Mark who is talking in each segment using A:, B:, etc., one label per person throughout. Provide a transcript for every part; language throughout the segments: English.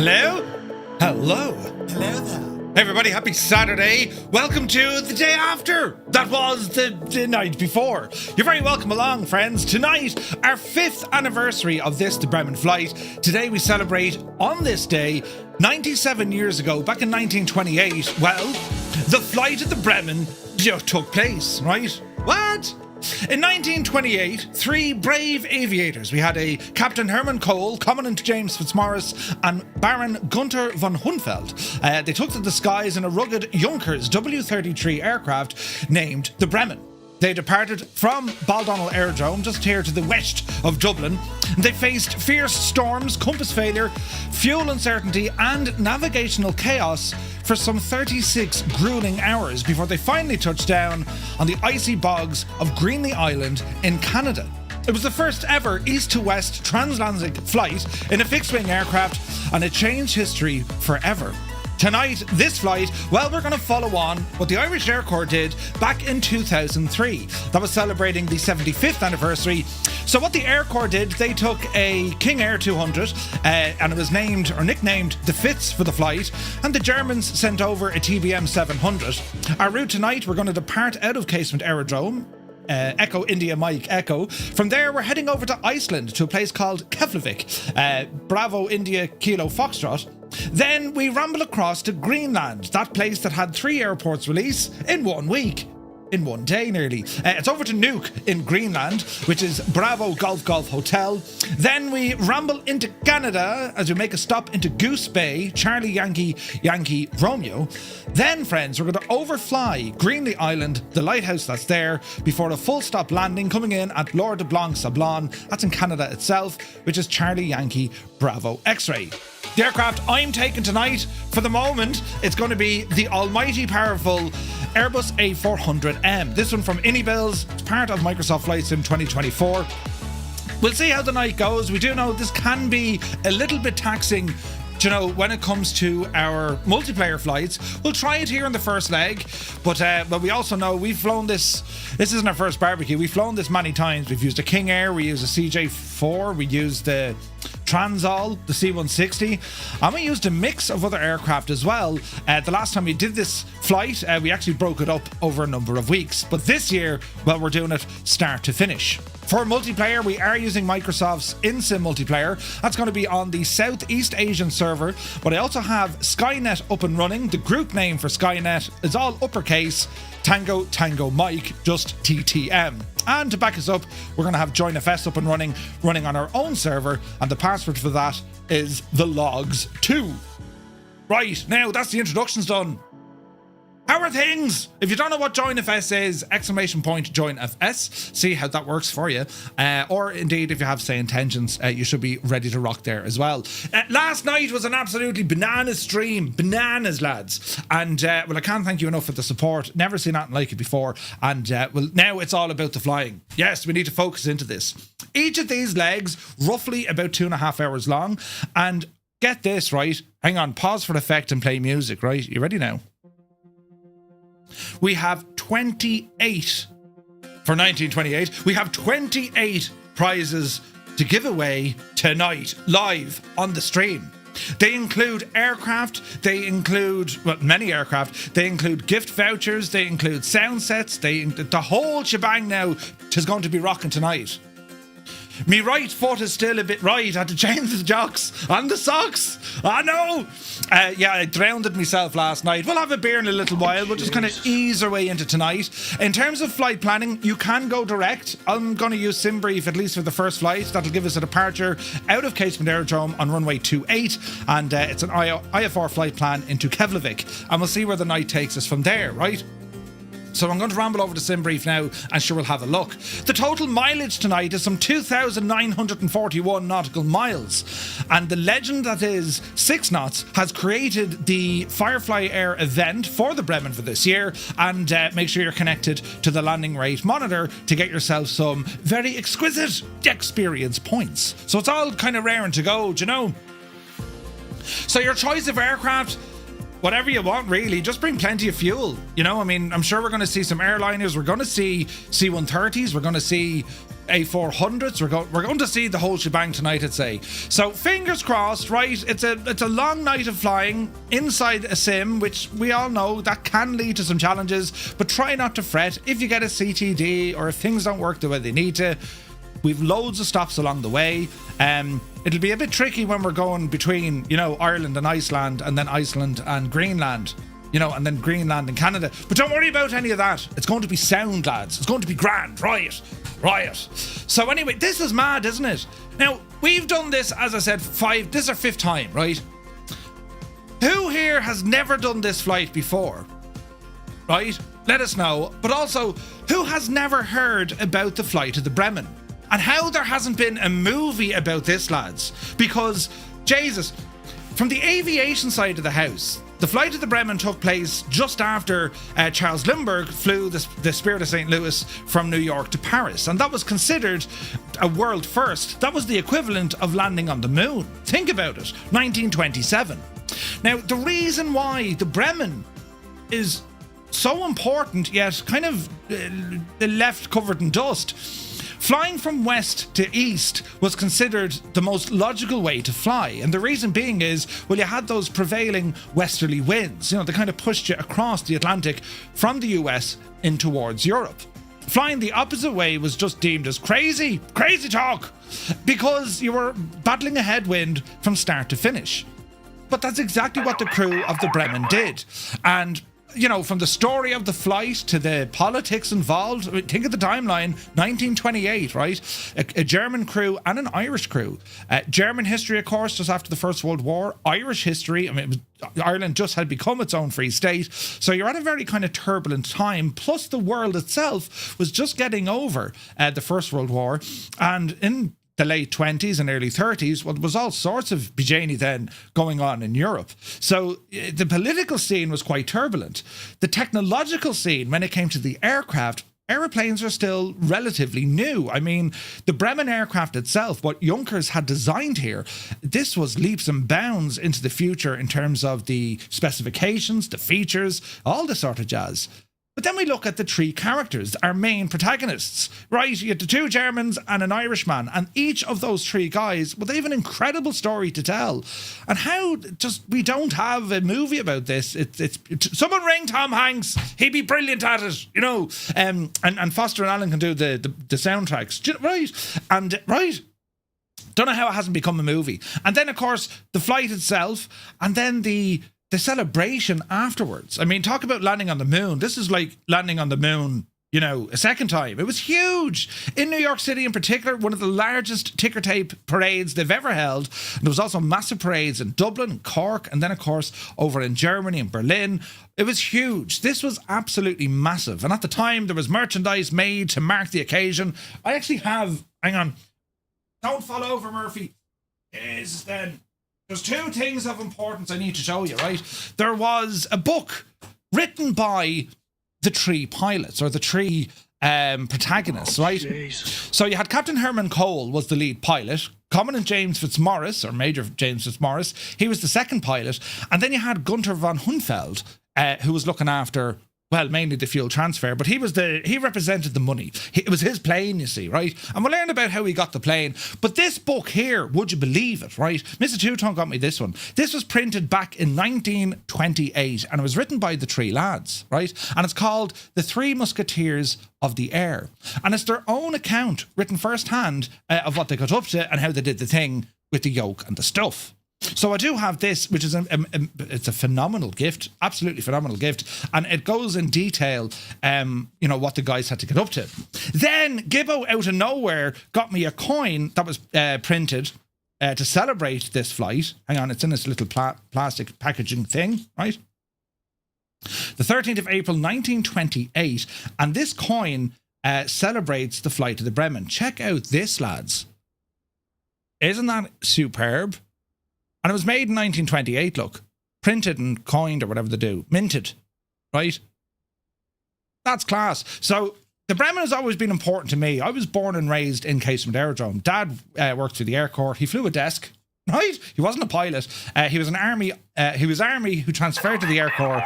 A: Hello? Hello.
B: Hello there.
A: Hey everybody, happy Saturday. Welcome to the day after. That was the night before. You're very welcome along, friends. Tonight, our 5th anniversary of the Bremen flight. Today we celebrate, on this day, 97 years ago, back in 1928, well, the flight of the Bremen just took place, right? What? In 1928, 3 brave aviators. We had a Captain Hermann Köhl, Commandant James Fitzmaurice, and Baron Gunther von Hünefeld. They took to the skies in a rugged Junkers W-33 aircraft named the Bremen. They departed from Baldonnel Aerodrome, just here to the west of Dublin. They faced fierce storms, compass failure, fuel uncertainty, and navigational chaos for some 36 grueling hours before they finally touched down on the icy bogs of Greenland Island in Canada. It was the first ever east-to-west transatlantic flight in a fixed-wing aircraft, and it changed history forever. Tonight, this flight, well, we're going to follow on what the Irish Air Corps did back in 2003. That was celebrating the 75th anniversary. So what the Air Corps did, they took a King Air 200 and it was named or nicknamed the Fitz for the flight, and the Germans sent over a TBM 700. Our route tonight, we're going to depart out of Casement Aerodrome, Echo India Mike Echo. From there, we're heading over to Iceland to a place called Keflavik, Bravo India Kilo Foxtrot. Then we ramble across to Greenland, that place that had 3 airports release in 1 week. In 1 day, nearly. It's over to Nuuk in Greenland, which is Bravo Golf Golf Hotel. Then we ramble into Canada as we make a stop into Goose Bay, Charlie Yankee Yankee Romeo. Then, friends, we're going to overfly Greenland Island, the lighthouse that's there, before a full stop landing coming in at Lourdes-de-Blanc-Sablon. That's in Canada itself, which is Charlie Yankee Bravo X-ray. The aircraft I'm taking tonight, for the moment, it's going to be the almighty powerful Airbus A400M. This one from Hünefeld. It's part of Microsoft Flight Sim 2024. We'll see how the night goes. We do know this can be a little bit taxing, you know, when it comes to our multiplayer flights. We'll try it here in the first leg, but we also know we've flown this. This isn't our first barbecue. We've flown this many times. We've used a King Air, we used a CJ4, we used the Transall, the C-160, and we used a mix of other aircraft as well. The last time we did this flight, we actually broke it up over a number of weeks. But this year, well, we're doing it start to finish. For multiplayer, we are using Microsoft's InSim multiplayer. That's going to be on the Southeast Asian server, but I also have Skynet up and running. The group name for Skynet is all uppercase, Tango Tango Mike, just TTM. And to back us up, we're going to have JoinFS up and running on our own server, and the password for that is the logs 2. Right, now that's the introductions done. How are things? If you don't know what JoinFS is, ! JoinFS, see how that works for you. Or indeed, if you have say intentions, you should be ready to rock there as well. Last night was an absolutely bananas stream. Bananas, lads. And well, I can't thank you enough for the support. Never seen nothing like it before. And well, now it's all about the flying. Yes, we need to focus into this. Each of these legs, roughly about 2.5 hours long. And get this, right? Hang on, pause for effect and play music, right? You ready now? We have 28 for 1928. We have 28 prizes to give away tonight, live on the stream. They include aircraft, they include, well, many aircraft, they include gift vouchers, they include sound sets, the whole shebang now is going to be rocking tonight. Me right foot is still a bit right. I had to change the jocks and the socks. I know. Yeah, I drowned myself last night. We'll have a beer in a little while. We'll just kind of ease our way into tonight. In terms of flight planning, you can go direct. I'm going to use SimBrief at least for the first flight. That'll give us a departure out of Casement Aerodrome on runway 28, and it's an IFR flight plan into Keflavik, and we'll see where the night takes us from there, right? So I'm going to ramble over to SimBrief now, and sure, we'll have a look. The total mileage tonight is some 2,941 nautical miles. And the legend that is 6 knots has created the Firefly Air event for the Bremen for this year. And make sure you're connected to the landing rate monitor to get yourself some very exquisite experience points. So it's all kind of raring to go, do you know? So your choice of aircraft, whatever you want, really, just bring plenty of fuel. You know, I mean, I'm sure we're going to see some airliners. We're going to see C-130s. We're going to see A400s. We're going to see the whole shebang tonight, I'd say. So fingers crossed, right? It's a long night of flying inside a sim, which we all know that can lead to some challenges, but try not to fret. If you get a CTD or if things don't work the way they need to, we've loads of stops along the way. It'll be a bit tricky when we're going between, Ireland and Iceland, and then Iceland and Greenland, and then Greenland and Canada. But don't worry about any of that. It's going to be sound, lads. It's going to be grand. Riot. So anyway, this is mad, isn't it? Now, we've done this, as I said, this is our 5th time, right? Who here has never done this flight before? Right? Let us know. But also, who has never heard about the flight of the Bremen? And how there hasn't been a movie about this, lads. Because, Jesus, from the aviation side of the house, the flight of the Bremen took place just after Charles Lindbergh flew the Spirit of St. Louis from New York to Paris. And that was considered a world first. That was the equivalent of landing on the moon. Think about it, 1927. Now, the reason why the Bremen is so important, yet kind of left covered in dust. Flying from west to east was considered the most logical way to fly. And the reason being is, well, you had those prevailing westerly winds, they kind of pushed you across the Atlantic from the US in towards Europe. Flying the opposite way was just deemed as crazy talk, because you were battling a headwind from start to finish. But that's exactly what the crew of the Bremen did. And from the story of the flight to the politics involved, think of the timeline, 1928, right? A German crew and an Irish crew. German history, of course, just after the First World War. Irish history, Ireland just had become its own free state. So you're at a very kind of turbulent time. Plus the world itself was just getting over the First World War. And in the late 20s and early 30s, well, there was all sorts of bijani then going on in Europe. So the political scene was quite turbulent. The technological scene, when it came to the airplanes are still relatively new. The Bremen aircraft itself, what Junkers had designed here, this was leaps and bounds into the future in terms of the specifications, the features, all this sort of jazz. But then we look at the 3 characters, our main protagonists, right? You had the 2 Germans and an Irishman, and each of those 3 guys, well, they have an incredible story to tell. And how we don't have a movie about this. It's someone ring Tom Hanks. He'd be brilliant at it, and Foster and Allen can do the soundtracks, right? And right. Don't know how it hasn't become a movie. And then, of course, the flight itself, and then the celebration afterwards. Talk about landing on the moon. This is like landing on the moon, a second time. It was huge. In New York City in particular, one of the largest ticker tape parades they've ever held. And there was also massive parades in Dublin and Cork, and then, of course, over in Germany and Berlin. It was huge. This was absolutely massive. And at the time, there was merchandise made to mark the occasion. I actually have... Hang on. Don't fall over, Murphy. Jesus, then. There's 2 things of importance I need to show you, right? There was a book written by the 3 pilots, or the 3 protagonists, right? Geez. So you had Captain Herman Köhl was the lead pilot, Commandant James Fitzmaurice, or Major James Fitzmaurice, he was the second pilot, and then you had Gunther von Hünefeld, who was looking after, well, mainly the fuel transfer, but he represented the money. It was his plane, you see, right? And we'll learn about how he got the plane. But this book here, would you believe it, right? Mr. Two-Tone got me this one. This was printed back in 1928, and it was written by the 3 lads, right? And it's called The 3 Musketeers of the Air. And it's their own account, written firsthand, of what they got up to and how they did the thing with the yoke and the stuff. So I do have this, which is it's a phenomenal gift, absolutely phenomenal gift, and it goes in detail, what the guys had to get up to. Then Gibbo, out of nowhere, got me a coin that was printed to celebrate this flight. Hang on, it's in this little plastic packaging thing, right? The 13th of April, 1928, and this coin celebrates the flight of the Bremen. Check out this, lads. Isn't that superb? And it was made in 1928, look. Printed and coined, or whatever they do. Minted, right? That's class. So the Bremen has always been important to me. I was born and raised in Casement Aerodrome. Dad worked for the Air Corps. He flew a desk. right? He wasn't a pilot. He was an army. He was army who transferred to the Air Corps,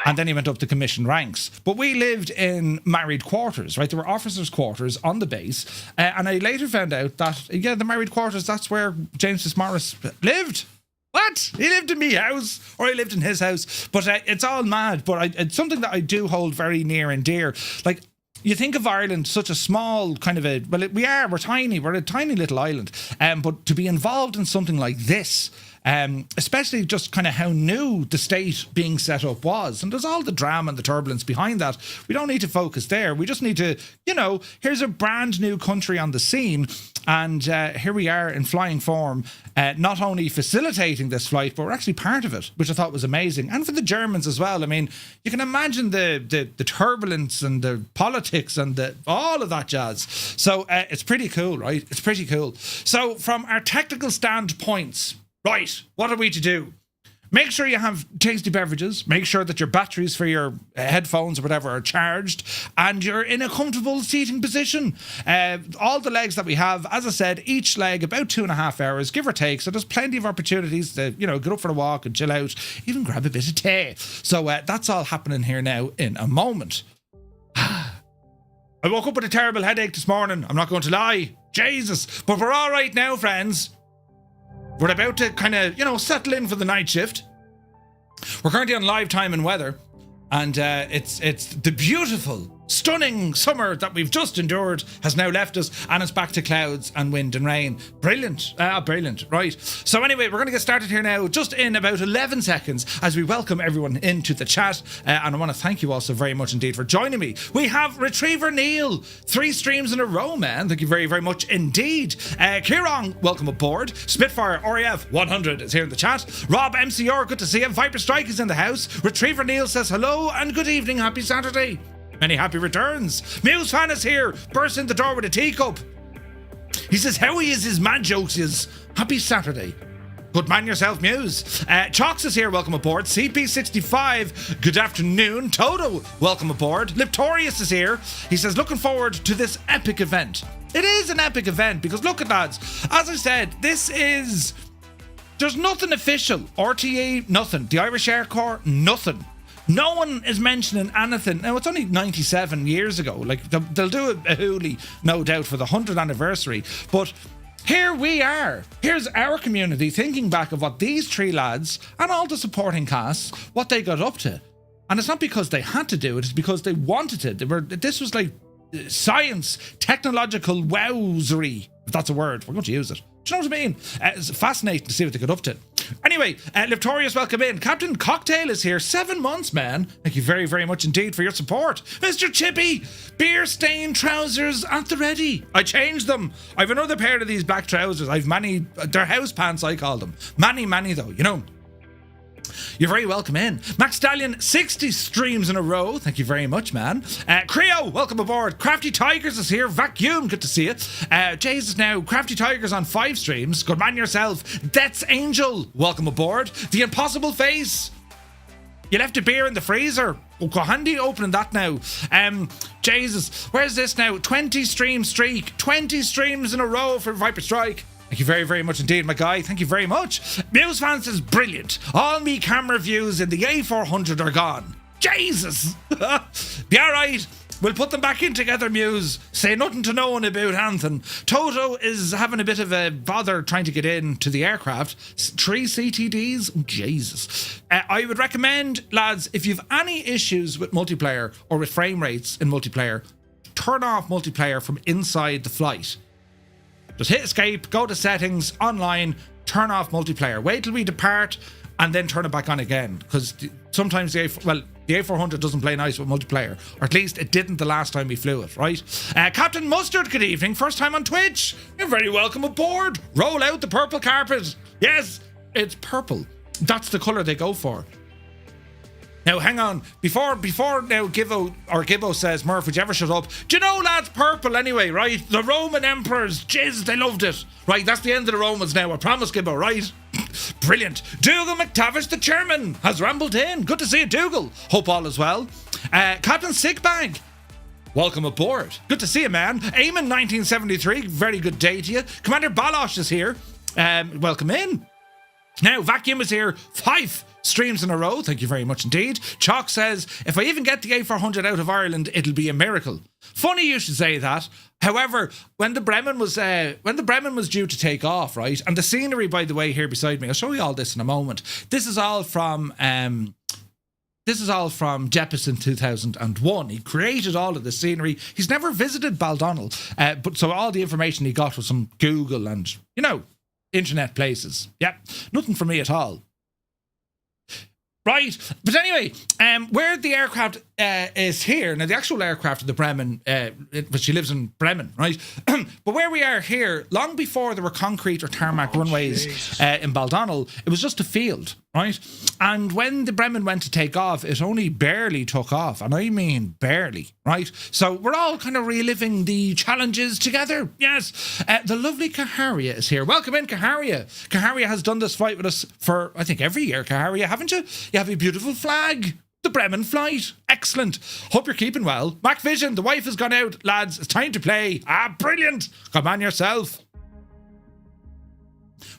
A: and then he went up the commissioned ranks. But we lived in married quarters, right? There were officers' quarters on the base, and I later found out that the married quarters, that's where James Fitzmaurice lived. What? He lived in me house, or he lived in his house. But it's all mad. But it's something that I do hold very near and dear. Like, you think of Ireland, such a small kind of we're tiny. We're a tiny little island. But to be involved in something like this, especially just kind of how new the state being set up was. And there's all the drama and the turbulence behind that. We don't need to focus there. We just need to, here's a brand new country on the scene. And here we are in flying form, not only facilitating this flight, but we're actually part of it, which I thought was amazing. And for the Germans as well. I mean, you can imagine the turbulence and the politics and all of that jazz. So it's pretty cool, right? It's pretty cool. So from our technical standpoints, right, what are we to do? Make sure you have tasty beverages. Make sure that your batteries for your headphones or whatever are charged, and you're in a comfortable seating position. All the legs that we have, as I said, each leg about 2.5 hours, give or take. So there's plenty of opportunities to, get up for a walk and chill out, even grab a bit of tea. So that's all happening here now in a moment. I woke up with a terrible headache this morning. I'm not going to lie. Jesus. But we're all right now, friends. We're about to kind of, settle in for the night shift. We're currently on live time and weather. And it's the beautiful, stunning summer that we've just endured has now left us, and it's back to clouds and wind and rain. Brilliant. Brilliant. Right. So anyway, we're going to get started here now, just in about 11 seconds, as we welcome everyone into the chat. And I want to thank you all so very much indeed for joining me. We have Retriever Neil, 3 streams in a row, man. Thank you very, very much indeed. Kieran, welcome aboard. Spitfire RAF 100 is here in the chat. Rob MCR, good to see you. Viper Strike is in the house. Retriever Neil says hello and good evening. Happy Saturday. Many happy returns. Muse fan is here, bursts in the door with a teacup. He says, how he is his mad jokes is. Happy Saturday. Good man yourself, Muse. Chalks is here, welcome aboard. CP65, good afternoon. Toto, welcome aboard. Liptorius is here. He says, looking forward to this epic event. It is an epic event because look at lads. As I said, there's nothing official. RTA, nothing. The Irish Air Corps, nothing. No one is mentioning anything. Now, it's only 97 years ago. Like, they'll do a hoolie, no doubt, for the 100th anniversary. But here we are. Here's our community thinking back of what these 3 lads and all the supporting casts, what they got up to. And it's not because they had to do it, it's because they wanted it. This was like science, technological wowzery, if that's a word. We're going to use it. Do you know what I mean? It's fascinating to see what they got up to. Anyway, Liptorius, welcome in. Captain Cocktail is here. 7 months, man. Thank you very, very much indeed for your support. Mr. Chippy, beer-stained trousers at the ready. I changed them. I've another pair of these black trousers. I've many, they're house pants, I call them. Many though, You're very welcome in. Max Stallion, 60 streams in a row. Thank you very much, man. Creo, welcome aboard. Crafty Tigers is here. Vacuum, good to see you. Jesus now, Crafty Tigers on 5 streams. Good man yourself. Death's Angel, welcome aboard. The Impossible Face. You left a beer in the freezer. Oh, go handy opening that now. Jesus, where's this now? 20 stream streak. 20 streams in a row for Viper Strike. Thank you very, very much indeed, my guy. Thank you very much. Muse fans is brilliant. All me camera views in the A400 are gone. Jesus. Be alright. We'll put them back in together, Muse. Say nothing to no one about anything. Toto is having a bit of a bother trying to get into the aircraft. 3 CTDs? Oh, Jesus. I would recommend, lads, if you've any issues with multiplayer or with frame rates in multiplayer, turn off multiplayer from inside the flight. Just hit escape, go to settings, online, turn off multiplayer. Wait till we depart and then turn it back on again. Because sometimes the A400 doesn't play nice with multiplayer. Or at least it didn't the last time we flew it, right? Captain Mustard, good evening. First time on Twitch. You're very welcome aboard. Roll out the purple carpet. Yes, it's purple. That's the colour they go for. Now, hang on. Before now Gibbo says, Murph, would you ever shut up? Do you know, lads, purple anyway, right? The Roman emperors, Jesus, they loved it. Right, that's the end of the Romans now. I promise, Gibbo, right? Brilliant. Dougal McTavish, the chairman, has rambled in. Good to see you, Dougal. Hope all is well. Captain Sickbag, welcome aboard. Good to see you, man. Eamon 1973, very good day to you. Commander Balosh is here. Welcome in. Now, Vacuum is here 5 streams in a row. Thank you very much indeed. Chalk says, if I even get the A400 out of Ireland, it'll be a miracle. Funny you should say that. However, when the Bremen was due to take off, right, and the scenery, by the way, here beside me, I'll show you all this in a moment. This is all from Jeppesen 2001. He created all of the scenery. He's never visited Baldonnel, but so all the information he got was from Google and, internet places. Yeah, nothing for me at all. Right, but anyway, where the aircraft is here, now the actual aircraft of the Bremen, but she lives in Bremen, right? But where we are here, long before there were concrete or tarmac runways in Baldonnel, it was just a field, right? And when the Bremen went to take off, it only barely took off, and I mean barely, right? So we're all kind of reliving the challenges together, yes. The lovely Kaharia is here. Welcome in, Kaharia. Kaharia has done this flight with us for, I think, every year, Kaharia, haven't you? You have a beautiful flag. The Bremen flight. Excellent. Hope you're keeping well. Mac Vision, the wife has gone out. Lads, it's time to play. Brilliant. Come on yourself.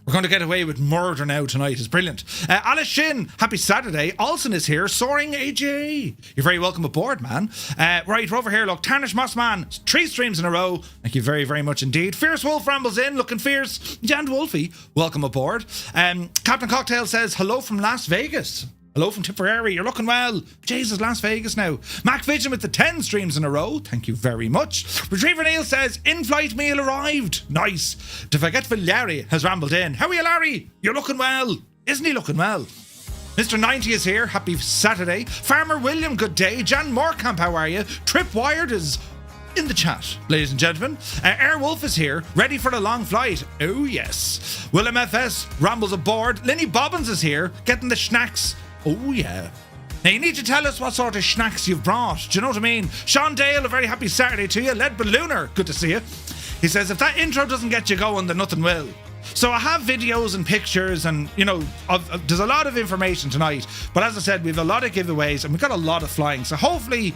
A: We're going to get away with murder now tonight. It's brilliant. Alice Shin, happy Saturday. Alson is here. Soaring AJ. You're very welcome aboard, man. Right, we're over here. Look, Tarnish Mossman, 3 streams in a row. Thank you very, very much indeed. Fierce Wolf rambles in, looking fierce. Jan Wolfie, welcome aboard. Captain Cocktail says, hello from Las Vegas. Hello from Tipperary, you're looking well. Jesus, Las Vegas now. Mac Vision with the 10 streams in a row. Thank you very much. Retriever Neil says, in-flight meal arrived. Nice. To forget Larry has rambled in. How are you, Larry? You're looking well. Isn't he looking well? Mr. 90 is here. Happy Saturday. Farmer William, good day. Jan Moorcamp, how are you? Tripwired is in the chat, ladies and gentlemen. Airwolf is here, ready for the long flight. Oh, yes. Willem FS rambles aboard. Linny Bobbins is here, getting the schnacks. Oh, yeah. Now, you need to tell us what sort of schnacks you've brought. Do you know what I mean? Sean Dale, a very happy Saturday to you. Led Ballooner, good to see you. He says, if that intro doesn't get you going, then nothing will. So I have videos and pictures and, there's a lot of information tonight. But as I said, we have a lot of giveaways and we've got a lot of flying. So hopefully,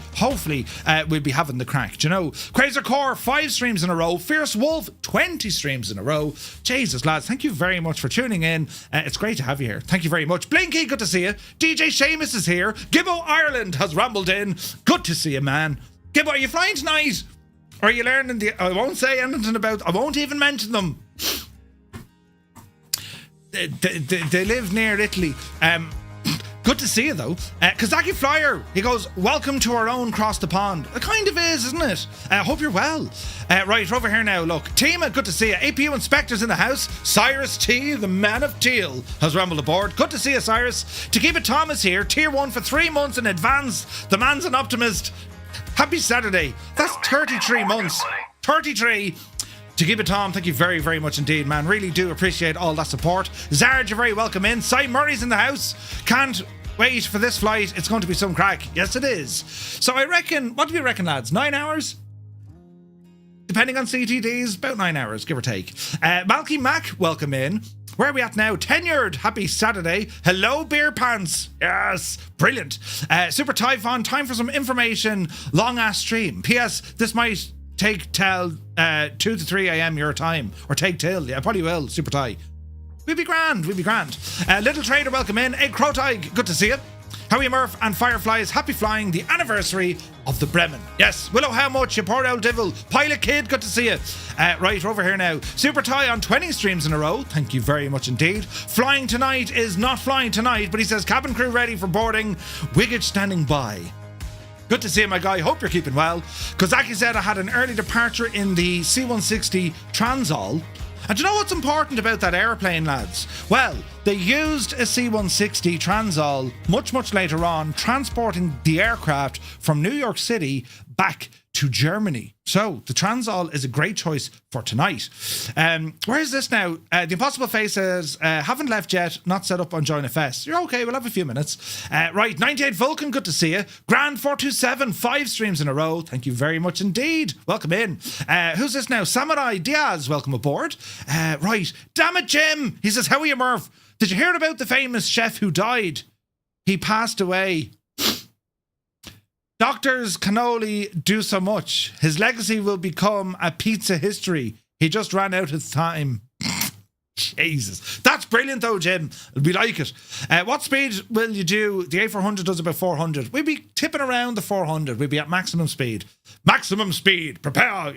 A: we'll be having the crack. Do you know? Crazer Core, 5 streams in a row. Fierce Wolf, 20 streams in a row. Jesus, lads, thank you very much for tuning in. It's great to have you here. Thank you very much. Blinky, good to see you. DJ Seamus is here. Gibbo Ireland has rambled in. Good to see you, man. Gibbo, are you flying tonight? Or are you learning I won't say anything about... I won't even mention them. They live near Italy. Good to see you though. Kazaki Flyer, he goes, welcome to our own cross the pond. It kind of is, isn't it? Hope you're well. Right, over here now, look. Tima, good to see you. APU Inspector's in the house. Cyrus T, the man of teal, has rambled aboard. Good to see you, Cyrus. To keep it, Thomas here. Tier 1 for 3 months in advance. The man's an optimist. Happy Saturday. That's 33 months. 33. To keep it, Tom, thank you very, very much indeed, man. Really do appreciate all that support. Zard, you're very welcome in. Cy Murray's in the house. Can't wait for this flight. It's going to be some crack. Yes, it is. So I reckon, what do we reckon, lads? 9 hours? Depending on CTDs, about 9 hours, give or take. Malky Mac, welcome in. Where are we at now? Tenured. Happy Saturday. Hello, Beer Pants. Yes. Brilliant. Super Typhon, time for some information. Long ass stream. P.S. This might take till 2 to 3 a.m. your time. Or take till. Yeah, probably will. Super Ty. We'll be grand. Little Trader, welcome in. Egg Crowtag, good to see you. How are you, Murph and Fireflies? Happy flying the anniversary of the Bremen. Yes. Willow, how much? You poor old devil. Pilot Kid, good to see you. Right, over here now. Super Ty on 20 streams in a row. Thank you very much indeed. Flying tonight is not flying tonight, but he says cabin crew ready for boarding. Wiggage standing by. Good to see you, my guy. Hope you're keeping well. Kozaki said I had an early departure in the C-160 Transall. And do you know what's important about that airplane, lads? Well, they used a C-160 Transall much later on, transporting the aircraft from New York City back to Germany. So the Transall is a great choice for tonight. Where is this now? The Impossible Face says, haven't left yet, not set up on Join FS. You're okay, we'll have a few minutes. Right, 98 Vulcan, good to see you. Grand 427, 5 streams in a row. Thank you very much indeed. Welcome in. Who's this now? Samurai Diaz, welcome aboard. Right, damn it, Jim. He says, how are you, Murph? Did you hear about the famous chef who died? He passed away. Doctors can only do so much. His legacy will become a pizza history. He just ran out of time. Jesus. That's brilliant though, Jim. We like it. What speed will you do? The A400 does about 400. We'd be tipping around the 400. We'd be at maximum speed. Maximum speed. Prepare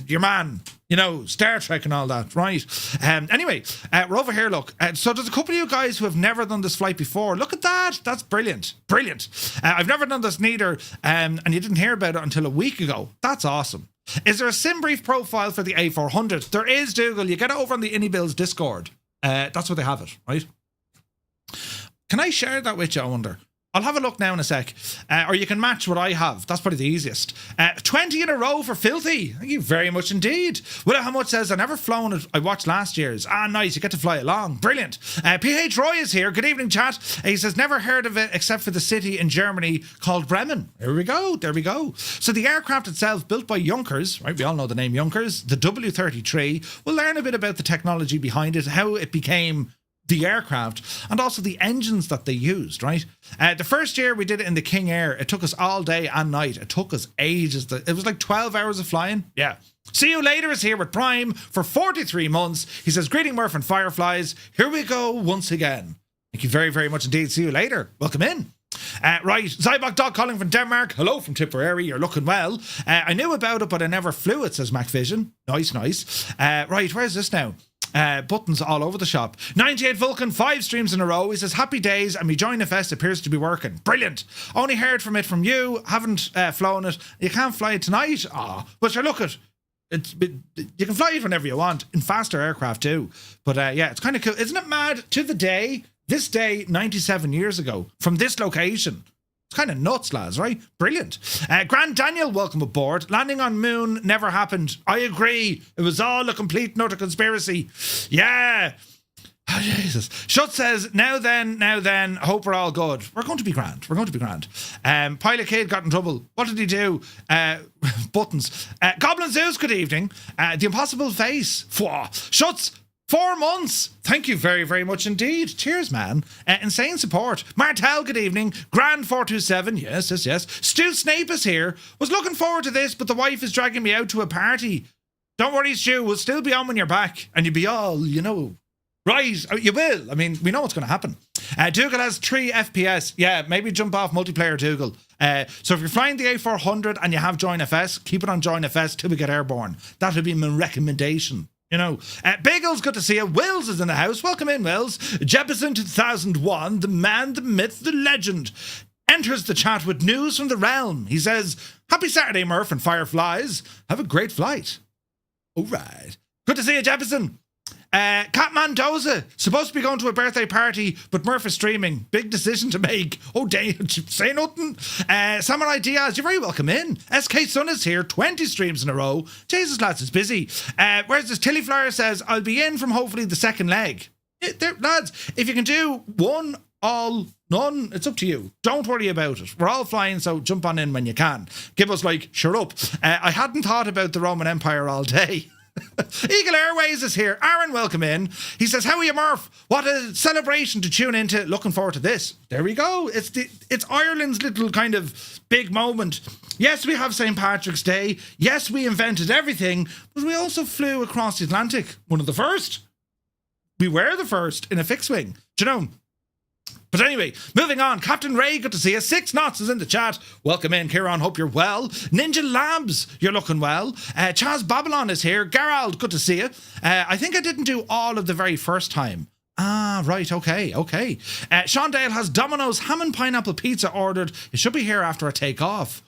A: your man. You know, Star Trek and all that, right? Anyway, we're over here, look. So there's a couple of you guys who have never done this flight before. Look at that. That's brilliant. Brilliant. I've never done this neither, and you didn't hear about it until a week ago. That's awesome. Is there a sim brief profile for the A400? There is, Dougal. You get it over on the InnyBuilds Discord. That's where they have it, right? Can I share that with you, I wonder? I'll have a look now in a sec. Or you can match what I have. That's probably the easiest. 20 in a row for Filthy. Thank you very much indeed. Willow How Much says, I've never flown it. I watched last year's. Nice. You get to fly along. Brilliant. PH Roy is here. Good evening, chat. He says, never heard of it except for the city in Germany called Bremen. There we go. There we go. So the aircraft itself, built by Junkers, right? We all know the name Junkers. The W33. We'll learn a bit about the technology behind it, how it became the aircraft, and also the engines that they used, right? The first year we did it in the King Air, it took us all day and night. It took us ages. It was like 12 hours of flying. Yeah. See You Later is here with Prime for 43 months. He says, greeting Murph and Fireflies. Here we go once again. Thank you very, very much indeed. See you later. Welcome in. Right, Zybok Dog calling from Denmark. Hello from Tipperary. You're looking well. I knew about it, but I never flew it, says MacVision. Nice, nice. Right, where's this now? Buttons all over the shop. 98 Vulcan, 5 streams in a row. He says, happy days, and me JoinFS appears to be working. Brilliant. Only heard from it from you. Haven't flown it. You can't fly it tonight. But sure, look at you can fly it whenever you want, in faster aircraft too. But yeah, it's kind of cool. Isn't it mad? To the day, this day, 97 years ago, from this location. It's kind of nuts, lads, right? Brilliant. Grand Daniel, welcome aboard. Landing on moon never happened. I agree. It was all a complete and utter conspiracy. Yeah. Oh, Jesus. Schutz says, now then, hope we're all good. We're going to be grand. We're going to be grand. Pilot Kid got in trouble. What did he do? Buttons. Goblin Zeus, good evening. The Impossible Face. Schutz. 4 months. Thank you very, very much indeed. Cheers, man. Insane support. Martel, good evening. Grand 427. Yes. Stu Snape is here. Was looking forward to this, but the wife is dragging me out to a party. Don't worry, Stu. We'll still be on when you're back. And you'll be all, you know. Right. You will. I mean, we know what's going to happen. Dougal has 3 FPS. Yeah, maybe jump off multiplayer, Dougal. So if you're flying the A400 and you have JoinFS, keep it on JoinFS till we get airborne. That would be my recommendation. You know, Bagels, good to see you. Wills is in the house. Welcome in, Wills. Jefferson 2001, the man, the myth, the legend, enters the chat with news from the realm. He says, happy Saturday, Murph and Fireflies. Have a great flight. All right. Good to see you, Jefferson. Catman Doza, supposed to be going to a birthday party, but Murph is streaming. Big decision to make. Oh, damn, say nothing. Samurai Diaz, you're very welcome in. SK Sun is here, 20 streams in a row. Jesus, lads, it's busy. Where's this? Tilly Flyer says, I'll be in from hopefully the second leg. Lads, if you can do one, all, none, it's up to you. Don't worry about it. We're all flying, so jump on in when you can. Give us like, sure up. I hadn't thought about the Roman Empire all day. Eagle Airways is here. Aaron, welcome in. He says, how are you, Murph? What a celebration to tune into. Looking forward to this. There we go. It's Ireland's little kind of big moment. Yes, we have St. Patrick's Day. Yes, we invented everything, but we also flew across the Atlantic. One of the first. We were the first in a fixed wing. Do you know? But anyway, moving on. Captain Ray, good to see you. 6 knots is in the chat. Welcome in, Kieran. Hope you're well. Ninja Labs, you're looking well. Chaz Babylon is here. Gerald, good to see you. I think I didn't do all of the very first time. Right, okay. Sean Dale has Domino's ham and pineapple pizza ordered. It should be here after I take off.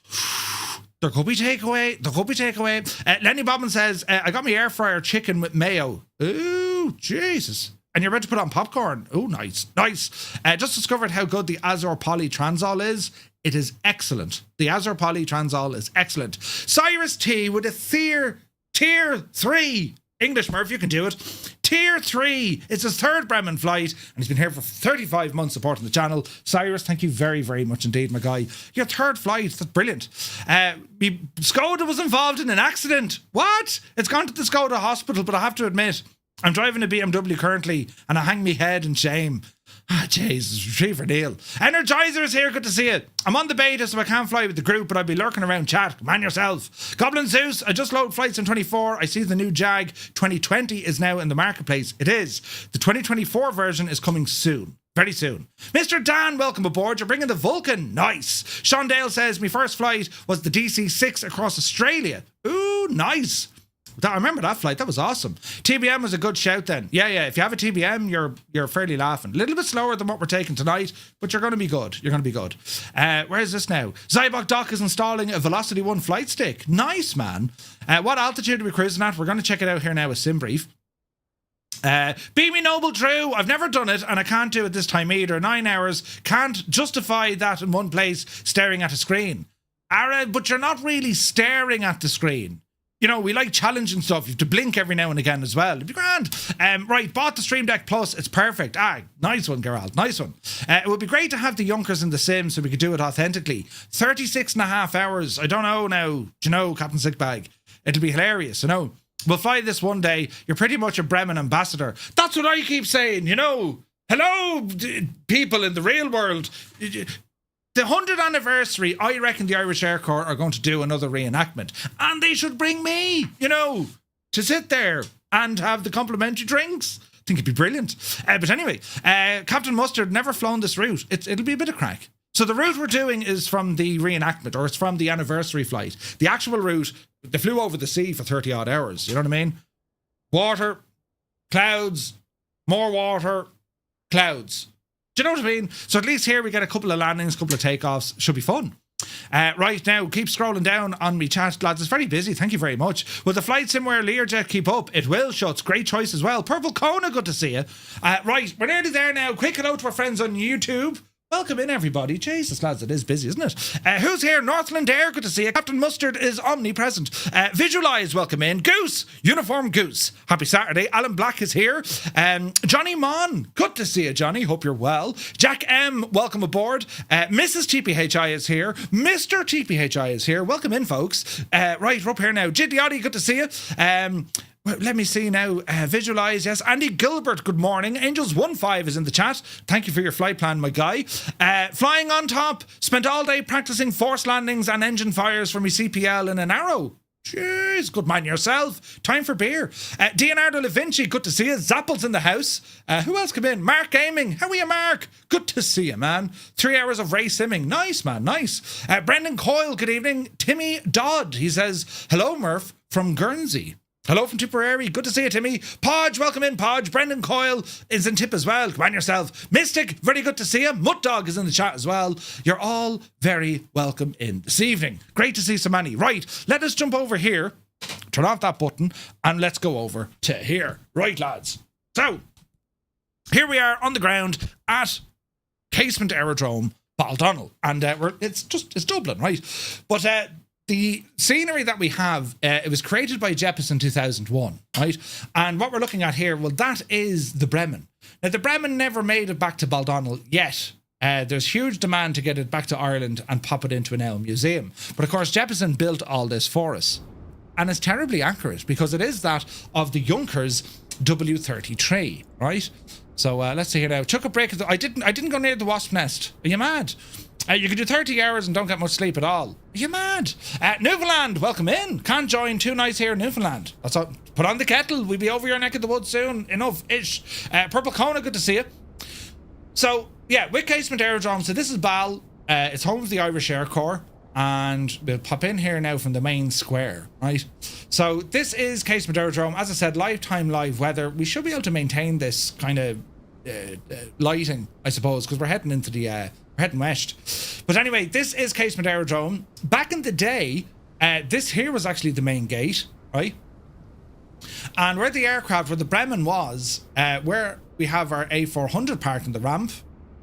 A: There could be takeaway. Lenny Bobbin says, I got my air fryer chicken with mayo. Ooh, Jesus. And you're ready to put on popcorn. Oh, nice. Just discovered how good the Azure Poly Transol is. It is excellent. The Azure Poly Transol is excellent. Cyrus T with a tier 3. English, Murph, you can do it. Tier 3. It's his 3rd Bremen flight, and he's been here for 35 months supporting the channel. Cyrus, thank you very, very much indeed, my guy. Your 3rd flight, that's brilliant. Skoda was involved in an accident. What? It's gone to the Skoda hospital, but I have to admit, I'm driving a BMW currently, and I hang me head in shame. Ah, Jesus, Retriever Neil. Energizer is here, good to see you. I'm on the beta, so I can't fly with the group, but I'll be lurking around chat. Come on yourself. Goblin Zeus, I just load flights in 24. I see the new Jag 2020 is now in the marketplace. It is. The 2024 version is coming soon. Very soon. Mr. Dan, welcome aboard. You're bringing the Vulcan. Nice. Sean Dale says, my first flight was the DC-6 across Australia. Ooh, nice. I remember that flight. That was awesome. TBM was a good shout then. Yeah. If you have a TBM, you're fairly laughing. A little bit slower than what we're taking tonight, but you're going to be good. You're going to be good. Where is this now? Zybok Doc is installing a Velocity 1 flight stick. Nice, man. What altitude are we cruising at? We're going to check it out here now with SimBrief. Be me noble Drew. I've never done it and I can't do it this time either. 9 hours. Can't justify that in one place staring at a screen. But you're not really staring at the screen. You know, we like challenging stuff. You have to blink every now and again as well. It'd be grand. Right, bought the Stream Deck Plus. It's perfect. Nice one, Gerald. Nice one. It would be great to have the Junkers in the sim so we could do it authentically. 36 and a half hours. I don't know now. Do you know, Captain Sickbag? It'll be hilarious, you know. We'll fly this one day. You're pretty much a Bremen ambassador. That's what I keep saying, you know. Hello, people in the real world. The 100th anniversary, I reckon the Irish Air Corps are going to do another reenactment. And they should bring me, you know, to sit there and have the complimentary drinks. I think it'd be brilliant. But anyway, Captain Mustard never flown this route. It'll be a bit of crack. So the route we're doing is from the reenactment, or it's from the anniversary flight. The actual route, they flew over the sea for 30 odd hours. You know what I mean? Water, clouds, more water, clouds. Do you know what I mean? So at least here we get a couple of landings, a couple of takeoffs. Should be fun. Right now, keep scrolling down on me chat, lads. It's very busy. Thank you very much. Will the Flight Simware Learjet keep up? It will, Schutz. Great choice as well. Purple Kona, good to see you. Right, we're nearly there now. Quick hello to our friends on YouTube. Welcome in, everybody. Jesus, lads, it is busy, isn't it? Who's here? Northland Air, good to see you. Captain Mustard is omnipresent. Visualize, welcome in. Goose, Uniform Goose. Happy Saturday. Alan Black is here. Johnny Mon, good to see you, Johnny. Hope you're well. Jack M, welcome aboard. Mrs. TPHI is here. Mr. TPHI is here. Welcome in, folks. Right, we're up here now. Jiddy good to see you. Well, let me see now. Visualize, yes. Andy Gilbert, good morning. Angels15 is in the chat. Thank you for your flight plan, my guy. Flying on top. Spent all day practicing force landings and engine fires for my CPL in an Arrow. Jeez, good man yourself. Time for beer. Leonardo Da Vinci, good to see you. Zappel's in the house. Who else come in? Mark Gaming. How are you, Mark? Good to see you, man. 3 hours of race simming. Nice, man. Nice. Brendan Coyle, good evening. Timmy Dodd, he says, hello, Murph, from Guernsey. Hello from Tipperary. Good to see you, Timmy. Podge, welcome in, Podge. Brendan Coyle is in Tip as well. Come on yourself. Mystic, very good to see you. Mutt Dog is in the chat as well. You're all very welcome in this evening. Great to see so many. Right, let us jump over here, turn off that button, and let's go over to here. Right, lads. So, here we are on the ground at Casement Aerodrome, Baldonnel. And it's Dublin, right? But the scenery that we have, it was created by Jeppes in 2001, right? And what we're looking at here, well, that is the Bremen. Now, the Bremen never made it back to Baldonnel yet. There's huge demand to get it back to Ireland and pop it into an Elm museum. But of course, Jeppesen built all this for us. And it's terribly accurate because it is that of the Junkers W33, right? So let's see here now. Took a break. I didn't go near the wasp nest. Are you mad? You can do 30 hours and don't get much sleep at all. Are you mad? Newfoundland, welcome in. Can't join. 2 nights here in Newfoundland. That's all. Put on the kettle. We'll be over your neck of the woods soon. Enough-ish. Purple Kona, good to see you. So, yeah, with Casement Aerodrome. So this is Bal. It's home of the Irish Air Corps. And we'll pop in here now from the main square, right? So this is Casement Aerodrome. As I said, lifetime live weather. We should be able to maintain this kind of lighting, I suppose, because we're heading into the... we're heading west. But anyway, this is Casement Aerodrome. Back in the day, this here was actually the main gate, right? And where the aircraft, where the Bremen was, where we have our A400 parked in the ramp,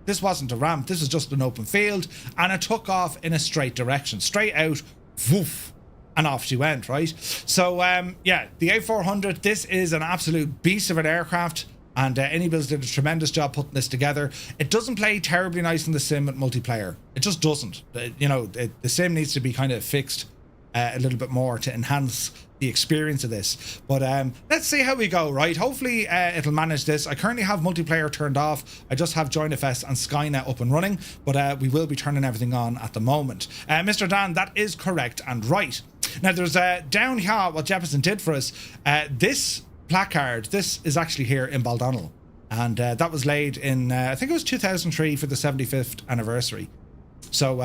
A: this wasn't a ramp, this is just an open field, and it took off in a straight direction, straight out, woof, and off she went, right? So, yeah, the A400, this is an absolute beast of an aircraft, and Anybills did a tremendous job putting this together. It doesn't play terribly nice in the sim at multiplayer. It just doesn't. You know, the sim needs to be kind of fixed a little bit more to enhance the experience of this. But let's see how we go, right? Hopefully it'll manage this. I currently have multiplayer turned off. I just have JoinFS and Skynet up and running, but we will be turning everything on at the moment. Mr. Dan, that is correct and right. Now there's down here what Jefferson did for us. This placard, this is actually here in Baldonnel, and that was laid in I think it was 2003 for the 75th anniversary. So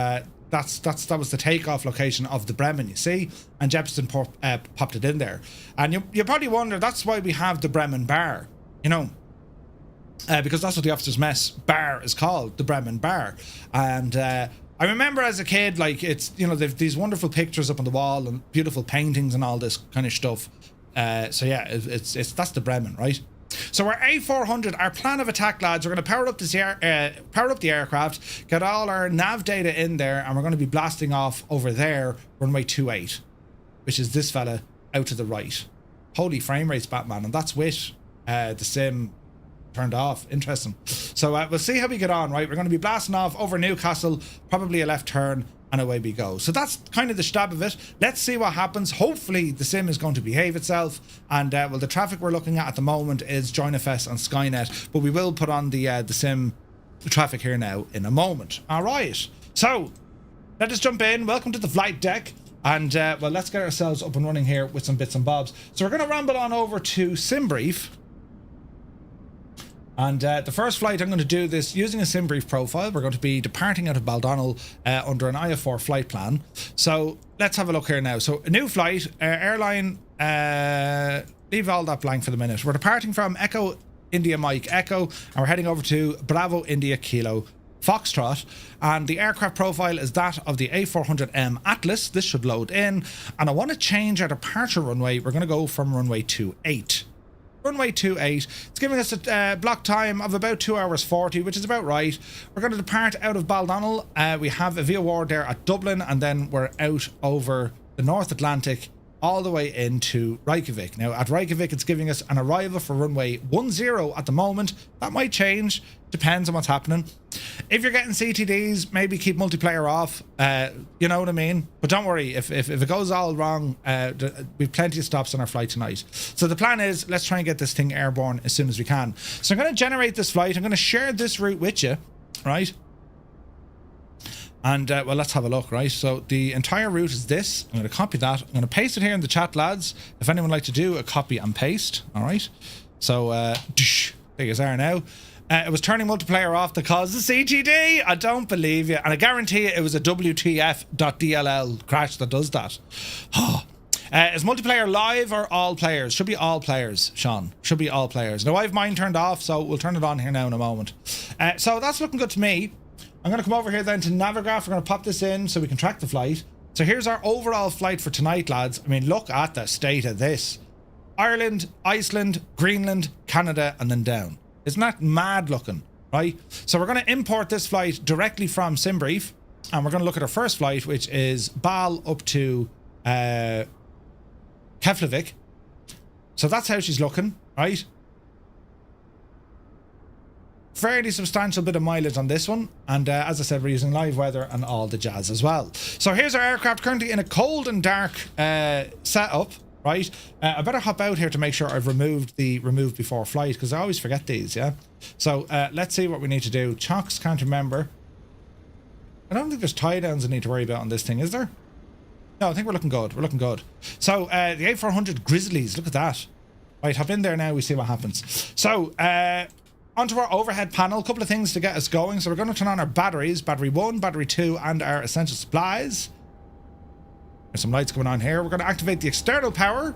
A: that was the takeoff location of the Bremen, you see, and Jefferson popped it in there. And you probably wonder, that's why we have the Bremen bar, you know, because that's what the officers' mess bar is called, the Bremen bar. And I remember as a kid, like, it's, you know, they've these wonderful pictures up on the wall and beautiful paintings and all this kind of stuff. So yeah, that's the Bremen, right? So our A400, our plan of attack, lads, we're going to power up the aircraft, get all our nav data in there, and we're going to be blasting off over there, runway 28, which is this fella out to the right. Holy frame rates, Batman, and that's with the sim turned off. Interesting. So we'll see how we get on, right? We're going to be blasting off over Newcastle, probably a left turn, and away we go. So that's kind of the stab of it. Let's see what happens. Hopefully the sim is going to behave itself, and well, the traffic we're looking at the moment is JoinFS and Skynet, but we will put on the sim traffic here now in a moment. All right, so let us jump in. Welcome to the flight deck, and well, let's get ourselves up and running here with some bits and bobs. So we're going to ramble on over to sim brief. And the first flight, I'm going to do this using a sim brief profile. We're going to be departing out of Baldonnel under an IF4 flight plan. So let's have a look here now. So a new flight, airline, leave all that blank for the minute. We're departing from Echo India Mike Echo, and we're heading over to Bravo India Kilo Foxtrot, and the aircraft profile is that of the A400M Atlas. This should load in, and I want to change our departure runway. We're going to go from runway 28. Runway 28, it's giving us a block time of about 2 hours 40, which is about right. We're going to depart out of Baldonnel. We have a VOR there at Dublin, and then we're out over the North Atlantic all the way into Reykjavik. Now at Reykjavik, it's giving us an arrival for runway 10 at the moment. That might change, depends on what's happening. If you're getting CTDs, maybe keep multiplayer off, you know what I mean? But don't worry, if it goes all wrong, we've plenty of stops on our flight tonight. So the plan is, let's try and get this thing airborne as soon as we can. So I'm going to generate this flight. I'm going to share this route with you, right? And well, let's have a look, right? So the entire route is this. I'm going to copy that. I'm going to paste it here in the chat, lads. If anyone would like to do a copy and paste, all right? So there you are now. It was turning multiplayer off to cause the CTD. I don't believe you. And I guarantee you it was a WTF.dll crash that does that. Is multiplayer live or all players? Should be all players, Sean. Should be all players. Now I have mine turned off, so we'll turn it on here now in a moment. So that's looking good to me. I'm going to come over here then to Navigraph. We're going to pop this in so we can track the flight. So here's our overall flight for tonight, lads. I mean, look at the state of this. Ireland, Iceland, Greenland, Canada, and then down. Isn't that mad looking, right? So we're going to import this flight directly from SimBrief, and we're going to look at our first flight, which is Bal up to Keflavik. So that's how she's looking, right? Fairly substantial bit of mileage on this one, and as I said, we're using live weather and all the jazz as well. So here's our aircraft currently in a cold and dark setup, right? I better hop out here to make sure I've removed the remove before flight, because I always forget these, yeah? So let's see what we need to do. Chocks, can't remember. I don't think there's tie downs I need to worry about on this thing, is there? No, I think we're looking good. We're looking good. So the A400 Grizzlies, look at that. Right, hop in there now, we see what happens. So onto our overhead panel, a couple of things to get us going. So we're going to turn on our batteries, battery 1, battery 2, and our essential supplies. There's some lights going on here. We're going to activate the external power.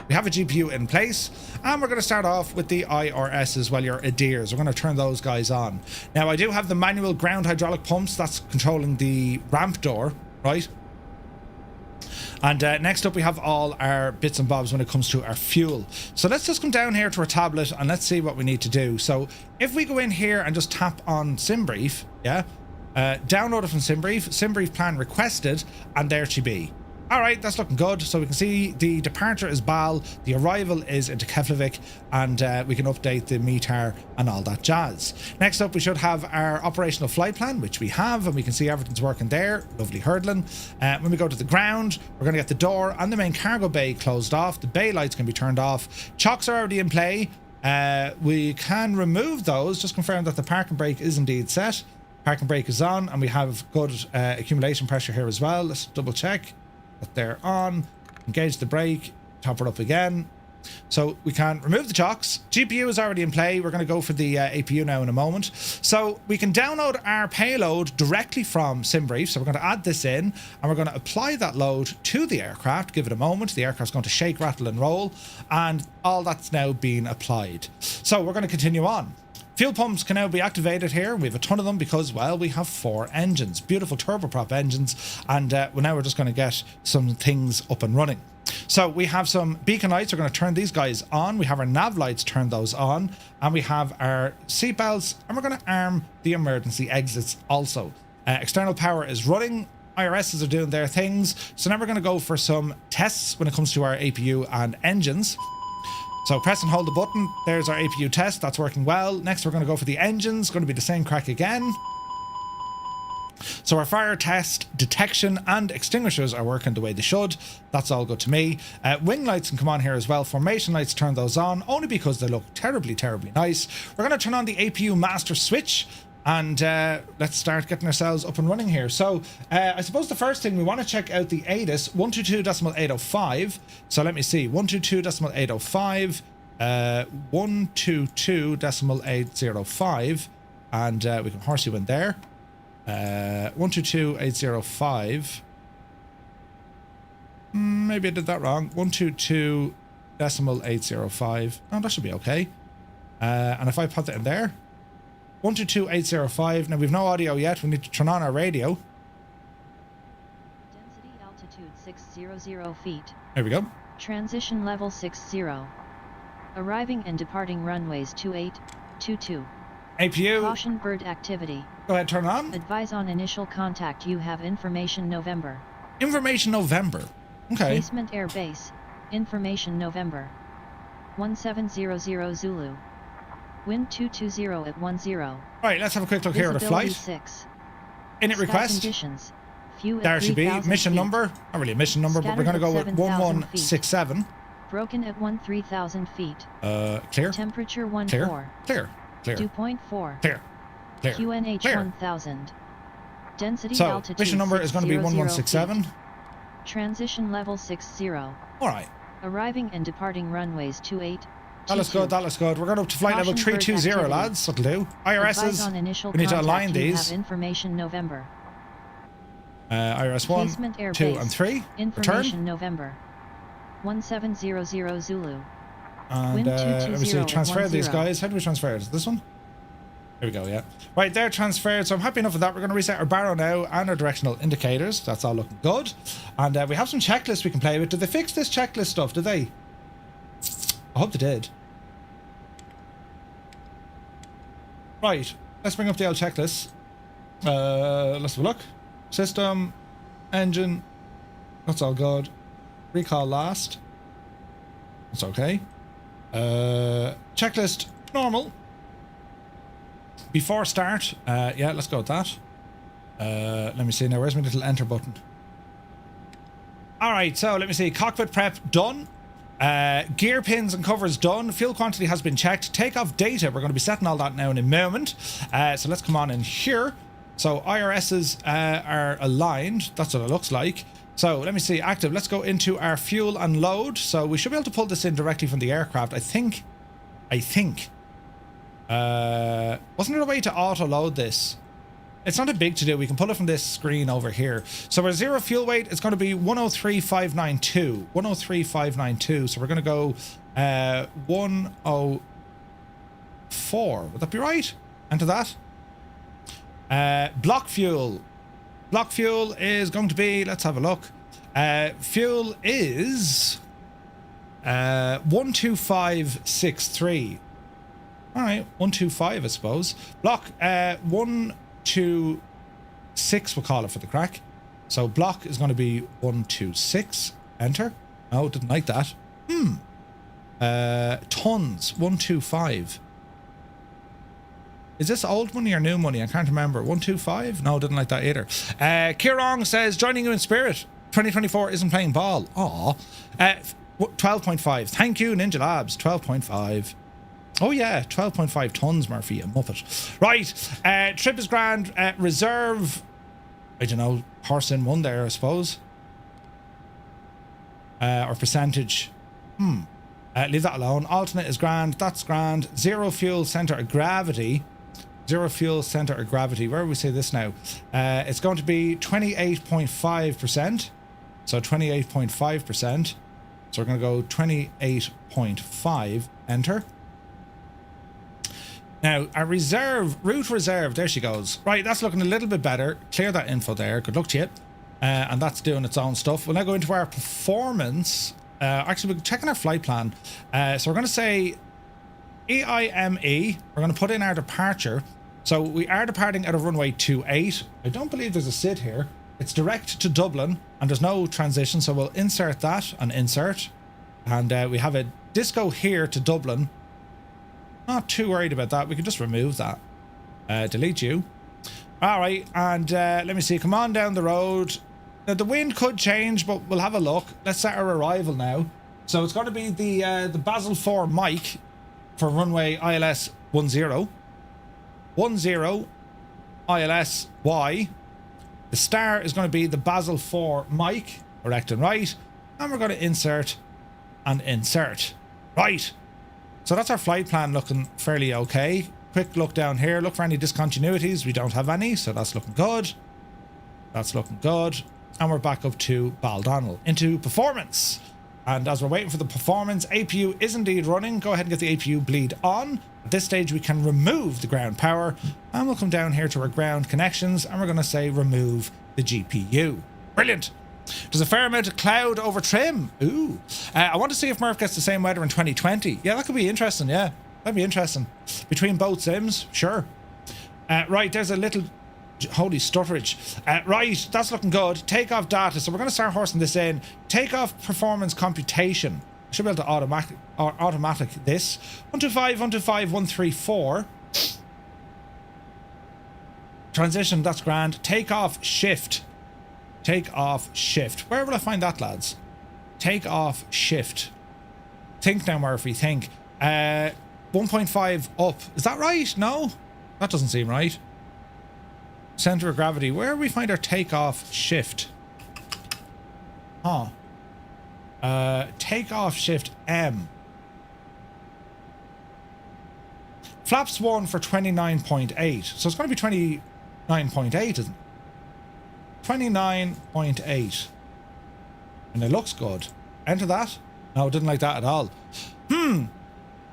A: We have a GPU in place, and we're going to start off with the IRSs, well, your ADIRs. We're going to turn those guys on. Now, I do have the manual ground hydraulic pumps. That's controlling the ramp door, right? And next up, we have all our bits and bobs when it comes to our fuel. So let's just come down here to our tablet and let's see what we need to do. So if we go in here and just tap on SimBrief, yeah, download it from SimBrief, SimBrief plan requested, and there she be. All right, that's looking good. So we can see the departure is Bal, the arrival is into Keflavik, and we can update the METAR and all that jazz. Next up, we should have our operational flight plan, which we have, and we can see everything's working there. Lovely hurdling. When we go to the ground, we're going to get the door and the main cargo bay closed off. The bay lights can be turned off. Chocks are already in play. We can remove those. Just confirm that the parking brake is indeed set. Parking brake is on, and we have good accumulation pressure here as well. Let's double check that they're on. Engage the brake, top it up again. So we can remove the chocks. GPU is already in play. We're going to go for the APU now in a moment. So we can download our payload directly from SimBrief. So we're going to add this in, and we're going to apply that load to the aircraft. Give it a moment. The aircraft's going to shake, rattle, and roll, and all that's now been applied. So we're going to continue on. Fuel pumps can now be activated here. We have a ton of them because, well, we have 4 engines, beautiful turboprop engines, and now we're just going to get some things up and running. So we have some beacon lights. We're going to turn these guys on. We have our nav lights, turn those on, and we have our seatbelts, and we're going to arm the emergency exits also. External power is running. IRSs are doing their things. So now we're going to go for some tests when it comes to our APU and engines. So press and hold the button. There's our APU test. That's working well. Next, we're going to go for the engines. Going to be the same crack again. So our fire test, detection, and extinguishers are working the way they should. That's all good to me. Wing lights can come on here as well. Formation lights, turn those on, only because they look terribly, terribly nice. We're going to turn on the APU master switch. And let's start getting ourselves up and running here. So I suppose the first thing we want to check out the ATIS 122.805. So let me see, 122.805, 122.805, and we can horse you in there. 122.805. Maybe I did that wrong. 122.805. Oh, that should be okay. And if I put that in there. 122.805. Now we've no audio yet. We need to turn on our radio.
B: Density altitude 600 feet.
A: There we go.
B: Transition level 60. Arriving and departing runways 28, 22.
A: APU.
B: Caution bird activity.
A: Go ahead, turn on.
B: Advise on initial contact. You have information November.
A: Information November. Okay.
B: Basement Air Base. Information November. 1700 Zulu. Wind 220 at 10.
A: Right, let's have a quick look here at the flight.
B: 6.
A: Init request.
B: Conditions. Few
A: There should be. Mission
B: feet.
A: number. Not really a mission number, but we're going to go with 1167.
B: Broken at 13,000 feet.
A: Clear.
B: Temperature 14.
A: Clear. Clear. Clear.
B: 2.4.
A: Clear. Clear.
B: QNH
A: Clear.
B: 1000. Density
A: So,
B: altitude
A: mission number is going to be 1167.
B: feet. Transition level 60.
A: All right.
B: Arriving and departing runways 28.
A: That looks good, that looks good. We're going up to flight level 320, lads. That'll do. IRSs, we need to align these.
B: Information November.
A: IRS 1, 2, and 3.
B: Information
A: Return.
B: November. 1700 Zulu.
A: And let me see, transfer these guys. How do we transfer it? Is this one? Here we go, yeah. Right, they're transferred, so I'm happy enough with that. We're going to reset our barrow now and our directional indicators. That's all looking good. And we have some checklists we can play with. Did they fix this checklist stuff? Did they? I hope they did. Right, let's bring up the old checklist. Let's have a look. System, engine, that's all good. Recall last. That's okay. Checklist, normal. Before start, yeah, let's go with that. Let me see now, where's my little enter button? Alright, so let me see, cockpit prep done. Gear pins and covers done. Fuel quantity has been checked. Takeoff data, we're going to be setting all that now in a moment. So let's come on in here. So IRSs are aligned. That's what it looks like. So let me see, active. Let's go into our fuel and load. So we should be able to pull this in directly from the aircraft. I think. Wasn't there a way to auto load this? It's not a big to do. We can pull it from this screen over here. So our zero fuel weight is going to be 103,592. 103,592. So we're going to go 104. Would that be right? Enter that. Block fuel. Block fuel is going to be, let's have a look. Fuel is 12563. All right, 125, I suppose. Block 126, we'll call it for the crack. So block is going to be 126. Enter. No, didn't like that. Tons 125. Is this old money or new money? I can't remember. 125? No, didn't like that either. Kirong says, joining you in spirit. 2024 isn't playing ball. Aw. 12.5. Thank you, Ninja Labs. 12.5. Oh yeah, 12.5 tons, Murphy, you muppet. Right, trip is grand. Reserve, I don't know, horse in one there, I suppose. Or percentage. Leave that alone. Alternate is grand. That's grand. Zero fuel center of gravity. Zero fuel center of gravity. Where would we say this now? It's going to be 28.5%. So 28.5%. So we're going to go 28.5. Enter. Now, our reserve, route reserve, there she goes. Right, that's looking a little bit better. Clear that info there. Good luck to you. And that's doing its own stuff. We'll now go into our performance. Actually, we're checking our flight plan. So we're going to say EIME. We're going to put in our departure. So we are departing out of runway 28. I don't believe there's a SID here. It's direct to Dublin and there's no transition. So we'll insert that and insert. And we have a disco here to Dublin. Not too worried about that. We can just remove that. Delete you. All right. And let me see. Come on down the road. Now, the wind could change, but we'll have a look. Let's set our arrival now. So it's going to be the Basel 4 Mike for runway ILS 10. 10 ILS Y. The star is going to be the Basel 4 Mike, correct and right. And we're going to insert and insert. Right. So that's our flight plan looking fairly okay. Quick look down here. Look for any discontinuities. We don't have any, so that's looking good. That's looking good. And we're back up to Baldonnel into performance. And as we're waiting for the performance, APU is indeed running. Go ahead and get the APU bleed on. At this stage, we can remove the ground power. And we'll come down here to our ground connections. And we're going to say remove the GPU. Brilliant. There's a fair amount of cloud over trim. Ooh. I want to see if Murph gets the same weather in 2020. Yeah, that could be interesting. Yeah, that'd be interesting. Between both sims, sure. Right, there's a little... Holy stutterage. Right, that's looking good. Takeoff data. So we're going to start horsing this in. Takeoff performance computation. I should be able to automatic this. 125, 125, 134. Transition, that's grand. Takeoff shift. Take-off shift. Where will I find that, lads? Take-off shift. Think now, Murphy, think. 1.5 up. Is that right? No? That doesn't seem right. Center of gravity. Where do we find our take-off shift? Huh. Take-off shift M. Flaps 1 for 29.8. So it's going to be 29.8, isn't it? 29.8. And it looks good. Enter that. No, didn't like that at all.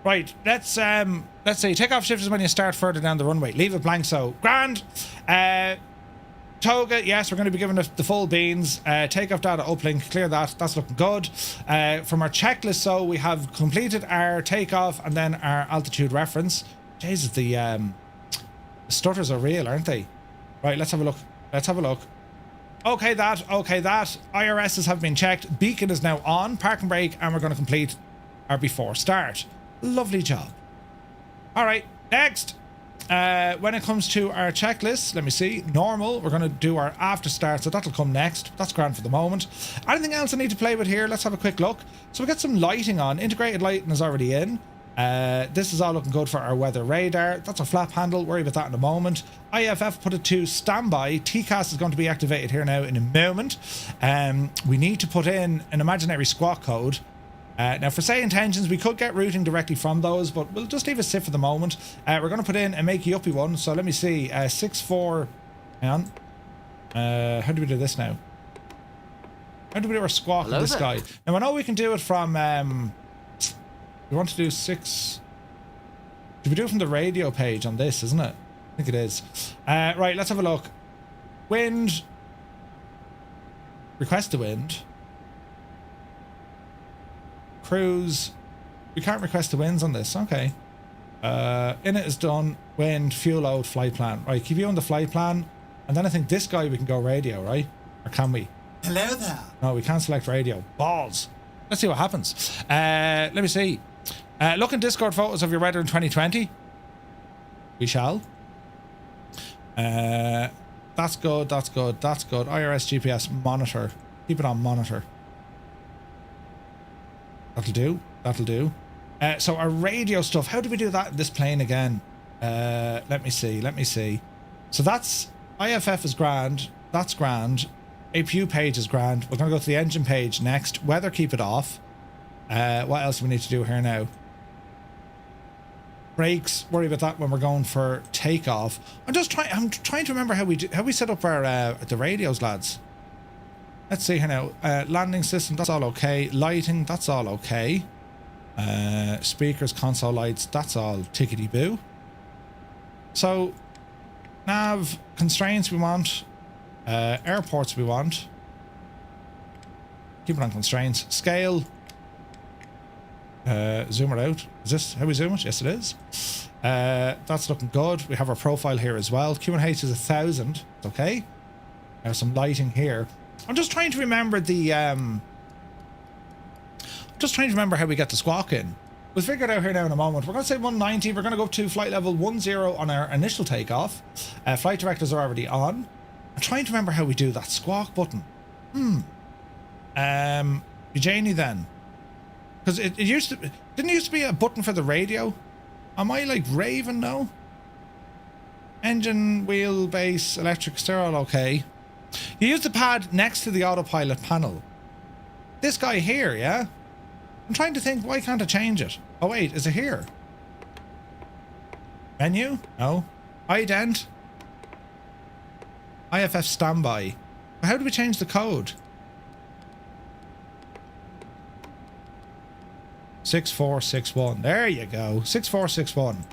A: Right, let's see. Takeoff shift is when you start further down the runway. Leave it blank, so grand. Toga, yes, we're going to be given the full beans. Takeoff data uplink, clear that. That's looking good. From our checklist, so we have completed our takeoff and then our altitude reference. Jesus, the stutters are real, aren't they? Right, let's have a look. Let's have a look. Okay, that. Okay, that. IRSs have been checked. Beacon is now on. Park and brake, and we're going to complete our before start. Lovely job. All right, next. When it comes to our checklist, let me see. Normal, we're going to do our after start, so that'll come next. That's grand for the moment. Anything else I need to play with here? Let's have a quick look. So we got some lighting on. Integrated lighting is already in. This is all looking good for our weather radar. That's a flap handle. Worry about that in a moment. IFF put it to standby. TCAS is going to be activated here now in a moment. We need to put in an imaginary squawk code. Now, for say intentions, we could get routing directly from those, but we'll just leave it sit for the moment. We're going to put in a make you uppy one. So let me see. 64. Hang on. How do we do this now? How do we do our squawk with this guy? Now, I know we can do it from... we want to do 6... Do we do it from the radio page on this, isn't it? I think it is. Right, let's have a look. Wind. Request the wind. Cruise. We can't request the winds on this. Okay. Init is done. Wind, fuel load, flight plan. Right, keep you on the flight plan. And then I think this guy we can go radio, right? Or can we?
C: Hello there.
A: No, we can't select radio. Balls. Let's see what happens. Let me see. Look in Discord photos of your weather in 2020. We shall. That's good, that's good, that's good. IRS GPS monitor. Keep it on monitor. That'll do, that'll do. So our radio stuff, how do we do that in this plane again? Let me see, let me see. So that's, IFF is grand, that's grand. APU page is grand. We're going to go to the engine page next. Weather, keep it off. What else do we need to do here now? Brakes, worry about that when we're going for takeoff. I'm trying to remember how we set up our the radios, lads. Let's see here now. Landing system, that's all okay. Lighting, that's all okay. Speakers, console lights, that's all tickety boo. So nav constraints we want. Airports we want. Keep it on constraints. Scale. Zoom it out. Is this how we zoom it? Yes, it is. That's looking good. We have our profile here as well. Q&H is 1000. It's okay. There's some lighting here. I'm just trying to remember the just trying to remember how we get the squawk in. We'll figure it out here now in a moment. We're going to say 190. We're going to go up to flight level 10 on our initial takeoff. Flight directors are already on. I'm trying to remember how we do that squawk button. Janie then. Because it used to... Didn't it used to be a button for the radio? Am I like raving now? Engine, wheel, base, electric, they're all okay. You use the pad next to the autopilot panel. This guy here, yeah? I'm trying to think, why can't I change it? Oh wait, is it here? Menu? No. Ident? IFF standby. How do we change the code? 6461. There you go. 6461.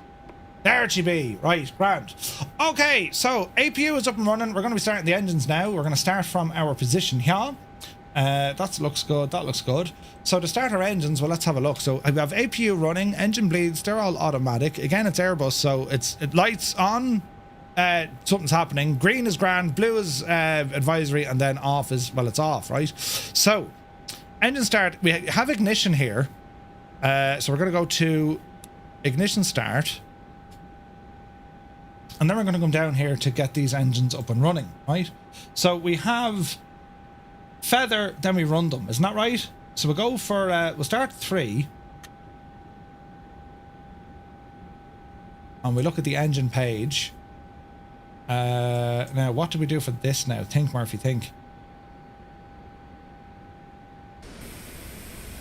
A: There she be. Right, grand. Okay, so APU is up and running. We're going to be starting the engines now. We're going to start from our position here. That looks good. That looks good. So to start our engines, well, let's have a look. So we have APU running. Engine bleeds. They're all automatic. Again, it's Airbus, so it lights on. Something's happening. Green is grand. Blue is advisory, and then off is, well, it's off, right? So engine start. We have ignition here. So we're going to go to ignition start. And then we're going to come down here to get these engines up and running, right? So we have feather, then we run them. Isn't that right? So we'll go for, we'll start 3. And we look at the engine page. Now, what do we do for this now? Think, Murphy, think.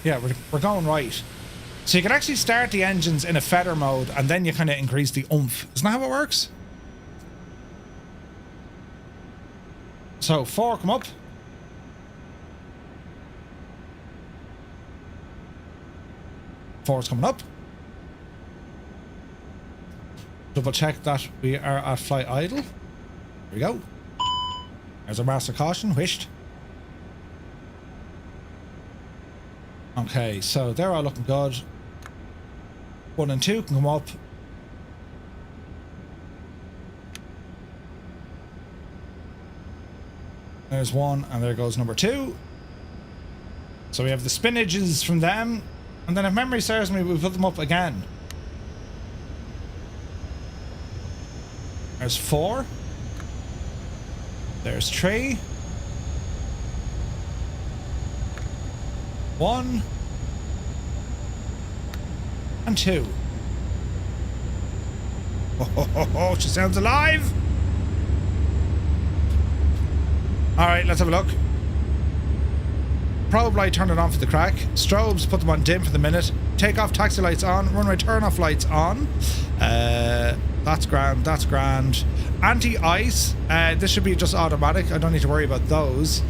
A: Yeah, we're going right. So you can actually start the engines in a feather mode and then you kind of increase the oomph. Isn't that how it works? So 4, come up. Four's coming up. Double check that we are at flight idle. Here we go. There's our master caution, whished. Okay, so they're all looking good. 1 and 2 can come up. There's 1, and there goes number 2. So we have the spinages from them, and then if memory serves me, we put them up again. There's 4. There's 3. 1 and 2. Oh, she sounds alive. All right, let's have a look. Probe light, turn it on for the crack. Strobes, put them on dim for the minute. Take off taxi lights on. Runway turn off lights on. That's grand. That's grand. Anti-ice. This should be just automatic. I don't need to worry about those.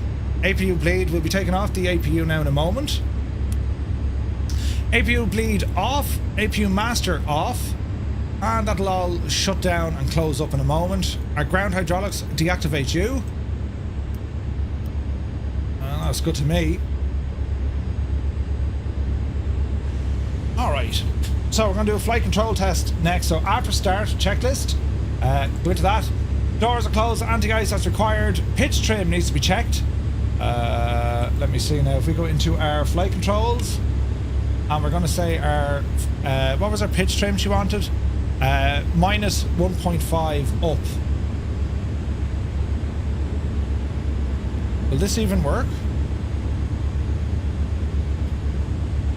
A: APU bleed will be taken off the APU now in a moment. APU bleed off. APU master off. And that'll all shut down and close up in a moment. Our ground hydraulics deactivate you. Well, that's good to me. Alright. So we're going to do a flight control test next. So after start, checklist. Go into that. Doors are closed, anti-ice that's required. Pitch trim needs to be checked. Let me see now. If we go into our flight controls, and we're going to say our, what was our pitch trim she wanted? Minus 1.5 up. Will this even work?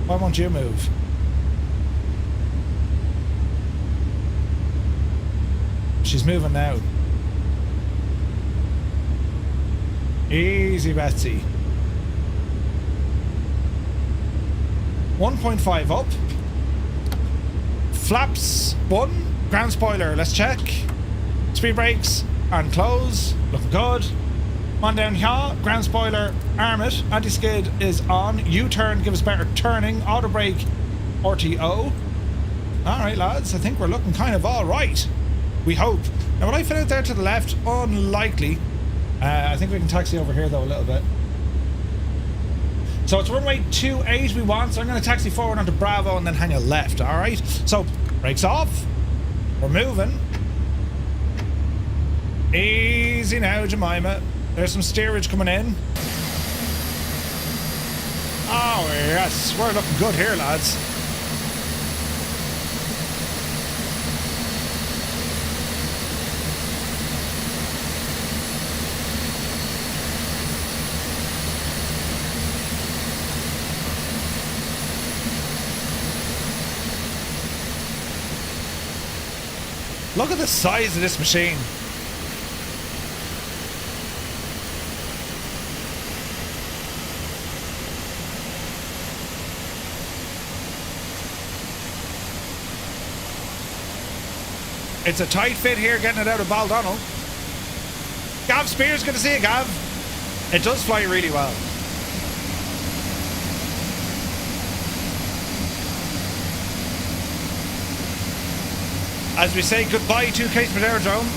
A: Why won't you move? She's moving now. Easy, Betsy. 1.5 up. Flaps 1. Ground spoiler, let's check. Speed brakes and close. Looking good. On down here. Ground spoiler, arm it. Anti-skid is on. U-turn, give us better turning. Auto brake, RTO. Alright, lads. I think we're looking kind of alright. We hope. Now, will I fit out there to the left? Unlikely. I think we can taxi over here, though, a little bit. So it's runway 28 we want, so I'm going to taxi forward onto Bravo and then hang a left, alright? So, brakes off. We're moving. Easy now, Jemima. There's some steerage coming in. Oh, yes. We're looking good here, lads. Look at the size of this machine. It's a tight fit here getting it out of Baldonnel. Gav Spears, good to see you, Gav. It does fly really well. As we say goodbye to Köhl Aerodrome.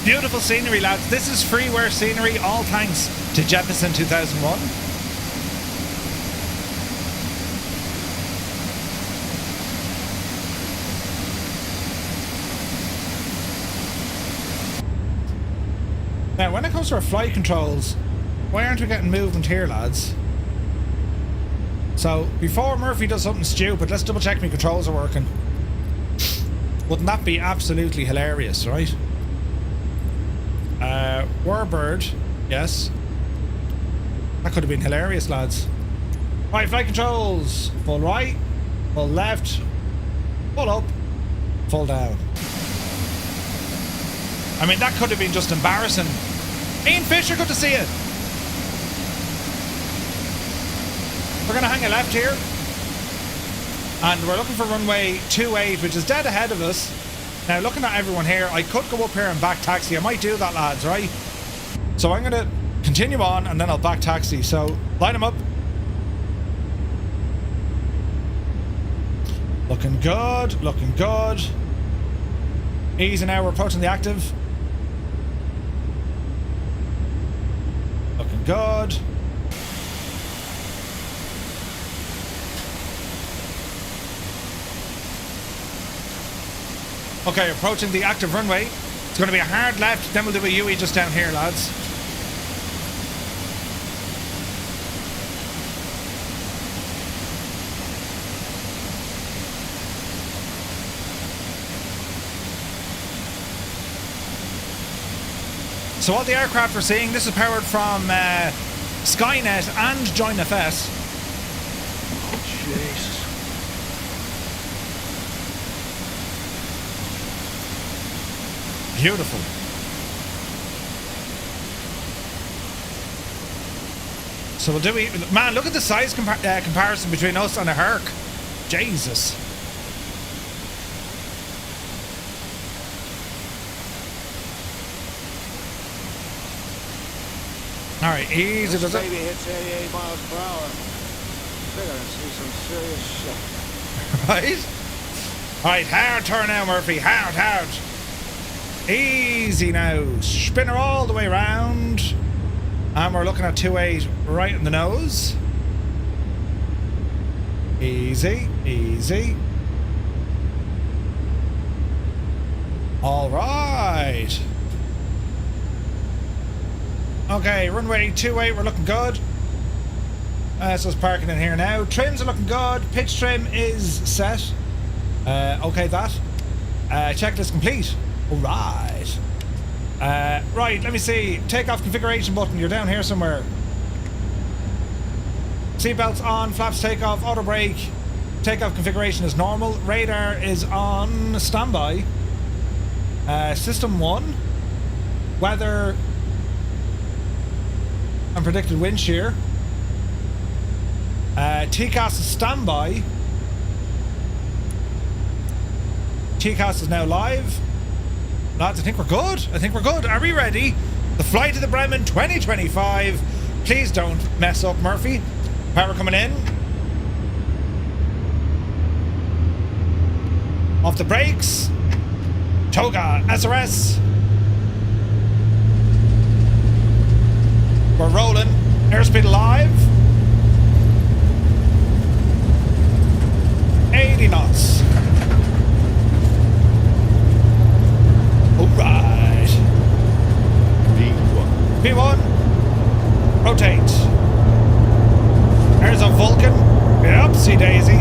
A: Beautiful scenery, lads. This is freeware scenery, all thanks to Jeppesen 2001. Now, when it comes to our flight controls, why aren't we getting movement here, lads? So, before Murphy does something stupid, let's double check my controls are working. Wouldn't that be absolutely hilarious, right? Warbird, yes. That could have been hilarious, lads. Right, flight controls. Full right, full left, full up, full down. I mean, that could have been just embarrassing. Ian Fisher, good to see you. We're going to hang a left here. And we're looking for runway 28, which is dead ahead of us. Now, looking at everyone here, I could go up here and back taxi. I might do that, lads, right? So I'm going to continue on and then I'll back taxi. So, line them up. Looking good, looking good. Easy now, we're approaching the active. Looking good. Okay, approaching the active runway. It's going to be a hard left, then we'll do a UE just down here, lads. So all the aircraft we're seeing, this is powered from Skynet and JoinFS.
C: Oh, Jesus.
A: Beautiful. So we'll do it. Man, look at the size comparison between us and a Herc. Jesus. Alright, easy does it.
C: Baby hits 88 miles per hour. They're gonna see some serious shit.
A: Right? Alright, hard turn now, Murphy. Hard, hard. Easy now. Spin her all the way around. And we're looking at 28 right in the nose. Easy, easy. All right. Okay, runway 28, we're looking good. So it's parking in here now. Trims are looking good. Pitch trim is set. Okay, that. Checklist complete. Alright. Right, let me see. Takeoff configuration button. You're down here somewhere. Seatbelts on. Flaps takeoff. Auto brake. Takeoff configuration is normal. Radar is on standby. System 1. Weather and predicted wind shear. TCAS is standby. TCAS is now live. Lads, I think we're good. I think we're good. Are we ready? The flight of the Bremen 2025. Please don't mess up, Murphy. Power coming in. Off the brakes. Toga, SRS. We're rolling. Airspeed alive. 80 knots. Alright.
C: V1.
A: P1. Rotate. There's a Vulcan. Yep, see Daisy.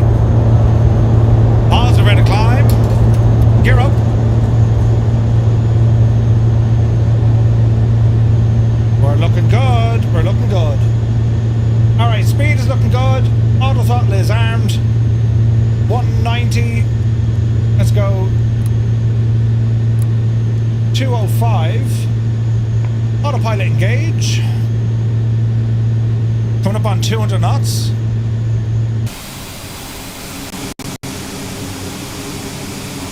A: Pause, ready to climb. Gear up. We're looking good. We're looking good. Alright, speed is looking good. Auto throttle is armed. 190. Let's go. 205. Autopilot engage. Coming up on 200 knots.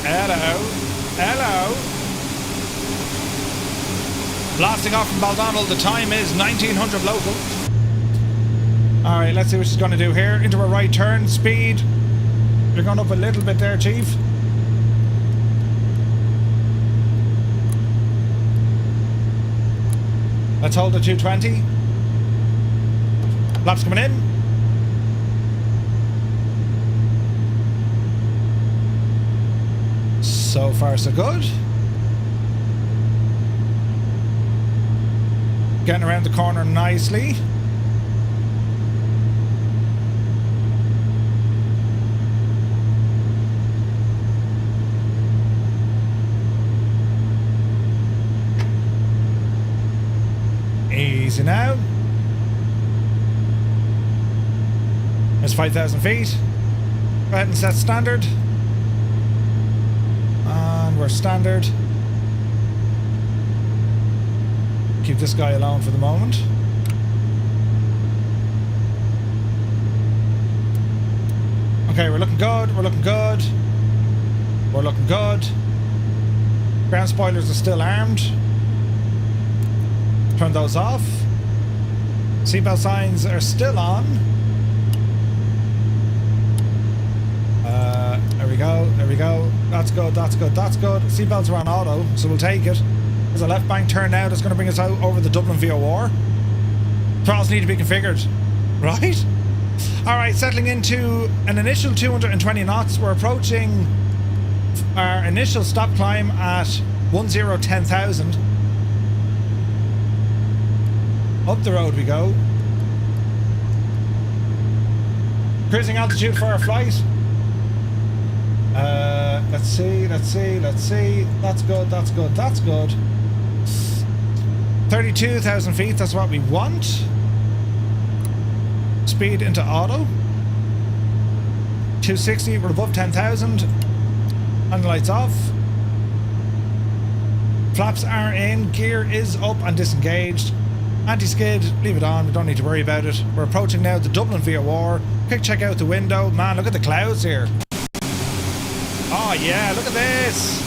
A: Hello. Hello. Blasting off from Baldonnel. The time is 1900 local. Alright, let's see what she's going to do here. Into a right turn. Speed. You're going up a little bit there, Chief. Let's hold the 220. Flaps coming in. So far, so good. Getting around the corner nicely. Easy now. There's 5,000 feet. Go ahead and set standard. And we're standard. Keep this guy alone for the moment. Okay, we're looking good. We're looking good. We're looking good. Ground spoilers are still armed. Turn those off. Seatbelt signs are still on. There we go. There we go. That's good. That's good. That's good. Seatbelts are on auto, so we'll take it. There's a left bank turn now that's going to bring us out over the Dublin VOR. Throttles need to be configured. Right? Alright, settling into an initial 220 knots. We're approaching our initial stop climb at 10,000. Up the road we go. Cruising altitude for our flight. Let's see, let's see, let's see. That's good, that's good, that's good. 32,000 feet, that's what we want. Speed into auto. 260, we're above 10,000. And the lights off. Flaps are in, gear is up and disengaged. Anti-skid, leave it on, we don't need to worry about it. We're approaching now the Dublin VOR. Quick check out the window. Man, look at the clouds here. Oh yeah, look at this.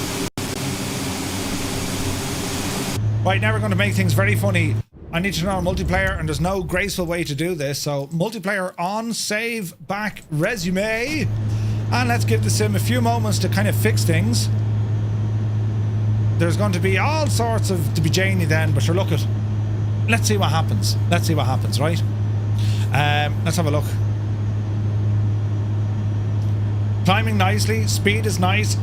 A: Right, now we're going to make things very funny. I need to know multiplayer, and there's no graceful way to do this. So multiplayer on, save, back, resume. And let's give the sim a few moments to kind of fix things. There's going to be all sorts of to be Janie then, but sure, look at. Let's see what happens. Let's see what happens, right? Let's have a look. Climbing nicely. Speed is nice.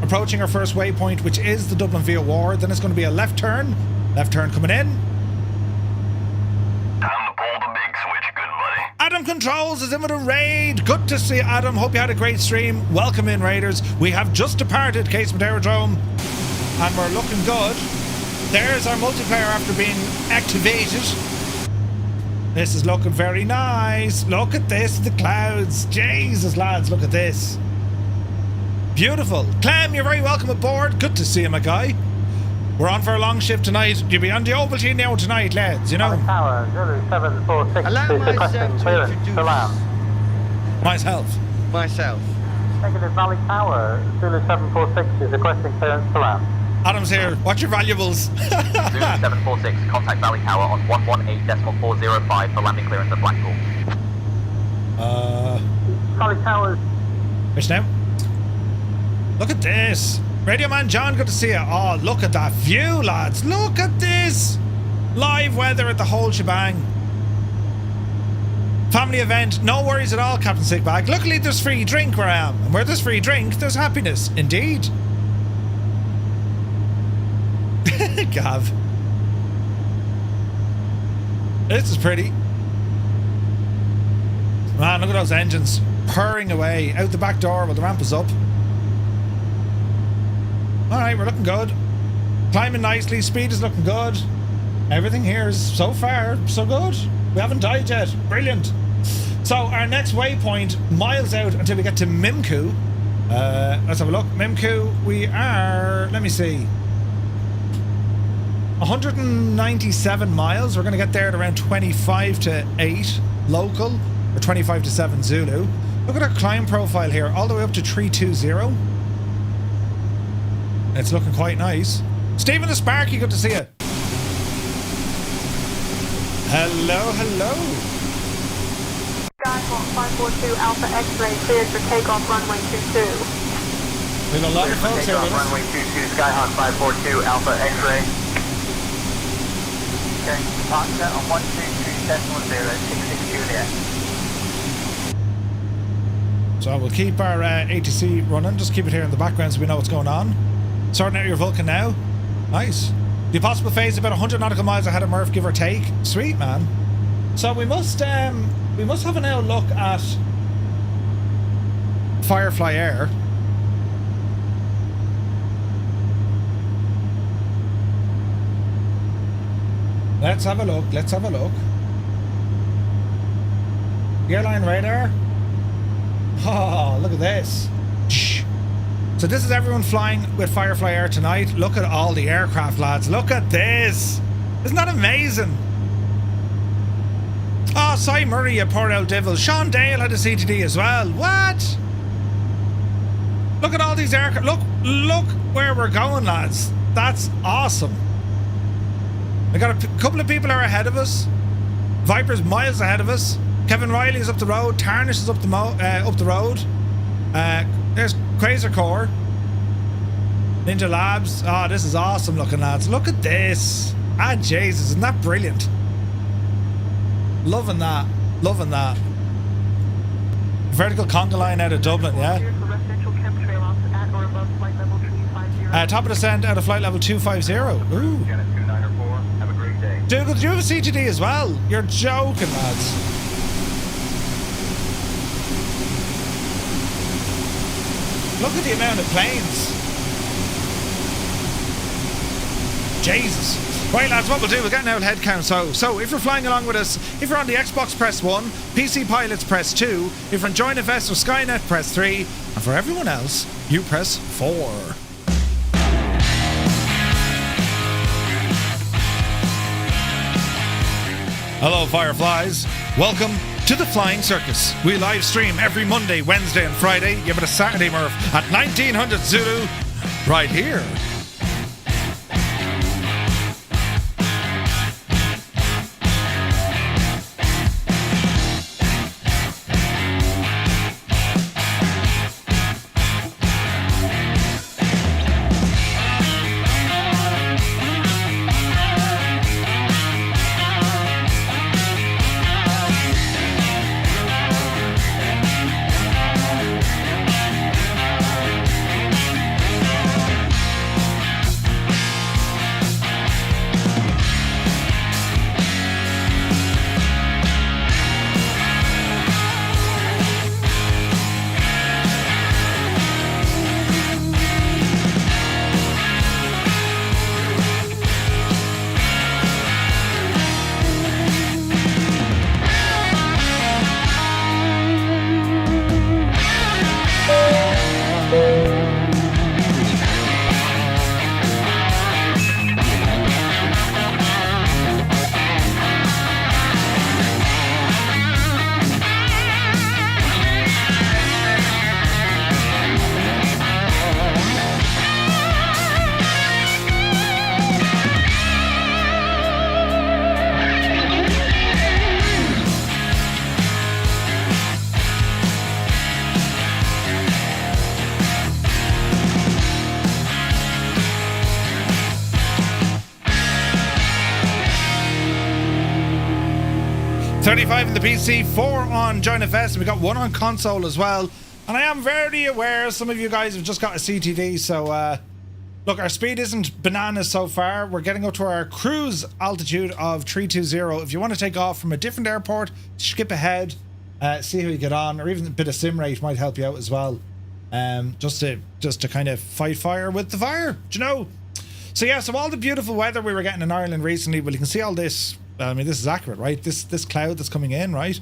A: Approaching our first waypoint, which is the Dublin VOR. Then it's going to be a left turn. Left turn coming in. Adam Controls is in with a raid. Good to see you, Adam. Hope you had a great stream. Welcome in, raiders. We have just departed Casement Aerodrome and we're looking good. There's our multiplayer after being activated. This is looking very nice. Look at this, the clouds. Jesus, lads, look at this. Beautiful. Clem, you're very welcome aboard. Good to see you, my guy. We're on for a long shift tonight. You'll be on the Ovaltine now tonight, lads, you know.
D: Tower 0746
C: Allow
D: is requesting
C: myself to
D: clearance
C: introduce
D: to land.
C: myself.
D: Negative Valley Tower, Zulu 746 is requesting clearance to land.
A: Adam's here. Watch your valuables.
E: Zulu 746, contact Valley Tower on 118.405 for landing clearance at Blackpool.
D: Valley Tower.
A: Which now? Look at this. Radio Man John, good to see you. Oh, look at that view, lads. Look at this. Live weather at the whole shebang. Family event. No worries at all, Captain Sickbag. Luckily, there's free drink where I am. And where there's free drink, there's happiness. Indeed. Gav. This is pretty. Man, look at those engines purring away out the back door while the ramp is up. Alright, we're looking good. Climbing nicely, speed is looking good. Everything here is so far so good. We haven't died yet. Brilliant. So our next waypoint, miles out until we get to Mimku. Let's have a look. Mimku, we are, let me see, 197 miles. We're going to get there at around 25 to 8 local, or 25 to 7 Zulu. Look at our climb profile here, all the way up to 320. It's looking quite nice. Stephen the Sparky, good to see you. Hello, hello.
F: Skyhawk 542 Alpha X-ray cleared for takeoff runway 22.
A: We have a lot of folks here with us.
E: Runway 22, Skyhawk 542, Alpha X-ray. Okay, departure on 122.0, 662 Juliet.
A: So we'll keep our ATC running, just keep it here in the background so we know what's going on. Sorting out your Vulcan now. Nice. The possible phase is about 100 nautical miles ahead of Murph, give or take. Sweet, man. So we must have a now look at Firefly Air. Let's have a look. Let's have a look. Airline radar. Oh, look at this. So this is everyone flying with Firefly Air tonight. Look at all the aircraft, lads. Look at this. Isn't that amazing? Oh, Cy Murray, you poor old devil. Sean Dale had a CTD as well. What? Look at all these aircraft. Look where we're going, lads. That's awesome. We got a couple of people are ahead of us. Viper's miles ahead of us. Kevin Riley is up the road. Tarnish is up the road. There's Crazer Core. Ninja Labs. Oh, this is awesome looking, lads. Look at this. Ah, Jesus, isn't that brilliant? Loving that. Loving that. Vertical conga line out of Dublin, yeah? Top of descent out of flight level 250. Ooh. Dougal, do you have a CGD as well? You're joking, lads. Look at the amount of planes. Jesus. Right, lads, what we'll do, we'll get an out head count. So if you're flying along with us, if you're on the Xbox, press 1, PC pilots, press 2, if you're on Join Invest or Skynet, press 3, and for everyone else, you press 4. Hello, Fireflies. Welcome to the Flying Circus. We live stream every Monday, Wednesday, and Friday. Give it a Saturday, Murph, at 1900 Zulu, right here. 35 in the PC, 4 on JoinFS, and we got 1 on console as well. And I am very aware some of you guys have just got a CTD, so look, our speed isn't bananas so far. We're getting up to our cruise altitude of 320. If you want to take off from a different airport, skip ahead, see how you get on, or even a bit of sim rate might help you out as well. Just to kind of fight fire with the fire, do you know? So yeah, so all the beautiful weather we were getting in Ireland recently, well, you can see all this. I mean, this is accurate, right? This cloud that's coming in, right?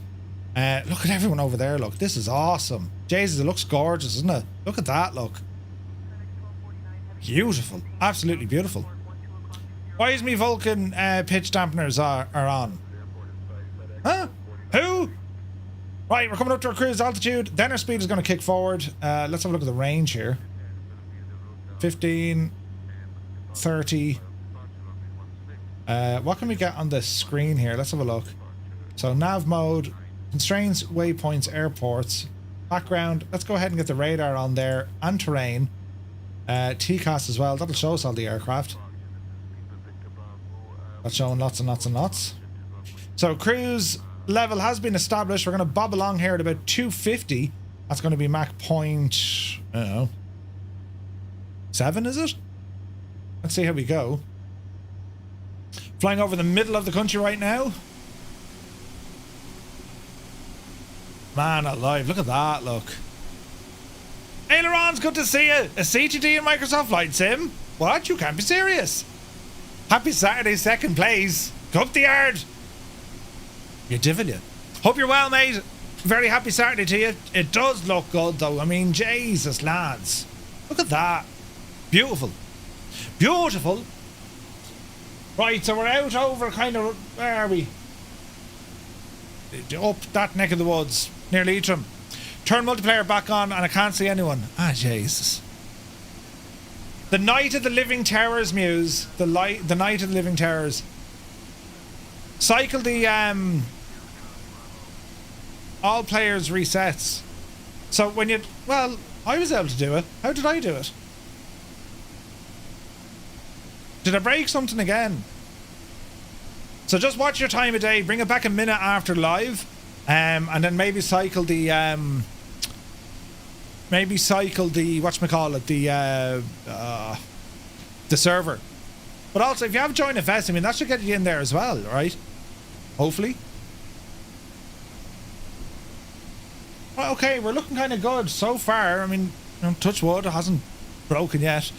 A: Look at everyone over there. Look, this is awesome. Jesus, it looks gorgeous, isn't it? Look at that. Look, beautiful, absolutely beautiful. Why is me Vulcan pitch dampeners are on? Huh? Who? Right, we're coming up to our cruise altitude. Then our speed is going to kick forward. Let's have a look at the range here. 15, 30. What can we get on the screen here? Let's have a look. So nav mode, constraints, waypoints, airports, background. Let's go ahead and get the radar on there and terrain. TCAS as well. That'll show us all the aircraft. That's showing lots and lots and lots. So cruise level has been established. We're going to bob along here at about 250. That's going to be Mach point, I don't know, 7, is it? Let's see how we go. Flying over the middle of the country right now. Man alive, look at that, look. Ailerons, good to see you. A CTD in Microsoft Flight Sim? What? You can't be serious. Happy Saturday, second place. Go up the yard. You divil you. Hope you're well, mate. Very happy Saturday to you. It does look good, though. I mean, Jesus, lads. Look at that. Beautiful. Beautiful. Right, so we're out over kind of... Where are we? Up that neck of the woods. Near Leitrim. Turn multiplayer back on and I can't see anyone. Ah, Jesus. The Night of the Living Towers, Muse. The Night of the Living Towers. Cycle the... all players resets. So when you... Well, I was able to do it. How did I do it? Did I break something again? So just watch your time of day. Bring it back a minute after live. And then maybe cycle the... whatchamacallit, the server. But also, if you have JoinFS, I mean, that should get you in there as well, right? Hopefully. Well, okay, we're looking kind of good so far. I mean, touch wood, it hasn't broken yet.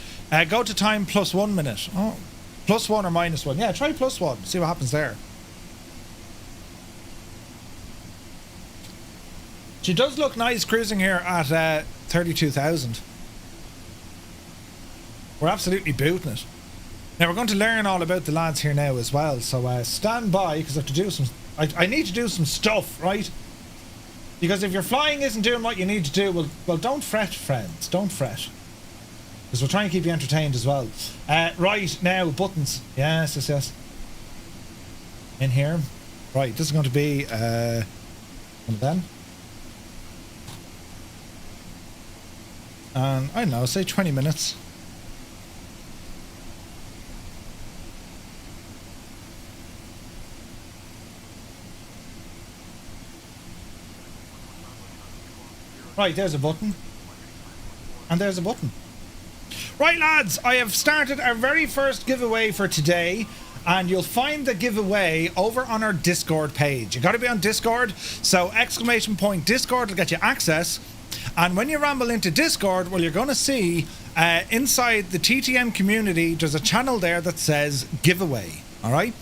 A: Go to time +1 minute. Oh, +1 or -1. Yeah, try +1. See what happens there. She does look nice cruising here at 32,000. We're absolutely booting it. Now we're going to learn all about the lads here now as well. So stand by, because I have to do some... I need to do some stuff, right? Because if your flying isn't doing what you need to do, well, don't fret, friends. Don't fret. Because we'll try and keep you entertained as well. Right, now, buttons. Yes, yes, yes. In here. Right, this is going to be one of them. And, I don't know, say 20 minutes. Right, there's a button. And there's a button. Right, lads, I have started our very first giveaway for today, and you'll find the giveaway over on our Discord page. You got to be on Discord, so !Discord will get you access. And when you ramble into Discord, well, you're going to see inside the TTM community, there's a channel there that says giveaway. All right,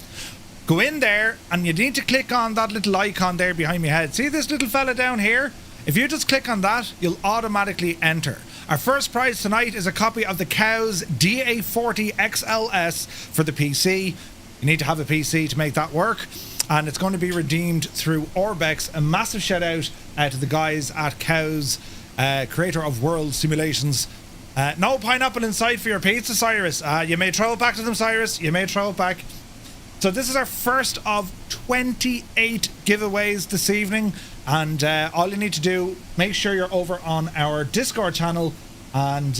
A: go in there, and you need to click on that little icon there behind my head. See this little fella down here? If you just click on that, you'll automatically enter. Our first prize tonight is a copy of the Cows DA40 XLS for the PC. You need to have a PC to make that work. And it's going to be redeemed through Orbex. A massive shout out to the guys at Cows, creator of World Simulations. No pineapple in sight for your pizza, Cyrus. You may throw it back to them, Cyrus. You may throw it back. So this is our first of 28 giveaways this evening. And all you need to do, make sure you're over on our Discord channel. And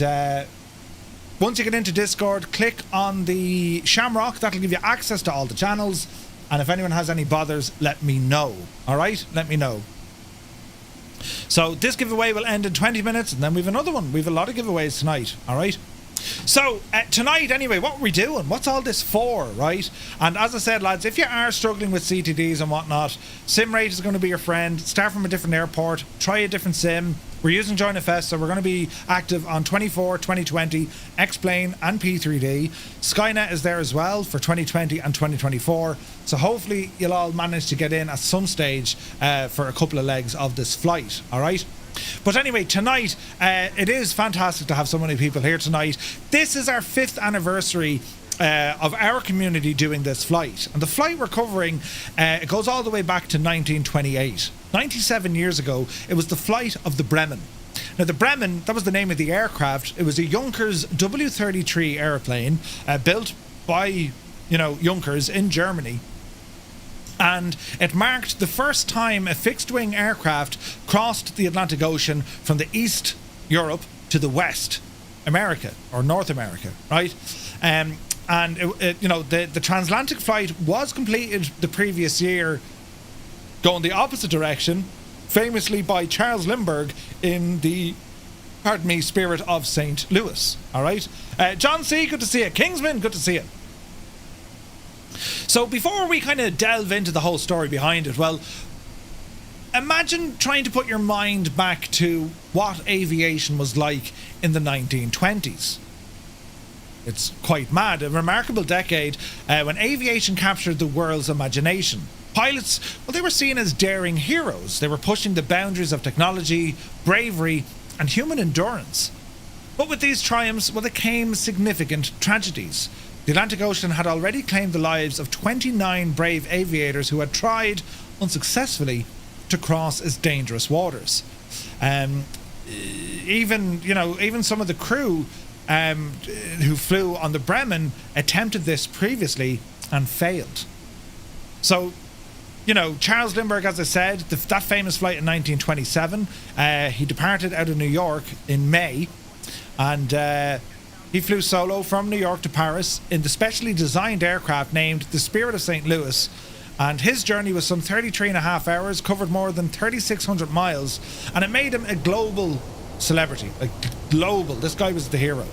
A: once you get into Discord, click on the Shamrock. That'll give you access to all the channels. And if anyone has any bothers, let me know. All right? Let me know. So this giveaway will end in 20 minutes, and then we have another one. We have a lot of giveaways tonight. All right? So tonight anyway, what are we doing? What's all this for, right? And as I said, lads, if you are struggling with CTDs and whatnot, SimRate is going to be your friend. Start from a different airport, try a different sim. We're using JoinFS, so we're going to be active on 24, 2020, X-Plane and P3D. Skynet is there as well for 2020 and 2024. So hopefully you'll all manage to get in at some stage for a couple of legs of this flight, all right? But anyway, tonight, it is fantastic to have so many people here tonight. This is our 5th anniversary of our community doing this flight. And the flight we're covering, it goes all the way back to 1928. 97 years ago, it was the flight of the Bremen. Now, the Bremen, that was the name of the aircraft. It was a Junkers W-33 airplane built by, Junkers in Germany. And it marked the first time a fixed-wing aircraft crossed the Atlantic Ocean from the East Europe to the West America, or North America, right? And the transatlantic flight was completed the previous year going the opposite direction, famously by Charles Lindbergh in the, Spirit of St. Louis, all right? John C., good to see you. Kingsman, good to see you. So before we kind of delve into the whole story behind it, well, imagine trying to put your mind back to what aviation was like in the 1920s. It's quite mad. A remarkable decade when aviation captured the world's imagination. Pilots, well, they were seen as daring heroes. They were pushing the boundaries of technology, bravery, and human endurance. But with these triumphs, well, there came significant tragedies. The Atlantic Ocean had already claimed the lives of 29 brave aviators who had tried, unsuccessfully, to cross its dangerous waters. Even some of the crew who flew on the Bremen attempted this previously and failed. So, Charles Lindbergh, as I said, that famous flight in 1927, he departed out of New York in May, and he flew solo from New York to Paris in the specially designed aircraft named the Spirit of St. Louis, and his journey was some 33 and a half hours, covered more than 3,600 miles, and it made him a global celebrity, global. This guy was the hero.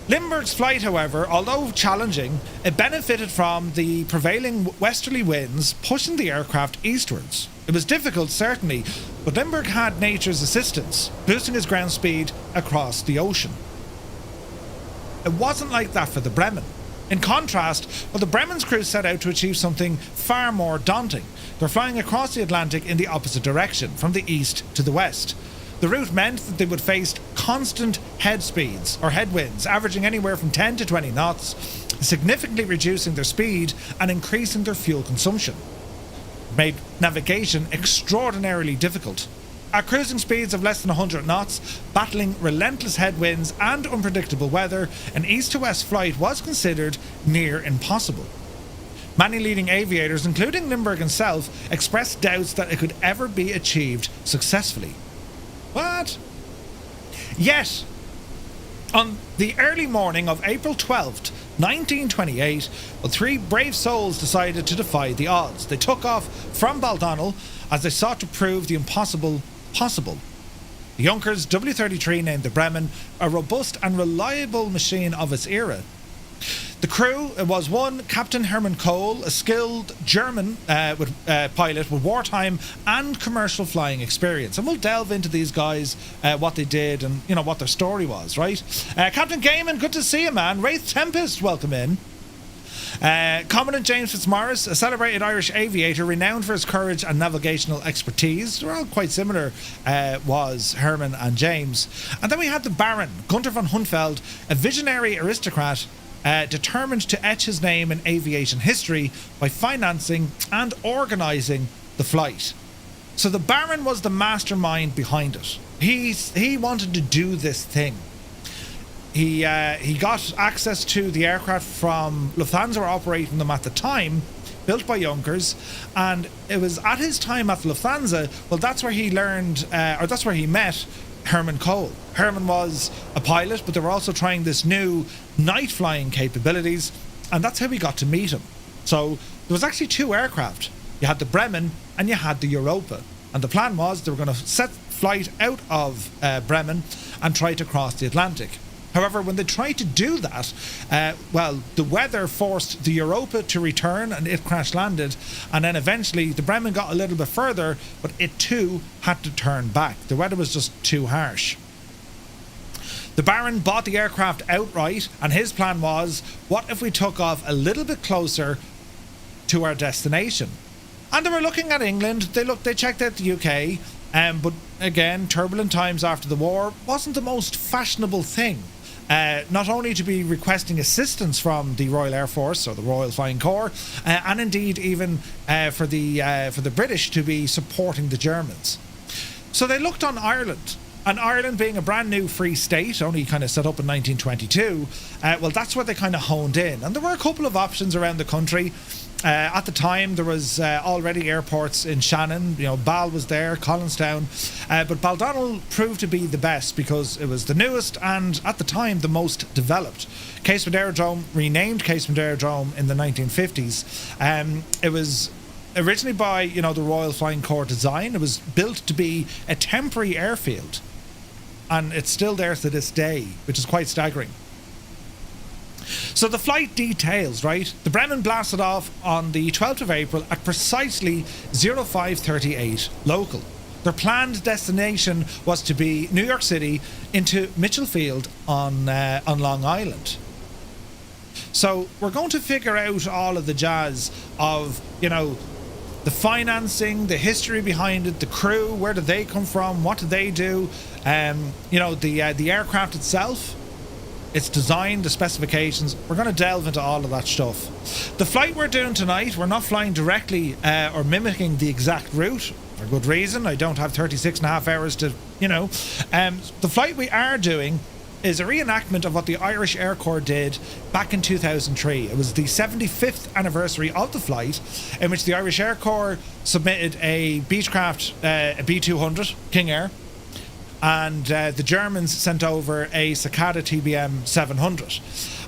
A: Lindbergh's flight, however, although challenging, it benefited from the prevailing westerly winds pushing the aircraft eastwards. It was difficult, certainly, but Lindbergh had nature's assistance, boosting his ground speed across the ocean. It wasn't like that for the Bremen. In contrast, the Bremen's crew set out to achieve something far more daunting. They're flying across the Atlantic in the opposite direction, from the east to the west. The route meant that they would face constant headwinds, averaging anywhere from 10 to 20 knots, significantly reducing their speed and increasing their fuel consumption. It made navigation extraordinarily difficult. At cruising speeds of less than 100 knots, battling relentless headwinds and unpredictable weather, an east-to-west flight was considered near impossible. Many leading aviators, including Lindbergh himself, expressed doubts that it could ever be achieved successfully. What? Yet, on the early morning of April 12th, 1928, three brave souls decided to defy the odds. They took off from Baldonnel as they sought to prove the impossible possible. The Junkers W-33 named the Bremen, a robust and reliable machine of its era. The crew was one Captain Hermann Köhl, a skilled German pilot with wartime and commercial flying experience. And we'll delve into these guys, what they did and, what their story was, right? Captain Gaiman, good to see you, man. Wraith Tempest, welcome in. Commandant James Fitzmaurice, a celebrated Irish aviator renowned for his courage and navigational expertise. They're all quite similar, was Herman and James. And then we had the Baron, Gunther von Hünefeld, a visionary aristocrat determined to etch his name in aviation history by financing and organising the flight. So the Baron was the mastermind behind it. He wanted to do this thing. He got access to the aircraft from Lufthansa were operating them at the time, built by Junkers, and it was at his time at Lufthansa, that's where he learned, that's where he met Hermann Köhl. Hermann was a pilot, but they were also trying this new night flying capabilities, and that's how we got to meet him. So there was actually two aircraft. You had the Bremen and you had the Europa. And the plan was they were going to set flight out of Bremen and try to cross the Atlantic. However, when they tried to do that, the weather forced the Europa to return and it crash landed. And then eventually the Bremen got a little bit further, but it too had to turn back. The weather was just too harsh. The Baron bought the aircraft outright, and his plan was, what if we took off a little bit closer to our destination? And they were looking at England, they checked out the UK, but again, turbulent times after the war wasn't the most fashionable thing. Not only to be requesting assistance from the Royal Air Force or the Royal Flying Corps, and indeed even for the British to be supporting the Germans. So they looked on Ireland. And Ireland being a brand new free state, only kind of set up in 1922, that's where they kind of honed in. And there were a couple of options around the country. At the time, there was already airports in Shannon. Bal was there, Collinstown. But Baldonnel proved to be the best because it was the newest and, at the time, the most developed. Casement Aerodrome, renamed Casement Aerodrome in the 1950s. It was originally by, the Royal Flying Corps design. It was built to be a temporary airfield. And it's still there to this day, which is quite staggering. So the flight details, right? The Bremen blasted off on the 12th of April at precisely 0538 local. Their planned destination was to be New York City into Mitchell Field on Long Island. So we're going to figure out all of the jazz of, the financing, the history behind it, the crew, where did they come from, what did they do, the aircraft itself, its design, the specifications. We're going to delve into all of that stuff. The flight we're doing tonight, we're not flying directly or mimicking the exact route, for good reason. I don't have 36 and a half hours to, the flight we are doing is a reenactment of what the Irish Air Corps did back in 2003. It was the 75th anniversary of the flight, in which the Irish Air Corps submitted a Beechcraft, a B200 King Air, and the Germans sent over a Cicada TBM 700.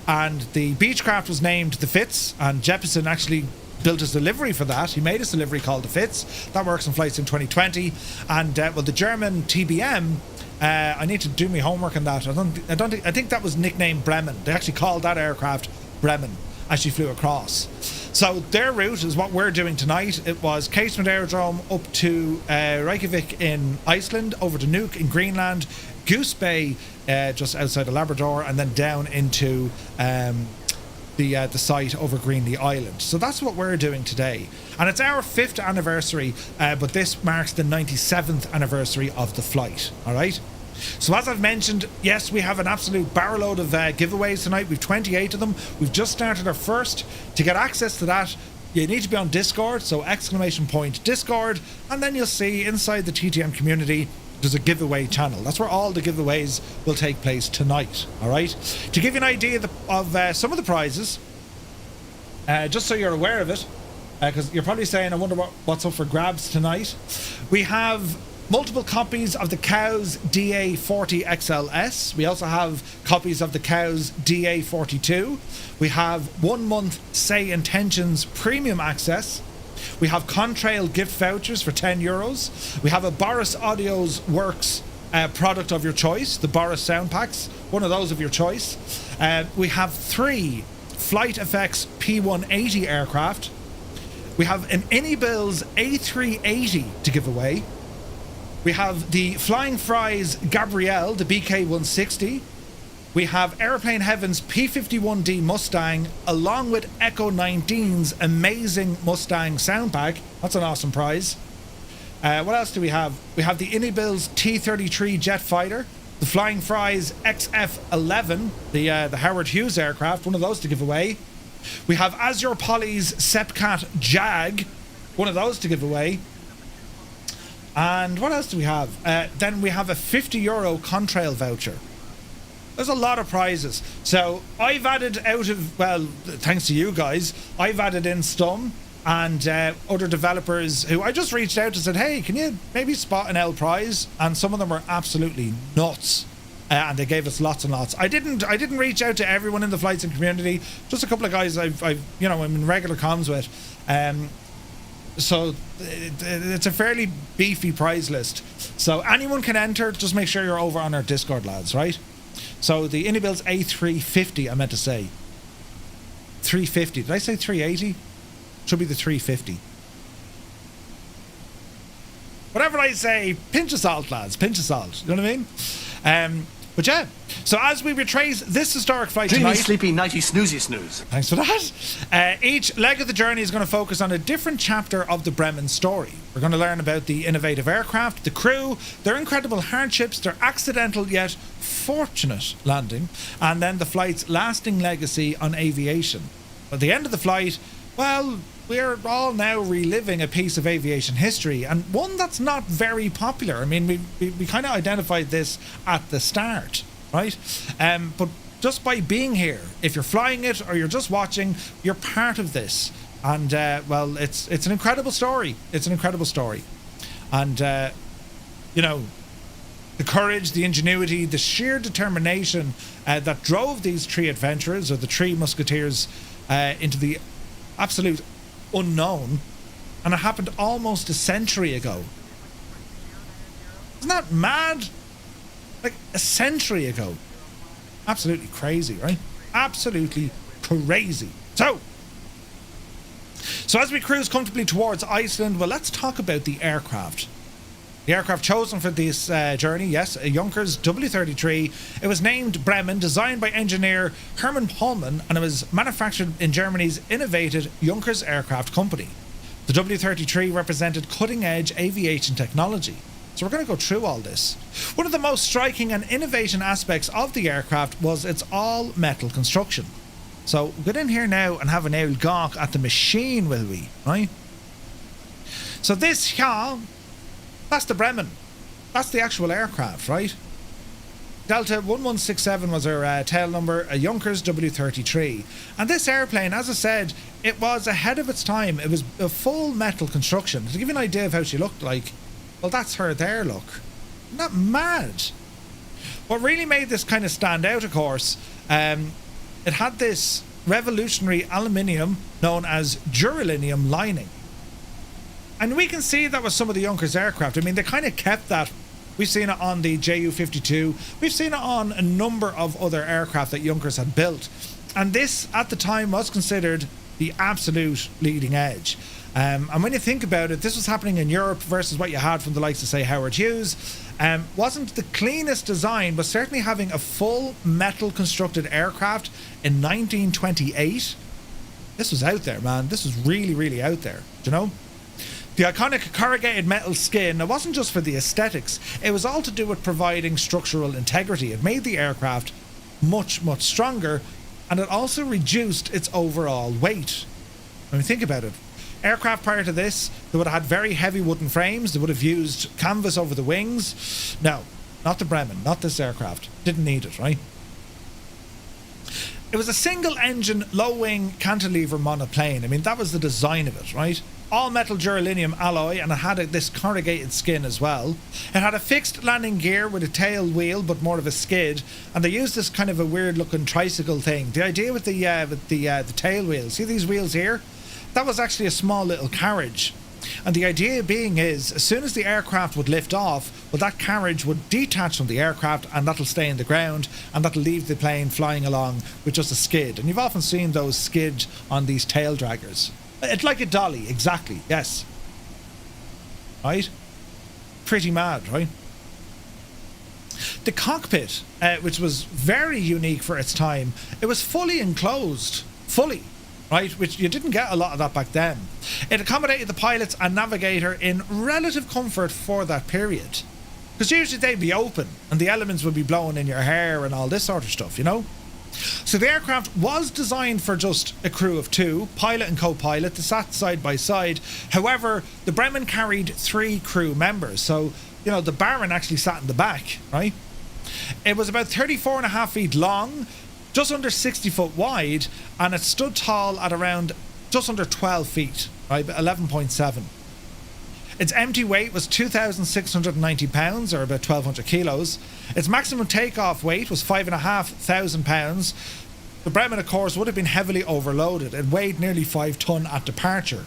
A: And the Beechcraft was named the Fitz, and Jeppesen actually built his delivery for that. He made his delivery called the Fitz. That works in flights in 2020. And the German TBM, I need to do my homework on that. I think that was nicknamed Bremen. They actually called that aircraft Bremen as she flew across. So their route is what we're doing tonight. It was Casement Aerodrome up to Reykjavik in Iceland, over to Nuuk in Greenland, Goose Bay just outside of Labrador, and then down into the site over Greenland Island. So that's what we're doing today. And it's our 5th anniversary, but this marks the 97th anniversary of the flight. All right? So as I've mentioned, yes, we have an absolute barrel-load of giveaways tonight. We've 28 of them. We've just started our first. To get access to that, you need to be on Discord, so ! Discord, and then you'll see inside the TTM community there's a giveaway channel. That's where all the giveaways will take place tonight. All right? To give you an idea of some of the prizes, just so you're aware of it, because you're probably saying, I wonder what's up for grabs tonight. We have multiple copies of the Cows DA40 XLS. We also have copies of the Cows DA42. We have 1 month Say Intentions premium access. We have Contrail gift vouchers for €10. We have a Boris Audio's Works product of your choice, the Boris sound packs, one of those of your choice. We have 3 Flight Effects P180 aircraft. We have an Innibills A380 to give away. We have the Flying Fries Gabrielle, the BK160. We have Airplane Heaven's P51D Mustang, along with Echo 19's amazing Mustang sound pack. That's an awesome prize. What else do we have? We have the Innibills T-33 jet fighter, the Flying Fries XF-11, the Howard Hughes aircraft, one of those to give away. We have Azure Poly's Sepcat Jag, one of those to give away. And what else do we have? Then we have a €50 Contrail voucher. There's a lot of prizes. So I've added thanks to you guys, I've added in some and other developers who I just reached out and said, hey, can you maybe spot an L prize? And some of them were absolutely nuts. and they gave us lots and lots. I didn't reach out to everyone in the flights and community, just a couple of guys I'm in regular comms with. So it's a fairly beefy prize list. So anyone can enter, just make sure you're over on our Discord, lads, right? So the Unibil's A350, I meant to say. 350. Did I say 380? Should be the 350. Whatever I say, pinch of salt, lads, pinch of salt. You know what I mean? But yeah, so as we retrace this historic flight
G: Dreamy,
A: tonight...
G: sleepy, nighty, snoozy, snooze.
A: Thanks for that. Each leg of the journey is going to focus on a different chapter of the Bremen story. We're going to learn about the innovative aircraft, the crew, their incredible hardships, their accidental yet fortunate landing, and then the flight's lasting legacy on aviation. At the end of the flight, well, we're all now reliving a piece of aviation history, and one that's not very popular. I mean, we kind of identified this at the start, right? But just by being here, if you're flying it or you're just watching, you're part of this. And, well, it's an incredible story. It's an incredible story. And, you know, the courage, the ingenuity, the sheer determination that drove these three adventurers, or the three musketeers, into the absolute unknown, and it happened almost a century ago. Isn't that mad? Like a century ago. Absolutely crazy, right? Absolutely crazy. So as we cruise comfortably towards Iceland, well, let's talk about the aircraft. The aircraft chosen for this journey, yes, a Junkers W33. It was named Bremen, designed by engineer Hermann Pohlmann, and it was manufactured in Germany's innovative Junkers Aircraft Company. The W33 represented cutting-edge aviation technology. So we're going to go through all this. One of the most striking and innovation aspects of the aircraft was its all-metal construction. So we'll get in here now and have an old gawk at the machine, will we? Right? So this here... that's the Bremen. That's the actual aircraft, right? Delta 1167 was our tail number, a Junkers W33. And this airplane, as I said, it was ahead of its time. It was a full metal construction. To give you an idea of how she looked like, well, that's her there, look. Isn't that mad? What really made this kind of stand out, of course, it had this revolutionary aluminium known as duralinium lining. And we can see that with some of the Junkers aircraft. I mean, they kind of kept that. We've seen it on the Ju-52. We've seen it on a number of other aircraft that Junkers had built. And this, at the time, was considered the absolute leading edge. And when you think about it, this was happening in Europe versus what you had from the likes of, say, Howard Hughes. Wasn't the cleanest design, but certainly having a full metal constructed aircraft in 1928. This was out there, man. This was really, really out there. Do you know? The iconic corrugated metal skin, it wasn't just for the aesthetics, it was all to do with providing structural integrity. It made the aircraft much, much stronger, and it also reduced its overall weight. When we think about it, aircraft prior to this, they would have had very heavy wooden frames, they would have used canvas over the wings. No, not the Bremen, not this aircraft. Didn't need it, right? It was a single engine, low wing, cantilever monoplane. I mean, that was the design of it, right? All metal duralinium alloy, and it had this corrugated skin as well. It had a fixed landing gear with a tail wheel, but more of a skid, and they used this kind of a weird looking tricycle thing. The idea with the tail wheel, see these wheels here? That was actually a small little carriage. And the idea being is, as soon as the aircraft would lift off, well, that carriage would detach from the aircraft, and that'll stay in the ground, and that'll leave the plane flying along with just a skid. And you've often seen those skid on these tail draggers. It's like a dolly, exactly, yes. Right? Pretty mad, right? The cockpit, which was very unique for its time, it was fully enclosed. Fully. Right? Which you didn't get a lot of that back then. It accommodated the pilots and navigator in relative comfort for that period. Because usually they'd be open, and the elements would be blowing in your hair and all this sort of stuff, you know? So the aircraft was designed for just a crew of two, pilot and co-pilot. They sat side by side. However, the Bremen carried 3 crew members. So, you know, the Baron actually sat in the back, right? It was about 34.5 feet long, just under 60 foot wide, and it stood tall at around just under 12 feet, right? 11.7. Its empty weight was 2,690 pounds, or about 1,200 kilos. Its maximum takeoff weight was 5,500 pounds. The Bremen, of course, would have been heavily overloaded. It weighed nearly 5 ton at departure.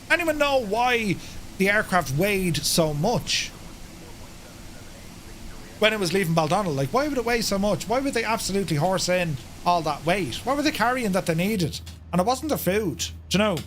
A: Anyone know why the aircraft weighed so much when it was leaving Baldonnel? Like, why would it weigh so much? Why would they absolutely horse in all that weight? What were they carrying that they needed? And it wasn't their food, do you know?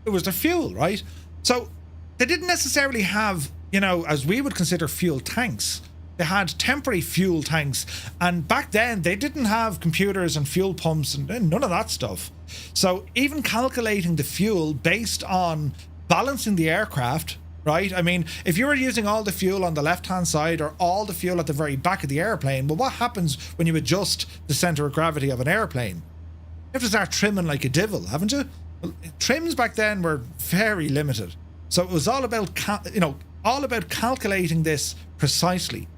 A: It was their fuel, right? So they didn't necessarily have, you know, as we would consider fuel tanks. They had temporary fuel tanks, and back then they didn't have computers and fuel pumps and none of that stuff. So even calculating the fuel based on balancing the aircraft, right? I mean, if you were using all the fuel on the left-hand side or all the fuel at the very back of the airplane, well, what happens when you adjust the center of gravity of an airplane? You have to start trimming like a divil, haven't you? Well, trims back then were very limited. So it was all about, all about calculating this precisely.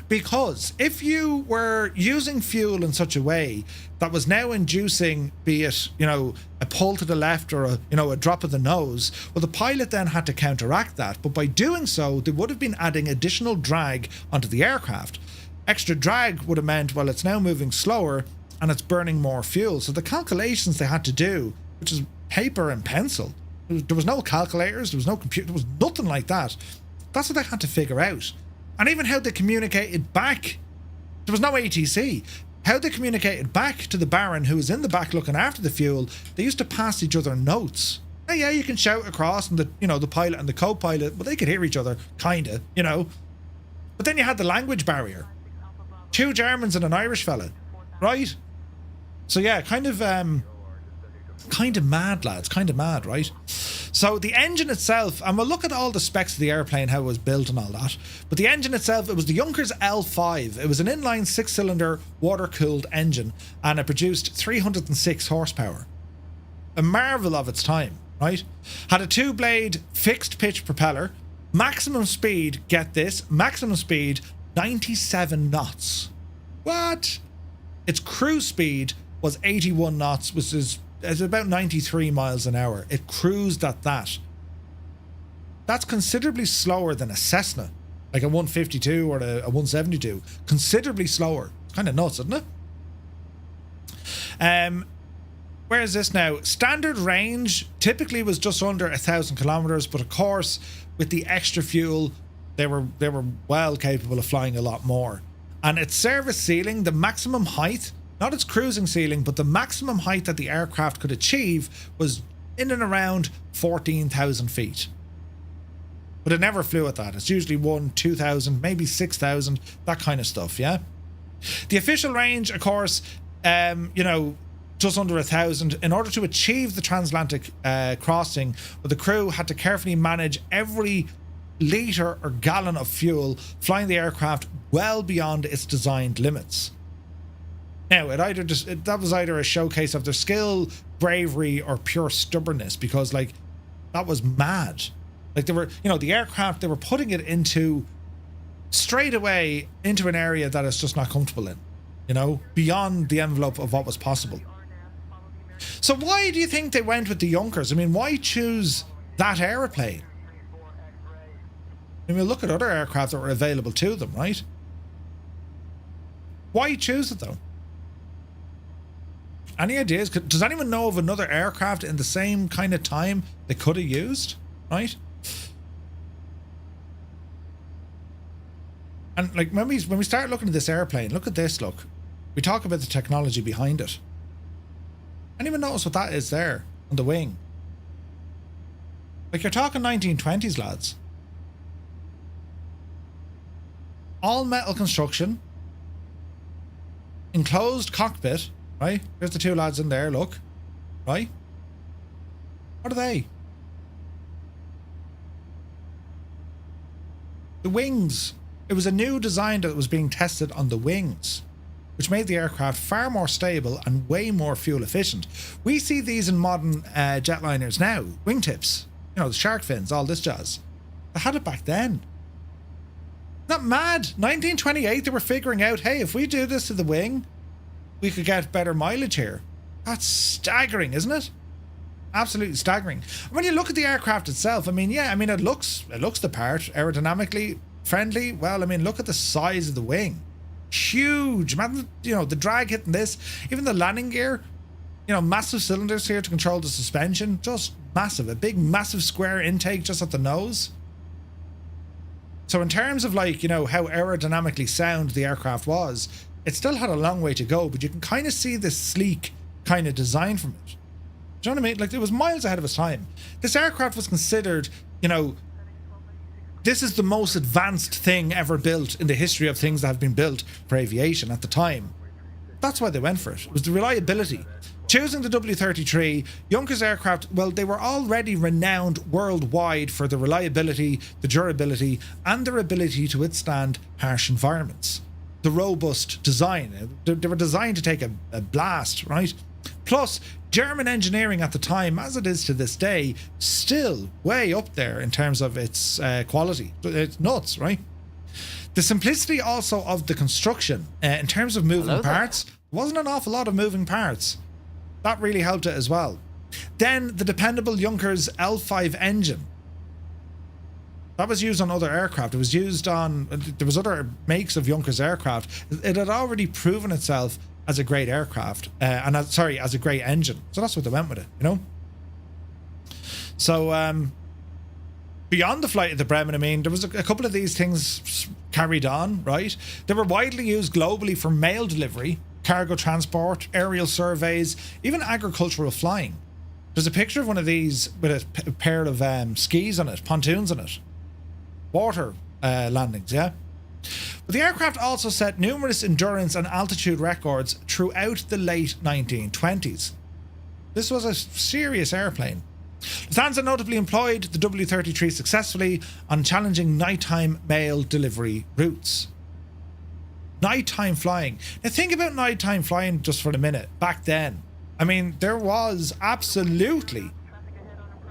A: Because if you were using fuel in such a way that was now inducing, be it, you know, a pull to the left or a drop of the nose, well, the pilot then had to counteract that. But by doing so, they would have been adding additional drag onto the aircraft. Extra drag would have meant, well, it's now moving slower and it's burning more fuel. So the calculations they had to do, which is paper and pencil, there was no calculators, there was no computer, there was nothing like that. That's what they had to figure out. And even how they communicated back, there was no ATC. How they communicated back to the Baron, who was in the back looking after the fuel, they used to pass each other notes. Now, yeah, you can shout across, and the pilot and the co-pilot, well, they could hear each other, kinda, you know. But then you had the language barrier. 2 Germans and an Irish fella, right? So yeah, kind of mad, lads, kind of mad, right? So the engine itself, and we'll look at all the specs of the airplane, how it was built and all that, but the engine itself, it was the Junkers L5. It was an inline 6-cylinder water-cooled engine, and it produced 306 horsepower. A marvel of its time, right? Had a 2-blade fixed-pitch propeller, maximum speed, get this, maximum speed 97 knots. What? Its cruise speed was 81 knots, which is about 93 miles an hour. It cruised at that. That's considerably slower than a Cessna, like a 152 or a 172. Considerably slower. It's kind of nuts, isn't it? Where is this now? Standard range typically was just under 1,000 kilometers, but of course, with the extra fuel, they were well capable of flying a lot more. And its service ceiling, the maximum height, not its cruising ceiling, but the maximum height that the aircraft could achieve was in and around 14,000 feet. But it never flew at that. It's usually 2,000, maybe 6,000, that kind of stuff, yeah? The official range, of course, just under 1,000. In order to achieve the transatlantic crossing, the crew had to carefully manage every litre or gallon of fuel, flying the aircraft well beyond its designed limits. Now, that was either a showcase of their skill, bravery, or pure stubbornness, because, like, that was mad. Like, they were, the aircraft, they were putting it straight away into an area that it's just not comfortable in, beyond the envelope of what was possible. So why do you think they went with the Junkers? I mean, why choose that aeroplane? I mean, look at other aircraft that were available to them, right? Why choose it, though? Any ideas? Does anyone know of another aircraft in the same kind of time they could have used? Right? And like when we start looking at this airplane, look at this, look. We talk about the technology behind it. Anyone notice what that is there on the wing? Like, you're talking 1920s, lads. All metal construction. Enclosed cockpit. Right? There's the 2 lads in there, look. Right? What are they? The wings. It was a new design that was being tested on the wings, which made the aircraft far more stable and way more fuel efficient. We see these in modern jetliners now. Wingtips. The shark fins, all this jazz. They had it back then. Not mad. 1928, they were figuring out, hey, if we do this to the wing, we could get better mileage here. That's staggering, isn't it? Absolutely staggering. When you look at the aircraft itself, I mean, yeah, I mean, it looks the part, aerodynamically friendly. Well, I mean, look at the size of the wing. Huge. Imagine, you know, the drag hitting this. Even the landing gear, you know, massive cylinders here to control the suspension. Just massive. A big, massive square intake just at the nose. So in terms of, like, you know, how aerodynamically sound the aircraft was, it still had a long way to go, but you can kind of see this sleek kind of design from it. Do you know what I mean? Like, it was miles ahead of its time. This aircraft was considered, you know, this is the most advanced thing ever built in the history of things that have been built for aviation at the time. That's why they went for it. It was the reliability. Choosing the W-33, Junkers aircraft, well, they were already renowned worldwide for the reliability, the durability, and their ability to withstand harsh environments. The robust design. They were designed to take a blast, right? Plus, German engineering at the time, as it is to this day, still way up there in terms of its quality. It's nuts, right? The simplicity also of the construction, in terms of moving parts, wasn't an awful lot of moving parts. That really helped it as well. Then the dependable Junkers L5 engine. That was used on other aircraft. It was used on, there was other makes of Junkers aircraft. It had already proven itself as a great aircraft, as a great engine. So that's what they went with it, you know? So, beyond the flight of the Bremen, I mean, there was a couple of these things carried on, right? They were widely used globally for mail delivery, cargo transport, aerial surveys, even agricultural flying. There's a picture of one of these with a pair of skis on it, pontoons on it. Water landings, yeah? But the aircraft also set numerous endurance and altitude records throughout the late 1920s. This was a serious airplane. Lufthansa notably employed the W-33 successfully on challenging nighttime mail delivery routes. Nighttime flying. Now think about nighttime flying just for a minute. Back then, I mean, there was absolutely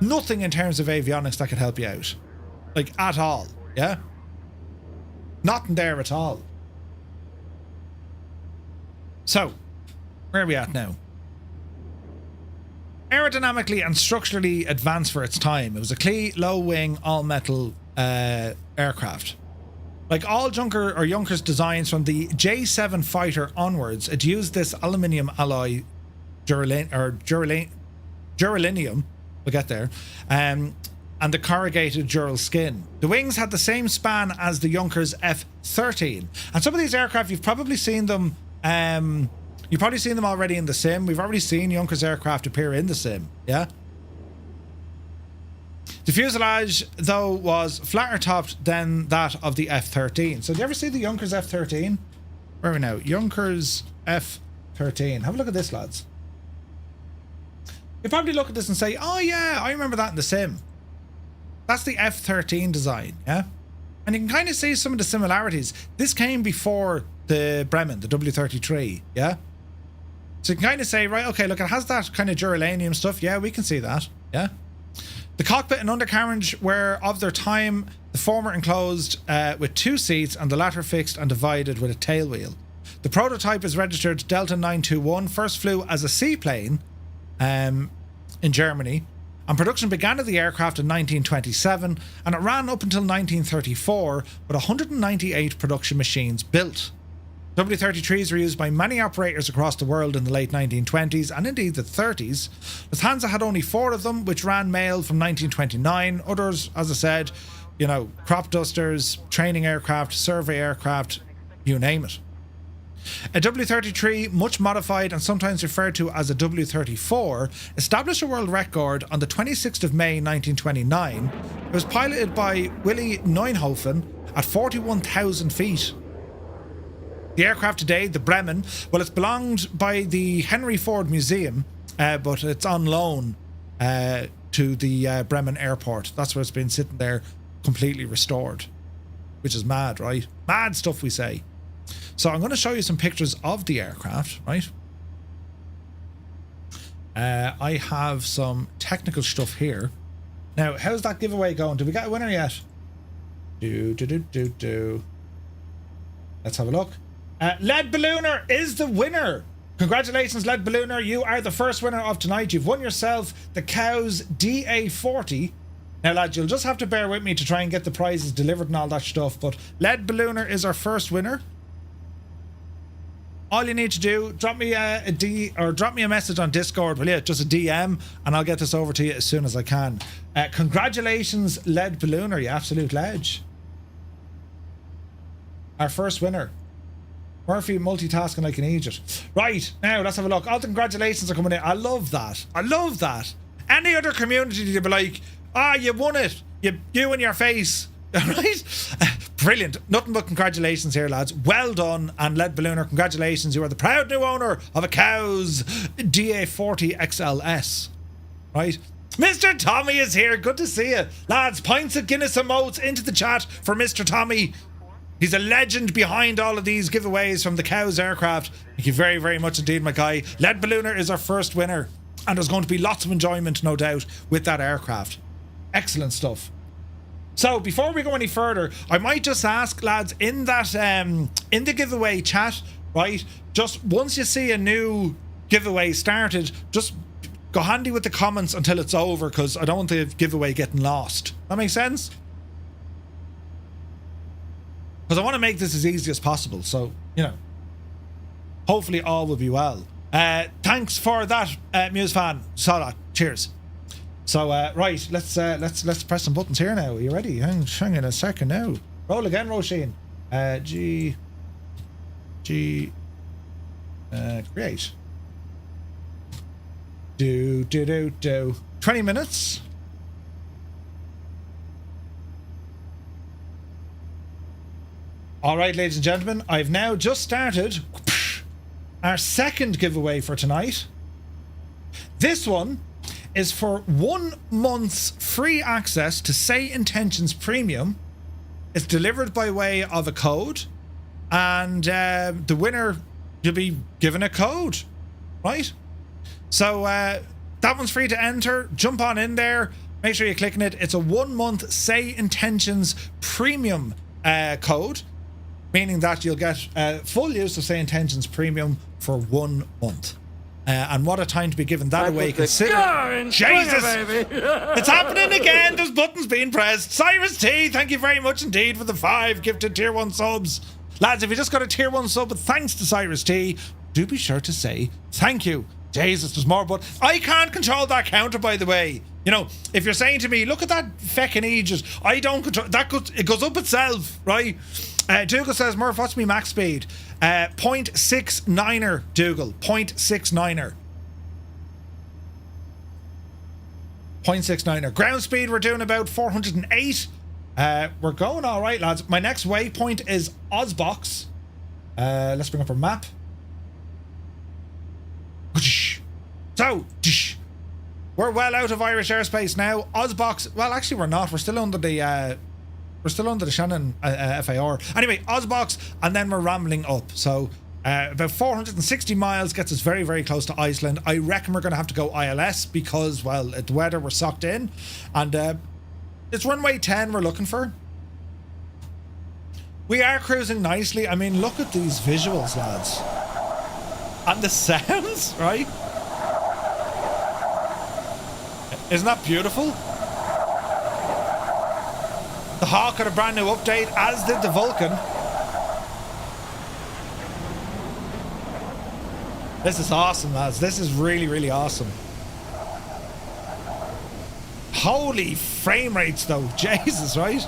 A: nothing in terms of avionics that could help you out. Like, at all, yeah? Nothing there at all. So, where are we at now? Aerodynamically and structurally advanced for its time. It was a Klee low-wing, all-metal aircraft. Like all Junkers designs from the J7 fighter onwards, it used this aluminium alloy duralinium, we'll get there, and the corrugated dural skin. The wings had the same span as the Junkers F13. And some of these aircraft, you've probably seen them already in the sim. We've already seen Junkers aircraft appear in the sim, yeah? The fuselage, though, was flatter topped than that of the F13. So, do you ever see the Junkers F13? Where are we now? Junkers F13. Have a look at this, lads. You probably look at this and say, oh yeah, I remember that in the sim. That's the F13 design, yeah? And you can kind of see some of the similarities. This came before the Bremen, the W-33, yeah? So you can kind of say, right, okay, look, it has that kind of duralanium stuff. Yeah, we can see that, yeah? The cockpit and undercarriage were of their time, the former enclosed with 2 seats and the latter fixed and divided with a tail wheel. The prototype is registered Delta 921, first flew as a seaplane in Germany, and production began of the aircraft in 1927, and it ran up until 1934 with 198 production machines built. W-33s were used by many operators across the world in the late 1920s and indeed the 30s. Lufthansa had only 4 of them, which ran mail from 1929. Others, as I said, you know, crop dusters, training aircraft, survey aircraft, you name it. A W-33, much modified and sometimes referred to as a W-34, established a world record on the 26th of May 1929. It was piloted by Willy Neuenhofen at 41,000 feet. The aircraft today, the Bremen, well, it's belonged by the Henry Ford Museum, but it's on loan to the Bremen airport. That's where it's been sitting there, completely restored, which is mad, right? Mad stuff, we say. So I'm going to show you some pictures of the aircraft, right? I have some technical stuff here. Now, how's that giveaway going? Did we get a winner yet? Let's have a look. Lead Ballooner is the winner. Congratulations, Lead Ballooner. You are the first winner of tonight. You've won yourself the Cows DA40. Now, lads, you'll just have to bear with me to try and get the prizes delivered and all that stuff. But Lead Ballooner is our first winner. All you need to do, drop me drop me a message on Discord, will you? Just a DM, and I'll get this over to you as soon as I can. Congratulations, Lead Ballooner, you absolute ledge. Our first winner. Murphy multitasking like an idiot. Right, now let's have a look. All the congratulations are coming in. I love that. I love that. Any other community, you'd be like, you won it. You and your face. Right? Brilliant. Nothing but congratulations here, lads. Well done. And Lead Ballooner, congratulations. You are the proud new owner of a Cows DA40 XLS. Right? Mr. Tommy is here. Good to see you. Lads, pints of Guinness emotes into the chat for Mr. Tommy. He's a legend behind all of these giveaways from the Cows aircraft. Thank you very, very much indeed, my guy. Lead Ballooner is our first winner. And there's going to be lots of enjoyment, no doubt, with that aircraft. Excellent stuff. So before we go any further, I might just ask, lads, in that in the giveaway chat, right, just once you see a new giveaway started, just go handy with the comments until it's over, because I don't want the giveaway getting lost. That makes sense? Because I want to make this as easy as possible, so, you know, hopefully all will be well. Thanks for that, Muse fan. Saw that. Cheers. So, right, let's press some buttons here now. Are you ready? Hang in a second now. Roll again, Roisin. Create. Do. 20 minutes. All right, ladies and gentlemen, I've now just started our second giveaway for tonight. This one is for 1 month's free access to Say Intentions Premium. It's delivered by way of a code, and the winner, you'll be given a code, right? So that one's free to enter. Jump on in there. Make sure you're clicking it. It's a 1 month Say Intentions Premium code, meaning that you'll get full use of Say Intentions Premium for 1 month. And what a time to be giving that away, considering... Jesus! It's happening again! There's buttons being pressed. Cyrus T, thank you very much indeed for the 5 gifted tier 1 subs. Lads, if you just got a tier 1 sub, thanks to Cyrus T, do be sure to say thank you. Jesus, there's more, but I can't control that counter, by the way. You know, if you're saying to me, look at that feckin' Aegis, I don't control that. It goes up itself, right? Dougal says, Murph, what's me max speed? 0.69er, Dougal. 0.69er. 0.69er. Ground speed, we're doing about 408. We're going all right, lads. My next waypoint is Ozbox. Let's bring up our map. So, we're well out of Irish airspace now. Ozbox, well, actually, we're not. We're still under the Shannon FAR. Anyway, Ozbox, and then we're rambling up. So, about 460 miles gets us very, very close to Iceland. I reckon we're going to have to go ILS because, well, the weather, we're sucked in. And it's runway 10 we're looking for. We are cruising nicely. I mean, look at these visuals, lads. And the sounds, right? Isn't that beautiful? The Hawk had a brand new update, as did the Vulcan. This is awesome, lads. This is really, really awesome. Holy frame rates, though. Jesus, right?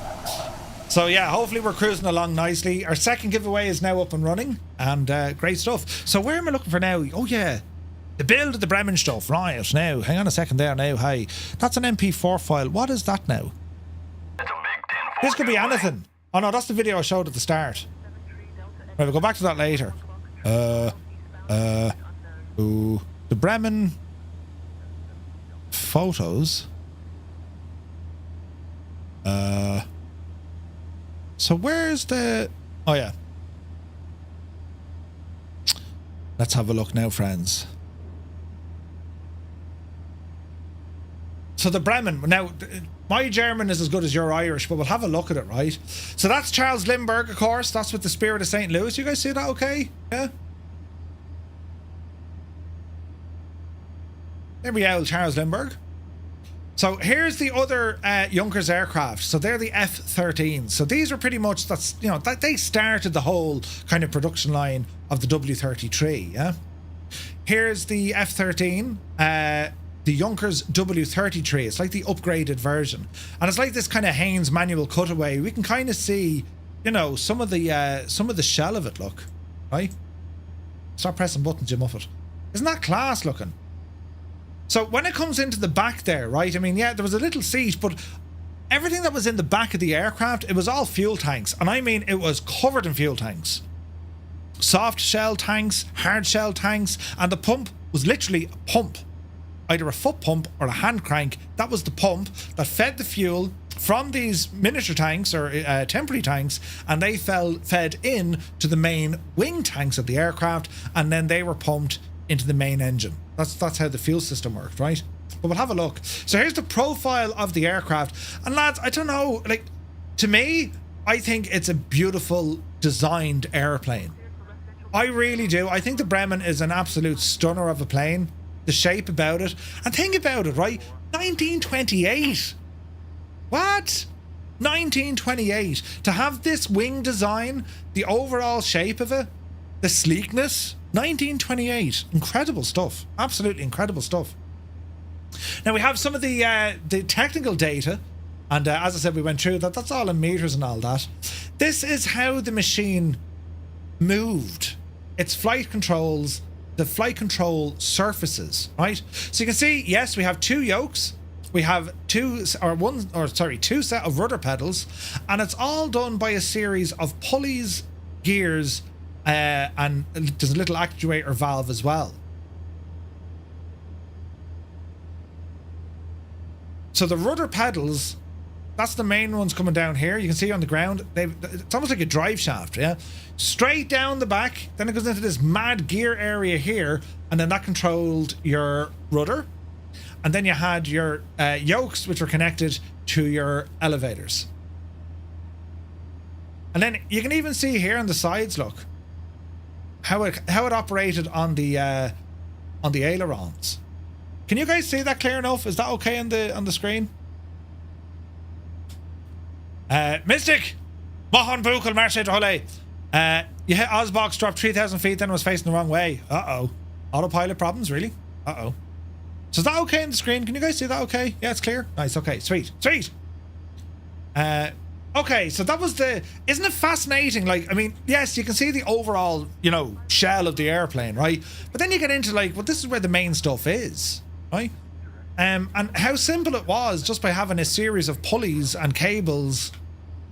A: So, yeah, hopefully we're cruising along nicely. Our second giveaway is now up and running, and great stuff. So where am I looking for now? Oh, yeah. The build of the Bremen stuff. Right, now. Hang on a second there now. Hey, that's an MP4 file. What is that now? This could be anything. Oh, no, that's the video I showed at the start. Right, we'll go back to that later. Ooh. The Bremen photos. So where's the... Oh, yeah. Let's have a look now, friends. So the Bremen... Now, my German is as good as your Irish, but we'll have a look at it, right? So that's Charles Lindbergh, of course. That's with the Spirit of St. Louis. You guys see that okay? Yeah? There we go, Charles Lindbergh. So here's the other Junkers aircraft. So they're the F-13. So these are pretty much, they started the whole kind of production line of the W-33, yeah? Here's the F-13, the Junkers W-33. It's like the upgraded version. And it's like this kind of Haynes manual cutaway. We can kind of see, some of the shell of it, look, right? Stop pressing buttons, you muffet. Isn't that class looking? So when it comes into the back there, right, I mean, yeah, there was a little seat, but everything that was in the back of the aircraft, it was all fuel tanks. And I mean, it was covered in fuel tanks. Soft shell tanks, hard shell tanks, and the pump was literally a pump. Either a foot pump or a hand crank. That was the pump that fed the fuel from these miniature tanks or temporary tanks, and they fed in to the main wing tanks of the aircraft, and then they were pumped into the main engine. That's how the fuel system worked, right? But we'll have a look. So here's the profile of the aircraft. And lads, I don't know, like, to me, I think it's a beautiful designed airplane. I really do. I think the Bremen is an absolute stunner of a plane. The shape about it. And think about it, right? 1928. What? 1928. To have this wing design, the overall shape of it, the sleekness, 1928. Incredible stuff. Absolutely incredible stuff. Now we have some of the technical data, and as I said, we went through that. That's all in meters and all that. This is how the machine moved. Its flight controls, the flight control surfaces, right? So you can see, yes, we have two yokes. We have two set of rudder pedals, and it's all done by a series of pulleys, gears, and there's a little actuator valve as well. So the rudder pedals, that's the main ones coming down here. You can see on the ground, it's almost like a drive shaft, yeah? Straight down the back, then it goes into this mad gear area here, and then that controlled your rudder. And then you had your yokes, which were connected to your elevators. And then you can even see here on the sides, look, how it operated on the ailerons. Can you guys see that clear enough? Is that okay on the screen? Mystic, Mohan Bukel, Marche Hole. You hit Ozbox, dropped 3,000 feet, then was facing the wrong way. Uh-oh. Autopilot problems, really? Uh-oh. So is that okay on the screen? Can you guys see that okay? Yeah, it's clear. Nice, okay, sweet. Okay, so that was isn't it fascinating? Like, I mean, yes, you can see the overall, shell of the airplane, right? But then you get into like, well, this is where the main stuff is, right? And how simple it was just by having a series of pulleys and cables,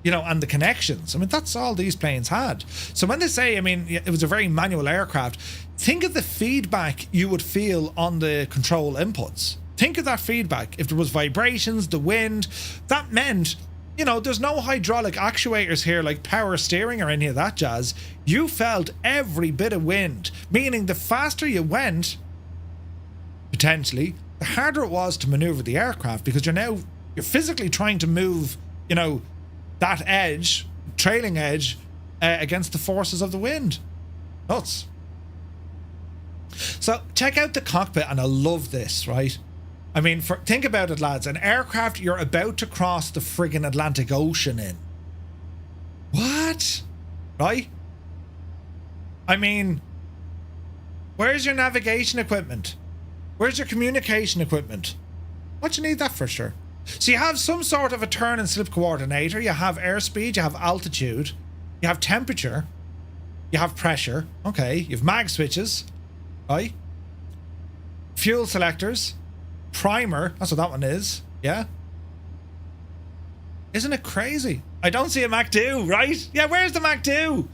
A: and the connections. I mean, that's all these planes had. So when they say, I mean, it was a very manual aircraft, think of the feedback you would feel on the control inputs. Think of that feedback. If there was vibrations, the wind, that meant, there's no hydraulic actuators here like power steering or any of that jazz. You felt every bit of wind, meaning the faster you went, potentially, the harder it was to maneuver the aircraft, because you're physically trying to move, that edge, trailing edge, against the forces of the wind. Nuts. So check out the cockpit, and I love this, right? I mean, think about it, lads. An aircraft you're about to cross the friggin' Atlantic Ocean in. What? Right? I mean, where's your navigation equipment? Where's your communication equipment? What you need that for, sure? So you have some sort of a turn and slip coordinator. You have airspeed. You have altitude. You have temperature. You have pressure. Okay. You have mag switches. Right? Fuel selectors. Primer. That's what that one is. Yeah? Isn't it crazy? I don't see a Mach 2, right? Yeah, where's the Mach 2?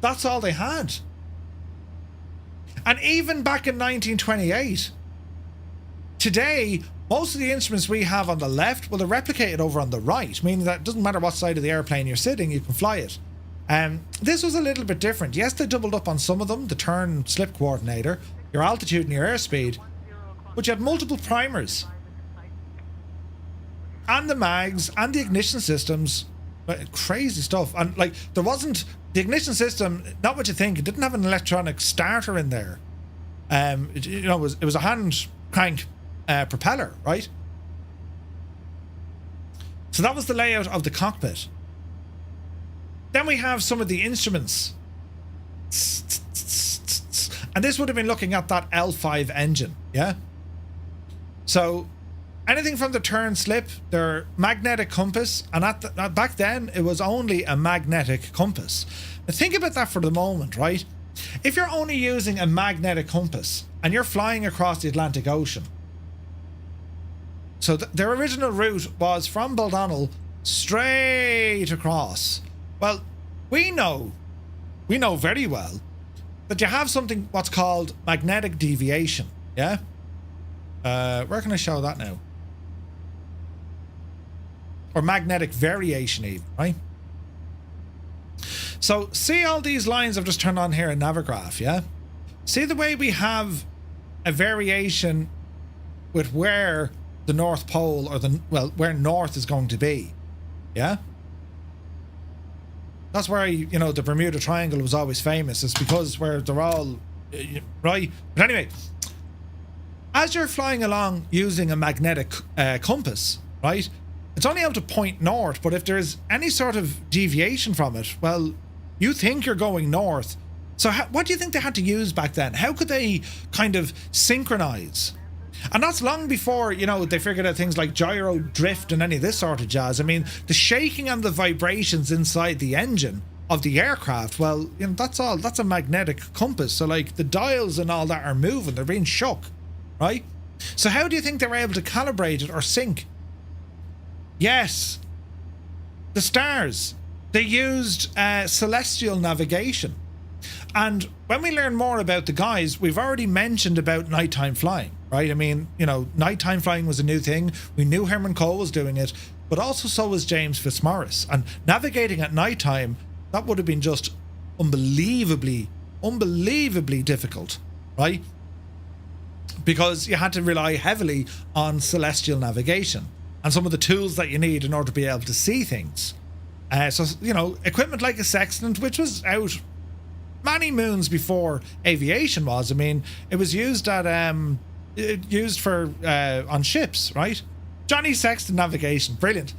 A: That's all they had. And even back in 1928, today, most of the instruments we have on the left, well, they're replicated over on the right, meaning that it doesn't matter what side of the airplane you're sitting, you can fly it. This was a little bit different. Yes, they doubled up on some of them, the turn slip coordinator, your altitude and your airspeed, but you had multiple primers. And the mags and the ignition systems, crazy stuff. And like, there wasn't, the ignition system, not what you think, it didn't have an electronic starter in there. It was a hand crank propeller, right? So that was the layout of the cockpit. Then we have some of the instruments. And this would have been looking at that L5 engine, yeah? So anything from the turn slip, their magnetic compass, and back then it was only a magnetic compass. Now think about that for the moment, right? If you're only using a magnetic compass and you're flying across the Atlantic Ocean, so their original route was from Baldonnel straight across. Well, we know very well that you have something what's called magnetic deviation, yeah? Where can I show that now? Or magnetic variation even, right? So see all these lines I've just turned on here in Navigraph, yeah? See the way we have a variation with where the North Pole or where North is going to be, yeah? That's why, you know, the Bermuda Triangle was always famous. It's because where they're all, right? But anyway, as you're flying along using a magnetic compass, right? It's only able to point north, but if there's any sort of deviation from it, well, you think you're going north. So what do you think they had to use back then? How could they kind of synchronize? And that's long before, you know, they figured out things like gyro drift and any of this sort of jazz. I mean, the shaking and the vibrations inside the engine of the aircraft, well, you know, that's a magnetic compass. So like the dials and all that are moving, they're being shook, right? So how do you think they were able to calibrate it or sync? Yes, the stars. They used celestial navigation. And when we learn more about the guys, we've already mentioned about nighttime flying, right? I mean, you know, nighttime flying was a new thing. We knew Herman Köhl was doing it, but also so was James Fitzmaurice. And navigating at nighttime, that would have been just unbelievably difficult, right? Because you had to rely heavily on celestial navigation and some of the tools that you need in order to be able to see things. So, you know, equipment like a sextant, which was out many moons before aviation was. I mean, it was used at on ships, right? Johnny Sextant navigation, brilliant.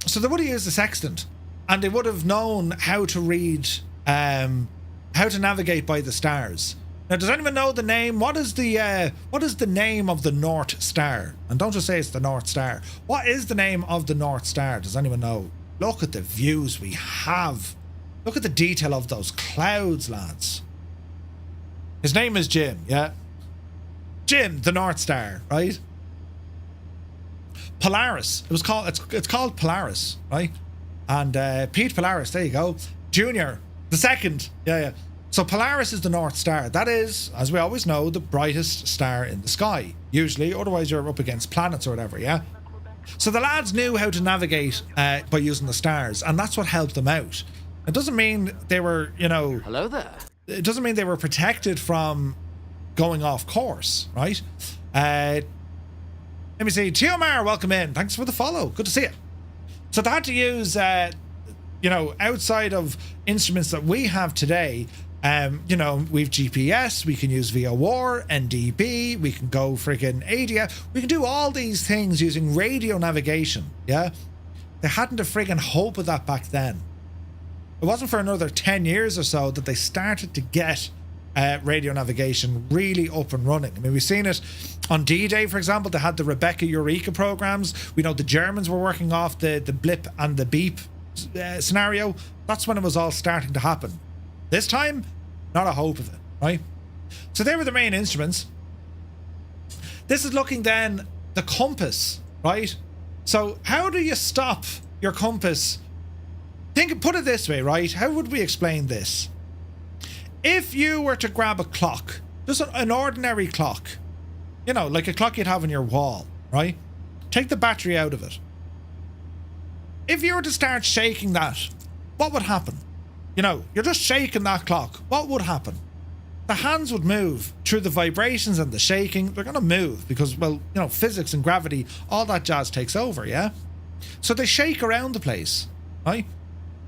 A: So they would have used a sextant, and they would have known how to read, how to navigate by the stars. Now, does anyone know the name? What is the name of the North Star? And don't just say it's the North Star. What is the name of the North Star? Does anyone know? Look at the views we have. Look at the detail of those clouds, lads. His name is Jim, yeah? Jim, the North Star, right? Polaris. It's called Polaris, right? And Pete Polaris, there you go. Junior, the second. Yeah. So Polaris is the North Star. That is, as we always know, the brightest star in the sky. Usually, otherwise you're up against planets or whatever, yeah? So the lads knew how to navigate by using the stars, and that's what helped them out. It doesn't mean they were, you know...
C: Hello there.
A: It doesn't mean they were protected from going off course, right? Let me see. Tiomar, welcome in. Thanks for the follow. Good to see you. So they had to use, you know, outside of instruments that we have today, you know, we've GPS, we can use VOR, NDB, we can go friggin' ADF. We can do all these things using radio navigation, yeah? They hadn't a friggin' hope of that back then. It wasn't for another 10 years or so that they started to get radio navigation really up and running. I mean, we've seen it on D-Day, for example. They had the Rebecca Eureka programs. We know the Germans were working off the blip and the beep scenario. That's when it was all starting to happen. This time, not a hope of it, right? So they were the main instruments. This is looking then the compass, right? So how do you stop your compass? Put it this way, right? How would we explain this? If you were to grab a clock, just an ordinary clock, you know, like a clock you'd have on your wall, right? Take the battery out of it. If you were to start shaking that, what would happen? You know, you're just shaking that clock. What would happen? The hands would move through the vibrations and the shaking. They're going to move because, well, you know, physics and gravity, all that jazz takes over, yeah? So they shake around the place, right?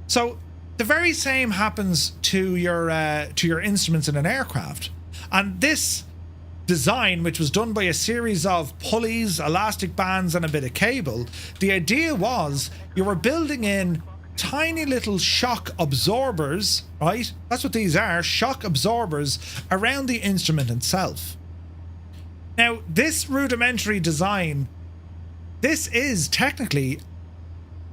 A: So the very same happens to your instruments in an aircraft. And this design, which was done by a series of pulleys, elastic bands, and a bit of cable, the idea was you were building in tiny little shock absorbers, right? That's what these are, shock absorbers around the instrument itself. Now, this rudimentary design, this is technically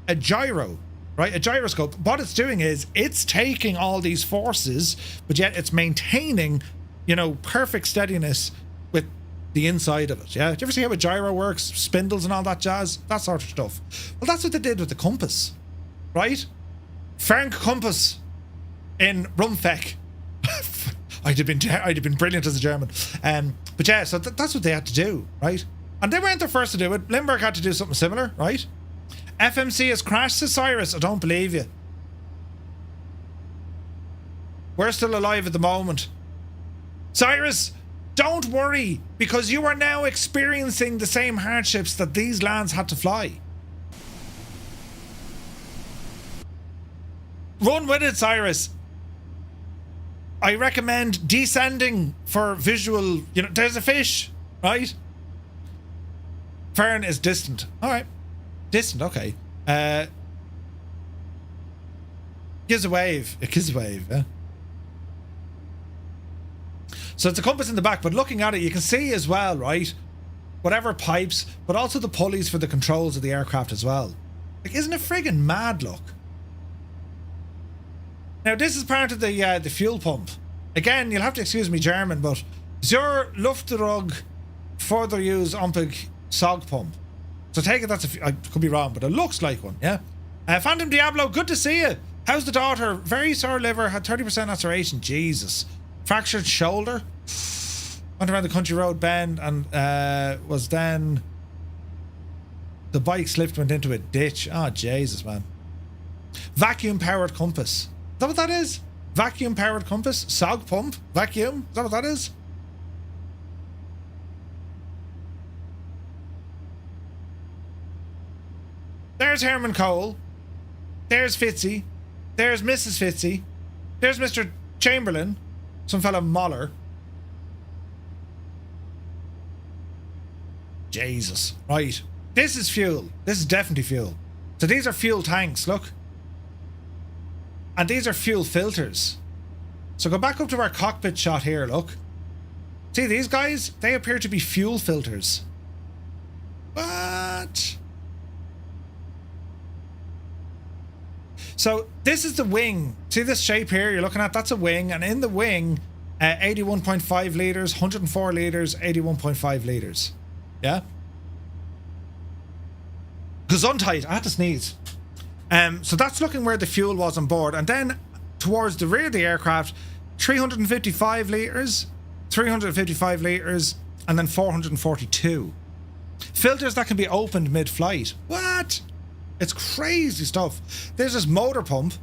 A: a gyro, right? A gyroscope. What it's doing is it's taking all these forces, but yet it's maintaining, you know, perfect steadiness with the inside of it. Yeah. Do you ever see how a gyro works? Spindles and all that jazz? That sort of stuff. Well, that's what they did with the compass, right? Frank Compass in Rumfeck. I'd have been brilliant as a German. But yeah, so that's what they had to do, right? And they weren't the first to do it. Limburg had to do something similar, right? FMC has crashed, says Cyrus. I don't believe you. We're still alive at the moment. Cyrus, don't worry, because you are now experiencing the same hardships that these lads had to fly. Run with it, Cyrus. I recommend descending for visual. You know, there's a fish, right? Fern is distant. All right. Distant, okay. Gives a wave. It gives a wave, yeah. So it's a compass in the back, but looking at it, you can see as well, right? Whatever pipes, but also the pulleys for the controls of the aircraft as well. Like, isn't it friggin' mad, look? Now, this is part of the fuel pump. Again, you'll have to excuse me German, but zur Luftdruck further use Ompig Sog pump. So take it I could be wrong, but it looks like one, yeah? Phantom Diablo, good to see you. How's the daughter? Very sore liver, had 30% laceration. Jesus. Fractured shoulder. Went around the country road bend and was then... The bike slipped, went into a ditch. Oh, Jesus, man. Vacuum-powered compass. Is that what that is? Vacuum-powered compass? Sog pump? Vacuum? Is that what that is? There's Herman Köhl. There's Fitzy. There's Mrs. Fitzy. There's Mr. Chamberlain. Some fella Moller. Jesus. Right. This is fuel. This is definitely fuel. So these are fuel tanks, look. And these are fuel filters. So go back up to our cockpit shot here, look. See these guys? They appear to be fuel filters. What? So this is the wing. See this shape here you're looking at? That's a wing. And in the wing, 81.5 litres, 104 litres, 81.5 litres. Yeah? Gesundheit. I had to sneeze. So that's looking where the fuel was on board. And then towards the rear of the aircraft, 355 litres, 355 litres, and then 442. Filters that can be opened mid-flight. What? It's crazy stuff. There's this motor pump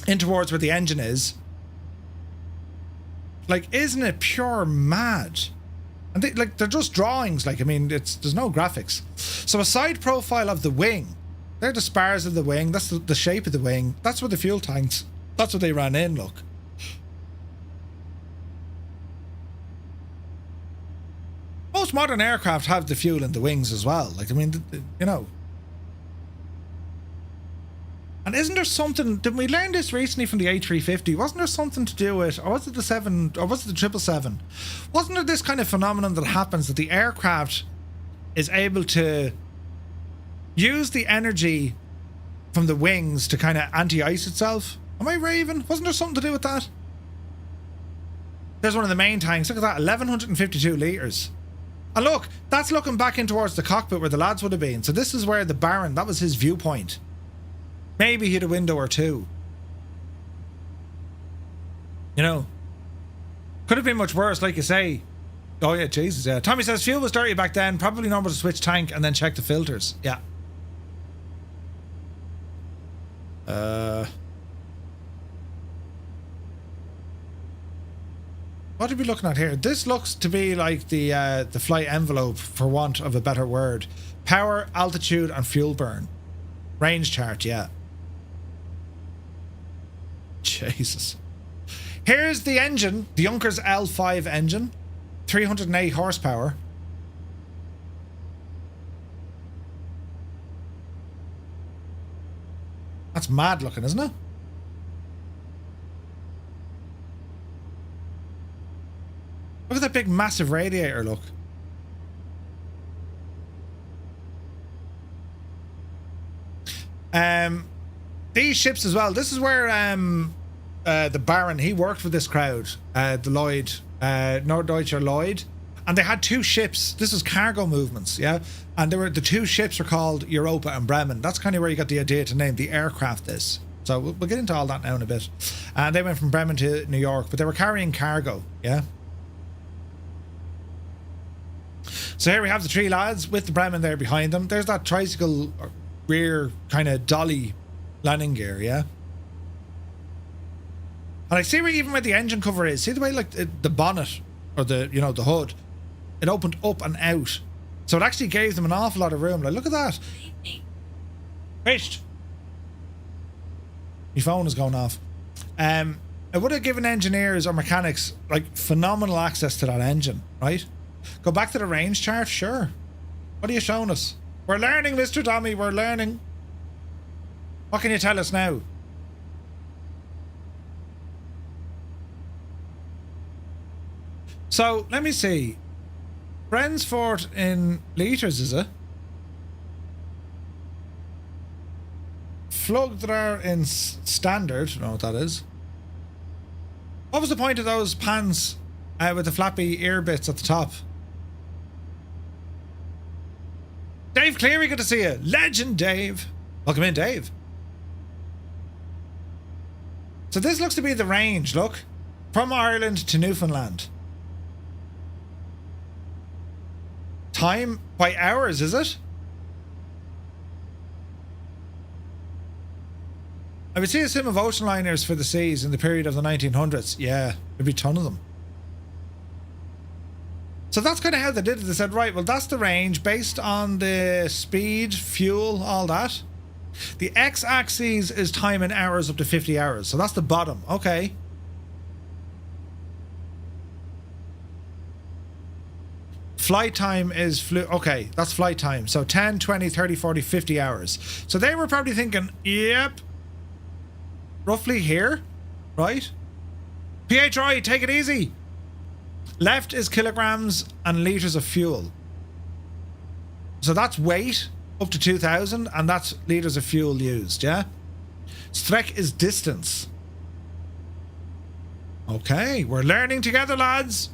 A: in towards where the engine is. Like, isn't it pure mad? And they're just drawings. Like, I mean, there's no graphics. So a side profile of the wing. They're the spars of the wing. That's the shape of the wing. That's where the fuel tanks. That's what they ran in, look. Most modern aircraft have the fuel in the wings as well. Like, I mean, you know. And isn't there something, didn't we learn this recently from the A350? Wasn't there something to do with, or was it the 7, or was it the 777? Wasn't there this kind of phenomenon that happens that the aircraft is able to use the energy from the wings to kind of anti-ice itself? Am I raving? Wasn't there something to do with that? There's one of the main tanks. Look at that, 1152 litres. And look, that's looking back in towards the cockpit where the lads would have been. So this is where the Baron, that was his viewpoint. Maybe he had a window or two. You know. Could have been much worse, like you say. Oh yeah, Jesus, yeah. Tommy says fuel was dirty back then. Probably normal to switch tank and then check the filters. Yeah. What are we looking at here? This looks to be like the flight envelope, for want of a better word. Power, altitude, and fuel burn. Range chart, yeah. Jesus. Here's the engine, the Junkers L5 engine. 308 horsepower. That's mad looking, isn't it? Look at that big massive radiator, look. These ships as well. This is where the Baron, he worked for this crowd, the Lloyd, Norddeutscher Lloyd, and they had two ships. This was cargo movements, yeah, and the two ships are called Europa and Bremen. That's kind of where you got the idea to name the aircraft this. So we'll get into all that now in a bit. And they went from Bremen to New York, but they were carrying cargo, yeah. So here we have the three lads with the Bremen there behind them. There's that tricycle rear kind of dolly landing gear, yeah. And I see where even where the engine cover is. See the way like the bonnet or the, you know, the hood, it opened up and out. So it actually gave them an awful lot of room. Like, look at that. Wait. My phone is going off. It would have given engineers or mechanics like phenomenal access to that engine, right? Go back to the range chart, sure. What are you showing us? We're learning, Mr. Tommy, we're learning. What can you tell us now? So, let me see. Bransford in litres, is it? Flugdrar in standard. I don't know what that is. What was the point of those pants with the flappy ear bits at the top? Dave Cleary, good to see you. Legend, Dave. Welcome in, Dave. So this looks to be the range, look. From Ireland to Newfoundland. Time by hours, is it? I would see a sim of ocean liners for the seas in the period of the 1900s. Yeah, there'd be a ton of them. So that's kind of how they did it. They said, right, well, that's the range based on the speed, fuel, all that. The x-axis is time in hours up to 50 hours. So that's the bottom. Okay. Flight time is okay, that's flight time. So 10, 20, 30, 40, 50 hours. So they were probably thinking, yep, roughly here, right? PHI, take it easy. Left is kilograms and litres of fuel. So that's weight up to 2,000 and that's litres of fuel used, yeah? Strek is distance. Okay, we're learning together, lads.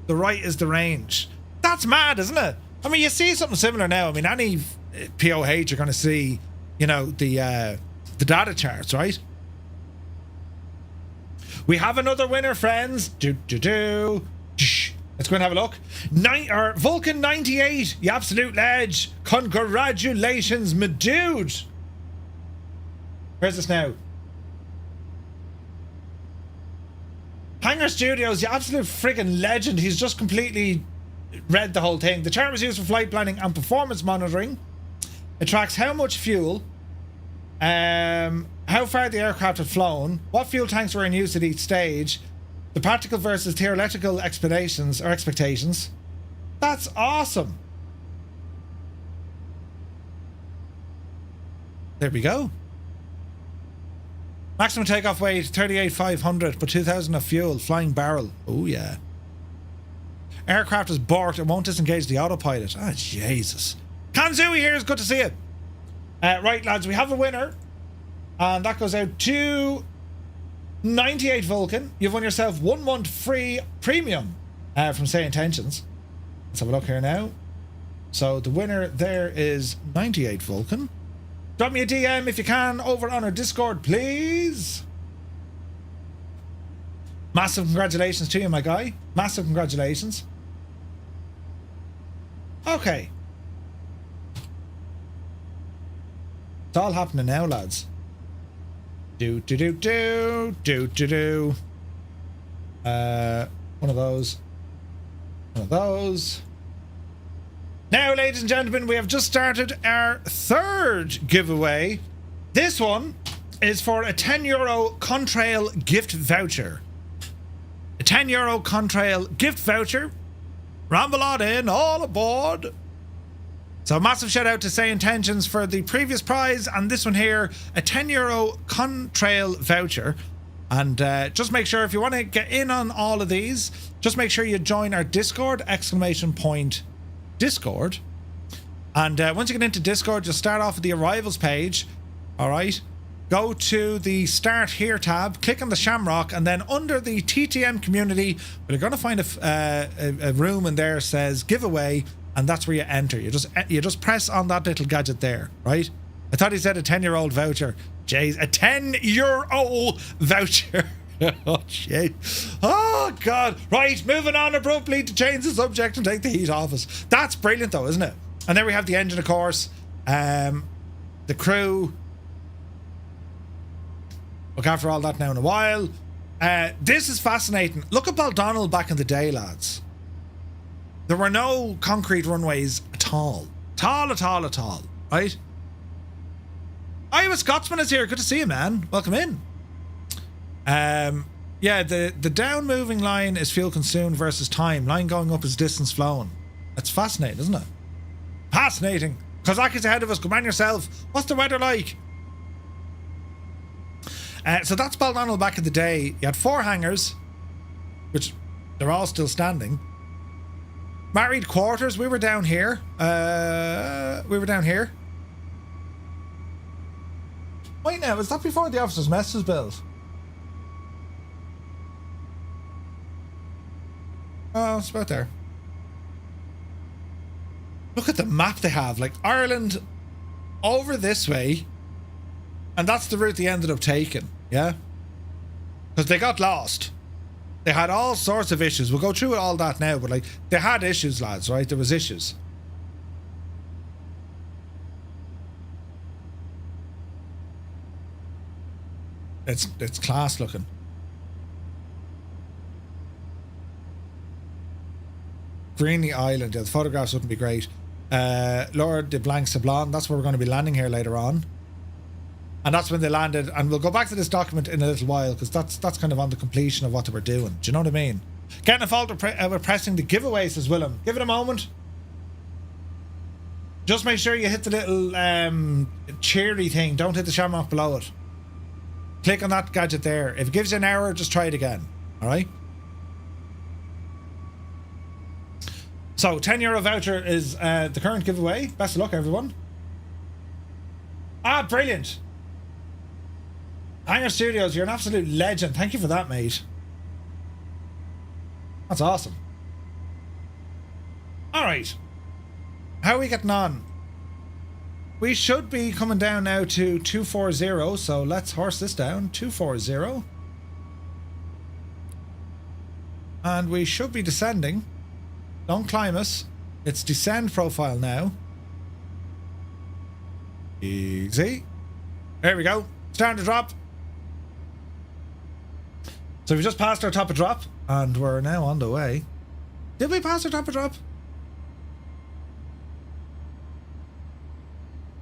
A: The right is the range. That's mad, isn't it? I mean, you see something similar now. I mean, any POH you're going to see, you know, the data charts, right? We have another winner, friends. Let's go and have a look. Vulcan 98, you absolute ledge. Congratulations, my dude. Where's this now? Hangar Studios, you absolute friggin' legend. He's just completely read the whole thing. The chart was used for flight planning and performance monitoring. It tracks how much fuel, how far the aircraft had flown, what fuel tanks were in use at each stage, the practical versus theoretical expectations. That's awesome. There we go. Maximum takeoff weight 38,500, but 2,000 of fuel, flying barrel. Oh yeah. Aircraft is borked, it won't disengage the autopilot. Ah, Jesus. Kanzui here, is good to see you. Right, lads, we have a winner. And that goes out to 98 Vulcan. You've won yourself 1 month free premium from Say Intentions. Let's have a look here now. So the winner there is 98 Vulcan. Drop me a DM if you can over on our Discord, please. Massive congratulations to you, my guy. Massive congratulations. Okay. It's all happening now, lads. One of those. One of those. Now, ladies and gentlemen, we have just started our third giveaway. This one is for a €10 Contrail gift voucher. A €10 Contrail gift voucher Ramble on in, all aboard. So massive shout out to Say Intentions for the previous prize, and this one here, a €10 Contrail voucher. And just make sure, if you want to get in on all of these, just make sure you join our Discord, !Discord. And once you get into Discord, just start off with the arrivals page. All right. Go to the Start Here tab, click on the Shamrock, and then under the TTM community, you're going to find a room in there that says giveaway, and that's where you enter. You just press on that little gadget there, right? I thought he said a 10-year-old voucher. Jeez, a 10-euro voucher. Oh, shit. Oh, God. Right, moving on abruptly to change the subject and take the heat off us. That's brilliant, though, isn't it? And then we have the engine, of course. The crew. Look after all that now in a while. This is fascinating. Look at Baldonnel back in the day, lads. There were no concrete runways at all. At all. Right? Iowa Scotsman is here. Good to see you, man. Welcome in. Yeah, the down moving line is fuel consumed versus time. Line going up is distance flown. That's fascinating, isn't it? Fascinating. Kazaki's ahead of us. Come on yourself. What's the weather like? So that's Baldonnel back in the day. You had 4 hangars, which they're all still standing. Married quarters. We were down here. Wait now, was that before the officers' mess was built? Oh, it's about there. Look at the map they have. Like, Ireland over this way, and that's the route they ended up taking, yeah? Because they got lost. They had all sorts of issues. We'll go through all that now, but like, they had issues, lads, right? There was issues. It's class looking. Greenland Island, yeah, the photographs wouldn't be great. Lourdes-de-Blanc-Sablon, that's where we're going to be landing here later on. And that's when they landed, and we'll go back to this document in a little while, because that's kind of on the completion of what they were doing. Do you know what I mean? Getting a fault with pressing the giveaway, says Willem. Give it a moment. Just make sure you hit the little cheery thing. Don't hit the shamrock below it. Click on that gadget there. If it gives you an error, just try it again. Alright? So, €10 voucher is the current giveaway. Best of luck, everyone. Ah, brilliant. Hangar Studios, you're an absolute legend. Thank you for that, mate. That's awesome. Alright. How are we getting on? We should be coming down now to 240, so let's horse this down. 240. And we should be descending. Don't climb us. It's descend profile now. Easy. There we go. Starting to drop. So we just passed our top of drop, and we're now on the way. Did we pass our top of drop?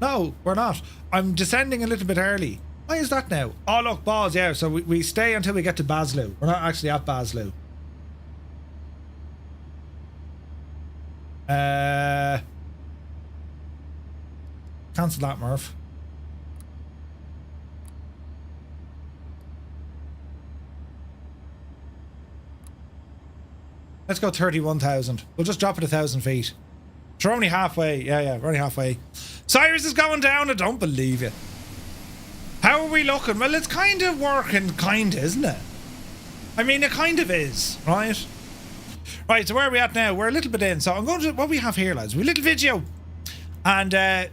A: No, we're not. I'm descending a little bit early. Why is that now? Oh, look, balls, yeah. So we stay until we get to Baslu. We're not actually at Baslu. Cancel that, Murph. Let's go 31,000. We'll just drop it 1,000 feet. We're only halfway. Yeah, we're only halfway. Cyrus is going down. I don't believe you. How are we looking? Well, it's kind of working, isn't it? I mean, it kind of is, right? Right, so where are we at now? We're a little bit in. So I'm going to... What we have here, lads? We little video. And I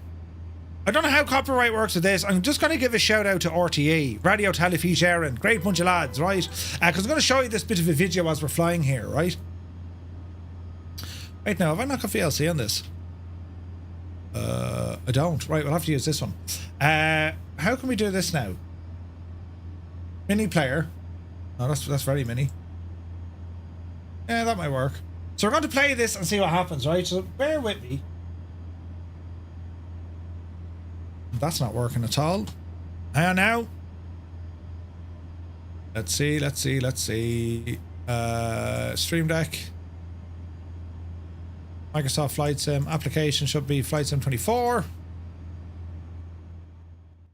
A: don't know how copyright works with this. I'm just going to give a shout out to RTE. Radio Telefís Éireann. Great bunch of lads, right? Because I'm going to show you this bit of a video as we're flying here, right? Right now, have I not got VLC on this? I don't. Right, we'll have to use this one. How can we do this now? Mini player. Oh, that's very mini. Yeah, that might work. So we're going to play this and see what happens, right? So bear with me. That's not working at all. Hang on now. Let's see. Stream Deck. Microsoft Flight Sim application should be Flight Sim 24.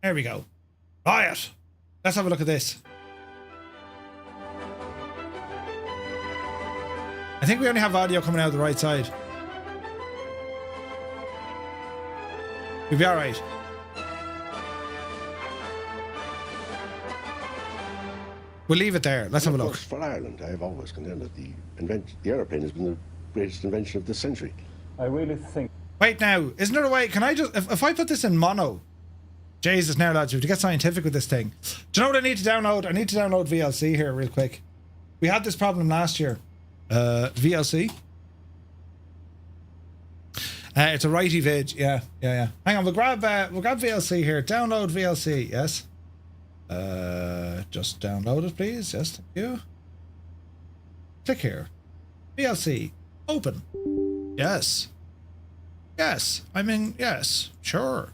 A: There we go. Riot. Let's have a look at this. I think we only have audio coming out the right side. We'll be alright. We'll leave it there. Let's have a look.
G: For Ireland, I have always contended the aeroplane has been the greatest invention of this century.
H: I really think...
A: Wait now, isn't there a way? Can I just... If I put this in mono... Jesus, now lads, we have to get scientific with this thing. Do you know what I need to download? I need to download VLC here real quick. We had this problem last year. VLC. It's a righty vid. Yeah. Hang on, we'll grab VLC here. Download VLC, yes. Just download it, please. Yes, thank you. Click here. VLC. Open. Yes. Yes. I mean, yes. Sure.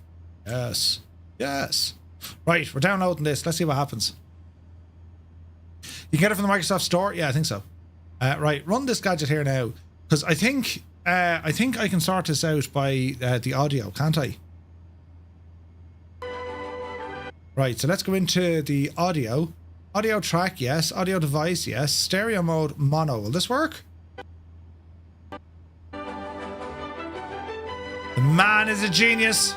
A: Yes. Yes. Right, we're downloading this. Let's see what happens. You can get it from the Microsoft Store? Yeah, I think so. Right, run this gadget here now. Because I think I can sort this out by the audio, can't I? Right, so let's go into the audio. Audio track, yes. Audio device, yes. Stereo mode, mono. Will this work? The man is a genius.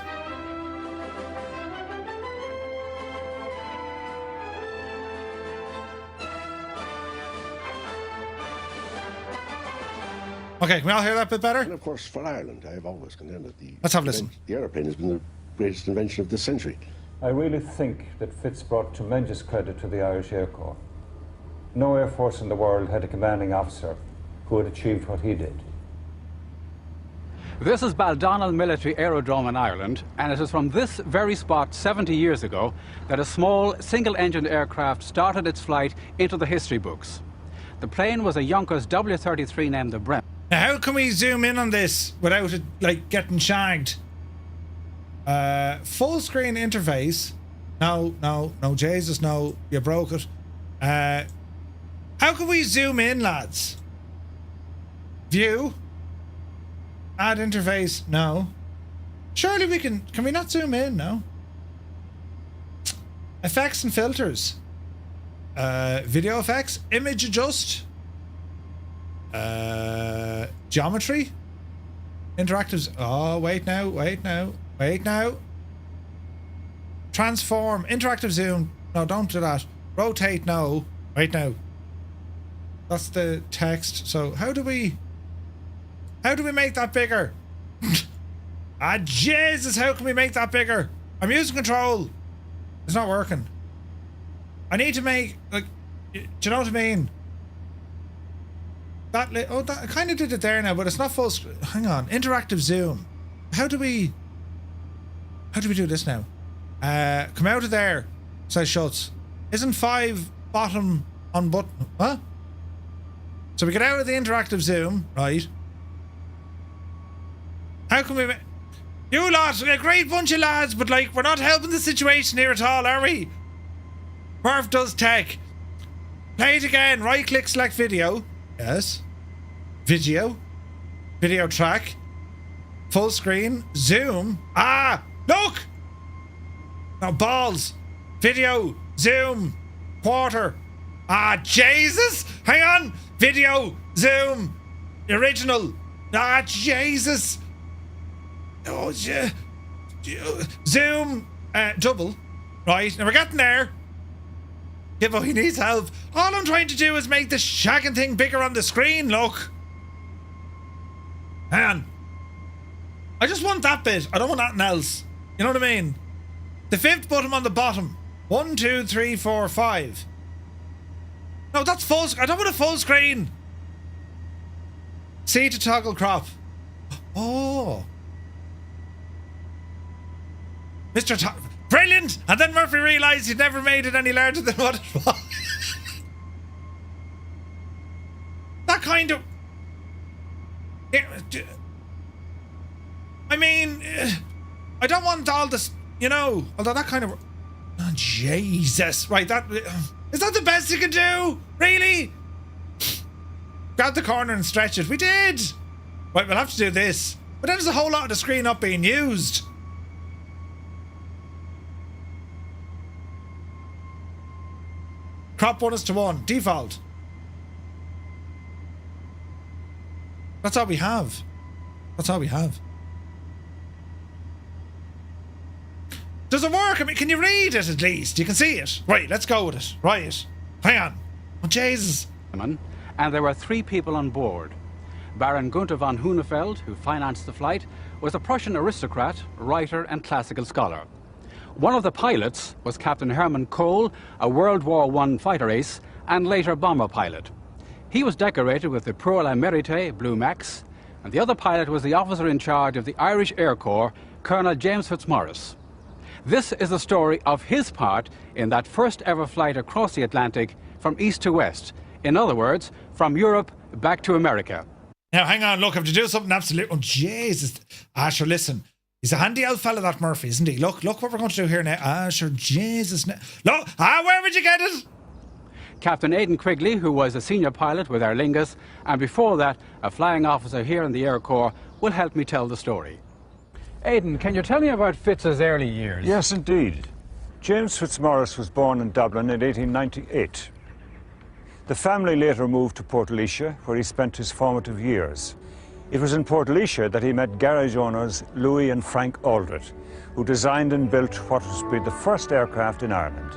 A: Okay, can we all hear that bit better?
G: And of course, for Ireland, I have always contended
A: Let's have a listen.
G: The aeroplane has been the greatest invention of this century.
H: I really think that Fitz brought tremendous credit to the Irish Air Corps. No air force in the world had a commanding officer who had achieved what he did.
I: This is Baldonnel Military Aerodrome in Ireland, and it is from this very spot 70 years ago that a small single-engined aircraft started its flight into the history books. The plane was a Junkers W-33 named the Bremen.
A: Now, how can we zoom in on this without it, like, getting shagged? Full screen interface. No, Jesus, no. You broke it. How can we zoom in, lads? View. Add interface. No. Surely we can we not zoom in? No. Effects and filters. Video effects. Image adjust. Geometry. Interactives. Oh, wait now. Transform. Interactive zoom. No, don't do that. Rotate. No. Wait now. That's the text. So how do we make that bigger? Ah, Jesus, how can we make that bigger? I'm using control. It's not working. I need to make, like, do you know what I mean? That I kind of did it there now, but it's not full screen. Hang on. Interactive zoom. How do we do this now? Come out of there. Says shuts. Isn't 5 bottom on button? Huh? So we get out of the interactive zoom, right? How can we make... You lot, a great bunch of lads, but, like, we're not helping the situation here at all, are we? Murph does tech. Play it again. Right click, select video. Yes. Video. Video track. Full screen. Zoom. Ah! Look! Now balls. Video. Zoom. Quarter. Ah, Jesus! Hang on! Video. Zoom. Original. Ah, Jesus! Oh, yeah. Zoom. Double. Right. Now we're getting there. Gibbo, he needs help. All I'm trying to do is make this shagging thing bigger on the screen, look. Hang on. I just want that bit. I don't want nothing else. You know what I mean? The 5th button on the bottom. 1, 2, 3, 4, 5. No, that's full. I don't want a full screen. C to toggle crop. Oh. Mr. Brilliant! And then Murphy realised he'd never made it any larger than what it was. That kind of... I mean, I don't want all this, you know, although that kind of... Oh, Jesus. Right, that... Is that the best you can do? Really? Grab the corner and stretch it. We did! Right, we'll have to do this. But then there's a whole lot of the screen not being used. Crop 1:1. Default. That's all we have. That's all we have. Does it work? I mean, can you read it at least? You can see it. Right, let's go with it. Right. Hang on. Oh, Jesus.
I: And there were 3 people on board. Baron Gunther von Hünefeld, who financed the flight, was a Prussian aristocrat, writer and classical scholar. One of the pilots was Captain Hermann Köhl, a World War I fighter ace and later bomber pilot. He was decorated with the Pour la Mérite Blue Max, and the other pilot was the officer in charge of the Irish Air Corps, Colonel James Fitzmaurice. This is the story of his part in that first ever flight across the Atlantic from east to west. In other words, from Europe back to America.
A: Now, hang on, look, I have to do something absolute. Oh, Jesus. Sure, listen. He's a handy old fella, that Murphy, isn't he? Look what we're going to do here now. Sure, Jesus. Look, where would you get it?
I: Captain Aidan Quigley, who was a senior pilot with Aer Lingus, and before that, a flying officer here in the Air Corps, will help me tell the story. Aidan, can you tell me about Fitz's early years?
H: Yes, indeed. James Fitzmaurice was born in Dublin in 1898. The family later moved to Port Alicia, where he spent his formative years. It was in Port Alicia that he met garage owners Louis and Frank Aldred, who designed and built what was to be the first aircraft in Ireland.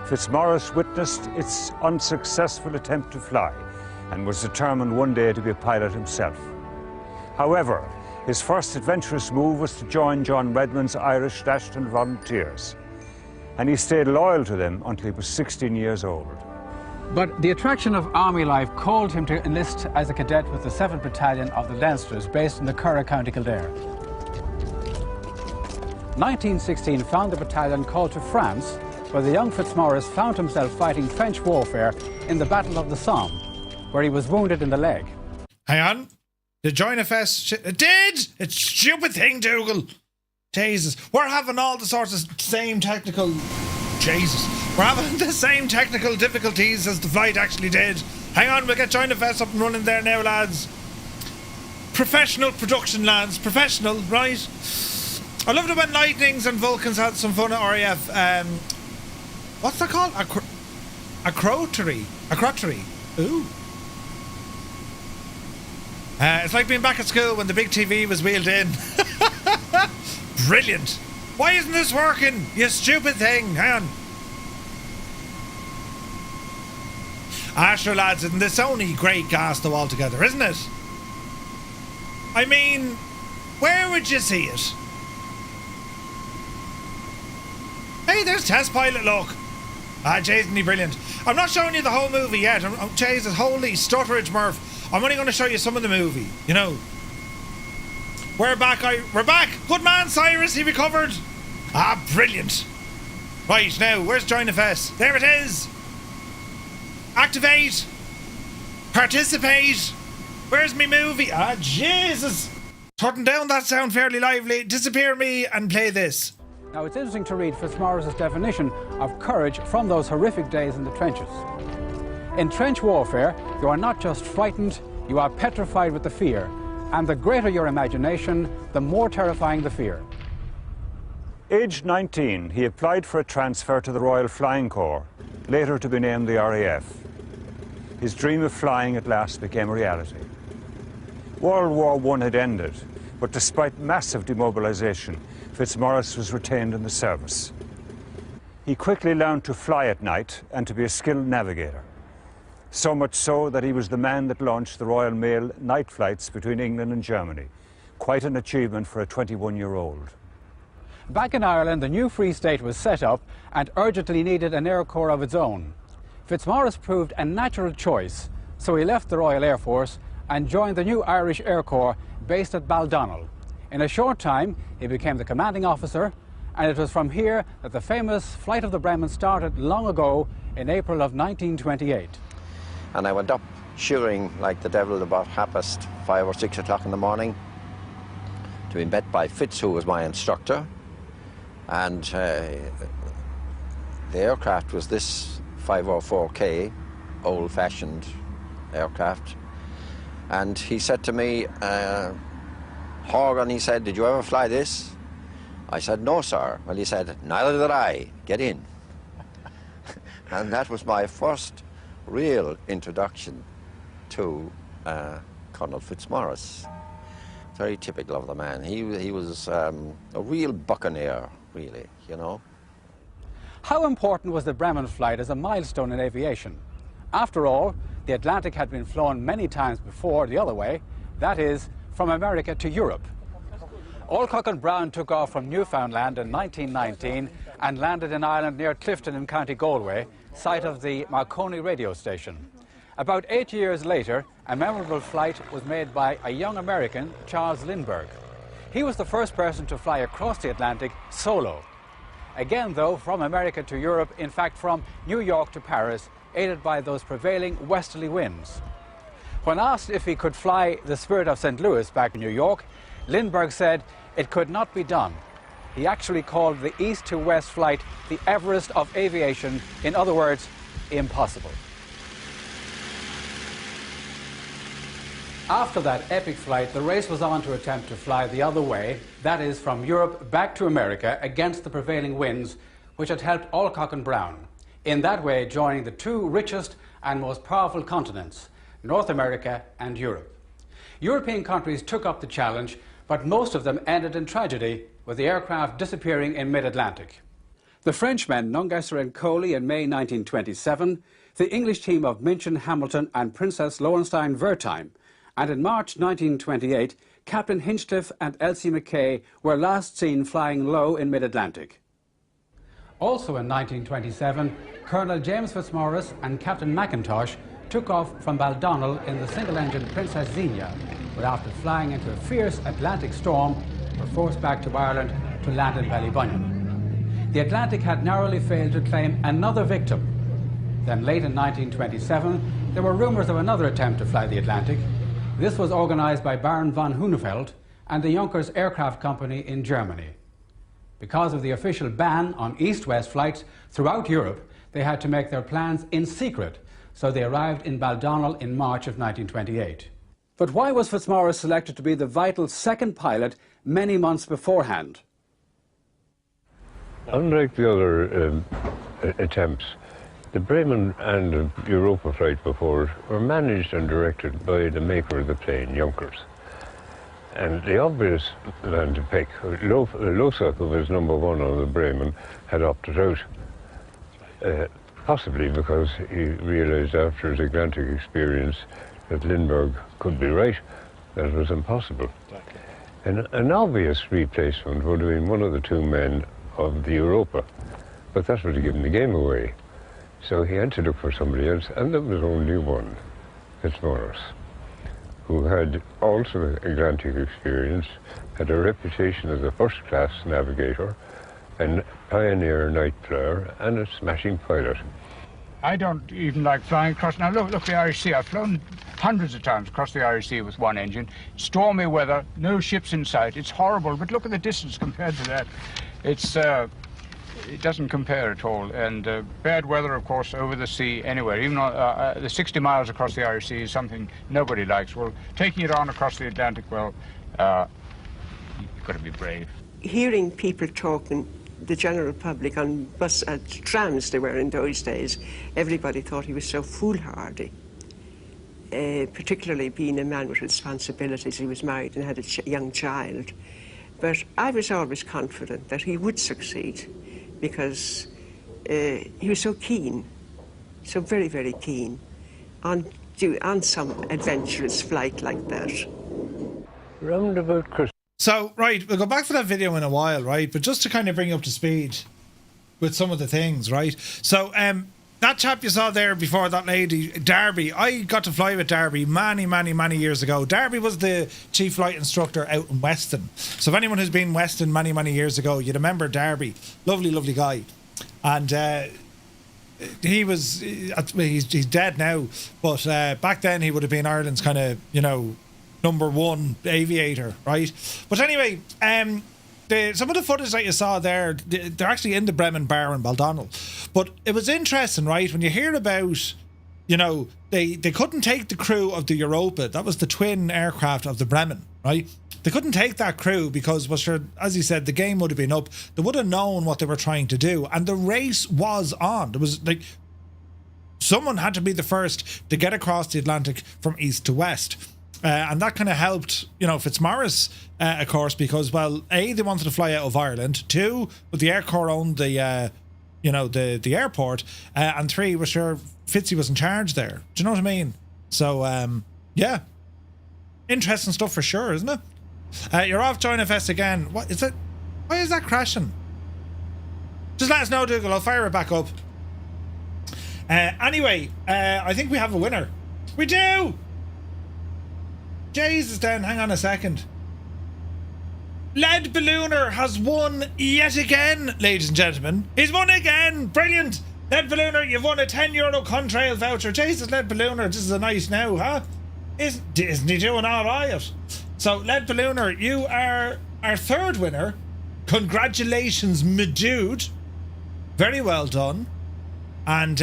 H: Fitzmaurice witnessed its unsuccessful attempt to fly and was determined one day to be a pilot himself. However, his first adventurous move was to join John Redmond's Irish National Volunteers, and he stayed loyal to them until he was 16 years old.
I: But the attraction of army life called him to enlist as a cadet with the 7th Battalion of the Leinsters, based in the Curragh, County Kildare. 1916 found the battalion called to France, where the young Fitzmaurice found himself fighting French warfare in the Battle of the Somme, where he was wounded in the leg.
A: Hang on. The Joint FS... It did! It's a stupid thing, Dougal. Jesus. We're having all the sorts of same technical... Jesus. We're having the same technical difficulties as the flight actually did. Hang on, we'll get Joint FS up and running there now, lads. Professional production, lads. Professional, right? I loved it when Lightnings and Vulcans had some fun at RAF. What's that called? A crottery. Ooh. It's like being back at school when the big TV was wheeled in. Brilliant. Why isn't this working? You stupid thing. Hang on. Sure, lads, and this only great gas though altogether, isn't it? I mean, where would you see it? Hey, there's Test Pilot, look. Jason, brilliant. I'm not showing you the whole movie yet. Jesus, holy stutterage, Murph. I'm only going to show you some of the movie, you know. We're back. We're back. Good man, Cyrus. He recovered. Brilliant. Right, now, where's Joint FS? There it is. Activate. Participate. Where's me movie? Jesus. Turning down that sound fairly lively. Disappear me and play this.
I: Now, it's interesting to read Fitzmaurice's definition of courage from those horrific days in the trenches. In trench warfare, you are not just frightened, you are petrified with the fear. And the greater your imagination, the more terrifying the fear.
H: Aged 19, he applied for a transfer to the Royal Flying Corps, later to be named the RAF. His dream of flying at last became a reality. World War I had ended, but despite massive demobilisation, Fitzmaurice was retained in the service. He quickly learned to fly at night and to be a skilled navigator. So much so that he was the man that launched the Royal Mail night flights between England and Germany. Quite an achievement for a 21-year-old.
I: Back in Ireland, the new Free State was set up and urgently needed an Air Corps of its own. Fitzmaurice proved a natural choice, so he left the Royal Air Force and joined the new Irish Air Corps based at Baldonnel. In a short time, he became the commanding officer, and it was from here that the famous Flight of the Bremen started long ago in April of 1928.
J: And I went up shooting like the devil about 5 or 6 o'clock in the morning to be met by Fitz, who was my instructor. And the aircraft was this 504K, old-fashioned aircraft. And he said to me, Horgan, he said, did you ever fly this? I said, no, sir. Well, he said, neither did I. Get in. And that was my first real introduction to Colonel Fitzmaurice. Very typical of the man. He was a real buccaneer, really, you know.
I: How important was the Bremen flight as a milestone in aviation? After all, the Atlantic had been flown many times before the other way, that is, from America to Europe. Alcock and Brown took off from Newfoundland in 1919 and landed in Ireland near Clifton in County Galway, site of the Marconi radio station. About 8 years later, a memorable flight was made by a young American, Charles Lindbergh. He was the first person to fly across the Atlantic solo. Again, though, from America to Europe, in fact from New York to Paris, aided by those prevailing westerly winds. When asked if he could fly the Spirit of St. Louis back to New York, Lindbergh said it could not be done. He actually called the east to west flight the Everest of aviation, in other words, impossible. After that epic flight, the race was on to attempt to fly the other way, that is, from Europe back to America against the prevailing winds, which had helped Alcock and Brown, in that way joining the two richest and most powerful continents, North America and Europe. European countries took up the challenge, but most of them ended in tragedy, with the aircraft disappearing in mid-Atlantic. The Frenchmen Nungesser and Köhl in May 1927, the English team of Minchin, Hamilton and Princess Lowenstein-Wertheim, and in March 1928, Captain Hinchcliffe and Elsie Mackay were last seen flying low in mid-Atlantic. Also in 1927, Colonel James Fitzmaurice and Captain McIntosh took off from Baldonnel in the single-engine Princess Xenia, but after flying into a fierce Atlantic storm, were forced back to Ireland to land in Ballybunion. The Atlantic had narrowly failed to claim another victim. Then late in 1927, there were rumours of another attempt to fly the Atlantic. This was organised by Baron von Hünefeld and the Junkers Aircraft Company in Germany. Because of the official ban on east-west flights throughout Europe, they had to make their plans in secret, so they arrived in Baldonnel in March of 1928. But why was Fitzmaurice selected to be the vital second pilot many months beforehand?
K: Unlike the other attempts, the Bremen and the Europa flight before were managed and directed by the maker of the plane, Junkers. And the obvious man to pick, Losak, who was number one on the Bremen, had opted out. Possibly because he realized after his Atlantic experience that Lindbergh could be right, that it was impossible. Exactly. And an obvious replacement would have been one of the two men of the Europa, but that would have given the game away. So he had to look for somebody else, and there was only one, Fitzmaurice, who had also Atlantic experience, had a reputation as a first-class navigator, and pioneer night flyer, and a smashing pilot.
L: I don't even like flying across. Now look the Irish Sea. I've flown hundreds of times across the Irish Sea with one engine. Stormy weather, no ships in sight. It's horrible, but look at the distance compared to that. It doesn't compare at all. And bad weather, of course, over the sea anywhere. Even the 60 miles across the Irish Sea is something nobody likes. Well, taking it on across the Atlantic, well, you've got to be brave.
M: Hearing people talking, the general public on trams they were in those days, everybody thought he was so foolhardy. Particularly being a man with responsibilities. He was married and had a young child. But I was always confident that he would succeed because he was so keen, so very, very keen on some adventurous flight like that.
K: Round about Christmas.
A: So, right, we'll go back to that video in a while, right? But just to kind of bring you up to speed with some of the things, right? So, that chap you saw there before, that lady, Darby, I got to fly with Darby many years ago. Darby was the chief flight instructor out in Weston. So if anyone who's been in Weston many years ago, you'd remember Darby. Lovely guy. And he's dead now, but back then he would have been Ireland's kind of, number one aviator, right? But anyway, some of the footage that you saw there, they're actually in the Bremen bar in Baldonnel. But it was interesting, right? When you hear about you know, they couldn't take the crew of the Europa. That was the twin aircraft of the Bremen, right? They couldn't take that crew because, well, sure, as you said, the game would have been up. They would have known what they were trying to do. And the race was on. There was like, someone had to be the first to get across the Atlantic from east to west. And that kind of helped, you know, Fitzmaurice, of course, because, well, A, they wanted to fly out of Ireland. 2, but the Air Corps owned the, you know, the airport. And 3, was sure Fitzy was in charge there. Do you know what I mean? So, yeah. Interesting stuff for sure, isn't it? You're off Join FS again. What is it? Why is that crashing? Just let us know, Dougal. I'll fire it back up. Anyway, I think we have a winner. We do! Jesus, then, hang on a second. Lead Ballooner has won yet again, ladies and gentlemen. He's won again! Brilliant! Lead Ballooner, you've won a €10 Contrail voucher. Jesus, Lead Ballooner, this is a nice now, huh? Isn't he doing alright? So, Lead Ballooner, you are our third winner. Congratulations, my dude. Very well done. And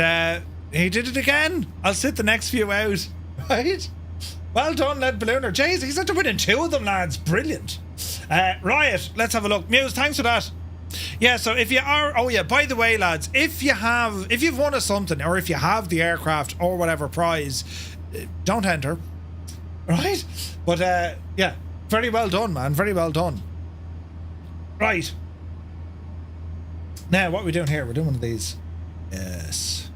A: he did it again. I'll sit the next few out. Right? Well done, Lead Ballooner. Jeez, he's after winning 2 of them, lads. Brilliant. Riot, let's have a look. Muse, thanks for that. Yeah, so if you are... Oh, yeah, by the way, lads, if you've won a something, or if you have the aircraft or whatever prize, don't enter. Right? But, yeah, very well done, man. Very well done. Right. Now, what are we doing here? We're doing one of these. Yes.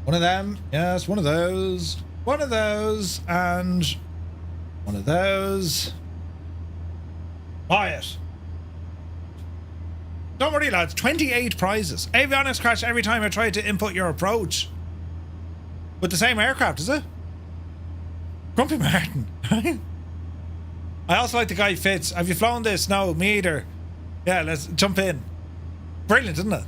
A: One of them. Yes, one of those. One of those. And one of those. Buy it. Don't worry, lads. 28 prizes. Avionics crash every time I try to input your approach. With the same aircraft, is it? Grumpy Martin. I also like the guy Fitz. Have you flown this? No, me either. Yeah, let's jump in. Brilliant, isn't it?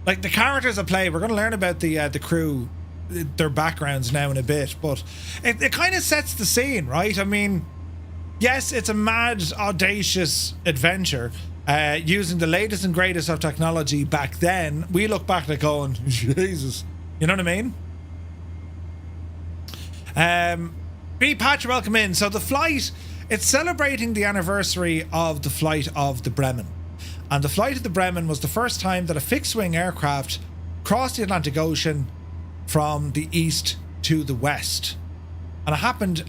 A: Like, the characters that play, we're going to learn about the crew, their backgrounds now in a bit, but it kind of sets the scene, right? I mean, yes, it's a mad, audacious adventure using the latest and greatest of technology back then. We look back at it going, Jesus. You know what I mean? B. Patch, welcome in. So the flight, it's celebrating the anniversary of the flight of the Bremen. And the flight of the Bremen was the first time that a fixed-wing aircraft crossed the Atlantic Ocean from the east to the west. And it happened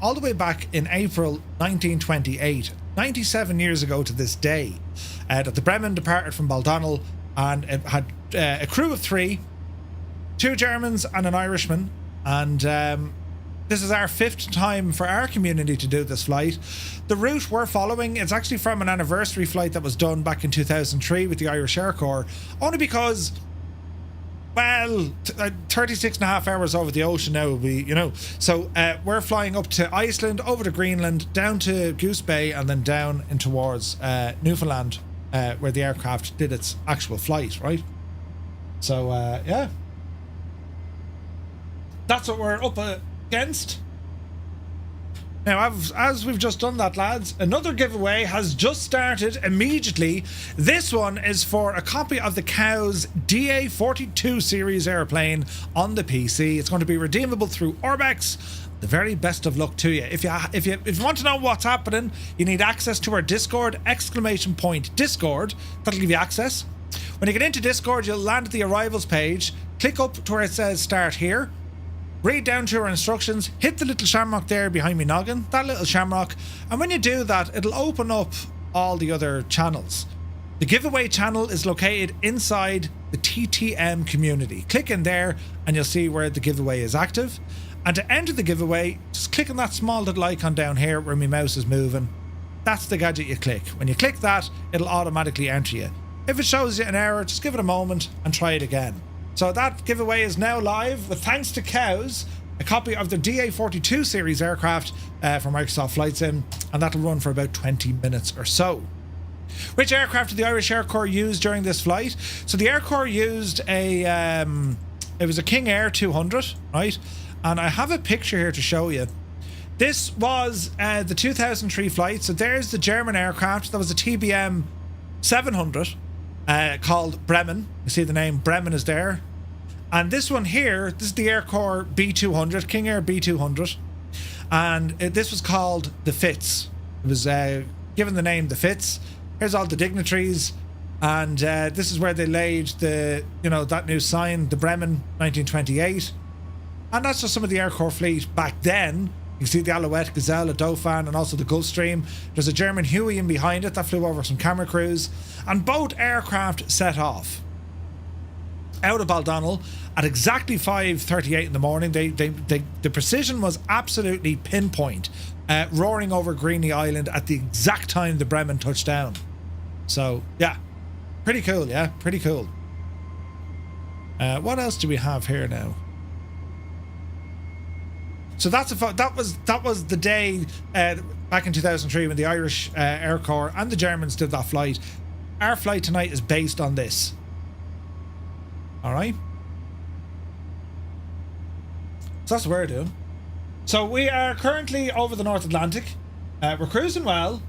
A: all the way back in April 1928, 97 years ago to this day, that the Bremen departed from Baldonnel, and it had a crew of 3, 2 Germans and an Irishman. And this is our 5th time for our community to do this flight. The route we're following, it's actually from an anniversary flight that was done back in 2003 with the Irish Air Corps, only because, well, 36 and a half hours over the ocean now will be, you know. So we're flying up to Iceland, over to Greenland, down to Goose Bay, and then down in towards Newfoundland, where the aircraft did its actual flight, right? So, yeah. That's what we're up against. Now, as we've just done that, lads, another giveaway has just started immediately. This one is for a copy of the Cow's DA42 series airplane on the PC. It's going to be redeemable through Orbex. The very best of luck to you. If you want to know what's happening, you need access to our Discord, ! Discord. That'll give you access. When you get into Discord, you'll land at the arrivals page. Click up to where it says start here. Read down through our instructions, hit the little shamrock there behind me noggin, that little shamrock, and when you do that, it'll open up all the other channels. The giveaway channel is located inside the TTM community. Click in there and you'll see where the giveaway is active. And to enter the giveaway, just click on that small little icon down here where my mouse is moving. That's the gadget you click. When you click that, it'll automatically enter you. If it shows you an error, just give it a moment and try it again. So that giveaway is now live with thanks to Cows, a copy of the DA42 series aircraft from Microsoft Flight Sim, and that'll run for about 20 minutes or so. Which aircraft did the Irish Air Corps use during this flight? So the Air Corps used it was a King Air 200, right? And I have a picture here to show you. This was the 2003 flight. So there's the German aircraft. That was a TBM 700. called Bremen. You see the name Bremen is there. And this one here, this is the Air Corps B200, King Air B200. And this was called the Fitz. It was given the name the Fitz. Here's all the dignitaries. And this is where they laid the, that new sign, the Bremen, 1928. And that's just some of the Air Corps fleet back then. You can see the Alouette, Gazelle, the Dauphin, and also the Gulfstream. There's a German Huey in behind it that flew over some camera crews. And both aircraft set off out of Baldonnel at exactly 5:38 in the morning. The precision was absolutely pinpoint, roaring over Greeny Island at the exact time the Bremen touched down. So, yeah. Pretty cool, yeah? Pretty cool. What else do we have here now? So that was the day back in 2003 when the Irish Air Corps and the Germans did that flight. Our flight tonight is based on this. All right. So that's what we're doing. So we are currently over the North Atlantic. We're cruising well.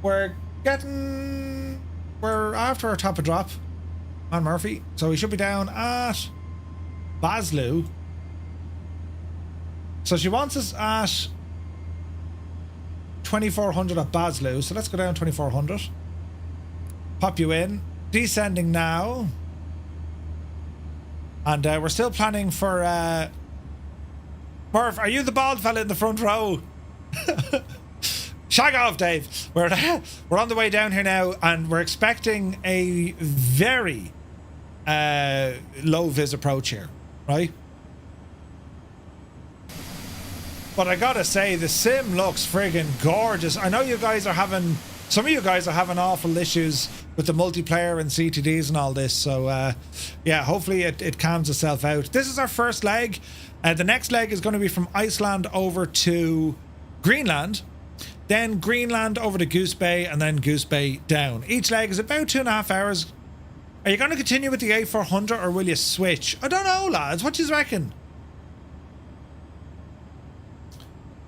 A: We're after our top of drop on Murphy, so we should be down at Baslu. So she wants us at 2400 at Baslu, so let's go down 2400. Pop you in. Descending now. And we're still planning for Murph, are you the bald fella in the front row? Shag off, Dave. We're on the way down here now, and we're expecting a very low vis approach here, right? But I gotta say, the sim looks friggin' gorgeous. I know you guys are having, some of you guys are having awful issues with the multiplayer and CTDs and all this. So yeah, hopefully it calms itself out. This is our first leg. The next leg is going to be from Iceland over to Greenland. Then Greenland over to Goose Bay, and then Goose Bay down. Each leg is about 2.5 hours. Are you going to continue with the A400 or will you switch? I don't know, lads. What do you reckon?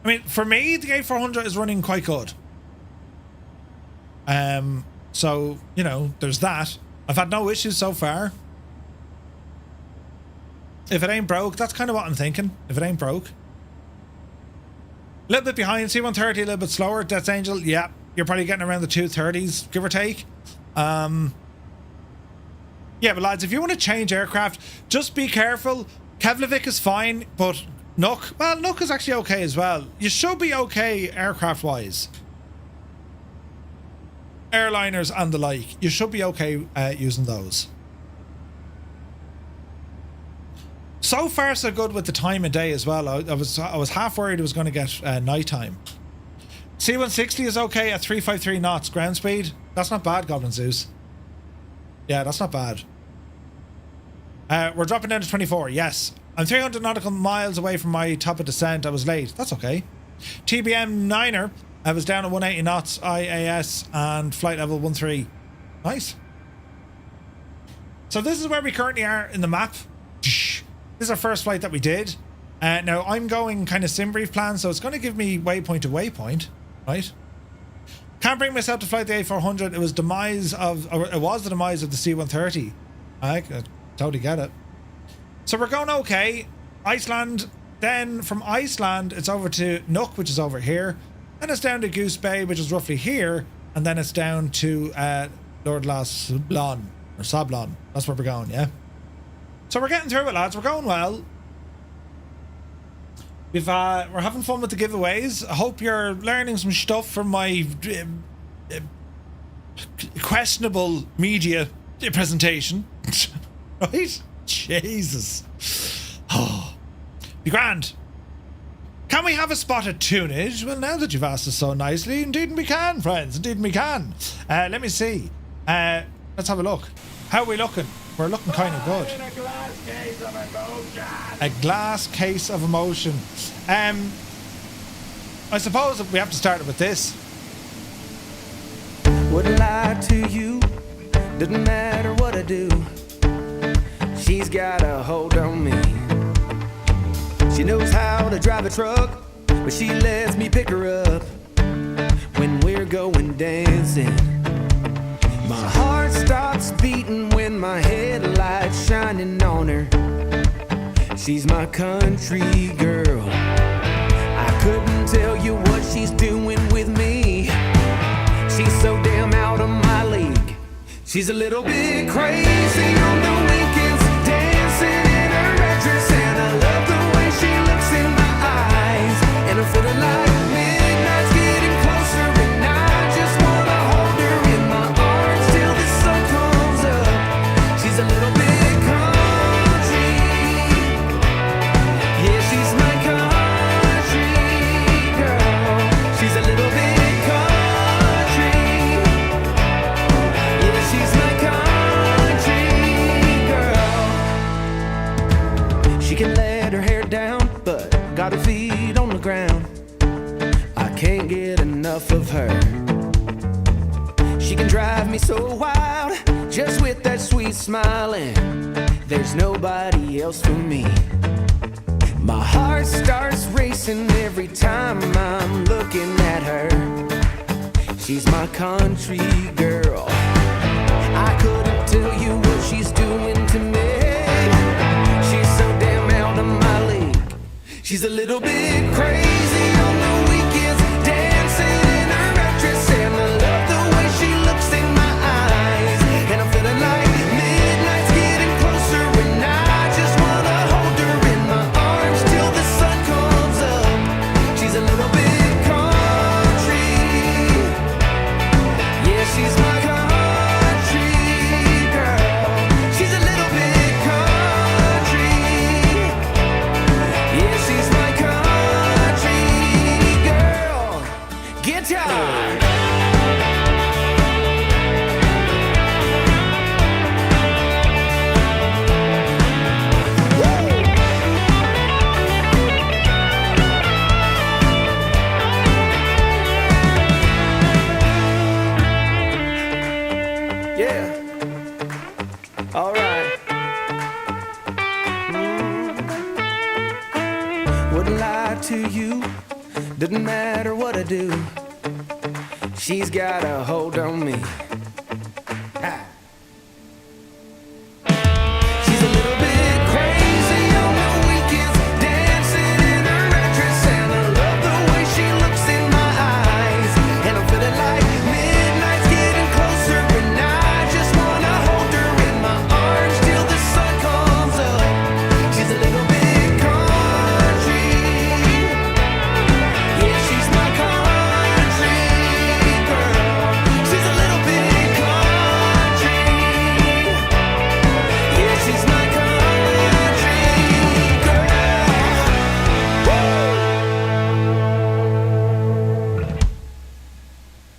A: I mean, for me, the A400 is running quite good. So, there's that. I've had no issues so far. If it ain't broke, that's kind of what I'm thinking. If it ain't broke. A little bit behind, C-130, a little bit slower. Death Angel, yeah. You're probably getting around the 230s, give or take. Yeah, but lads, if you want to change aircraft, just be careful. Keflavik is fine, but Nook is actually okay as well. You should be okay aircraft-wise. Airliners and the like. You should be okay using those. So far, so good with the time of day as well. I was half worried it was going to get nighttime. C-160 is okay at 353 knots ground speed. That's not bad, Goblin Zeus. Yeah, that's not bad. We're dropping down to 24. Yes. I'm 300 nautical miles away from my top of descent. I was late. That's okay. TBM 9er. I was down at 180 knots IAS and flight level 13. Nice. So this is where we currently are in the map. This is our first flight that we did. Now I'm going kind of sim brief plan, so it's going to give me waypoint to waypoint, right? Can't bring myself to fly the A400. It was the demise of the C-130. I totally get it. So we're going okay. Iceland. Then from Iceland, it's over to Nook, which is over here. And it's down to Goose Bay, which is roughly here. And then it's down to Lourdes-de-Blanc-Sablon, or Sablon. That's where we're going, yeah? So we're getting through it, lads. We're going well. We're having fun with the giveaways. I hope you're learning some stuff from my questionable media presentation. Right? Jesus. Oh. Be grand. Can we have a spot at tunage? Well, now that you've asked us so nicely, indeed we can, friends. Indeed we can. Let me see. Let's have a look. How are we looking? We're looking kind of good.
C: In a glass case of emotion.
A: A glass case of emotion. I suppose we have to start it with this.
N: Wouldn't lie to you. Doesn't matter what I do. She's got a hold on me. She knows how to drive a truck, but she lets me pick her up when we're going dancing. My heart starts She's my country girl. I couldn't tell you what she's doing with me. She's so damn out of my league. She's a little bit crazy on the weekends, dancing in her red dress, and I love the way she looks in my eyes. And I'm feeling like midnight's getting closer, and I just wanna hold her in my arms till the sun comes up. She's a little bit country. Yeah, she's my country girl. She's a little bit country. Yeah, she's my country girl. She can let her hair down, but got her feet on the ground. I can't get enough of her. She can drive me so wild, just with that sweet smile, and there's nobody else for me. My heart starts racing every time I'm looking at her. She's my country girl. I couldn't tell you what she's doing to me. She's so damn out of my league. She's a little bit crazy on the weekends, dancing in her red dress, and I love the way she looks in my eyes. And I'm feeling like midnight's getting closer, and I just wanna hold her in my arms till the sun comes up. She's a little bit country. Yeah, she's my country girl. She's a little bit country. Yeah, she's my country girl. Guitar. Yeah. All right. Wouldn't lie to you. Doesn't matter what I do. She's got a hold on me. Ah. She's a little bit crazy on the weekends, dancing in her red dress, and I love the way she looks in my eyes. And I'm feeling like midnight's getting closer, and I just wanna hold her in my arms till the sun comes up. She's a little bit country. Yeah, she's my country girl. She's a little bit country. Yeah, she's my country girl.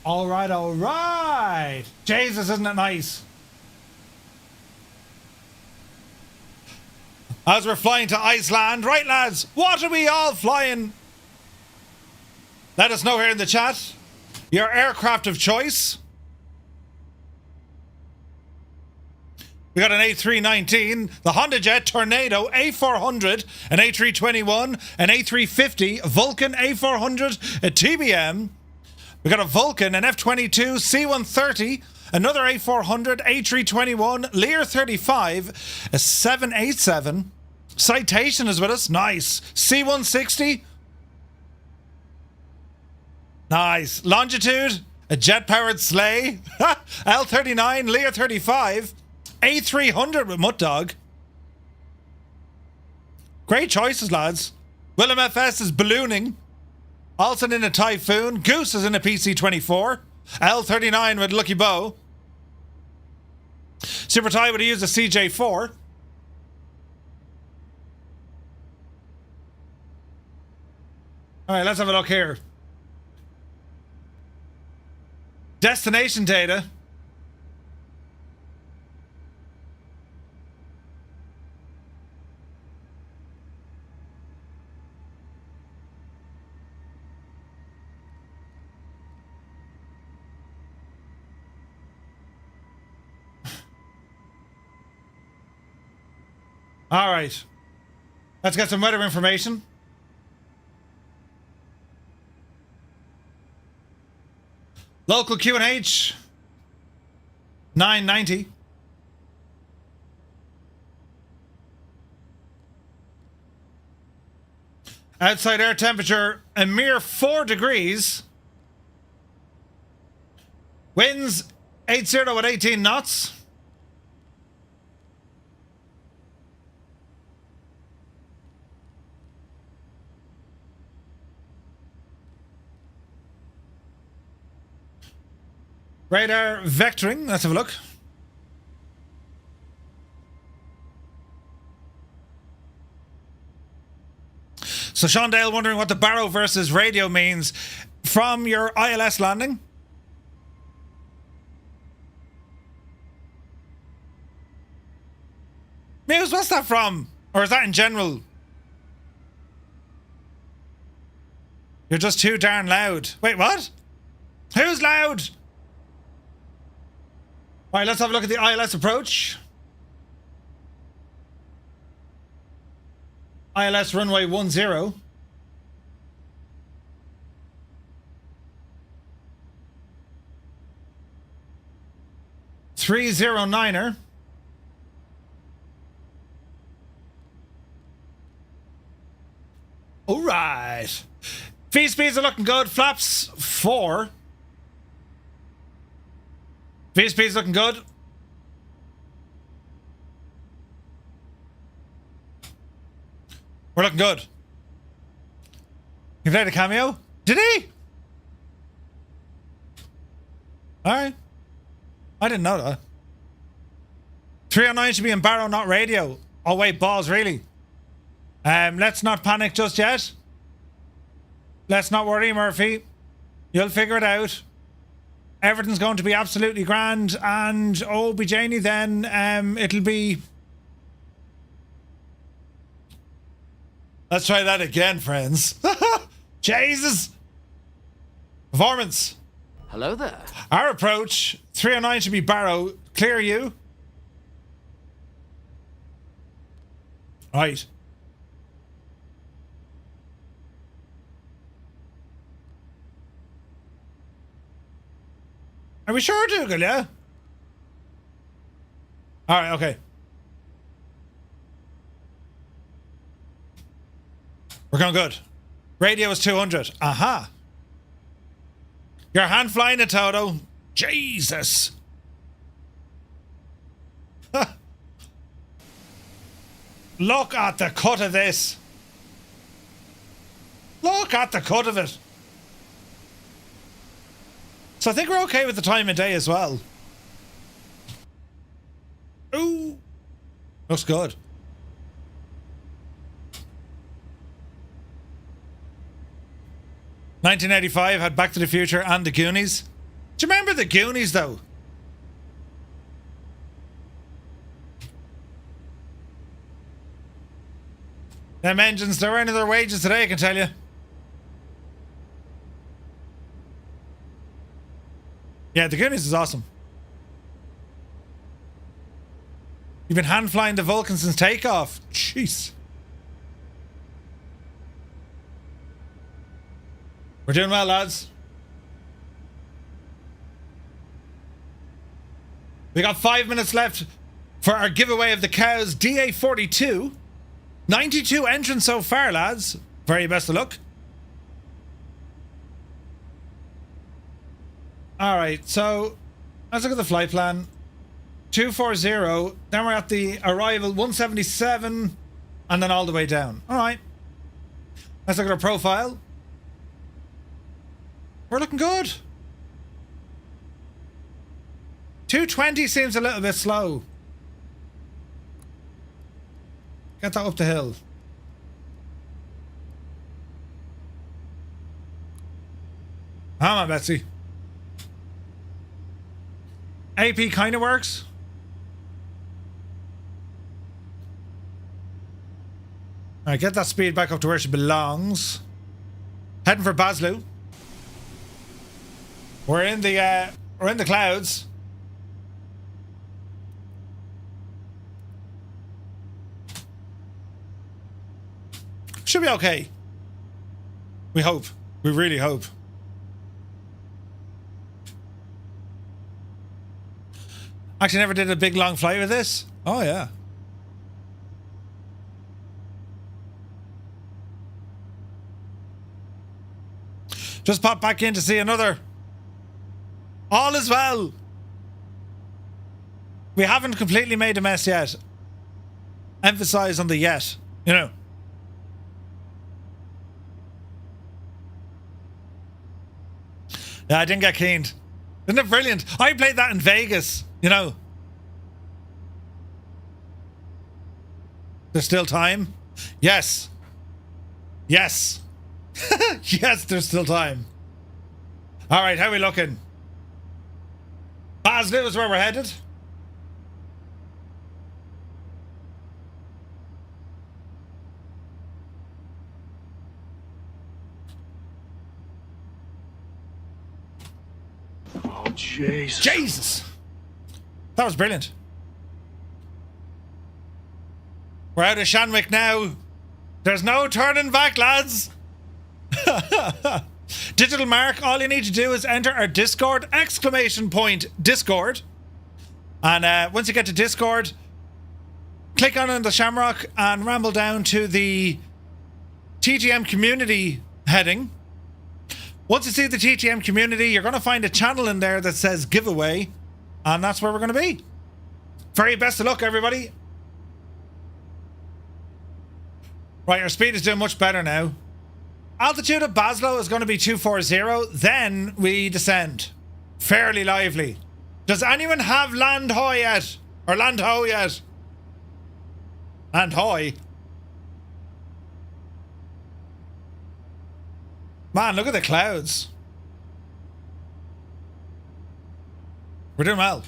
A: All right, all right. Jesus, isn't it nice? As we're flying to Iceland, right, lads? What are we all flying? Let us know here in the chat. Your aircraft of choice. We got an A319, the Honda Jet Tornado A400, an A321, an A350, Vulcan A400, a TBM. We got a Vulcan, an F-22, C-130, another A400, A321, Lear 35, a 787. Citation is with us. Nice. C-160. Nice. Longitude, a jet-powered sleigh. L-39, Lear 35, A300 with Mutt Dog. Great choices, lads. Willem FS is ballooning. Olsen in a Typhoon. Goose is in a PC-24. L-39 with Lucky Bow. Super Ty would have used a CJ-4. Alright, let's have a look here. Destination data. All right. Let's get some weather information. Local QNH 990. Outside air temperature, a mere 4 degrees. Winds 80 at 18 knots. Radar vectoring, let's have a look. So Sean Dale wondering what the Barrow versus radio means from your ILS landing. Muse, what's that from? Or is that in general? You're just too darn loud. Wait, what? Who's loud? Alright, let's have a look at the ILS approach. ILS runway 10. .309er. All right. V speeds are looking good. Flaps 4. V speeds looking good. We're looking good. He played a cameo? Did he? Alright. I didn't know that. 309 should be in Barrow, not radio. Oh wait, balls, really? Let's not panic just yet. Let's not worry, Murphy. You'll figure it out. Everything's going to be absolutely grand, and oh, be Janie, then it'll be... Let's try that again, friends. Jesus! Performance.
O: Hello there.
A: Our approach, 309 should be Barrow. Clear you. Right. Are we sure, Dougal, yeah? Alright, okay. We're going good. Radio is 200. Aha. You're hand flying it, Toto. Jesus. Look at the cut of this. Look at the cut of it. So I think we're okay with the time of day as well. Ooh. Looks good. ...1985 had Back to the Future and The Goonies. Do you remember The Goonies, though? Them engines, they're earning their wages today, I can tell you. Yeah, The Goonies is awesome. You've been hand flying the Vulcan since takeoff. Jeez. We're doing well, lads. We got 5 minutes left for our giveaway of the cows DA42. 92 entrants so far, lads. Very best of luck. Alright, so let's look at the flight plan. 240, then we're at the arrival 177, and then all the way down. Alright. Let's look at our profile. We're looking good. 220 seems a little bit slow. Get that up the hill. Come on, Betsy. AP kind of works. Alright, get that speed back up to where she belongs. Heading for Baslu. We're in the clouds. Should be okay. We hope. We really hope. Actually never did a big long flight with this. Oh yeah. Just pop back in to see another. All is well. We haven't completely made a mess yet. Emphasize on the yet, you know. Yeah, I didn't get keened. Isn't it brilliant? I played that in Vegas, you know. There's still time? Yes. Yes. Yes, there's still time. All right, how are we looking? Basel is where we're headed.
G: Oh, Jesus.
A: Jesus. That was brilliant. We're out of Shanwick now. There's no turning back, lads. Digital mark, all you need to do is enter our Discord, !Discord. And once you get to Discord, click on the Shamrock and ramble down to the TTM community heading. Once you see the TTM community, you're going to find a channel in there that says giveaway, and that's where we're going to be. Very best of luck, everybody. Right, our speed is doing much better now. Altitude of Basel is going to be 240. Then we descend. Fairly lively. Does anyone have land ho yet? Or land ho yet? Land hoy. Man, look at the clouds. We're doing well.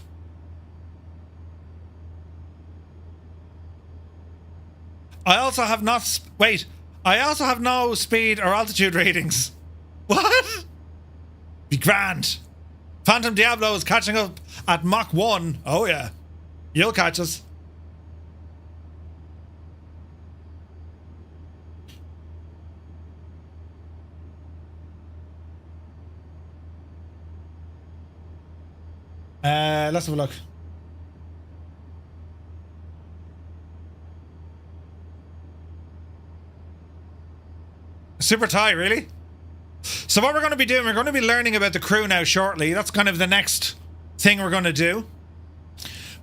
A: I also have not... Wait. I also have no speed or altitude ratings. What? Be grand. Phantom Diablo is catching up at Mach 1. Oh yeah. You'll catch us. Let's have a look. Super tie, really? So what we're going to be doing, we're going to be learning about the crew now shortly. That's kind of the next thing we're going to do.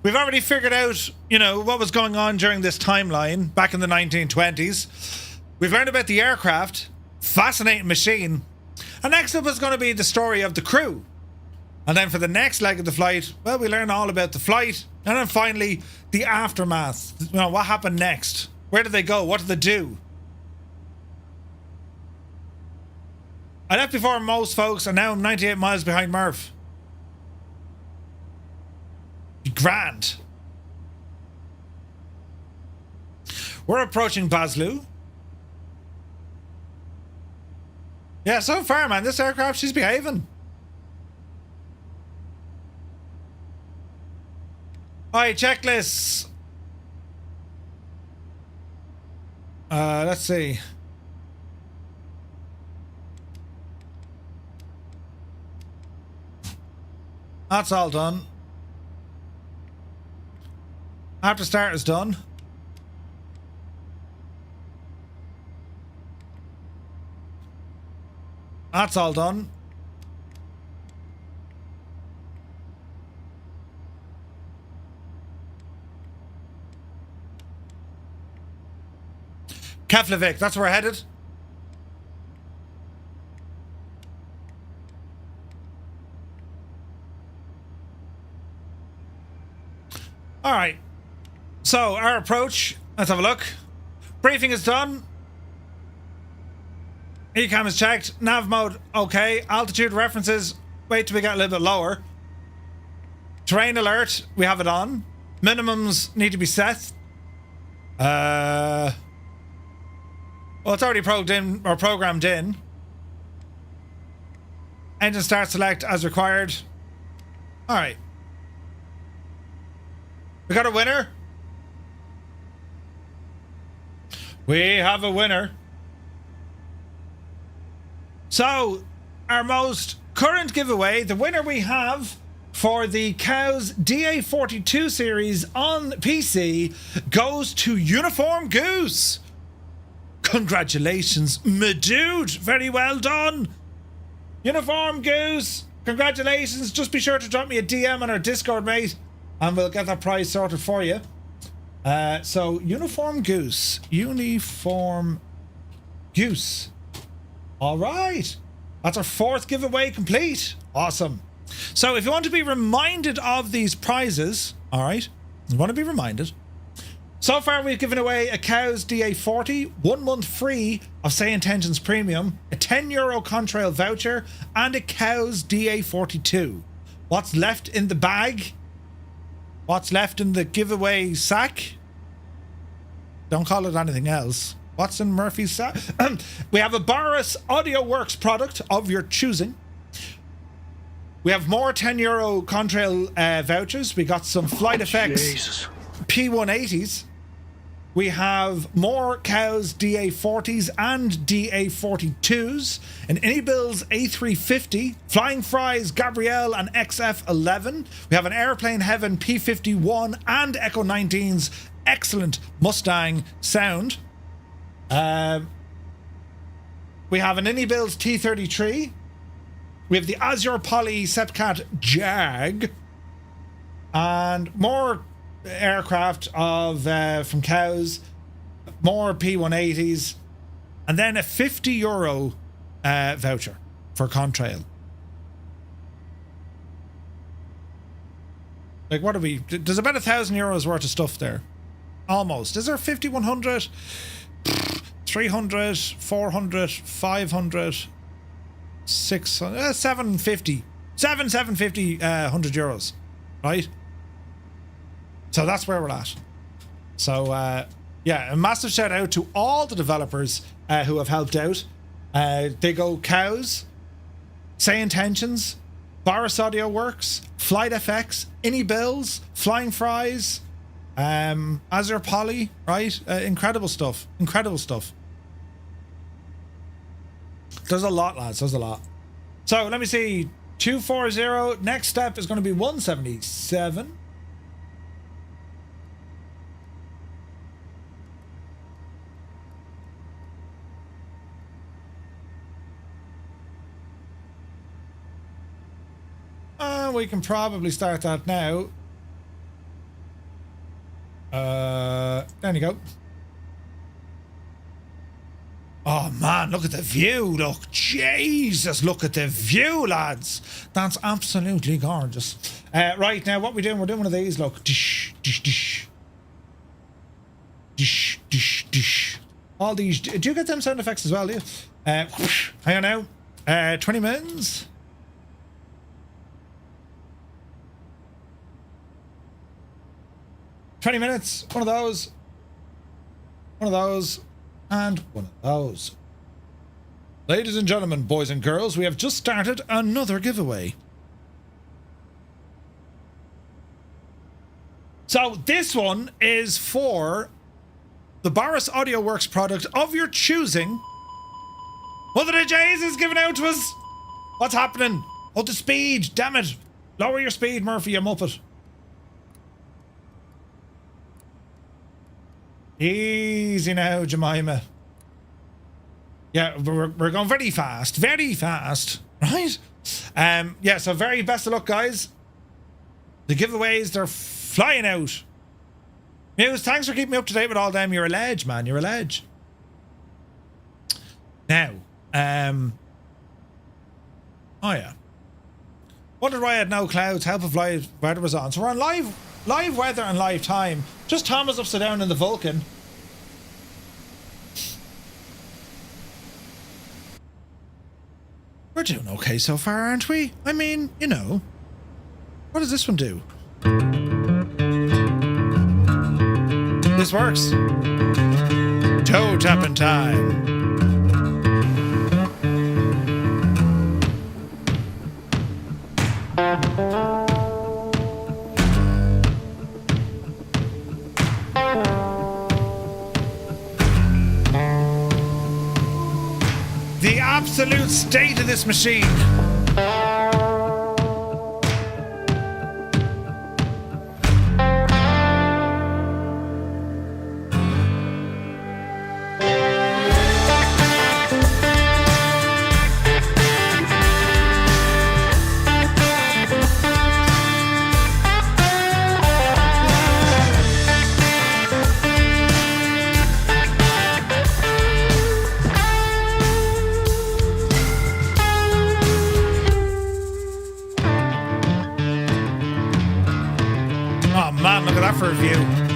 A: We've already figured out, you know, what was going on during this timeline back in the 1920s. We've learned about the aircraft. Fascinating machine. And next up is going to be the story of the crew. And then for the next leg of the flight, well, we learn all about the flight. And then finally, the aftermath. You know, what happened next? Where did they go? What did they do? I left before most folks, and now I'm 98 miles behind Murph. Grand. We're approaching Basel. Yeah, so far, man, this aircraft, she's behaving. Alright, checklists. Let's see. That's all done. After start is done. That's all done. Keflavik, that's where we're headed. All right. So our approach, let's have a look. Briefing is done. Ecam is checked. Nav mode, okay. Altitude references, wait till we get a little bit lower. Terrain alert, we have it on. Minimums need to be set. Well, it's already programmed in. Engine start select as required. All right. We got a winner. We have a winner. So, our most current giveaway, the winner we have for the Cows DA42 series on PC goes to Uniform Goose. Congratulations, my dude. Very well done. Uniform Goose, congratulations. Just be sure to drop me a DM on our Discord, mate, and we'll get that prize sorted for you. So, Uniform Goose. All right. That's our 4th giveaway complete. Awesome. So, if you want to be reminded of these prizes, all right, you want to be reminded. So far, we've given away a Cowes DA40, 1 month free of Say Intentions Premium, a €10 Contrail voucher, and a Cowes DA42. What's left in the bag? What's left in the giveaway sack? Don't call it anything else. What's in Murphy's sack? We have a Boris Audio Works product of your choosing. We have more €10 Contrail vouchers. We got some Flight Effects P180s. We have more Cowes DA40s and DA42s, an Inibils A350, Flying Fries Gabrielle and XF11. We have an Airplane Heaven P51 and Echo 19's excellent Mustang sound. We have an Inibils T33. We have the Azure Poly Sepcat Jag, and more aircraft of from Cowes, more P180s, and then a €50 voucher for Contrail. Like, what are we? There's about €1,000 worth of stuff there. Almost. Is there 50, 100, 300, 400, 500, 600, 750, €100, right? So that's where we're at. So, yeah, a massive shout out to all the developers who have helped out. They go Cowes, Say Intentions, Boris Audio Works, Flight FX, Inibils, Flying Fries, Azure Poly, right? Incredible stuff. Incredible stuff. There's a lot, lads. There's a lot. So, let me see. 240. Next step is going to be 177. We can probably start that now. There you go. Oh man, look at the view. Look, Jesus, look at the view, lads. That's absolutely gorgeous. Right, now what we're doing one of these. Look. Dish, dish, dish. Dish, dish, dish. All these. Do you get them sound effects as well, do you? Hang on now. 20 minutes. 20 minutes, one of those, and one of those. Ladies and gentlemen, boys and girls, we have just started another giveaway. So this one is for the Boris Audio Works product of your choosing. One of the J's is giving out to us. What's happening? Oh, the speed, damn it. Lower your speed, Murphy, you muppet. Easy now, Jemima. Yeah, we're going very fast, right? Yeah, so very best of luck, guys. The giveaways, they're flying out. Muse, thanks for keeping me up to date with all them. You're a ledge, man. You're a ledge. Now, oh yeah. Wondered why I had no clouds. Help of live weather was on. So we're on live weather and live time. Just Thomas upside down in the Vulcan. We're doing okay so far, aren't we? I mean, you know. What does this one do? This works. Toe tapping time. The absolute state of this machine. man, look at that for a view.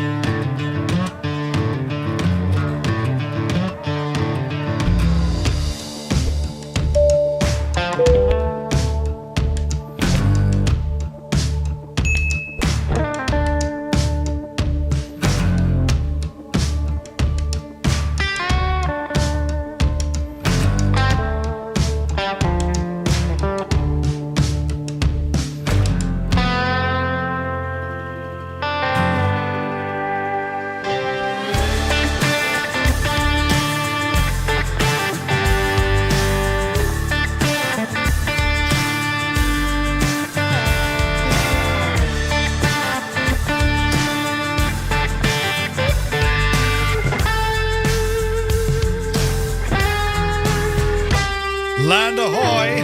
A: Land ahoy!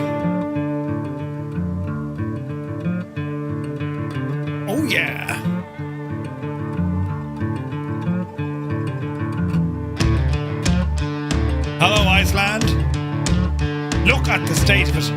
A: Oh yeah! Hello, Iceland. Look at the state of it.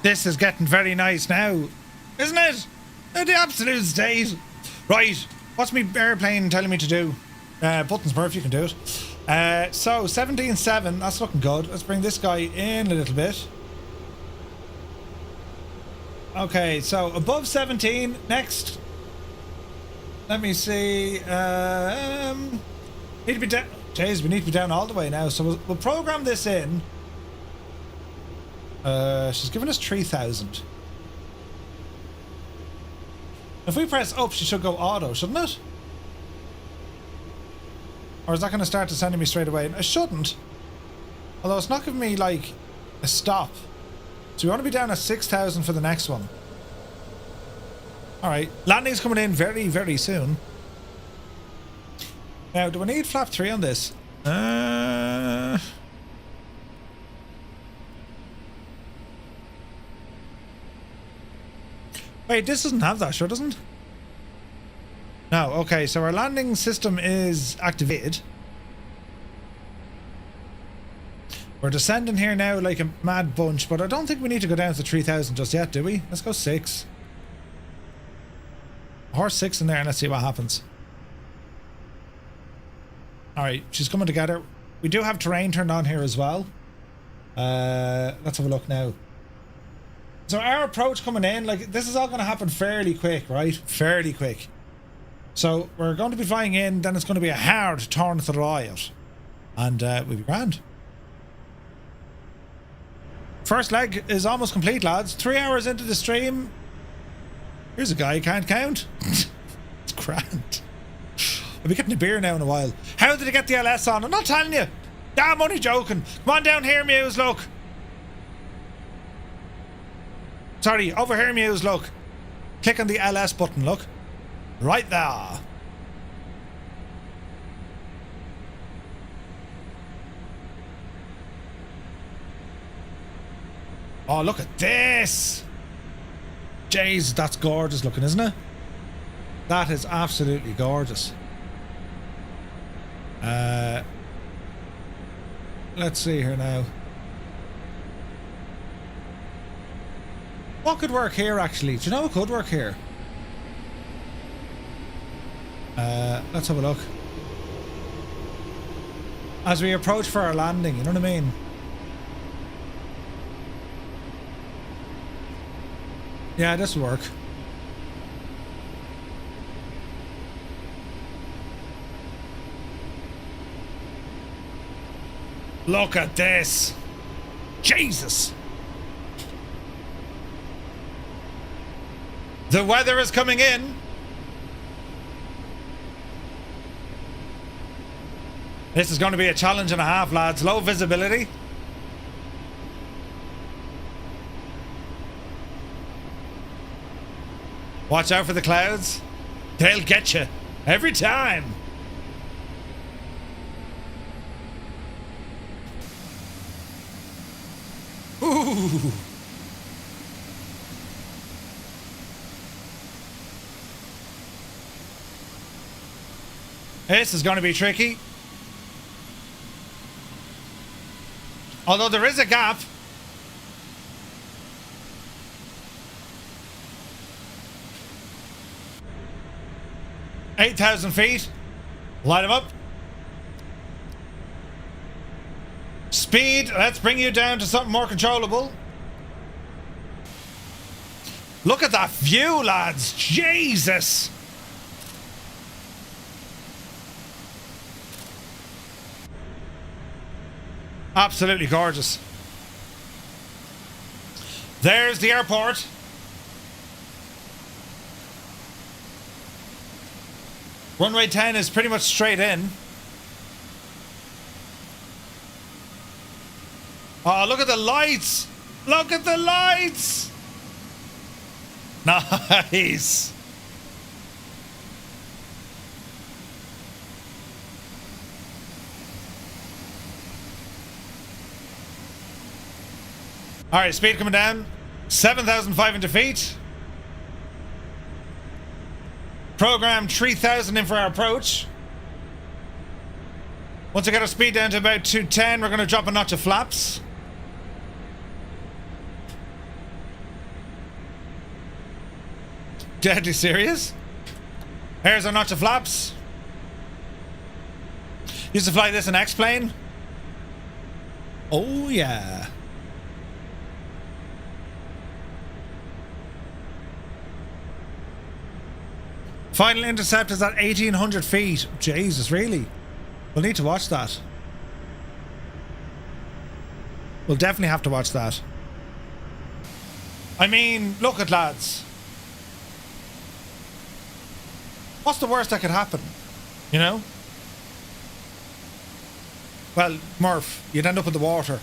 A: This is getting very nice now, isn't it? The absolute state. Right, what's my airplane telling me to do? Buttons, Murph, you can do it. So 17.7, that's looking good. Let's bring this guy in a little bit. Okay, so above 17, next. Let me see. Need to be down. Jeez, we need to be down all the way now. So we'll program this in. She's given us 3,000. If we press up, she should go auto, shouldn't it? Or is that going to start descending me straight away? It shouldn't. Although it's not giving me, like, a stop. So we want to be down at 6,000 for the next one. Alright, landing's coming in very, very soon. Now, do I need flap 3 on this? Wait, this doesn't have that, sure doesn't? No, okay, so our landing system is activated. We're descending here now like a mad bunch, but I don't think we need to go down to 3,000 just yet, do we? Let's go 6. Horse 6 in there and let's see what happens. Alright, she's coming together. We do have terrain turned on here as well. Let's have a look now. So our approach coming in, like, this is all going to happen fairly quick, right? Fairly quick. So we're going to be flying in, then it's going to be a hard turn to the right. And we'll be grand. First leg is almost complete, lads. 3 hours into the stream. Here's a guy who can't count. It's grand. I'll be getting a beer now in a while. How did I get the LS on? I'm not telling you. I'm only joking. Come on down here, Muse, look. Sorry, over here, Muse, look. Click on the LS button, look. Right there. Oh, look at this. Jeez, that's gorgeous looking, isn't it? That is absolutely gorgeous. Let's see here now. What could work here, actually? Do you know what could work here? Let's have a look. As we approach for our landing, you know what I mean? Yeah, this will work. Look at this. Jesus. The weather is coming in. This is going to be a challenge and a half, lads. Low visibility. Watch out for the clouds. They'll get you every time. Ooh. This is going to be tricky. Although there is a gap. $8,000 feet. Light them up. Speed, let's bring you down to something more controllable. Look at that view, lads. Jesus. Absolutely gorgeous. There's the airport. Runway 10 is pretty much straight in. Oh, look at the lights! Look at the lights! Nice! Alright, speed coming down. 7,500 feet. Program 3,000 in for our approach. Once we get our speed down to about 210, we're going to drop a notch of flaps. Deadly serious. Here's our notch of flaps. Used to fly this in X-plane. Oh yeah. Final intercept is at 1,800 feet. Jesus, really? We'll need to watch that. We'll definitely have to watch that. I mean, look at lads. What's the worst that could happen? You know? Well, Murph, you'd end up in the water.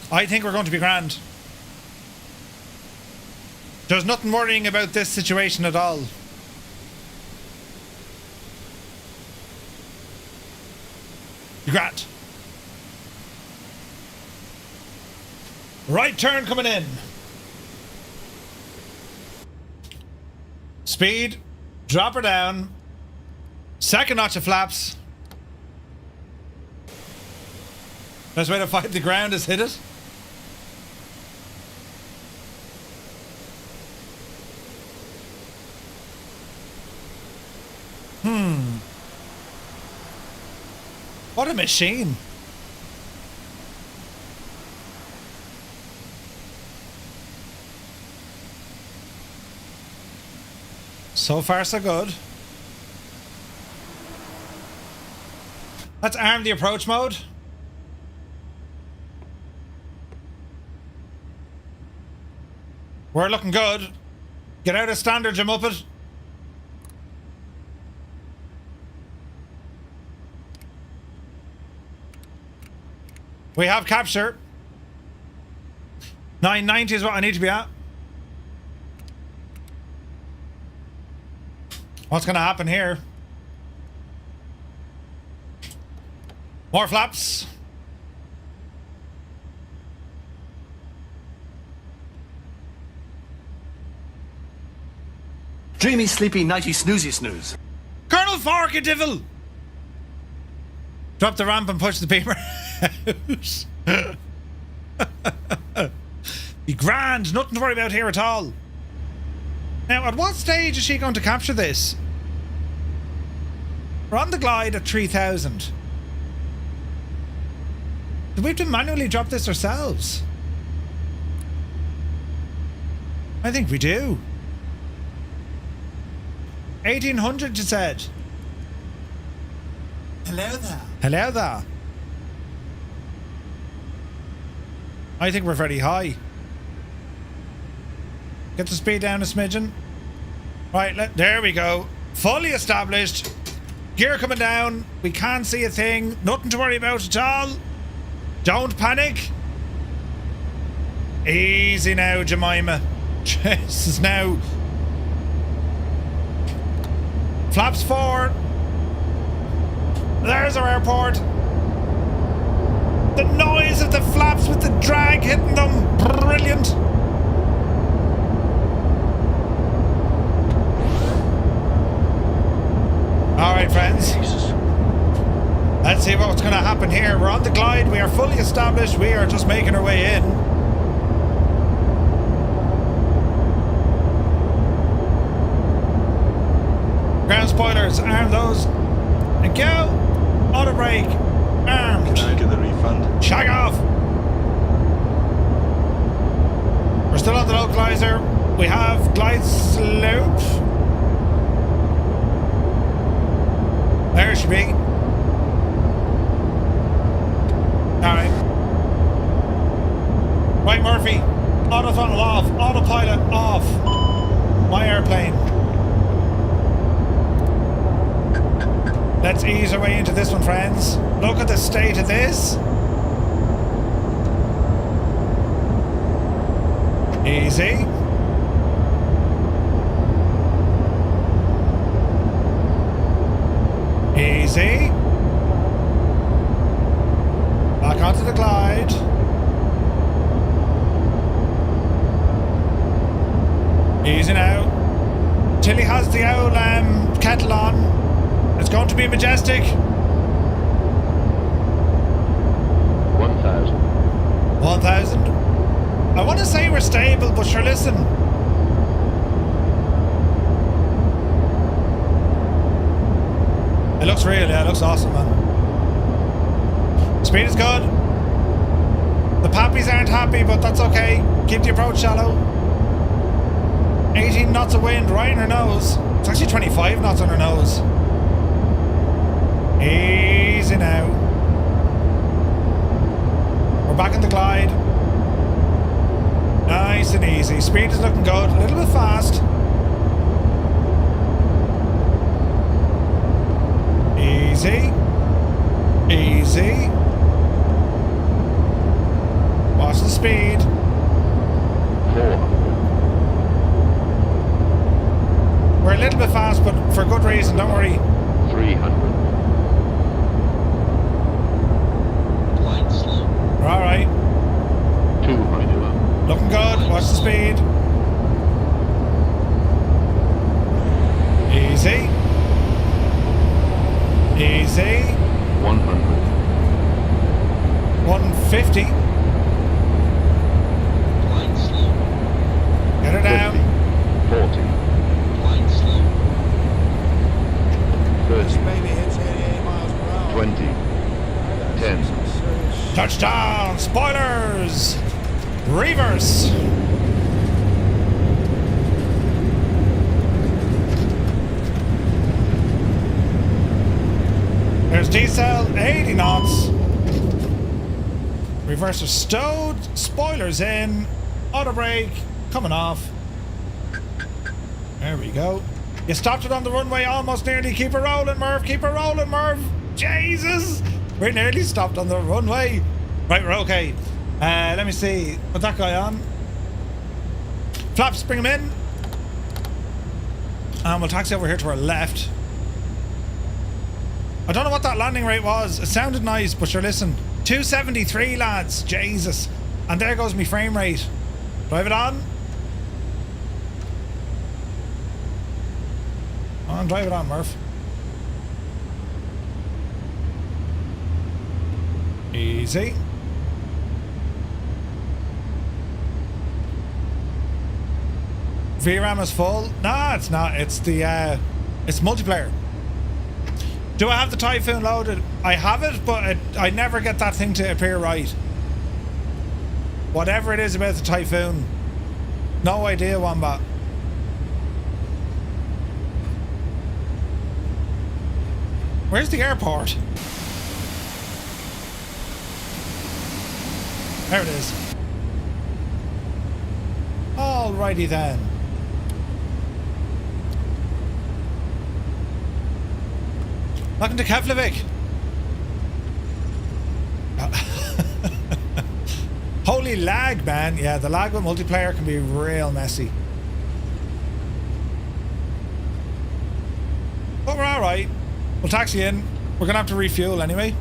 A: I think we're going to be grand. There's nothing worrying about this situation at all. You're grand. Right turn coming in. Speed. Drop her down. Second notch of flaps. Best way to fight the ground is hit it. What a machine. So far, so good. Let's arm the approach mode. We're looking good. Get out of standard, Jim Uppet. We have capture. 990 is what I need to be at. What's going to happen here? More flaps.
O: Dreamy, sleepy, nighty, snoozy, snooze.
A: Colonel Forkadivil! Drop the ramp and push the beamer out. Be grand, nothing to worry about here at all. Now, at what stage is she going to capture this? We're on the glide at 3,000. Do we have to manually drop this ourselves? I think we do. 1,800, you said.
O: Hello there.
A: Hello there. I think we're very high. Get the speed down a smidgen. Right, there we go. Fully established. Gear coming down. We can't see a thing. Nothing to worry about at all. Don't panic. Easy now, Jemima. This is now. Flaps forward. There's our airport. The noise of the flaps with the drag hitting them. Brilliant. All right, friends. Let's see what's going to happen here. We're on the glide. We are fully established. We are just making our way in. Ground spoilers, arm those. And go. Auto brake. Armed.
P: Can I get the refund?
A: Shag off. We're still on the localizer. We have glide slope. There she be. Alright. Right, Murphy. Auto throttle off. Autopilot off. My airplane. Let's ease our way into this one, friends. Look at the state of this. Easy. Easy. Back onto the glide. Easy now. Tilly has the old kettle on. It's going to be majestic.
K: 1,000.
A: 1,000. I want to say we're stable, but sure, listen. It looks real, yeah, it looks awesome, man. Speed is good. The pappies aren't happy, but that's okay. Keep the approach shallow. 18 knots of wind right in her nose. It's actually 25 knots on her nose. Easy now. We're back in the glide. Nice and easy. Speed is looking good. A little bit fast. Easy. Easy. Watch the speed.
K: 400.
A: We're a little bit fast, but for good reason, don't worry.
K: 300.
A: We're alright.
K: 200.
A: Looking good. Watch the speed. Easy. Easy.
K: 100.
A: 150. Get her down.
K: 40. 30.
C: Maybe hits 88 miles per hour.
K: 20. 10.
A: Touchdown! Spoilers! Reverse! There's diesel, 80 knots. Reverser stowed, spoilers in, auto brake coming off. There we go. You stopped it on the runway almost nearly. Keep it rolling, Merv. Keep it rolling, Merv. Jesus! We're nearly stopped on the runway. Right, we're okay. Let me see. Put that guy on. Flaps, bring him in. And we'll taxi over here to our left. I don't know what that landing rate was. It sounded nice, but sure, listen. 273, lads. Jesus. And there goes my frame rate. Drive it on. Come on, drive it on, Murph. Easy. VRAM is full. Nah, it's not. It's the it's multiplayer. Do I have the Typhoon loaded? I have it, but I never get that thing to appear right. Whatever it is about the Typhoon. No idea, Wombat. Where's the airport? There it is. Alrighty then. Welcome to Keflavik. Holy lag, man. Yeah, the lag with multiplayer can be real messy. But we're alright. We'll taxi in. We're gonna have to refuel anyway.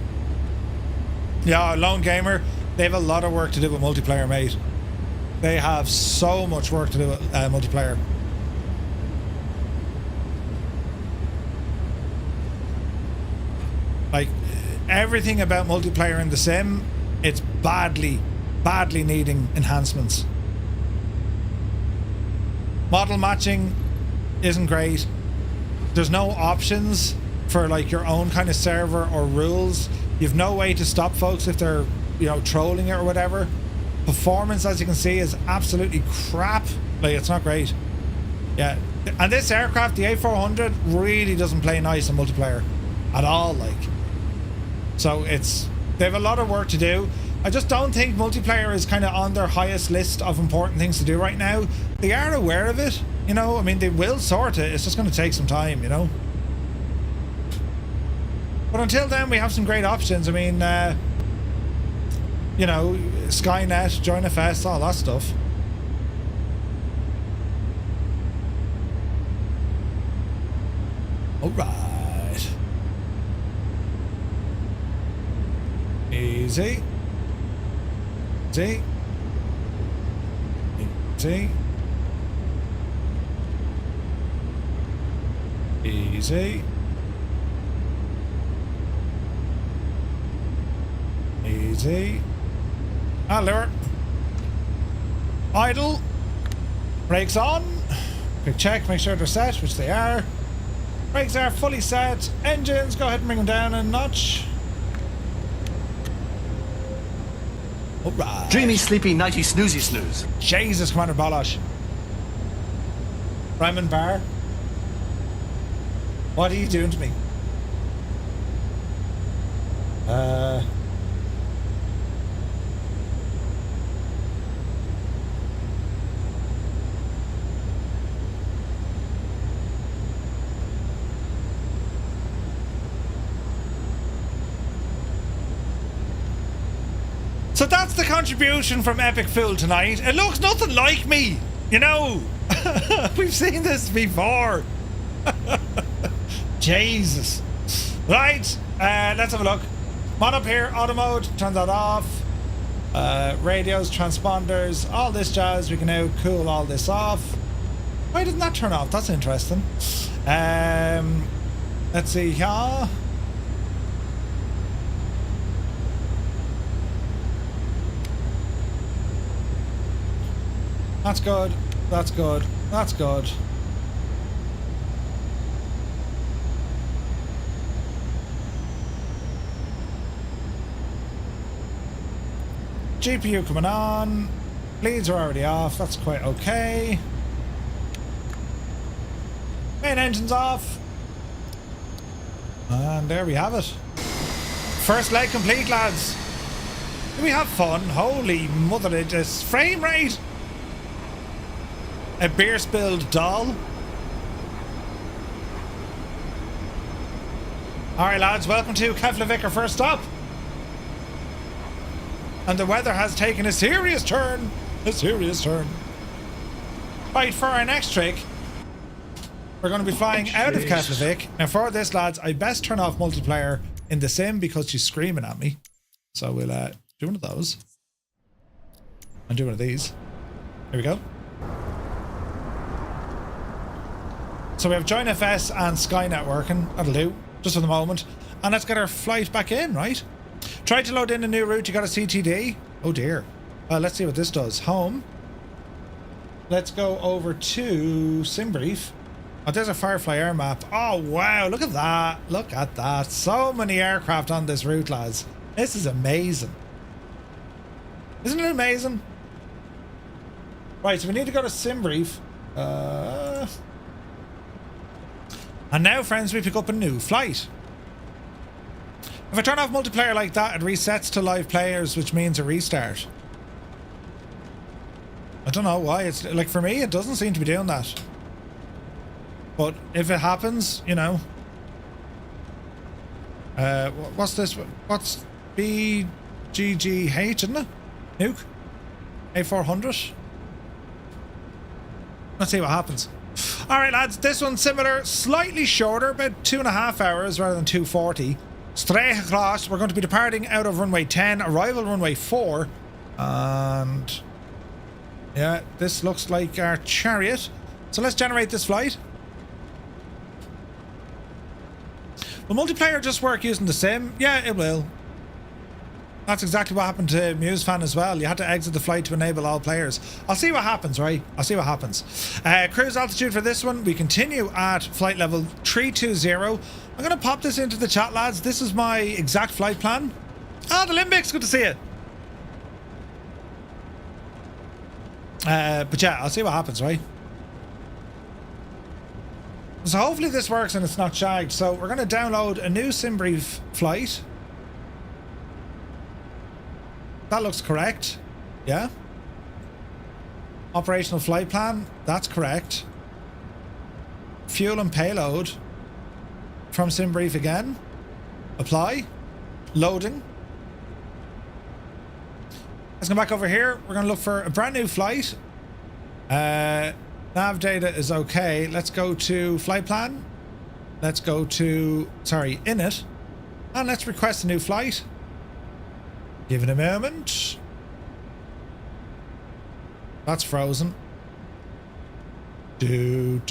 A: Yeah, Lone Gamer, they have a lot of work to do with multiplayer, mate. They have so much work to do with multiplayer. Like, everything about multiplayer in the sim, it's badly needing enhancements. Model matching isn't great. There's no options for like your own kind of server or rules. You've no way to stop folks if they're, you know, trolling it or whatever. Performance, as you can see, is absolutely crap. Like, it's not great. Yeah, and this aircraft, the A400, really doesn't play nice in multiplayer at all. Like, so they have a lot of work to do. I just don't think multiplayer is kind of on their highest list of important things to do right now. They are aware of it, you know. I mean, they will sort it. It's just going to take some time, you know. But until then, we have some great options. I mean, you know, Skynet, JoinFS, all that stuff. All right. Easy. Easy. Easy. Easy. Easy. Alert. Idle. Brakes on. Quick check, make sure they're set, which they are. Brakes are fully set. Engines, go ahead and bring them down a notch. Alright.
O: Dreamy, sleepy, nighty, snoozy, snooze.
A: Jesus, Commander Balosh. Bremen Bar. What are you doing to me? So that's the contribution from Epic Fool tonight. It looks nothing like me, you know. We've seen this before. Jesus. Right, let's have a look. Mod up here, auto mode, turn that off. Radios, transponders, all this jazz. We can now cool all this off. Why didn't that turn off? That's interesting. Let's see here. That's good. That's good. That's good. GPU coming on. Leads are already off. That's quite okay. Main engine's off. And there we have it. First leg complete, lads. Did we have fun? Holy mother of this frame rate. A beer spilled doll. Alright lads, welcome to Keflavik, our first stop. And the weather has taken a serious turn. A serious turn. Right, for our next trick, we're going to be flying out of Keflavik. Now for this lads, I best turn off multiplayer in the sim because she's screaming at me. So we'll do one of those. And do one of these. Here we go. So we have JoinFS and Skynet working. That'll do, just for the moment. And let's get our flight back in, right? Try to load in a new route. You got a CTD? Oh dear. Let's see what this does. Home. Let's go over to SimBrief. Oh, there's a Firefly air map. Oh wow, look at that. Look at that. So many aircraft on this route, lads. This is amazing. Isn't it amazing? Right, so we need to go to SimBrief. And now, friends, we pick up a new flight. If I turn off multiplayer like that, it resets to live players, which means a restart. I don't know why. It's like, for me, it doesn't seem to be doing that. But if it happens, you know. What's this? What's BGGH, isn't it? Nuke? A400? Let's see what happens. Alright lads, this one's similar, slightly shorter, about 2.5 hours rather than 240. straight across. We're going to be departing out of runway 10, arrival runway 4. And yeah, this looks like our chariot. So let's generate this flight. Will multiplayer just work using the sim? Yeah, it will. That's exactly what happened to MuseFan as well. You had to exit the flight to enable all players. I'll see what happens, right? I'll see what happens. Cruise altitude for this one. We continue at flight level 320. I'm going to pop this into the chat, lads. This is my exact flight plan. Ah, the Limbics. Good to see you. But yeah, I'll see what happens, right? So hopefully this works and it's not shagged. So we're going to download a new SimBrief flight. That looks correct. Yeah. Operational flight plan. That's correct. Fuel and payload. From SimBrief again. Apply. Loading. Let's come back over here. We're going to look for a brand new flight. Nav data is okay. Let's go to flight plan. Let's go to, sorry, init. And let's request a new flight. Give it a moment. That's frozen. Do.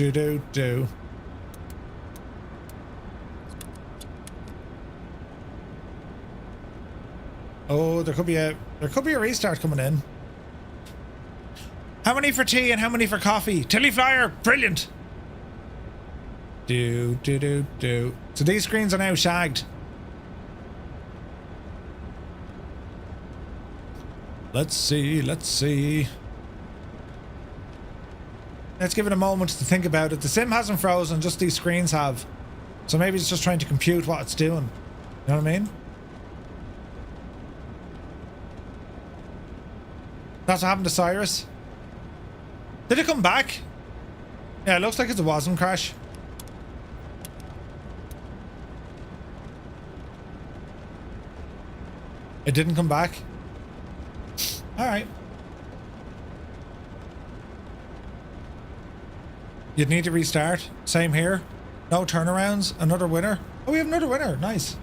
A: Oh, there could be a restart coming in. How many for tea and how many for coffee? Tilly Flyer, brilliant. Do. So these screens are now shagged. Let's see. Let's give it a moment to think about it. The sim hasn't frozen, just these screens have. So maybe it's just trying to compute what it's doing. You know what I mean? That's what happened to Cyrus. Did it come back? Yeah, it looks like it's a WASM crash. It didn't come back. Alright. You'd need to restart. Same here. No turnarounds. Another winner. Oh, we have another winner. Nice.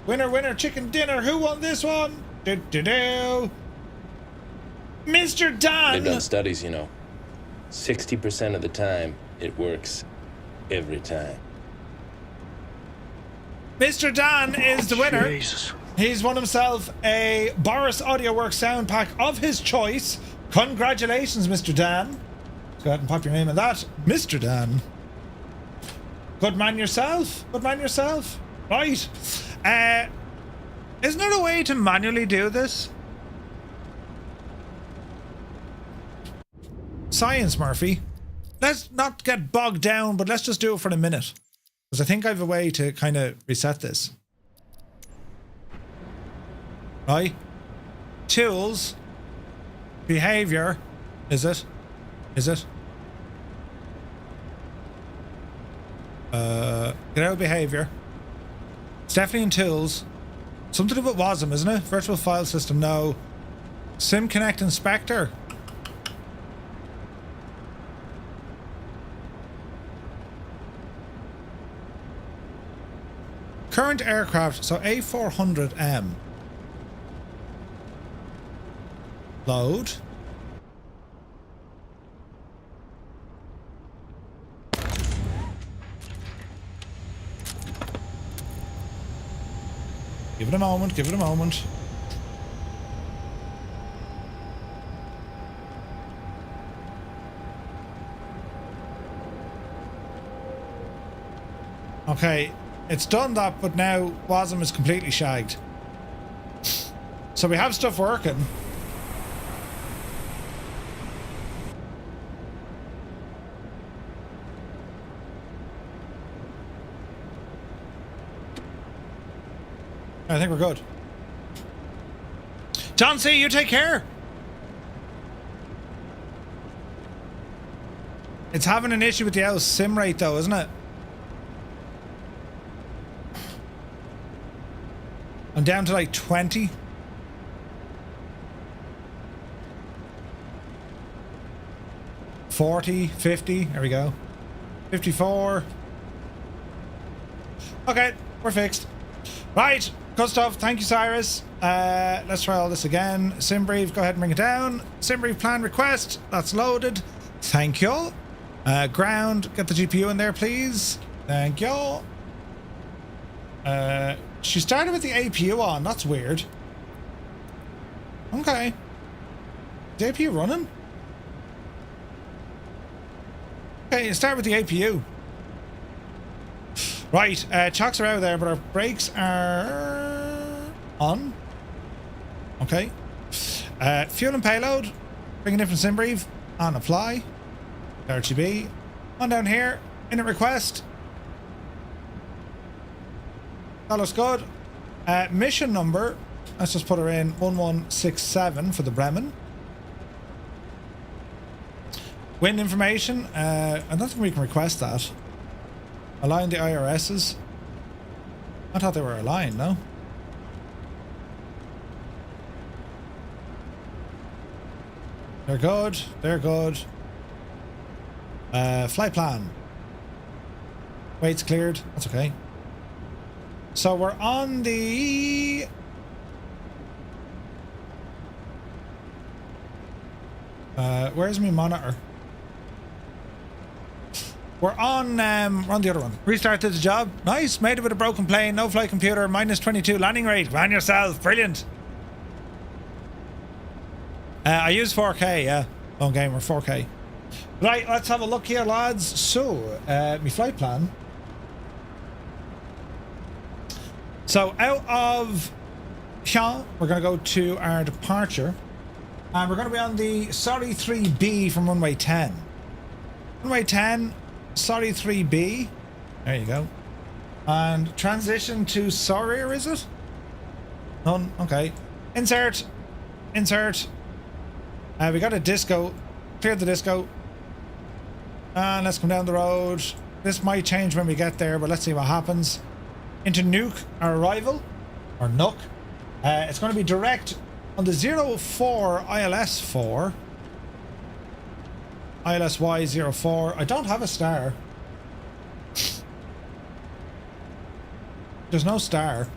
A: Winner, chicken dinner. Who won this one? Do. Mr. Dan!
P: They've done studies, you know. 60% of the time, it works every time.
A: Mr. Dan is the winner.
P: Jesus.
A: He's won himself a Boris AudioWorks sound pack of his choice. Congratulations, Mr. Dan. Let's go ahead and pop your name in that. Mr. Dan. Good man yourself. Good man yourself. Right. Isn't there a way to manually do this? Science, Murphy. Let's not get bogged down, but let's just do it for a minute. Because I think I have a way to kind of reset this. Right? Tools. Behavior. Is it? Is it? Get out of behavior. It's definitely in tools. Something to do with WASM, isn't it? Virtual file system, no. SimConnect Inspector. Current aircraft, so A400M. Load. Give it a moment, give it a moment. Okay, it's done that, but now WASM is completely shagged. So we have stuff working. I think we're good. John C., you take care. It's having an issue with the L sim rate though, isn't it? I'm down to like 20. $40, $50, there we go. 54. Okay, we're fixed. Right, good stuff. Thank you, Cyrus. Let's try all this again. Simbrief, go ahead and bring it down. Simbrief plan request. That's loaded. Thank you. Ground, get the GPU in there, please. Thank you. She started with the APU on. That's weird. Okay. Is the APU running? Okay, start with the APU. Right, chocks are out there, but our brakes are on. Okay. Fuel and payload. Bringing in from Simbrief. On apply. RGB. On down here. Init request. That looks good. Mission number. Let's just put her in 1167 for the Bremen. Wind information. I don't think we can request that. Align the IRSs. I thought they were aligned, no? They're good. They're good. Flight plan. Weight's cleared. That's okay. So we're on the... where's my monitor? We're on the other one. Restarted the job. Nice. Made it with a broken plane. No flight computer. -22 landing rate. Ran yourself. Brilliant. I use 4K, yeah. On gamer 4K. Right, let's have a look here, lads. So, my flight plan. So, out of Köhl, we're going to go to our departure. And we're going to be on the Sorry 3B from runway 10. Runway 10, Sorry 3B. There you go. And transition to CYYR, is it? None. Okay. Insert. Insert. We got a disco. Cleared the disco. And let's come down the road. This might change when we get there, but let's see what happens. Into Nuke, our arrival. Or Nook. It's going to be direct on the 04 ILS4. ILSY 04. I don't have a star. There's no star.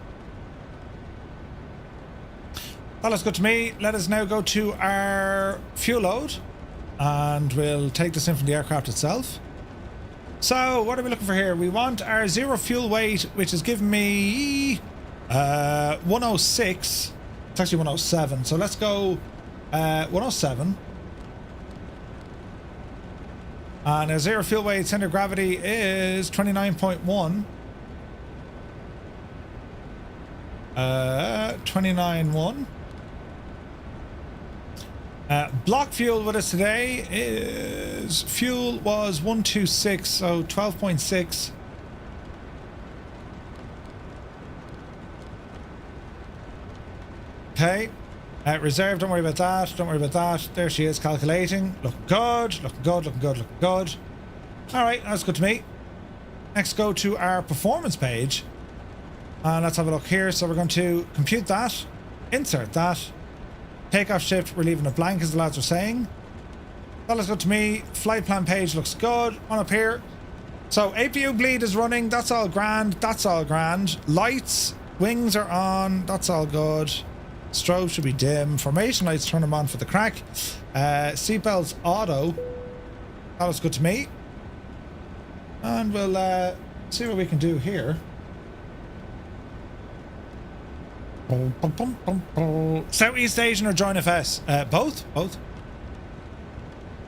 A: That looks good to me. Let us now go to our fuel load. And we'll take this in from the aircraft itself. So, what are we looking for here? We want our zero fuel weight, which is giving me 106. It's actually 107. So let's go 107. And our zero fuel weight center of gravity is 29.1. 29.1. Block fuel with us today is... Fuel was 126, so 12.6. Okay. Reserve, don't worry about that. Don't worry about that. There she is calculating. Looking good. Looking good. Looking good. Looking good. Alright, that's good to me. Next, go to our performance page. And let's have a look here. So we're going to compute that. Insert that. Takeoff shift, we're leaving it blank, as the lads are saying. That looks good to me. Flight plan page looks good. On up here. So APU bleed is running. That's all grand. That's all grand. Lights, wings are on. That's all good. Strobe should be dim. Formation lights, turn them on for the crack. Seatbelts auto. That looks good to me. And we'll see what we can do here. Southeast Asian or Join FS? Both.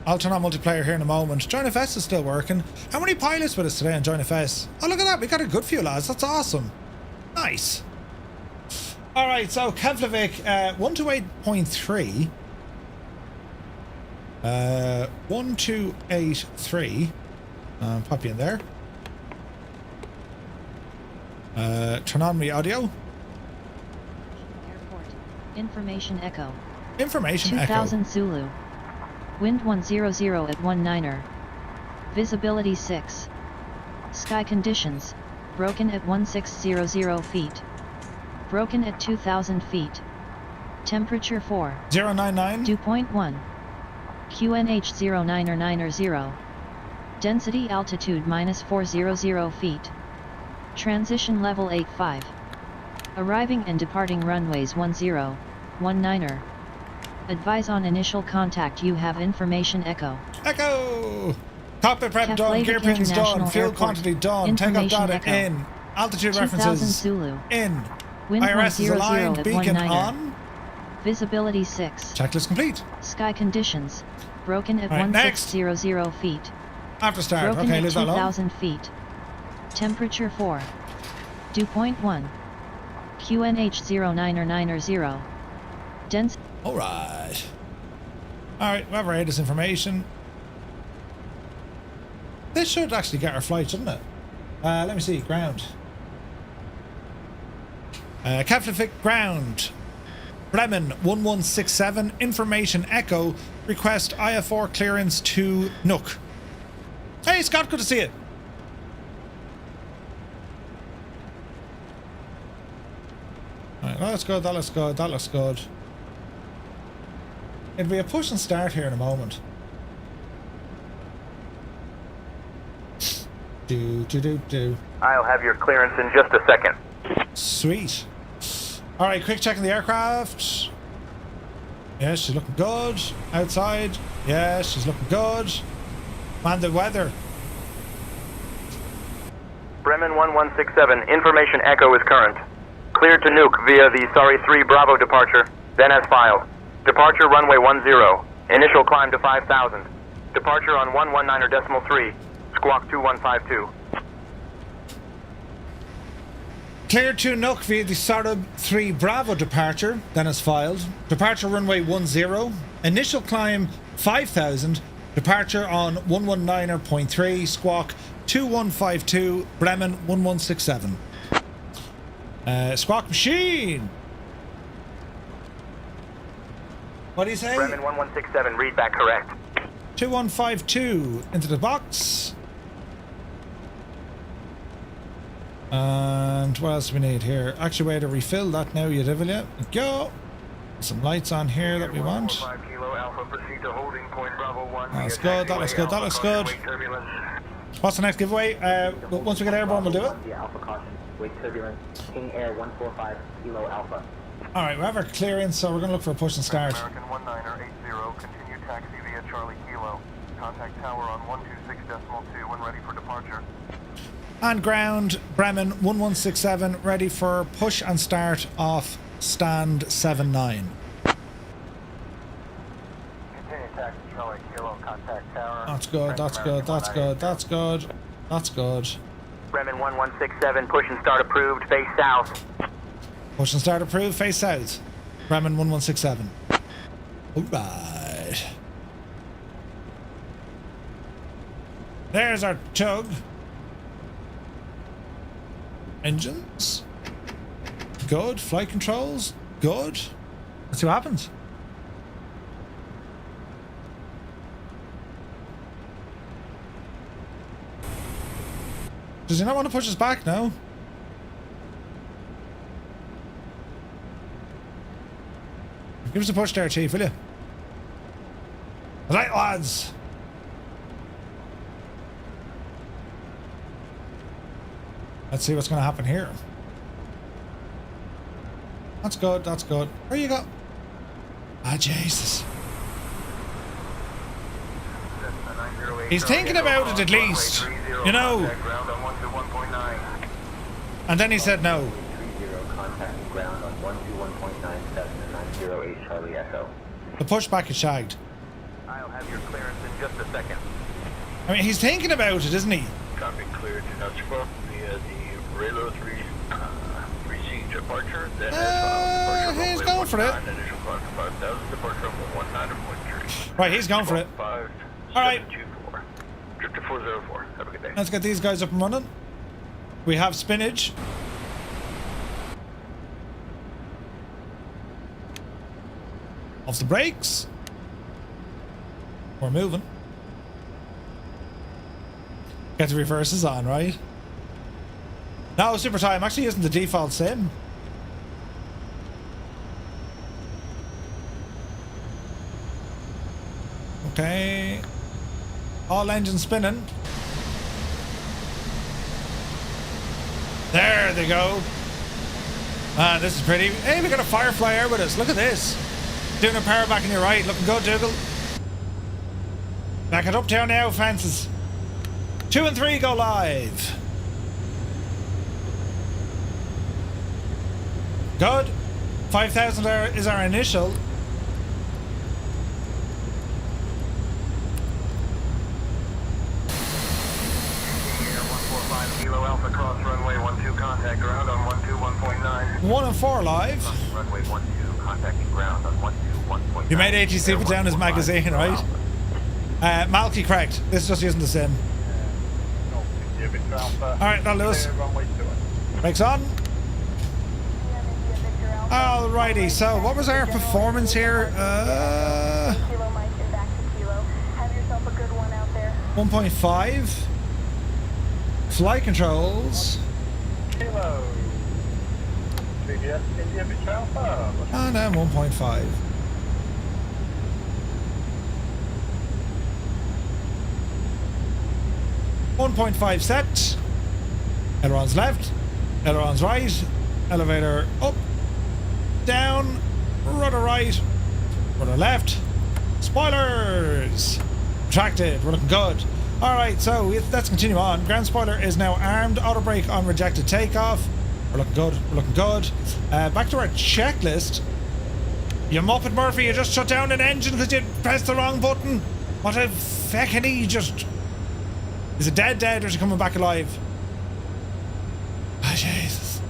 A: I'll turn on multiplayer here in a moment. Join FS is still working. How many pilots with us today on Join FS? Oh, look at that. We got a good few, lads. That's awesome. Nice. All right, so Keflavik 128.3. 1283. Pop you in there. Turn on the audio.
B: Information echo.
A: Information
B: 2000
A: echo.
B: Zulu. Wind 100 at 19er. Visibility 6. Sky conditions. Broken at 1600 feet. Broken at 2000 feet. Temperature 4.
A: 099.
B: Dew point 1. QNH 09er. Density altitude -400 feet. Transition level 85. Arriving and departing runways 10, 19er. Advise on initial contact. You have information Echo.
A: Echo! Cockpit prep done,
B: Keflavik
A: gear pins done,
B: International
A: fuel
B: Airport.
A: quantity done, takeoff
B: Information
A: data
B: Echo.
A: in, altitude
B: 2000
A: references
B: Zulu.
A: in,
B: Wind
A: IRS is
B: 100
A: aligned,
B: at
A: beacon
B: 19er.
A: on,
B: Visibility 6.
A: checklist complete.
B: Sky conditions. Broken at
A: Right, next.
B: 1600 feet.
A: After start,
B: Broken
A: okay,
B: at
A: leave that alone.
B: 2000 feet. Temperature 4. Dew point 1. QNH 09er90. Dense.
A: Alright. Alright, we've read this information. This should actually get our flight, shouldn't it? Let me see, ground. Keflavik ground. Bremen 1167, information Echo, request IFR clearance to Nook. Hey Scott, good to see you. Alright, that looks good, that looks good, that looks good. It'll be a push and start here in a moment. Do.
E: I'll have your clearance in just a second.
A: Sweet. Alright, quick check of the aircraft. Yes, she's looking good. Outside. Yes, she's looking good. Man, the weather.
E: Bremen 1167, information Echo is current. Cleared to Nuke via the Sorry 3 Bravo departure, then as filed. Departure runway 10, initial climb to 5,000. Departure on 119.3, squawk 2152.
A: Cleared to Nook via the Sorry 3 Bravo departure, then as filed. Departure runway 10, initial climb 5,000. Departure on 119.3, squawk 2152, Bremen 1167. Squawk machine! What do you say?
E: Bremen 1167, read back correct.
A: 2152, into the box. And what else do we need here? Actuator refill that now, you devil, yeah. Go! Some lights on here that we want. That's good, that looks good, that looks good. What's the next giveaway? Once we get airborne, we'll do it.
D: Alpha caution, wake turbulence, King Air 145 Kilo Alpha.
A: Alright, we have our clearance, so we're going to look for a push and start.
Q: American 1980, continue taxi via Charlie Kilo. Contact tower on 126.2 when ready for departure.
A: And ground, Bremen 1167, ready for push and start off stand 79.
Q: Continue taxi Charlie Kilo, contact tower.
A: That's good, that's good, that's good, that's good, that's good.
E: Bremen 1167, push and start approved, face south.
A: Push and start approved, face south. Bremen 1167. Alright. There's our tug. Engines. Good. Flight controls. Good. Let's see what happens. Does he not want to push us back now? Give us a push there, Chief, will you? Right, lads. Let's see what's going to happen here. That's good, that's good. Where you go? Ah, Jesus. He's thinking about it at least. You know. And then he said no.
D: Contact ground on 121.97 and 908 Charlie Echo.
A: The pushback is shagged.
E: I'll have your clearance in just a second.
A: I mean, he's thinking about it, isn't he?
Q: Copy, cleared to Nutchville via the Raylo 3 3C departure. Then
A: he's going for it.
Q: Initial climb to 5,000, departure on 119.3.
A: Right, he's going for it. Alright.
Q: Drifter 404. Have a good day.
A: Let's get these guys up and running. We have spinach. Off the brakes. We're moving. Get the reverses on, right? No, super tie. I'm actually using the default sim. Okay. All engines spinning. There they go. Ah, this is pretty. Hey, we got a Firefly Air with us. Look at this. Doing a power back in your right. Looking good, Dougal. Back it up down now, Francis. 2 and 3 go live. Good. 5,000 is our initial.
Q: Kilo Alpha cross runway 12 contact ground on 121.9.
A: 1 and 4 live.
Q: Runway 12 contacting ground on 121.9.
A: You made ATC put down his magazine, right? Malky correct. This just using the sim. Alright, now Lewis. Brakes on. Alrighty, so what was our performance here? 1.5. Flight controls.
Q: Kilo. BGGH India Victor Alpha.
A: And then 1.5. .5 set. Ailerons left. Ailerons right. Elevator up. Down. Rudder right. Rudder left. Spoilers. Retracted. We're looking good. Alright, so let's continue on. Ground spoiler is now armed. Auto brake on rejected takeoff. We're looking good. We're looking good. Back to our checklist. You Muppet Murphy, you just shut down an engine because you pressed the wrong button. What a feckin' he just... Is it dead or is it coming back alive? Oh, Jesus.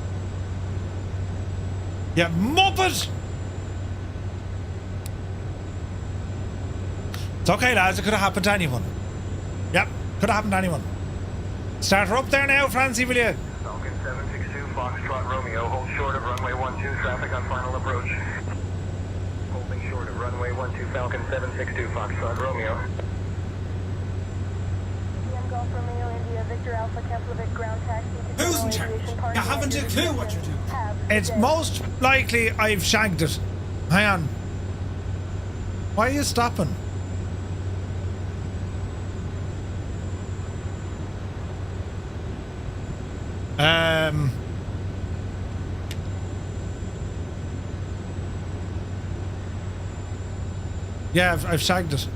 A: You Muppet! It's okay, lads. It could have happened to anyone. Yep, could have happened to anyone. Start her up there now, Francie, will you?
Q: Falcon 762, Foxtrot Romeo, hold short of runway 12, traffic on final approach. Holding short of runway 12, Falcon 762, Foxtrot Romeo.
F: Golf Romeo, India, Victor Alpha, Keflavik, ground taxi.
A: Who's in charge? You haven't a clue what you're doing. It's most likely I've shagged it. Hang on. Why are you stopping? Yeah, I've shagged it.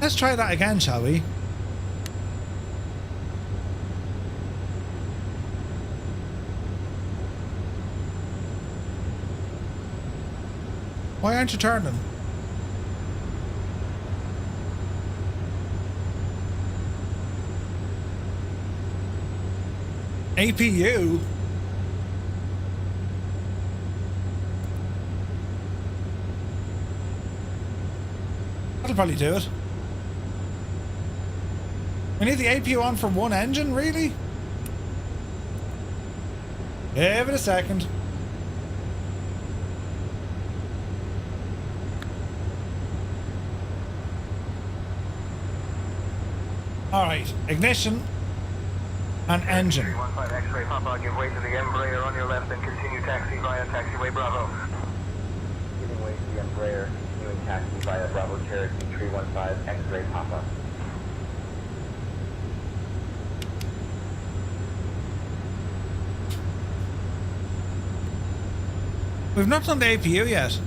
A: Let's try that again, shall we? Why aren't you turning? APU? That'll probably do it. We need the APU on for one engine, really? Give it a second. Alright, ignition and engine.
Q: 315 X-ray Papa, give way to the Embraer on your left and continue taxi via taxiway Bravo. Giving way to the Embraer, continuing taxi via Bravo Cherokee 315 X-ray Papa.
A: We've not done the APU yet.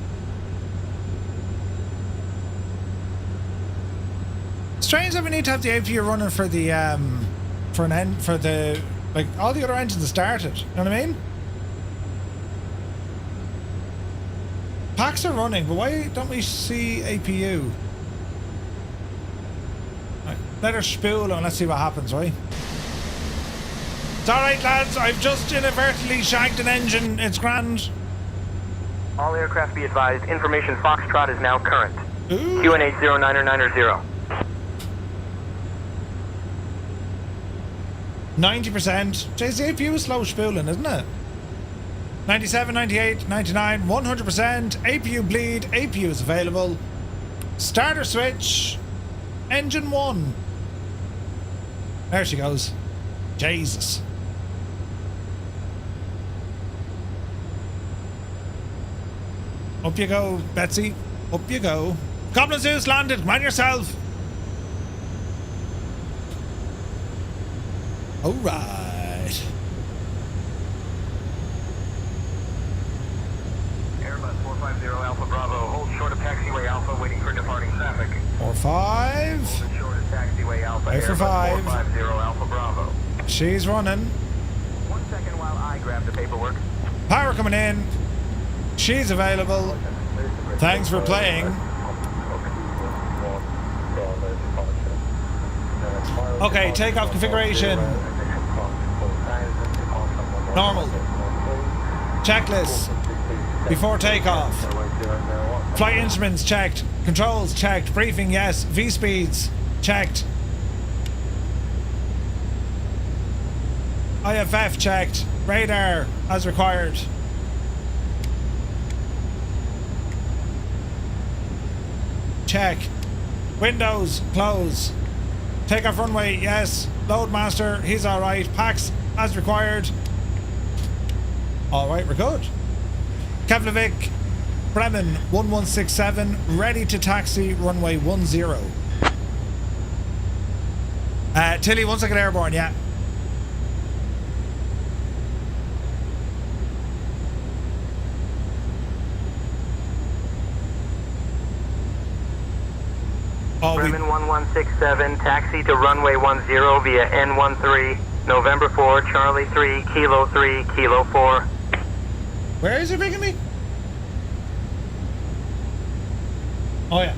A: Strange that we need to have the APU running for the like all the other engines that started. You know what I mean? Packs are running, but why don't we see APU? Right, let her spool and let's see what happens, right? It's alright, lads, I've just inadvertently shagged an engine, it's grand.
E: All aircraft be advised, information Foxtrot is now current. QNH 0990.
A: 90%. Jeez, the APU is slow spooling, isn't it? 97, 98, 99, 100%. APU bleed. APU is available. Starter switch. Engine 1. There she goes. Jesus. Up you go, Betsy. Up you go. Goblin Zeus landed. Come on yourself. Alright. 5.
Q: Taxiway Alpha
A: Wait for
Q: Airbus
A: 5.
Q: 450 Alpha Bravo.
A: She's running.
Q: 1 second while I grab the paperwork.
A: Power coming in. She's available. Thanks for playing. Okay, takeoff configuration. Normal. Checklist. Before takeoff. Flight instruments checked. Controls checked. Briefing yes. V-speeds checked. IFF checked. Radar as required. Check. Windows close. Takeoff runway yes. Loadmaster he's alright. Packs as required. Alright, we're good. Keflavik, Bremen 1167, ready to taxi runway 10. Tilly, 1 second airborne, yeah.
Q: Bremen 1167, taxi to runway 10 via N13, November 4, Charlie 3, Kilo 3, Kilo 4.
A: Where is it bringing me? Oh yeah.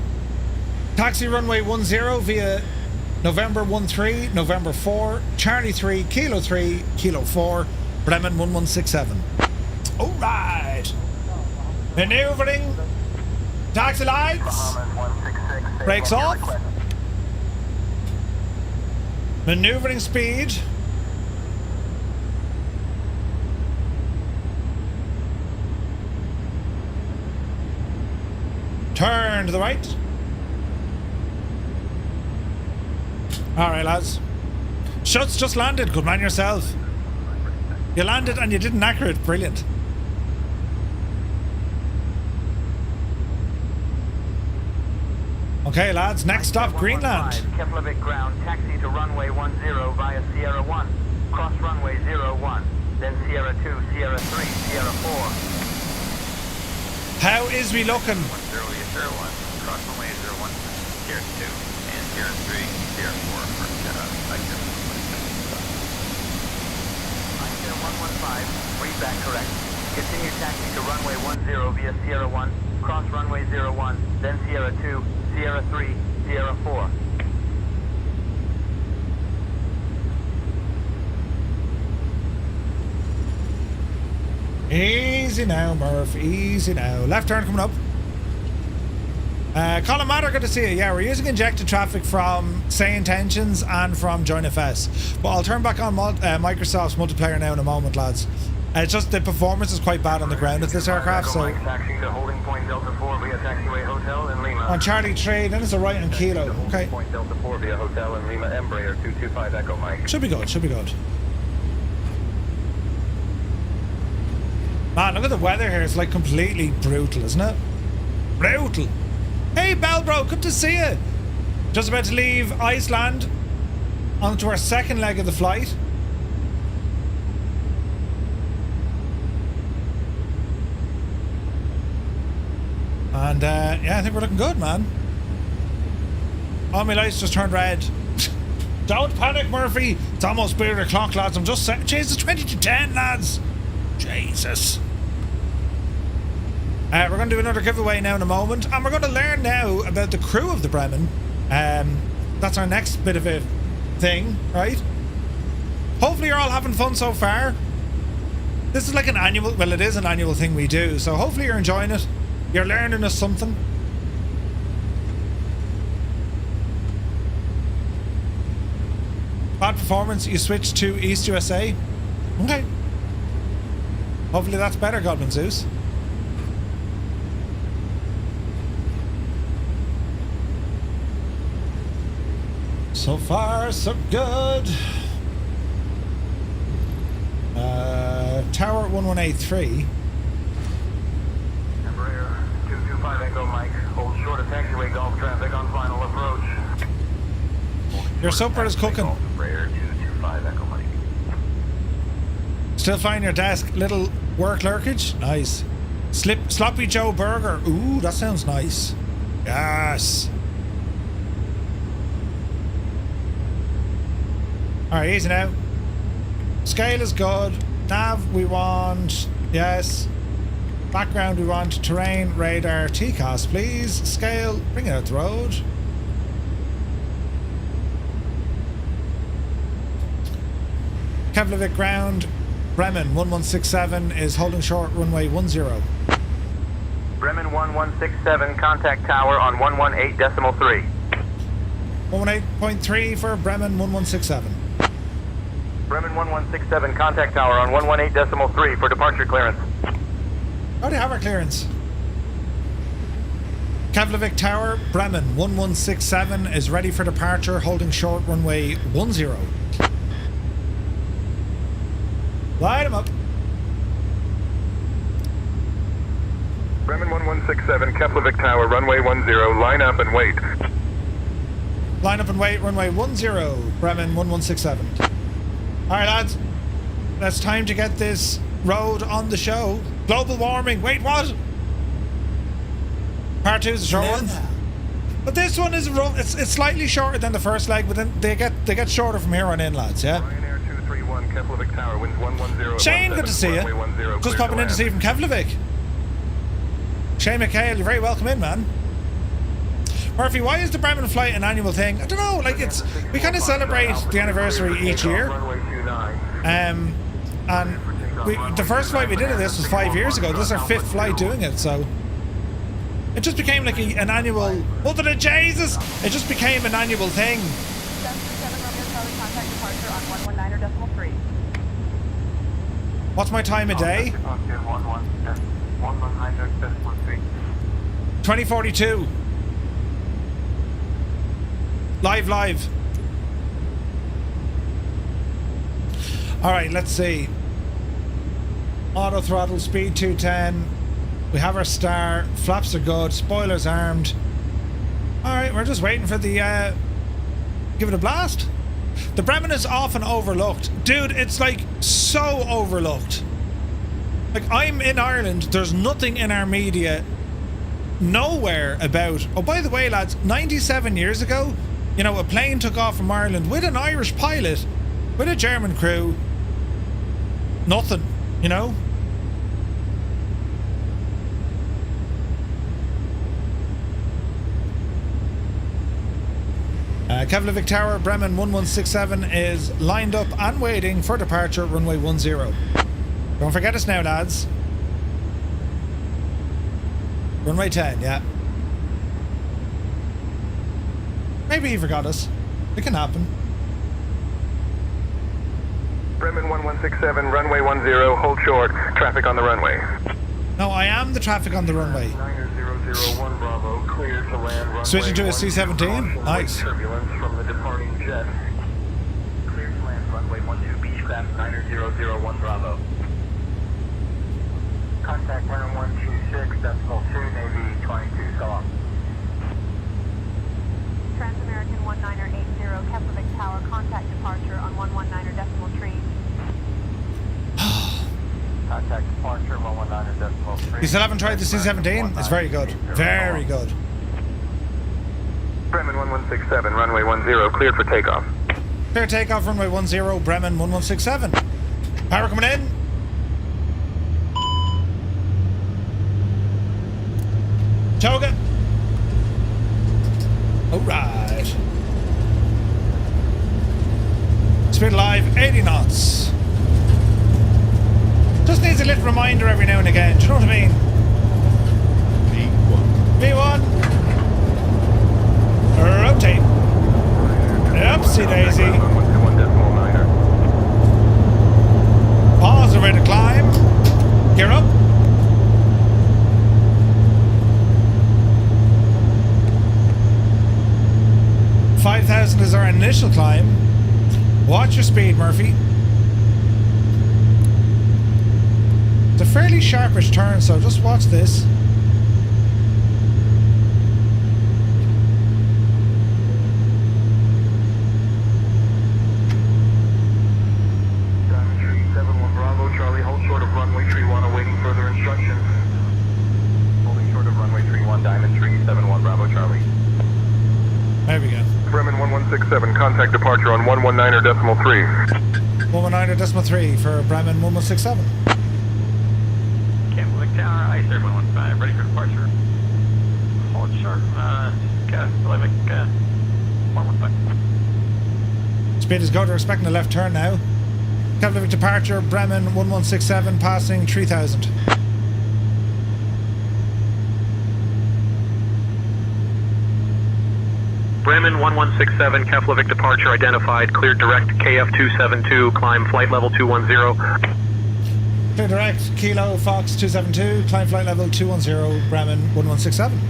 A: Taxi runway 10 via November 13, November 4, Charlie 3, Kilo 3, Kilo 4, Bremen 1167. Alright. Maneuvering. Taxi lights. Brakes off. Maneuvering speed. Turn to the right. Alright, lads. Shots just landed. Good man yourself. You landed and you didn't anchor it. Brilliant. Okay, lads. Next stop, Greenland.
Q: Keflavik ground, taxi to runway 10 via Sierra 1. Cross runway 01. Then Sierra 2, Sierra 3, Sierra 4.
A: How is we looking?
Q: 10 via Sierra 1. Cross runway 01. Sierra 2 and Sierra 3, Sierra 4 for Iceland. Iceland 115. Read back correct. Continue taxi to runway 10 via Sierra 1. Cross runway 01. Then Sierra 2, Sierra 3, Sierra 4.
A: Easy now, Murph. Easy now. Left turn coming up. Colin Matter, good to see you. Yeah, we're using injected traffic from Say Intentions and from JoinFS. But I'll turn back on Microsoft's multiplayer now in a moment, lads. It's just the performance is quite bad on the ground with this aircraft, so...
Q: Taxi to holding point Delta 4 via taxiway hotel in Lima.
A: On Charlie 3, then it's a right on Kilo. Okay.
Q: Point Delta 4 via hotel in Lima, Embraer 225 Echo Mike.
A: Should be good, should be good. Man, look at the weather here. It's like completely brutal, isn't it? Brutal. Hey, Belbro, good to see you. Just about to leave Iceland onto our second leg of the flight. And yeah, I think we're looking good, man. All my lights just turned red. Don't panic, Murphy. It's almost beer o'clock, lads. I'm just saying. Jeez, it's 20 to 10, lads. Jesus. We're going to do another giveaway now in a moment. And we're going to learn now about the crew of the Bremen. That's our next bit of a thing, right? Hopefully you're all having fun so far. This is like an annual... Well, it is an annual thing we do. So hopefully you're enjoying it. You're learning us something. Bad performance, you switch to East USA. Okay. Hopefully that's better, Godwin Zeus. So far, so good. Tower 1183.
Q: Embraer 225 Echo Mike. Hold short of taxiway Gulf traffic on final approach.
A: Your supper is cooking.
Q: Embraer 225 Echo Mike.
A: Still finding your desk. Little work lurkage. Nice. Sloppy Joe Burger. Ooh, that sounds nice. Yes. Alright, easy now. Scale is good. Nav we want. Yes. Background we want. Terrain, radar, TCAS please. Scale, bring it out the road. Keflavik ground. Bremen 1167 is holding short runway 10.
E: Bremen 1167, contact tower on 118.3.
A: 118.3 for Bremen 1167.
E: Bremen 1167, contact tower on 118.3 for departure clearance.
A: Already have our clearance. Keflavik Tower, Bremen 1167 is ready for departure, holding short runway 10. Light him up.
E: Bremen 1167, Keflavik Tower, runway 10, line up and wait.
A: Line up and wait, runway 10, Bremen 1167. Alright lads, it's time to get this road on the show. Global warming, wait what? Part 2 is a short one. But this one is rough. It's slightly shorter than the first leg, but then they get shorter from here on in, lads, yeah?
E: Ryanair 231, Keflavik Tower, winds 110.
A: Shane, good to see you. Just popping in to see you from Keflavik. Shane McHale, you're very welcome in, man. Murphy, why is the Bremen flight an annual thing? I don't know, like we kind of celebrate the anniversary each year. And the first flight we did of this was 5 years ago. This is our 5th flight doing it, so it just became like an annual. Mother of Jesus! It just became an annual thing. What's my time of day? 2042. Live. Alright, let's see. Auto throttle, speed 210. We have our star. Flaps are good. Spoilers armed. Alright, we're just waiting for the give it a blast. The Bremen is often overlooked. Dude, it's like so overlooked. Like, I'm in Ireland, there's nothing in our media nowhere about. Oh, by the way, lads, 97 years ago, you know, a plane took off from Ireland with an Irish pilot, with a German crew. Nothing, you know? Keflavik Tower, Bremen 1167 is lined up and waiting for departure, runway 10. Don't forget us now, lads. Runway 10, yeah. Maybe he forgot us. It can happen.
E: Bremen 1167, runway 10, hold short. Traffic on the runway.
A: No, I am the traffic on the runway.
E: 9001 Bravo, clear to land runway.
A: Switching to a C-17. Nice.
E: Turbulence from the departing jet. Clear to land runway 12, Beechcraft 9001 Bravo. Contact runway 126.2, Navy 22, so long.
F: Trans-American 1980, Keflavik Tower, contact departure on 119.3.
E: Contact departure 119.3.
A: You still haven't tried the C-17? It's very good. Very good.
E: Bremen 1167, runway 10, cleared for takeoff.
A: Clear takeoff, runway 10, Bremen 1167. Power coming in. Toga. Alright. Speed live, 80 knots. Just needs a little reminder every now and again, do you know what I mean? V1. Rotate. Oopsie daisy. Pause, we're ready to climb. Gear up. $5,000 is our initial climb. Watch your speed, Murphy. It's a fairly sharpish turn, so just watch this.
E: Diamond Tree 71 Bravo, Charlie, hold short of runway 31, awaiting further instructions. Holding short of runway 31, Diamond Tree 71 Bravo, Charlie.
A: There we go.
E: Bremen 1167, contact departure on 119.3.
A: 119.3 for Bremen 1167.
R: Campbell Tower, Ice Air 115, ready for departure. Hold short, Pacific 115.
A: Speed is good, we're expecting a left turn now. Capital departure, Bremen 1167, passing 3000.
E: Bremen 1167, Keflavik departure identified, cleared direct KF272, climb flight level 210.
A: Clear direct, Kilo Fox 272, climb flight level 210, Bremen 1167.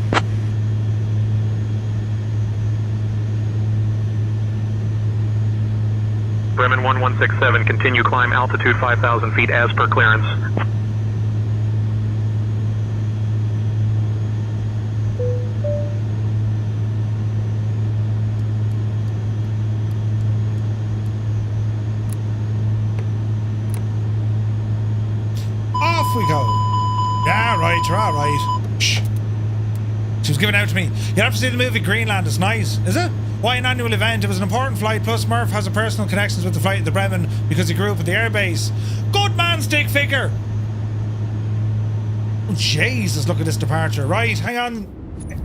E: Bremen 1167, continue climb altitude 5,000 feet as per clearance.
A: Off we go. Yeah, right, you're all right. Shh. She was giving out to me. You have to see the movie Greenland, it's nice. Is it? Why an annual event? It was an important flight, plus Murph has a personal connections with the flight of the Bremen because he grew up at the airbase. Good man, stick figure! Oh, Jesus, look at this departure. Right, hang on.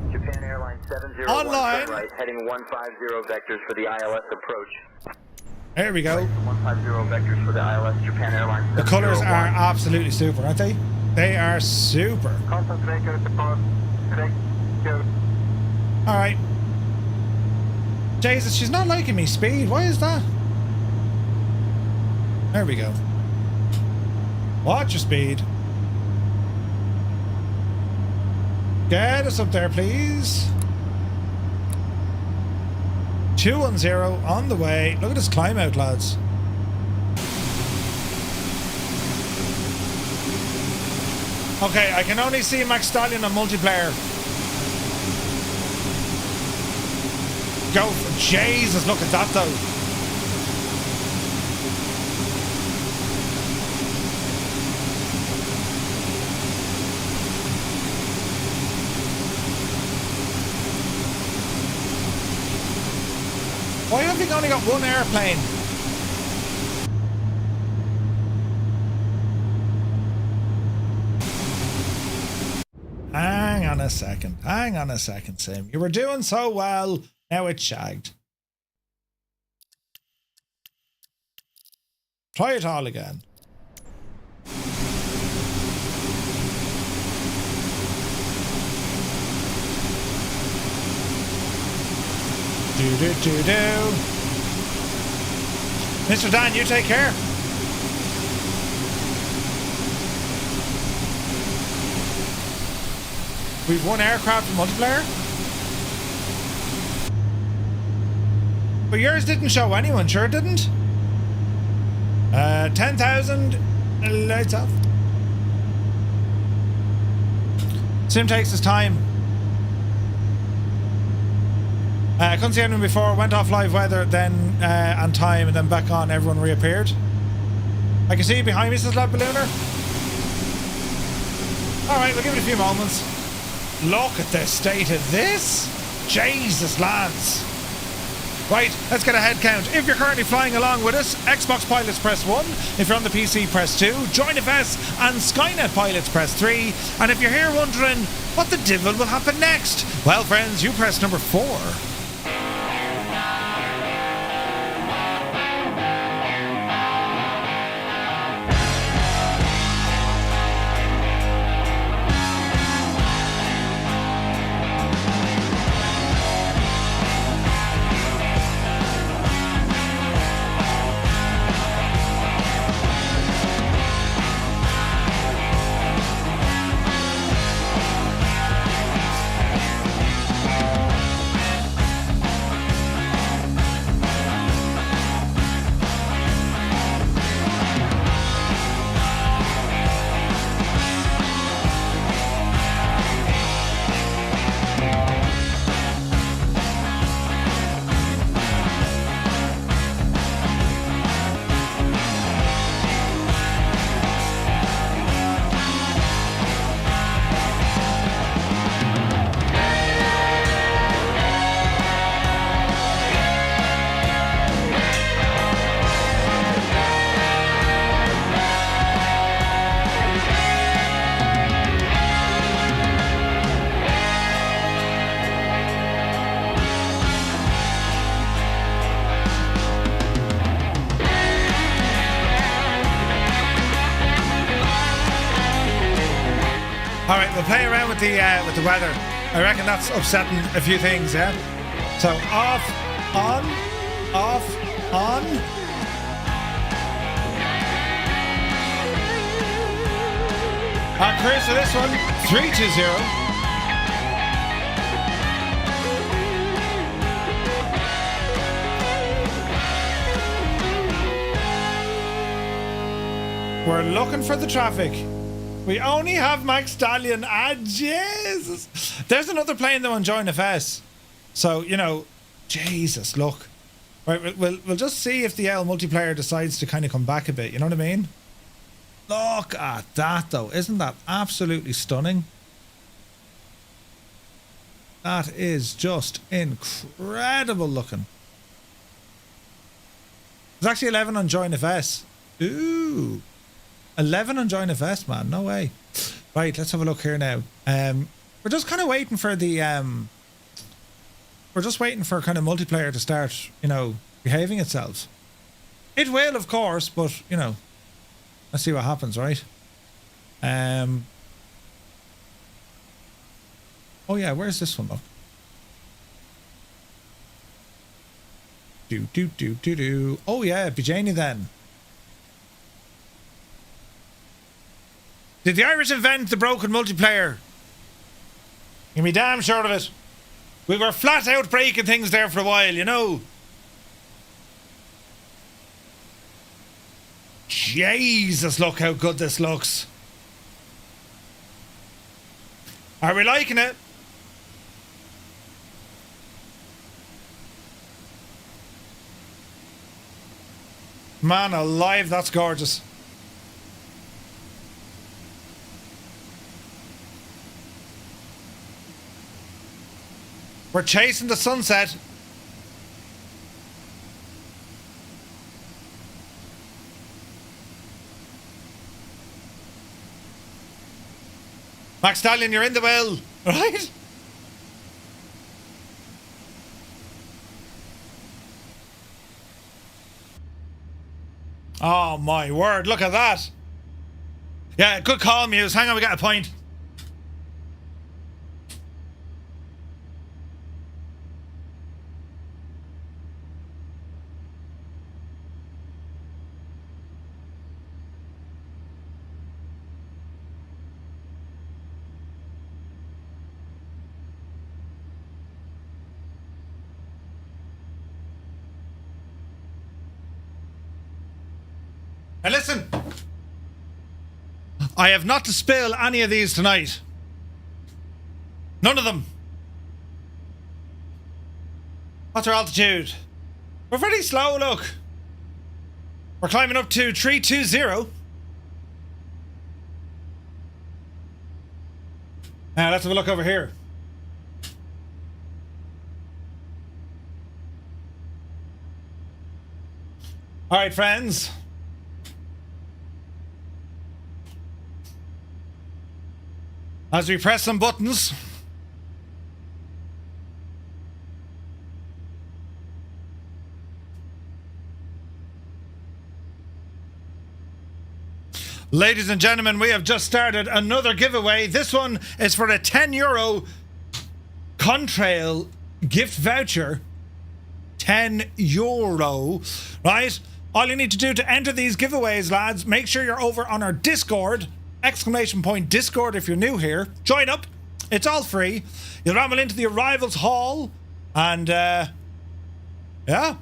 Q: Japan Airlines 701
A: Online.
Q: right, heading 150 vectors for the ILS approach.
A: There we go.
Q: 150 vectors for the ILS, Japan Airlines.
A: The colours are absolutely super, aren't they? They are super. Alright. Jesus, she's not liking me speed. Why is that? There we go. Watch your speed. Get us up there, please. 210 on the way. Look at this climb out, lads. Okay, I can only see Max Stallion on multiplayer. Go for Jesus, look at that though. Why have we only got one airplane? Hang on a second, Sim. You were doing so well. Now it's shagged. Try it all again. Do. Mr. Dan, you take care. We've one aircraft in multiplayer. But yours didn't show anyone, sure it didn't? 10,000 lights off. Sim takes his time. I couldn't see anyone before, went off live weather, then and time, and then back on, everyone reappeared. I can see you behind me, says Lab Ballooner. Alright, we'll give it a few moments. Look at the state of this. Jesus, lads. Right, let's get a head count. If you're currently flying along with us, Xbox pilots press 1. If you're on the PC, press 2. JoinFS and Skynet pilots press 3. And if you're here wondering what the devil will happen next, well, friends, you press number 4. right, we'll play around with the weather. I reckon that's upsetting a few things, yeah? So off, on, off, on. Our cruise for this one, 320. We're looking for the traffic. We only have Max Stallion. Ah, Jesus. There's another plane though on Join FS. So, you know, Jesus, look. Right, we'll just see if the L multiplayer decides to kind of come back a bit. You know what I mean? Look at that though. Isn't that absolutely stunning? That is just incredible looking. There's actually 11 on Join FS. Ooh. 11 on Join FS, man. No way. Right, let's have a look here now. We're just kind of waiting for the we're just waiting for kind of multiplayer to start, you know, behaving itself. It will, of course, but you know, let's see what happens, right? Oh yeah, where's this one? Look. Do. Oh yeah, Bajani then. Did the Irish invent the broken multiplayer? You be damn sure of it. We were flat out breaking things there for a while, you know. Jesus, look how good this looks. Are we liking it? Man alive, that's gorgeous. We're chasing the sunset. Max Stallion, you're in the well, right? Oh my word, look at that. Yeah, good call, Muse. Hang on, we got a point. Now listen, I have not to spill any of these tonight. None of them. What's our altitude? We're very slow, look. We're climbing up to 320. Now let's have a look over here. All right, friends. As we press some buttons. Ladies and gentlemen, we have just started another giveaway. This one is for a €10 Contrail gift voucher. €10, right? All you need to do to enter these giveaways, lads, make sure you're over on our Discord. !Discord if you're new here. Join up. It's all free. You'll ramble into the arrivals hall and yeah,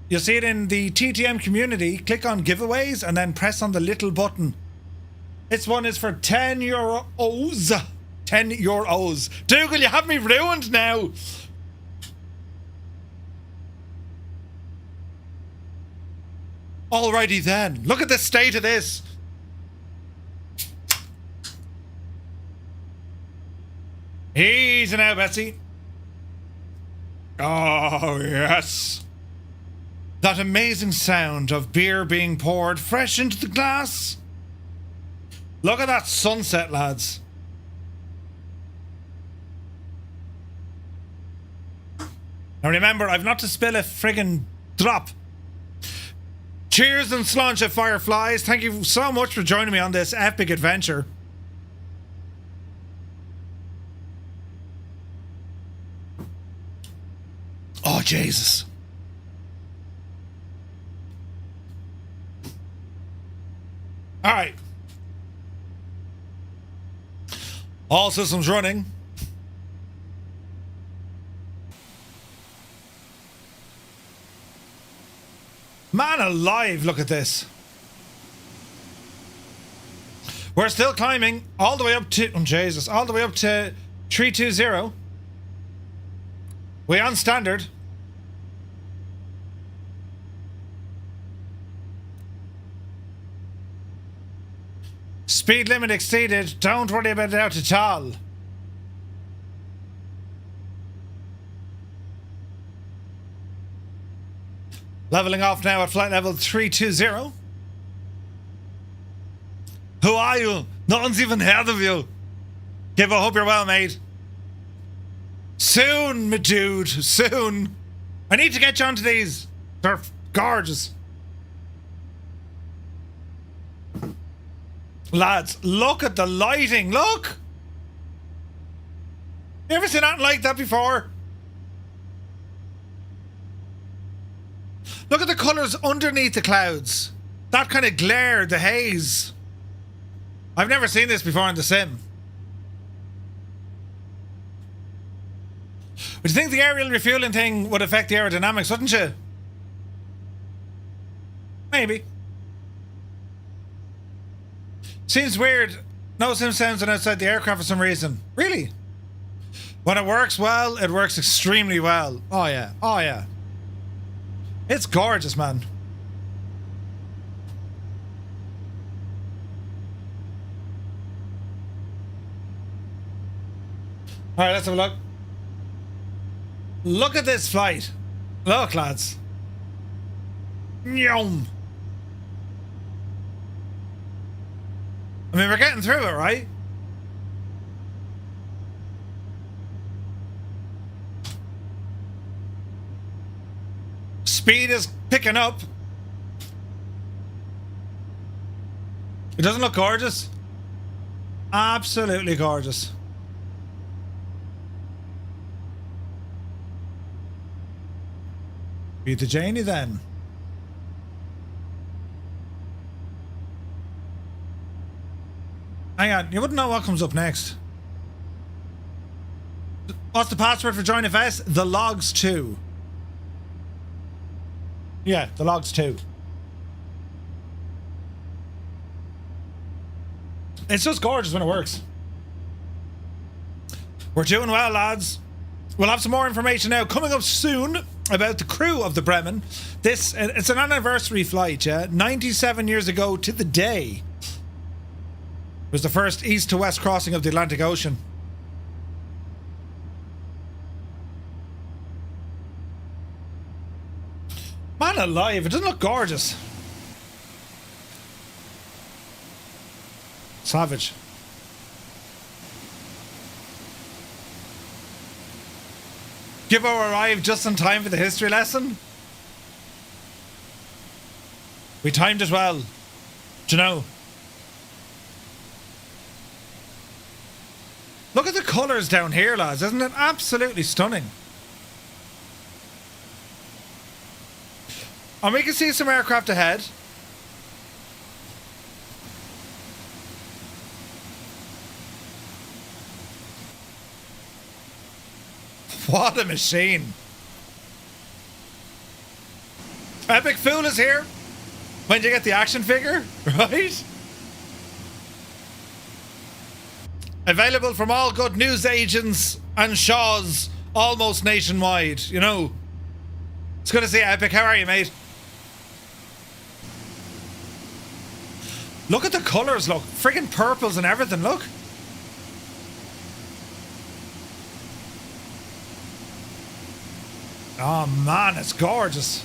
A: you'll see it in the TTM community. Click on giveaways and then press on the little button. This one is for €10. €10. Dougal, you have me ruined now. Alrighty then. Look at the state of this. Easy now, Betsy. Oh, yes. That amazing sound of beer being poured fresh into the glass. Look at that sunset, lads. Now remember, I've not to spill a friggin' drop. Cheers and sláinte, Fireflies. Thank you so much for joining me on this epic adventure. Jesus. All right. All systems running. Man alive, look at this. We're still climbing all the way up to, oh Jesus, all the way up to 320. We on standard. Speed limit exceeded. Don't worry about it out at all. Leveling off now at flight level 320. Who are you? No one's even heard of you. Gib, I hope you're well, mate. Soon, my dude. Soon. I need to get you onto these. They're gorgeous. Lads, look at the lighting. Look. You ever seen anything like that before? Look at the colours underneath the clouds. That kind of glare, the haze. I've never seen this before in the sim. Would you think the aerial refueling thing would affect the aerodynamics, wouldn't you? Maybe. Seems weird. No sim sounds outside the aircraft for some reason. Really? When it works well, it works extremely well. Oh yeah. Oh yeah. It's gorgeous, man. Alright, let's have a look. Look at this flight. Look, lads. Yum. I mean, we're getting through it, right? Speed is picking up. It doesn't look gorgeous. Absolutely gorgeous. Beat the Janie then. Hang on, you wouldn't know what comes up next. What's the password for Join FS? The logs 2. Yeah, the logs 2. It's just gorgeous when it works. We're doing well, lads. We'll have some more information now coming up soon about the crew of the Bremen. It's an anniversary flight, yeah? 97 years ago to the day. It was the first east to west crossing of the Atlantic Ocean. Man alive, it doesn't look gorgeous. Savage. Gibbo arrived just in time for the history lesson. We timed it well. Do you know? Look at the colours down here, lads. Isn't it absolutely stunning? And we can see some aircraft ahead. What a machine. Epic Fool is here. When you get the action figure, right? Available from all good news agents and Shaws almost nationwide, you know. It's good to see you, Epic. How are you, mate? Look at the colours, look. Friggin' purples and everything, look. Oh man, it's gorgeous.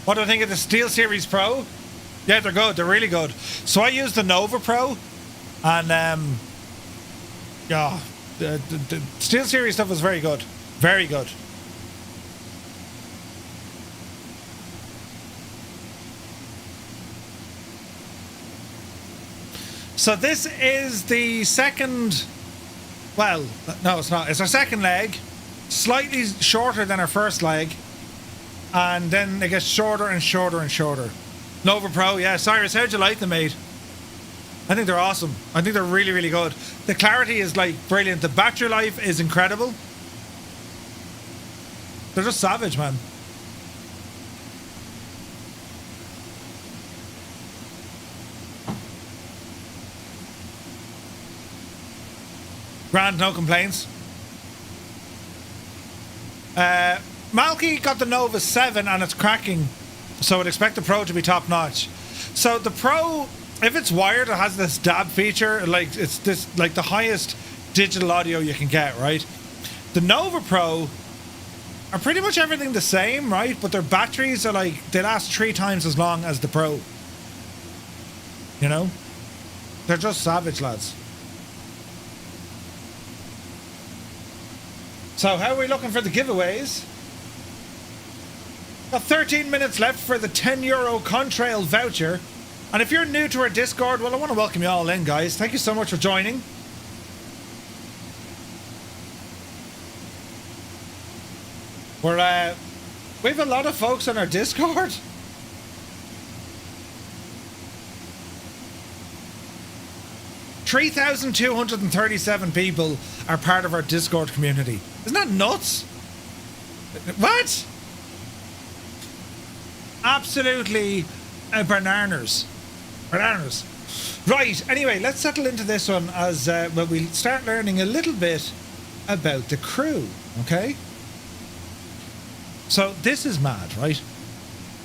A: What do I think of the Steel Series Pro? Yeah, they're good. They're really good. So I use the Nova Pro, and yeah, the Steel Series stuff is very good. Very good. So this is the second, well, no it's not, it's our second leg, slightly shorter than our first leg, and then it gets shorter and shorter and shorter. Nova Pro, yeah, Cyrus, how'd you like them, mate? I think they're awesome. I think they're really, really good. The clarity is like brilliant. The battery life is incredible. They're just savage, man. Grand, no complaints. Malky got the Nova 7 and it's cracking, so I'd expect the Pro to be top notch. So the Pro, if it's wired, it has this DAB feature, like it's this, like the highest digital audio you can get, right? The Nova Pro are pretty much everything the same, right? But their batteries are like, they last 3 times as long as the Pro. You know? They're just savage, lads. So how are we looking for the giveaways? Got 13 minutes left for the €10 Contrail voucher. And if you're new to our Discord, well, I want to welcome you all in, guys. Thank you so much for joining. We have a lot of folks on our Discord. $3,237 people are part of our Discord community. Isn't that nuts? What? Absolutely bananas. Bananas. Right, anyway, let's settle into this one as well, we'll start learning a little bit about the crew, okay? So this is mad, right?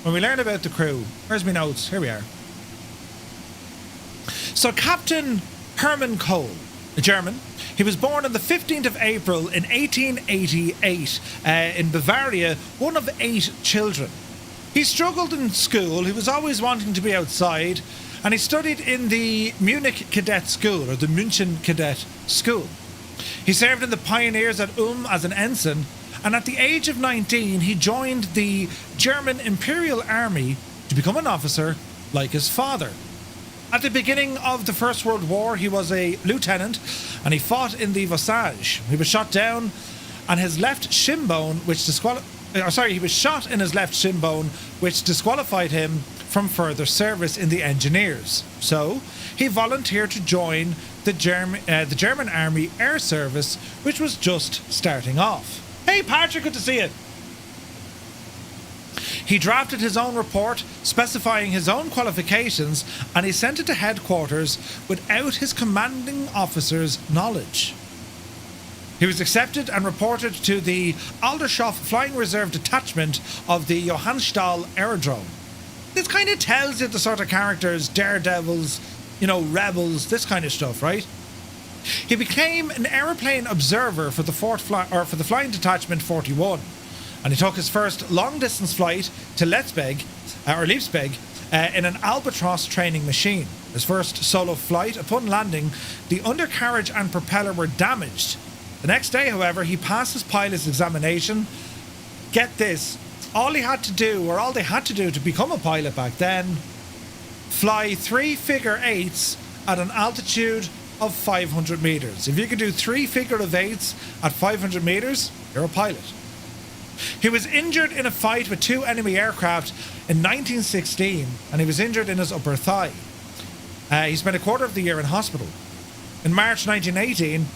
A: When we learn about the crew, where's my notes? Here we are. So Captain Hermann Köhl, a German, he was born on the 15th of April in 1888 in Bavaria, one of 8 children. He struggled in school, he was always wanting to be outside, and he studied in the Munich Cadet School, or the München Cadet School. He served in the Pioneers at as an ensign, and at the age of 19 he joined the German Imperial Army to become an officer like his father. At the beginning of the First World War, he was a lieutenant and he fought in the Vosges. He was shot down and his left shin bone, he was shot in his left shin bone, which disqualified him from further service in the engineers. So he volunteered to join the German Army Air Service, which was just starting off. Hey Patrick, good to see you. He drafted his own report specifying his own qualifications, and he sent it to headquarters without his commanding officer's knowledge. He was accepted and reported to the Aldershot Flying Reserve Detachment of the Hünefeld Aerodrome. This kind of tells you the sort of characters, daredevils, you know, rebels, this kind of stuff, right? He became an aeroplane observer for the Flying Detachment 41. And he took his first long-distance flight to Leipzig in an Albatross training machine. His first solo flight, upon landing, the undercarriage and propeller were damaged. The next day, however, he passed his pilot's examination. Get this, all they had to do to become a pilot back then, fly 3 figure eights at an altitude of 500 meters. If you could do 3 figure of eights at 500 meters, you're a pilot. He was injured in a fight with 2 enemy aircraft in 1916, and he was injured in his upper thigh. He spent a quarter of the year in hospital. In March 1918,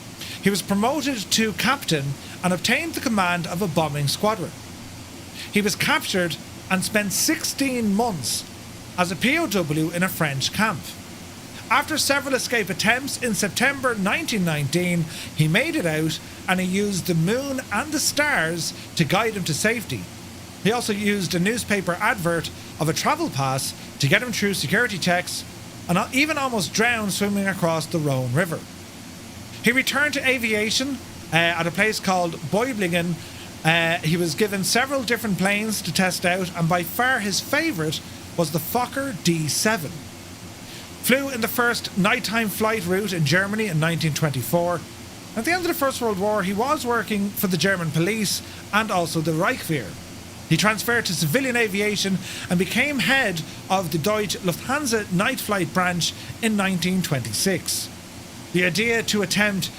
A: he was promoted to captain and obtained the command of a bombing squadron. He was captured and spent 16 months as a POW in a French camp. After several escape attempts, in September 1919, he made it out and he used the moon and the stars to guide him to safety. He also used a newspaper advert of a travel pass to get him through security checks and even almost drowned swimming across the Rhone River. He returned to aviation at a place called Beublingen. He was given several different planes to test out, and by far his favourite was the Fokker D7. Flew in the first nighttime flight route in Germany in 1924. At the end of the First World War, he was working for the German police and also the Reichswehr. He transferred to civilian aviation and became head of the Deutsche Lufthansa night flight branch in 1926. The idea to attempt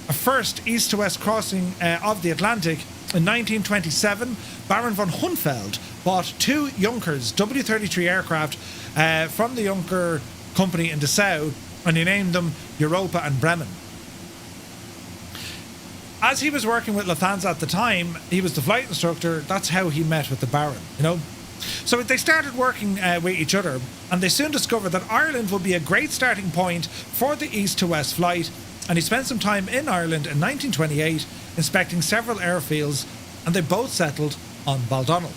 A: a first east-to-west crossing of the Atlantic in 1927, Baron von Hünefeld bought two Junkers W-33 aircraft from the Junker company in Dessau, and he named them Europa and Bremen. As he was working with Lufthansa at the time, he was the flight instructor. That's how he met with the Baron, you know. So they started working with each other, and they soon discovered that Ireland would be a great starting point for the east to west flight, and he spent some time in Ireland in 1928 inspecting several airfields, and they both settled on Baldonnel.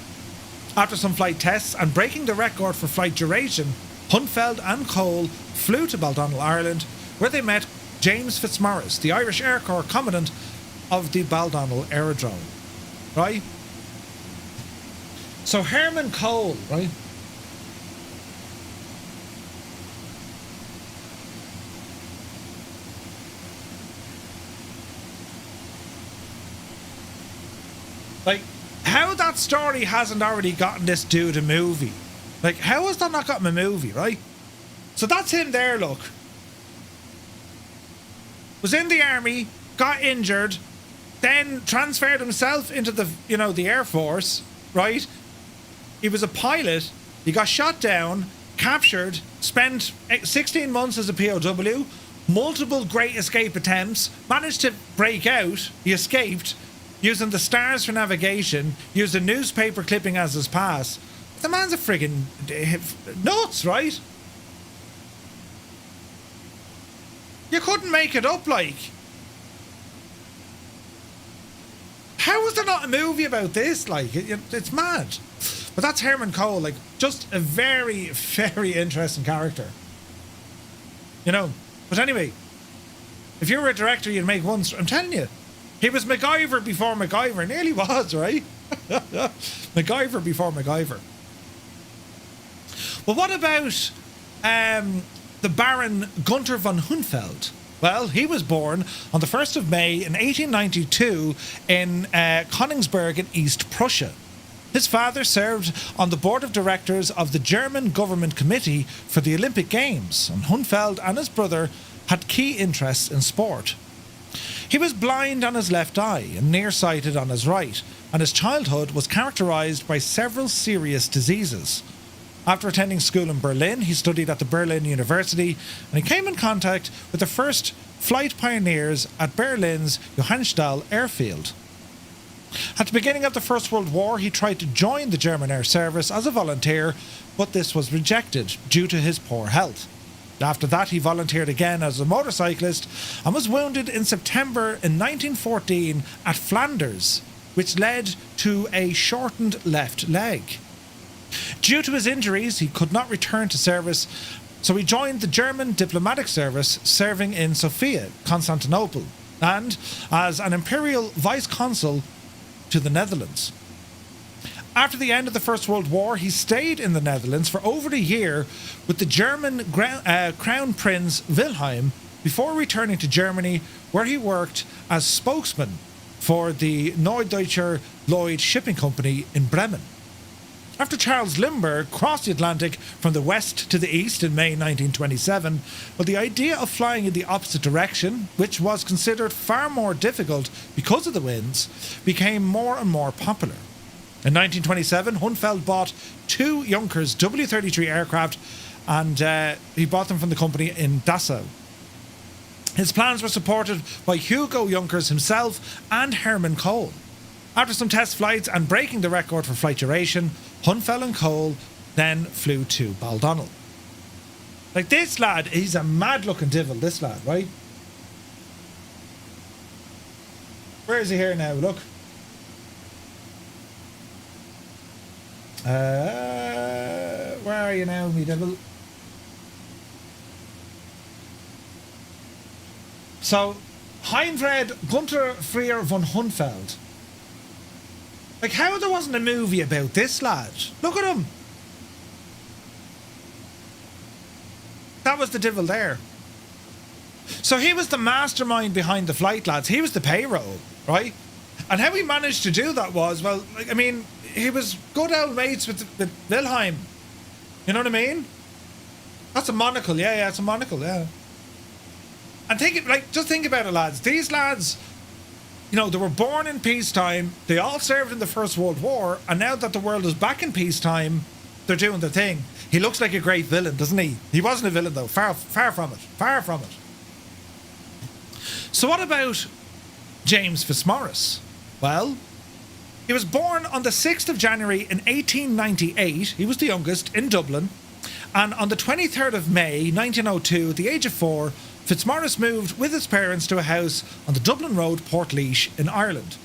A: After some flight tests and breaking the record for flight duration, Hünefeld and Köhl flew to Baldonnel, Ireland, where they met James Fitzmaurice, the Irish Air Corps Commandant of the Baldonnel Aerodrome. Right? So Herman Köhl, right? Like, how that story hasn't already gotten this dude a movie? Like, how has that not gotten a movie, right? So that's him there, look. Was in the army, got injured, then transferred himself into the, you know, the Air Force, right? He was a pilot, he got shot down, captured, spent 16 months as a POW, multiple great escape attempts, managed to break out, he escaped, using the stars for navigation, used a newspaper clipping as his pass. The man's a friggin' nuts, right? You couldn't make it up, like. How is there not a movie about this? Like, it's mad. But that's Herman Köhl, like, just a very, very interesting character. You know? But anyway, if you were a director, you'd make one. I'm telling you, he was MacGyver before MacGyver. Nearly was, right? MacGyver before MacGyver. Well, what about the Baron Gunther von Hünefeld? Well, he was born on the 1st of May in 1892 in Königsberg in East Prussia. His father served on the board of directors of the German government committee for the Olympic Games, and Hünefeld and his brother had key interests in sport. He was blind on his left eye and nearsighted on his right, and his childhood was characterised by several serious diseases. After attending school in Berlin, he studied at the Berlin University, and he came in contact with the first flight pioneers at Berlin's Johannesthal airfield. At the beginning of the First World War, he tried to join the German Air Service as a volunteer, but this was rejected due to his poor health. After that, he volunteered again as a motorcyclist and was wounded in September in 1914 at Flanders, which led to a shortened left leg. Due to his injuries, he could not return to service, so he joined the German diplomatic service, serving in Sofia, Constantinople, and as an imperial vice-consul to the Netherlands. After the end of the First World War, he stayed in the Netherlands for over a year with the German Crown Prince Wilhelm before returning to Germany, where he worked as spokesman for the Neudeutscher Lloyd Shipping Company in Bremen. After Charles Lindbergh crossed the Atlantic from the west to the east in May 1927, well, the idea of flying in the opposite direction, which was considered far more difficult because of the winds, became more and more popular. In 1927, Hünefeld bought two Junkers W-33 aircraft, and he bought them from the company in Dessau. His plans were supported by Hugo Junkers himself and Herman Köhl. After some test flights and breaking the record for flight duration, Hünefeld and Köhl then flew to Baldonnel. Like, this lad, he's a mad-looking devil, this lad, right? Where is he here now? Look. Where are you now, me devil? So, Heinfried Gunther Frier von Hünefeld. Like, how there wasn't a movie about this lad? Look at him. That was the devil there. So he was the mastermind behind the flight, lads. He was the payroll, right? And how he managed to do that was, well, like, I mean, he was good old mates with Wilhelm. You know what I mean? That's a monocle, yeah, it's a monocle, yeah. And just think about it, lads. These lads, you know, they were born in peacetime, they all served in the First World War, and now that the world is back in peacetime, they're doing their thing. He looks like a great villain, doesn't he? He wasn't a villain, though. Far from it. Far from it. So what about James Fitzmaurice? Well, he was born on the 6th of January in 1898. He was the youngest in Dublin. And on the 23rd of May, 1902, at the age of 4, Fitzmaurice moved with his parents to a house on the Dublin Road, Portlaoise in Ireland.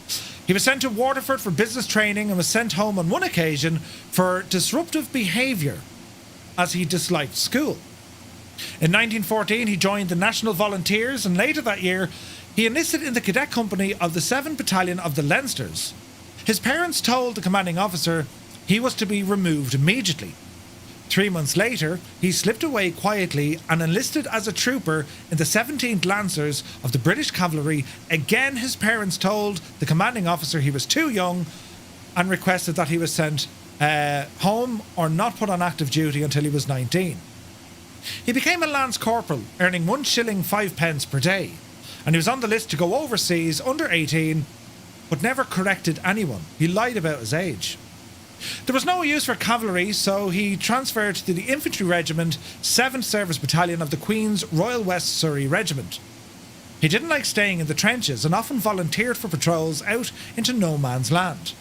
A: He was sent to Waterford for business training and was sent home on one occasion for disruptive behaviour, as he disliked school. In 1914, he joined the National Volunteers, and later that year, he enlisted in the cadet company of the 7th Battalion of the Leinsters. His parents told the commanding officer he was to be removed immediately. 3 months later, he slipped away quietly and enlisted as a trooper in the 17th Lancers of the British Cavalry. Again, his parents told the commanding officer he was too young and requested that he was sent home or not put on active duty until he was 19. He became a Lance Corporal, earning 1 shilling 5 pence per day, and he was on the list to go overseas under 18, but never corrected anyone. He lied about his age. There was no use for cavalry, so he transferred to the Infantry Regiment, 7th Service Battalion of the Queen's Royal West Surrey Regiment. He didn't like staying in the trenches and often volunteered for patrols out into no man's land.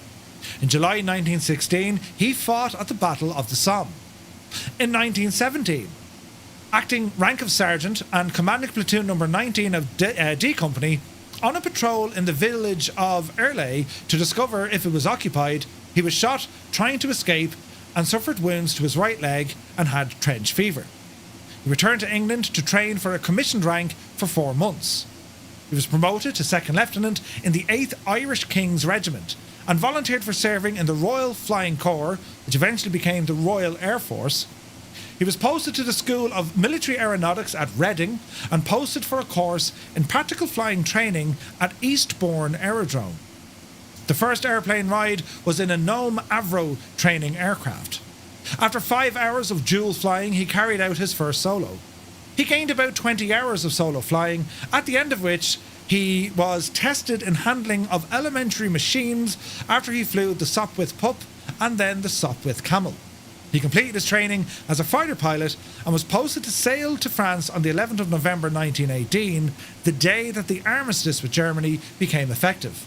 A: In July 1916, he fought at the Battle of the Somme. In 1917, acting rank of sergeant and commanding platoon number 19 of D Company, on a patrol in the village of Erlay to discover if it was occupied, he was shot trying to escape and suffered wounds to his right leg and had trench fever. He returned to England to train for a commissioned rank for 4 months. He was promoted to second lieutenant in the 8th Irish King's Regiment and volunteered for serving in the Royal Flying Corps, which eventually became the Royal Air Force. He was posted to the School of Military Aeronautics at Reading and posted for a course in practical flying training at Eastbourne Aerodrome. The first airplane ride was in a Gnome Avro training aircraft. After 5 hours of dual flying, he carried out his first solo. He gained about 20 hours of solo flying, at the end of which he was tested in handling of elementary machines after he flew the Sopwith Pup and then the Sopwith Camel. He completed his training as a fighter pilot and was posted to sail to France on the 11th of November 1918, the day that the armistice with Germany became effective.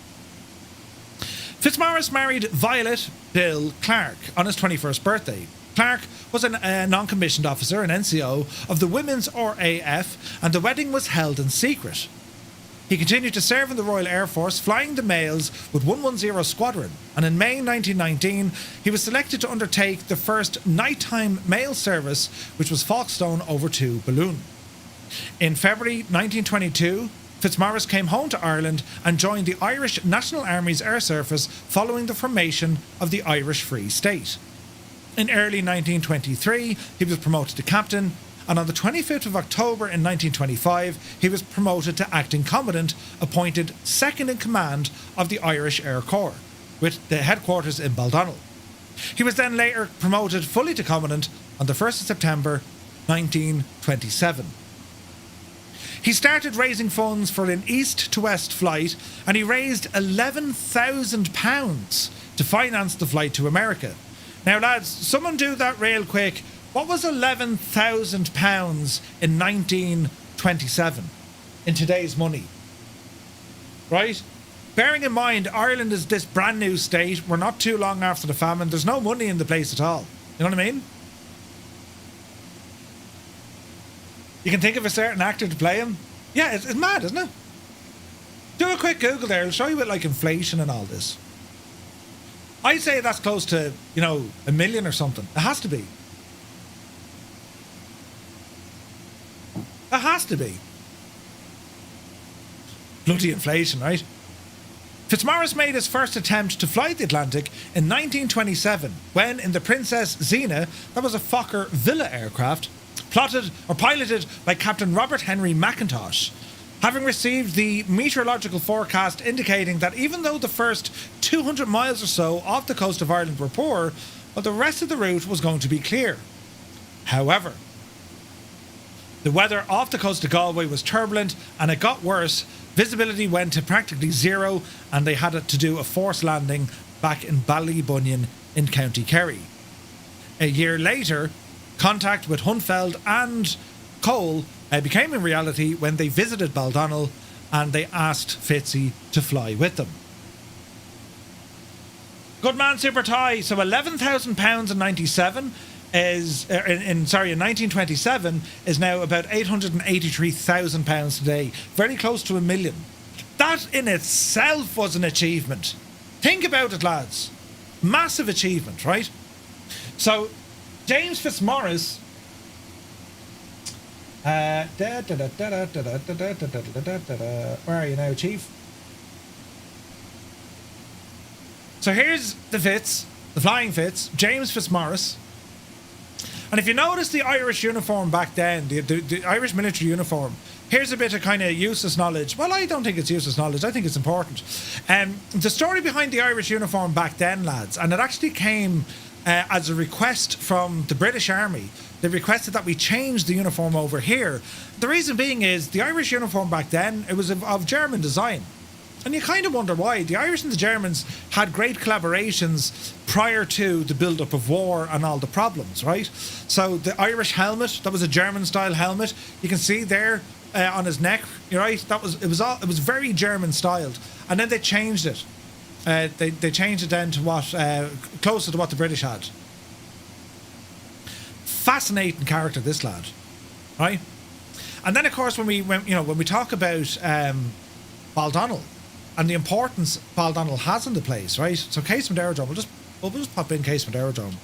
A: Fitzmaurice married Violet Bill Clark on his 21st birthday. Clark was a non-commissioned officer, an NCO, of the Women's RAF, and the wedding was held in secret. He continued to serve in the Royal Air Force, flying the males with 110 Squadron, and in May 1919 he was selected to undertake the first nighttime mail service, which was Folkestone over to Balloon. In February 1922, Fitzmaurice came home to Ireland and joined the Irish National Army's air service following the formation of the Irish Free State. In early 1923, he was promoted to captain, and on the 25th of October in 1925, he was promoted to acting commandant, appointed second in command of the Irish Air Corps, with the headquarters in Baldonnel. He was then later promoted fully to commandant on the 1st of September 1927. He started raising funds for an east to west flight, and he raised £11,000 to finance the flight to America. Now lads, someone do that real quick. What was £11,000 in 1927 in today's money? Right? Bearing in mind, Ireland is this brand new state. We're not too long after the famine. There's no money in the place at all. You know what I mean? You can think of a certain actor to play him. Yeah, it's mad, isn't it? Do a quick Google there. It'll show you with like inflation and all this. I'd say that's close to, you know, $1 million or something. It has to be. It has to be. Bloody inflation, right? Fitzmaurice made his first attempt to fly the Atlantic in 1927 when, in the Princess Xena, that was a Fokker Villa aircraft, piloted by Captain Robert Henry McIntosh. having received the meteorological forecast indicating that even though the first 200 miles or so off the coast of Ireland were poor, well, the rest of the route was going to be clear. However, the weather off the coast of Galway was turbulent and it got worse. Visibility went to practically zero and they had to do a forced landing back in Ballybunion in County Kerry. A year later, contact with Hünefeld and Köhl became a reality when they visited Baldonnel and they asked Fitzy to fly with them. Good man, Super Ty. So £11,000 in 97 is in 1927 is now about £883,000 today, very close to $1 million. That in itself was an achievement. Think about it, lads. Massive achievement, right? So James Fitzmaurice where are you now, Chief? So here's the Fitz, the flying Fitz, James Fitzmaurice. And if you notice the Irish uniform back then, the Irish military uniform, here's a bit of kind of useless knowledge. Well, I don't think it's useless knowledge. I think it's important. The story behind the Irish uniform back then, lads, and it actually came as a request from the British Army. They requested that we change the uniform over here. The reason being is the Irish uniform back then, it was of German design. And you kind of wonder why. The Irish and the Germans had great collaborations prior to the build-up of war and all the problems, right? So the Irish helmet, that was a German-style helmet. You can see there on his neck, right? It was very German-styled. And then they changed it. They changed it then to what closer to what the British had. Fascinating character, this lad, right? And then, of course, when we talk about Baldonnel and the importance Baldonnel has in the place, right? So Casement Aerodrome, we'll just pop in Casement Aerodrome.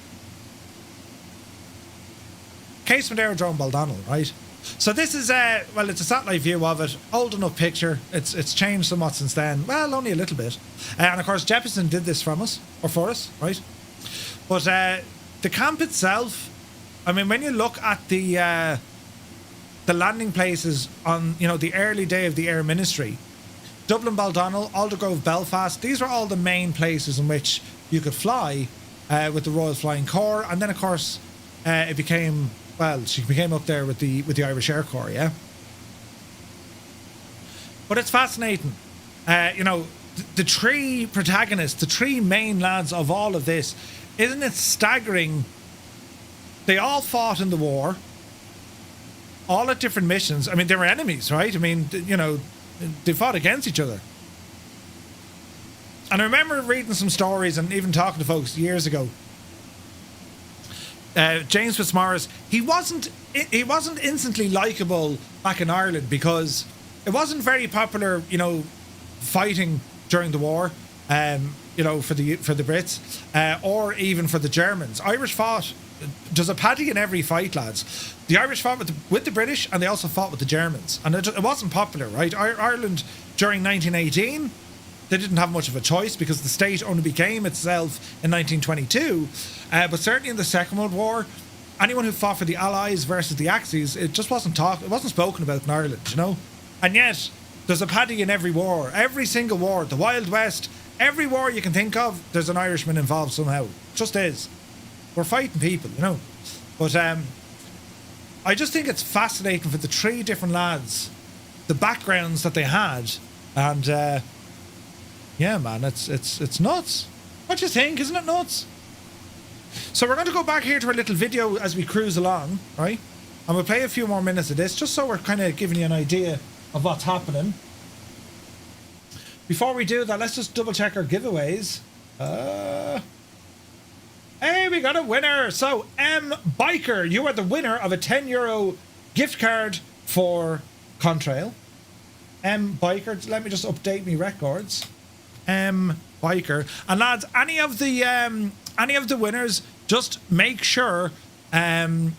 A: Casement Aerodrome, Baldonnel, right? So this is well, it's a satellite view of it. Old enough picture. It's changed somewhat since then. Well, only a little bit. And of course, Jeppesen did this for us, right? But the camp itself, I mean, when you look at the landing places on, the early day of the Air Ministry, Dublin, Baldonnel, Aldergrove, Belfast, these were all the main places in which you could fly with the Royal Flying Corps. And then, of course, it became, well, she became up there with the Irish Air Corps, yeah? But it's fascinating. The three protagonists, the three main lads of all of this, isn't it staggering? They all fought in the war, all at different missions. I mean, they were enemies, right? I mean, they fought against each other. And I remember reading some stories and even talking to folks years ago. James Fitzmaurice, he wasn't instantly likable back in Ireland because it wasn't very popular, fighting during the war, for the Brits, or even for the Germans. Irish fought. There's a paddy in every fight, lads. The Irish fought with the British, and they also fought with the Germans, and it wasn't popular, right? Ireland during 1918, they didn't have much of a choice because the state only became itself in 1922. But certainly in the Second World War, anyone who fought for the Allies versus the Axis, it just wasn't spoken about in Ireland, And yet, there's a paddy in every war, every single war, the Wild West, every war you can think of, there's an Irishman involved somehow. Just is. We're fighting people, But I just think it's fascinating for the three different lads, the backgrounds that they had, and yeah, man, it's nuts. What do you think? Isn't it nuts? So we're going to go back here to our little video as we cruise along, right? And we'll play a few more minutes of this, just so we're kind of giving you an idea of what's happening. Before we do that, let's just double check our giveaways. Hey, we got a winner. So, Biker, you are the winner of a €10 gift card for Contrail. Biker, let me just update me records. Biker, and lads, any of the winners, just make sure you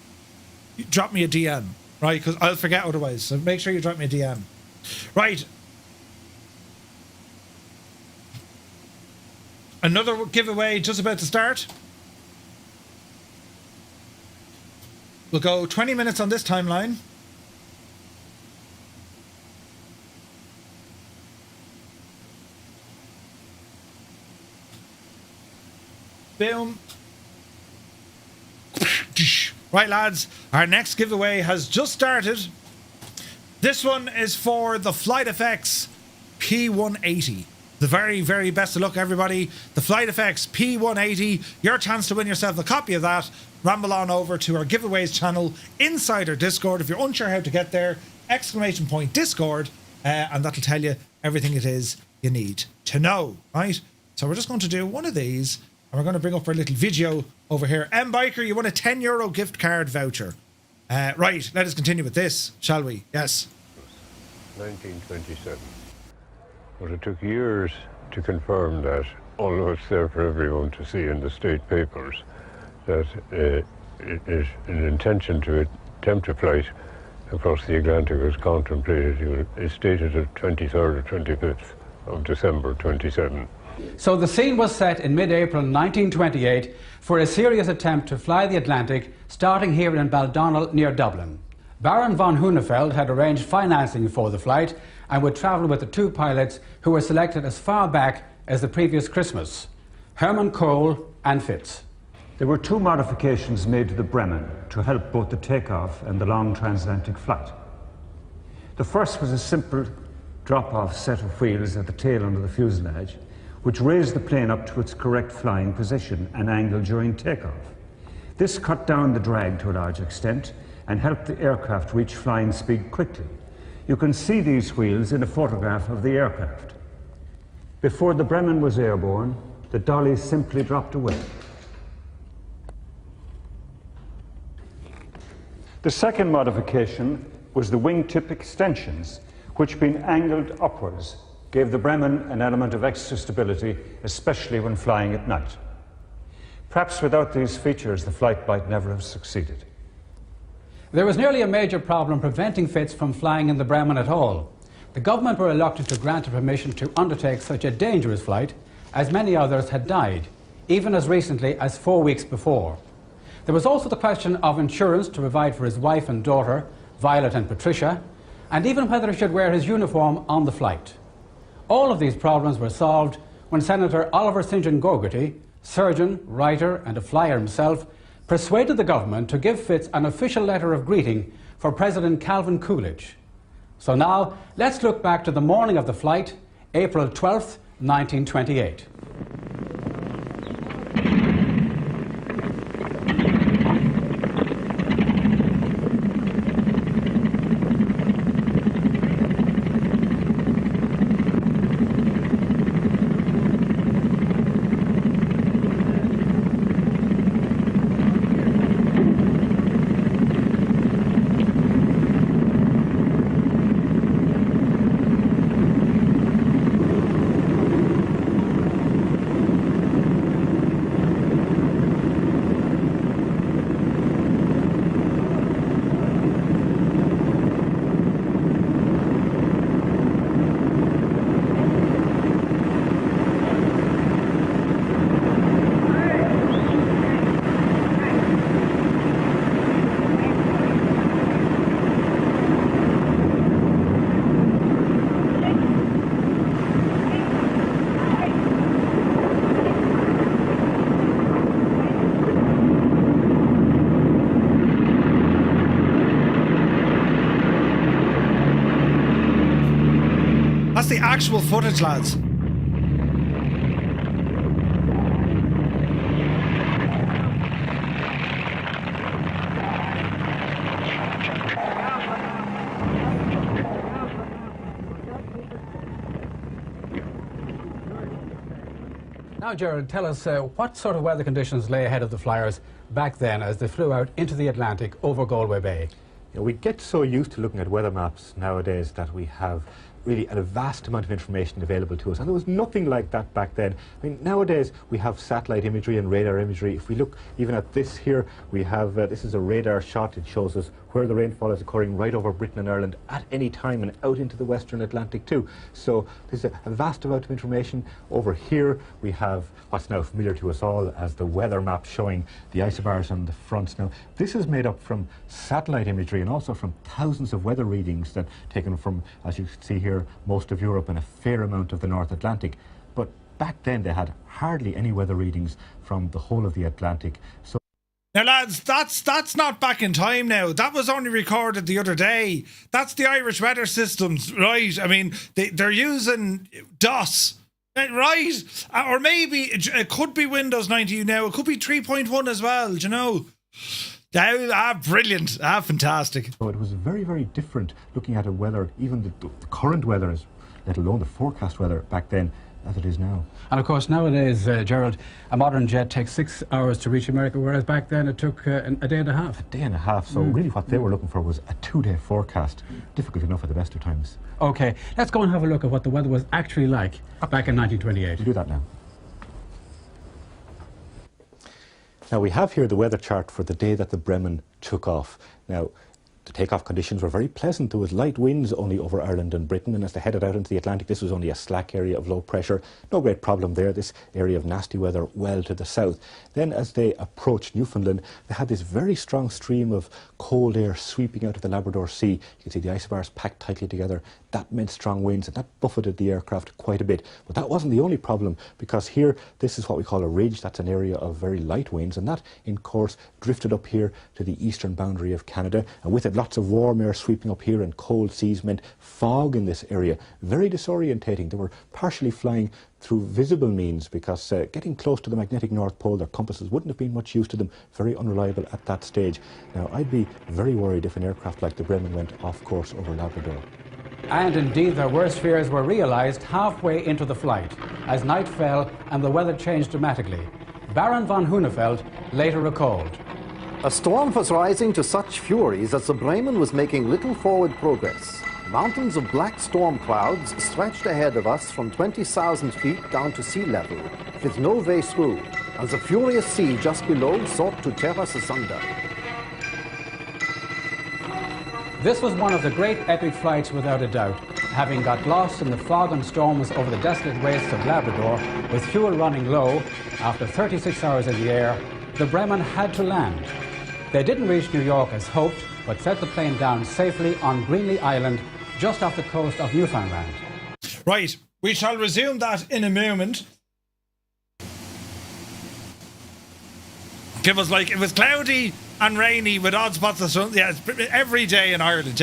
A: drop me a DM, right? Because I'll forget otherwise. So make sure you drop me a DM, right? Another giveaway just about to start. We'll go 20 minutes on this timeline. Boom. Right, lads, our next giveaway has just started. This one is for the Flight FX P180. The very, very best of luck, everybody. The Flight FX P180. Your chance to win yourself a copy of that. Ramble on over to our giveaways channel inside our Discord. If you're unsure how to get there, !Discord, and that'll tell you everything it is you need to know, right? So we're just going to do one of these, and we're going to bring up our little video over here. Biker, you won a €10 gift card voucher. Right, let us continue with this, shall we? Yes.
K: 1927. But it took years to confirm that, although it's there for everyone to see in the state papers, that it is an intention to attempt a flight across the Atlantic was contemplated. It stated the 23rd or 25th of December 27.
I: So the scene was set in mid-April 1928 for a serious attempt to fly the Atlantic, starting here in Baldonnel near Dublin. Baron von Hünefeld had arranged financing for the flight and would travel with the two pilots who were selected as far back as the previous Christmas, Hermann Köhl and Fitz.
H: There were two modifications made to the Bremen to help both the takeoff and the long transatlantic flight. The first was a simple drop-off set of wheels at the tail under the fuselage, which raised the plane up to its correct flying position and angle during takeoff. This cut down the drag to a large extent and helped the aircraft reach flying speed quickly. You can see these wheels in a photograph of the aircraft. Before the Bremen was airborne, the dolly simply dropped away. The second modification was the wingtip extensions, which, being angled upwards, gave the Bremen an element of extra stability, especially when flying at night. Perhaps without these features, the flight might never have succeeded.
I: There was nearly a major problem preventing Fitz from flying in the Bremen at all. The government were reluctant to grant a permission to undertake such a dangerous flight, as many others had died, even as recently as 4 weeks before. There was also the question of insurance to provide for his wife and daughter, Violet and Patricia, and even whether he should wear his uniform on the flight. All of these problems were solved when Senator Oliver St. John Gogarty, surgeon, writer and a flyer himself, persuaded the government to give Fitz an official letter of greeting for President Calvin Coolidge. So now, let's look back to the morning of the flight, April 12th, 1928.
A: That's the actual footage, lads.
I: Now, Gerard, tell us what sort of weather conditions lay ahead of the flyers back then as they flew out into the Atlantic over Galway Bay?
S: You know, we get so used to looking at weather maps nowadays that we have really a vast amount of information available to us, and there was nothing like that back then. I mean, nowadays we have satellite imagery and radar imagery. If we look even at this here, we have this is a radar shot. It shows us where the rainfall is occurring right over Britain and Ireland at any time and out into the Western Atlantic too. So there's a vast amount of information. Over here we have what's now familiar to us all as the weather map showing the isobars on the fronts. Now this is made up from satellite imagery and also from thousands of weather readings that taken from, as you see here, most of Europe and a fair amount of the North Atlantic. But back then they had hardly any weather readings from the whole of the Atlantic. So
A: now, lads, that's not back in time now. That was only recorded the other day. That's the Irish weather systems, right? I mean, they're using DOS, right? Or maybe it could be Windows 90 now. It could be 3.1 as well, do you know? Brilliant. Fantastic.
S: So it was very, very different looking at a weather, even the current weather, let alone the forecast weather back then, as it is now.
I: And of course nowadays, Gerald, a modern jet takes 6 hours to reach America, whereas back then it took a day and a half.
S: A day and a half, so really what they were looking for was a 2-day forecast. Difficult enough at the best of times.
I: Okay, let's go and have a look at what the weather was actually like back in 1928.
S: We'll do that now. Now we have here the weather chart for the day that the Bremen took off. Now, the takeoff conditions were very pleasant. There was light winds only over Ireland and Britain, and as they headed out into the Atlantic, this was only a slack area of low pressure. No great problem there, this area of nasty weather well to the south. Then as they approached Newfoundland, they had this very strong stream of cold air sweeping out of the Labrador Sea. You can see the isobars packed tightly together. That meant strong winds, and that buffeted the aircraft quite a bit. But that wasn't the only problem, because here, this is what we call a ridge. That's an area of very light winds, and that, in course, drifted up here to the eastern boundary of Canada, and with it lots of warm air sweeping up here, and cold seas meant fog in this area. Very disorientating. They were partially flying through visible means, because getting close to the magnetic North Pole, their compasses wouldn't have been much use to them. Very unreliable at that stage. Now, I'd be very worried if an aircraft like the Bremen went off course over Labrador.
I: And indeed, their worst fears were realised halfway into the flight, as night fell and the weather changed dramatically. Baron von Hünefeld later recalled.
T: A storm was rising to such fury that the Bremen was making little forward progress. Mountains of black storm clouds stretched ahead of us from 20,000 feet down to sea level, with no way through, and the furious sea just below sought to tear us asunder.
I: This was one of the great epic flights without a doubt. Having got lost in the fog and storms over the desolate wastes of Labrador, with fuel running low, after 36 hours in the air, the Bremen had to land. They didn't reach New York as hoped, but set the plane down safely on Greenland Island, just off the coast of Newfoundland.
A: Right, we shall resume that in a moment. It was cloudy and rainy with odd spots of sun. Yeah, every day in Ireland,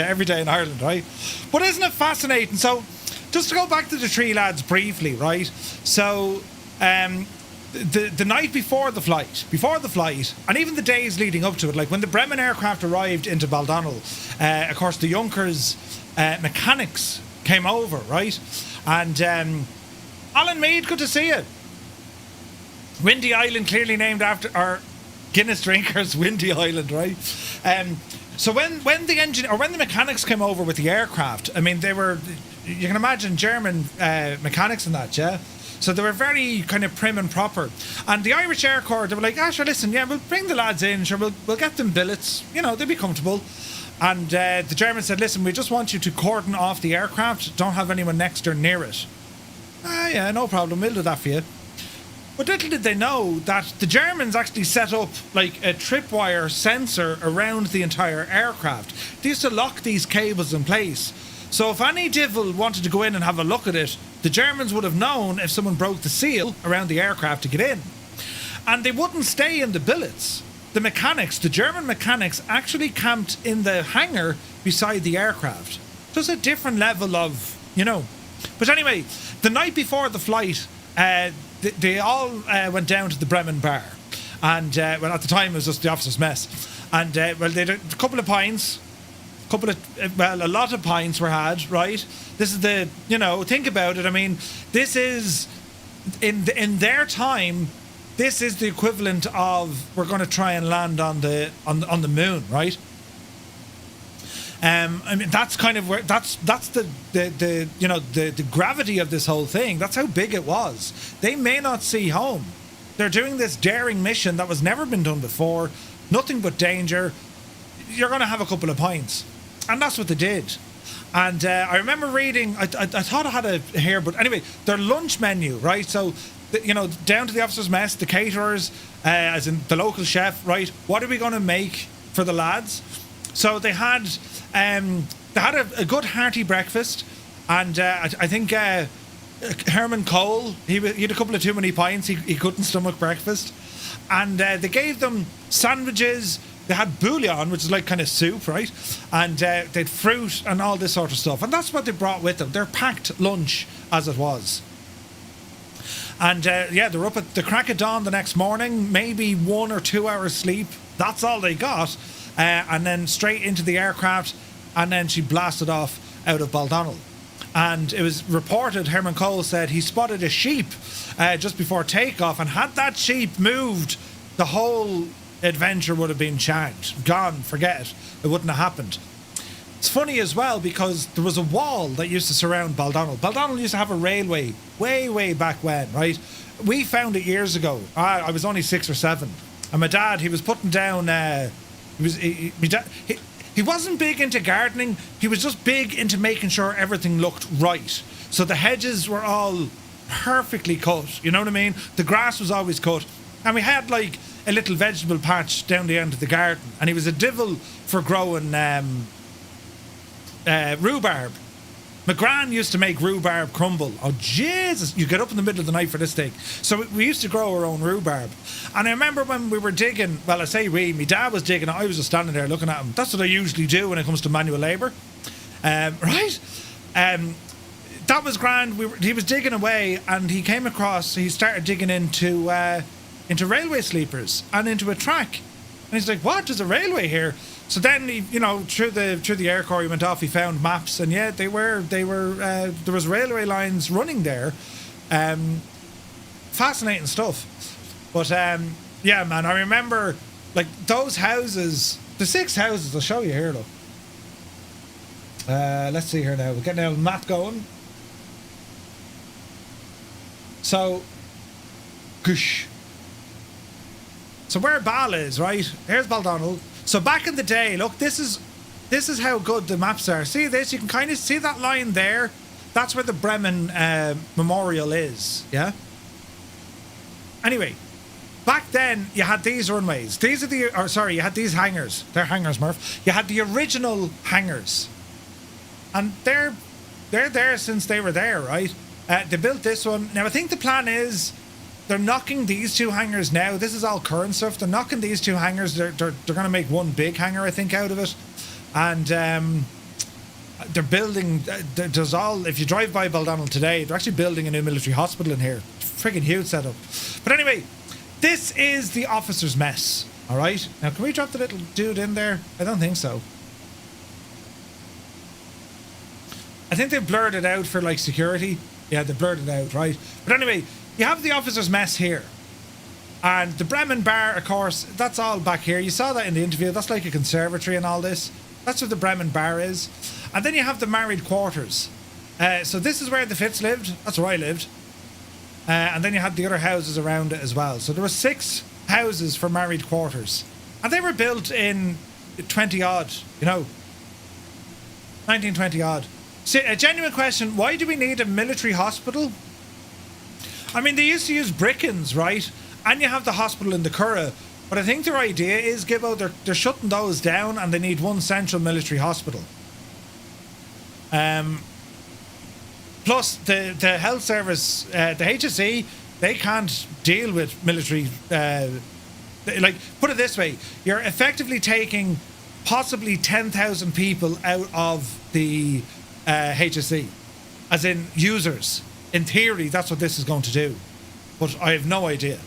A: right? But isn't it fascinating? So, just to go back to the three lads briefly, right? So, the night before the flight, and even the days leading up to it, like when the Bremen aircraft arrived into Baldonnel, of course the Junkers mechanics came over, right? And Alan Mead, good to see you. Windy Island, clearly named after our Guinness drinkers, Windy Island, right? So when the mechanics came over with the aircraft, I mean, they were, you can imagine German mechanics and that, yeah? So they were very kind of prim and proper. And the Irish Air Corps, they were like, sure, listen, yeah, we'll bring the lads in, sure, we'll get them billets, you know, they'll be comfortable. And the Germans said, listen, we just want you to cordon off the aircraft, don't have anyone next or near it. Yeah, no problem, we'll do that for you. But little did they know that the Germans actually set up like a tripwire sensor around the entire aircraft. They used to lock these cables in place. So if any divil wanted to go in and have a look at it, the Germans would have known if someone broke the seal around the aircraft to get in. And they wouldn't stay in the billets. The German mechanics actually camped in the hangar beside the aircraft. Just a different level of, you know. But anyway, the night before the flight, they all went down to the Bremen bar. And, well, at the time it was just the officers' mess. And, well, they had a couple of pints. A lot of pints were had, right? This is the, you know, think about it. I mean, this is, in their time, this is the equivalent of we're going to try and land on the moon, right? I mean, that's kind of where that's the you know the gravity of this whole thing. That's how big it was. They may not see home. They're doing this daring mission that was never been done before. Nothing but danger. You're going to have a couple of pints, and that's what they did. And I remember reading. I thought I had a here, but anyway, their lunch menu, right? So, you know, down to the officers' mess, the caterers, as in the local chef, right? What are we going to make for the lads? So they had a good hearty breakfast, and I think Herman Köhl, he had a couple of too many pints. He couldn't stomach breakfast. And they gave them sandwiches. They had bouillon, which is like kind of soup, right? And they'd fruit and all this sort of stuff. And that's what they brought with them. Their packed lunch, as it was. And yeah, they were up at the crack of dawn the next morning, maybe 1 or 2 hours sleep. That's all they got. And then straight into the aircraft. And then she blasted off out of Baldonnel. And it was reported, Herman Köhl said, he spotted a sheep just before takeoff. And had that sheep moved, the whole adventure would have been shagged. Gone, forget it. It wouldn't have happened. It's funny as well because there was a wall that used to surround Baldonnel. Baldonnel used to have a railway way back when, right? We found it years ago. I was only 6 or 7. And my dad, he was putting down... He wasn't big into gardening. He was just big into making sure everything looked right. So the hedges were all perfectly cut. You know what I mean? The grass was always cut. And we had like a little vegetable patch down the end of the garden. And he was a divil for growing rhubarb. My gran used to make rhubarb crumble. Oh, Jesus. You get up in the middle of the night for this thing. So we used to grow our own rhubarb. And I remember when we were digging, well, I say we, my dad was digging, I was just standing there looking at him. That's what I usually do when it comes to manual labour. Right? That was grand. He was digging away and he came across, he started digging into railway sleepers and into a track. And he's like, what? There's a railway here. So then, he, you know, through the air corps he went off, he found maps, and yeah, there was railway lines running there. Fascinating stuff. But yeah, man, I remember like those houses, the 6 houses. I'll show you here, look. Let's see here now. We're getting a map going. So, goosh. So where Bal is, right? Here's Baldonnel. So back in the day, look, this is how good the maps are. See this? You can kind of see that line there. That's where the Bremen Memorial is, yeah? Anyway, back then, you had these runways. You had these hangars. They're hangars, Murph. You had the original hangars. And they're there since they were there, right? They built this one. Now, I think the plan is... they're knocking these 2 hangars now. This is all current stuff. They're knocking these 2 hangars. They're going to make one big hangar, I think, out of it. And they're building... there's all... if you drive by Baldonnel today, they're actually building a new military hospital in here. Friggin' huge setup. But anyway, this is the officer's mess. All right? Now, can we drop the little dude in there? I don't think so. I think they blurred it out for, like, security. Yeah, they blurred it out, right? But anyway... you have the officer's mess here. And the Bremen bar, of course, that's all back here. You saw that in the interview. That's like a conservatory and all this. That's what the Bremen bar is. And then you have the married quarters. So this is where the Fitz lived. That's where I lived. And then you had the other houses around it as well. So there were 6 houses for married quarters. And they were built in 20-odd, you know. 1920-odd. So a genuine question, why do we need a military hospital? I mean, they used to use Brickens, right? And you have the hospital in the Curragh. But I think their idea is, Gibbo, they're shutting those down and they need one central military hospital. Plus, the health service, the HSE, they can't deal with military... like, put it this way. You're effectively taking possibly 10,000 people out of the HSE. As in users. In theory, that's what this is going to do. But I have no idea.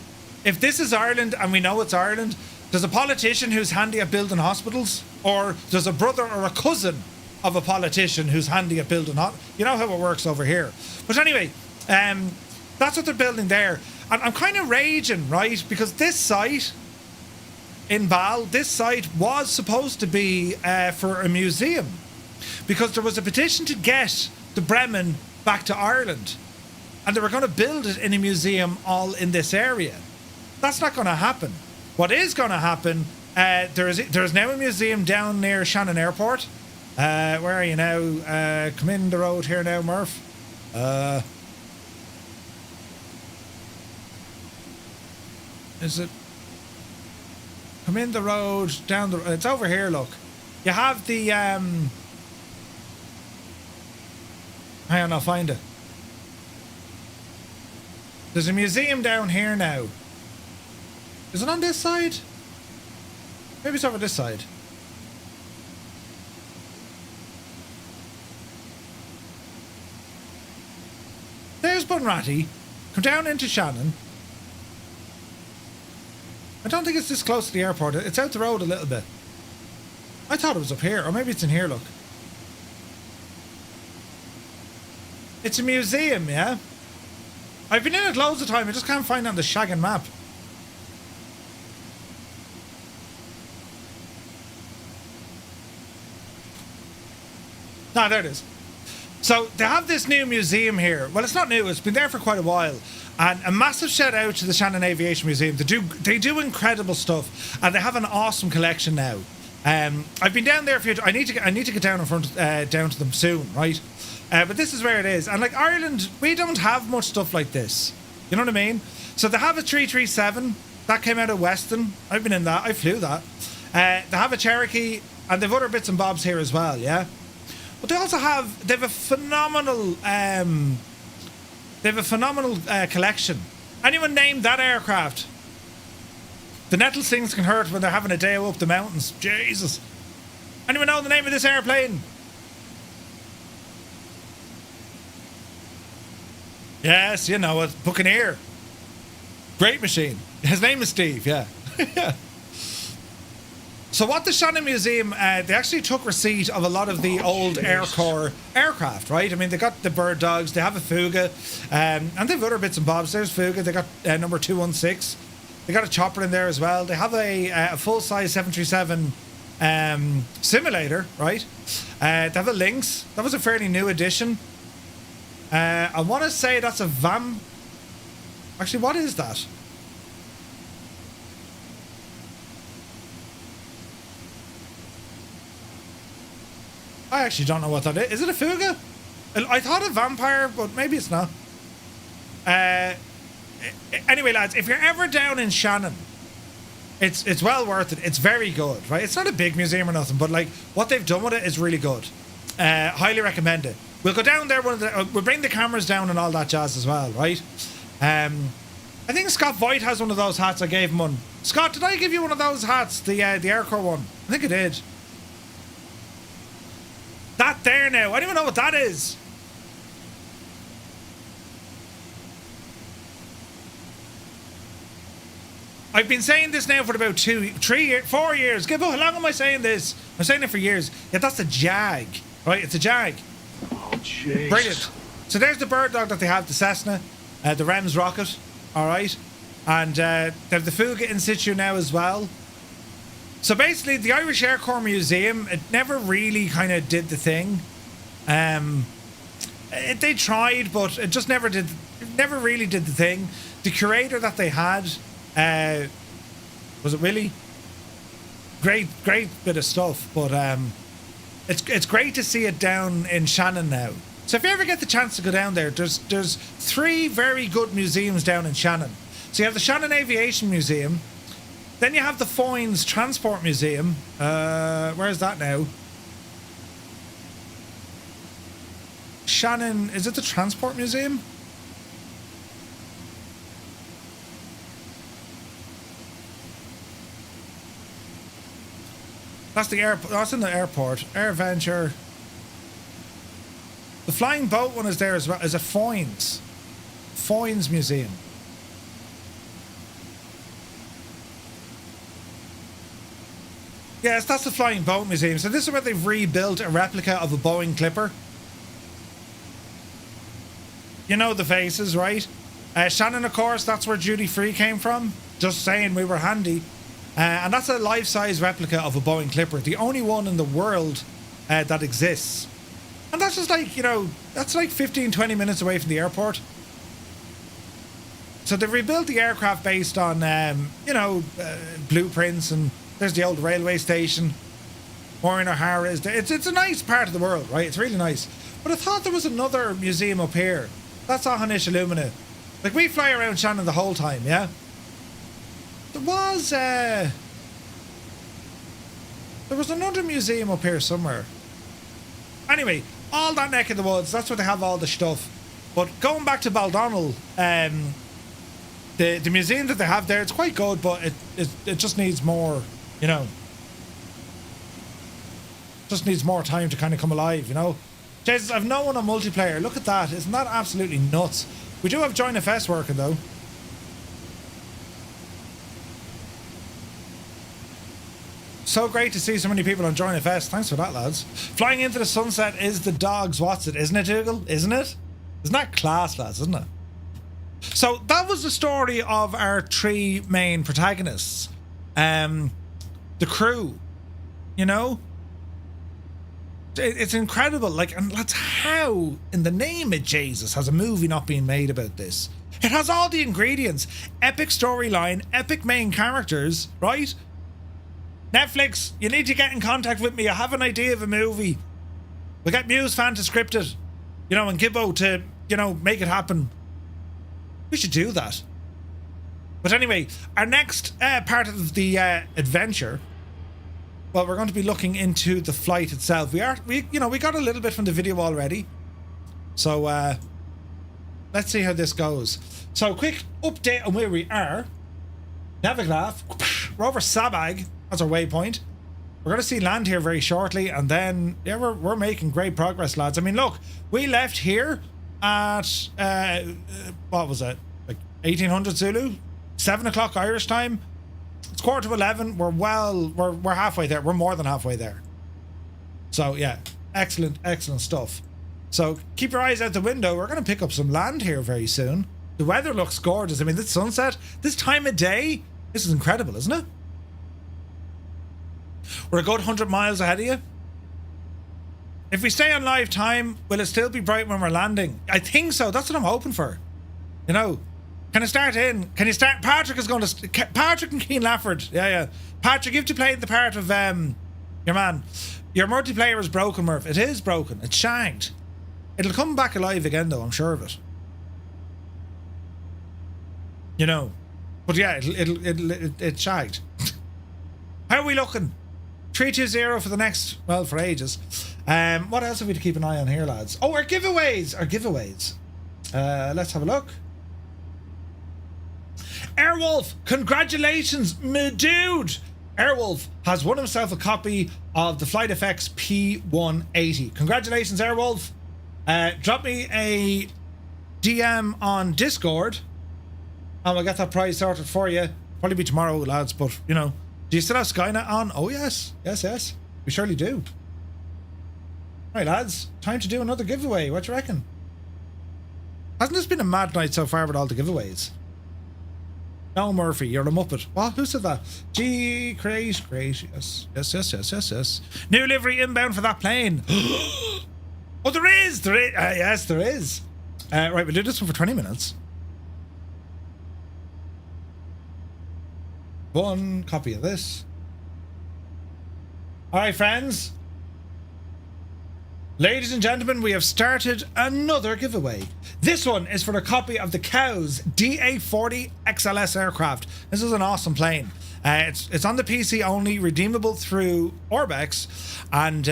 A: If this is Ireland, and we know it's Ireland, there's a politician who's handy at building hospitals, or there's a brother or a cousin of a politician who's handy at building hospitals. You know how it works over here. But anyway, that's what they're building there. And I'm kind of raging, right? Because this site in Bal, this site was supposed to be for a museum. Because there was a petition to get the Bremen back to Ireland. And they were going to build it in a museum all in this area. That's not going to happen. What is going to happen, there's now a museum down near Shannon Airport. Where are you now? Come in the road here now, Murph. Is it? Come in the road, down the... it's over here, look. You have the... hang on, I'll find it. There's a museum down here now. Is it on this side? Maybe it's over this side. There's Bunratty. Come down into Shannon. I don't think it's this close to the airport. It's out the road a little bit. I thought it was up here. Or maybe it's in here, look. It's a museum, yeah? I've been in it loads of time. I just can't find it on the shaggin' map. Ah, there it is. So they have this new museum here. Well, it's not new. It's been there for quite a while. And a massive shout out to the Shannon Aviation Museum. They do incredible stuff, and they have an awesome collection now. I've been down there I need to get down in front down to them soon, right? But this is where it is. And like Ireland, we don't have much stuff like this. You know what I mean? So they have a 337 that came out of Weston. I've been in that. I flew that. They have a Cherokee, and they've other bits and bobs here as well. Yeah. But they also have a phenomenal collection. Anyone named that aircraft? The nettle stings can hurt when they're having a day up the mountains. Jesus. Anyone know the name of this airplane? Yes, you know it. Buccaneer. Great machine. His name is Steve, yeah. So what the Shannon Museum, they actually took receipt of a lot of the old Air Corps aircraft, right? I mean, they got the bird dogs, they have a Fuga, and they have other bits and bobs. There's Fuga, they got number 216. They got a chopper in there as well. They have a full-size 737 simulator, right? They have a Lynx. That was a fairly new addition. I want to say that's a VAM. Actually, what is that? I actually don't know what that is. Is it a Fuga? I thought a Vampire, but maybe it's not. Anyway, lads, if you're ever down in Shannon, it's well worth it. It's very good, right? It's not a big museum or nothing, but like what they've done with it is really good. Highly recommend it. We'll go down there. We'll bring the cameras down and all that jazz as well, right? I think Scott Voigt has one of those hats. I gave him one. Scott, did I give you one of those hats? The Air Corps one. I think I did. That there now. I don't even know what that is. I've been saying this now for about 4 years. How long am I saying this? I'm saying it for years. Yeah, that's a Jag. Right, it's a Jag.
O: Oh, jeez.
A: Brilliant. So there's the bird dog that they have, the Cessna, the Rems rocket. All right. And they have the Fuga in situ now as well. So basically, the Irish Air Corps Museum, it never really kind of did the thing. They tried, but it just never really did the thing. The curator that they had, was it Willie? Great bit of stuff, but it's great to see it down in Shannon now. So if you ever get the chance to go down there, there's 3 very good museums down in Shannon. So you have the Shannon Aviation Museum. Then you have the Foynes Transport Museum. Where is that now? Shannon, is it the Transport Museum? That's the airport. That's in the airport. Air Venture. The flying boat one is there as well. Is a Foynes Museum. Yes, that's the Flying Boat Museum. So this is where they've rebuilt a replica of a Boeing Clipper. You know the faces, right? Shannon, of course, that's where Judy Free came from. Just saying, we were handy. And that's a life-size replica of a Boeing Clipper. The only one in the world that exists. And that's just like, that's like 15, 20 minutes away from the airport. So they've rebuilt the aircraft based on, blueprints, and there's the old railway station. Maureen O'Hara is there. It's a nice part of the world, right? It's really nice. But I thought there was another museum up here. That's Ahanish Illumina. Like, we fly around Shannon the whole time, yeah? There was another museum up here somewhere. Anyway, all that neck of the woods, that's where they have all the stuff. But going back to Baldonnel, the museum that they have there, it's quite good, but it just needs more, you know. Just needs more time to kind of come alive, you know. Jesus, I've no one on multiplayer. Look at that. Isn't that absolutely nuts? We do have Join FS working though. So great to see so many people on Join FS. Thanks for that, lads. Flying into the sunset is the dog's what's it, isn't it, Dougal? Isn't it? Isn't that class, lads, isn't it? So that was the story of our three main protagonists. The crew, you know? It's incredible, like, and that's how, in the name of Jesus, has a movie not been made about this? It has all the ingredients. Epic storyline, epic main characters, right? Netflix, you need to get in contact with me. I have an idea of a movie. We'll get Muse fan to script it, you know, and Gibbo to, you know, make it happen. We should do that. But anyway, our next part of the adventure, well, we're going to be looking into the flight itself. We got a little bit from the video already. So let's see how this goes. So quick update on where we are. Navigraph, we're over Sabag. That's our waypoint. We're going to see land here very shortly, and then yeah, we're making great progress, lads. I mean, look, we left here at what was it, like 1800 Zulu, 7 o'clock Irish time. It's 11:15. We're halfway there. We're more than halfway there. So yeah, excellent stuff. So keep your eyes out the window. We're going to pick up some land here very soon. The weather looks gorgeous. I mean, this sunset, this time of day, this is incredible, isn't it? We're a good 100 miles ahead of you. If we stay on live time, will it still be bright when we're landing? I think so. That's what I'm hoping for. You know, can I start in? Can you start? Patrick is going to... Patrick and Keane Lafford. Yeah. Patrick, you've to play the part of your man. Your multiplayer is broken, Murph. It is broken. It's shagged. It'll come back alive again, though. I'm sure of it. You know. But yeah, it's shagged. How are we looking? 320 for the next, well, for ages. What else have we to keep an eye on here, lads? Oh, our giveaways. Let's have a look. Airwolf, congratulations, my dude. Airwolf has won himself a copy of the Flight FX P180. Congratulations, Airwolf. Drop me a DM on Discord and we'll get that prize sorted for you. Probably be tomorrow, lads, but you know. Do you still have Skynet on? Oh yes. We surely do. Right, lads, time to do another giveaway. What do you reckon? Hasn't this been a mad night so far with all the giveaways? No, Murphy, you're a muppet. What? Who said that? Gee, great. Yes. New livery inbound for that plane. Oh, there is. Yes, there is. Right, we'll do this one for 20 minutes. One copy of this. All right, friends. Ladies and gentlemen, we have started another giveaway. This one is for a copy of the Cows DA40 XLS aircraft. This is an awesome plane. It's on the PC only, redeemable through Orbex, and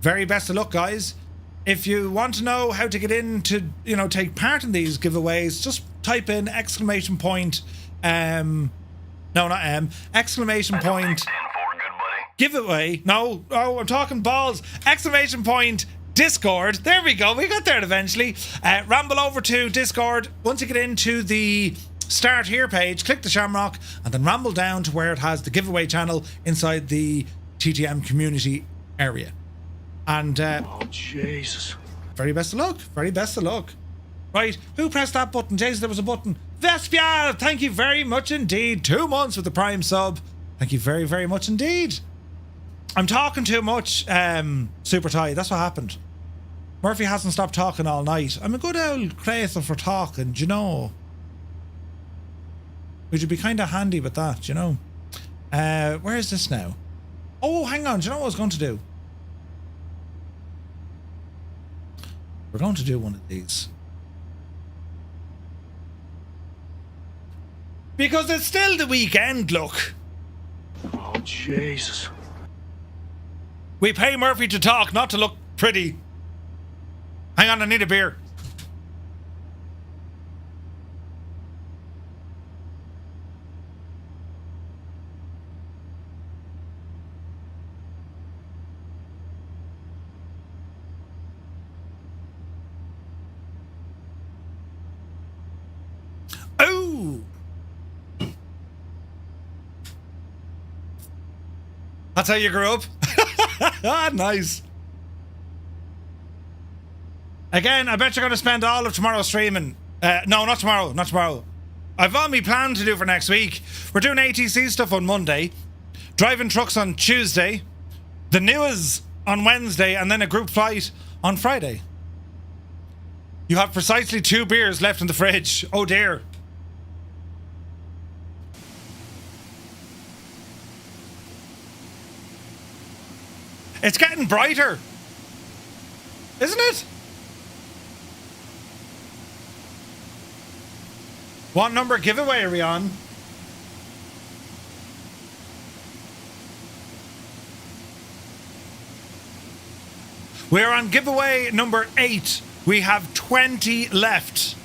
A: very best of luck, guys. If you want to know how to get in to, you know, take part in these giveaways, just type in exclamation point. No, not M. Exclamation point. Giveaway. No, I'm talking balls. Exclamation point. Discord. There we go. We got there eventually. Ramble over to Discord. Once you get into the Start Here page, click the shamrock and then ramble down to where it has the giveaway channel inside the TTM community area. And oh Jesus. Very best of luck. Right, who pressed that button? Jason, there was a button. Vespial, thank you very much indeed. 2 months with the Prime sub. Thank you very, very much indeed. I'm talking too much, Super Ty. That's what happened. Murphy hasn't stopped talking all night. I'm a good old crater for talking, do you know? Would you be kind of handy with that, do you know? Where is this now? Oh, hang on. Do you know what I was going to do? We're going to do one of these. Because it's still the weekend, look. Oh, Jesus. We pay Murphy to talk, not to look pretty. Hang on, I need a beer. That's how you grew up? Nice. Again, I bet you're going to spend all of tomorrow streaming. No, not tomorrow. Not tomorrow. I've all my plan to do for next week. We're doing ATC stuff on Monday, driving trucks on Tuesday, the news on Wednesday, and then a group flight on Friday. You have precisely 2 beers left in the fridge. Oh dear. It's getting brighter, isn't it? What number giveaway are we on? We're on giveaway number 8. We have 20 left.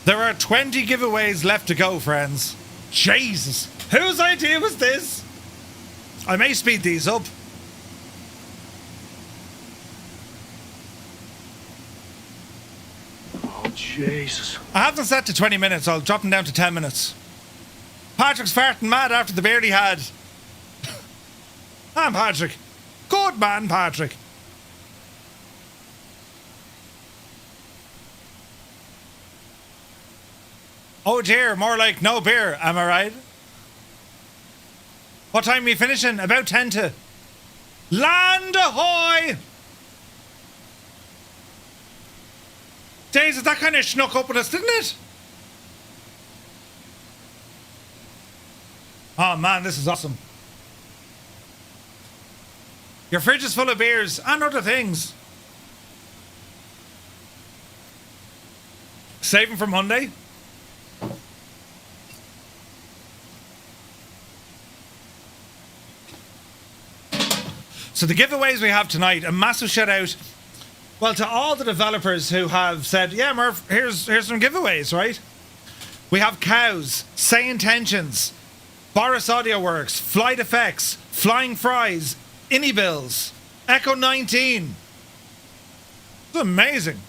A: There are 20 giveaways left to go, friends. Jesus. Whose idea was this? I may speed these up.
C: Oh, Jesus.
A: I have them set to 20 minutes. I'll drop them down to 10 minutes. Patrick's farting mad after the beard he had. I'm Patrick. Good man, Patrick. Oh dear, more like no beer, am I right? What time are you finishing? About 10 to. Land ahoy! Jesus, that kind of snuck up with us, didn't it? Oh man, this is awesome. Your fridge is full of beers and other things. Save them for Monday. So the giveaways we have tonight, a massive shout out, well, to all the developers who have said, yeah, Murph, here's some giveaways, right? We have Cows, Say Intentions, Boris Audio Works, Flight Effects, Flying Fries, Bills, Echo 19. It's amazing.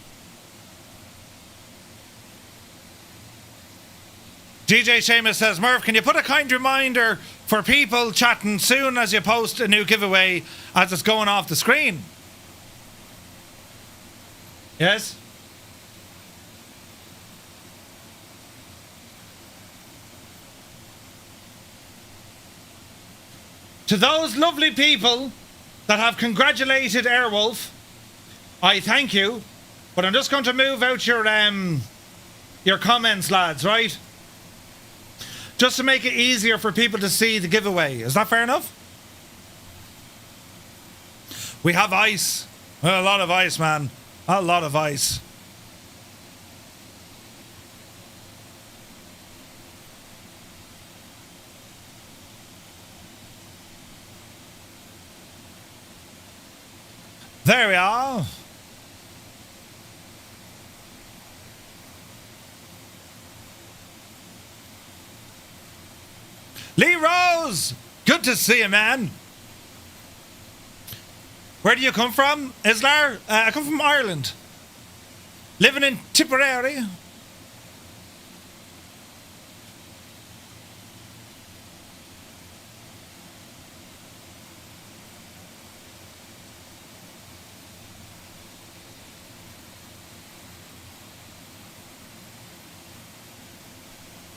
A: DJ Seamus says, Murph, can you put a kind reminder for people chatting soon as you post a new giveaway as it's going off the screen? Yes? To those lovely people that have congratulated Airwolf, I thank you, but I'm just going to move out your comments, lads, right? Just to make it easier for people to see the giveaway. Is that fair enough? We have ice. A lot of ice, man. A lot of ice. There we are. Lee Rose! Good to see you, man. Where do you come from, Islar? I come from Ireland. Living in Tipperary.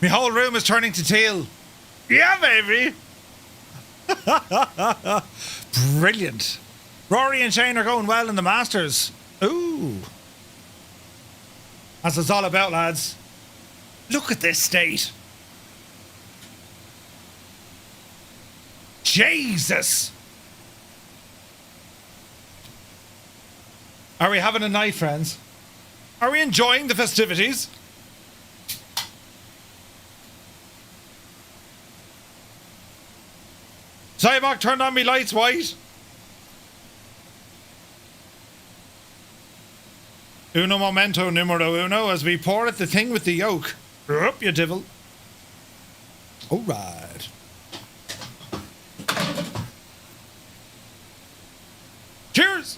A: My whole room is turning to teal. Yeah, baby! Brilliant. Rory and Shane are going well in the Masters. Ooh. That's what it's all about, lads. Look at this state. Jesus! Are we having a night, friends? Are we enjoying the festivities? Cybok turned on me lights white. Uno momento numero uno as we pour at the thing with the yolk. Up, you devil. All right. Cheers.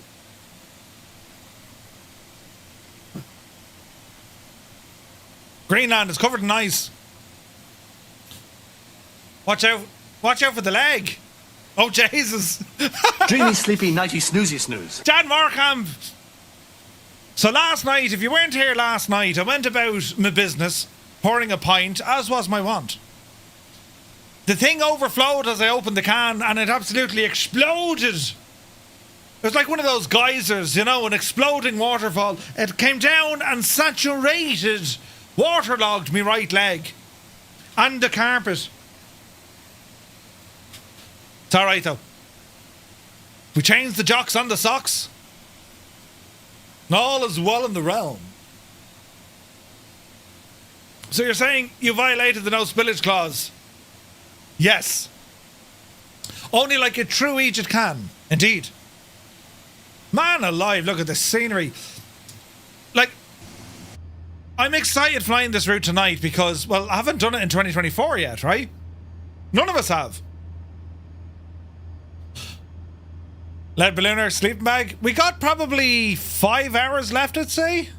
A: Greenland is covered in ice. Watch out for the leg. Oh, Jesus.
O: Dreamy, sleepy, nighty, snoozy, snooze.
A: Dan Markham. So last night, if you weren't here last night, I went about my business, pouring a pint, as was my wont. The thing overflowed as I opened the can, and it absolutely exploded. It was like one of those geysers, you know, an exploding waterfall. It came down and saturated, waterlogged me right leg. And the carpet. It's alright though. We changed the jocks on the socks. And all is well in the realm. So you're saying you violated the no spillage clause? Yes. Only like a true Egypt can. Indeed. Man alive, look at the scenery. Like, I'm excited flying this route tonight because, well, I haven't done it in 2024 yet, right? None of us have. Lead ballooner, sleeping bag. We got probably 5 hours left, I'd say.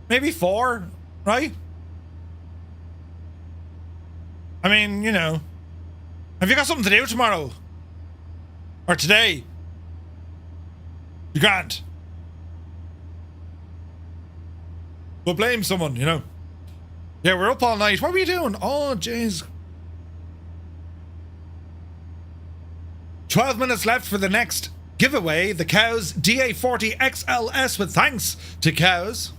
A: Maybe 4, right? I mean, you know. Have you got something to do tomorrow? Or today? You can't. We'll blame someone, you know. Yeah, we're up all night. What were you doing? Oh, jeez. 12 minutes left for the next giveaway. The Cows DA40 XLS with thanks to Cows.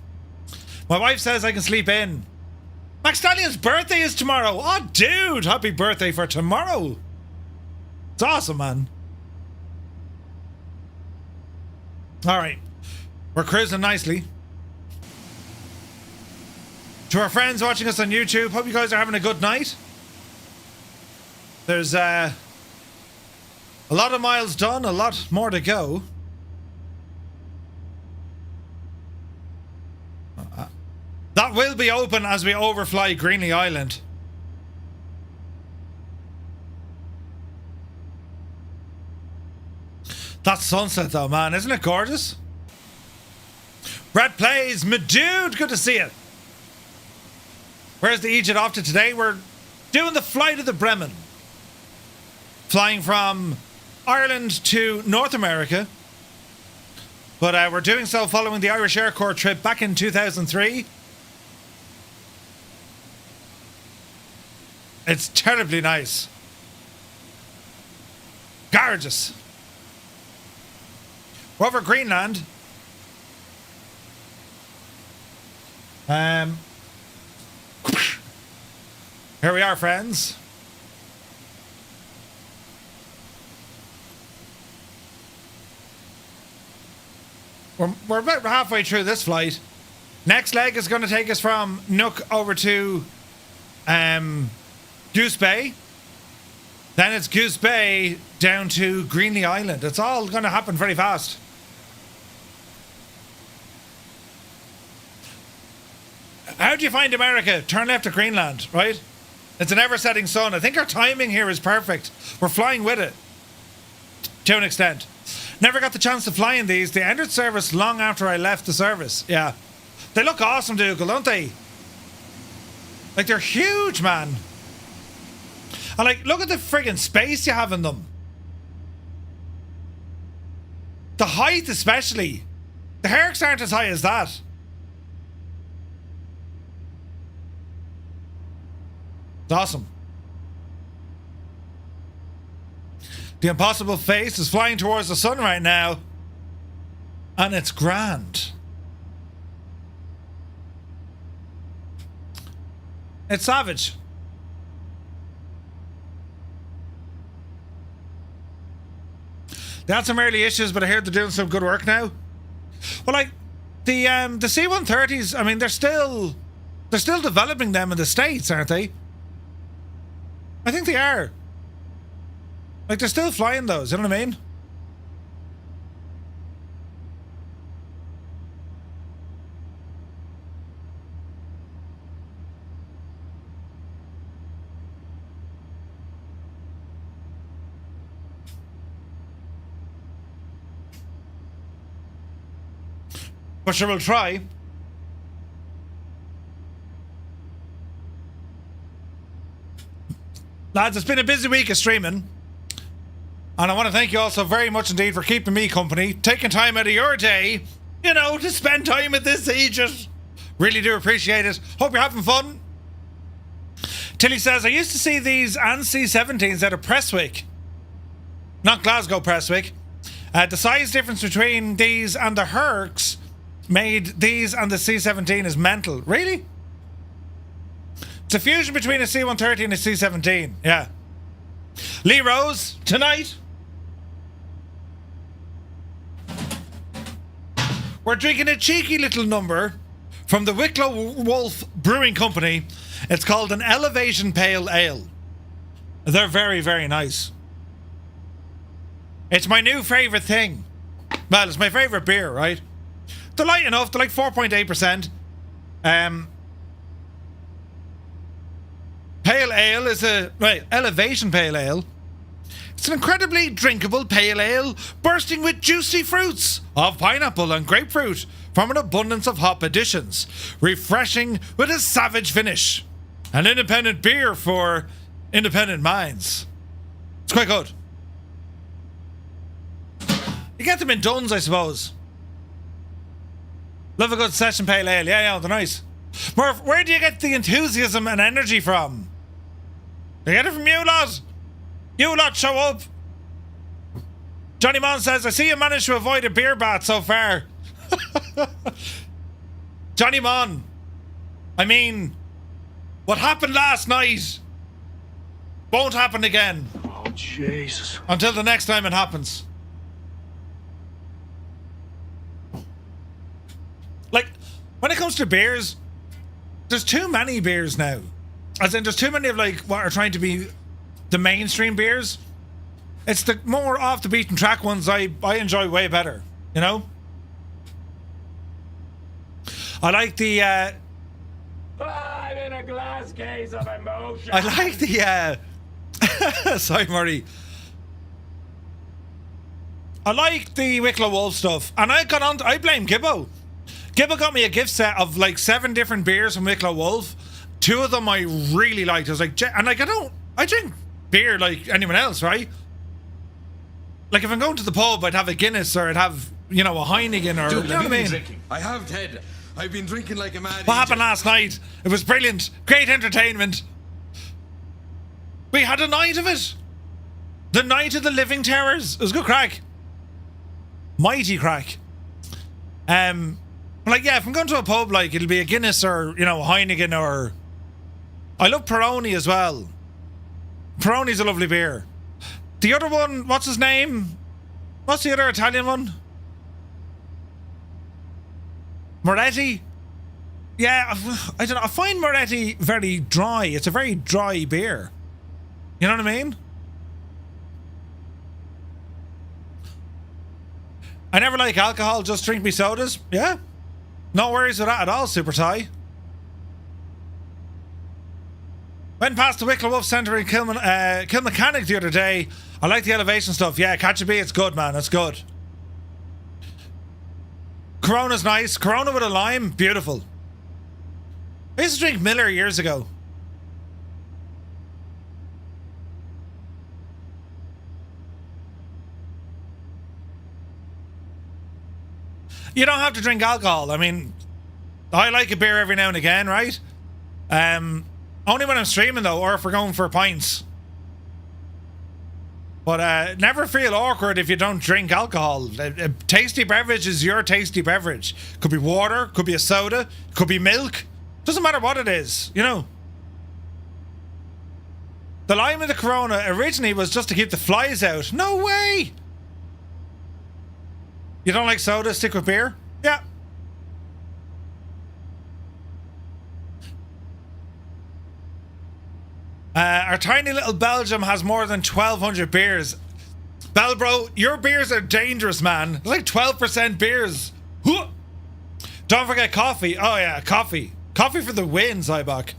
A: My wife says I can sleep in. Max Stallion's birthday is tomorrow. Oh, dude. Happy birthday for tomorrow. It's awesome, man. All right. We're cruising nicely. To our friends watching us on YouTube, hope you guys are having a good night. There's a lot of miles done, a lot more to go. That will be open as we overfly Greenland Island. That sunset though, man, isn't it gorgeous? Brad Plays, my dude, good to see you. Where's the Egypt off to today? We're doing the flight of the Bremen. Flying from Ireland to North America. But we're doing so following the Irish Air Corps trip back in 2003. It's terribly nice. Gorgeous. We're over Greenland. Here we are, friends. We're about halfway through this flight. Next leg is going to take us from Nook over to Goose Bay. Then it's Goose Bay down to Greenland Island. It's all going to happen very fast. How do you find America? Turn left to Greenland, right? It's an ever-setting sun. I think our timing here is perfect. We're flying with it. To an extent. Never got the chance to fly in these. They entered service long after I left the service. Yeah. They look awesome, Dougal, don't they? Like, they're huge, man. And, like, look at the friggin' space you have in them. The height, especially. The Hercs aren't as high as that. It's awesome. The impossible face is flying towards the sun right now. And it's grand. It's savage. They had some early issues, but I heard they're doing some good work now. Well, like the C-130s, I mean, they're still developing them in the States, aren't they? I think they are. Like, they're still flying those, you know what I mean? But sure, we'll try. Lads, it's been a busy week of streaming. And I want to thank you all so very much indeed for keeping me company, taking time out of your day, you know, to spend time with this Aegis. Really do appreciate it. Hope you're having fun. Tilly says, I used to see these ANSI 17s out of Prestwick. Not Glasgow, Prestwick. The size difference between these and the Hercs made these and the C-17 is mental. Really? It's a fusion between a C-130 and a C-17. Yeah. Lee Rose, tonight we're drinking a cheeky little number from the Wicklow Wolf Brewing Company. It's called an Elevation Pale Ale. They're very, very nice. It's my new favourite thing. Well, it's my favourite beer, right? They're light enough. They're like 4.8%. Pale Ale is a... Right, Elevation Pale Ale. It's an incredibly drinkable pale ale bursting with juicy fruits of pineapple and grapefruit from an abundance of hop additions. Refreshing with a savage finish. An independent beer for independent minds. It's quite good. You get them in Duns, I suppose. Love a good session pale ale. Yeah, they're nice. Murph, where do you get the enthusiasm and energy from? You get it from you lot. You lot show up. Johnny Mon says, I see you managed to avoid a beer bath so far. Johnny Mon, I mean, what happened last night won't happen again.
O: Oh, Jesus.
A: Until the next time it happens. Like, when it comes to beers, there's too many beers now. As in, there's too many of, like, what are trying to be the mainstream beers. It's the more off the beaten track ones I enjoy way better, you know? I like the,
O: I'm in a glass case of emotion.
A: I like the, sorry, Murray. I like the Wicklow Wolf stuff. And I blame Gibbo. Gibbo got me a gift set of like 7 different beers from Wicklow Wolf. 2 of them I really liked. I was like, and like I drink beer like anyone else, right? Like if I'm going to the pub, I'd have a Guinness or I'd have, you know, a Heineken or,
U: Dude,
A: you know what I mean?
U: drinking. I have, Ted. I've been drinking like a mad.
A: What happened last night? It was brilliant. Great entertainment. We had a night of it. The night of the Living Terrors. It was good crack. Mighty crack. Like, yeah, if I'm going to a pub, like, it'll be a Guinness or, you know, a Heineken or... I love Peroni as well. Peroni's a lovely beer. The other one, what's his name? What's the other Italian one? Moretti? Yeah, I don't know. I find Moretti very dry. It's a very dry beer. You know what I mean? I never like alcohol, just drink me sodas. Yeah. No worries with that at all, Super Ty. Went past the Wicklow Wolf Centre in Kilmechanic the other day. I like the elevation stuff. Yeah, catch a bee, it's good, man. It's good. Corona's nice. Corona with a lime, beautiful. I used to drink Miller years ago. You don't have to drink alcohol. I mean, I like a beer every now and again, right? Only when I'm streaming though, or if we're going for pints. But never feel awkward if you don't drink alcohol. A tasty beverage is your tasty beverage. Could be water, could be a soda, could be milk. Doesn't matter what it is, you know. The lime in the Corona originally was just to keep the flies out. No way! You don't like soda, stick with beer? Yeah. Our tiny little Belgium has more than 1,200 beers. Belbro, your beers are dangerous, man. It's like 12% beers. Don't forget coffee. Oh yeah, coffee. Coffee for the win, Zybok.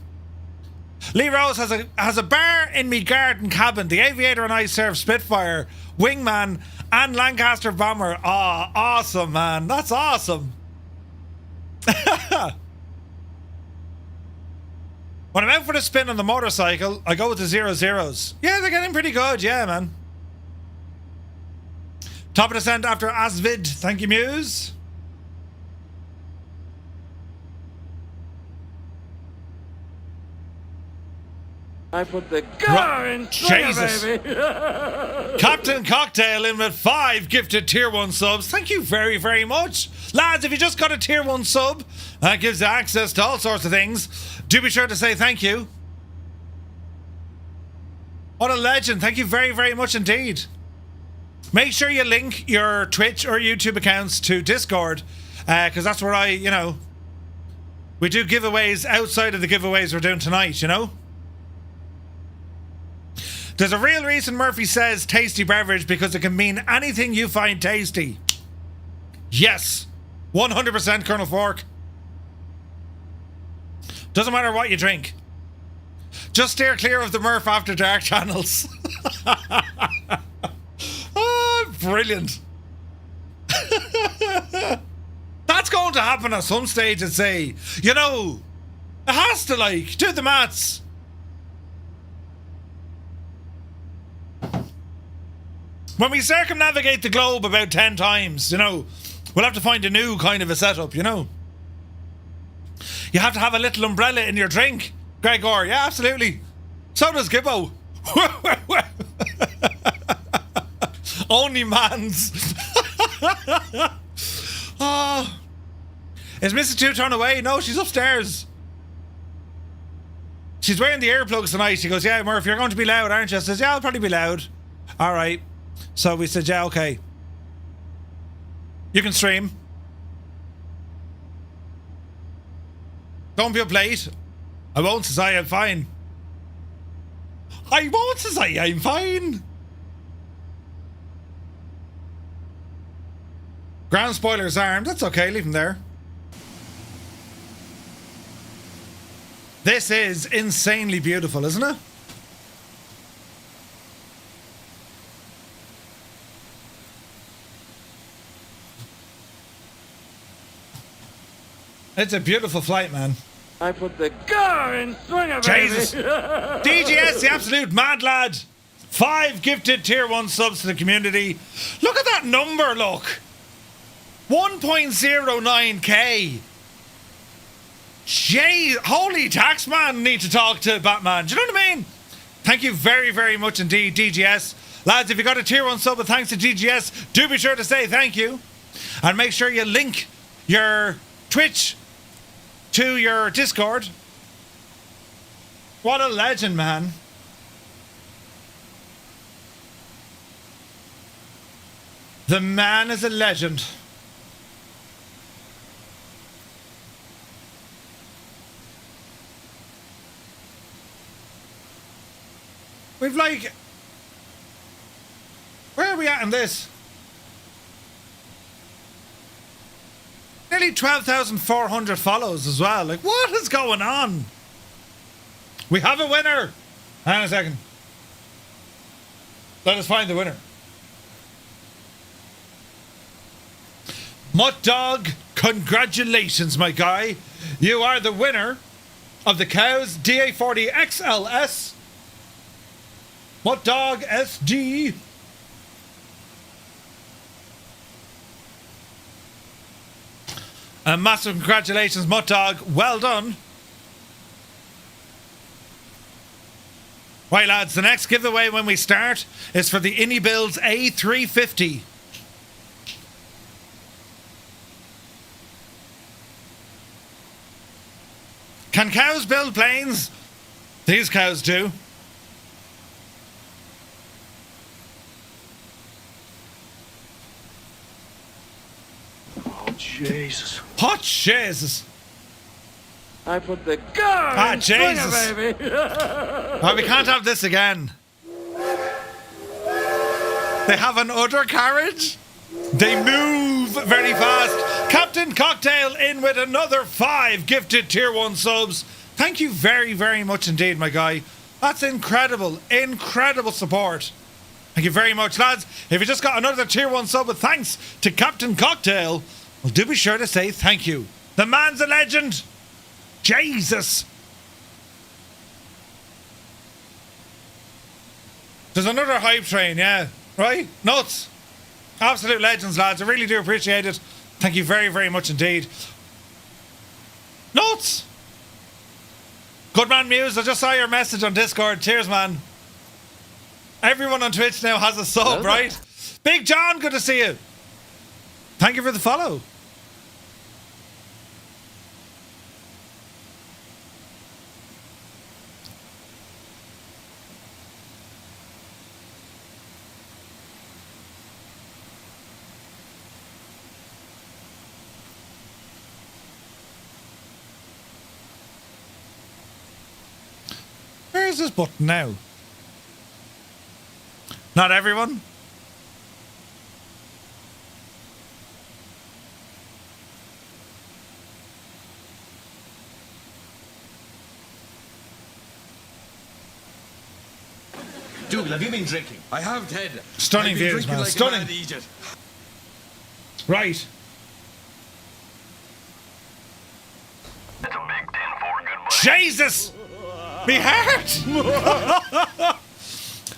A: Lee Rose has a bar in me garden cabin. The Aviator and I serve Spitfire, Wingman, and Lancaster Bomber. Oh, awesome, man. That's awesome. When I'm out for the spin on the motorcycle, I go with the 00s. Yeah, they're getting pretty good. Yeah, man. Top of descent after Asvid. Thank you, Muse.
O: I put the car in
A: Jesus.
O: baby.
A: Captain Cocktail in with 5 gifted tier 1 subs. Thank you very, very much. Lads, if you just got a tier 1 sub, that gives you access to all sorts of things. Do be sure to say thank you. What a legend. Thank you very, very much indeed. Make sure you link your Twitch or YouTube accounts to Discord, because that's where we do giveaways outside of the giveaways we're doing tonight, you know? There's a real reason Murphy says tasty beverage, because it can mean anything you find tasty. Yes, 100% Colonel Fork. Doesn't matter what you drink. Just steer clear of the Murph After Dark channels. Oh, brilliant. That's going to happen at some stage and say, you know, it has to, like, do the maths. When we circumnavigate the globe about 10 times, you know, we'll have to find a new kind of a setup, you know. You have to have a little umbrella in your drink, Gregor. Yeah, absolutely. So does Gibbo. Only man's. Oh. Is Mrs. Two-Tone away? No, she's upstairs. She's wearing the earplugs tonight. She goes, yeah, Murph, you're going to be loud, aren't you? I says, yeah, I'll probably be loud. All right. So we said, yeah, okay. You can stream. Don't be up late. I won't say I'm fine. I won't say I'm fine. Ground spoiler's armed. That's okay, leave him there. This is insanely beautiful, isn't it? It's a beautiful flight, man.
O: I put the car in swinger,
A: Jesus.
O: baby.
A: DGS, the absolute mad lad. 5 gifted tier 1 subs to the community. Look at that number, look. 1.09k. Jay, holy tax man, need to talk to Batman. Do you know what I mean? Thank you very, very much indeed, DGS. Lads, if you got a tier 1 sub with thanks to DGS, do be sure to say thank you. And make sure you link your Twitch to your Discord. What a legend, man. The man is a legend. We've like... Where are we at in this? Nearly 12,400 follows as well. Like, what is going on? We have a winner. Hang on a second. Let us find the winner. Mutt Dog, congratulations, my guy. You are the winner of the Cows DA40 XLS. Mutt Dog SD. A massive congratulations, Mutt Dog. Well done. Right, lads, the next giveaway when we start is for the Builds A350. Can cows build planes? These cows do.
O: Jesus.
A: Hot Jesus.
O: I put the car in
A: Jesus.
O: swinger, baby.
A: Oh, we can't have this again. They have an udder carriage. They move very fast. Captain Cocktail in with another 5 gifted tier 1 subs. Thank you very, very much indeed, my guy. That's incredible. Incredible support. Thank you very much, lads. If you just got another tier 1 sub with thanks to Captain Cocktail, well, do be sure to say thank you. The man's a legend. Jesus. There's another hype train, yeah. Right? Nuts. Absolute legends, lads. I really do appreciate it. Thank you very, very much indeed. Nuts. Good man, Muse. I just saw your message on Discord. Cheers, man. Everyone on Twitch now has a sub, right? Big John, good to see you. Thank you for the follow. Where is this button now? Not everyone?
U: Dougal, have you been drinking? I have, Ted.
A: Stunning views, man.
U: Like
A: Stunning. Right. Jesus! Me heart!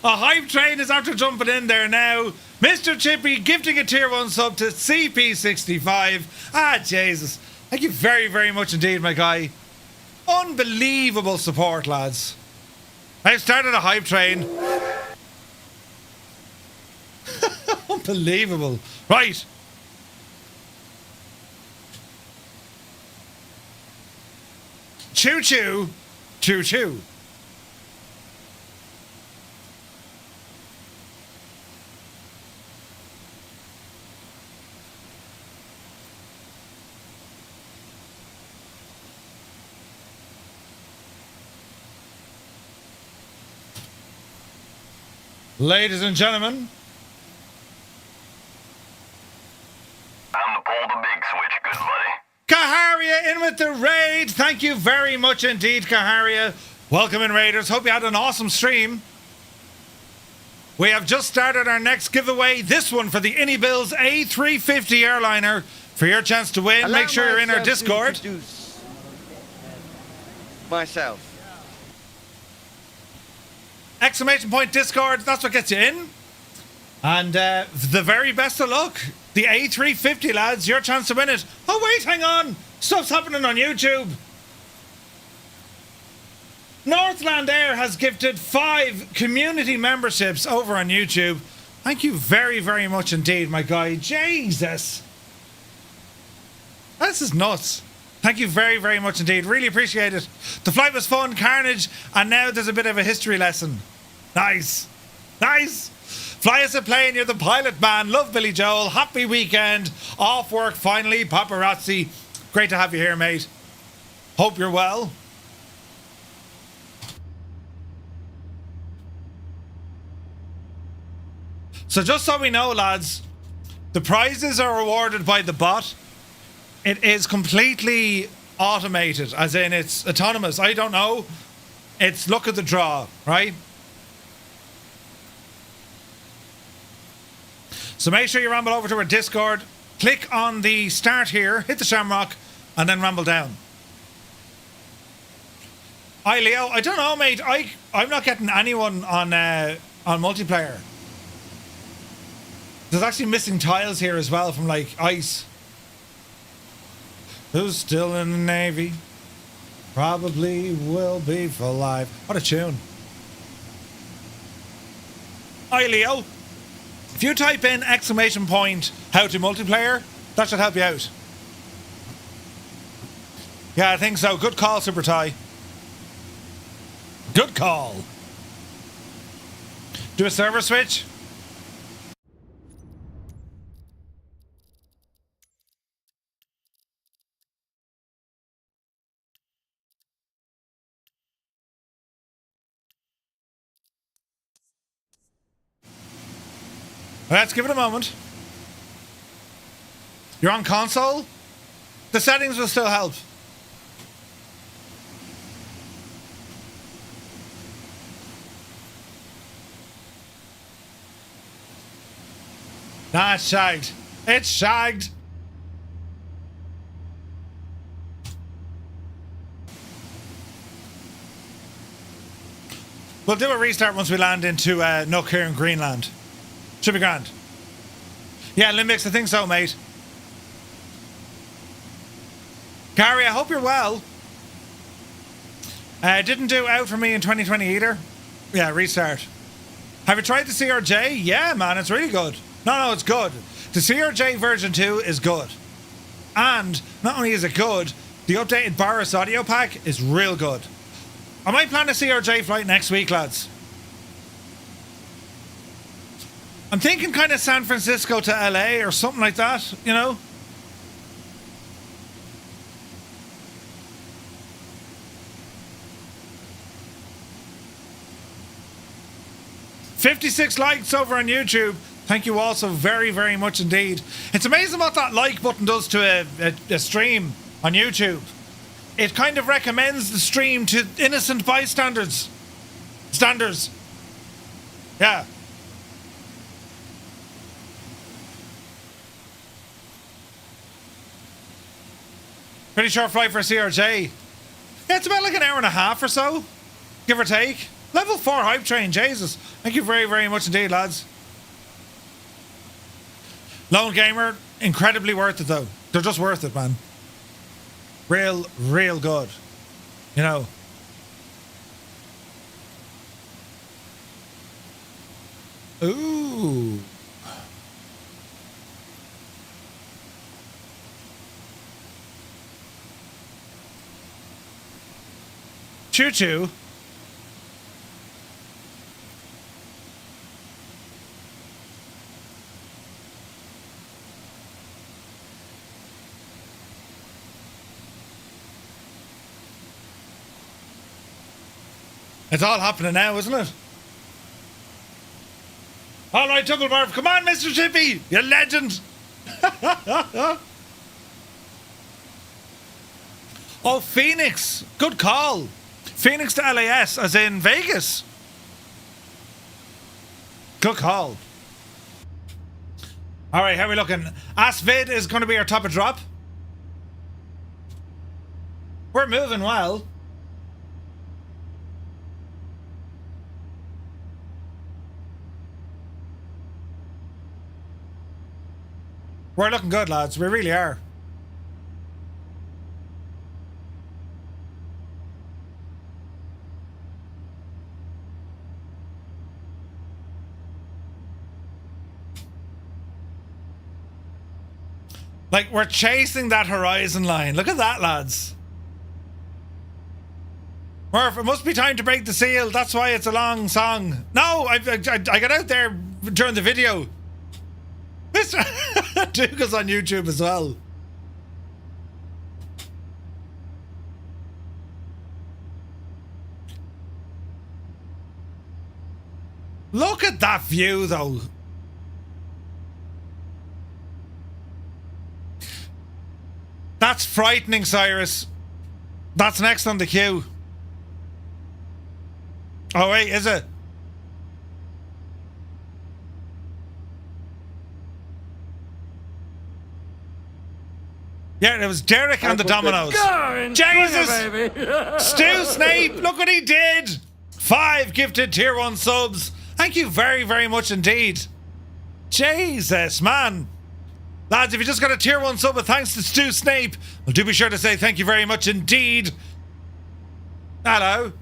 A: A hype train is after jumping in there now. Mr. Chippy gifting a tier 1 sub to CP65. Ah, Jesus. Thank you very, very much indeed, my guy. Unbelievable support, lads. I've started a hype train. Unbelievable. Right. Choo choo. Choo choo. Ladies and gentlemen,
R: Time to pull the big switch, good buddy.
A: Kaharia in with the raid. Thank you very much indeed, Kaharia. Welcome in, Raiders. Hope you had an awesome stream. We have just started our next giveaway. This one for the Inebills A350 airliner. For your chance to win, make sure you're in our Discord.
J: Myself.
A: Exclamation point Discord, that's what gets you in. And the very best of luck. The A350, lads, your chance to win it. Oh, wait, hang on. Stuff's happening on YouTube. Northland Air has gifted 5 community memberships over on YouTube. Thank you very, very much indeed, my guy. Jesus. This is nuts. Thank you very, very much indeed. Really appreciate it. The flight was fun, carnage, and now there's a bit of a history lesson. Nice. Nice. Fly us a plane, you're the pilot, man. Love Billy Joel. Happy weekend. Off work finally. Paparazzi. Great to have you here, mate. Hope you're well. So just so we know, lads, the prizes are awarded by the bot. It is completely automated, as in it's autonomous. I don't know. It's luck of the draw, right? So make sure you ramble over to our Discord, click on the start here, hit the shamrock, and then ramble down. Hi, Leo. I don't know, mate. I'm not getting anyone on multiplayer. There's actually missing tiles here as well from like ice. Who's still in the Navy? Probably will be for life. What a tune. Hi, Leo. If you type in exclamation point how to multiplayer, that should help you out. Yeah, I think so. Good call, Super Ty. Good call. Do a server switch. Let's give it a moment. You're on console? The settings will still help. Nah, it's shagged. It's shagged. We'll do a restart once we land into Nook here in Greenland. Should be grand. Yeah, Limbics, I think so, mate. Gary, I hope you're well. Didn't do out for me in 2020 either. Yeah, restart. Have you tried the CRJ? Yeah, man, it's really good. No, it's good. The CRJ version 2 is good. And not only is it good, the updated Boris audio pack is real good. I might plan a CRJ flight next week, lads. I'm thinking kind of San Francisco to LA or something like that, you know? $56 likes over on YouTube. Thank you all so very, very much indeed. It's amazing what that like button does to a stream on YouTube. It kind of recommends the stream to innocent bystanders. Standards. Yeah. Pretty short flight for a CRJ. Yeah, it's about like an hour and a half or so, give or take. Level 4 hype train, Jesus. Thank you very, very much indeed, lads. Lone Gamer, incredibly worth it though. They're just worth it, man. Real good. You know. Ooh. Choo-choo. It's all happening now, isn't it? All right, Tucklebarf. Come on, Mr. Chippy. You legend. Oh, Phoenix. Good call. Phoenix to LAS, as in Vegas. Good call. All right, how are we looking? Asvid is going to be our top of drop. We're moving well. We're looking good, lads. We really are. Like, we're chasing that horizon line. Look at that, lads. Murph, it must be time to break the seal. That's why it's a long song. No, I got out there during the video. Mr. Duke is on YouTube as well. Look at that view, though. That's frightening, Cyrus. That's next on the queue. Oh, wait, is it? Yeah, it was Derek and the Dominoes. Jesus! Stu Snape, look what he did! 5 gifted tier 1 subs. Thank you very, very much indeed. Jesus, man. Lads, if you just got a tier 1 sub with thanks to Stu Snape, well, do be sure to say thank you very much indeed. Hello.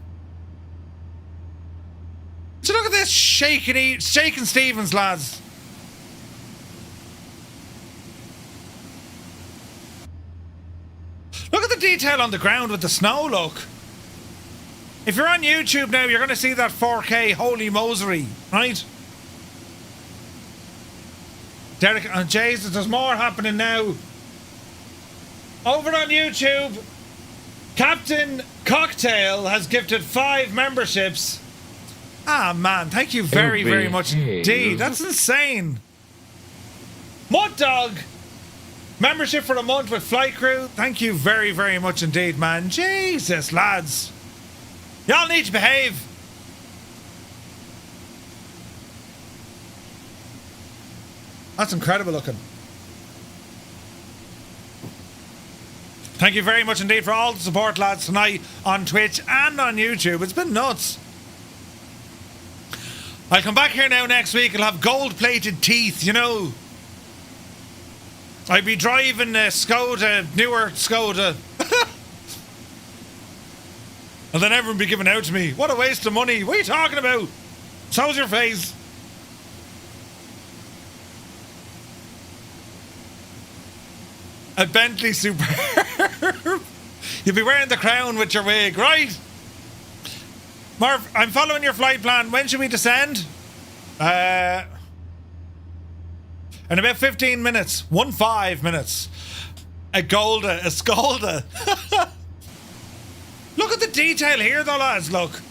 A: So look at this shaking Stevens, lads. Look at the detail on the ground with the snow, look. If you're on YouTube now, you're going to see that 4K holy mosey, right? Derek, and Jesus, there's more happening now. Over on YouTube, Captain Cocktail has gifted 5 memberships. Ah, man, thank you very, very much indeed. That's insane. Mud Dog, membership for a month with Flight Crew. Thank you very, very much indeed, man. Jesus, lads. Y'all need to behave. That's incredible looking. Thank you very much indeed for all the support, lads, tonight on Twitch and on YouTube. It's been nuts. I'll come back here now next week. I'll have gold-plated teeth, you know. I'd be driving a Skoda, newer Skoda. And then everyone be giving out to me. What a waste of money. What are you talking about? So's your face. A Bentley Superb. You'll be wearing the crown with your wig, right? Marv, I'm following your flight plan. When should we descend? In about 15 minutes. 15 minutes. A Skolda. Look at the detail here though, lads, look.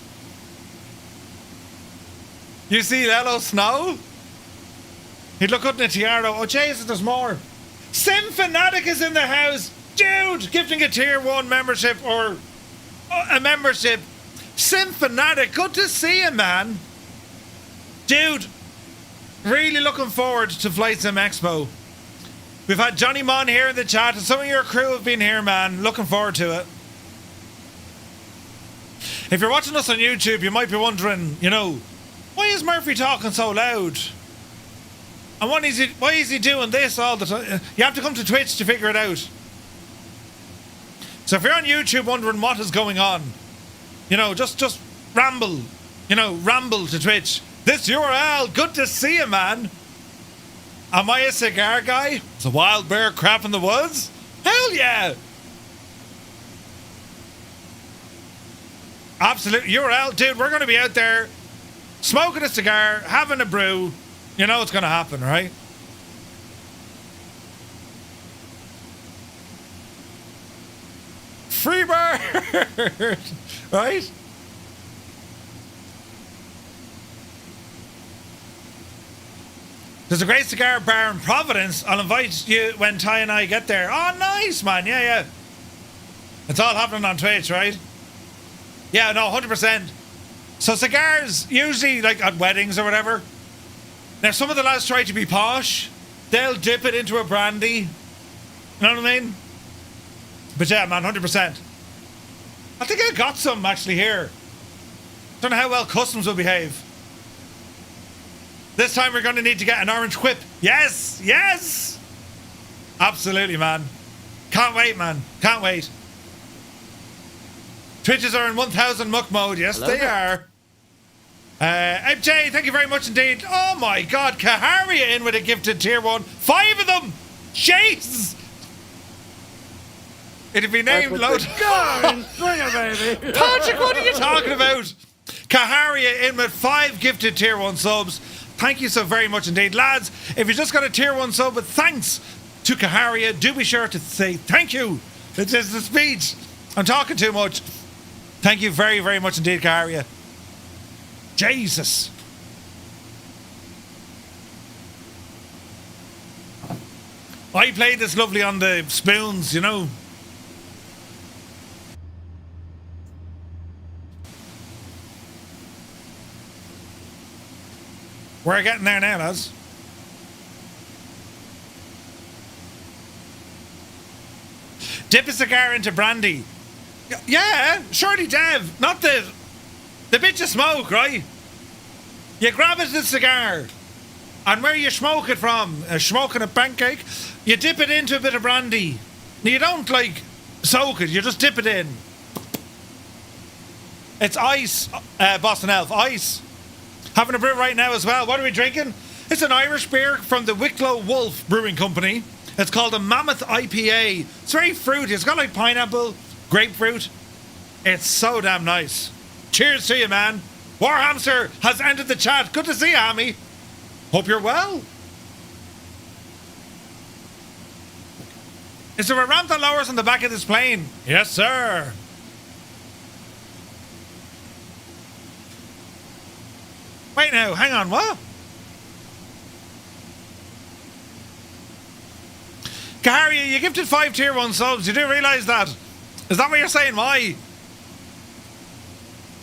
A: You see yellow snow? He'd look up in a tiara. Oh, Jesus, there's more. Sim Fanatic is in the house. Dude, gifting a tier 1 membership or a membership. Sim Fanatic, good to see you, man. Dude, really looking forward to Flight Sim Expo. We've had Johnny Mon here in the chat, and some of your crew have been here, man. Looking forward to it. If you're watching us on YouTube, you might be wondering, you know, why is Murphy talking so loud? And why is he doing this all the time? You have to come to Twitch to figure it out. So if you're on YouTube wondering what is going on, you know, just ramble. You know, ramble to Twitch. This URL, good to see you, man. Am I a cigar guy? Is a wild bear crap in the woods? Hell yeah! Absolute URL, dude, we're going to be out there smoking a cigar, having a brew. You know what's going to happen, right? Free bird! Right? There's a great cigar bar in Providence. I'll invite you when Ty and I get there. Oh, nice, man. Yeah, yeah. It's all happening on Twitch, right? Yeah, no, 100%. So cigars, usually like at weddings or whatever. Now, some of the lads try to be posh. They'll dip it into a brandy. You know what I mean? But yeah, man, 100%. I think I got some actually here. Don't know how well customs will behave. This time we're going to need to get an orange whip. Yes, yes. Absolutely, man. Can't wait, man. Can't wait. Twitches are in 1000 muck mode. Yes, hello, they are. MJ, thank you very much indeed. Oh my God, Kaharia in with a gifted tier 1. 5 of them. Jeez. It'd be named load.
O: baby.
A: Patrick, what are you talking about? Kaharia in with 5 gifted tier 1 subs. Thank you so very much indeed. Lads, if you just got a tier 1 sub with thanks to Kaharia, do be sure to say thank you. It's just the speech. I'm talking too much. Thank you very, very much indeed, Kaharia. Jesus. I played this lovely on the spoons, you know. We're getting there now, lads. Dip a cigar into brandy. Yeah, surely, Dev. Not the bit you smoke, right? You grab it the cigar, and where you smoke it from, smoking a pancake, you dip it into a bit of brandy. You don't like soak it, you just dip it in. It's ice, Boston Elf, ice. Having a brew right now as well. What are we drinking? It's an Irish beer from the Wicklow Wolf Brewing Company. It's called a Mammoth IPA. It's very fruity. It's got like pineapple, grapefruit. It's so damn nice. Cheers to you, man. Warhamster has entered the chat. Good to see you, Hammy. Hope you're well. Is there a ramp that lowers on the back of this plane? Yes, sir. Wait now, hang on, what? Kaharia, you gifted 5 tier 1 subs. You do realise that? Is that what you're saying? Why?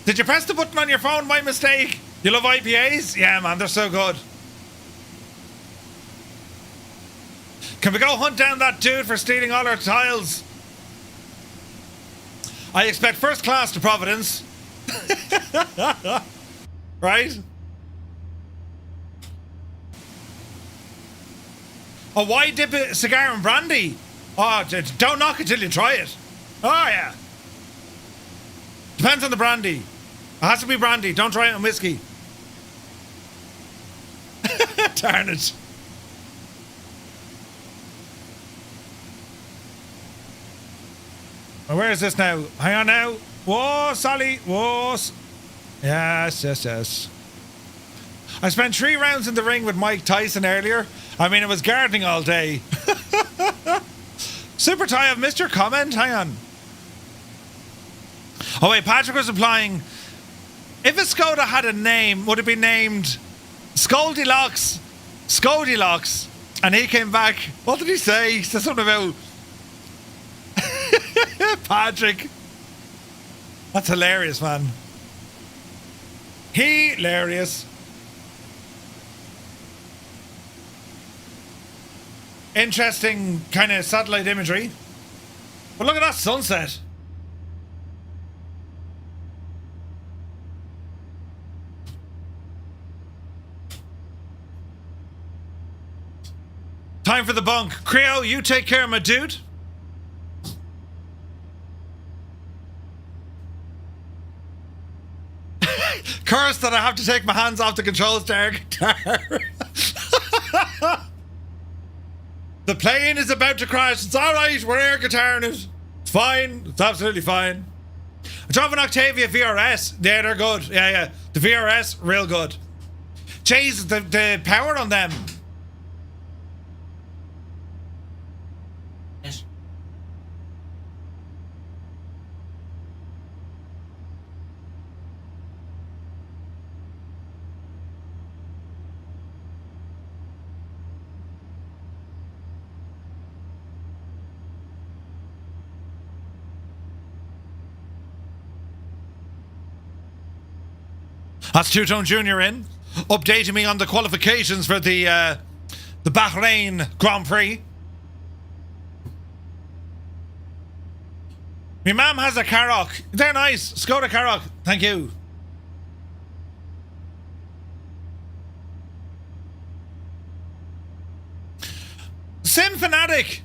A: Did you press the button on your phone by mistake? You love IPAs? Yeah, man, they're so good. Can we go hunt down that dude for stealing all our tiles? I expect first class to Providence. Right? Oh, why dip a cigar in brandy? Oh, don't knock it till you try it. Oh, yeah. Depends on the brandy. It has to be brandy. Don't try it on whiskey. Darn it. Well, where is this now? Hang on now. Whoa, Sally. Whoa. Yes, yes, yes. I spent 3 rounds in the ring with Mike Tyson earlier. I mean, it was gardening all day. Super Ty, I've missed your comment. Hang on. Oh, wait, Patrick was implying, if a Skoda had a name, would it be named Skoldilocks? Skoldilocks. And he came back. What did he say? He said something about Patrick. That's hilarious, man. Hilarious. Interesting kind of satellite imagery. But look at that sunset. Time for the bunk. Creo, you take care of my dude. Curse that I have to take my hands off the controls there. The plane is about to crash. It's alright, we're air guitaring it. It's fine, it's absolutely fine. I drove an Octavia VRS. Yeah, they're good. Yeah, yeah. The VRS, real good. Jeez, the power on them. That's Two-Tone Jr. in, updating me on the qualifications for the Bahrain Grand Prix. My mum has a Karoq. They're nice. Skoda Karoq. Thank you. Sim Fanatic.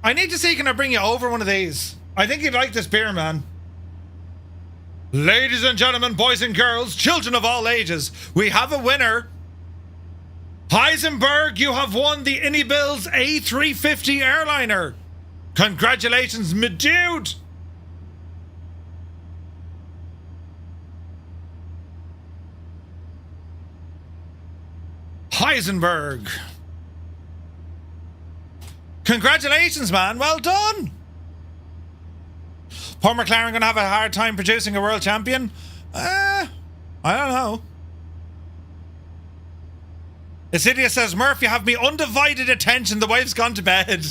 A: I need to see, can I bring you over one of these? I think you'd like this beer, man. Ladies and gentlemen, boys and girls, children of all ages, we have a winner. Heisenberg, you have won the Inebills A350 airliner. Congratulations, my dude. Heisenberg. Congratulations, man. Well done. Poor McLaren gonna have a hard time producing a world champion? I don't know. Isidia says, Murph, you have me undivided attention. The wife's gone to bed.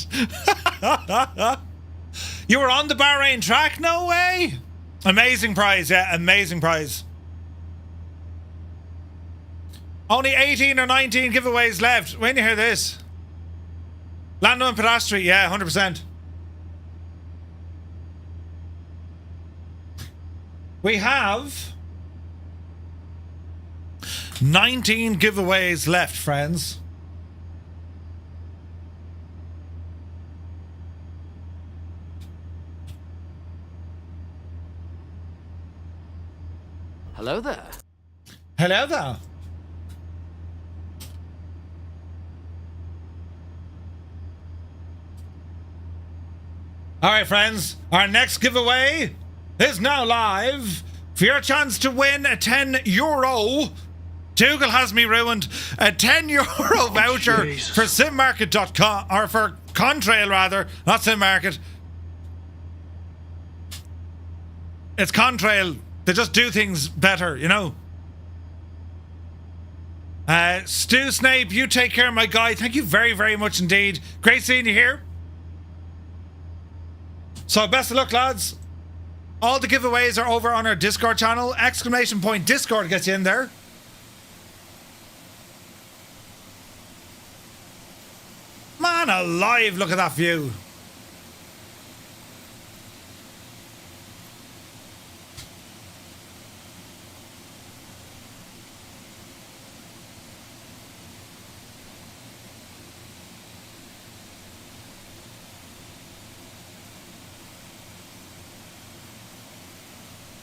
A: You were on the Bahrain track? No way. Amazing prize, yeah, amazing prize. Only 18 or 19 giveaways left. When you hear this? Lando and Pedastri, yeah, 100%. We have 19 giveaways left, friends.
J: Hello there.
A: Hello there. All right, friends. Our next giveaway is now live. For your chance to win a €10, Dougal has me ruined, a €10 voucher for simmarket.com, or for Contrail rather, not Simmarket. It's Contrail. They just do things better, you know. Stu Snape, you take care of my guy. Thank you very, very much indeed. Great seeing you here. So best of luck, lads. All the giveaways are over on our Discord channel. ! Discord gets you in there. Man alive, look at that view.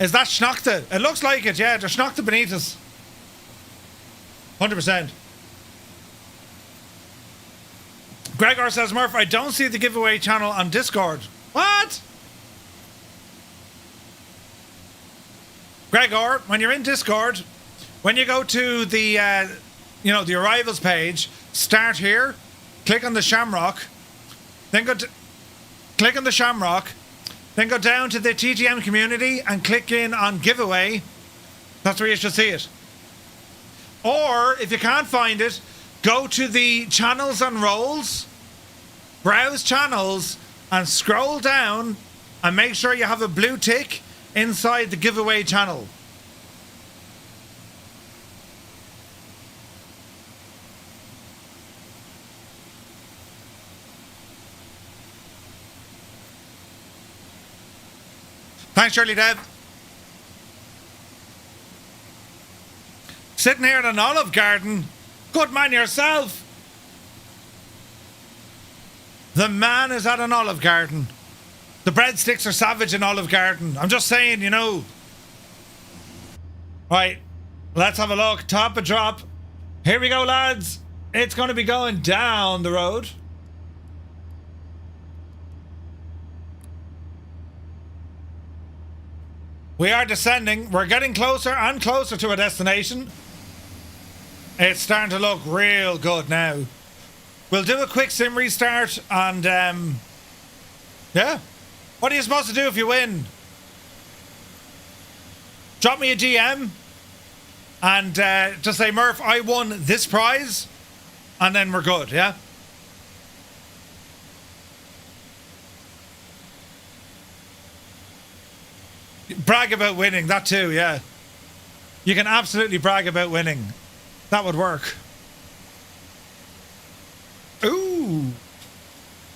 A: Is that Schnachte? It looks like it, yeah. There's Schnachte beneath us. 100%. Gregor says, Murph, I don't see the giveaway channel on Discord. What? Gregor, when you're in Discord, when you go to the, the arrivals page, start here, click on the Shamrock, then click on the Shamrock, then go down to the TGM community and click in on giveaway. That's where you should see it. Or, if you can't find it, go to the channels and roles, browse channels, and scroll down and make sure you have a blue tick inside the giveaway channel. Thanks, Shirley Dev. Sitting here in an Olive Garden. Good man yourself. The man is at an Olive Garden. The breadsticks are savage in Olive Garden. I'm just saying, you know. Right, let's have a look. Top a drop. Here we go, lads. It's going to be going down the road. We are descending. We're getting closer and closer to a destination. It's starting to look real good now. We'll do a quick sim restart and, yeah. What are you supposed to do if you win? Drop me a DM and just say, Murph, I won this prize, and then we're good, yeah? Brag about winning, that too, yeah. You can absolutely brag about winning. That would work. Ooh.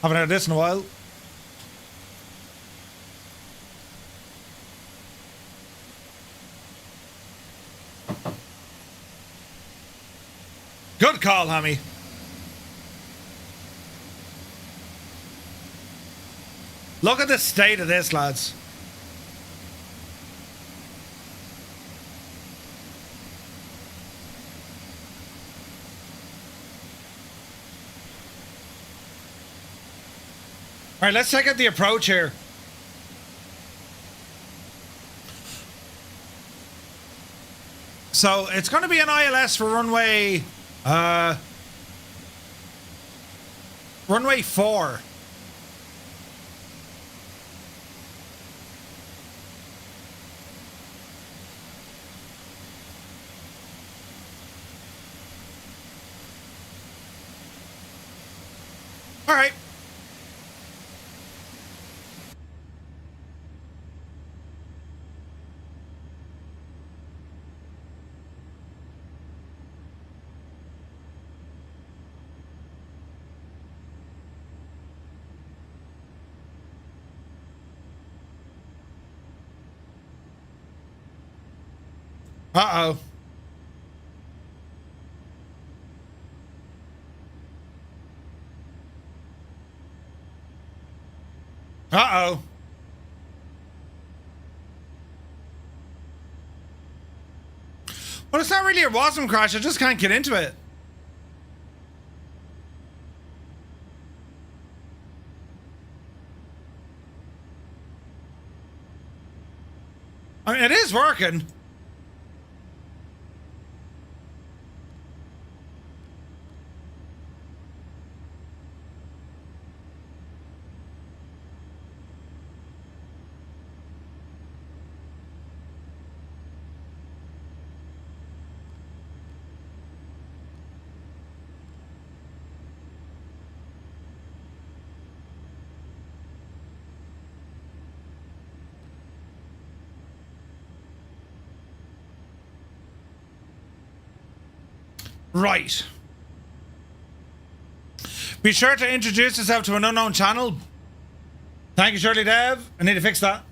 A: Haven't heard this in a while. Good call, Hammy. Look at the state of this, lads. All right, let's check out the approach here. So it's going to be an ILS for runway 4. All right. Uh-oh. Uh-oh. Well, it's not really a WASM crash. I just can't get into it. I mean, it is working. Right. Be sure to introduce yourself to an unknown channel. Thank you, Shirley Dev. I need to fix that.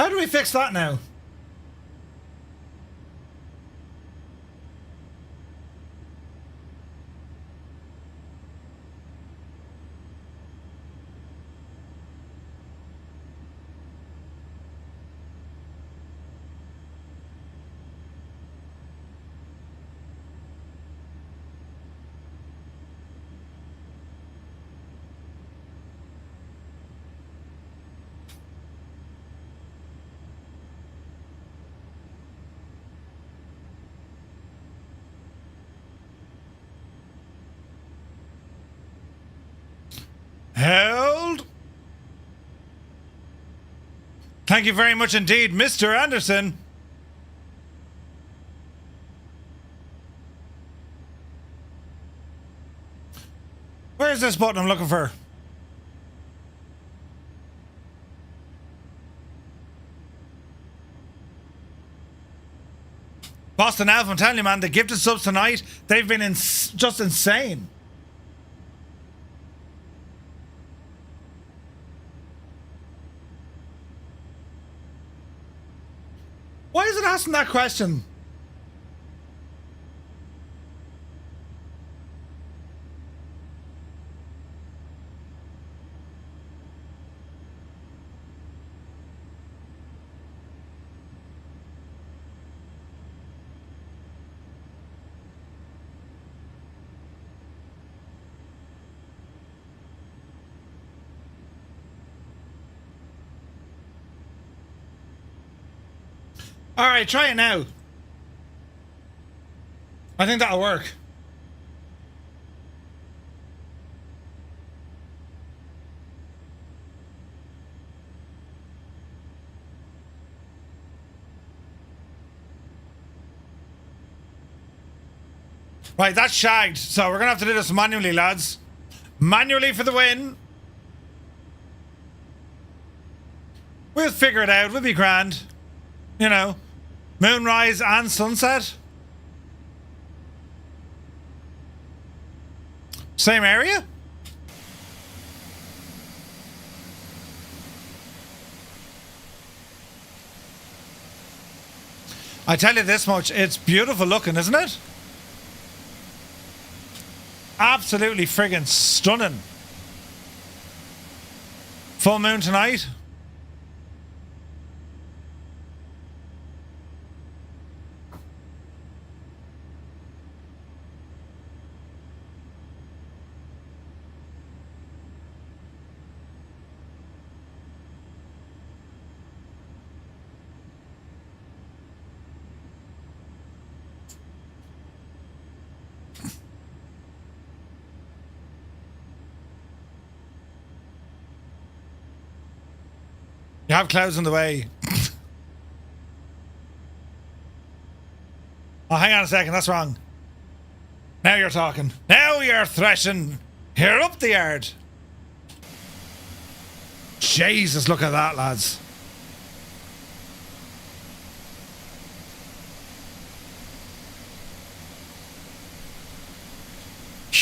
A: How do we fix that now? Held. Thank you very much indeed, Mr. Anderson. Where's this button I'm looking for? Boston Alpha, I'm telling you, man, the gifted subs tonight, they've been just insane. Why is it asking that question? All right, try it now. I think that'll work. Right, that's shagged. So we're going to have to do this manually, lads. Manually for the win. We'll figure it out. We'll be grand. You know, moonrise and sunset. Same area? I tell you this much, it's beautiful looking, isn't it? Absolutely friggin' stunning. Full moon tonight. You have clouds in the way. Oh, hang on a second, that's wrong. Now you're talking. Now you're threshing. Here up the yard. Jesus, look at that, lads.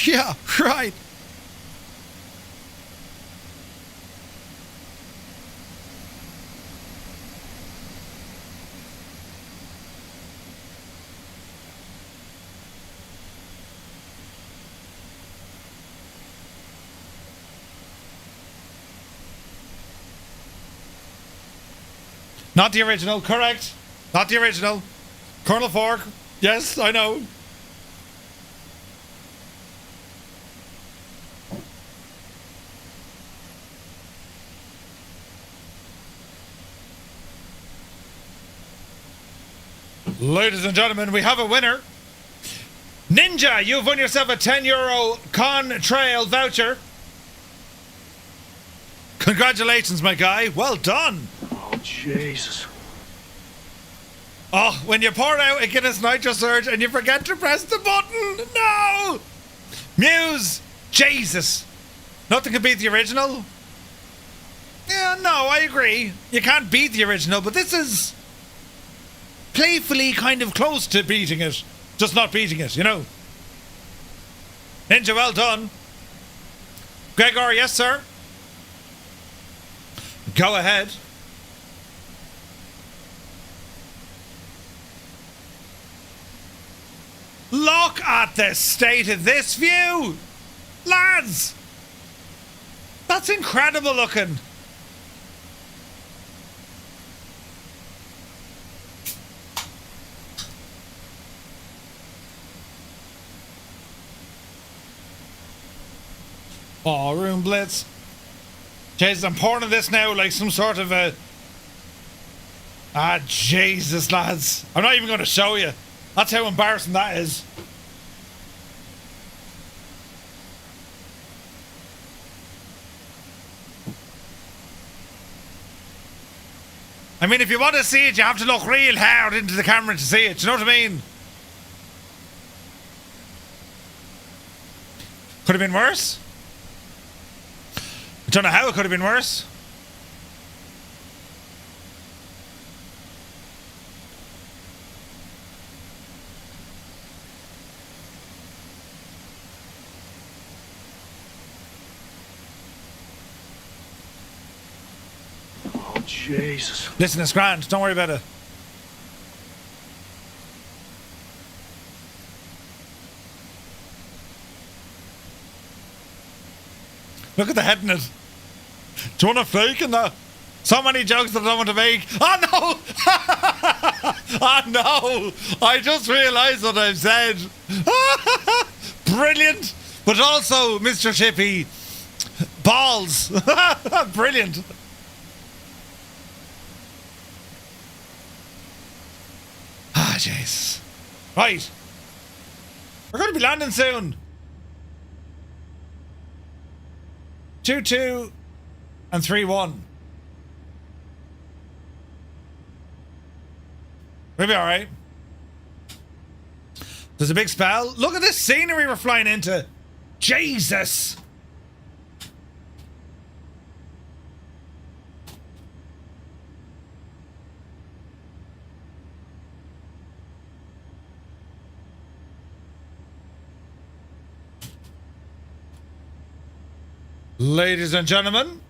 A: Yeah, right. Not the original, correct. Not the original. Colonel Fork, yes, I know. Ladies and gentlemen, we have a winner. Ninja, you've won yourself a €10 Contrail voucher. Congratulations, my guy. Well done.
U: Oh, Jesus.
A: Oh, when you pour out a Guinness Nitro Surge and you forget to press the button. No! Muse. Jesus. Nothing can beat the original. Yeah, no, I agree. You can't beat the original, but this is playfully kind of close to beating it. Just not beating it, you know. Ninja, well done. Gregor, yes, sir. Go ahead. Look at the state of this view! Lads! That's incredible looking. Oh, room blitz. Jesus, I'm pouring this now like some sort of a... Ah, Jesus, lads. I'm not even going to show you. That's how embarrassing that is. I mean, if you want to see it, you have to look real hard into the camera to see it. Do you know what I mean? Could have been worse. I don't know how it could have been worse.
U: Oh, Jesus.
A: Listen, it's grand. Don't worry about it. Look at the head in it. Do you want to fake in that? So many jokes that I don't want to make. Oh no! Oh no! I just realised what I've said. Brilliant! But also, Mr. Chippy, balls. Brilliant. Ah, jeez. Right. We're going to be landing soon. 2-2 and 3-1. We'll be alright. There's a big spell. Look at this scenery we're flying into. Jesus. Ladies and gentlemen,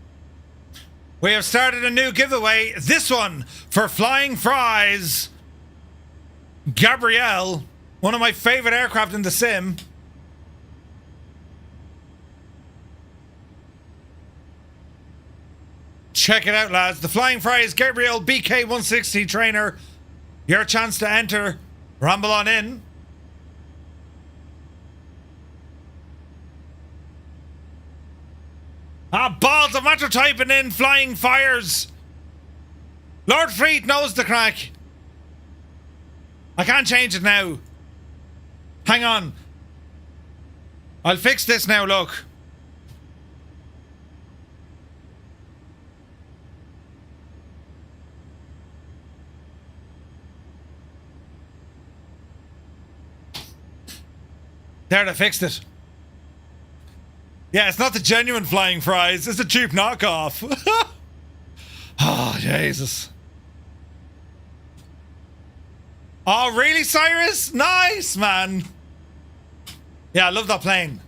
A: we have started a new giveaway. This one for Flying Fries. Gabrielle, one of my favorite aircraft in the sim. Check it out, lads. The Flying Fries Gabrielle BK160 trainer. Your chance to enter. Ramble on in. Ah, balls, I'm after typing in Flying Fires. Lord Freed knows the crack. I can't change it now. Hang on. I'll fix this now, look. There, I fixed it. Yeah, it's not the genuine Flying Fries. It's a cheap knockoff. Oh, Jesus. Oh, really, Cyrus? Nice, man. Yeah, I love that plane.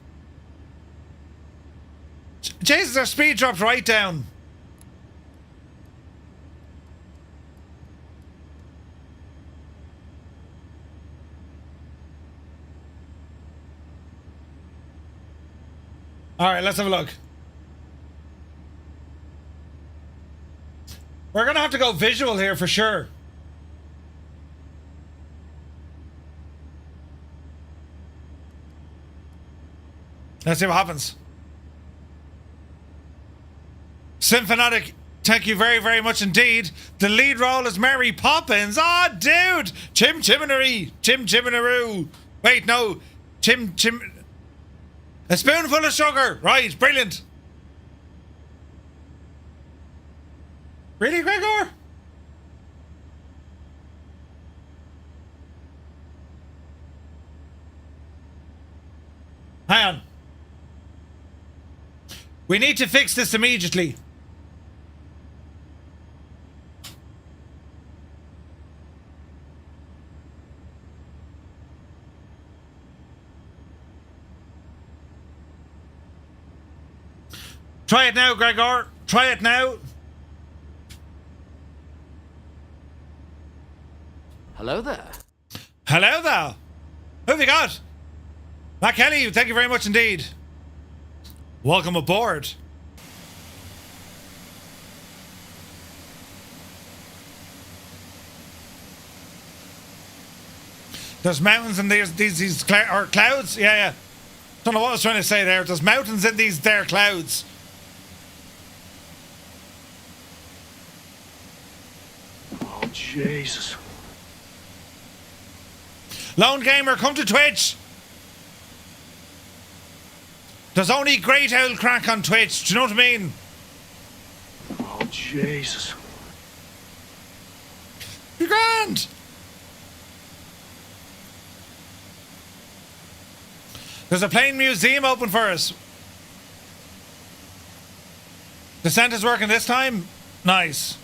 A: Jesus, our speed dropped right down. All right, let's have a look. We're going to have to go visual here for sure. Let's see what happens. Symphonic, thank you very, very much indeed. The lead role is Mary Poppins. Ah, oh, dude! Chim Chiminary. Chim Chiminaroo. Wait, no. Chim. A spoonful of sugar. Right, brilliant. Really, Gregor? Hang on. We need to fix this immediately. Try it now, Gregor. Try it now.
J: Hello there.
A: Hello there. Who have you got? Matt Kelly, thank you very much indeed. Welcome aboard. There's mountains and there's these clouds. Yeah. Don't know what I was trying to say there. There's mountains in these there clouds.
U: Oh, Jesus.
A: Lone Gamer, come to Twitch. There's only Great Owl Crack on Twitch. Do you know what I mean?
U: Oh, Jesus.
A: You're grand. There's a plane museum open for us. The Santa's working this time? Nice.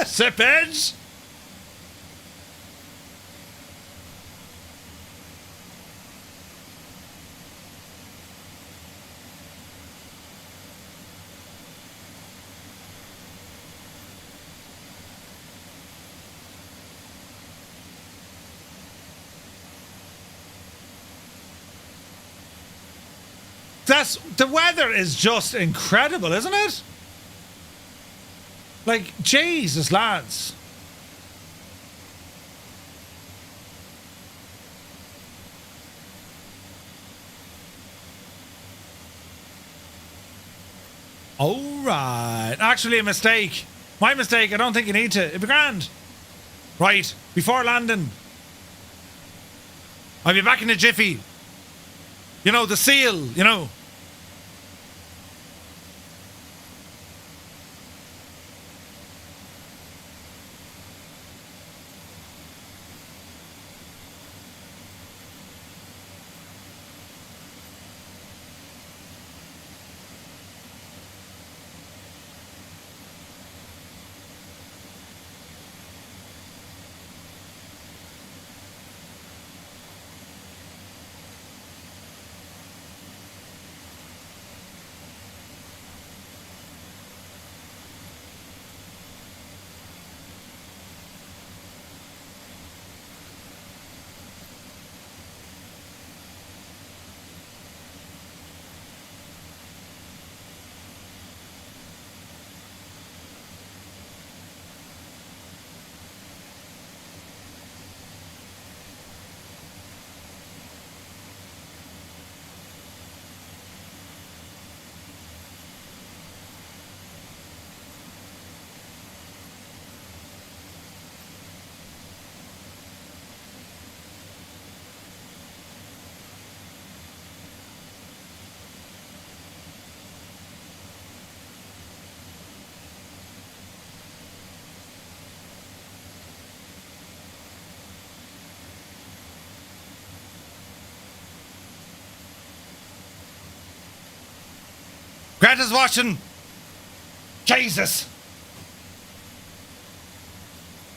A: Sip edge? The weather is just incredible, isn't it? Like, Jesus, lads. All right. Actually, a mistake. My mistake. I don't think you need to. It'd be grand. Right. Before landing. I'll be back in a jiffy. You know, the seal, you know. Greta's watching. Jesus.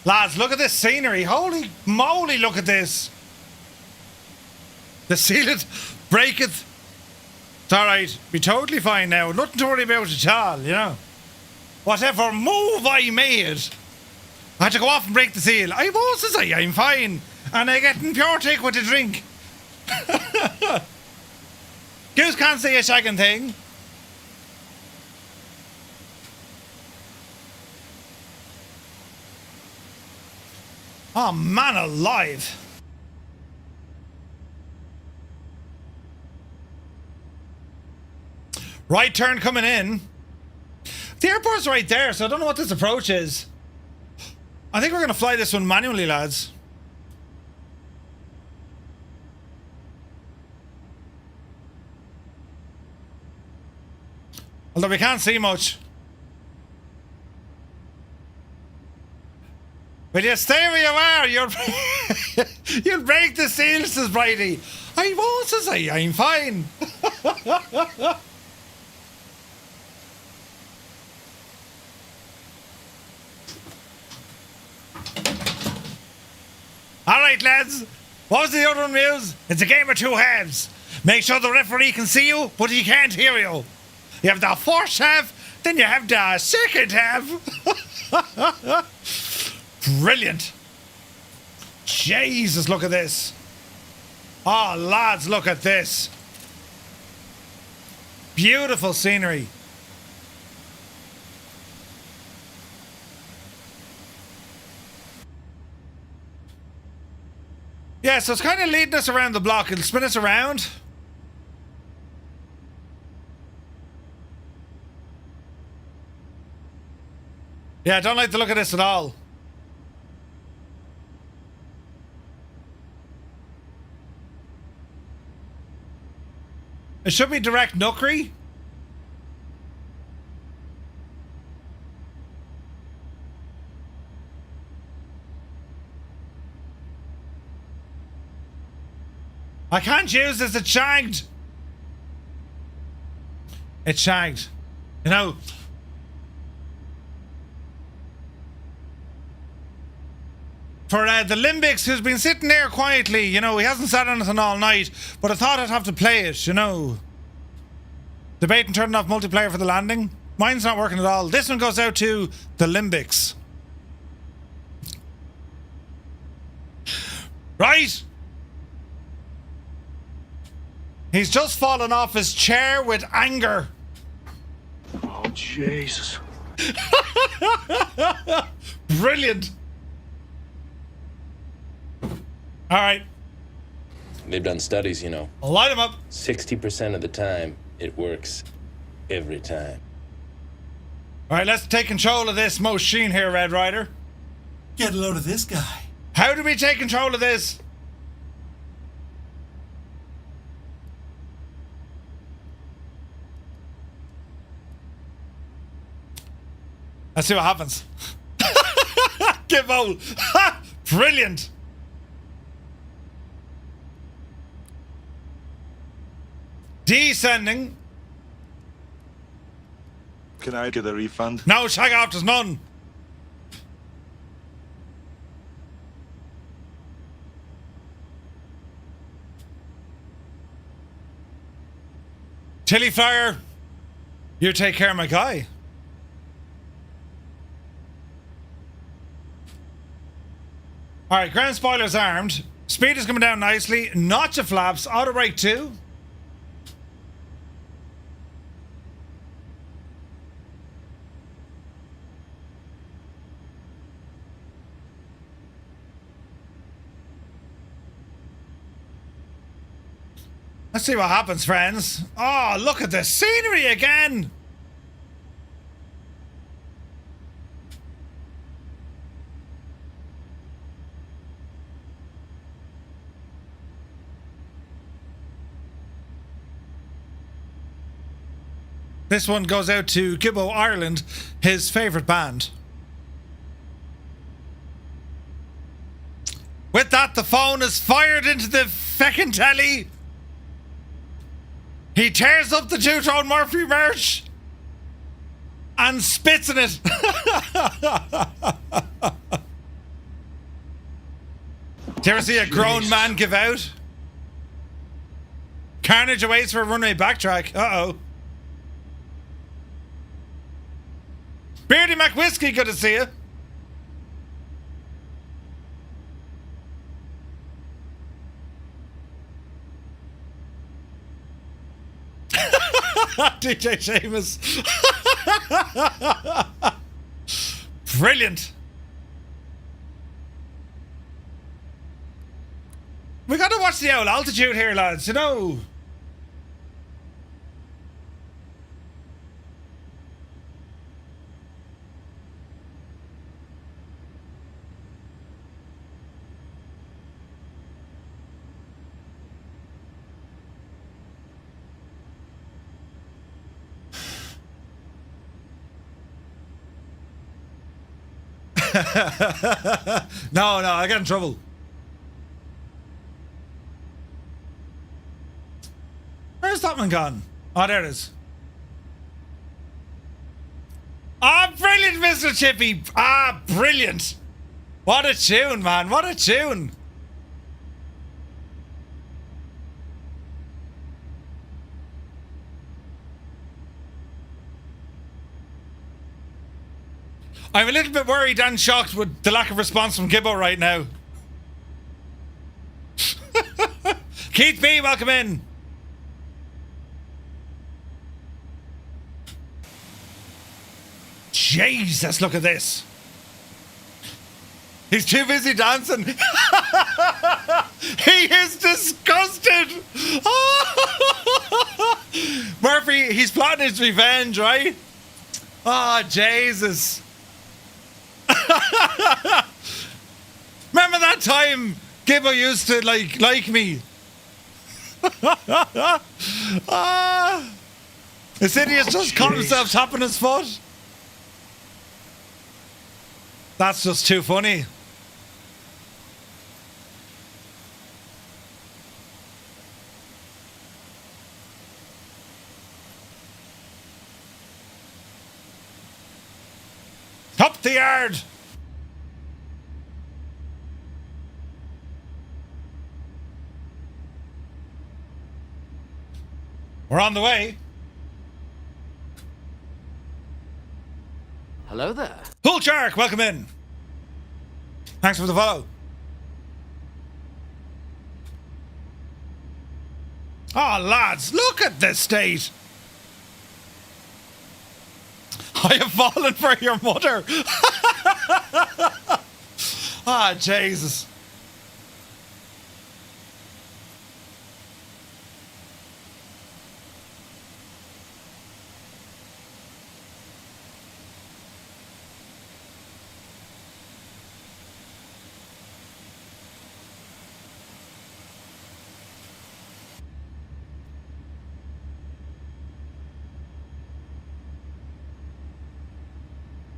A: Lads, look at this scenery. Holy moly, look at this. The sealed breaketh. It's alright. Be totally fine now. Nothing to worry about at all, you know. Whatever move I made, I had to go off and break the seal. I was to say I'm fine. And I get in pure take with a drink. Goose can't say a shagging thing. Oh, man alive. Right turn coming in. The airport's right there, so I don't know what this approach is. I think we're going to fly this one manually, lads. Although we can't see much. Will you stay where you are? You'll break the seal, says Bridie. I won't, says I. I'm fine. Alright, lads. What was the other one, Muse? It's a game of two halves. Make sure the referee can see you, but he can't hear you. You have the first half, then you have the second half. Brilliant. Jesus, look at this. Oh, lads, look at this. Beautiful scenery. Yeah, so it's kind of leading us around the block. It'll spin us around. Yeah, I don't like the look of this at all. It should be direct nookery. I can't use this, it's shagged. It's shagged. You know. For the Limbics, who's been sitting there quietly, you know, he hasn't said anything all night, but I thought I'd have to play it, you know. Debating turning off multiplayer for the landing. Mine's not working at all. This one goes out to the Limbics. Right. He's just fallen off his chair with anger.
U: Oh, Jesus.
A: Brilliant. All right.
P: They've done studies, you know.
A: Light him up.
P: 60% of the time, it works every time.
A: All right, let's take control of this machine here, Red Rider.
J: Get a load of this guy.
A: How do we take control of this? Let's see what happens. Gibbo. Brilliant. Descending.
U: Can I get a refund?
A: No, shag off, there's none. Tilly Flyer, you take care of my guy. Alright, ground spoilers armed. Speed is coming down nicely. Notch of flaps. Auto brake 2. Let's see what happens, friends. Oh, look at the scenery again. This one goes out to Gibbo Ireland, his favourite band. With that, the phone is fired into the feckin' telly. He tears up the Two-Tone Murphy merch and spits in it. Do you ever see a grown man give out? Carnage awaits for a runway backtrack. Uh-oh. Beardy McWhiskey, good to see you. DJ Seamus. Brilliant. We gotta watch the old altitude here, lads, you know. No, I get in trouble. Where's that one gone? Oh, there it is. Ah, brilliant, Mr. Chippy. Ah, brilliant. What a tune, man. What a tune. I'm a little bit worried and shocked with the lack of response from Gibbo right now. Keith B, welcome in. Jesus, look at this. He's too busy dancing. He is disgusted. Murphy, he's plotting his revenge, right? Oh, Jesus. Remember that time Gibbo used to like me? This idiot's just caught himself tapping his foot. That's just too funny. Up the yard! We're on the way.
L: Hello there.
A: Hull Shark, welcome in. Thanks for the follow. Oh, lads, look at this state. I have fallen for your mother. Ah, Jesus.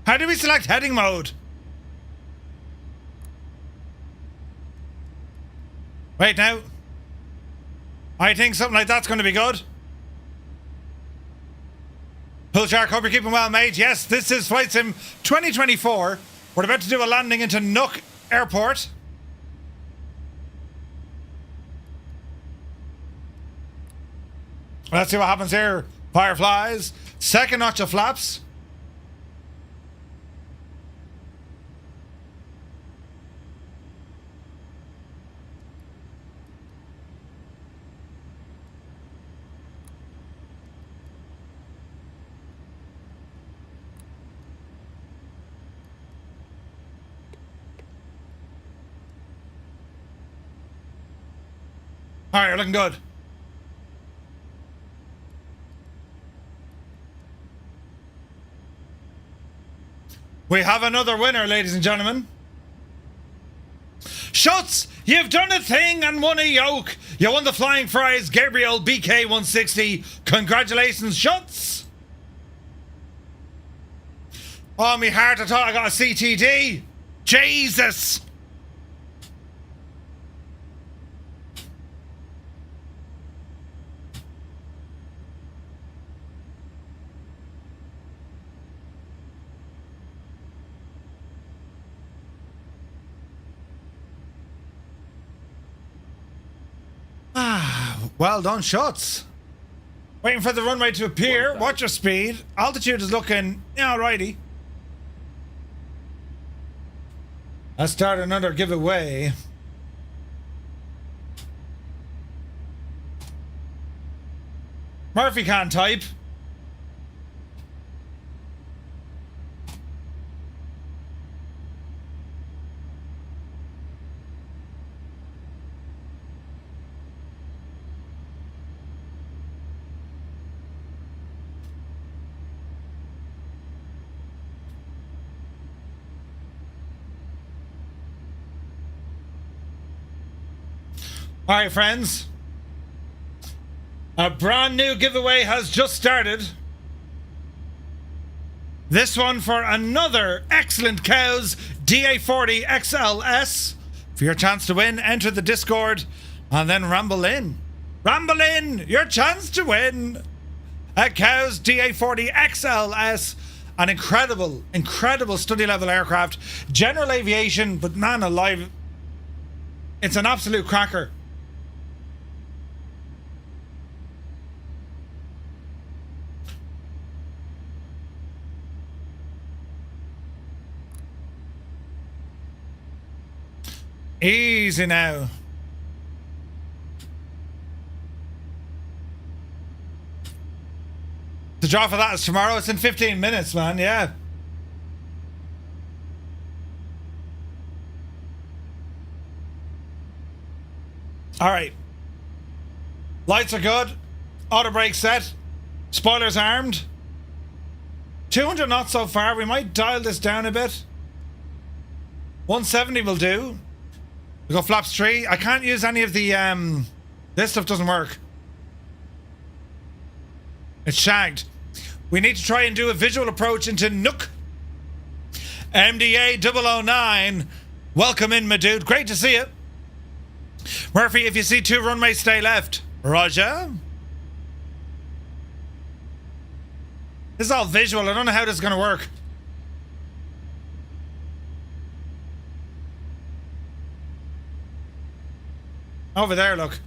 A: How do we select heading mode? Wait now. I think something like that's going to be good. Hull Shark, hope you're keeping well, mate. Yes, this is Flight Sim 2024. We're about to do a landing into Nuuk Airport. Let's see what happens here. Fireflies. Second notch of flaps. All right, you're looking good. We have another winner, ladies and gentlemen. Schutz, you've done a thing and won a yoke. You won the Flying Fries Gabriel BK 160. Congratulations, Schutz. Oh, me heart, I thought I got a CTD. Jesus. Well done, Schutz. Waiting for the runway to appear. Watch your speed. Altitude is looking alrighty. Let's start another giveaway. Murphy can't type. All right, friends. A brand new giveaway has just started. This one for another excellent cows DA40 XLS. For your chance to win, enter the Discord and then ramble in. Ramble in! Your chance to win! A cows DA40 XLS. An incredible study level aircraft. General aviation, but man alive, it's an absolute cracker. Easy now. draw for that is tomorrow. It's in 15 minutes, man. Yeah. All right. Lights are good. Auto brake set. Spoilers armed. 200 knots so far. We might dial this down a bit. 170 will do. We go flaps 3. I can't use any of the this stuff doesn't work. It's shagged. We need to try and do a visual approach into Nook. MDA 009. Welcome in, my dude. Great to see you. Murphy, if you see 2 runways, stay left. Roger. This is all visual. I don't know how this is going to work. Over there, look.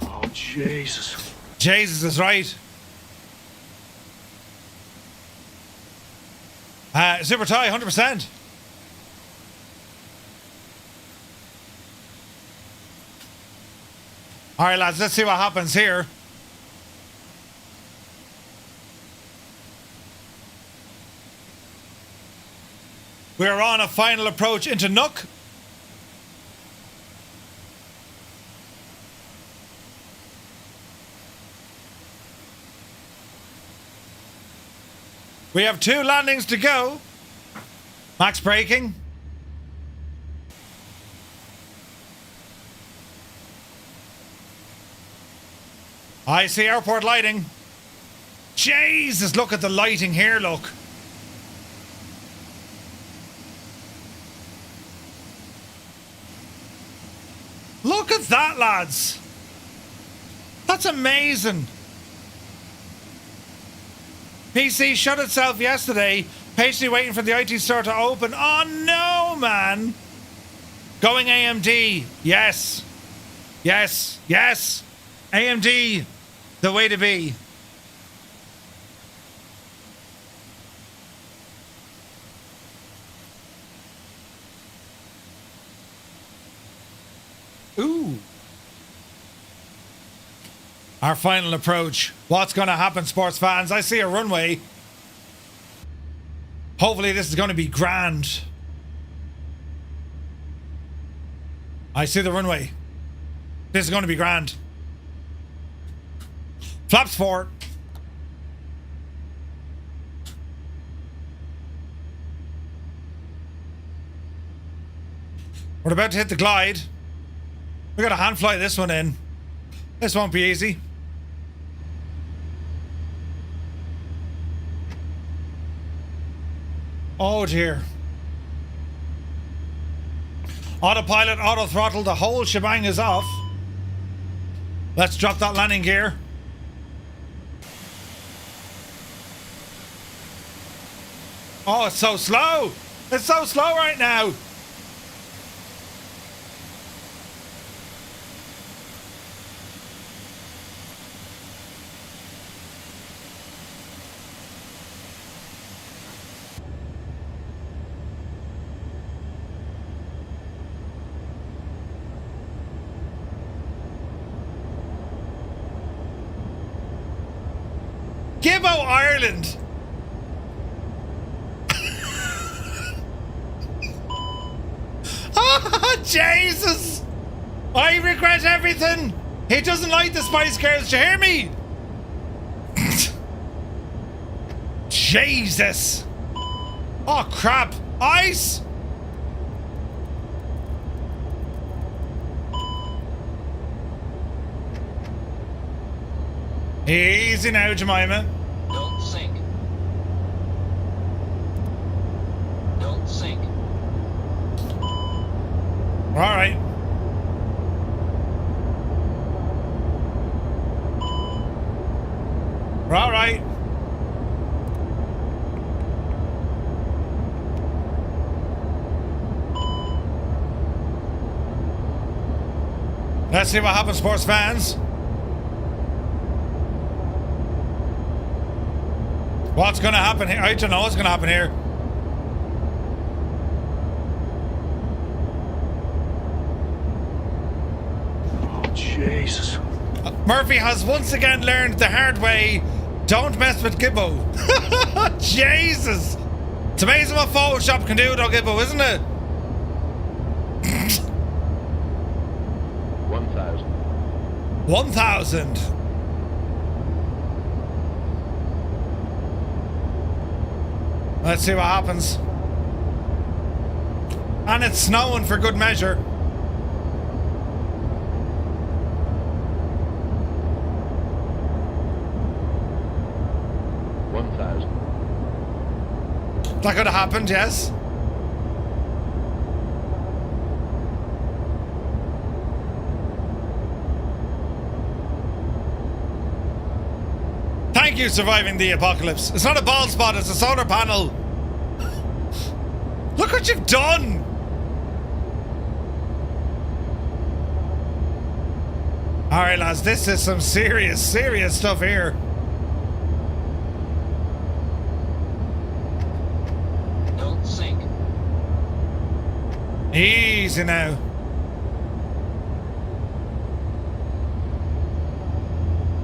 U: Oh, Jesus.
A: Jesus is right. Super tie, 100%. All right, lads, let's see what happens here. We're on a final approach into Nook. We have 2 landings to go. Max braking. I see airport lighting. Jesus, look at the lighting here, look. Look at that, lads. That's amazing. PC shut itself yesterday, patiently waiting for the IT store to open. Oh no, man. Going AMD. Yes. Yes. Yes. AMD. The way to be. Ooh. Our final approach. What's going to happen, sports fans? I see a runway. Hopefully this is going to be grand. I see the runway. This is going to be grand. Flaps 4. We're about to hit the glide. We got to hand fly this one in. This won't be easy. Oh dear. Autopilot, auto throttle, the whole shebang is off. Let's drop that landing gear. Oh, it's so slow. It's so slow right now. Gibbo Ireland. Oh, Jesus. I regret everything. He doesn't like the Spice Girls. Do you hear me? Jesus. Oh, crap. Ice. Easy now, Jemima.
L: Don't sink. Don't sink.
A: All right. All right. Let's see what happens, sports fans. What's going to happen here? I don't know what's going to happen here.
U: Jesus.
A: Murphy has once again learned the hard way. Don't mess with Gibbo. Jesus. It's amazing what Photoshop can do though, Gibbo, isn't it?
K: 1,000.
A: 1,000. Let's see what happens. And it's snowing for good measure.
K: 1,000.
A: That could have happened, yes. Thank you, surviving the apocalypse. It's not a bald spot, it's a solar panel. Look what you've done. Alright, lads, this is some serious stuff here.
L: Don't sink.
A: Easy now.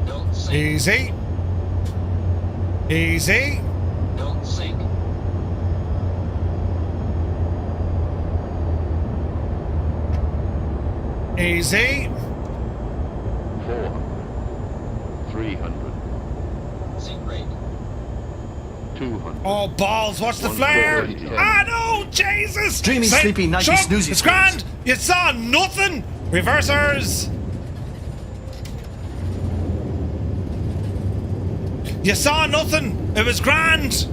L: Don't sink.
A: Easy. Easy.
L: Don't sink.
A: Easy.
K: 400. 300.
L: Sink rate.
K: 200.
A: Oh, balls, watch the flare. Ah, no, Jesus.
J: Dreamy, sleepy, nighty,
A: Shut up.
J: snoozy
A: It's
J: squares.
A: grand. You saw nothing. Reversers. You saw nothing. It was grand.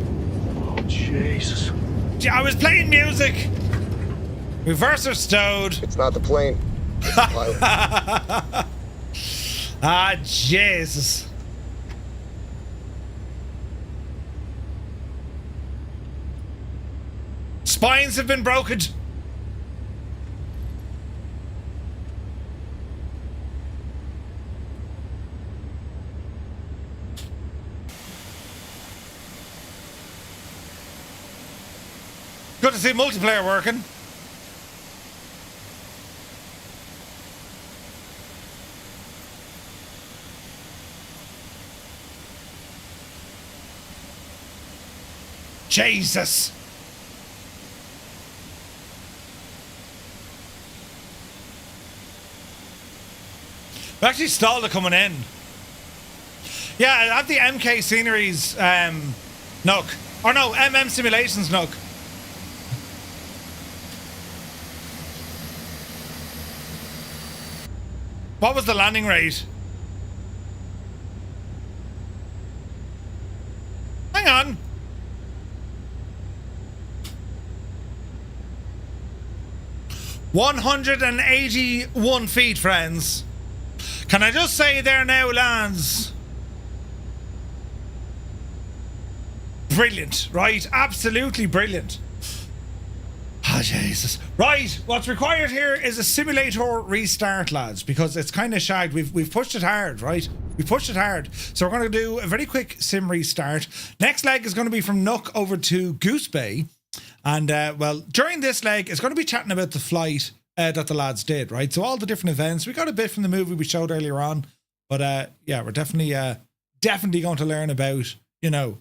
U: Oh, Jesus.
A: I was playing music. Reverser stowed.
C: It's not the plane. It's the pilot.
A: Ah, Jesus. Spines have been broken. Good to see multiplayer working. Jesus. We actually stalled it coming in. Yeah, I have the MK Sceneries Nook. Or no, Simulations Nook. What was the landing rate? Hang on. $181 feet, friends. Can I just say there now lands? Brilliant, right? Absolutely brilliant. Oh, Jesus. Right, what's required here is a simulator restart, lads, because it's kind of shagged. We've pushed it hard, right? We pushed it hard. So we're going to do a very quick sim restart. Next leg is going to be from Nook over to Goose Bay. And, well, during this leg, it's going to be chatting about the flight that the lads did, right? So all the different events. We got a bit from the movie we showed earlier on. But, yeah, we're definitely going to learn about, you know,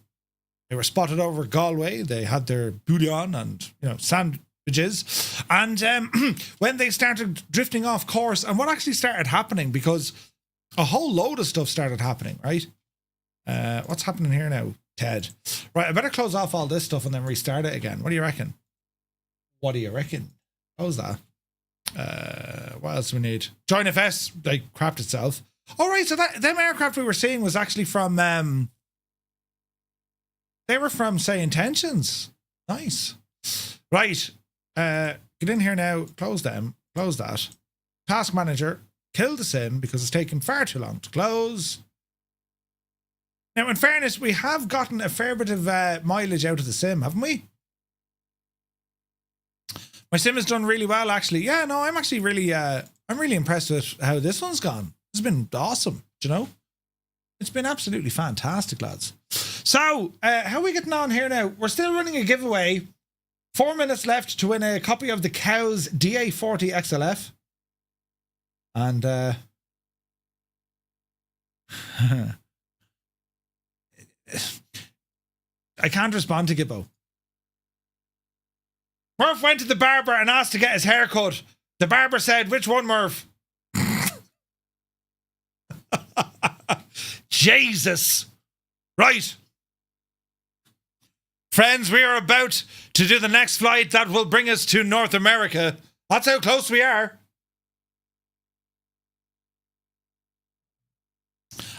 A: they were spotted over Galway. They had their booty on and, you know, sandwiches. And when they started drifting off course, and what actually started happening, because a whole load of stuff started happening, right? What's happening here now, Ted? Right, I better close off all this stuff and then restart it again. What do you reckon? What do you reckon? How's that? What else do we need? Join FS, like, crapped itself. All right, so them aircraft we were seeing was actually from, they were from, say, Intentions. Nice. Right. Get in here now. Close them. Close that. Task manager. Kill the sim because it's taking far too long to close. Now, in fairness, we have gotten a fair bit of mileage out of the sim, haven't we? My sim has done really well, actually. Yeah, no, I'm actually really, I'm really impressed with how this one's gone. It's been awesome, do you know? It's been absolutely fantastic, lads. So, how are we getting on here now? We're still running a giveaway. 4 minutes left to win a copy of the Cows DA40 XLF. And I can't respond to Gibbo. Murph went to the barber and asked to get his hair cut. The barber said, "Which one, Murph?" Jesus. Right. Friends, we are about to do the next flight that will bring us to North America. That's how close we are.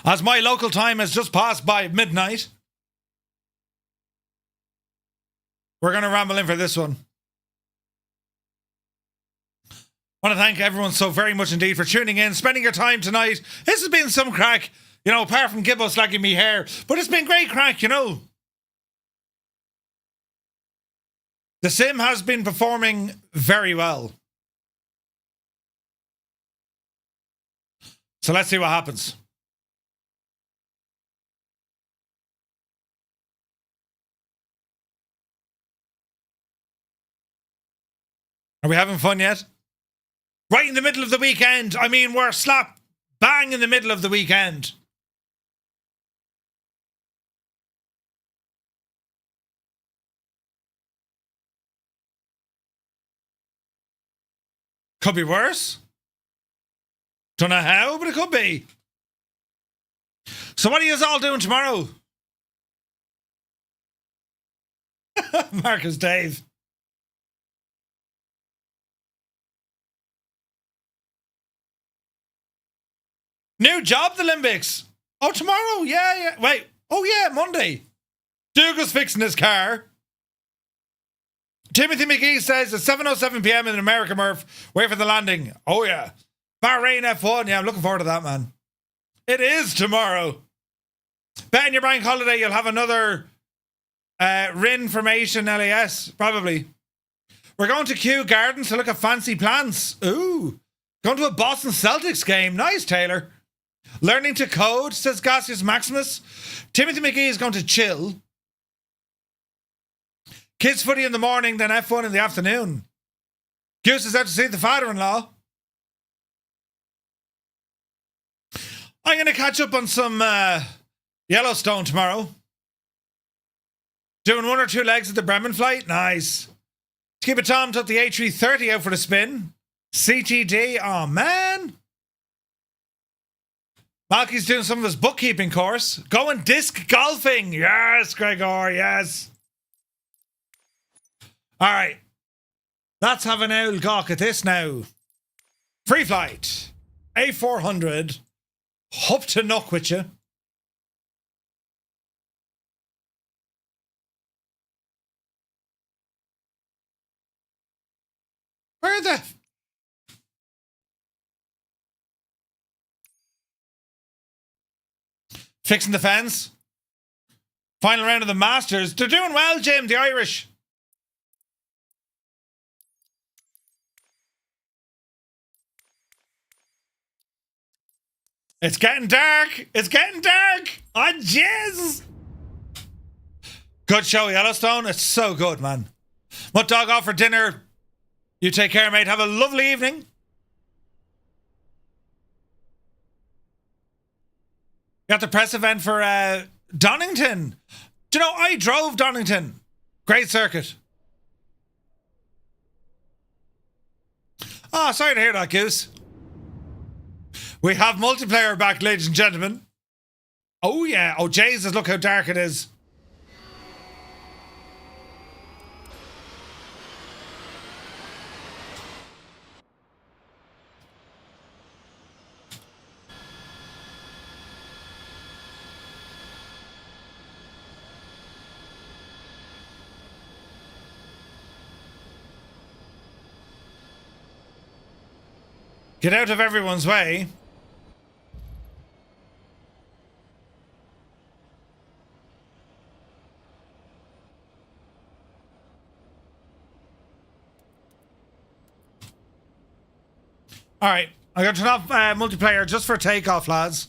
A: As my local time has just passed by midnight, we're going to ramble in for this one. I want to thank everyone so very much indeed for tuning in, spending your time tonight. This has been some crack, you know, apart from Gibbo slagging me hair. But it's been great crack, you know. The sim has been performing very well. So let's see what happens. Are we having fun yet? Right in the middle of the weekend. I mean, we're slap bang in the middle of the weekend. Could be worse. Don't know how, but it could be. So what are you all doing tomorrow? Marcus Dave. New job, the Olympics. Oh, tomorrow? Yeah. Wait. Oh, yeah, Monday. Dougal's fixing his car. Timothy McGee says it's 7:07 p.m. in America, Murph. Wait for the landing. Oh, yeah. Bahrain F1. Yeah, I'm looking forward to that, man. It is tomorrow. Bet in your bank holiday you'll have another RIN formation LAS, probably. We're going to Kew Gardens to look at fancy plants. Ooh. Going to a Boston Celtics game. Nice, Taylor. Learning to code, says Gassius Maximus. Timothy McGee is going to chill. Kids footy in the morning, then F1 in the afternoon. Goose is out to see the father-in-law. I'm going to catch up on some Yellowstone tomorrow. Doing 1 or 2 legs at the Bremen flight. Nice. Keep it Tom took the A330 out for the spin. CTD. Oh, man. Malky's doing some of his bookkeeping course. Going disc golfing. Yes, Gregor. Yes. All right. Let's have an old gawk at this now. Free flight. A400. Up to knock with you. Where the... Fixing the fence. Final round of the Masters. They're doing well, Jim, the Irish. It's getting dark. It's getting dark. Oh, jizz. Good show, Yellowstone. It's so good, man. What dog off for dinner? You take care, mate. Have a lovely evening. Got the press event for Donington. Do you know, I drove Donington. Great circuit. Oh, sorry to hear that, Goose. We have multiplayer back, ladies and gentlemen. Oh, yeah. Oh, Jesus, look how dark it is. Get out of everyone's way. All right, I'm going to turn off multiplayer just for takeoff, lads.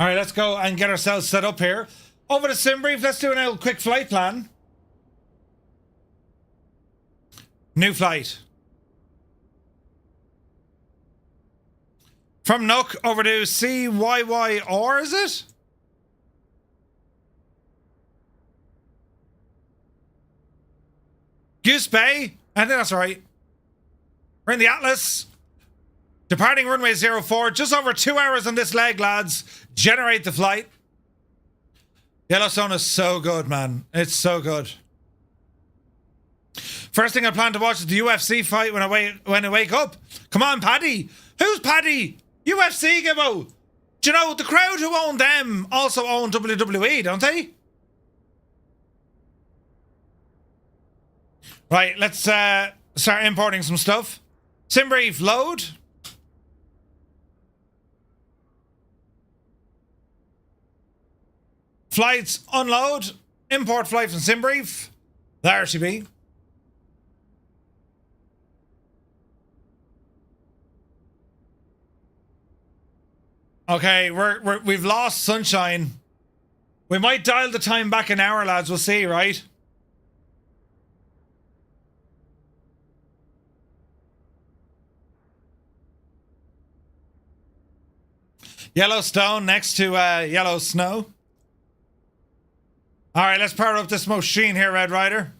A: All right, let's go and get ourselves set up here. Over to SimBrief, let's do an old quick flight plan. New flight. From Nook over to CYYR, is it? Goose Bay? I think that's right. We're in the Atlas. Departing runway 04. Just over 2 hours on this leg, lads. Generate the flight. Yellowstone is so good, man. It's so good. First thing I plan to watch is the UFC fight when I wake up. Come on, Paddy. Who's Paddy? UFC, Gibbo. Do you know, the crowd who own them also own WWE, don't they? Right, let's start importing some stuff. Simbrief, load. Flights, unload. Import flight from Simbrief. There she be. Okay, we've lost sunshine. We might dial the time back an hour, lads. We'll see, right? Yellowstone next to Yellow Snow. All right, let's power up this machine here, Red Rider.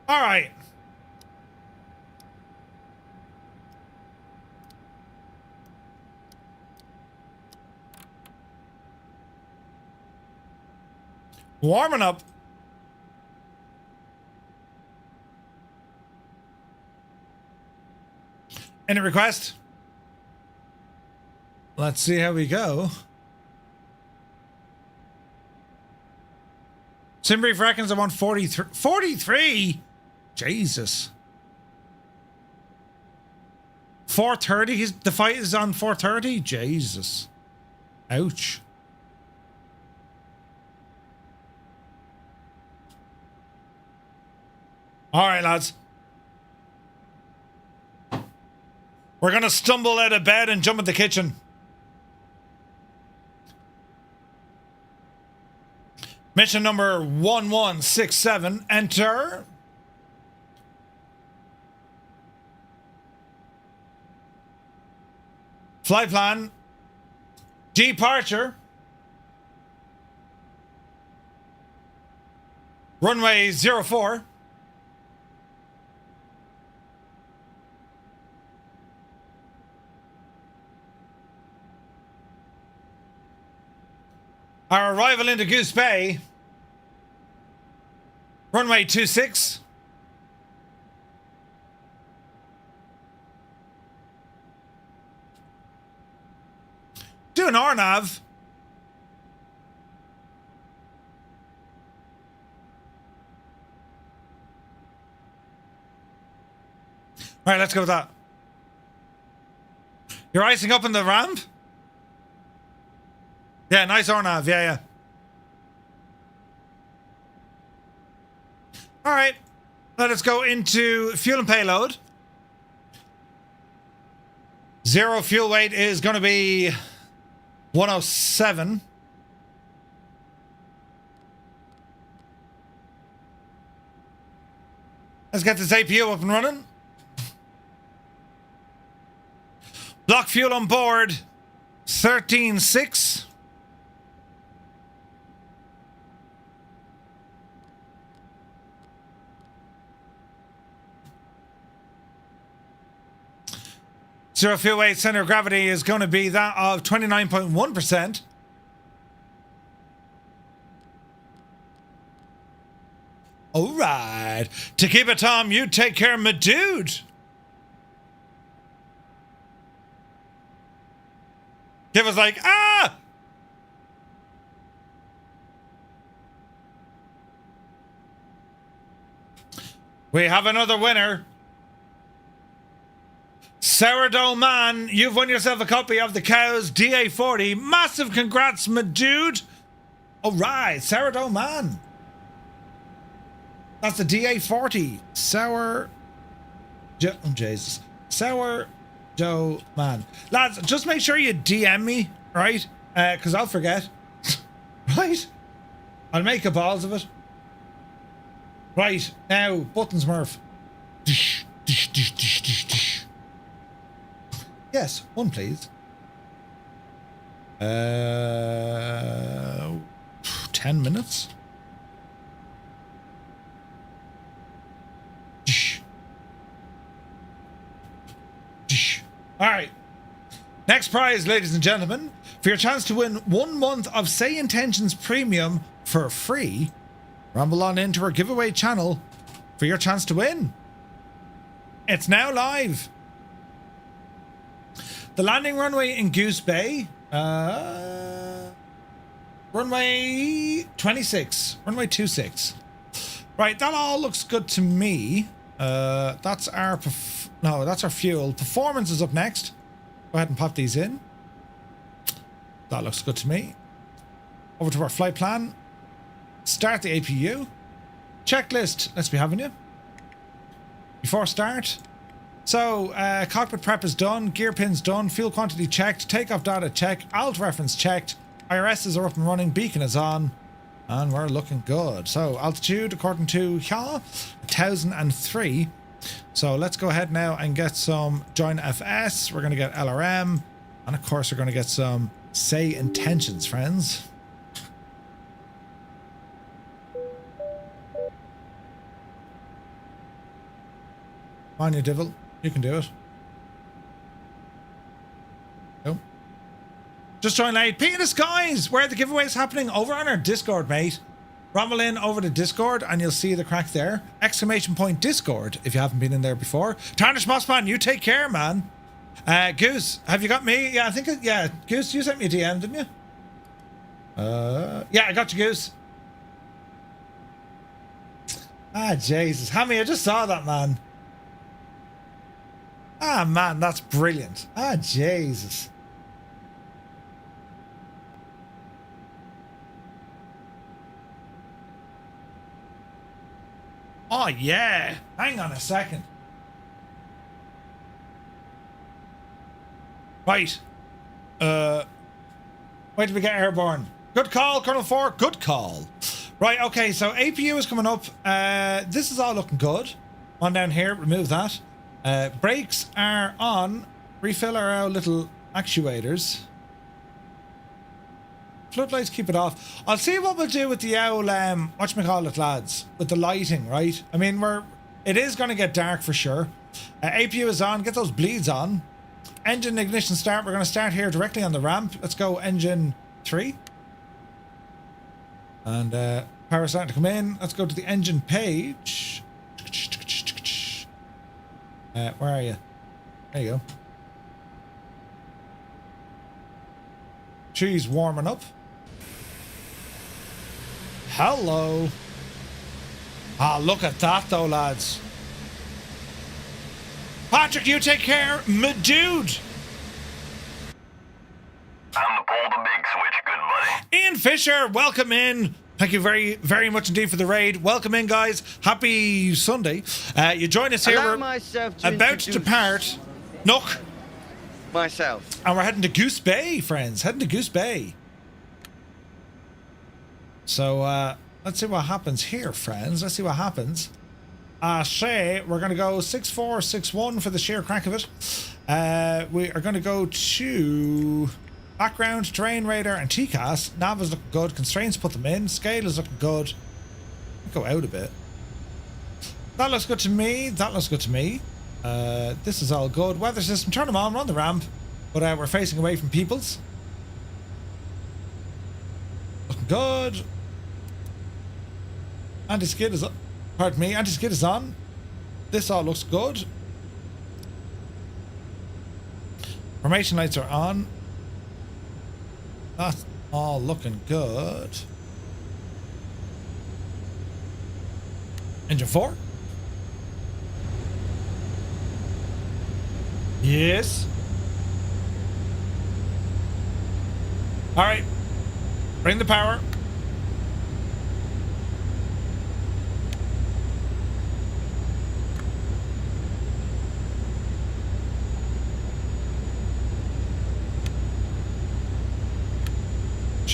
A: All right. Warming up. Any request? Let's see how we go. Simbrief reckons I want 43. 43? Jesus. 4:30? The fight is on 4:30? Jesus. Ouch. All right, lads. We're going to stumble out of bed and jump in the kitchen. Mission number 1167. Enter. Flight plan. Departure. Runway 04. Our arrival into Goose Bay. Runway 26. Do an RNAV. All right, let's go with that. You're icing up in the ramp? Yeah, nice RNAV. Yeah. All right. Let us go into fuel and payload. Zero fuel weight is going to be 107. Let's get this APU up and running. Block fuel on board 13.6. Zero fuel weight center of gravity is going to be that of 29.1%. All right. To keep it, Tom, you take care, my dude. Give us like, ah! We have another winner. Sourdough Man, you've won yourself a copy of the Cows DA40. Massive congrats, my dude. All right, Sourdough Man. That's the DA40. Jesus. Sourdough Man. Lads, just make sure you DM me, right? Because I'll forget. Right? I'll make a balls of it. Right, now, buttons, Murph. Yes, one please. 10 minutes. All right. Next prize, ladies and gentlemen, for your chance to win 1 month of Say Intentions Premium for free, rumble on into our giveaway channel for your chance to win. It's now live. The landing runway in Goose Bay, runway 26, runway 26. Right, that all looks good to me. That's our that's our fuel. Performance is up next. Go ahead and pop these in. That looks good to me. Over to our flight plan. Start the APU. Checklist. Let's be having you. Before start. So, cockpit prep is done. Gear pins done. Fuel quantity checked. Takeoff data checked. Alt reference checked. IRSs are up and running. Beacon is on. And we're looking good. So, altitude according to 1003. So, let's go ahead now and get some join FS. We're going to get LRM. And of course, we're going to get some Say Intentions, friends. Come on, you devil. You can do it. Go. Just join late. P in the skies, where the giveaway is happening over on our Discord, mate. Rumble in over to Discord and you'll see the crack there. Exclamation point Discord if you haven't been in there before. Tarnish Mossman, you take care, man. Goose, have you got me? Yeah, I think, yeah. Goose, you sent me a DM, didn't you? Yeah, I got you, Goose. Ah, Jesus. Hammy, I just saw that, man. Ah, man, that's brilliant. Ah, Jesus. Oh, yeah. Hang on a second. Right. Wait till we get airborne. Good call, Colonel 4. Good call. Right, okay, so APU is coming up. This is all looking good. On down here, remove that. Brakes are on. Refill our little actuators. Floodlights, keep it off. I'll see what we'll do with the owl, whatchamacallit, lads. With the lighting, right? I mean, it is going to get dark for sure. APU is on. Get those bleeds on. Engine ignition start. We're going to start here directly on the ramp. Let's go engine 3. And power starting to come in. Let's go to the engine page. Where are you? There you go. She's warming up. Hello. Ah, look at that though, lads. Patrick, you take care, my dude.
R: Time to pull the big switch, good buddy.
A: Ian Fisher, welcome in. Thank you very, very much indeed for the raid. Welcome in, guys. Happy Sunday. You join us here. We're about to depart. Nook.
M: Myself.
A: And we're heading to Goose Bay, friends. Heading to Goose Bay. So, let's see what happens here, friends. Let's see what happens. Say we're going to go 6461 for the sheer crack of it. We are going to go to background, terrain radar, and TCAS. Nav is looking good. Constraints, put them in. Scale is looking good. Go out a bit. That looks good to me. That looks good to me. This is all good. Weather system, turn them on. We're on the ramp, but we're facing away from peoples. Looking good. Anti-skid is up. Pardon me, anti-skid is on. This all looks good. Formation lights are on. That's all looking good. Engine 4. Yes. All right. Bring the power.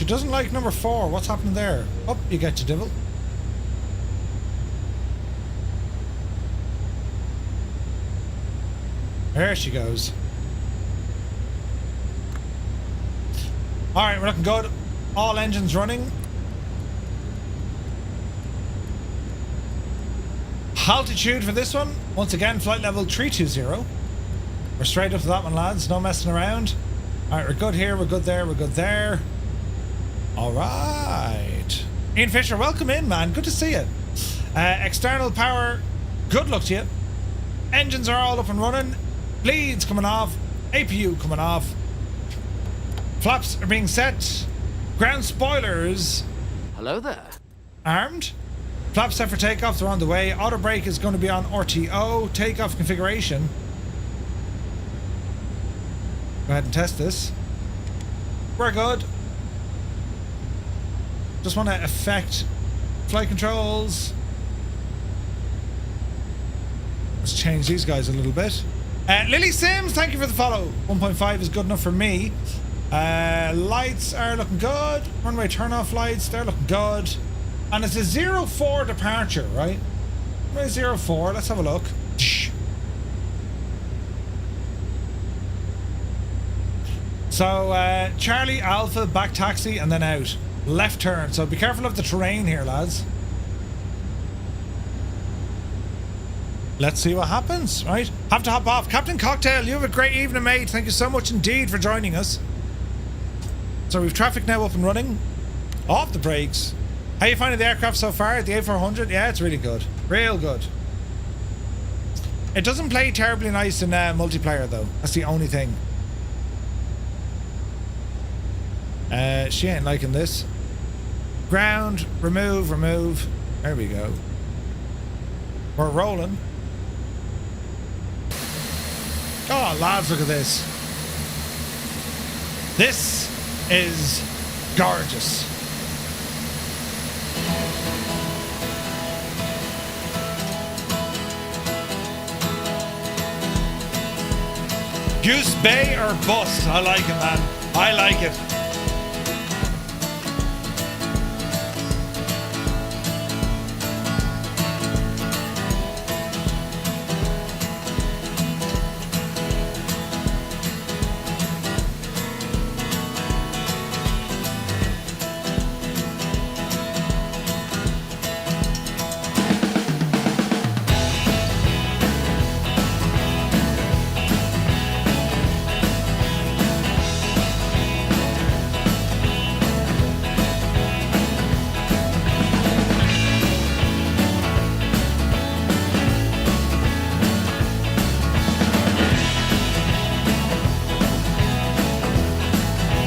A: She doesn't like number 4. What's happening there? Up, you get your devil. There she goes. Alright, we're looking good. All engines running. Altitude for this one. Once again, flight level 320. We're straight up to that one, lads. No messing around. Alright, we're good here. We're good there. We're good there. Alright. Ian Fisher, welcome in, man. Good to see you. External power. Good luck to you. Engines are all up and running. Bleeds coming off. APU coming off. Flaps are being set. Ground spoilers.
N: Hello there.
A: Armed. Flaps set for takeoff. They're on the way. Auto brake is going to be on RTO. Takeoff configuration. Go ahead and test this. We're good. Just want to affect flight controls. Let's change these guys a little bit. Lily Sims, thank you for the follow. 1.5 is good enough for me. Lights are looking good. Runway turn-off lights, they're looking good. And it's a 04 departure, right? Runway 04, let's have a look. So, Charlie, Alpha, back taxi, and then out. Left turn, so be careful of the terrain here, lads. Let's see what happens, right? Have to hop off. Captain Cocktail, you have a great evening, mate. Thank you so much indeed for joining us. So we've traffic now up and running. Off the brakes. How are you finding the aircraft so far? The A400? Yeah, it's really good. Real good. It doesn't play terribly nice in multiplayer, though. That's the only thing. She ain't liking this. Ground, remove, remove. There we go. We're rolling. Oh, lads, look at this. This is gorgeous. Goose Bay or bust? I like it, man. I like it.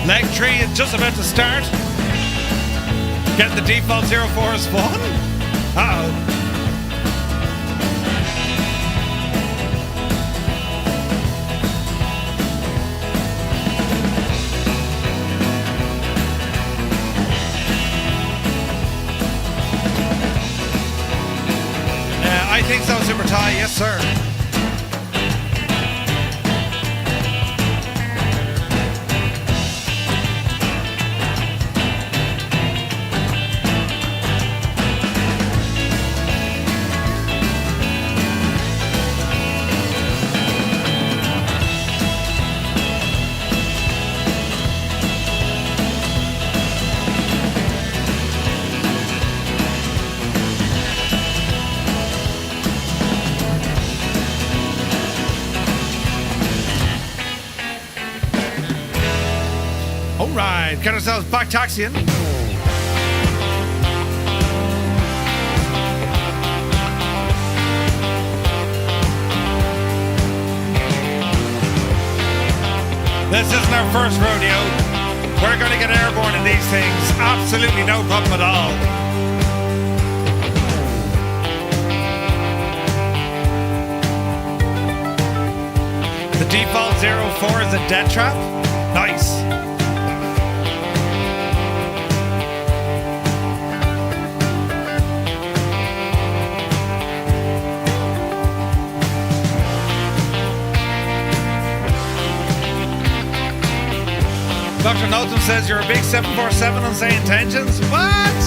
A: Leg 3 is just about to start. Getting the default 04 is fun. Uh-oh. I think so, Super Tie. Yes, sir. Alright, get ourselves back taxiing. This isn't our first rodeo. We're going to get airborne in these things. Absolutely no problem at all. The default 04 is a dead trap. Nice. Dr. Notham says you're a big 747 on say intentions. What?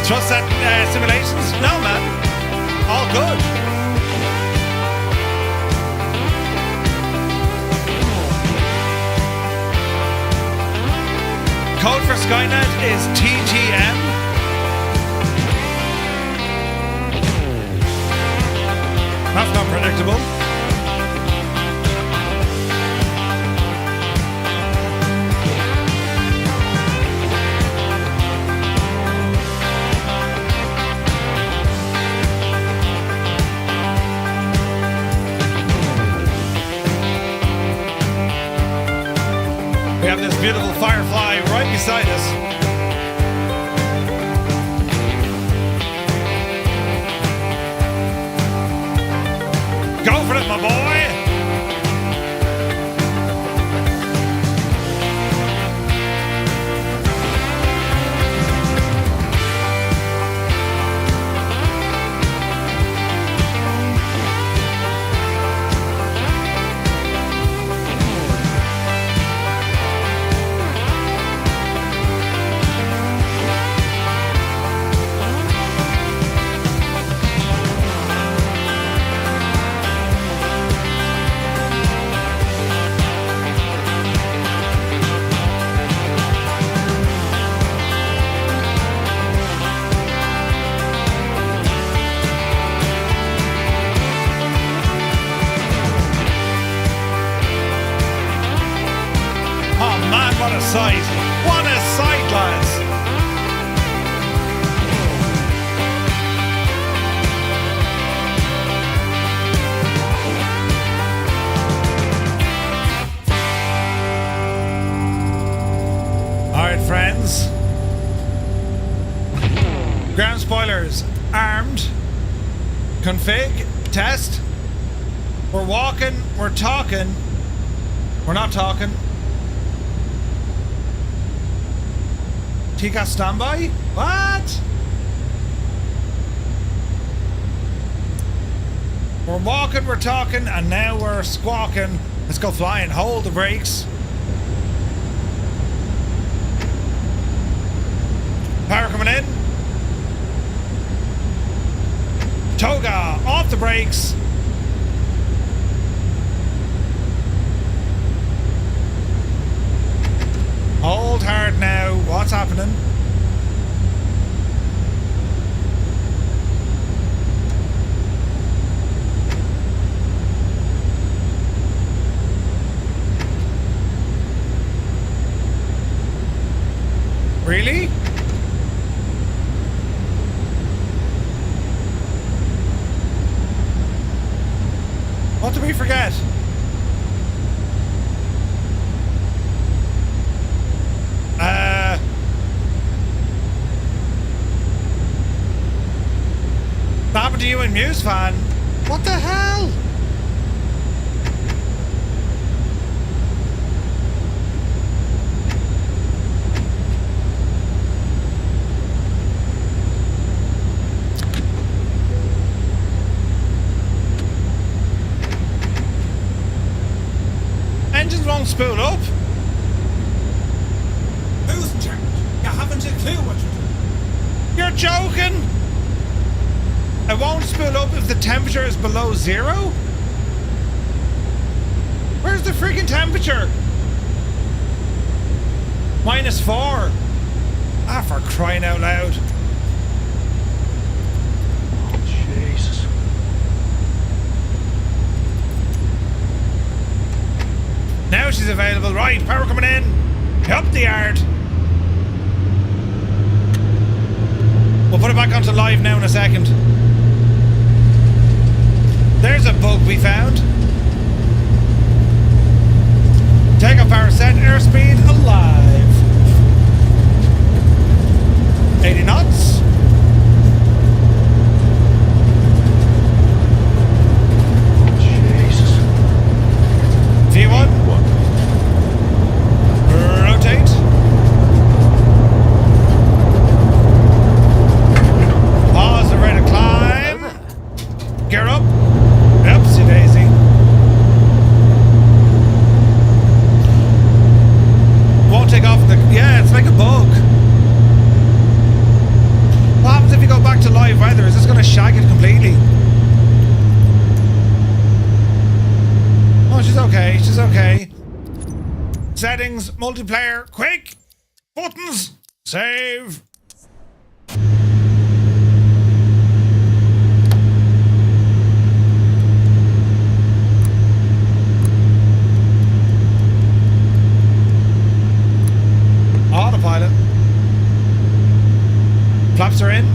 A: Trust that simulations? No, man. All good. Code for Skynet is TTM. That's not predictable. We have this beautiful Firefly right beside us. Go for it, my boy! What a sight! What a sight, lads! Alright, friends. Ground spoilers armed. Config. Test. We're walking. We're talking. We're not talking. TCAS standby? What? We're walking, we're talking, and now we're squawking. Let's go flying. Hold the brakes. Power coming in. Toga, off the brakes. Hold hard now. What's happening? Really? What did we forget? What happened to you and Muse fan? What the hell? Engines won't spool up.
J: Who's in charge? You haven't a clue what you're doing.
A: You're joking? It won't spool up if the temperature is below 0? Where's the freaking temperature? -4. Ah, for crying out loud.
J: Oh, Jesus.
A: Now she's available. Right, power coming in. Up the yard. We'll put it back onto live now in a second. There's a bug we found. Take up power set, airspeed alive. 80 knots.
J: Jesus.
A: V1. Rotate. Pause the rate of climb. Gear up. Oopsie daisy. okay, she's okay. Settings, multiplayer, quick! Buttons! Save! Autopilot. Flaps are in.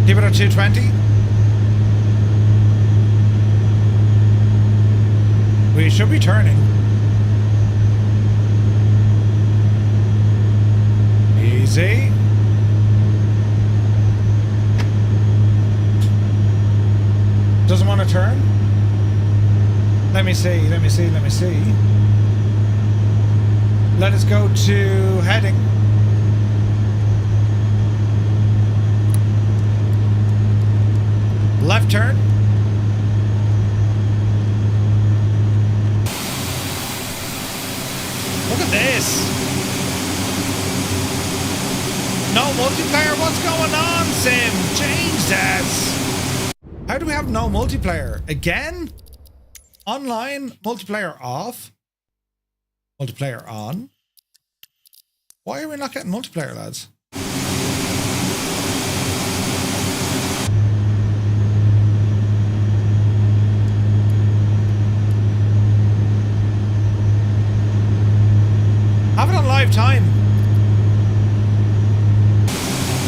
A: Keep it at 220. We should be turning. Easy. Doesn't want to turn? Let me see. Let us go to heading. Left turn. Look at this. No multiplayer? What's going on, Sim? Jesus. How do we have no multiplayer? Again? Online? Multiplayer off? Multiplayer on? Why are we not getting multiplayer, lads? Have it on live time.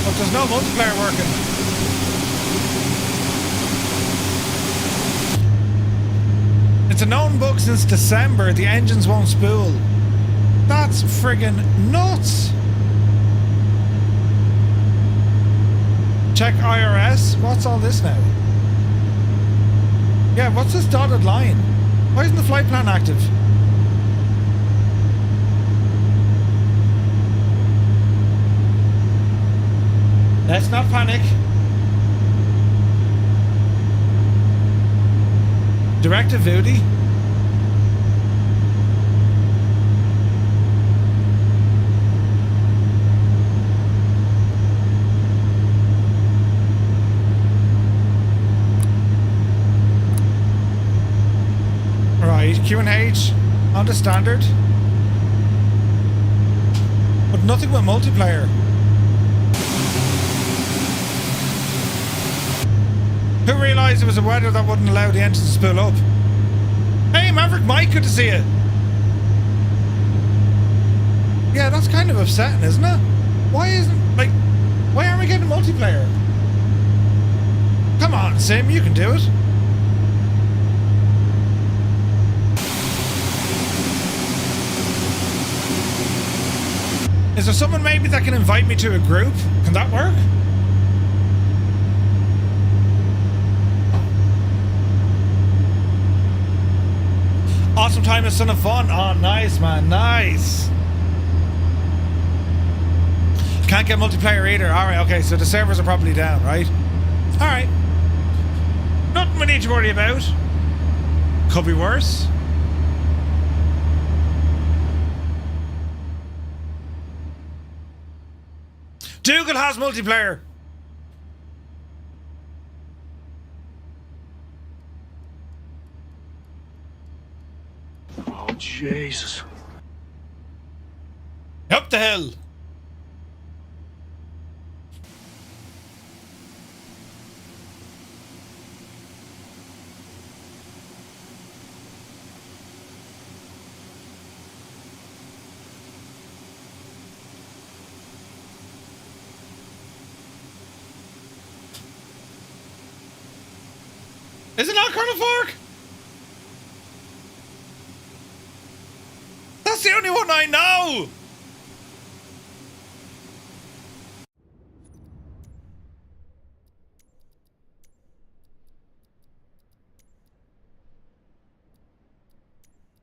A: But there's no multiplayer working. It's a known bug since December. The engines won't spool. That's friggin' nuts. Check IRS. What's all this now? Yeah, what's this dotted line? Why isn't the flight plan active? Let's not panic. Directive Voodie. Right, Q&H on the standard. But nothing with multiplayer. Who realised it was a weather that wouldn't allow the engine to spool up? Hey, Maverick Mike, good to see you. Yeah, that's kind of upsetting, isn't it? Why aren't we getting multiplayer? Come on, Sim, you can do it. Is there someone maybe that can invite me to a group? Can that work? Awesome time is son of fun. Oh, nice, man. Nice. Can't get multiplayer either. Alright, okay, so the servers are probably down, right? Alright. Nothing we need to worry about. Could be worse. Dougal has multiplayer.
U: Oh, Jesus.
A: Up the hill. Is it not Colonel Fork? That's the only one I know!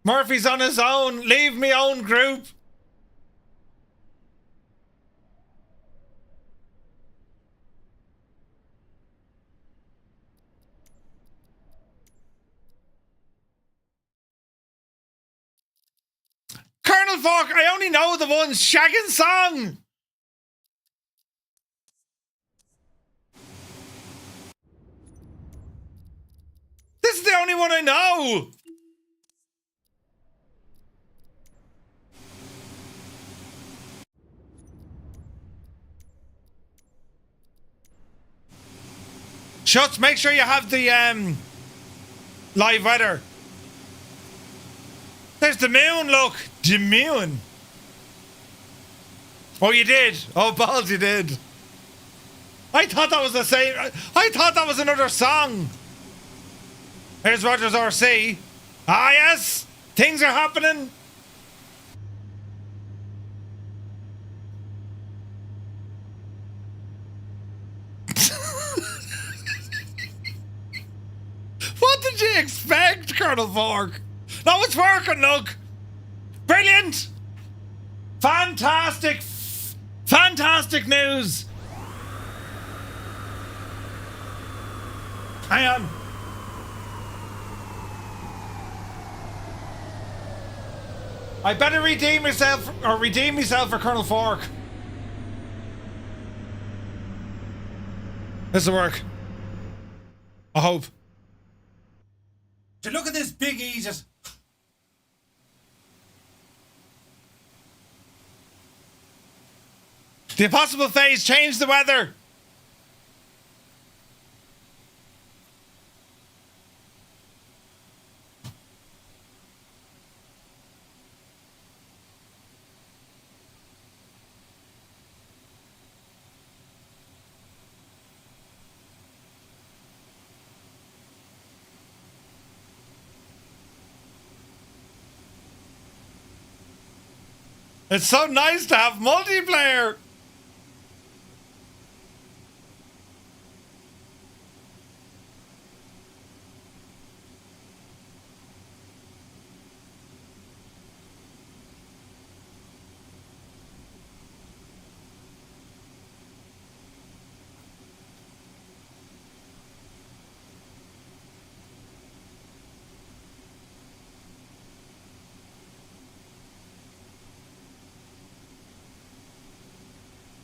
A: Murphy's on his own. Leave me own group. Colonel Fork, I only know the one shagging song. This is the only one I know. Shuts, make sure you have the live weather. There's the moon, look. The moon. Oh, you did. Oh, balls, you did. I thought that was the same. I thought that was another song. Here's Rogers RC. Ah, yes. Things are happening. What did you expect, Colonel Fork? No, it's working, look. Brilliant. Fantastic. Fantastic news. Hang on. I better redeem myself for Colonel Fork. This'll work. I hope.
J: So look at this big Aegis.
A: The impossible phase changed the weather. It's so nice to have multiplayer.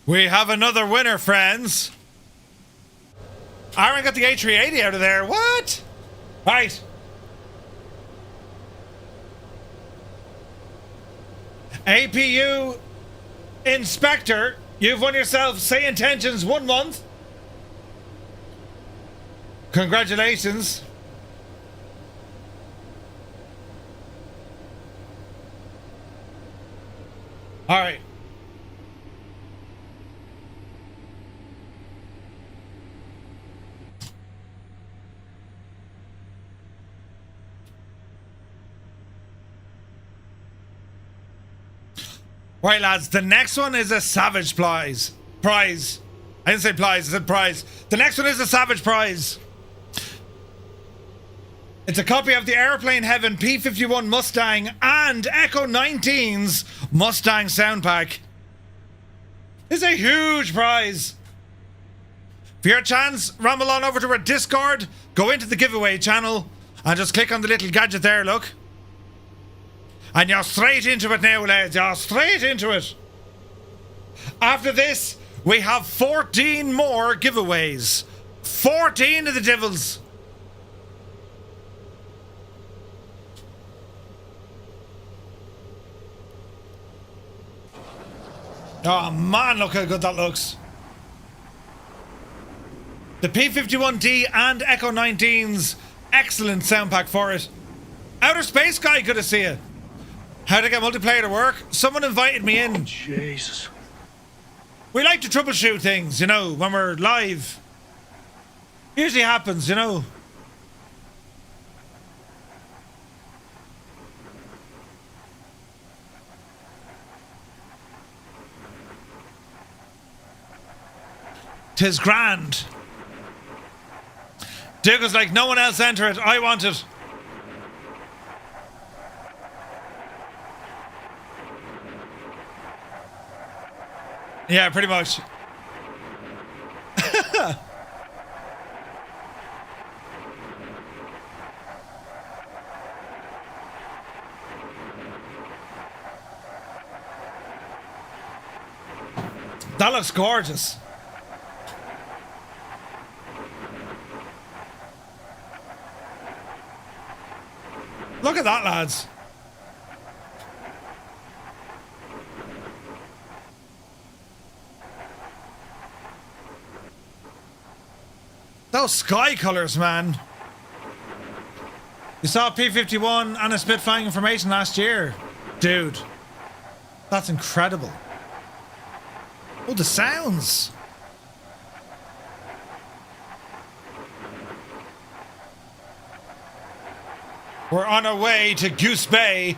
A: We have another winner, friends. Aaron got the A380 out of there. What? Right. APU Inspector, you've won yourself Say Intentions 1 month. Congratulations. All right. Right, lads, the next one is a Savage Prize. I didn't say prize, I said prize. The next one is a Savage Prize. It's a copy of the Airplane Heaven P-51 Mustang and Echo 19's Mustang sound pack. It's a huge prize. For your chance, ramble on over to our Discord, go into the giveaway channel, and just click on the little gadget there, look. And you're straight into it now, lads. You're straight into it. After this, we have 14 more giveaways. 14 of the devils. Oh man, look how good that looks. The P-51D and Echo 19's excellent sound pack for it. Outer Space Guy, good to see you. How to get multiplayer to work? Someone invited me in.
U: Oh, Jesus.
A: We like to troubleshoot things, you know, when we're live. Usually happens, you know. Tis grand. Duke was like, no one else enter it. I want it. Yeah, pretty much. That looks gorgeous. Look at that, lads. Those sky colours, man. You saw P-51 and a Spitfire information last year. Dude. That's incredible. Oh, the sounds. We're on our way to Goose Bay.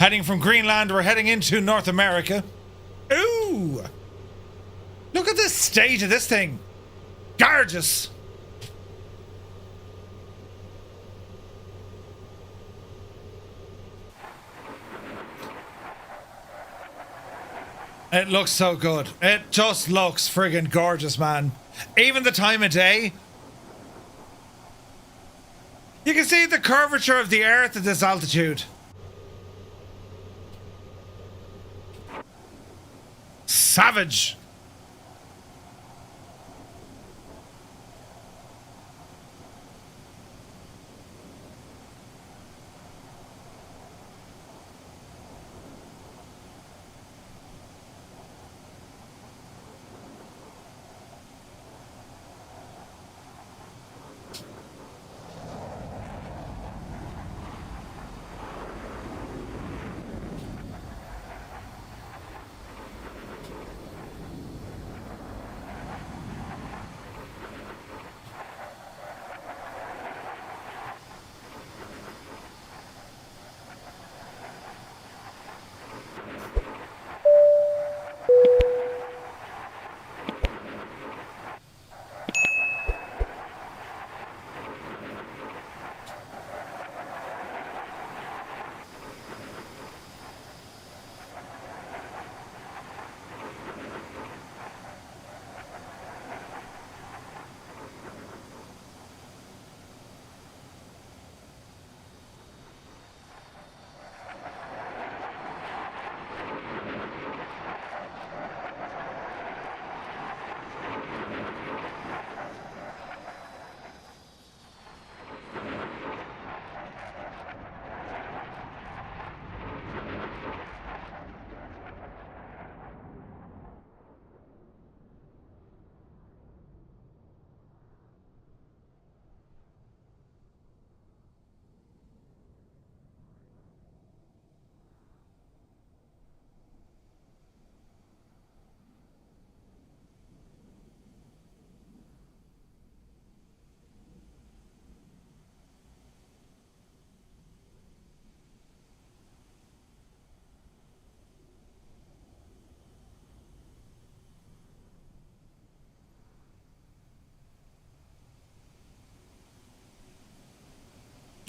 A: Heading from Greenland, we're heading into North America. Ooh! Look at the state of this thing. Gorgeous. It looks so good. It just looks friggin' gorgeous, man. Even the time of day. You can see the curvature of the earth at this altitude. Savage.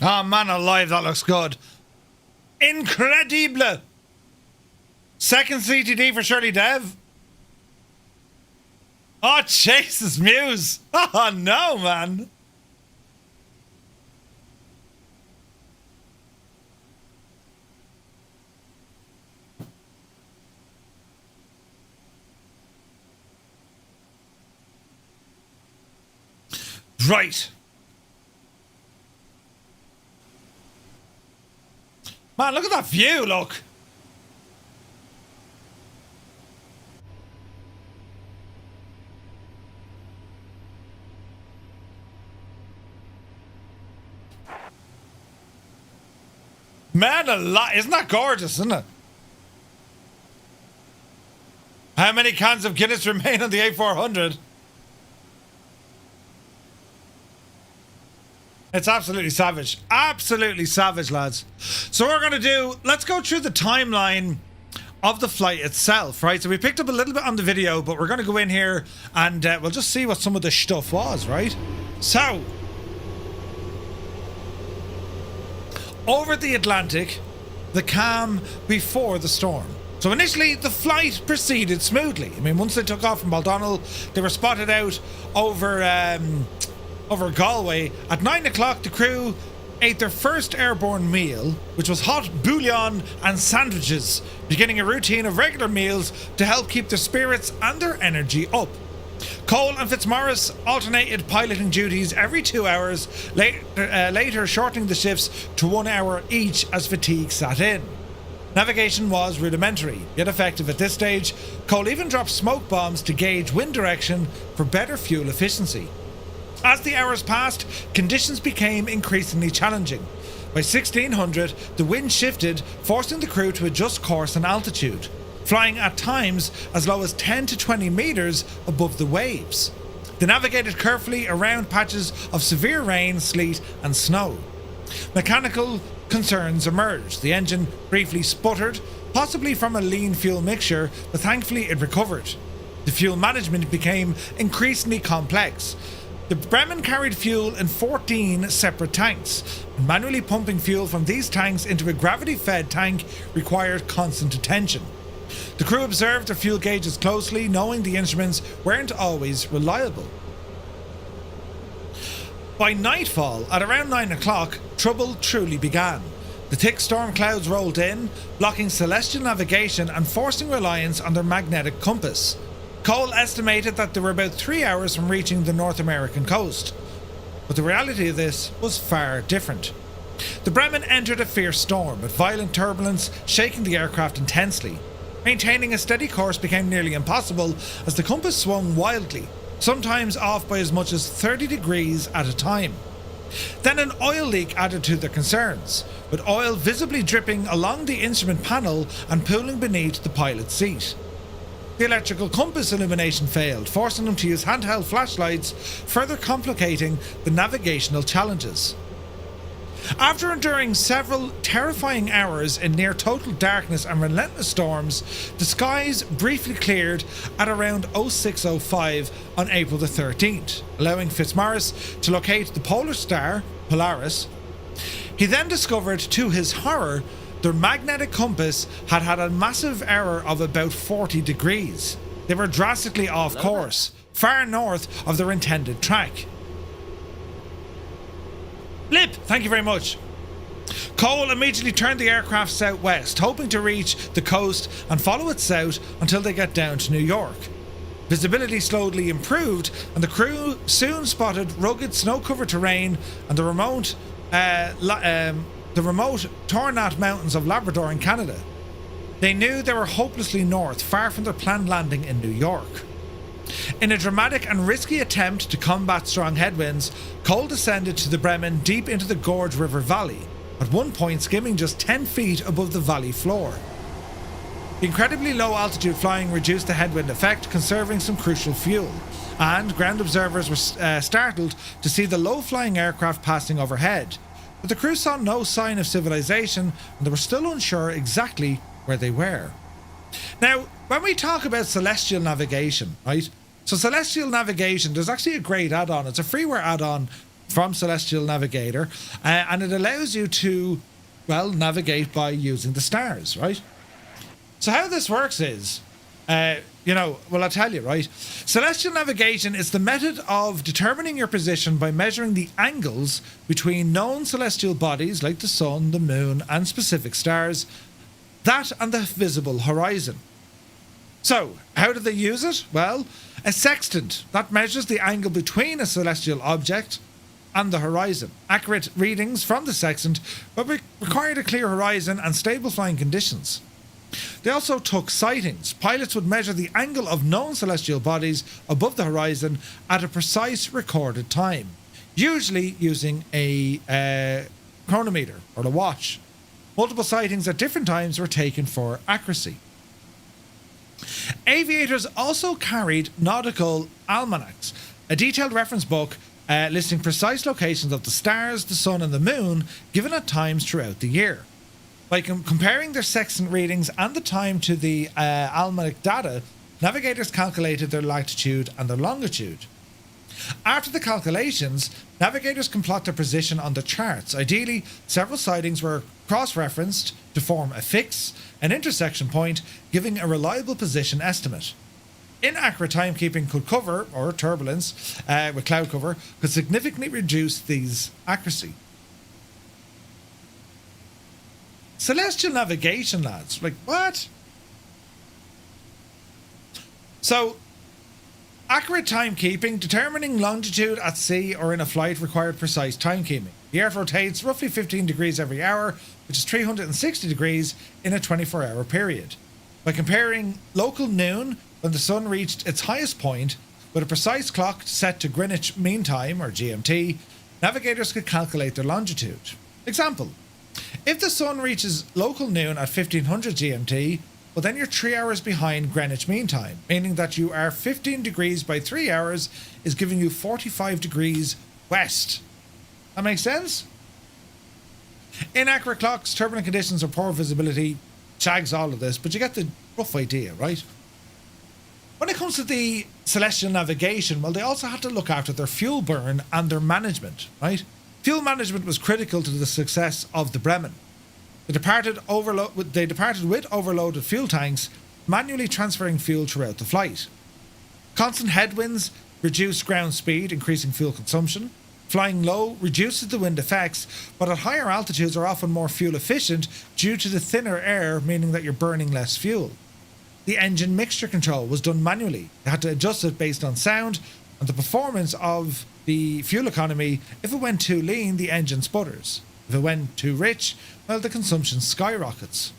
A: Oh man alive, that looks good. Incredible. Second CTD for Shirley Dev. Oh, Jesus Muse. Oh no, man. Right. Man, look at that view, look. Man alive, isn't that gorgeous, isn't it? How many cans of Guinness remain on the A400? It's absolutely savage. Absolutely savage, lads. So what we're going to do, let's go through the timeline of the flight itself, right? So we picked up a little bit on the video, but we're going to go in here and we'll just see what some of the stuff was, right? So, over the Atlantic, the calm before the storm. So initially, the flight proceeded smoothly. I mean, once they took off from Baldonnel, they were spotted out over Galway. At 9 o'clock, the crew ate their first airborne meal, which was hot bouillon and sandwiches, beginning a routine of regular meals to help keep their spirits and their energy up. Köhl and Fitzmaurice alternated piloting duties every 2 hours, later shortening the shifts to 1 hour each as fatigue sat in. Navigation was rudimentary, yet effective at this stage. Köhl even dropped smoke bombs to gauge wind direction for better fuel efficiency. As the hours passed, conditions became increasingly challenging. By 1600, the wind shifted, forcing the crew to adjust course and altitude, flying at times as low as 10 to 20 metres above the waves. They navigated carefully around patches of severe rain, sleet and snow. Mechanical concerns emerged. The engine briefly sputtered, possibly from a lean fuel mixture, but thankfully it recovered. The fuel management became increasingly complex. The Bremen carried fuel in 14 separate tanks, and manually pumping fuel from these tanks into a gravity-fed tank required constant attention. The crew observed their fuel gauges closely, knowing the instruments weren't always reliable. By nightfall, at around 9 o'clock, trouble truly began. The thick storm clouds rolled in, blocking celestial navigation and forcing reliance on their magnetic compass. Köhl estimated that they were about 3 hours from reaching the North American coast. But the reality of this was far different. The Bremen entered a fierce storm, with violent turbulence shaking the aircraft intensely. Maintaining a steady course became nearly impossible as the compass swung wildly, sometimes off by as much as 30 degrees at a time. Then an oil leak added to their concerns, with oil visibly dripping along the instrument panel and pooling beneath the pilot's seat. The electrical compass illumination failed, forcing them to use handheld flashlights, further complicating the navigational challenges. After enduring several terrifying hours in near total darkness and relentless storms, the skies briefly cleared at around 06:05 on April the 13th, allowing Fitzmaurice to locate the polar star, Polaris. He then discovered, to his horror, their magnetic compass had a massive error of about 40 degrees. They were drastically off course, far north of their intended track. Lip, thank you very much. Köhl immediately turned the aircraft southwest, hoping to reach the coast and follow it south until they get down to New York. Visibility slowly improved, and the crew soon spotted rugged snow-covered terrain and the remote Tornat Mountains of Labrador in Canada. They knew they were hopelessly north, far from their planned landing in New York. In a dramatic and risky attempt to combat strong headwinds, Köhl descended to the Bremen deep into the Gorge River Valley, at one point skimming just 10 feet above the valley floor. The incredibly low altitude flying reduced the headwind effect, conserving some crucial fuel, and ground observers were startled to see the low-flying aircraft passing overhead. But the crew saw no sign of civilization, and they were still unsure exactly where they were. Now, when we talk about celestial navigation, right? So celestial navigation, there's actually a great add-on. It's a freeware add-on from Celestial Navigator, and it allows you to, well, navigate by using the stars, right? So how this works is, I'll tell you, right? Celestial navigation is the method of determining your position by measuring the angles between known celestial bodies like the sun, the moon, and specific stars, that and the visible horizon. So, how do they use it? Well, a sextant that measures the angle between a celestial object and the horizon. Accurate readings from the sextant but required a clear horizon and stable flying conditions. They also took sightings. Pilots would measure the angle of known celestial bodies above the horizon at a precise recorded time, usually using a chronometer or a watch. Multiple sightings at different times were taken for accuracy. Aviators also carried nautical almanacs, a detailed reference book listing precise locations of the stars, the sun and the moon, given at times throughout the year. By comparing their sextant readings and the time to the almanac data, navigators calculated their latitude and their longitude. After the calculations, navigators can plot their position on the charts. Ideally, several sightings were cross-referenced to form a fix, an intersection point, giving a reliable position estimate. Inaccurate timekeeping could cover, or turbulence with cloud cover, could significantly reduce these accuracy. Celestial navigation, lads. Like, what? So, Accurate timekeeping. Determining longitude at sea or in a flight required precise timekeeping. The Earth rotates roughly 15 degrees every hour, which is 360 degrees in a 24-hour period. By comparing local noon, when the sun reached its highest point, with a precise clock set to Greenwich Mean Time, or GMT, navigators could calculate their longitude. Example: if the sun reaches local noon at 1500 GMT, well then you're 3 hours behind Greenwich Mean Time, meaning that you are 15 degrees by 3 hours is giving you 45 degrees west. That makes sense? Inaccurate clocks, turbulent conditions, or poor visibility shags all of this, but you get the rough idea, right? When it comes to the celestial navigation, well, they also had to look after their fuel burn and their management, right? Fuel management was critical to the success of the Bremen. They departed with overloaded fuel tanks, manually transferring fuel throughout the flight. Constant headwinds reduce ground speed, increasing fuel consumption. Flying low reduces the wind effects, but at higher altitudes are often more fuel efficient due to the thinner air, meaning that you're burning less fuel. The engine mixture control was done manually. They had to adjust it based on sound and the performance of the fuel economy. If it went too lean, the engine sputters. If it went too rich, well, the consumption skyrockets.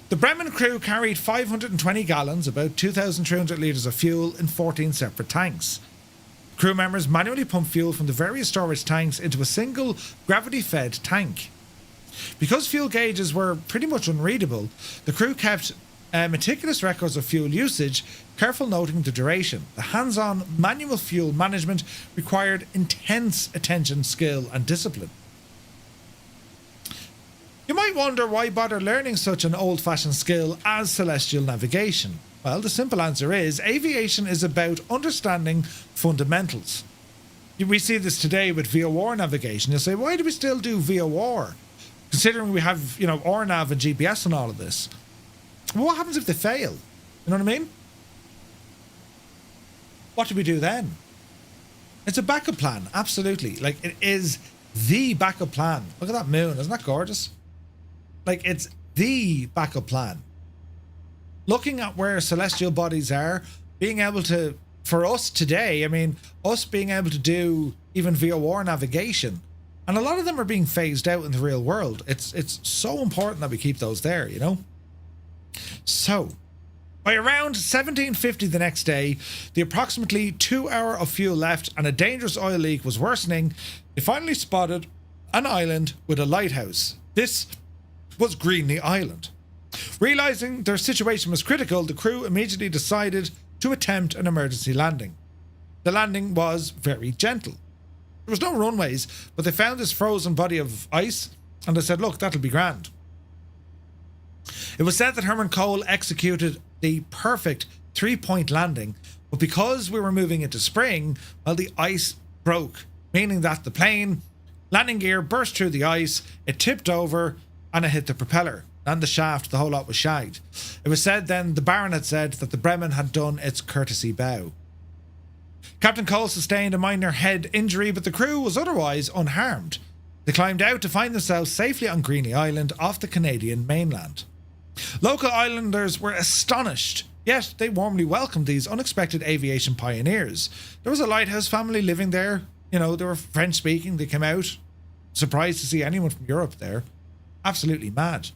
A: The Bremen crew carried 520 gallons, about 2,300 litres of fuel, in 14 separate tanks. Crew members manually pumped fuel from the various storage tanks into a single gravity-fed tank. Because fuel gauges were pretty much unreadable, the crew kept meticulous records of fuel usage, careful noting the duration. The hands-on manual fuel management required intense attention, skill and discipline. You might wonder why bother learning such an old-fashioned skill as celestial navigation. Well, the simple answer is aviation is about understanding fundamentals. We see this today with VOR navigation. You'll say, why do we still do VOR? Considering we have, RNAV and GPS and all of this. Well, what happens if they fail? You know what I mean? What do we do then? It's a backup plan, absolutely. Like, it is the backup plan. Look at that moon, isn't that gorgeous? Like, it's the backup plan. Looking at where celestial bodies are, being able to, for us today, I mean, us being able to do even VOR navigation, and a lot of them are being phased out in the real world. It's so important that we keep those there, you know? So, by around 1750 the next day, the approximately 2 hour of fuel left and a dangerous oil leak was worsening, they finally spotted an island with a lighthouse. This was Greenland Island. Realizing their situation was critical, the crew immediately decided to attempt an emergency landing. The landing was very gentle. There was no runways, but they found this frozen body of ice and they said, look, that'll be grand. It was said that Herman Köhl executed the perfect 3-point landing, but because we were moving into spring, well, the ice broke, meaning that the plane landing gear burst through the ice, it tipped over and it hit the propeller and the shaft. The whole lot was shagged. It was said then, the Baronet said, that the Bremen had done its courtesy bow. Captain Köhl sustained a minor head injury, but the crew was otherwise unharmed. They climbed out to find themselves safely on Greenland Island off the Canadian mainland. Local islanders were astonished, yet they warmly welcomed these unexpected aviation pioneers. There was a lighthouse family living there. You know, they were French speaking. They came out, surprised to see anyone from Europe there. Absolutely mad.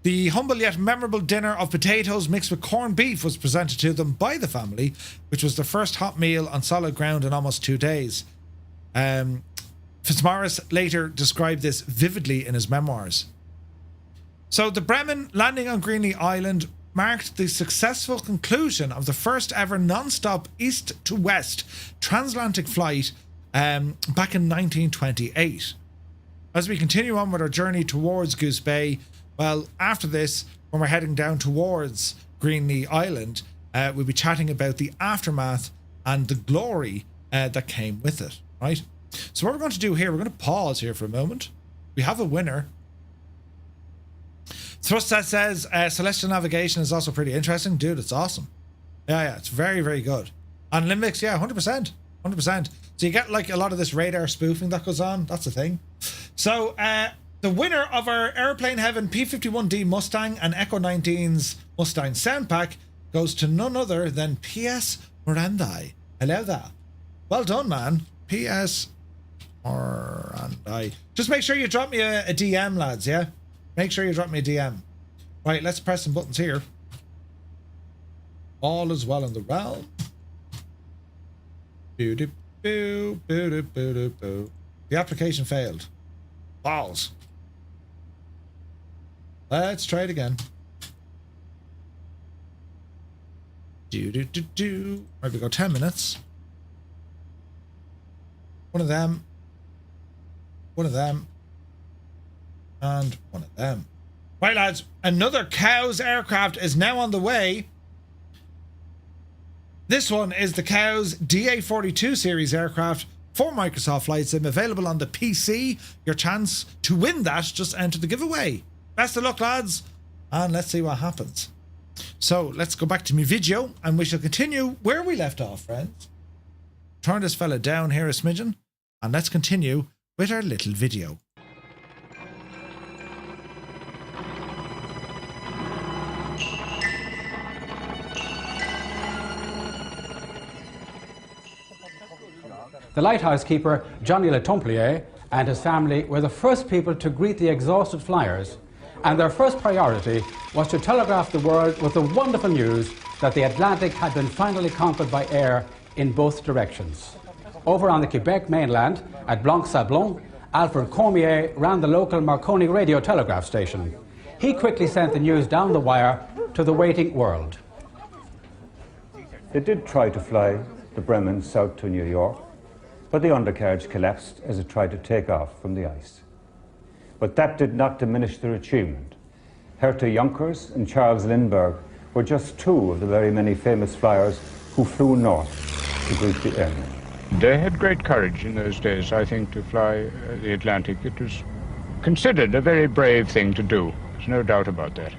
A: The humble yet memorable dinner of potatoes mixed with corned beef was presented to them by the family, which was their first hot meal on solid ground in almost 2 days. Fitzmaurice later described this vividly in his memoirs. So the Bremen landing on Greenland Island marked the successful conclusion of the first ever non-stop east to west transatlantic flight back in 1928. As we continue on with our journey towards Goose Bay, well, after this, when we're heading down towards Greenland Island, we'll be chatting about the aftermath and the glory that came with it, right? So what we're going to do here, we're going to pause here for a moment. We have a winner. Thrustat says, celestial navigation is also pretty interesting. Dude, it's awesome. Yeah, it's very, very good. And Limbics, yeah, 100%. 100%. So you get like a lot of this radar spoofing that goes on. That's the thing. So, the winner of our Airplane Heaven P51D Mustang and Echo 19's Mustang sound pack goes to none other than PS Morandi. Hello there. Well done, man. P.S. Morandi. Just make sure you drop me a DM, lads, yeah? Make sure you drop me a DM. Right, let's press some buttons here. All is well in the realm. Boo-doo-boo, boo-doo-boo-doo-boo. The application failed. Balls. Let's try it again. Do-do-do-do. Right, we go 10 minutes. One of them. One of them. And one of them. Right, lads. Another CYYR aircraft is now on the way. This one is the CYYR DA42 series aircraft for Microsoft Flight Sim, available on the PC. Your chance to win that, just enter the giveaway. Best of luck, lads, and let's see what happens. So let's go back to my video and we shall continue where we left off, friends. Turn this fella down here a smidgen and let's continue with our little video.
I: The lighthouse keeper, Johnny Letemplier, and his family were the first people to greet the exhausted flyers, and their first priority was to telegraph the world with the wonderful news that the Atlantic had been finally conquered by air in both directions. Over on the Quebec mainland, at Blanc-Sablon, Alfred Cormier ran the local Marconi radio telegraph station. He quickly sent the news down the wire to the waiting world.
H: They did try to fly the Bremen south to New York, but the undercarriage collapsed as it tried to take off from the ice. But that did not diminish their achievement. Herta Junkers and Charles Lindbergh were just two of the very many famous flyers who flew north to greet the airmen.
K: They had great courage in those days, I think, to fly the Atlantic. It was considered a very brave thing to do. There's no doubt about that,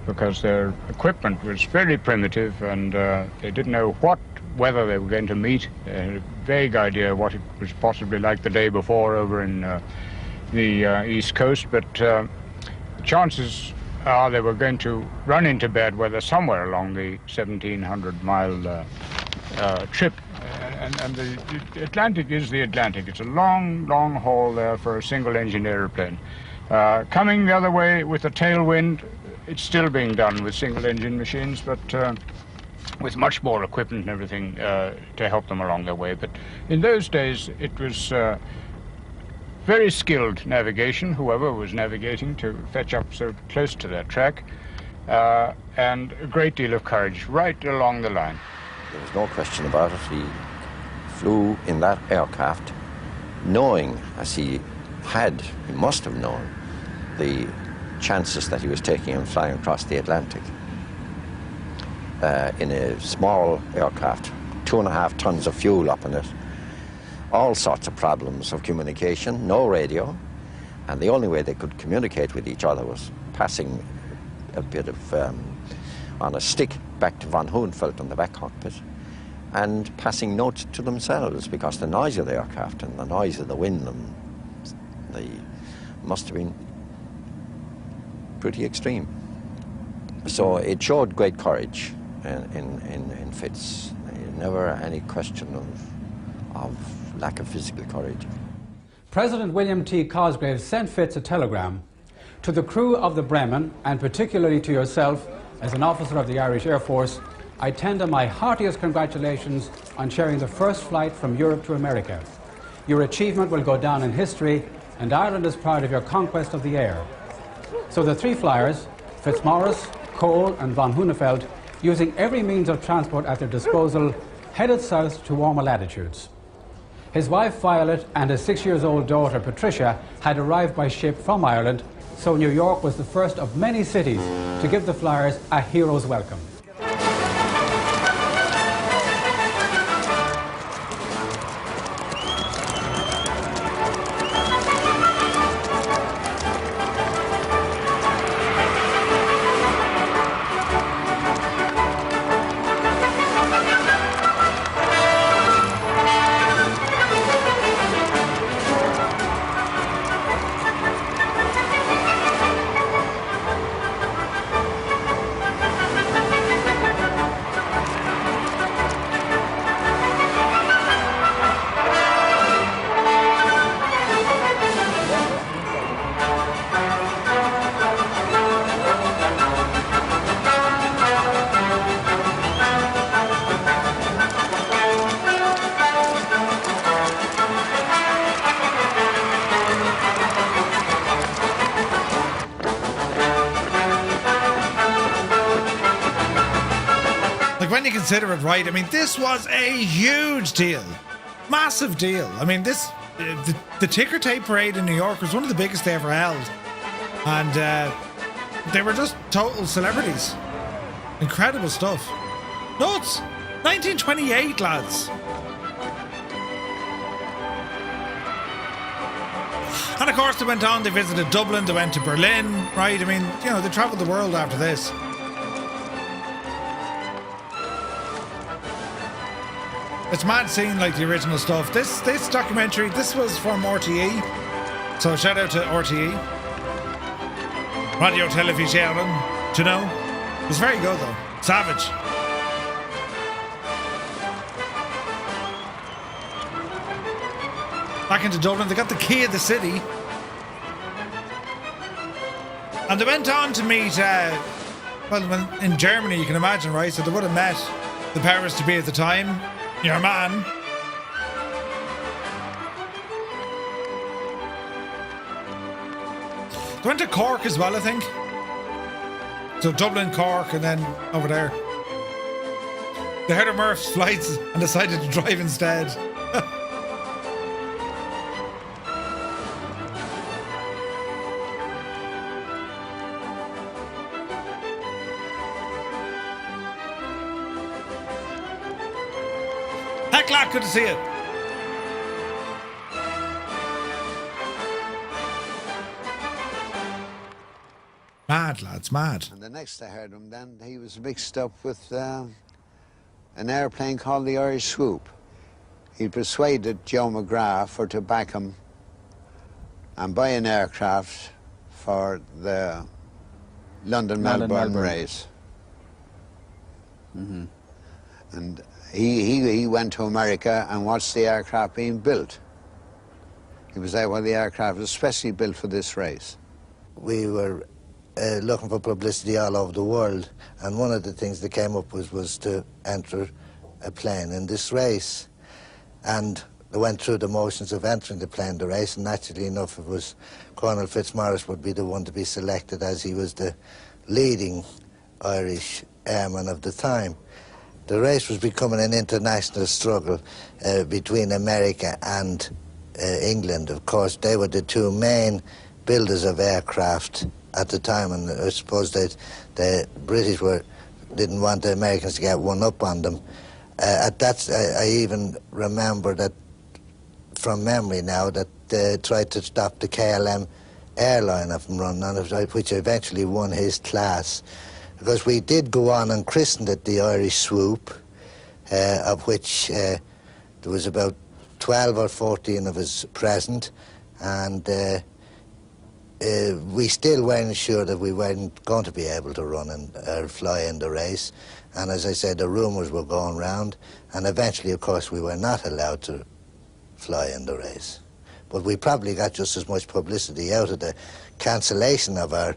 K: because their equipment was very primitive and they didn't know what weather they were going to meet. They had a vague idea of what it was possibly like the day before over in the East Coast, but the chances are they were going to run into bad weather somewhere along the 1,700-mile trip. And the Atlantic is the Atlantic. It's a long, long haul there for a single-engine airplane. Coming the other way with a tailwind, it's still being done with single-engine machines, but with much more equipment and everything to help them along their way. But in those days, it was very skilled navigation, whoever was navigating, to fetch up so close to that track, and a great deal of courage right along the line.
N: There was no question about it. He flew in that aircraft knowing, as he must have known, the chances that he was taking in flying across the Atlantic. In a small aircraft, 2.5 tons of fuel up in it, all sorts of problems of communication, no radio, and the only way they could communicate with each other was passing a bit of, on a stick back to von Hünefeld in the back cockpit, and passing notes to themselves, because the noise of the aircraft and the noise of the wind and the must have been pretty extreme. So it showed great courage in Fitz. Never any question of lack of physical courage.
I: President William T. Cosgrave sent Fitz a telegram to the crew of the Bremen, and particularly to yourself as an officer of the Irish Air Force. I tender my heartiest congratulations on sharing the first flight from Europe to America. Your achievement will go down in history, and Ireland is proud of your conquest of the air. So the three flyers, Fitzmaurice, Köhl and von Hünefeld, using every means of transport at their disposal, headed south to warmer latitudes. His wife Violet and his 6-year-old daughter Patricia had arrived by ship from Ireland, so New York was the first of many cities to give the flyers a hero's welcome.
A: when you consider it, right, I mean, this was a huge deal. Massive deal. I mean, this, the ticker tape parade in New York was one of the biggest they ever held. And they were just total celebrities. Incredible stuff. Nuts! 1928, lads. And of course they went on, they visited Dublin, they went to Berlin, right? I mean, you know, they travelled the world after this. It's mad seeing like the original stuff. This documentary, this was from RTE. So shout out to RTE. Radio Televisión, you know? It was very good though. Savage. Back into Dublin, they got the key of the city. And they went on to meet, well, in Germany, you can imagine, right? So they would have met the powers to be at the time. Your man. They went to Cork as well, I think. So Dublin, Cork, and then over there. They heard of Murph's flights and decided to drive instead. Heck, good to see you. Mad, lads, mad.
C: And the next I heard him then, he was mixed up with an airplane called the Irish Swoop. He persuaded Joe McGrath to back him and buy an aircraft for the London-Melbourne race.
G: Mm-hmm.
C: And he went to America and watched the aircraft being built. He was there while the aircraft was specially built for this race.
G: We were looking for publicity all over the world, and one of the things that came up was to enter a plane in this race. And they went through the motions of entering the plane, the race, and naturally enough it was Colonel Fitzmaurice would be the one to be selected, as he was the leading Irish airman of the time. The race was becoming an international struggle between America and England. Of course, they were the two main builders of aircraft at the time, and I suppose that the British didn't want the Americans to get one up on them. At that, I even remember that, from memory now, that they tried to stop the KLM airliner from running on it, which eventually won his class. Because we did go on and christened it the Irish Swoop, of which there was about 12 or 14 of us present, and we still weren't sure that we weren't going to be able to run or fly in the race. And as I said, the rumours were going round, and eventually, of course, we were not allowed to fly in the race. But we probably got just as much publicity out of the cancellation of our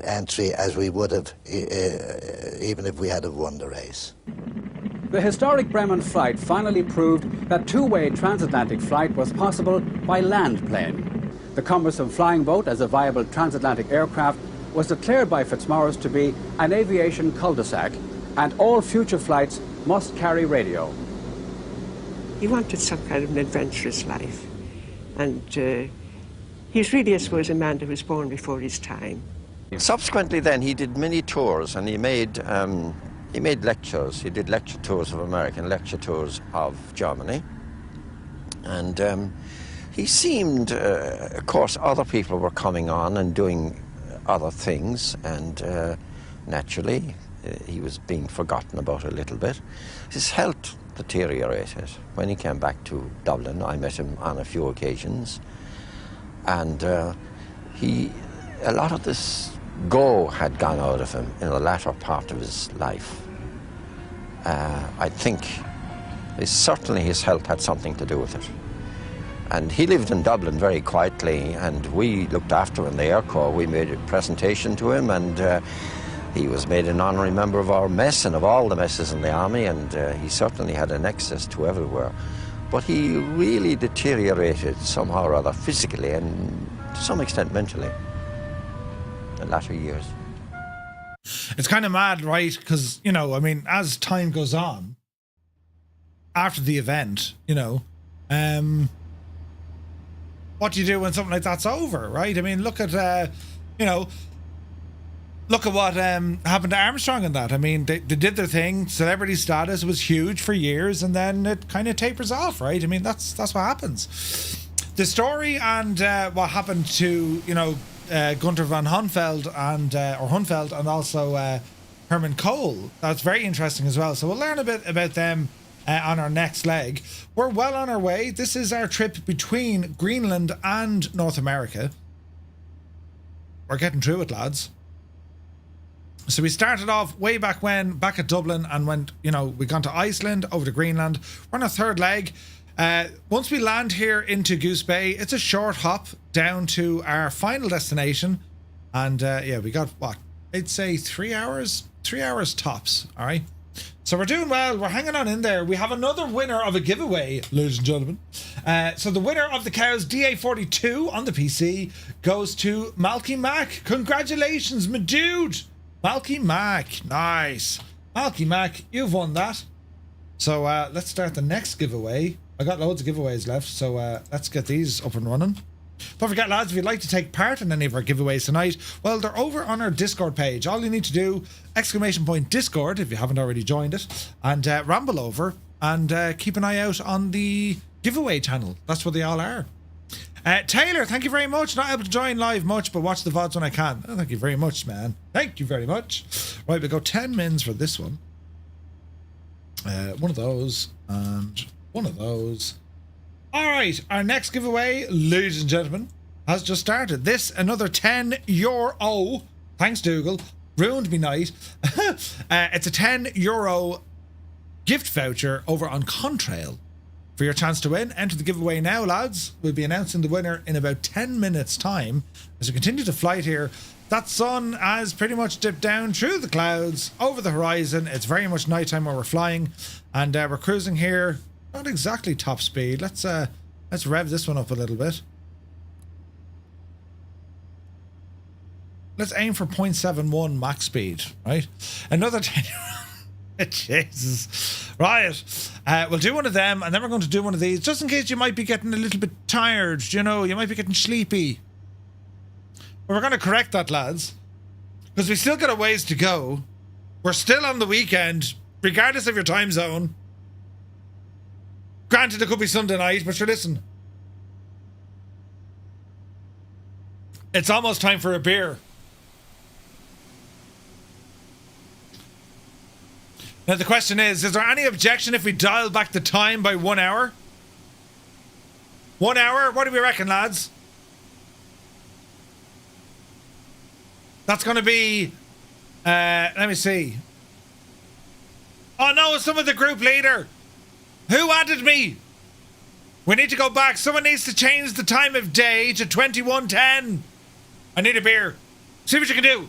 G: entry as we would have even if we had have won the race.
I: The historic Bremen flight finally proved that two-way transatlantic flight was possible by land plane. The cumbersome flying boat as a viable transatlantic aircraft was declared by Fitzmaurice to be an aviation cul-de-sac, and all future flights must carry radio.
V: He wanted some kind of an adventurous life, and he's really, I suppose, a man that was born before his time.
N: Subsequently then he did many tours, and he made lectures. He did lecture tours of America and lecture tours of Germany. And he seemed, of course, other people were coming on and doing other things, and naturally he was being forgotten about a little bit. His health deteriorated. When he came back to Dublin, I met him on a few occasions, and a lot of this go had gone out of him in the latter part of his life. I think certainly his health had something to do with it. And he lived in Dublin very quietly, and we looked after him in the Air Corps. We made a presentation to him, and he was made an honorary member of our mess and of all the messes in the army, and he certainly had an access to everywhere. But he really deteriorated somehow or other physically and to some extent mentally in latter years.
A: It's kind of mad, right? Because, you know, I mean, as time goes on, after the event, you know, what do you do when something like that's over, right? I mean, look at, you know, look at what happened to Armstrong and that. I mean, they did their thing. Celebrity status was huge for years, and then it kind of tapers off, right? I mean, that's what happens. The story and what happened to, you know, Gunther von Hünefeld and also Herman Köhl. That's very interesting as well. So we'll learn a bit about them on our next leg. We're well on our way. This is our trip between Greenland and North America. We're getting through it, lads. So we started off way back when, back at Dublin, and went, you know, we gone to Iceland, over to Greenland. We're on our third leg. Once we land here into Goose Bay, it's a short hop down to our final destination. And yeah, we got, what, I'd say 3 hours? 3 hours tops, all right? So we're doing well. We're hanging on in there. We have another winner of a giveaway, ladies and gentlemen. So the winner of the Cows DA42 on the PC goes to Malky Mac. Congratulations, my dude. Malky Mac. Nice. Malky Mac, you've won that. So let's start the next giveaway. I got loads of giveaways left, so let's get these up and running. Don't forget, lads, if you'd like to take part in any of our giveaways tonight, well, they're over on our Discord page. All you need to do, !Discord, if you haven't already joined it, and ramble over and keep an eye out on the giveaway channel. That's what they all are. Taylor, thank you very much. Not able to join live much, but watch the VODs when I can. Oh, thank you very much, man. Thank you very much. Right, we go 10 mins for this one. One of those, and one of those. All right, our next giveaway, ladies and gentlemen, has just started. This, another €10. Thanks, Dougal. Ruined me night. It's a €10 gift voucher over on Contrail. For your chance to win, enter the giveaway now, lads. We'll be announcing the winner in about 10 minutes' time. As we continue to flight here, that sun has pretty much dipped down through the clouds, over the horizon. It's very much nighttime where we're flying, and we're cruising here. Not exactly top speed. Let's rev this one up a little bit. Let's aim for 0.71 max speed, right? Another 10. Jesus. Right. We'll do one of them, and then we're going to do one of these, just in case you might be getting a little bit tired, you know, you might be getting sleepy. But we're going to correct that, lads, because we still got a ways to go. We're still on the weekend, regardless of your time zone. Granted, it could be Sunday night, but sure, listen. It's almost time for a beer. Now, the question is there any objection if we dial back the time by 1 hour? 1 hour? What do we reckon, lads? That's going to be... let me see. Oh, no, it's some of the group leader. Who added me? We need to go back. Someone needs to change the time of day to 21:10. I need a beer. See what you can do.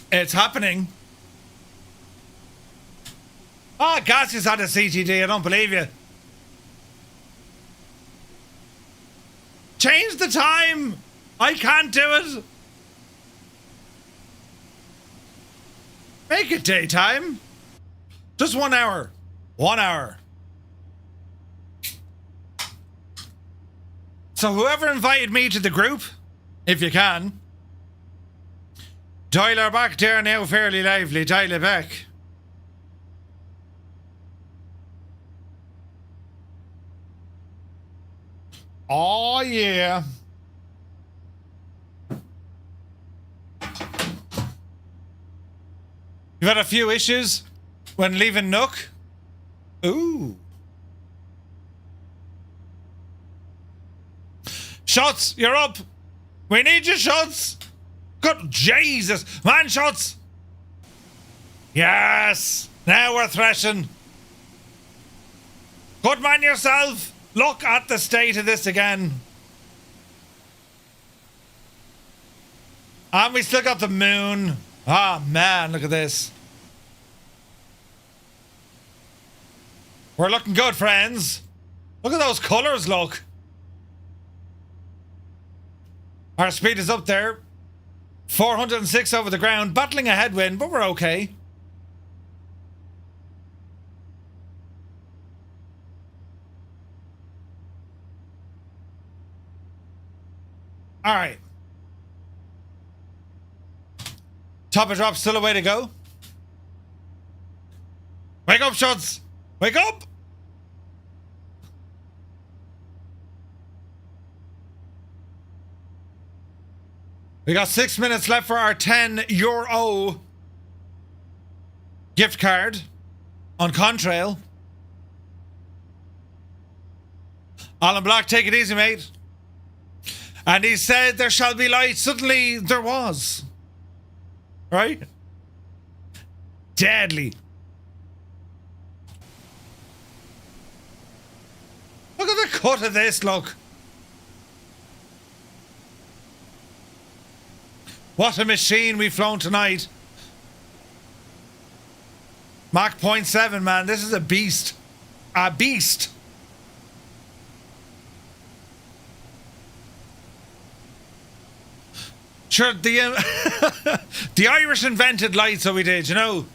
A: It's happening. Oh, Gas has had a CTD. I don't believe you. Change the time. I can't do it. Make it daytime. Just 1 hour. 1 hour. So whoever invited me to the group, if you can, dial her back there now, fairly lively. Dial it back. Oh, yeah. You've had a few issues when leaving Nook? Ooh. Shots, you're up. We need your shots. Good Jesus. Man, shots. Yes. Now we're thrashing. Good man yourself. Look at the state of this again. And we still got the moon. Ah, man, look at this. We're looking good, friends. Look at those colours, look. Our speed is up there. 406 over the ground, battling a headwind, but we're okay. All right. Top of drop, still a way to go. Wake up, shots. Wake up. We got 6 minutes left for our €10 gift card on Contrail. Alan Black, take it easy, mate. And he said, there shall be light. Suddenly, there was. Right? Deadly. Look at the cut of this, look. What a machine we've flown tonight. Mach 0.7, man. This is a beast. A beast. Sure, the the Irish invented light, so we did, you know.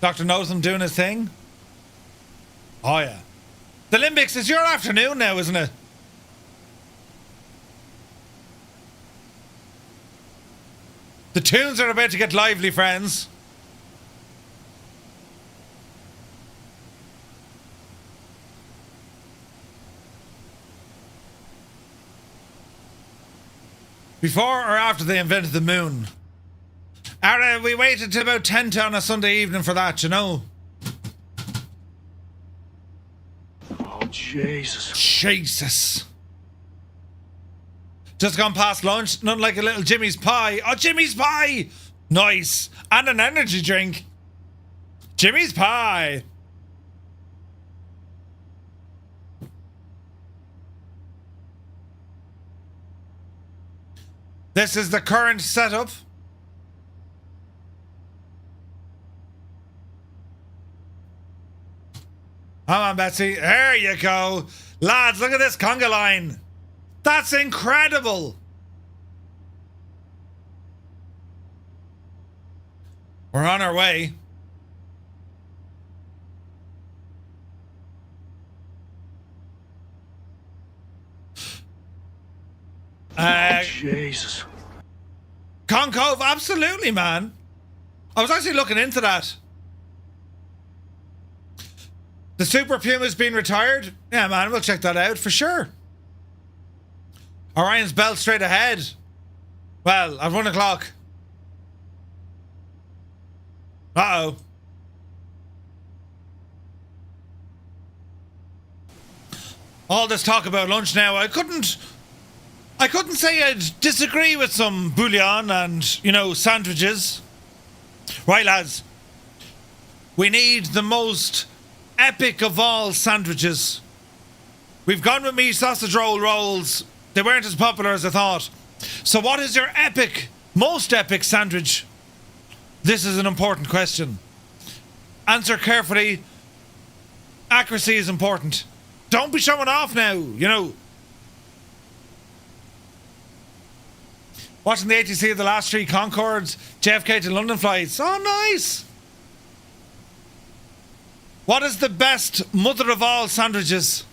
A: Dr. Notham doing his thing. Oh, yeah. The Olympics is your afternoon now, isn't it? The tunes are about to get lively, friends. Before or after they invented the moon? We waited till about 10 to on a Sunday evening for that, you know.
U: Oh, Jesus.
A: Jesus. Just gone past lunch, nothing like a little Jimmy's pie. Oh, Jimmy's pie! Nice. And an energy drink. Jimmy's pie. This is the current setup. Come on, Betsy. There you go. Lads, look at this conga line. That's incredible. We're on our way.
U: Jesus.
A: Concove, absolutely, man. I was actually looking into that. The Super Puma's been retired? Yeah, man, we'll check that out for sure. Orion's belt straight ahead. Well, at 1 o'clock. Uh-oh. All this talk about lunch now, I couldn't say I'd disagree with some bouillon and, you know, sandwiches. Right, lads. We need the most epic of all sandwiches. We've gone with meat sausage rolls. They weren't as popular as I thought. So what is your epic, most epic sandwich? This is an important question. Answer carefully. Accuracy is important. Don't be showing off now, you know. Watching the ATC of the last 3 Concords, JFK to London flights. Oh, nice. What is the best mother of all sandwiches?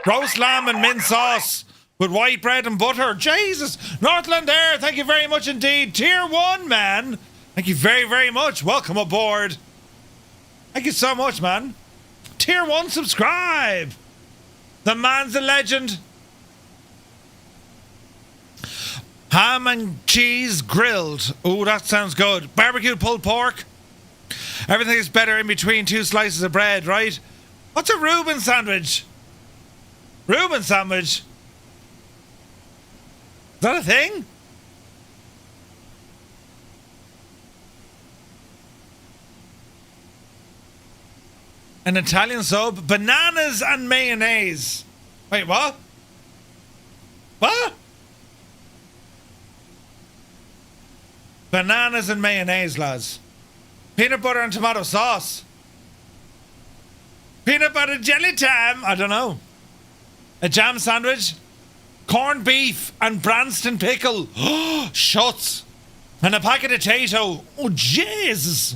A: Roast lamb and mint sauce with white bread and butter. Jesus. Northland Air, thank you very much indeed. Tier 1, man. Thank you very, very much. Welcome aboard. Thank you so much, man. Tier 1 subscribe. The man's a legend. Ham and cheese grilled. Ooh, that sounds good. Barbecue pulled pork. Everything is better in between 2 slices of bread, right? What's a Reuben sandwich? Reuben sandwich? Is that a thing? An Italian sub? Bananas and mayonnaise. Wait, what? What? Bananas and mayonnaise, lads. Peanut butter and tomato sauce. Peanut butter jelly time. I don't know. A jam sandwich. Corned beef and Branston pickle. Shuts. And a packet of potato. Oh, Jesus.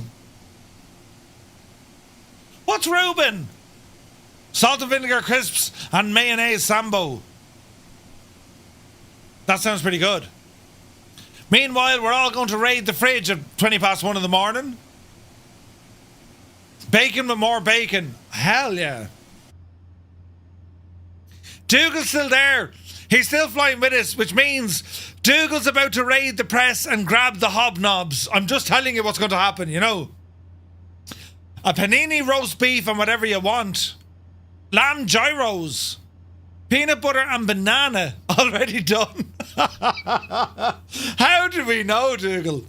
A: What's Reuben? Salt and vinegar crisps and mayonnaise sambo. That sounds pretty good. Meanwhile, we're all going to raid the fridge at 1:20 in the morning. Bacon with more bacon. Hell yeah. Dougal's still there. He's still flying with us, which means Dougal's about to raid the press and grab the hobnobs. I'm just telling you what's going to happen, you know. A panini roast beef and whatever you want. Lamb gyros. Peanut butter and banana. Already done. How did we know, Dougal?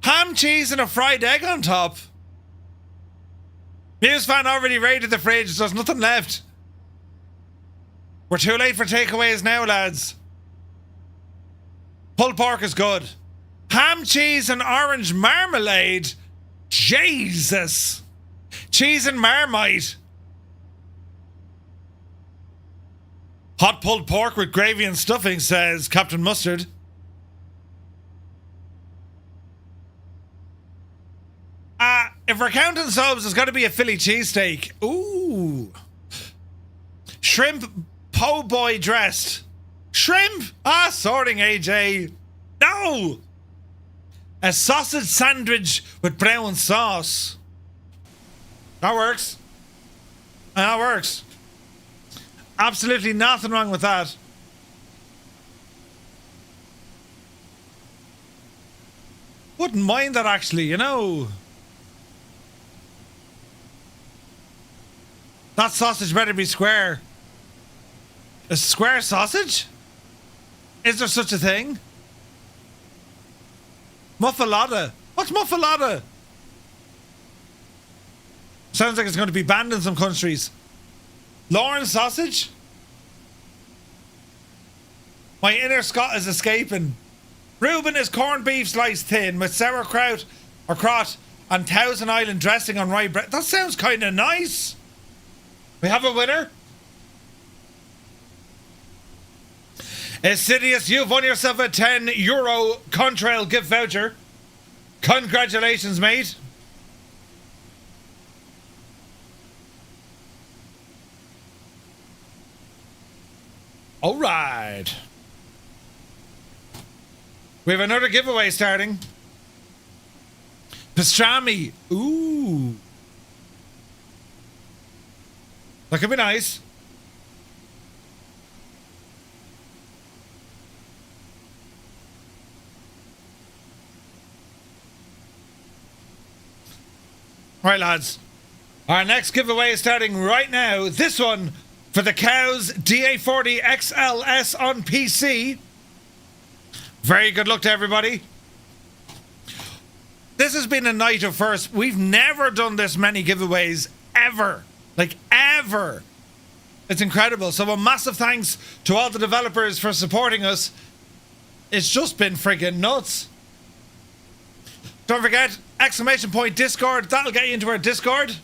A: Ham, cheese and a fried egg on top. News fan already raided the fridge. There's nothing left. We're too late for takeaways now, lads. Pulled pork is good. Ham, cheese and orange marmalade. Jesus. Cheese and Marmite. Hot pulled pork with gravy and stuffing, says Captain Mustard. If we're counting subs, there's got to be a Philly cheesesteak. Ooh. Shrimp po' boy dressed. Shrimp? Sorting, AJ. No. A sausage sandwich with brown sauce. That works. That works. Absolutely nothing wrong with that. Wouldn't mind that, actually, you know. That sausage better be square. A square sausage? Is there such a thing? Muffalata. What's muffalata? Sounds like it's going to be banned in some countries. Lauren sausage? My inner Scot is escaping. Reuben is corned beef sliced thin with sauerkraut or crot and Thousand Island dressing on rye bread. That sounds kind of nice. We have a winner. Sidious, you've won yourself a €10 Contrail gift voucher. Congratulations, mate. All right. We have another giveaway starting. Pastrami. Ooh. That could be nice. Right, lads. Our next giveaway is starting right now. This one for the Cows DA40 XLS on PC. Very good luck to everybody. This has been a night of firsts. We've never done this many giveaways ever. Like, ever. It's incredible. So a massive thanks to all the developers for supporting us. It's just been friggin' nuts. Don't forget, ! Discord. That'll get you into our Discord.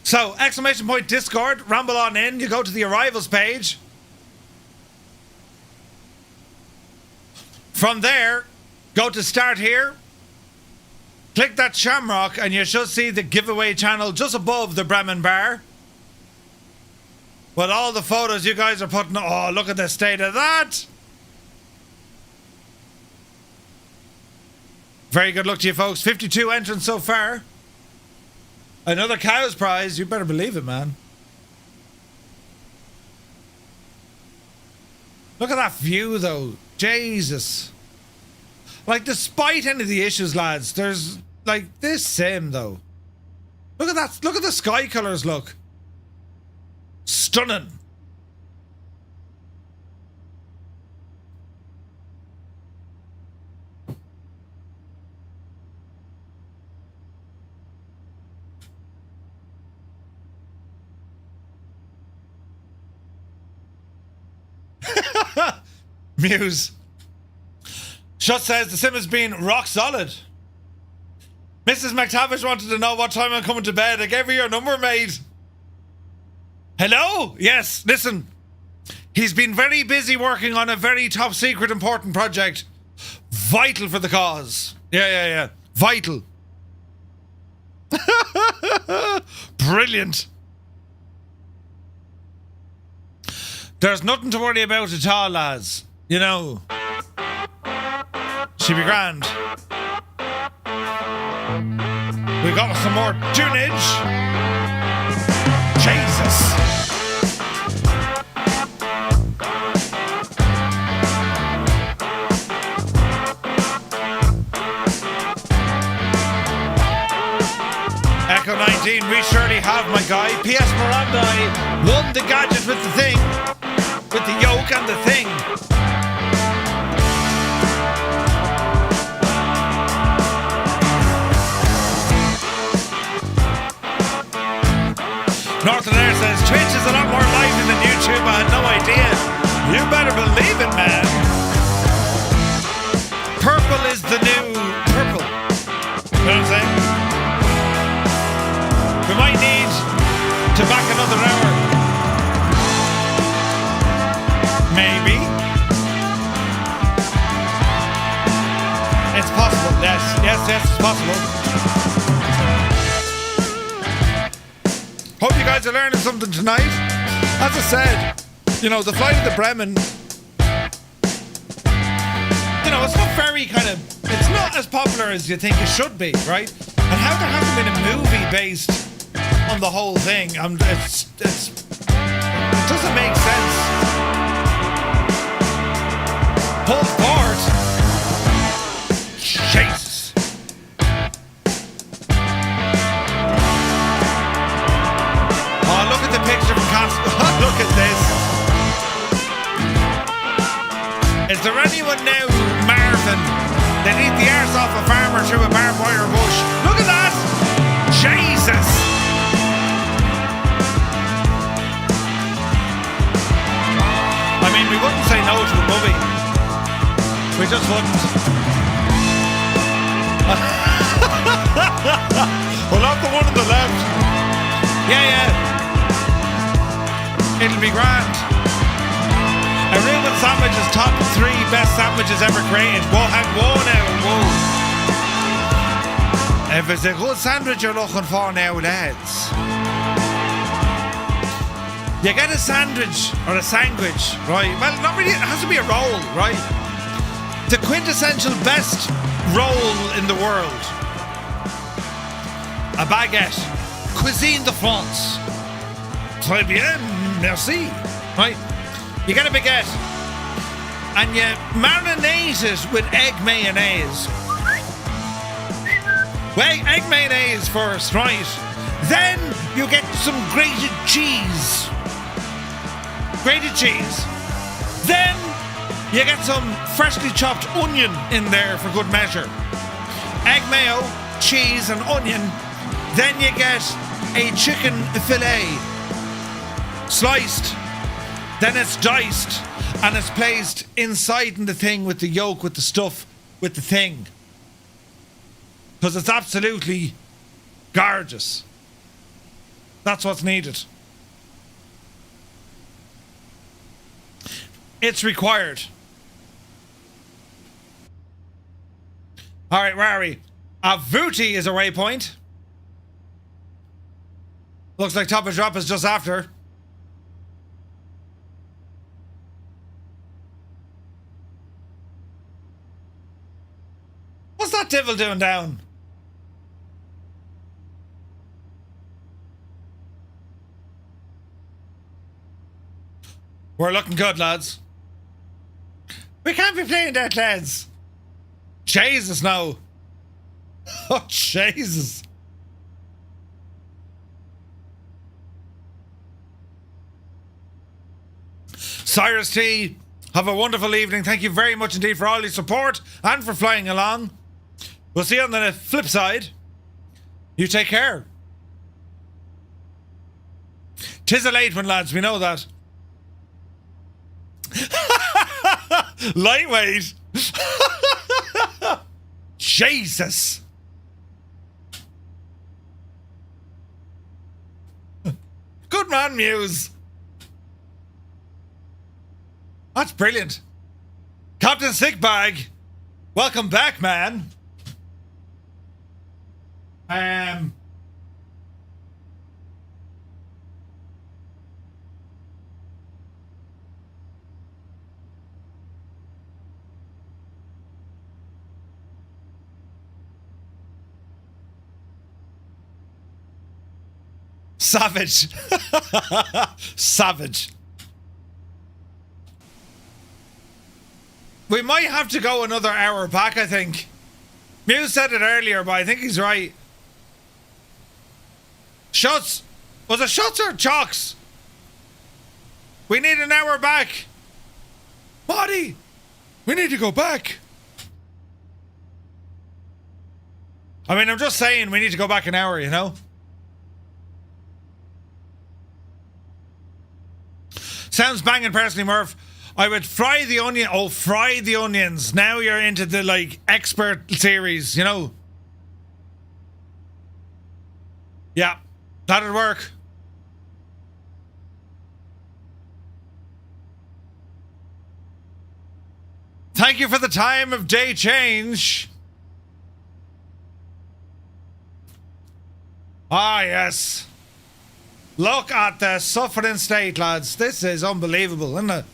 A: So, ! Discord, ramble on in, you go to the arrivals page. From there, go to start here, click that shamrock and you should see the giveaway channel just above the Bremen bar. With all the photos you guys are putting, oh, look at the state of that. Very good luck to you folks, 52 entrants so far. Another Cows prize, you better believe it, man. Look at that view, though. Jesus. Like, despite any of the issues, lads, there's, like, this sim, though. Look at that. Look at the sky colours, look. Stunning. Muse. Shut says the sim has been rock solid. Mrs. McTavish wanted to know what time I'm coming to bed. I gave her your number, mate. Hello? Yes, listen. He's been very busy working on a very top secret important project. Vital for the cause. Yeah. Vital. Brilliant. There's nothing to worry about at all, lads. You know. She'll be grand. We got some more tunage. Jesus. Echo 19, we surely have, my guy. P.S. Miranda won the gadget with the thing. With the yoke and the thing. Northern Air says, Twitch is a lot more lively than YouTube. I had no idea. You better believe it, man. Purple is the new purple. You know what I'm saying? We might need to back another hour. Maybe. It's possible. Yes, it's possible. Hope you guys are learning something tonight. As I said, you know, the flight of the Bremen, you know, it's not very it's not as popular as you think it should be, right? And how there hasn't been a movie based on the whole thing, it doesn't make sense. Pull forward. Jesus. Look at the picture from Castle. Look at this. Is there anyone now, Marvin, that eat the arse off a farmer through a barbed wire bush? Look at that! Jesus! I mean, we wouldn't say no to the movie. We just wouldn't. Well, not the one on the left. Yeah. It'll be grand. A Reuben sandwich is top 3 best sandwiches ever created. Whoa now, whoa. If it's a good sandwich you're looking for now, lads, you get a sandwich or a sandwich, right? Well, not really, it has to be a roll, right? The quintessential best roll in the world. A baguette. Cuisine de France. Très bien. Merci. Right? You get a baguette and you marinate it with egg mayonnaise. Well, egg mayonnaise first, right? Then you get some grated cheese. Grated cheese. Then you get some freshly chopped onion in there for good measure. Egg mayo, cheese and onion. Then you get a chicken fillet. Sliced, then it's diced and it's placed inside in the thing with the yolk, with the stuff, with the thing, because it's absolutely gorgeous. That's what's needed. It's required. All right, where are we? Avuti is a waypoint. Looks like Top of Drop is just after. What's that devil doing down? We're looking good, lads. We can't be playing that, lads. Jesus, no. Oh, Jesus. Cyrus T, have a wonderful evening. Thank you very much indeed for all your support and for flying along. We'll see you on the flip side. You take care. 'Tis a late one, lads. We know that. Lightweight. Jesus. Good man, Muse. That's brilliant. Captain Sickbag, welcome back, man. Savage. Savage. We might have to go another hour back, I think. Muse said it earlier, but I think he's right. Shots. Was it shots or chalks? We need an hour back. Marty, we need to go back. I mean, I'm just saying we need to go back an hour, you know? Sounds banging, personally, Murph. I would fry the onion. Oh, fry the onions. Now you're into the, like, expert series, you know? Yeah, that'd work. Thank you for the time of day change. Ah, yes. Look at the suffering state, lads. This is unbelievable, isn't it?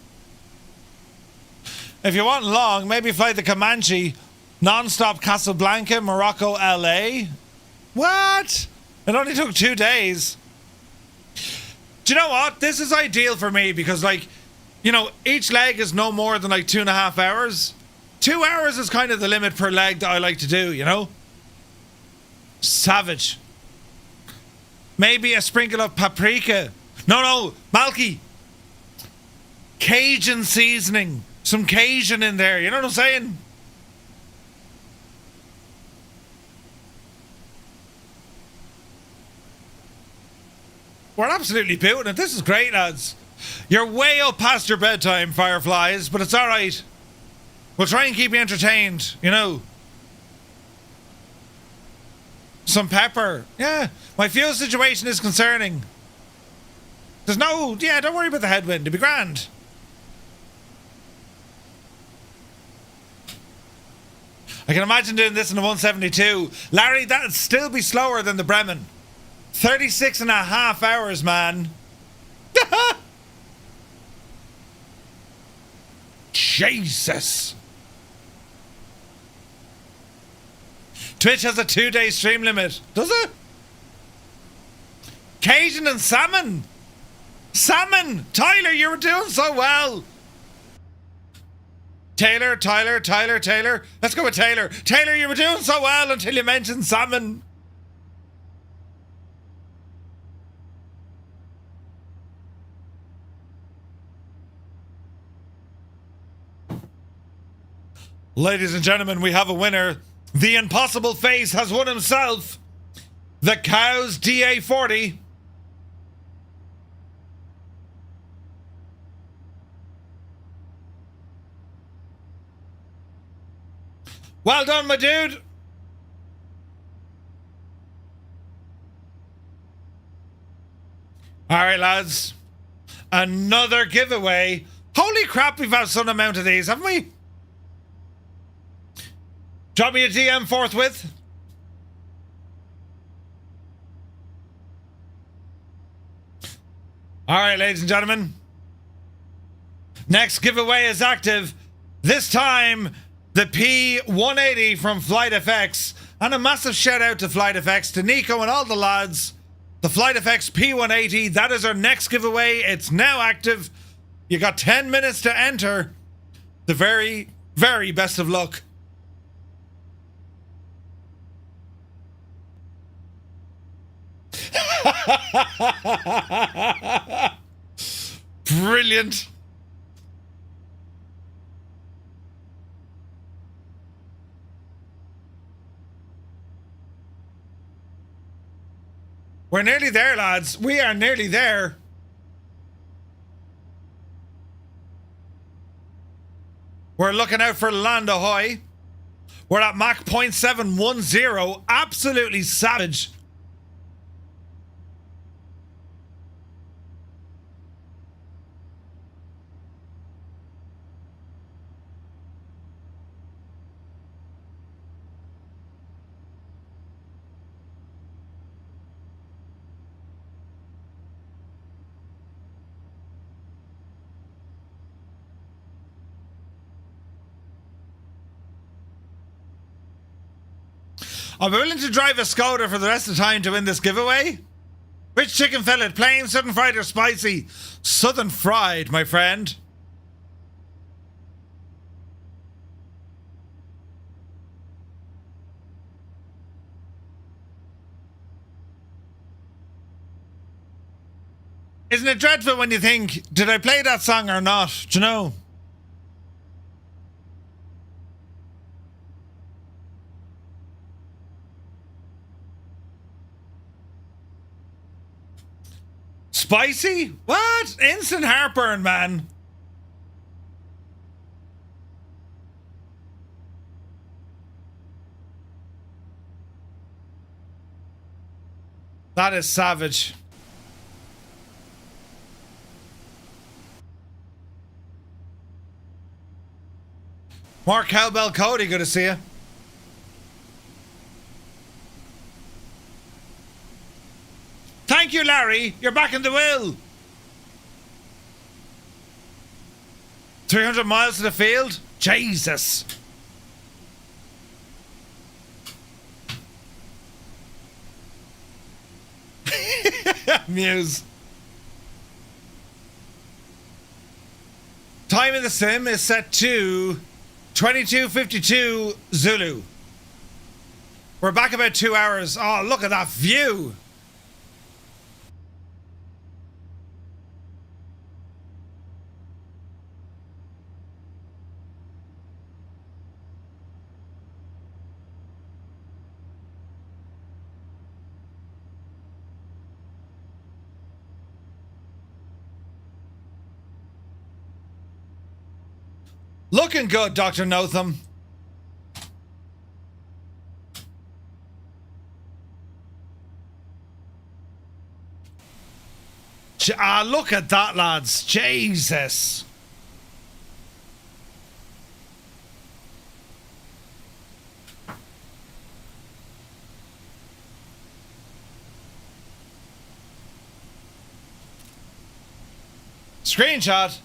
A: If you want long, maybe fly the Comanche non-stop Casablanca, Morocco, LA. What? It only took 2 days. Do you know what? This is ideal for me because, like, you know, each leg is no more than like 2.5 hours. 2 hours is kind of the limit per leg that I like to do, you know? Savage. Maybe a sprinkle of paprika. No, Malky. Cajun seasoning. Some Cajun in there, you know what I'm saying? We're absolutely booting it. This is great, lads. You're way up past your bedtime, Fireflies, but it's alright. We'll try and keep you entertained, you know. Some pepper. Yeah, my fuel situation is concerning. There's no... Yeah, don't worry about the headwind. It'll be grand. I can imagine doing this in a 172. Larry, that'd still be slower than the Bremen. 36.5 hours, man. Jesus. Twitch has a 2-day stream limit. Does it? Cajun and salmon. Salmon. Tyler, you were doing so well. Tyler. Let's go with Taylor. Taylor, you were doing so well until you mentioned salmon. Ladies and gentlemen, we have a winner. The impossible face has won himself the Cow's DA40. Well done, my dude. All right, lads. Another giveaway. Holy crap, we've had some amount of these, haven't we? Drop me a DM forthwith. All right, ladies and gentlemen. Next giveaway is active. This time, the P180 from FlightFX. And a massive shout out to FlightFX, to Nico and all the lads. The FlightFX P180, that is our next giveaway. It's now active. You got 10 minutes to enter. The very, very best of luck. Brilliant. We're nearly there, lads. We are nearly there. We're looking out for land ahoy. We're at Mach 0.710. Absolutely savage. I'm willing to drive a Skoda for the rest of the time to win this giveaway. Rich chicken fillet, plain, southern fried or spicy? Southern fried, my friend. Isn't it dreadful when you think, did I play that song or not? Do you know? Spicy? What? Instant heartburn, man. That is savage. Mark Cowbell Cody, good to see you. Thank you, Larry. You're back in the will. 300 miles to the field? Jesus. Muse. Time in the sim is set to 22:52 Zulu. We're back about 2 hours. Oh, look at that view. Looking good, Dr. Notham. Look at that, lads. Jesus. Screenshot.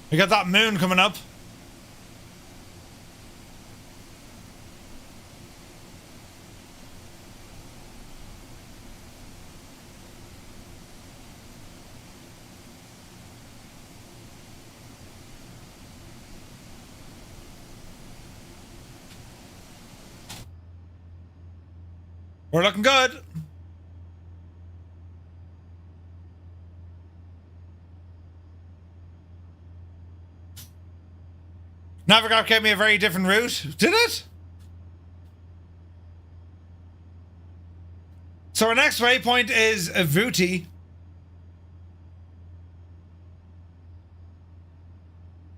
A: We got that moon coming up. We're looking good. Navigap gave me a very different route. Did it? So our next waypoint is Avuti.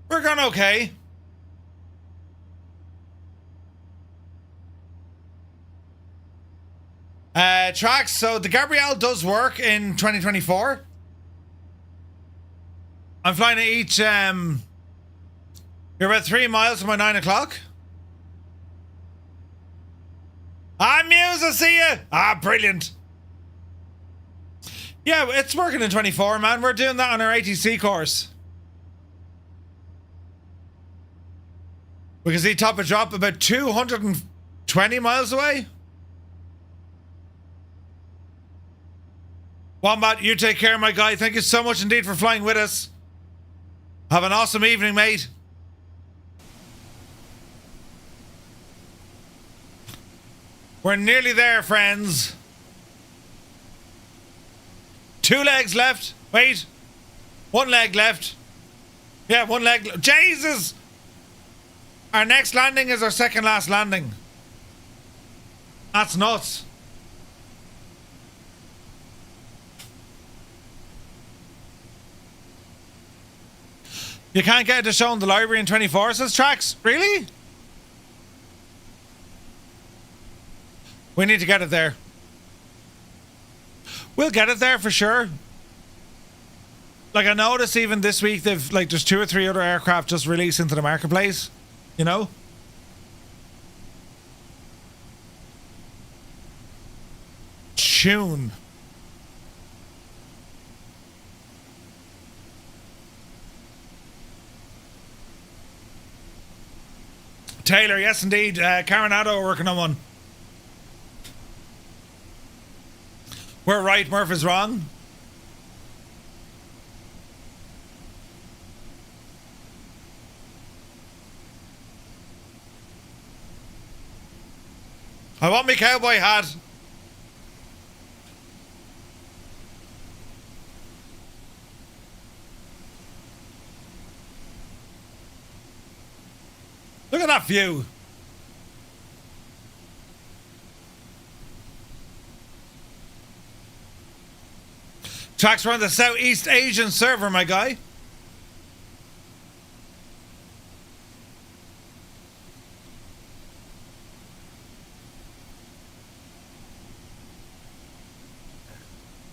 A: We're going okay. Tracks. So the Gabrielle does work in 2024. I'm flying at each... You're about 3 miles from my 9 o'clock. Ah, Muse, I see you. Ah, brilliant. Yeah, it's working in 24, man. We're doing that on our ATC course. We can see top of drop about 220 miles away. Wombat, you take care, my guy. Thank you so much indeed for flying with us. Have an awesome evening, mate. We're nearly there, friends. 2 legs left. Wait. 1 leg left. Yeah, 1 leg. Jesus! Our next landing is our second last landing. That's nuts. You can't get it to show in the library in 24, says Tracks. Really? We need to get it there. We'll get it there for sure. Like, I noticed even this week they've, like, there's 2 or 3 other aircraft just released into the marketplace. You know? Tune. Taylor, yes indeed. Carinado are working on one. We're right, Murph is wrong. I want me cowboy hat. Look at that view. Tracks are on the Southeast Asian server, my guy.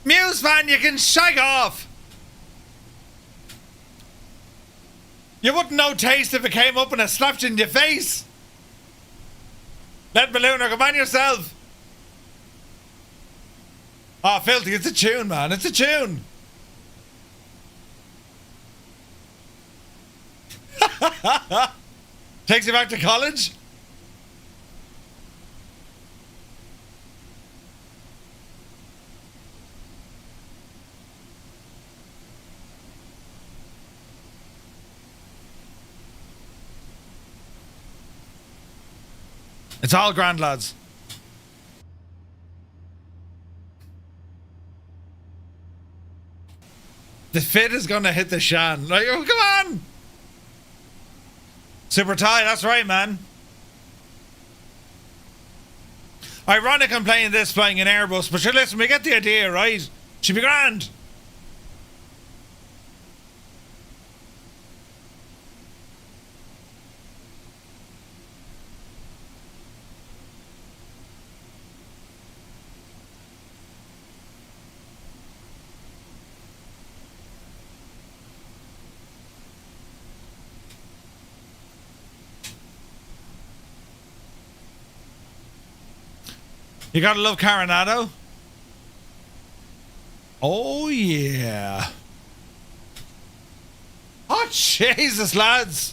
A: Muse fan, you can shag off. You wouldn't know taste if it came up and it slapped you in your face. Let Ballooner, come on yourself. Oh, filthy, it's a tune, man. It's a tune. Takes you back to college? It's all grand, lads. The fit is going to hit the shan. Like, oh, come on! Super Ty, that's right, man. Ironic I'm playing this flying an Airbus, but sure, listen, we get the idea, right? Should be grand. You gotta love Carinado. Oh yeah. Oh Jesus, lads.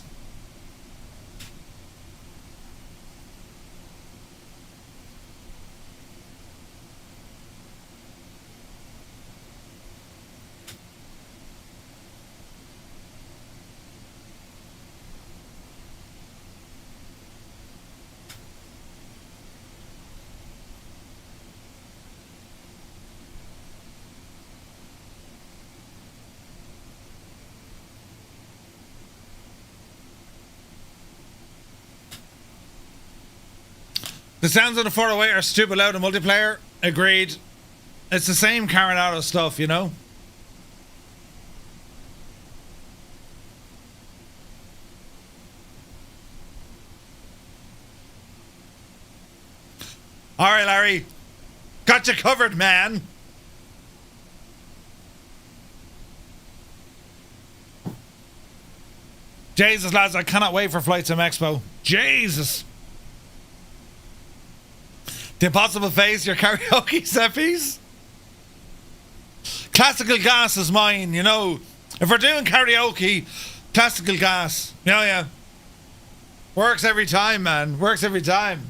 A: The sounds of the 408 are stupid loud in multiplayer. Agreed. It's the same Carinado stuff, you know? Alright, Larry. Got you covered, man. Jesus, lads, I cannot wait for Flight Sim Expo. Jesus. The impossible face, your karaoke seppies. Classical gas is mine, you know. If we're doing karaoke, classical gas. Yeah. Works every time, man. Works every time.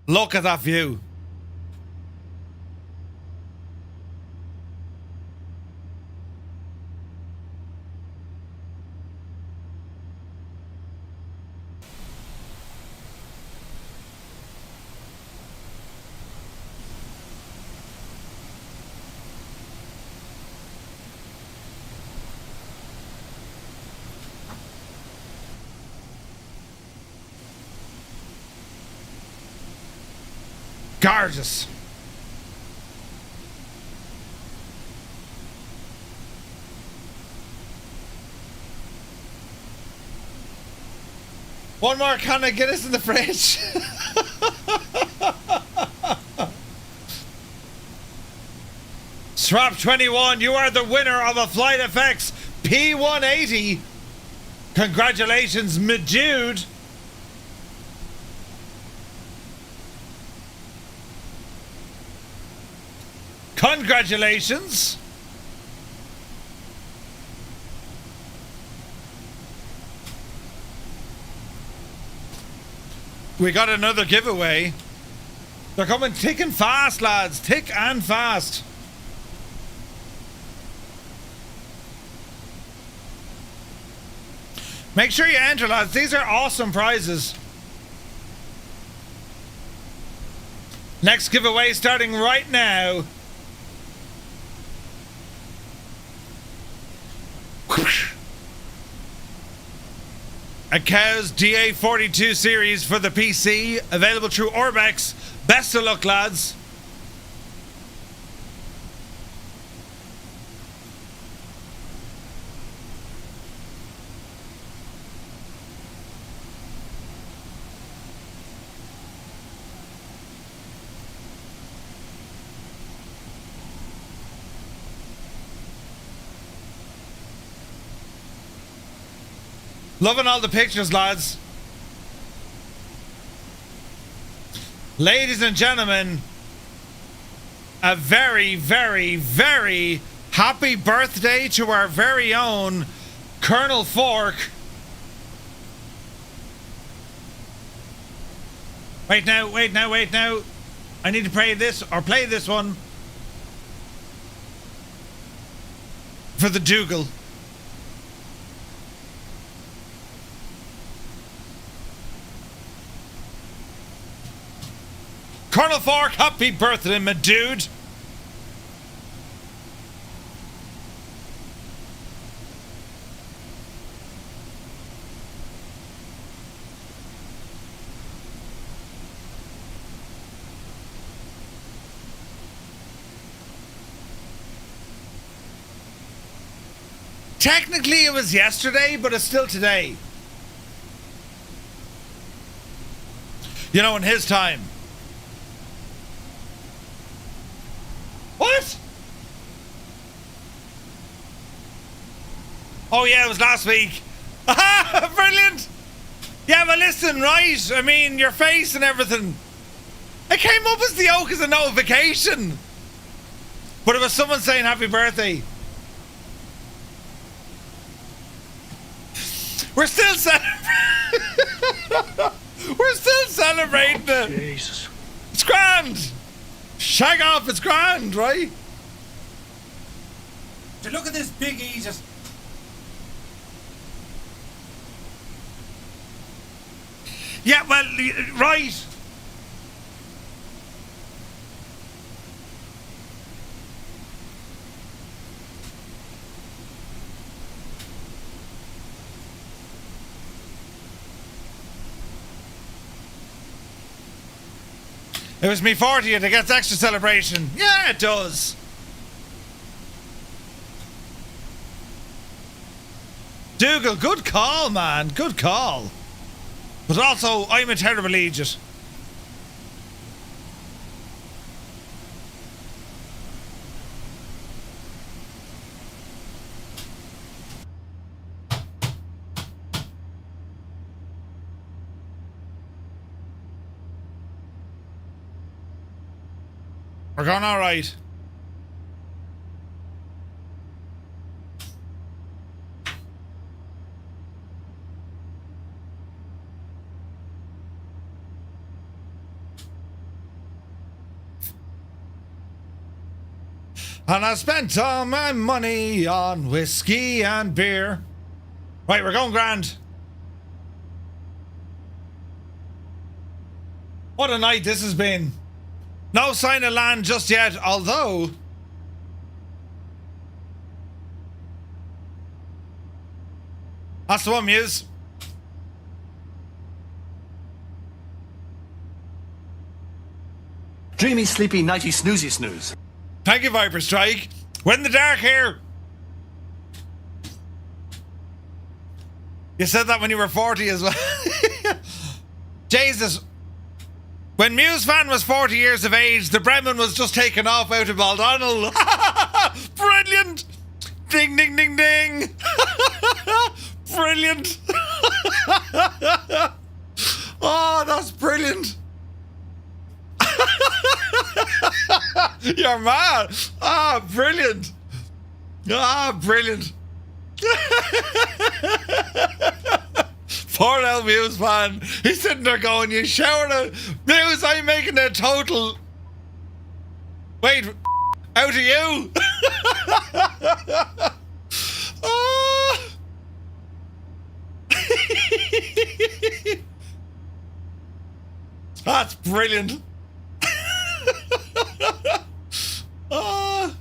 A: Look at that view. Gorgeous. One more can of Guinness in the fridge. Swap 21, you are the winner of a Flight FX P180. Congratulations, my dude. Congratulations. We got another giveaway. They're coming thick and fast, lads. Thick and fast. Make sure you enter, lads. These are awesome prizes. Next giveaway starting right now. A Köhl's DA42 series for the PC, available through Orbex. Best of luck, lads. Loving all the pictures, lads. Ladies and gentlemen, a very, very, very happy birthday to our very own Colonel Fork. Wait now. I need to play this one for the Dougal. Colonel Fork, happy birthday, my dude. Technically it was yesterday, but it's still today. You know, in his time. What? Oh yeah, it was last week. Aha! Brilliant! Yeah, but listen, right? I mean, your face and everything. It came up as the oak as a notification. But it was someone saying happy birthday. We're still celebrating it.
U: Jesus.
A: It's grand. Shag off, it's grand, right?
J: So look at this big E just...
A: Yeah, well, right. It was me 40th, it gets extra celebration. Yeah, it does. Dougal, good call, man. Good call. But also, I'm a terrible idiot. We're going all right. And I spent all my money on whiskey and beer. Right, we're going grand. What a night this has been. No sign of land just yet, although... That's the one, Muse.
U: Dreamy, sleepy, nighty, snoozy, snooze.
A: Thank you, Viper Strike. When the dark here. You said that when you were 40 as well. Jesus. When Musefan was 40 years of age, the Bremen was just taken off out of Baldonnel. Brilliant! Ding, ding, ding, ding! Brilliant! Oh, that's brilliant! You're mad! Ah, brilliant! Ah, brilliant! Poor old Muse fan. He's sitting there going, you showered a Muse, I'm making a total. Wait, out of you. Oh. That's brilliant. Oh,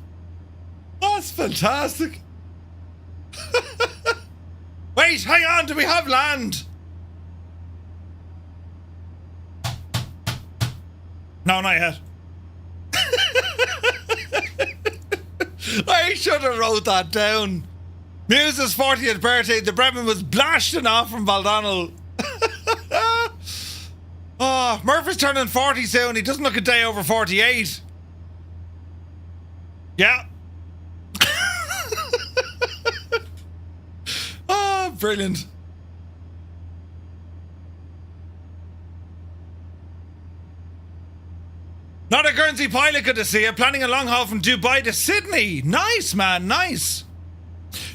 A: that's fantastic. Wait, hang on, do we have land? No, not yet. I should have wrote that down. Muse's 40th birthday, the Bremen was blasting off from Baldonnel. Oh, Murph is turning 40 soon. He doesn't look a day over 48. Yeah. Oh, brilliant. Not a Guernsey pilot, good to see you. Planning a long haul from Dubai to Sydney. Nice, man, nice.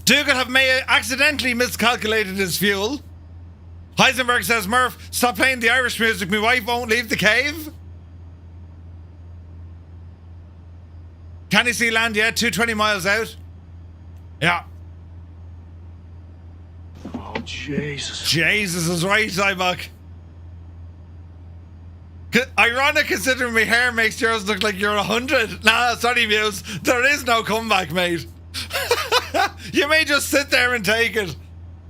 A: Dougal have may accidentally miscalculated his fuel. Heisenberg says, Murph, stop playing the Irish music. My wife won't leave the cave. Can you see land yet? 220 miles out. Yeah.
B: Oh, Jesus.
A: Jesus is right, Zybok. Ironic considering my hair makes yours look like you're 100. Nah, sorry, Muse. There is no comeback, mate. You may just sit there and take it.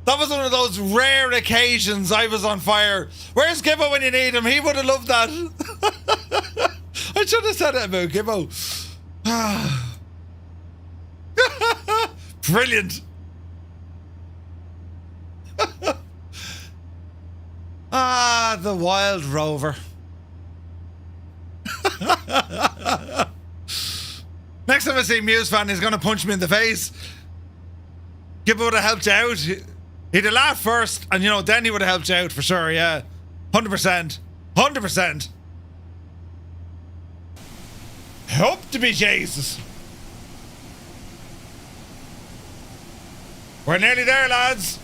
A: That was one of those rare occasions I was on fire. Where's Gibbo when you need him? He would have loved that. I should have said it about Gibbo. Brilliant. Ah, the wild rover. Next time I see Muse fan, he's going to punch me in the face. Gibbo would have helped out. He'd have laughed first, and you know, then he would have helped out for sure, yeah. 100%. 100%. Hope to be Jesus. We're nearly there, lads.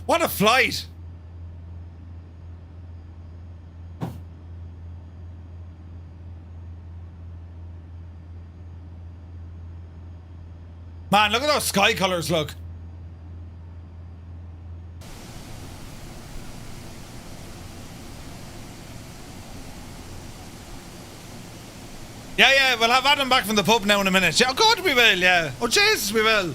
A: What a flight. Man, look at those sky colours, look. Yeah, we'll have Adam back from the pub now in a minute. Yeah, oh God, we will, yeah. Oh, Jesus, we will.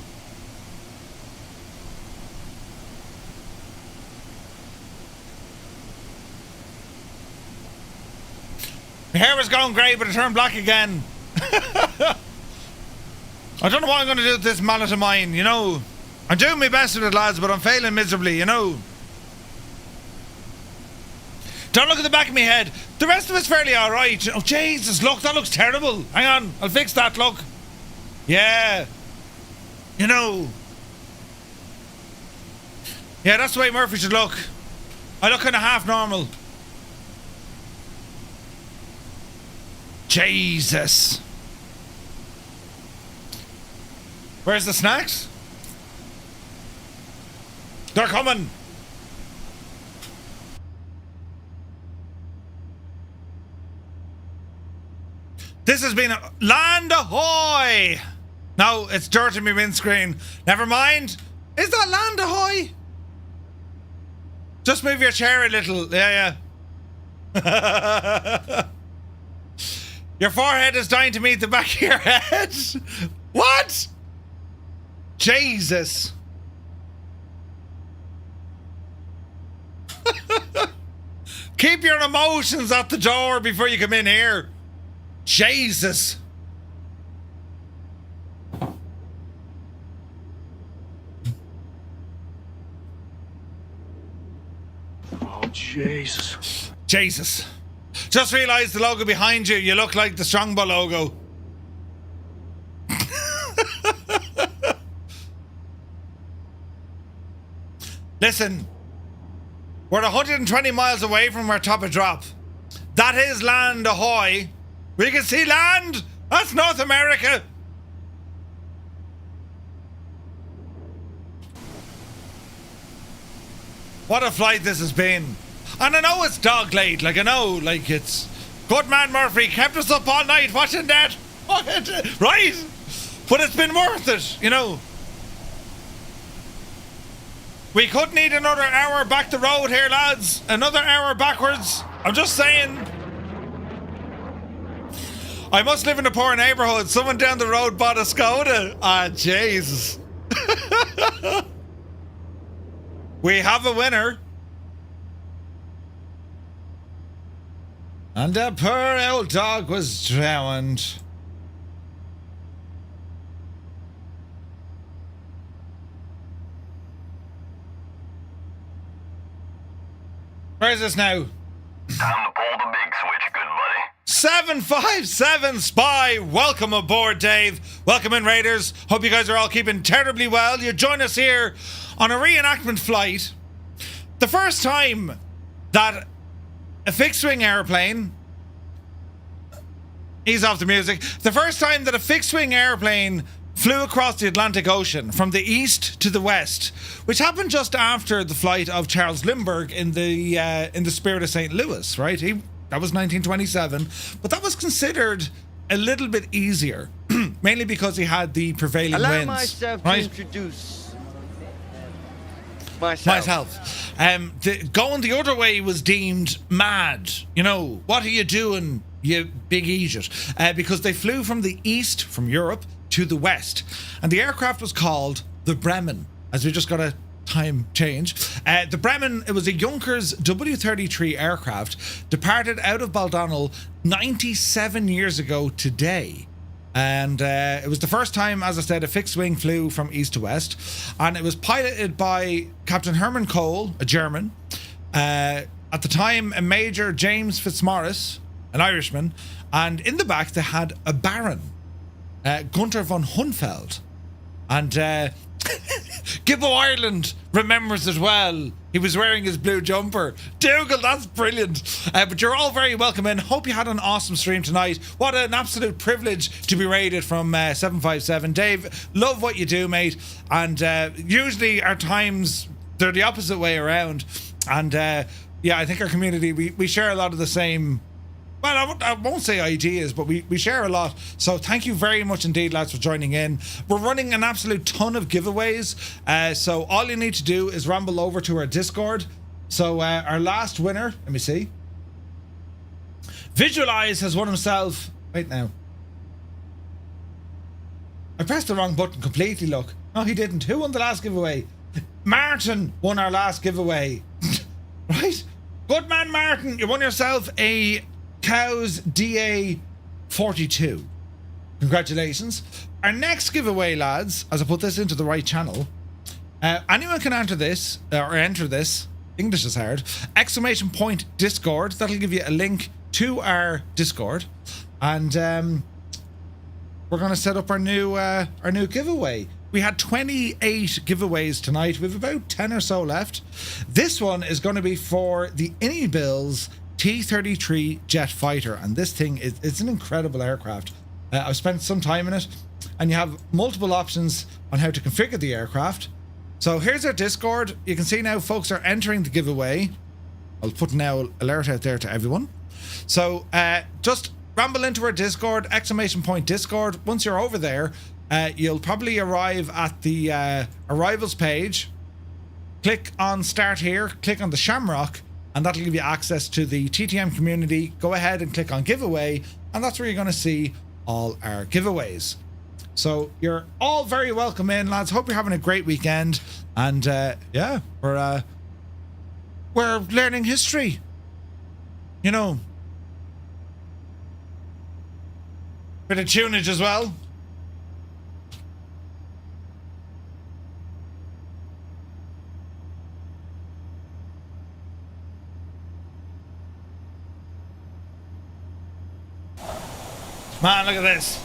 A: My hair was going grey, but it turned black again. I don't know what I'm going to do with this mallet of mine, you know. I'm doing my best with it, lads, but I'm failing miserably, you know. Don't look at the back of my head. The rest of it's fairly alright. Oh, Jesus, look, that looks terrible. Hang on, I'll fix that, look. Yeah. You know. Yeah, that's the way Murphy should look. I look kind of half normal. Jesus. Where's the snacks? They're coming. This has been a land ahoy. No, it's dirt in my windscreen. Never mind. Is that land ahoy? Just move your chair a little. Yeah. Your forehead is dying to meet the back of your head. What? Jesus. Keep your emotions at the door before you come in here. Jesus.
B: Oh, Jesus.
A: Jesus. Just realised the logo behind you. You look like the Strongbow logo. Listen, we're 120 miles away from our top of drop. That is land ahoy. We can see land. That's North America. What a flight this has been. And I know it's dog late. Like, I know, like, it's... Good man Murphy kept us up all night watching that. Right? But it's been worth it, you know. We could need another hour back the road here, lads. Another hour backwards. I'm just saying. I must live in a poor neighbourhood. Someone down the road bought a Skoda. Ah, Jesus. We have a winner. And the poor old dog was drowned. Where is this now?
R: Time to pull the big switch, good buddy.
A: 757 Spy. Welcome aboard, Dave. Welcome in, Raiders. Hope you guys are all keeping terribly well. You join us here on a reenactment flight. The first time that a fixed-wing airplane... Ease off the music. The first time that a fixed-wing airplane flew across the Atlantic Ocean from the east to the west, which happened just after the flight of Charles Lindbergh in the Spirit of St. Louis, right? That was 1927, but that was considered a little bit easier, mainly because he had the prevailing
M: Allow
A: winds.
M: myself
A: right?
M: to introduce myself.
A: Going the other way was deemed mad. You know, what are you doing, you big idiot? Because they flew from the east, from Europe, to the west. And the aircraft was called the Bremen, as we just got a time change. The Bremen, it was a Junkers W-33 aircraft, departed out of Baldonnel 97 years ago today. And it was the first time, as I said, a fixed wing flew from east to west. And it was piloted by Captain Hermann Köhl, a German. At the time, a Major James Fitzmaurice, an Irishman. And in the back, they had a Baron, Gunther von Hünefeld. And Gibbo Ireland remembers it well. He was wearing his blue jumper. Dougal, that's brilliant. But you're all very welcome in. Hope you had an awesome stream tonight. What an absolute privilege to be raided from 757. Dave, love what you do, mate. And usually our times, they're the opposite way around. And yeah, I think our community, we share a lot of the same... Well, I won't say ideas, but we share a lot. So thank you very much indeed, lads, for joining in. We're running an absolute ton of giveaways. So all you need to do is ramble over to our Discord. So our last winner, let me see. Visualize has won himself... Wait now. I pressed the wrong button completely, look. No, he didn't. Who won the last giveaway? Martin won our last giveaway. Right? Good man, Martin. You won yourself a... Cows DA42. Congratulations. Our next giveaway, lads, as I put this into the right channel, anyone can enter this, English is hard, ! Discord. That'll give you a link to our Discord. And we're going to set up our new giveaway. We had 28 giveaways tonight. We have about 10 or so left. This one is going to be for the INI Bills T-33 jet fighter, and this thing it's an incredible aircraft. I've spent some time in it, and you have multiple options on how to configure the aircraft. So here's our Discord. You can see now folks are entering the giveaway. I'll put now alert out there to everyone. So just ramble into our Discord, ! Discord. Once you're over there, you'll probably arrive at the arrivals page. Click on start here, click on the Shamrock, and that'll give you access to the TTM community. Go ahead and click on giveaway, and that's where you're going to see all our giveaways. So you're all very welcome in, lads. Hope you're having a great weekend. And yeah, we're learning history. You know, bit of tunage as well. Man, look at this.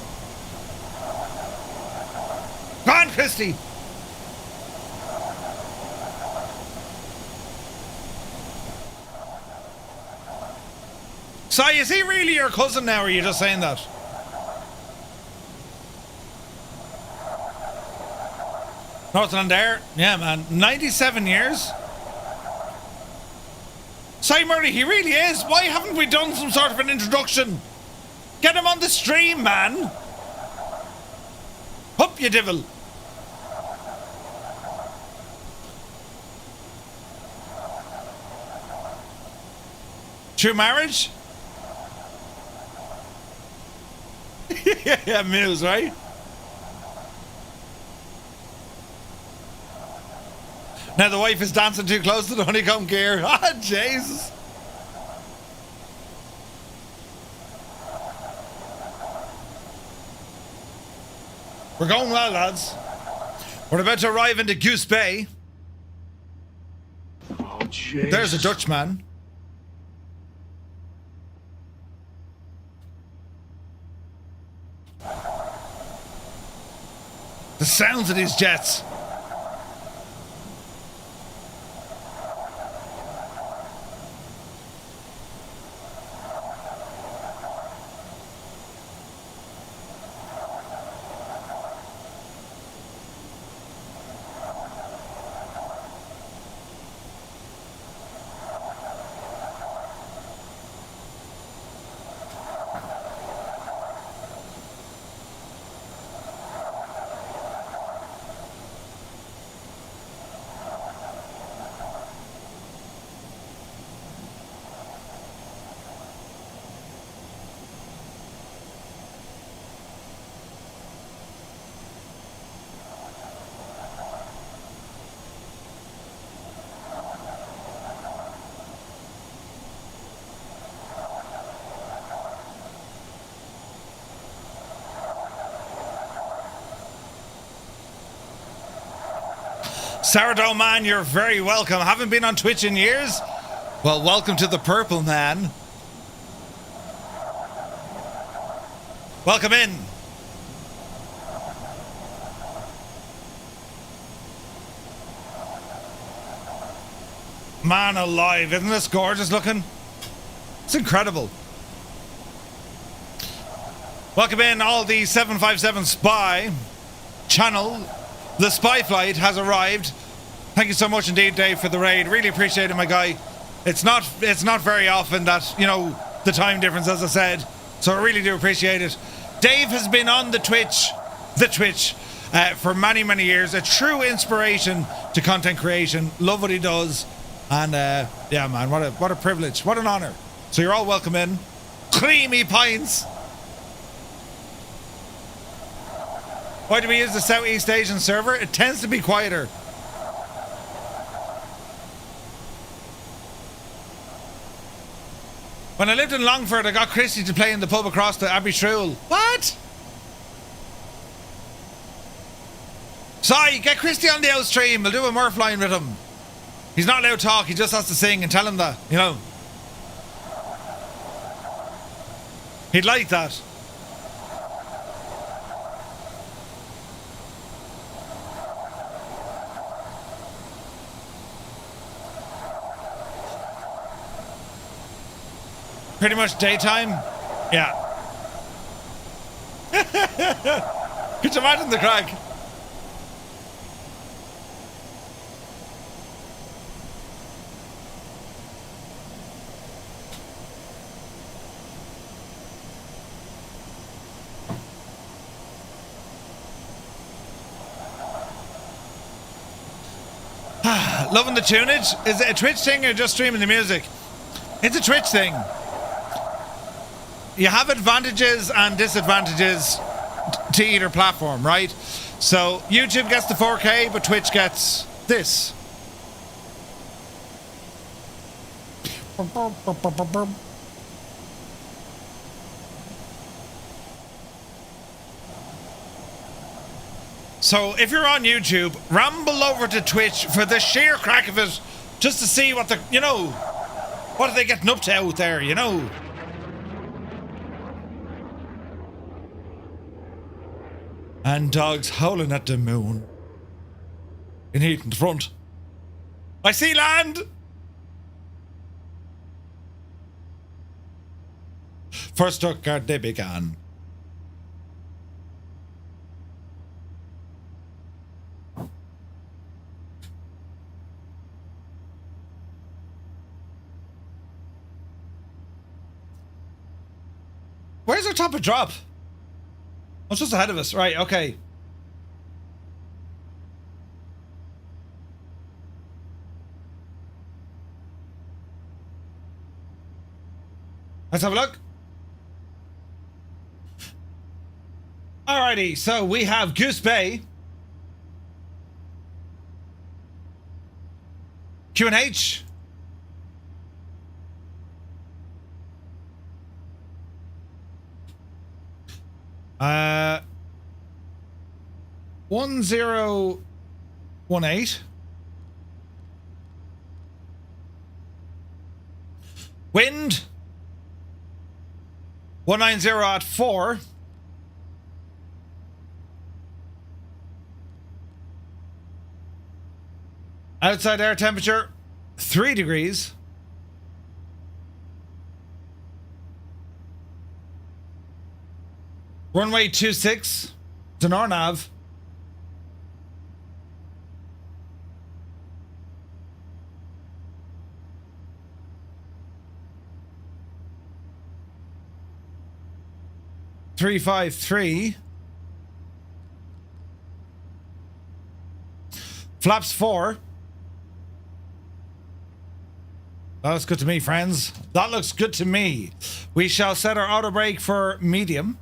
A: Go on, Christy. So, is he really your cousin now, or are you just saying that? Northland Air? Yeah, man. 97 years? CYYR, he really is. Why haven't we done some sort of an introduction? Get him on the stream, man. Up, you devil. True marriage? Yeah, Muse, right? Now the wife is dancing too close to the honeycomb gear. Ah, Jesus. We're going well, lads. We're about to arrive into Goose Bay.
B: Oh, jeez.
A: There's a Dutchman. The sounds of these jets. Sourdough Man, you're very welcome. Haven't been on Twitch in years? Well, welcome to the Purple Man. Welcome in. Man alive, isn't this gorgeous looking? It's incredible. Welcome in all the 757 Spy channel. The spy flight has arrived. Thank you so much indeed, Dave, for the raid. Really appreciate it, my guy. It's not very often that, you know, the time difference, as I said. So I really do appreciate it. Dave has been on the Twitch, for many, many years. A true inspiration to content creation. Love what he does. And yeah, man, what a privilege. What an honor. So you're all welcome in. Creamy pints. Why do we use the Southeast Asian server? It tends to be quieter. When I lived in Longford, I got Christy to play in the pub across the Abbey Shrewl. What? Sorry, get Christy on the out stream. We'll do a Murph line with him. He's not allowed to talk. He just has to sing, and tell him that, you know. He'd like that. Pretty much daytime? Yeah. Could you imagine the crack? Loving the tunage? Is it a Twitch thing or just streaming the music? It's a Twitch thing. You have advantages and disadvantages to either platform, right? So YouTube gets the 4K, but Twitch gets this. So if you're on YouTube, ramble over to Twitch for the sheer crack of it, just to see what the, you know, what are they getting up to out there, you know? And dogs howling at the moon. In heat in the front. I see land! First Stuttgart they began. Where's our top of drop? Oh, it's just ahead of us. Right, okay. Let's have a look. Alrighty, so we have Goose Bay. Q&H. Uh, 1018. Wind 190 at 4. Outside air temperature 3 degrees. Runway 26 to Nornav. Three 5-3. Flaps 4. That looks good to me, friends. That looks good to me. We shall set our auto brake for medium.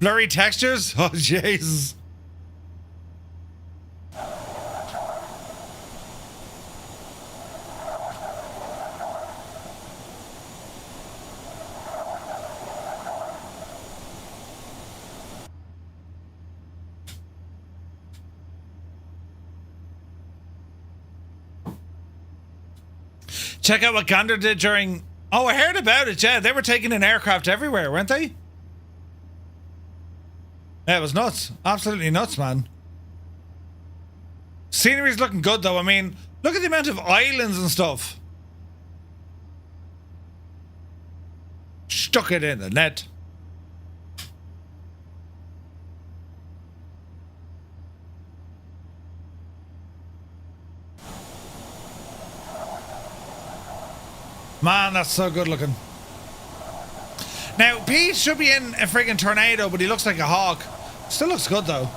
A: Blurry textures? Oh, Jesus. Check out what Gander did during... Oh, I heard about it, yeah. They were taking an aircraft everywhere, weren't they? Yeah, it was nuts. Absolutely nuts, man. Scenery's looking good, though. I mean, look at the amount of islands and stuff. Stuck it in the net. Man, that's so good looking. Now, Pete should be in a friggin' tornado, but he looks like a hawk. Still looks good, though.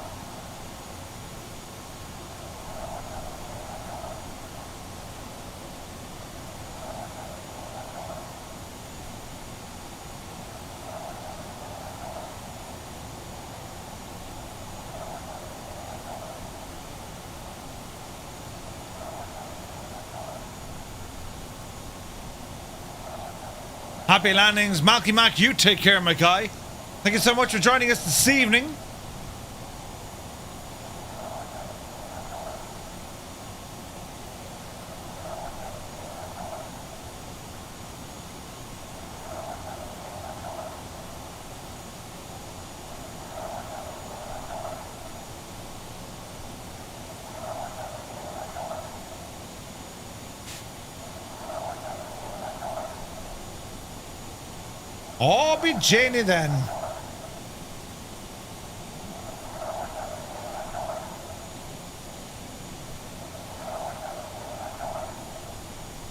A: Happy landings. Malky Mac, you take care, my guy. Thank you so much for joining us this evening. Oh, be Janie then.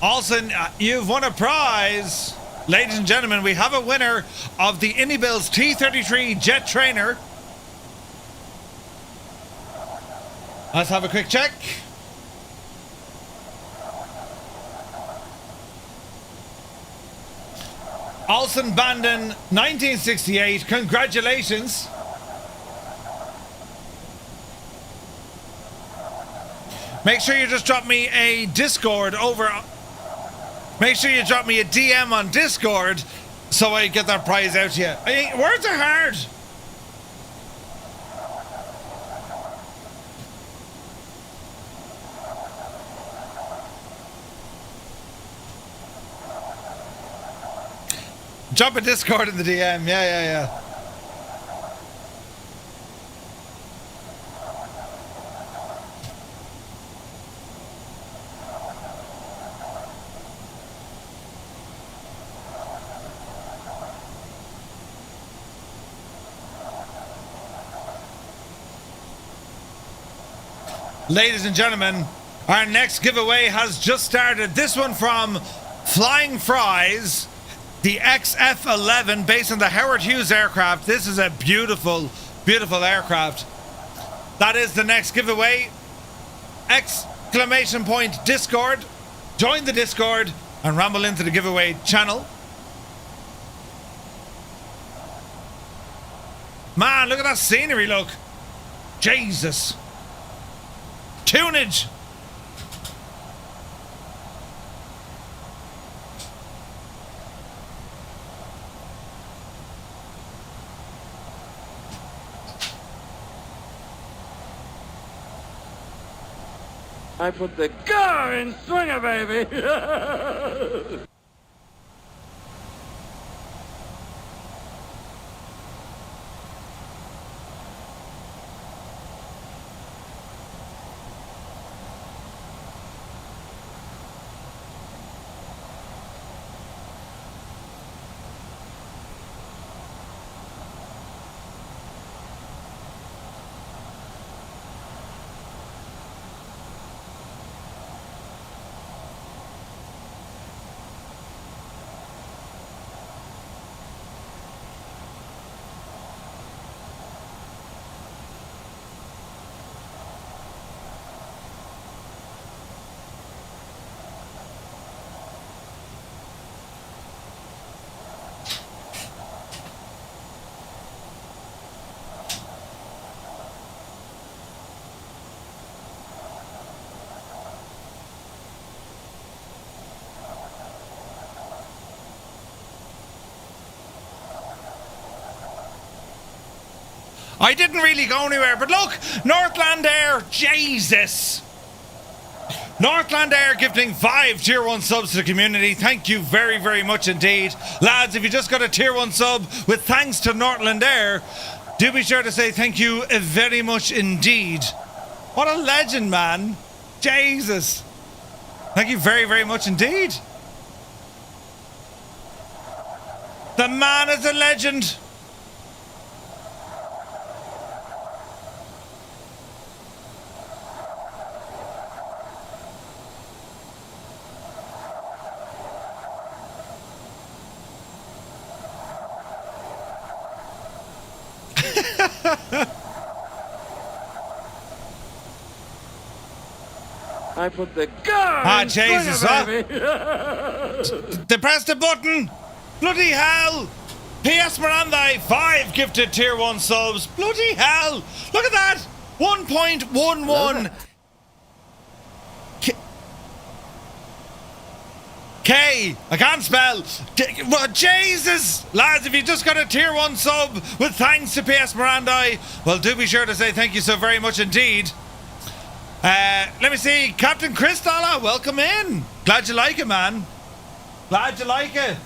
A: Olsen, you've won a prize. Ladies and gentlemen, we have a winner of the Innibil's T-33 jet trainer. Let's have a quick check. Olsen Bandon 1968, congratulations. Make sure you just drop me a Discord over. Make sure you drop me a DM on Discord so I get that prize out to you. Words are hard. Drop a Discord in the DM. Yeah. Ladies and gentlemen, our next giveaway has just started. This one from Flying Fries, the XF-11, based on the Howard Hughes aircraft. This is a beautiful, beautiful aircraft. That is the next giveaway. Exclamation point Discord. Join the Discord and ramble into the giveaway channel. Man, look at that scenery, look. Jesus. Tunage.
O: I put the car in swinger, baby. I didn't really go anywhere, but look, Northland Air, Jesus. Northland Air gifting 5 tier 1 subs to the community. Thank you very, very much indeed. Lads, if you just got a tier 1 sub with thanks to Northland Air, do be sure to say thank you very much indeed. What a legend, man. Jesus. Thank you very, very much indeed. The man is a legend. I put the car in
A: Jesus,
O: swinger, baby.
A: They pressed the button. Bloody hell. P.S. Miranda, 5 gifted tier 1 subs. Bloody hell. Look at that. 1.11 K. I can't spell. Jesus. Lads, if you just got a tier 1 sub with thanks to P.S. Miranda, well, do be sure to say thank you so very much indeed. Let me see. Captain Christala, welcome in. Glad you like it, man. Glad you like it.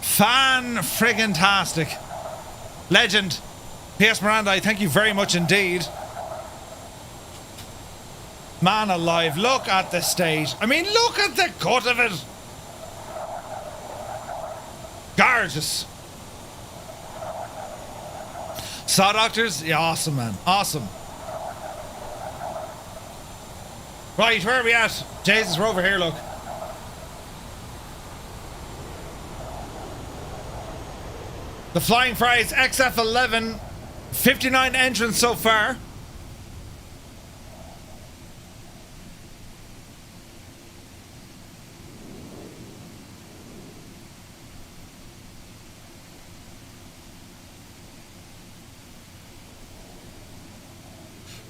A: Fan-friggin-tastic. Legend. P.S. Miranda, thank you very much indeed. Man alive, look at the stage. I mean, look at the cut of it. Gorgeous. Saw Doctors? Yeah, awesome, man. Awesome. Right, where are we at? Jesus, we're over here, look. The Flying Fries XF-11. 59 entrants so far.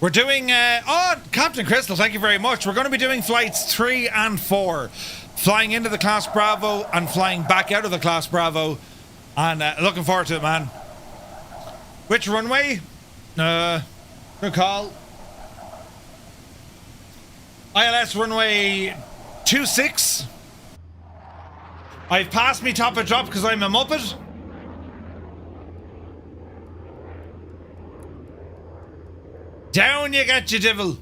A: We're doing, Captain Crystal, thank you very much. We're going to be doing flights 3 and 4. Flying into the Class Bravo and flying back out of the Class Bravo. And looking forward to it, man. Which runway? Good call. ILS runway 2-6. I've passed me top of drop because I'm a muppet. Down you get, you devil.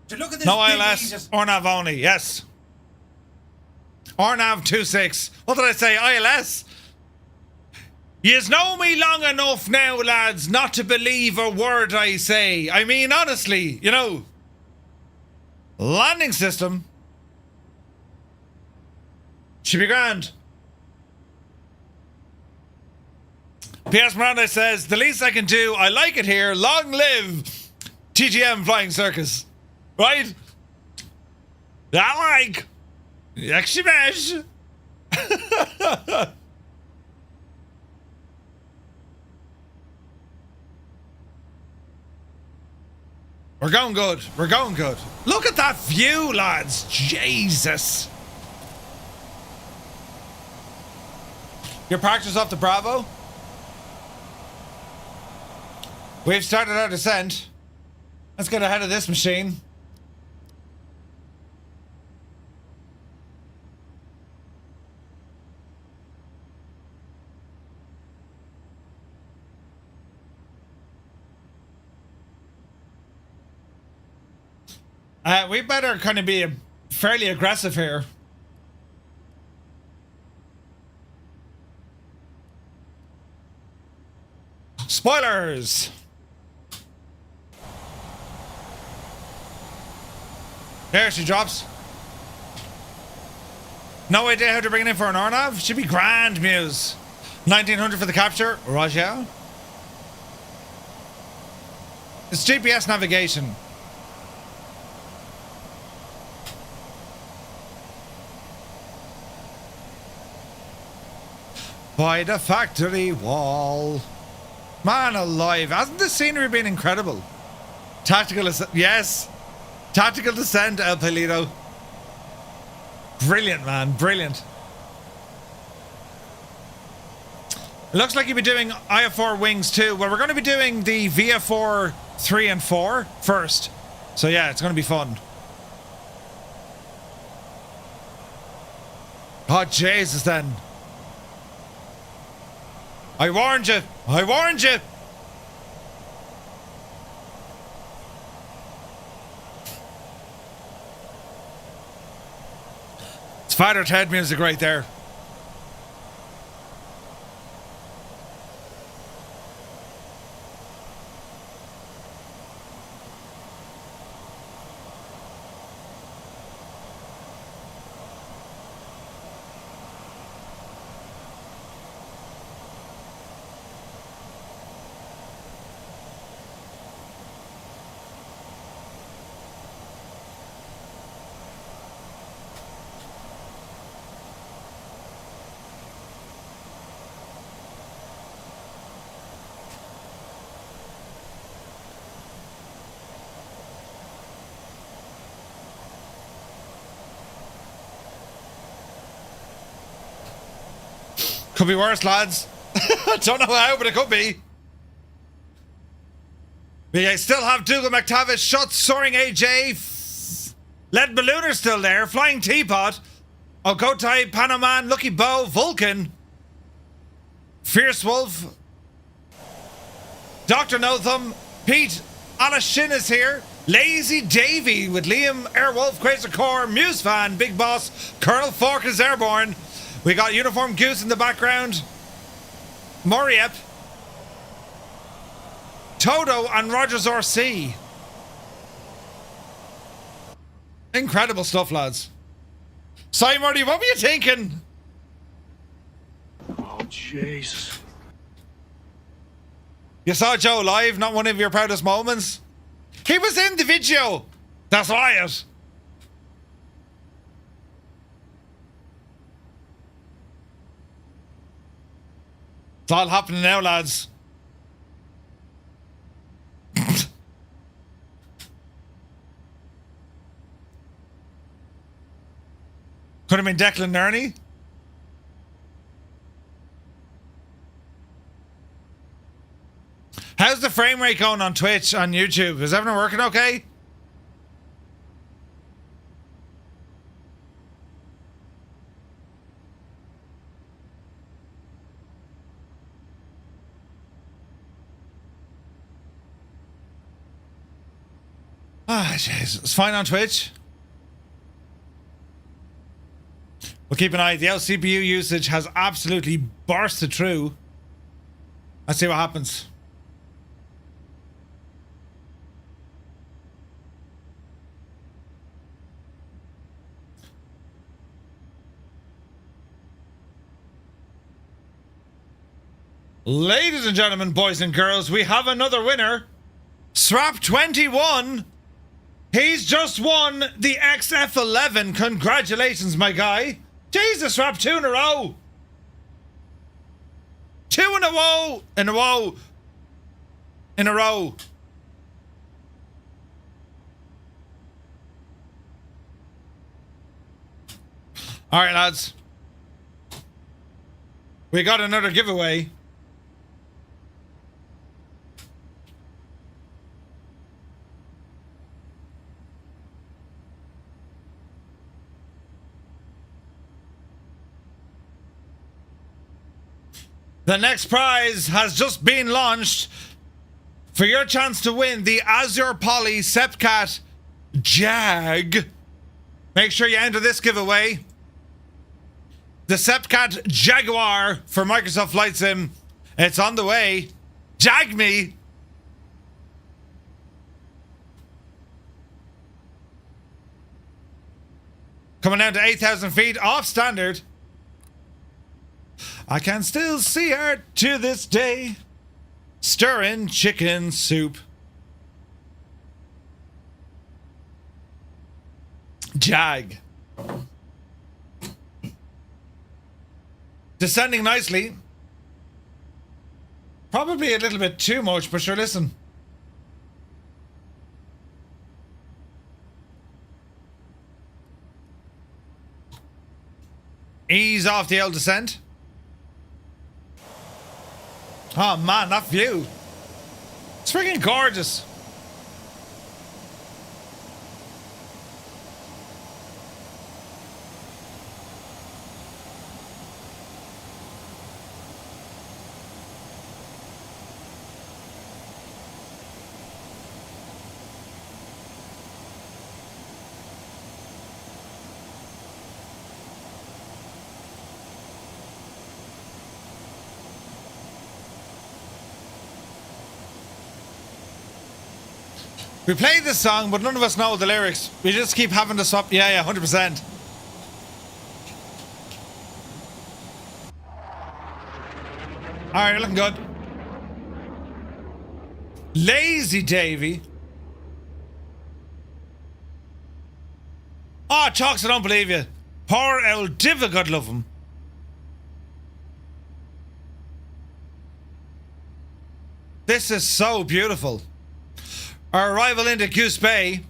J: To look at this
A: No
J: big
A: ILS,
J: Aegis-
A: Ornav only, yes. Ornav 2-6. What did I say? ILS? Yous know me long enough now, lads, not to believe a word I say. I mean, honestly, you know. Landing system should be grand. P.S. Miranda says, the least I can do, I like it here. Long live TGM Flying Circus. Right? I like. Yakshimesh. We're going good. We're going good. Look at that view, lads. Jesus. Your practice off the Bravo. We've started our descent. Let's get ahead of this machine. We better kind of be fairly aggressive here. Spoilers! There she drops. No idea how to bring it in for an Ornav? Should be grand, Muse. 1900 for the capture. Roger. It's GPS navigation. By the factory wall. Man alive, hasn't the scenery been incredible? Tactical, yes. Tactical descent, El Pelito. Brilliant, man, brilliant. It looks like you'll be doing IF4 wings too. Well, we're going to be doing the VF4 3 and 4 first. So yeah, it's going to be fun. Oh, Jesus, then. I warned you. I warned you. It's Father Ted music right there. Could be worse, lads. Don't know how, but it could be. We still have Dougal McTavish, Schutz, Soaring AJ, Lead Ballooner still there, Flying Teapot, Okotai, Panaman, Lucky Bow, Vulcan, Fierce Wolf, Dr. No Thumb, Pete, Alashin is here, Lazy Davy with Liam, Airwolf, Quasar Core, Muse Fan, Big Boss, Colonel Fork is airborne. We got Uniform Goose in the background. Moriep. Toto and Rogers RC. Incredible stuff, lads. Sorry, Marty, what were you thinking?
B: Oh, Jesus.
A: You saw Joe live, not one of your proudest moments? He was in the video. That's right. It's all happening now, lads. Could have been Declan Nerney. How's the frame rate going on Twitch, on YouTube? Is everything working okay? Ah, jeez. It's fine on Twitch. We'll keep an eye. The LCPU usage has absolutely bursted through. Let's see what happens. Ladies and gentlemen, boys and girls, we have another winner. Srap21. He's just won the XF11. Congratulations, my guy. Jesus, Srap, 2 in a row. 2 in a row. In a row. In a row. All right, lads. We got another giveaway. The next prize has just been launched for your chance to win the Azure Poly Sepcat Jag. Make sure you enter this giveaway. The Sepcat Jaguar for Microsoft Flight Sim. It's on the way. Jag me. Coming down to 8,000 feet off standard. I can still see her to this day, stirring chicken soup. Jag. Descending nicely. Probably a little bit too much, but sure, listen. Ease off the old descent. Oh man, that view. It's freaking gorgeous. We played this song, but none of us know the lyrics. We just keep having to swap. Yeah, 100%. Alright, you're looking good. Lazy Davy. Oh, Chalks, I don't believe you. Poor old Diva, God love him. This is so beautiful. Our arrival into Goose Bay.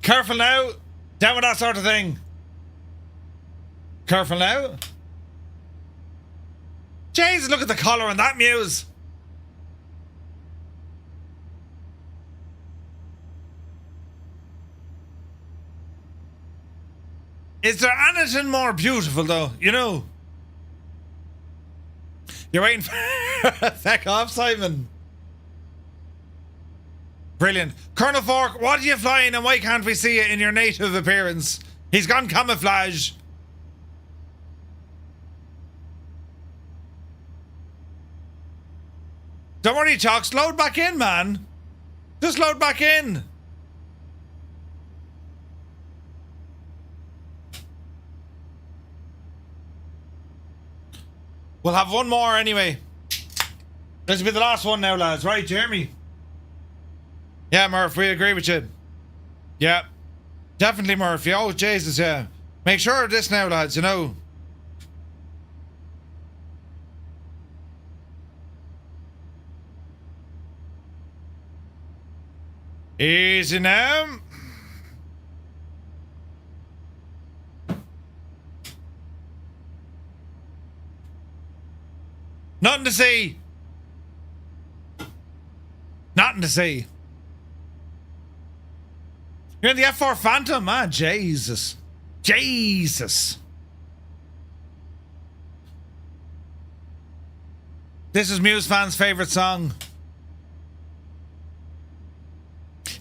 A: Careful now. Down with that sort of thing. Careful now. Jesus, look at the colour on that muse. Is there anything more beautiful though? You know. You're waiting for feck off, Simon. Brilliant. Colonel Fork, what are you flying and why can't we see you in your native appearance? He's gone camouflage. Don't worry, Chalks. Load back in, man. Just load back in. We'll have one more anyway. This will be the last one now, lads. Right, Jeremy? Yeah, Murph, we agree with you. Yeah, definitely, Murphy. Oh, Jesus, yeah. Make sure of this now, lads, you know. Easy now. Nothing to see. Nothing to see. You're in the F4 Phantom, man. Jesus. Jesus. This is Muse fans' favourite song.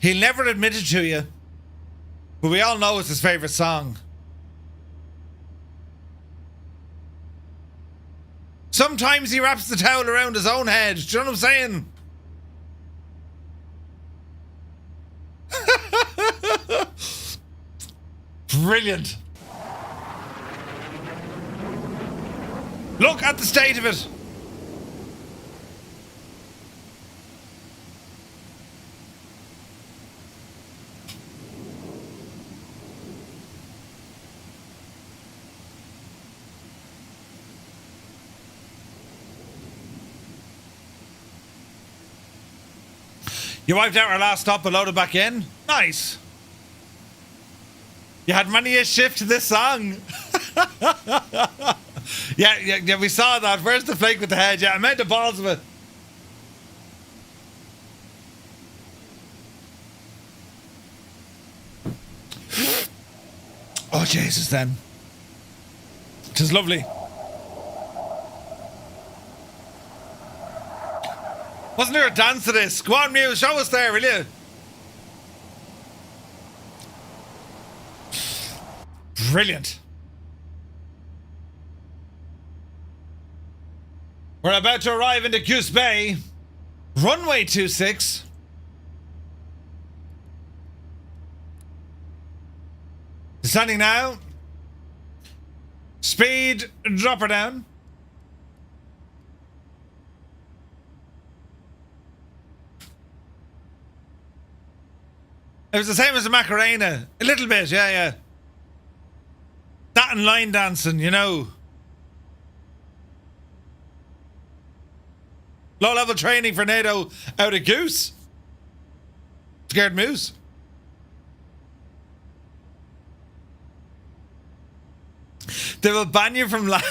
A: He'll never admit it to you, but we all know it's his favourite song. Sometimes he wraps the towel around his own head. Do you know what I'm saying? Brilliant. Look at the state of it. You wiped out our last stop and loaded back in? Nice. You had many a shift to this song. yeah, we saw that. Where's the flake with the head? Yeah, I meant the balls of it. Oh, Jesus, then. It is lovely. Wasn't there a dance to this? Go on, Muse, show us there, will you? Brilliant. We're about to arrive into Goose Bay. Runway 26. Descending now. Speed, drop her down. It was the same as the Macarena. A little bit, yeah. That and line dancing, you know. Low-level training for NATO out of Goose. Scared moose. They will ban you from land.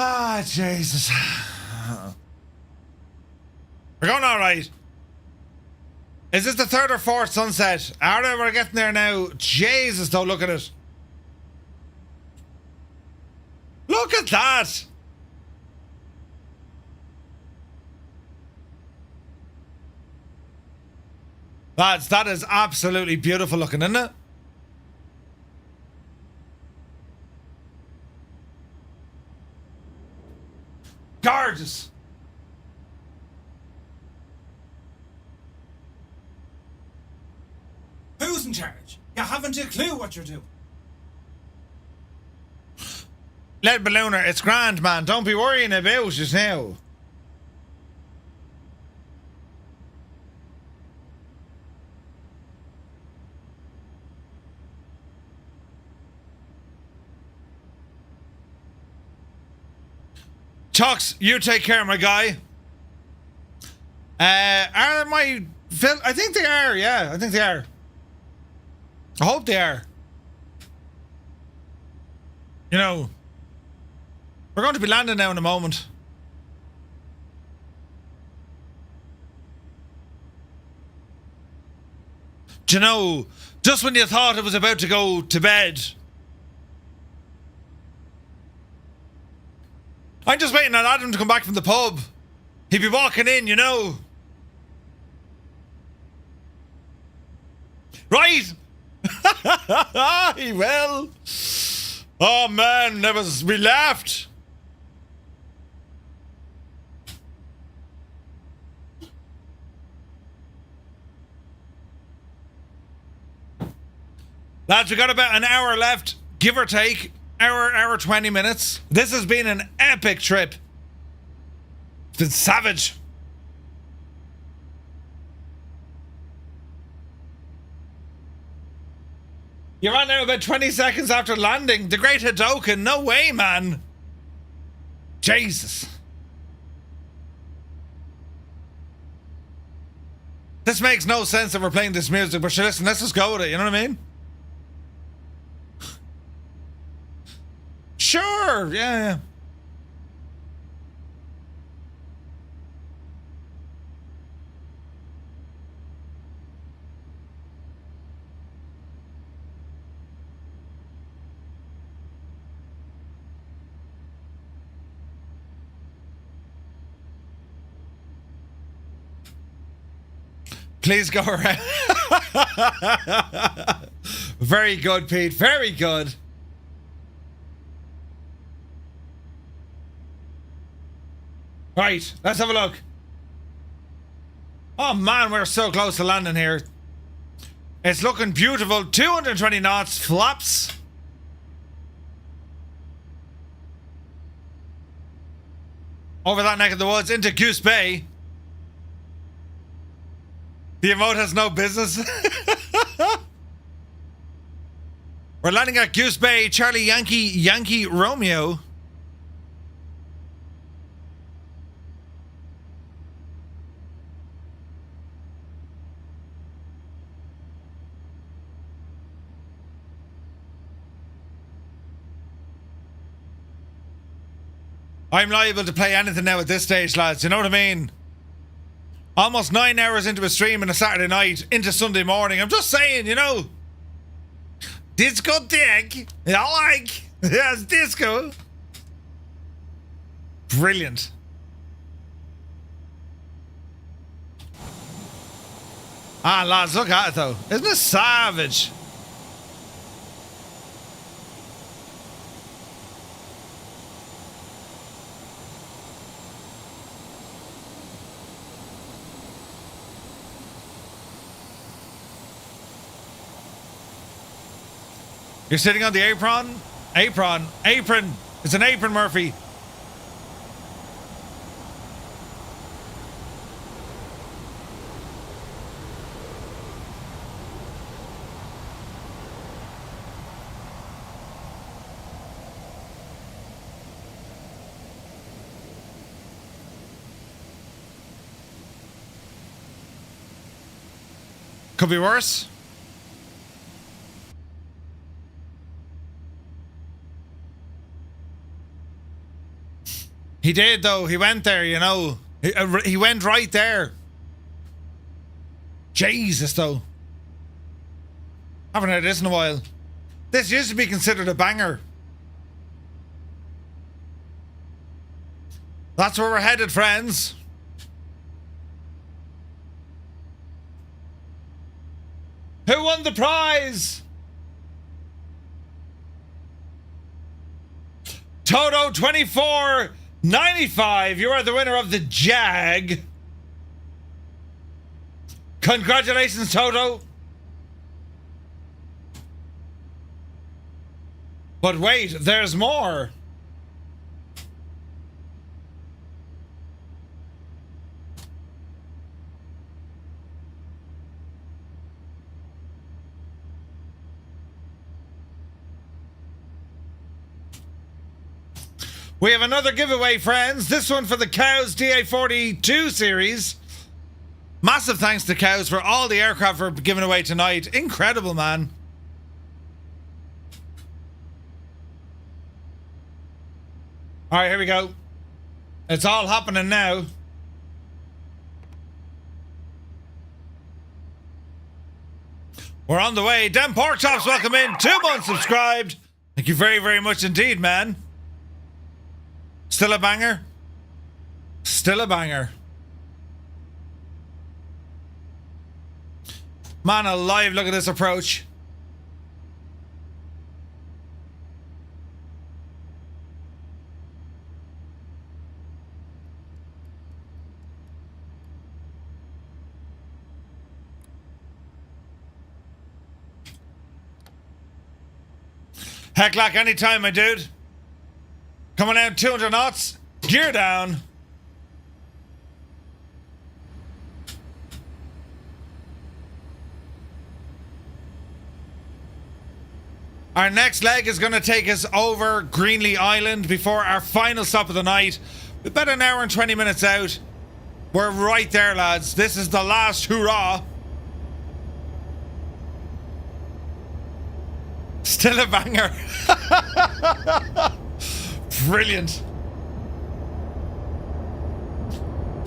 A: Ah, Jesus. We're going all right. Is this the third or fourth sunset? Alright, we're getting there now. Jesus, though, look at it. Look at that. Lads, that is absolutely beautiful looking, isn't it? Gorgeous.
J: Who's in charge? You haven't a clue what you're doing.
A: Lead ballooner, it's grand, man. Don't be worrying about it now. Chucks, you take care, my guy. Are my... I think they are, yeah. I think they are. I hope they are. You know, we're going to be landing now in a moment. Do you know, just when you thought it was about to go to bed, I'm just waiting on Adam to come back from the pub. He'd be walking in, you know. Right? He will. Oh man, we laughed. Lads, we got about an hour left, give or take. hour 20 minutes. This has been an epic trip. It's been savage. You're on there about 20 seconds after landing. The Great Hadoken. No way, man. Jesus. This makes no sense that we're playing this music, but sure, listen, let's just go with it, you know what I mean? Sure, yeah. Please go around. Very good, Pete. Very good. Right, let's have a look. Oh man, we're so close to landing here. It's looking beautiful. 220 knots, flaps. Over that neck of the woods into Goose Bay. The emote has no business. We're landing at Goose Bay, Charlie Yankee Romeo. I'm liable to play anything now at this stage, lads. You know what I mean? Almost 9 hours into a stream on a Saturday night, into Sunday morning. I'm just saying, you know. Discotheque. I like. Yes, disco. Brilliant. Ah, lads, look at it though. Isn't it savage? You're sitting on the apron? Apron. It's an apron, Murphy. Could be worse. He did, though. He went there, you know. He went right there. Jesus, though. Haven't heard this in a while. This used to be considered a banger. That's where we're headed, friends. Who won the prize? Toto 2495. You are the winner of the Jag. Congratulations, Toto. But wait, there's more. We have another giveaway, friends. This one for the Cows DA42 series. Massive thanks to Cows for all the aircraft we're giving away tonight. Incredible, man. All right, here we go. It's all happening now. We're on the way. Dan Porkchops, welcome in. 2 months subscribed. Thank you very, very much indeed, man. Still a banger? Still a banger. Man alive, look at this approach. Heck like anytime, my dude. Coming out 200 knots. Gear down. Our next leg is going to take us over Greenland Island before our final stop of the night. About an hour and 20 minutes out. We're right there, lads. This is the last hurrah. Still a banger. Brilliant.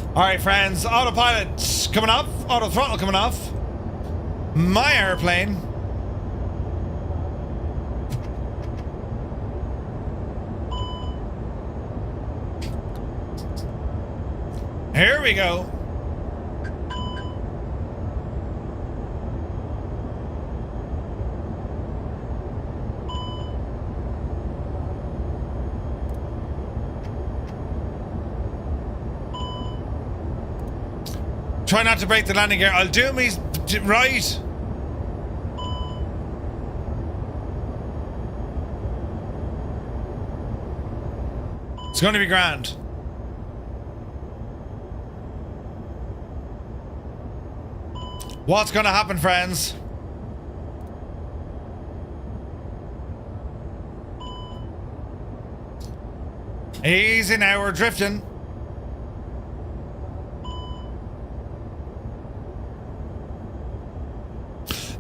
A: Alright, friends. Autopilot coming off. Auto throttle coming off. My airplane. Here we go. Try not to break the landing gear. I'll do me right. It's going to be grand. What's going to happen, friends? Easy now, we're drifting.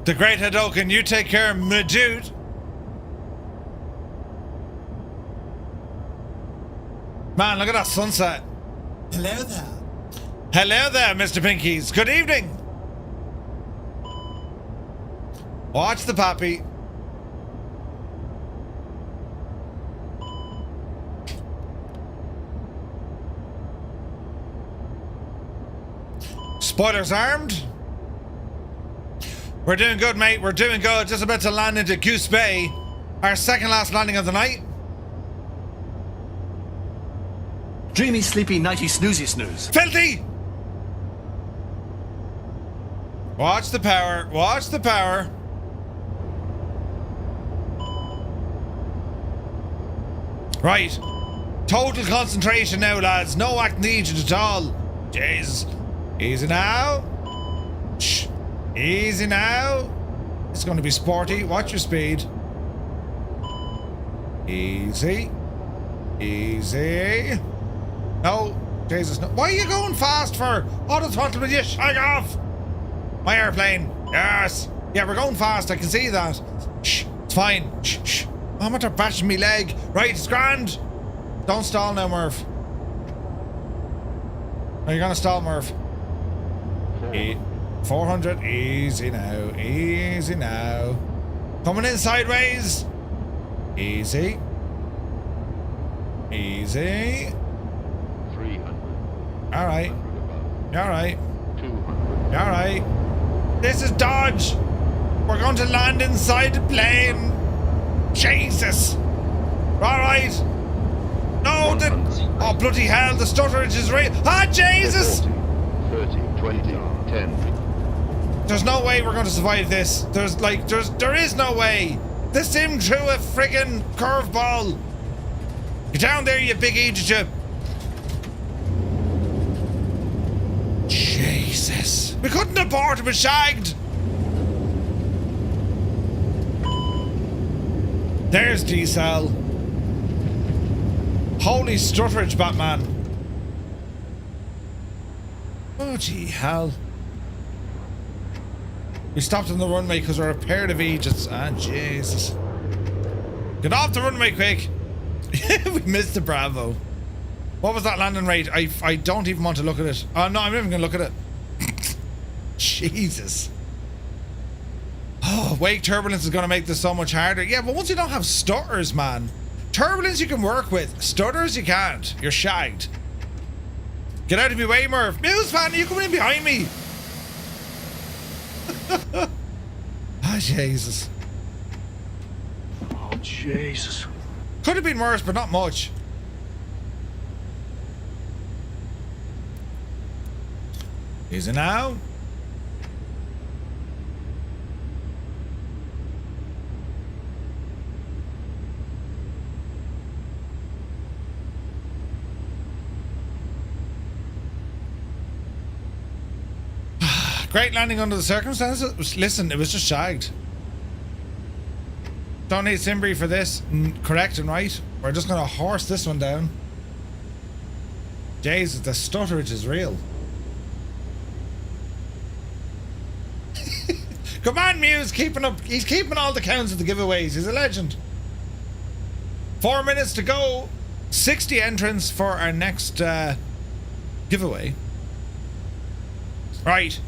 A: The Great Hadoken, you take care, my dude. Man, look at that sunset.
J: Hello there.
A: Hello there, Mr. Pinkies. Good evening. Watch the pappy. Spoilers armed. We're doing good, mate. We're doing good. Just about to land into Goose Bay. Our second last landing of the night.
U: Dreamy, sleepy, nighty, snoozy, snooze.
A: Filthy! Watch the power. Watch the power. Right. Total concentration now, lads. No act needed at all. Jeez. Easy now. Shh. Easy now. It's going to be sporty. Watch your speed. Easy. Easy. No. Jesus, no. Why are you going fast for? Auto throttle with you. Shag off. My airplane. Yes. Yeah, we're going fast. I can see that. Shh. It's fine. Shh. Shh. I'm after bashing me leg. Right, it's grand. Don't stall now, Murph. Are you gonna stall, Murph? 400. Easy now. Easy now. Coming in sideways. Easy. Easy.
K: 300.
A: Alright. Alright.
K: 200.
A: Alright. This is Dodge. We're going to land inside the plane. Jesus. Alright. No, the... Oh, bloody hell. The stutterage is real. Ah, Jesus.
K: 30, 20, 10.
A: There's no way we're going to survive this. There is no way. This sim threw a friggin' curveball. Get down there, you big idiot. Jesus. We couldn't abort, it was shagged. There's D-Cell. Holy stutterage, Batman. Oh, gee, hell. We stopped on the runway because we're a pair of idiots. Ah, Jesus. Get off the runway quick. We missed the Bravo. What was that landing rate? I don't even want to look at it. Oh, no, I'm not even going to look at it. Jesus. Oh, wake turbulence is going to make this so much harder. Yeah, but once you don't have stutters, man. Turbulence you can work with. Stutters you can't. You're shagged. Get out of my way, Murph. Muse fan, are you coming in behind me? Ah, Jesus.
B: Oh, Jesus.
A: Could have been worse, but not much. Easy now. Great landing under the circumstances. Listen, it was just shagged. Don't need Simbri for this. Correct and right. We're just going to horse this one down. Jesus, the stutterage is real. Come on, Muse, keeping up. He's keeping all the counts of the giveaways. He's a legend. 4 minutes to go. 60 entrants for our next giveaway. Right.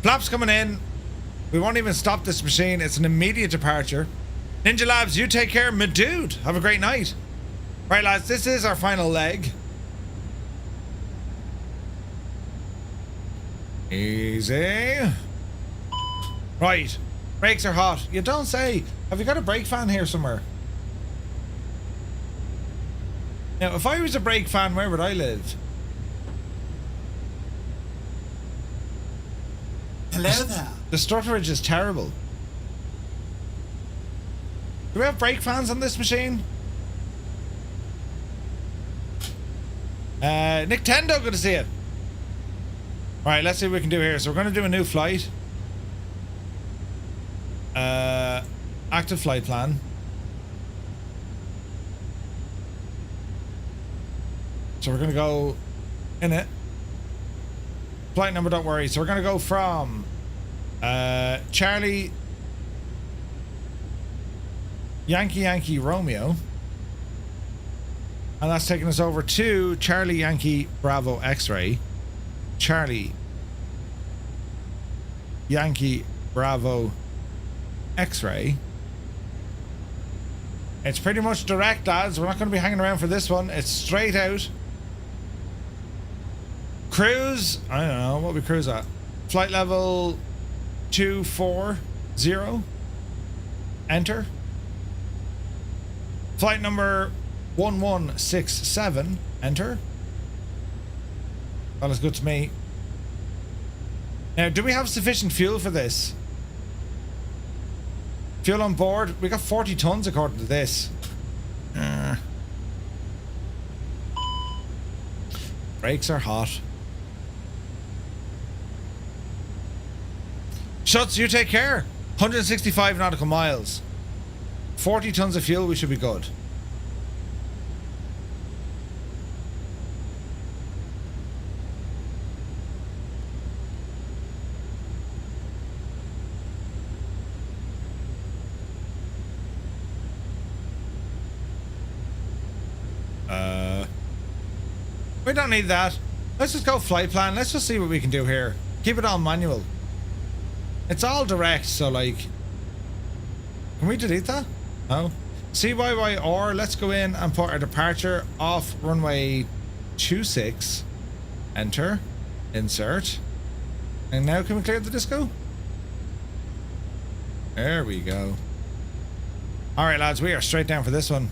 A: Flaps coming in. We won't even stop this machine. It's an immediate departure. Ninja Labs, you take care. My dude, have a great night. Right, lads, this is our final leg. Easy. Right. Brakes are hot. You don't say. Have you got a brake fan here somewhere? Now, if I was a brake fan, where would I live?
J: Hello there.
A: The stutterage is terrible. Do we have brake fans on this machine? Nick Tendo, good to see you. Alright, let's see what we can do here. So we're going to do a new flight. Active flight plan. So we're going to go in it. Flight number, don't worry. So we're going to go from Charlie Yankee Romeo. And that's taking us over to Charlie Yankee Bravo X-ray. Charlie Yankee Bravo X-ray. It's pretty much direct, lads. We're not going to be hanging around for this one. It's straight out. Cruise, I don't know, what we cruise at? Flight level 240. Enter. Flight number 1167. Enter. That is good to me. Now, do we have sufficient fuel for this? Fuel on board? We got 40 tons according to this. Brakes are hot. Shuts, you take care. 165 nautical miles. 40 tons of fuel, we should be good. We don't need that. Let's just go flight plan. Let's just see what we can do here. Keep it all manual. It's all direct, so like... Can we delete that? No. CYYR, let's go in and put our departure off runway 26. Enter. Insert. And now can we clear the disco? There we go. Alright lads, we are straight down for this one.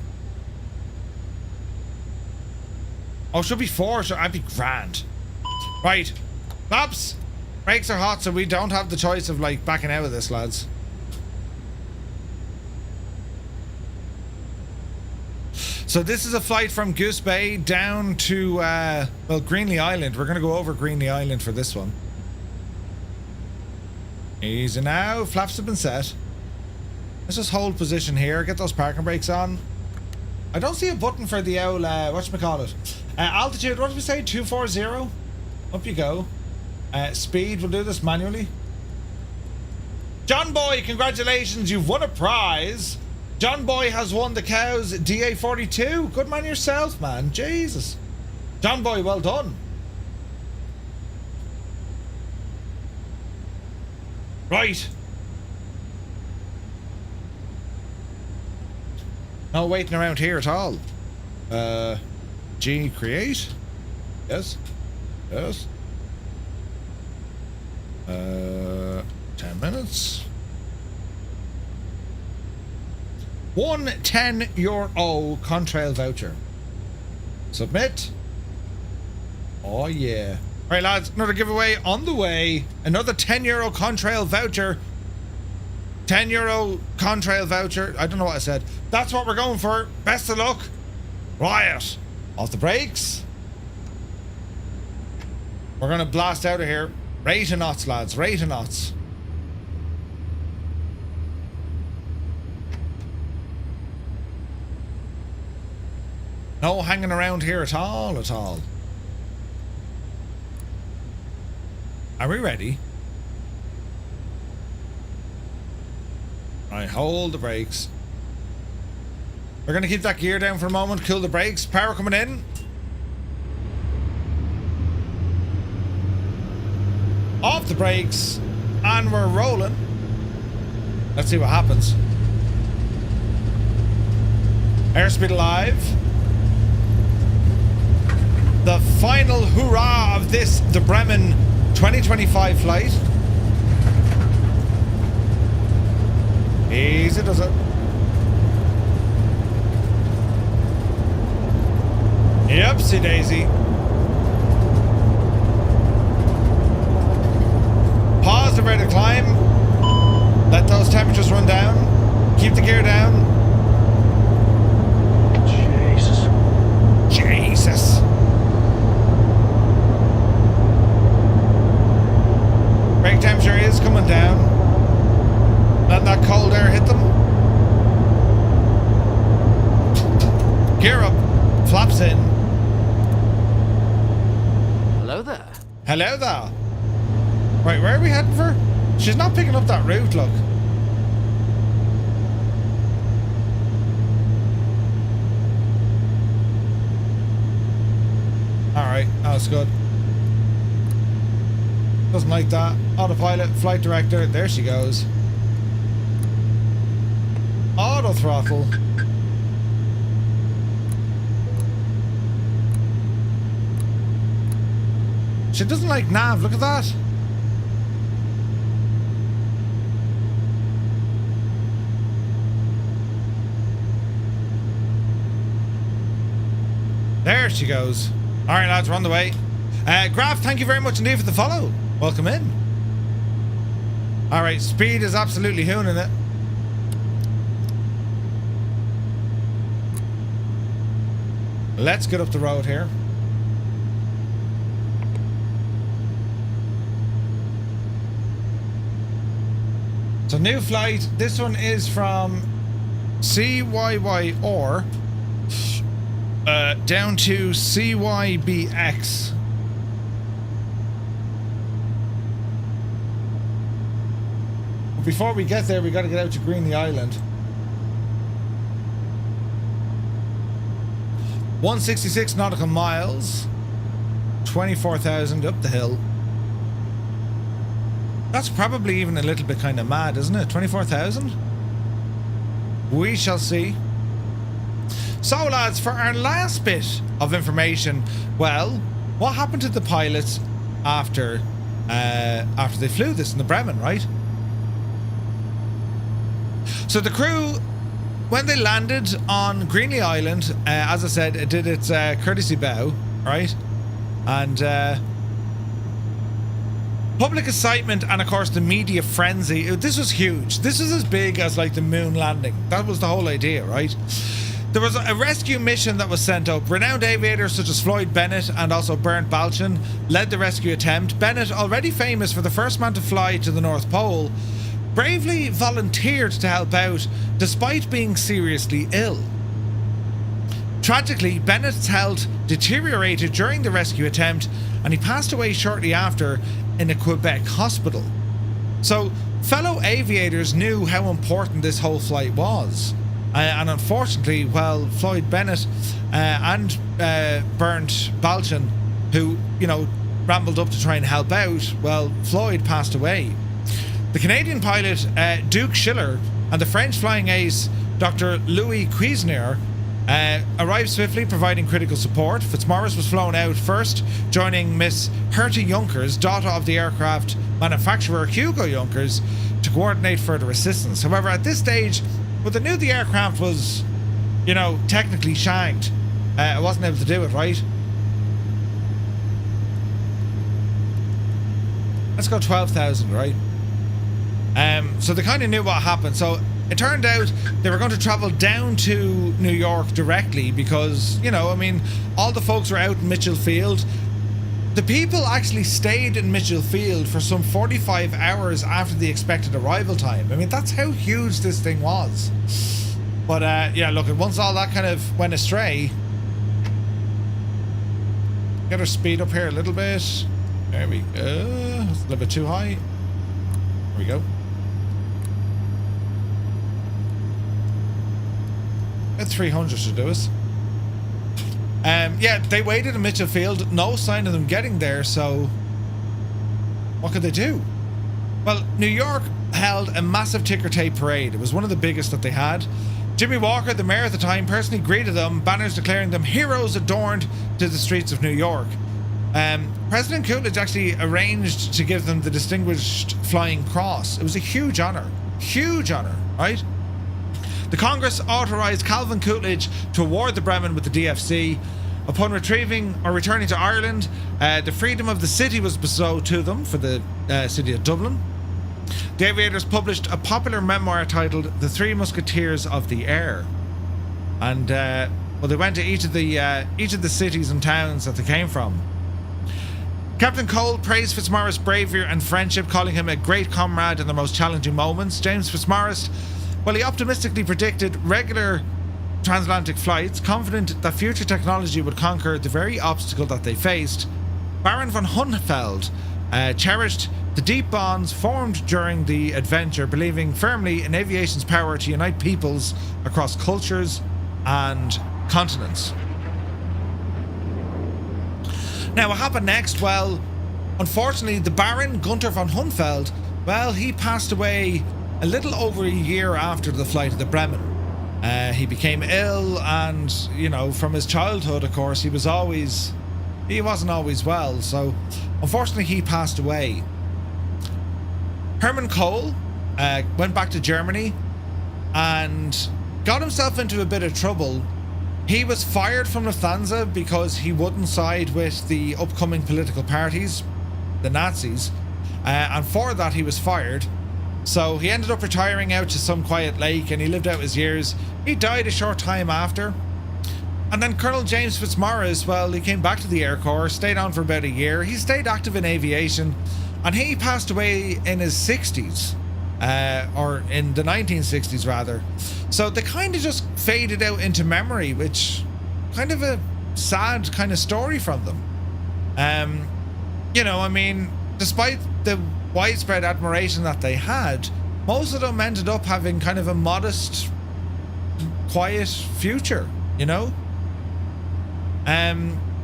A: Oh, should be 4, so I'd be grand. Right. Flaps. Brakes are hot, so we don't have the choice of like backing out of this, lads. So this is a flight from Goose Bay down to, well, Greenland Island. We're going to go over Greenland Island for this one. Easy now. Flaps have been set. Let's just hold position here. Get those parking brakes on. I don't see a button for the old, whatchamacallit. Altitude, what did we say? 240? Up you go. Speed, we'll do this manually. John Boy, congratulations, you've won a prize. John Boy has won the Cows DA42. Good man yourself, man. Jesus. John Boy, well done. Right. No waiting around here at all. G create. Yes. Yes. 10 minutes. €110 contrail voucher. Submit. Oh yeah. Alright lads, another giveaway on the way. Another €10 contrail voucher. €10 contrail voucher. I don't know what I said. That's what we're going for. Best of luck. Riot. Off the brakes. We're gonna blast out of here. Rate of knots, lads. Rate of knots. No hanging around here at all, at all. Are we ready? Right, hold the brakes. We're going to keep that gear down for a moment, cool the brakes. Power coming in. Off the brakes. And we're rolling. Let's see what happens. Airspeed alive. The final hurrah of this, the Bremen 2025 flight. Easy does it. Yepsy daisy. Pause the rate of climb. Let those temperatures run down. Keep the gear down.
B: Jesus.
A: Jesus. Brake temperature is coming down. Let that cold air hit them. Gear up. Flaps in.
D: Hello there.
A: Hello there. Right, where are we heading for? She's not picking up that route, look. Alright, that's good. Doesn't like that. Autopilot, flight director, there she goes. Auto throttle. She doesn't like nav, look at that. There she goes. Alright lads, we're on the way. Graf, thank you very much indeed for the follow. Welcome in. Alright, speed is absolutely hooning it. Let's get up the road here. So new flight. This one is from CYYR down to CYBX. Before we get there, we got to get out to Greenland Island. 166 nautical miles, 24,000 up the hill. That's probably even a little bit kind of mad, isn't it? 24,000? We shall see. So lads, for our last bit of information, well, what happened to the pilots after they flew this in the Bremen, right? So the crew, when they landed on Greenland Island, as I said, it did its courtesy bow, right? And public excitement and of course the media frenzy. This was huge. This was as big as like the moon landing. That was the whole idea, right? There was a rescue mission that was sent up. Renowned aviators such as Floyd Bennett and also Bernd Balchen led the rescue attempt. Bennett, already famous for the first man to fly to the North Pole, bravely volunteered to help out despite being seriously ill. Tragically, Bennett's health deteriorated during the rescue attempt and he passed away shortly after in a Quebec hospital. So fellow aviators knew how important this whole flight was. And unfortunately, well, Floyd Bennett and Bernd Balchen, who, you know, rambled up to try and help out, well, Floyd passed away. The Canadian pilot Duke Schiller and the French flying ace Dr. Louis Cuisinier arrived swiftly, providing critical support. Fitzmaurice was flown out first, joining Miss Herta Junkers, daughter of the aircraft manufacturer Hugo Junkers, to coordinate further assistance. However, at this stage, well, they knew the aircraft was, you know, technically shagged. It wasn't able to do it, right? Let's go 12,000, right? So they kind of knew what happened. So it turned out they were going to travel down to New York directly because, you know, I mean, all the folks were out in Mitchell Field. The people actually stayed in Mitchell Field for some 45 hours after the expected arrival time. I mean, that's how huge this thing was. But yeah, look, once all that kind of went astray, get our speed up here a little bit. There we go. It's a little bit too high. There we go. At 300 should do us. Yeah, they waited in Mitchell Field. No sign of them getting there, so what could they do? Well, New York held a massive ticker tape parade. It was one of the biggest that they had. Jimmy Walker, the mayor at the time, personally greeted them, banners declaring them heroes adorned to the streets of New York. President Coolidge actually arranged to give them the Distinguished Flying Cross. It was a huge honor, right? The Congress authorized Calvin Coolidge to award the Bremen with the DFC. Upon retrieving or returning to Ireland, the freedom of the city was bestowed to them for the city of Dublin. The aviators published a popular memoir titled The Three Musketeers of the Air. And well, they went to each of the cities and towns that they came from. Captain Köhl praised Fitzmaurice's bravery and friendship, calling him a great comrade in the most challenging moments. James Fitzmaurice, well, he optimistically predicted regular transatlantic flights, confident that future technology would conquer the very obstacle that they faced. Baron von Hünefeld cherished the deep bonds formed during the adventure, believing firmly in aviation's power to unite peoples across cultures and continents. Now, what happened next? Well, unfortunately, the Baron Gunther von Hünefeld, well, he passed away a little over a year after the flight of the Bremen. He became ill, and, you know, from his childhood, of course, he wasn't always well, so unfortunately he passed away. Hermann Köhl went back to Germany and got himself into a bit of trouble. He was fired from Lufthansa because he wouldn't side with the upcoming political parties, the Nazis, and for that he was fired. So he ended up retiring out to some quiet lake, and he lived out his years. He died a short time after. And then Colonel James Fitzmaurice, well, he came back to the Air Corps, stayed on for about a year. He stayed active in aviation, and he passed away in his 60s, or in the 1960s rather. So they kind of just faded out into memory, which kind of a sad kind of story from them. You know, I mean, despite the widespread admiration that they had, most of them ended up having kind of a modest, quiet future, you know?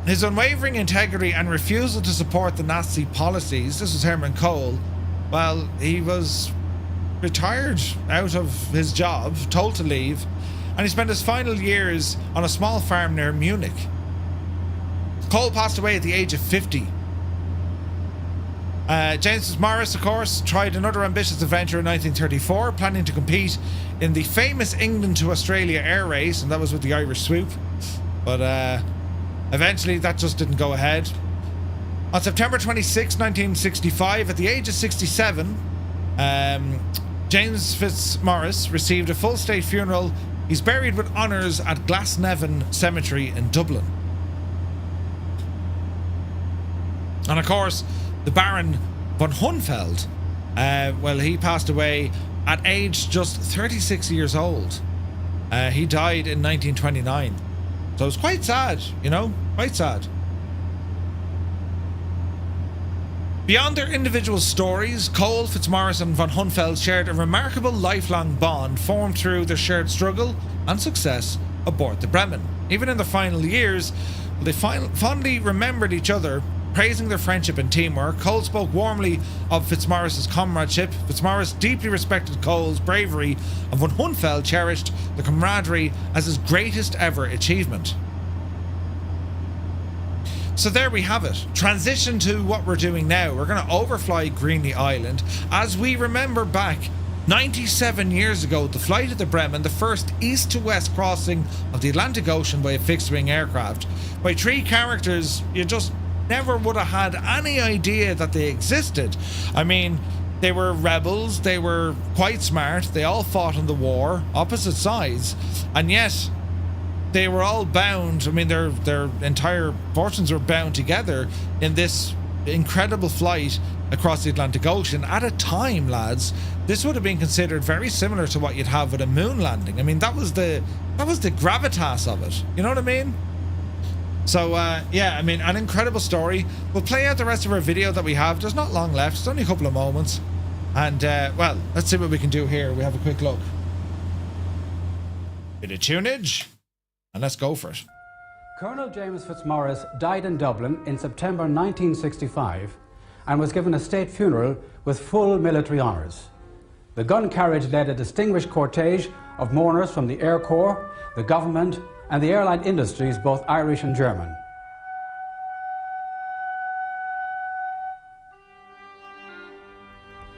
A: His unwavering integrity and refusal to support the Nazi policies, this was Hermann Köhl, well, he was retired out of his job, told to leave, and he spent his final years on a small farm near Munich. Köhl passed away at the age of 50. James Fitzmaurice, of course, tried another ambitious adventure in 1934, planning to compete in the famous England to Australia air race, and that was with the Irish swoop. But eventually that just didn't go ahead. On September 26, 1965, at the age of 67, James Fitzmaurice received a full state funeral. He's buried with honours at Glasnevin Cemetery in Dublin. And of course, the Baron von Hünefeld, well, he passed away at age just 36 years old. He died in 1929. So it's quite sad, you know, quite sad. Beyond their individual stories, Köhl, Fitzmaurice and von Hünefeld shared a remarkable lifelong bond formed through their shared struggle and success aboard the Bremen. Even in their final years, they fondly remembered each other, praising their friendship and teamwork. Köhl spoke warmly of Fitzmaurice's comradeship. Fitzmaurice deeply respected Köhl's bravery, and von Hünefeld cherished the camaraderie as his greatest ever achievement. So there we have it. Transition to what we're doing now. We're going to overfly Greenland Island as we remember back 97 years ago, the flight of the Bremen, the first east to west crossing of the Atlantic Ocean by a fixed wing aircraft. By three characters you just never would have had any idea that they existed. I mean, they were rebels, they were quite smart, they all fought in the war, opposite sides, and yet they were all bound. I mean, their entire fortunes were bound together in this incredible flight across the Atlantic Ocean. At a time, lads, this would have been considered very similar to what you'd have with a moon landing. I mean, that was the gravitas of it. You know what I mean? So yeah, I mean, an incredible story. We'll play out the rest of our video that we have. There's not long left. It's only a couple of moments. And well, let's see what we can do here. We have a quick look. Bit of tunage, and let's go for it.
I: Colonel James Fitzmaurice died in Dublin in September 1965 and was given a state funeral with full military honours. The gun carriage led a distinguished cortege of mourners from the Air Corps, the government and the airline industries, both Irish and German.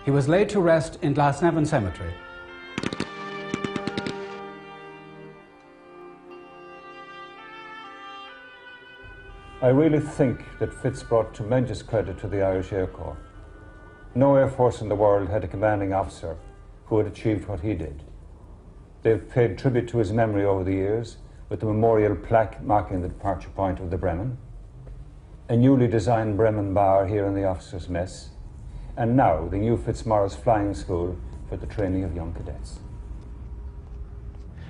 I: He was laid to rest in Glasnevin Cemetery.
H: I really think that Fitz brought tremendous credit to the Irish Air Corps. No air force in the world had a commanding officer who had achieved what he did. They've paid tribute to his memory over the years with the memorial plaque marking the departure point of the Bremen, a newly designed Bremen bar here in the officers' mess, and now the new Fitzmaurice Flying School for the training of young cadets.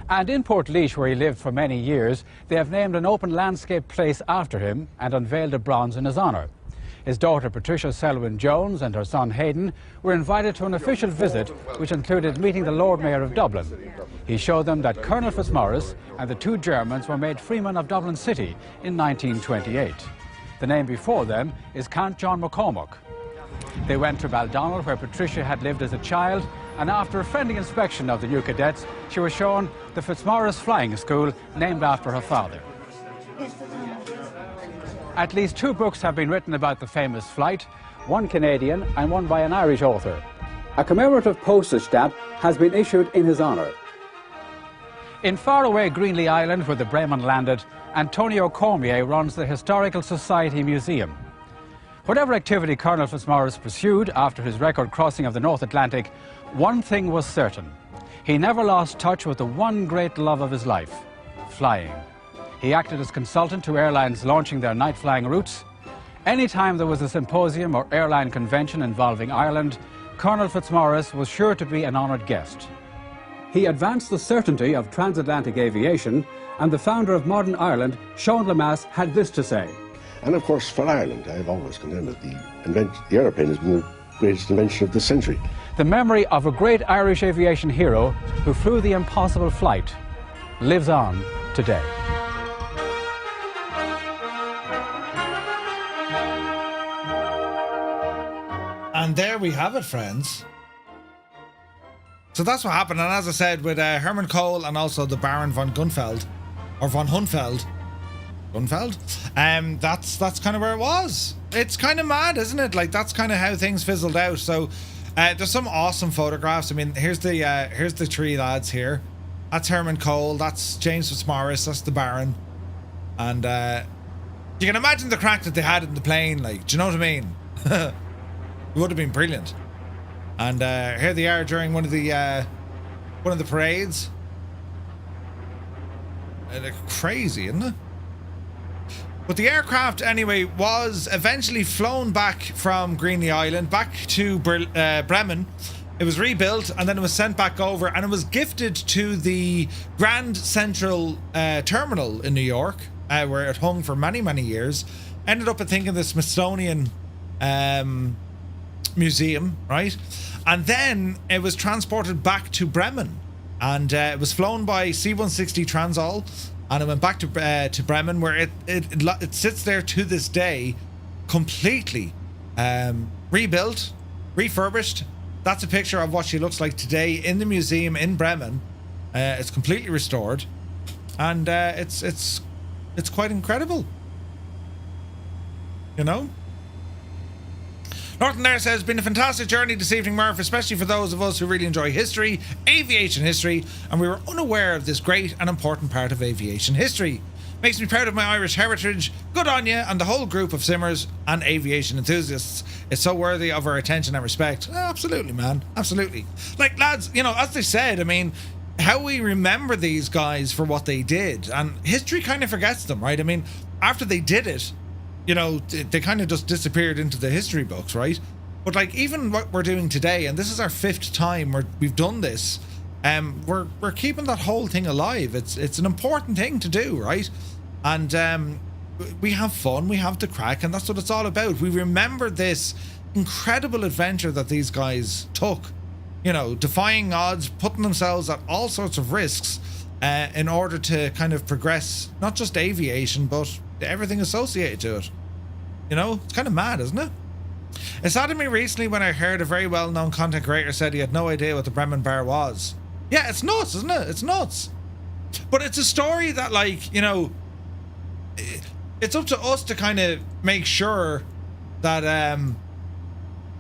I: And in Portlaoise, where he lived for many years, they have named an open landscape place after him and unveiled a bronze in his honour. His daughter Patricia Selwyn Jones and her son Hayden were invited to an official visit which included meeting the Lord Mayor of Dublin. He showed them that Colonel Fitzmaurice and the two Germans were made freemen of Dublin City in 1928. The name before them is Count John McCormack. They went to Baldonnel, where Patricia had lived as a child, and after a friendly inspection of the new cadets, she was shown the Fitzmaurice Flying School, named after her father. At least 2 books have been written about the famous flight, one Canadian and one by an Irish author. A commemorative postage stamp has been issued in his honour. In faraway Greenland Island, where the Bremen landed, Antonio Cormier runs the Historical Society Museum. Whatever activity Colonel Fitzmaurice pursued after his record crossing of the North Atlantic, one thing was certain. He never lost touch with the one great love of his life, flying. He acted as consultant to airlines launching their night flying routes. Anytime there was a symposium or airline convention involving Ireland, Colonel Fitzmaurice was sure to be an honoured guest. He advanced the certainty of transatlantic aviation, and the founder of modern Ireland, Sean Lemass, had this to say.
D: And of course, for Ireland, I've always contended that the aeroplane has been the greatest invention of the century.
I: The memory of a great Irish aviation hero who flew the impossible flight lives on today.
A: And there we have it, friends. So that's what happened. And as I said, with Herman Köhl and also the Baron von Gunfeld, or von Hünefeld, that's kind of where it was. It's kind of mad, isn't it? Like, that's kind of how things fizzled out. So there's some awesome photographs. I mean, here's the 3 lads here. That's Herman Köhl, that's James Fitzmaurice, that's the Baron. And you can imagine the crack that they had in the plane. Like, do you know what I mean? It would have been brilliant. And here they are during one of the parades. They're crazy, isn't it? But the aircraft, anyway, was eventually flown back from Greenland Island back to Bremen. It was rebuilt, and then it was sent back over, and it was gifted to the Grand Central Terminal in New York, where it hung for many, many years. Ended up, I think, in the Smithsonian Museum, right? And then it was transported back to Bremen, and it was flown by C-160 Transall. And it went back to Bremen, where it sits there to this day, completely rebuilt, refurbished. That's a picture of what she looks like today in the museum in Bremen. It's completely restored, and it's quite incredible. You know. Norton there says, been a fantastic journey this evening, Murph, especially for those of us who really enjoy history, aviation history, and we were unaware of this great and important part of aviation history. Makes me proud of my Irish heritage. Good on you and the whole group of simmers and aviation enthusiasts. It's so worthy of our attention and respect. Oh, absolutely, man. Absolutely. Like, lads, you know, as they said, I mean, how we remember these guys for what they did, and history kind of forgets them, right? I mean, after they did it, you know, they kind of just disappeared into the history books, right? But like, even what we're doing today, and this is our 5th time we've done this, we're keeping that whole thing alive. It's an important thing to do, right? And we have fun, we have the crack, and that's what it's all about. We remember this incredible adventure that these guys took, you know, defying odds, putting themselves at all sorts of risks in order to kind of progress not just aviation, but everything associated to it. You know, it's kind of mad, isn't it? It saddened me recently when I heard a very well-known content creator said he had no idea what the Bremen Bar was. Yeah, it's nuts, isn't it? It's nuts. But it's a story that, like, you know, it's up to us to kind of make sure that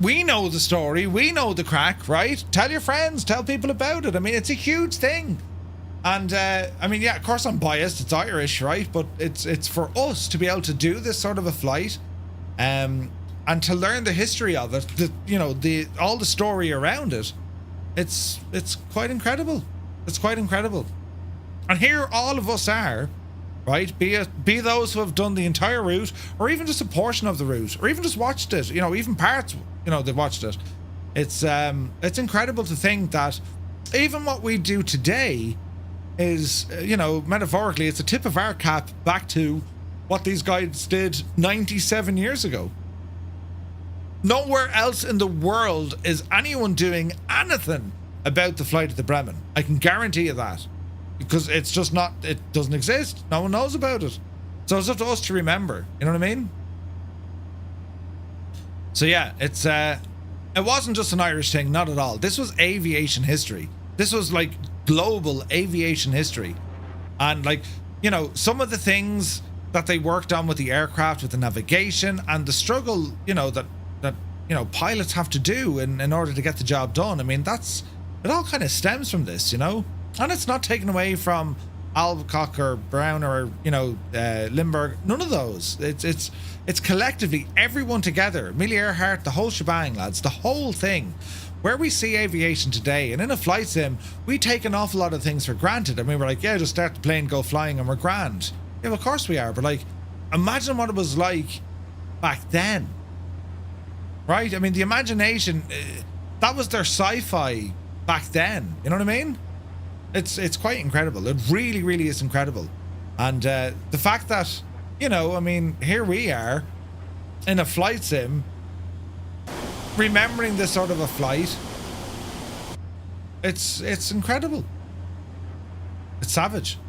A: we know the story, we know the crack, right? Tell your friends, tell people about it. I mean, it's a huge thing. And I mean, yeah, of course I'm biased, it's Irish, right? But it's for us to be able to do this sort of a flight, and to learn the history of it, you know, all the story around it. It's quite incredible. It's quite incredible. And here all of us are, right? Be those who have done the entire route, or even just a portion of the route, or even just watched it, you know, even parts, you know, they've watched it. It's incredible to think that even what we do today is, you know, metaphorically, it's a tip of our cap back to what these guys did 97 years ago. Nowhere else in the world is anyone doing anything about the flight of the Bremen. I can guarantee you that. Because it's just not, it doesn't exist. No one knows about it. So it's up to us to remember. You know what I mean? So yeah, it wasn't just an Irish thing, not at all. This was aviation history. This was like global aviation history. And like, you know, some of the things that they worked on with the aircraft, with the navigation, and the struggle, you know, that you know, pilots have to do in order to get the job done. I mean, it all kind of stems from this, you know? And it's not taken away from Alcock or Brown or, you know, Limburg. None of those. It's collectively everyone together. Amelia Earhart, the whole shebang, lads, the whole thing. Where we see aviation today, and in a flight sim, we take an awful lot of things for granted. I mean, we're like, yeah, just start the plane, go flying, and we're grand. Yeah, well, of course we are. But like, imagine what it was like back then. Right? I mean, the imagination, that was their sci-fi back then. You know what I mean? It's quite incredible. It really, really is incredible. And the fact that, you know, I mean, here we are in a flight sim, remembering this sort of a flight. It's incredible. It's savage.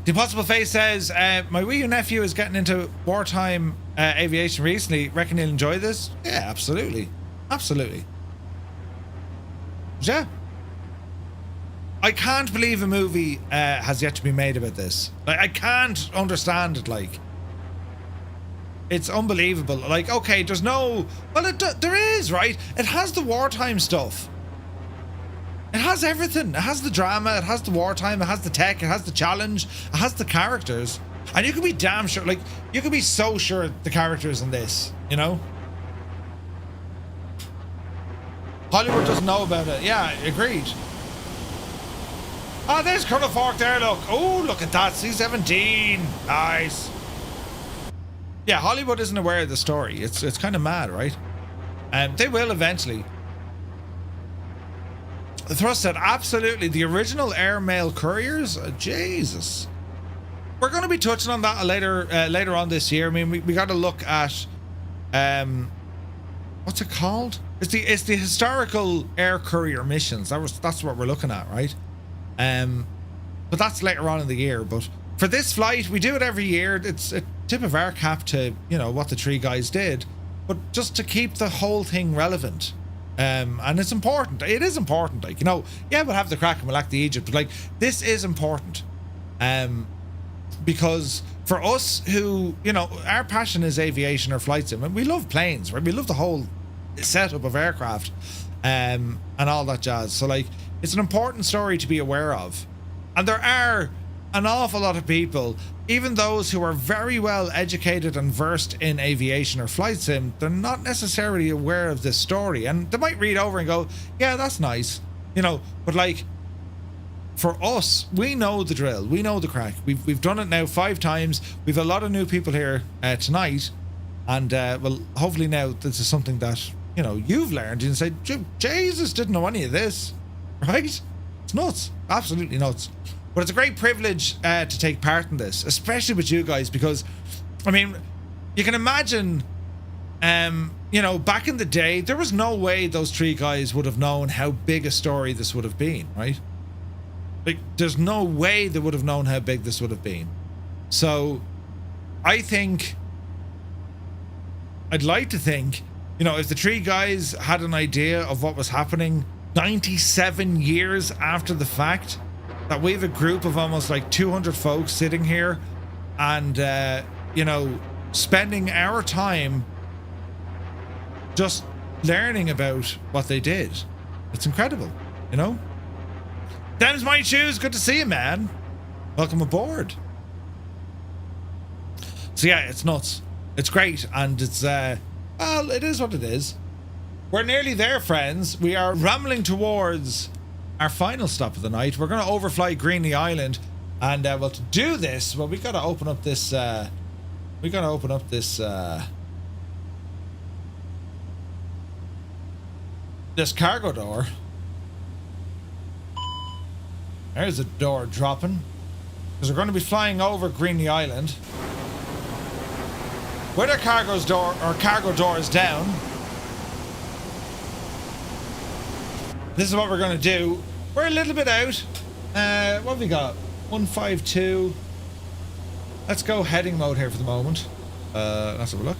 A: The Impossible Face says, my wee nephew is getting into wartime aviation recently. Reckon he'll enjoy this? Yeah, absolutely. Absolutely. Yeah. I can't believe a movie has yet to be made about this. Like, I can't understand it, like. It's unbelievable. Like, okay, there's no... Well, there is, right? It has the wartime stuff. It has everything. It has the drama, it has the wartime, it has the tech, it has the challenge, it has the characters. And you can be damn sure, like, you can be so sure the characters in this, you know? Hollywood doesn't know about it. Yeah, agreed. Ah, there's Colonel Fork there, look. Oh, look at that, C-17. Nice. Yeah, Hollywood isn't aware of the story. It's kind of mad, right? They will eventually. The Thrust said, absolutely, the original airmail couriers? Jesus. We're going to be touching on that later on this year. I mean, we got to look at, what's it called? It's the historical air courier missions. That's what we're looking at, right? But that's later on in the year. But for this flight, we do it every year. It's a tip of our cap to, you know, what the three guys did, but just to keep the whole thing relevant. And it's important. It is important. Like, you know, yeah, we'll have the crack and we'll act the Egypt, but like, this is important. Because for us who, you know, our passion is aviation or flight sim, and we love planes, right? We love the whole setup of aircraft, and all that jazz. So like, it's an important story to be aware of. And there are an awful lot of people, even those who are very well educated and versed in aviation or flight sim, they're not necessarily aware of this story. And they might read over and go, yeah, that's nice. You know, but like, for us, we know the drill. We know the crack. We've done it now 5 times. We've a lot of new people here tonight. And, well, hopefully now this is something that, you know, you've learned and say, Jesus, didn't know any of this. Right? It's nuts. Absolutely nuts. But it's a great privilege to take part in this, especially with you guys, because, I mean, you can imagine, you know, back in the day, there was no way those 3 guys would have known how big a story this would have been, right? Like, there's no way they would have known how big this would have been. So, I think, I'd like to think, you know, if the 3 guys had an idea of what was happening 97 years after the fact, that we have a group of almost like 200 folks sitting here and, you know, spending our time just learning about what they did. It's incredible, you know? Them's my shoes. Good to see you, man. Welcome aboard. So yeah, it's nuts. It's great, and it's well, it is what it is. We're nearly there, friends. We are rambling towards our final stop of the night. We're going to overfly Greenland Island, and well, to do this, well, we got to open up this. We got to open up this. This cargo door. There's a door dropping, because we're going to be flying over Greenland Island. With our cargo door is down. This is what we're going to do. We're a little bit out. What have we got? 152. Let's go heading mode here for the moment. Let's have a look.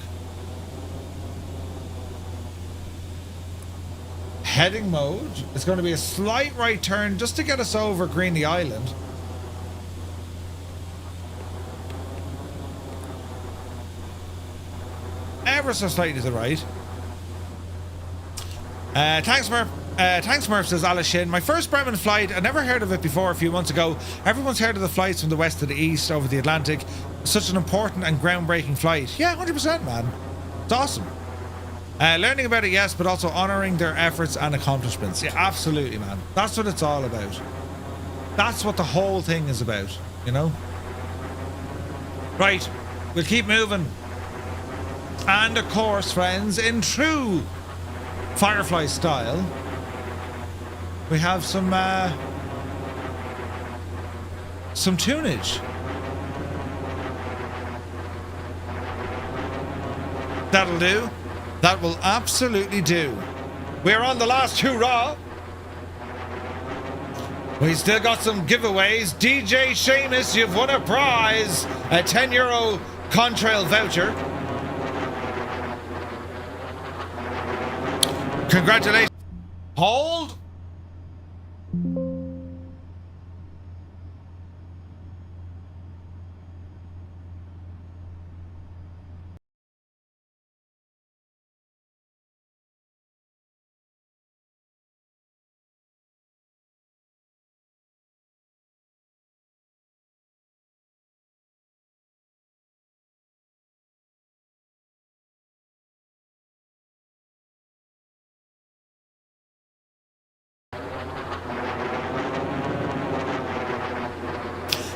A: Heading mode. It's going to be a slight right turn just to get us over Greenland Island. Ever so slightly to the right. Thanks, Murph. Thanks, Murph, says Alice Shin. My first Bremen flight, I never heard of it before a few months ago. Everyone's heard of the flights from the west to the east over the Atlantic. Such an important and groundbreaking flight. Yeah, 100%, man. It's awesome. Learning about it, yes, but also honouring their efforts and accomplishments. Yeah, absolutely, man. That's what it's all about. That's what the whole thing is about, you know? Right, we'll keep moving. And of course, friends, in true Firefly style, we have some tunage. That'll do. That will absolutely do. We're on the last hurrah. We still got some giveaways. DJ Seamus, you've won a prize. A €10 Contrail voucher. Congratulations. Hold.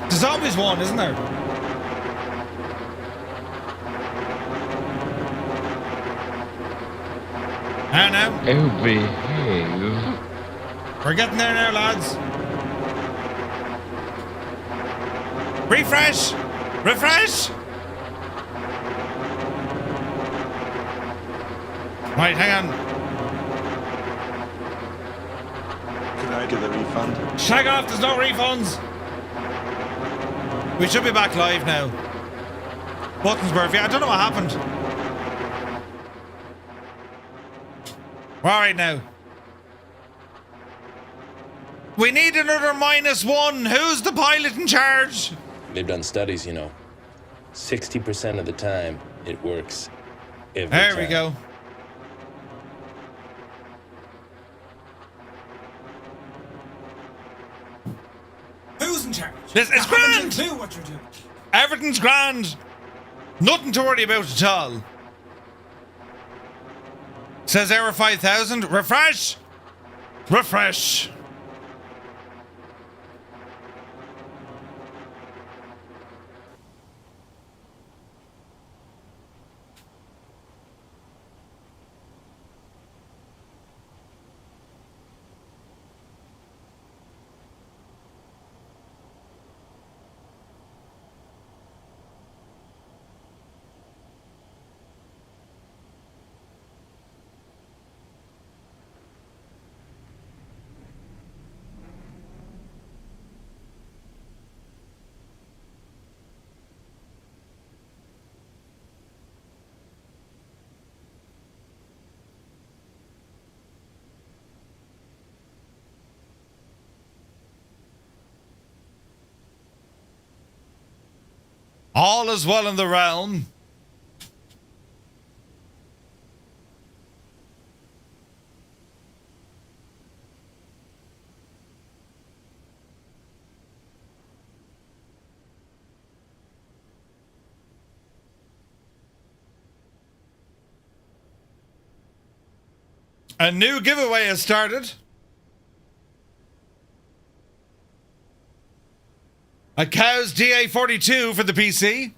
A: There's always one, isn't there? I know.
E: Oh, behave.
A: We're getting there now, lads. Refresh! Refresh! Right, hang on.
F: Can I get a refund?
A: Shag off, there's no refunds. We should be back live now. Buttons, Murphy. I don't know what happened. We're all right now. We need another -1. Who's the pilot in charge?
P: They've done studies, you know. 60% of the time, it works. Every
A: there
P: time.
A: We go.
J: Who's in charge?
A: It's grand.
J: Clue what you're doing.
A: Everything's grand. Nothing to worry about at all. Says error 5000. Refresh. Refresh. All is well in the realm. A new giveaway has started. A Cow's DA42 for the PC.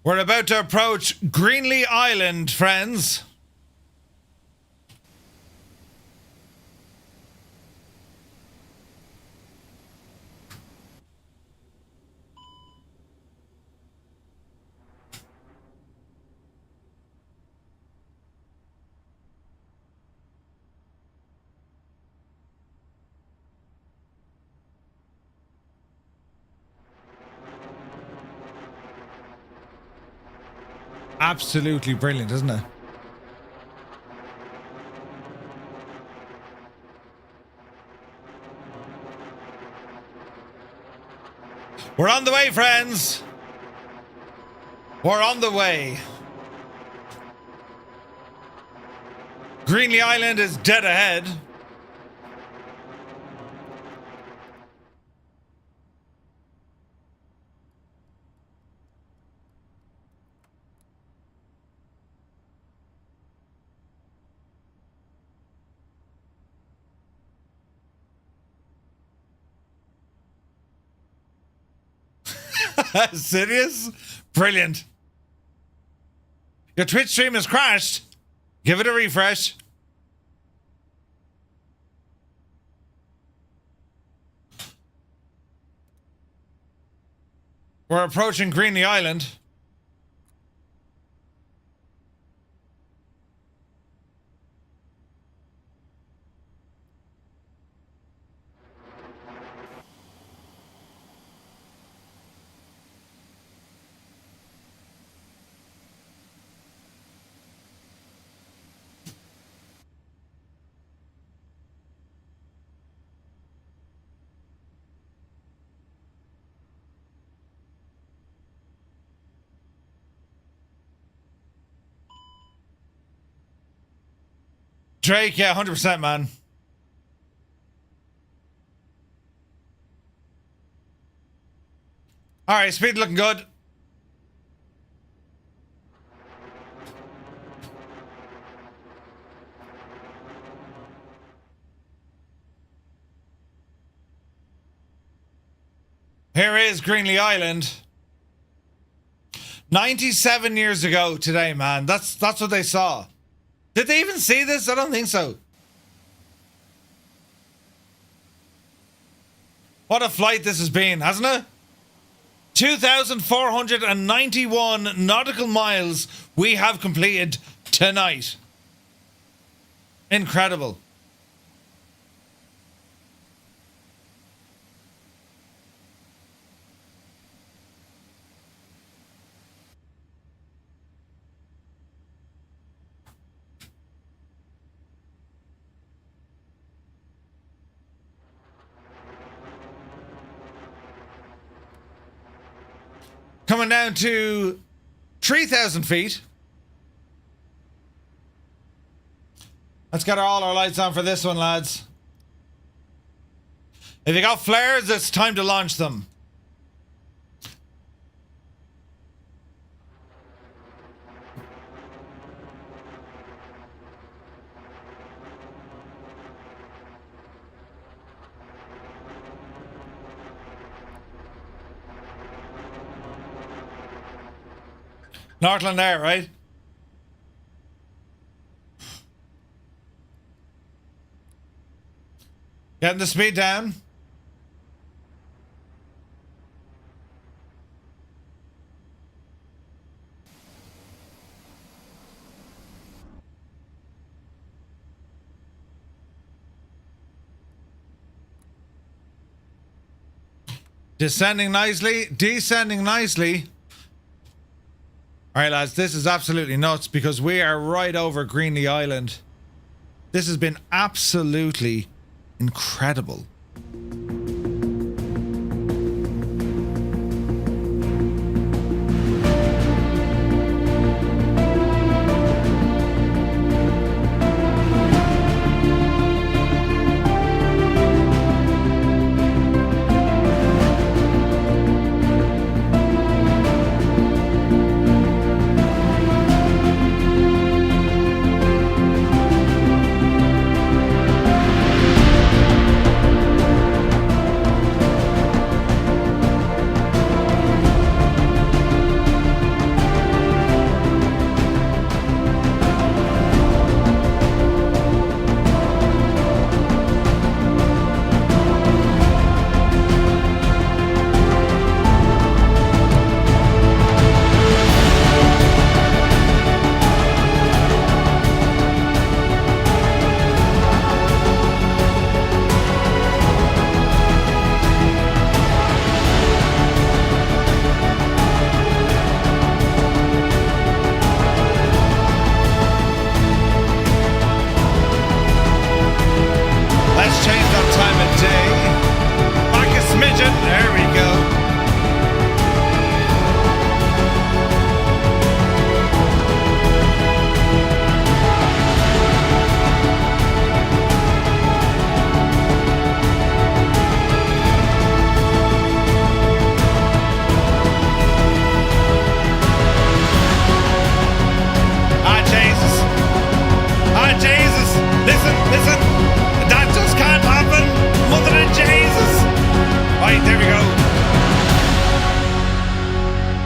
A: We're about to approach Greenland Island, friends. Absolutely brilliant, isn't it? We're on the way, friends. We're on the way. Greenland Island is dead ahead. Serious? Brilliant. Your Twitch stream has crashed. Give it a refresh. We're approaching Greenland Island. Drake, yeah, 100%, man. All right, speed looking good. Here is Greenland Island. 97 years ago today, man. That's what they saw. Did they even see this? I don't think so. What a flight this has been, hasn't it? 2,491 nautical miles we have completed tonight. Incredible. Coming down to 3,000 feet. Let's get all our lights on for this one, lads. If you got flares, it's time to launch them. Northland Air, right? Getting the speed down. Descending nicely, descending nicely. All right, lads, this is absolutely nuts because we are right over Greenland Island. This has been absolutely incredible.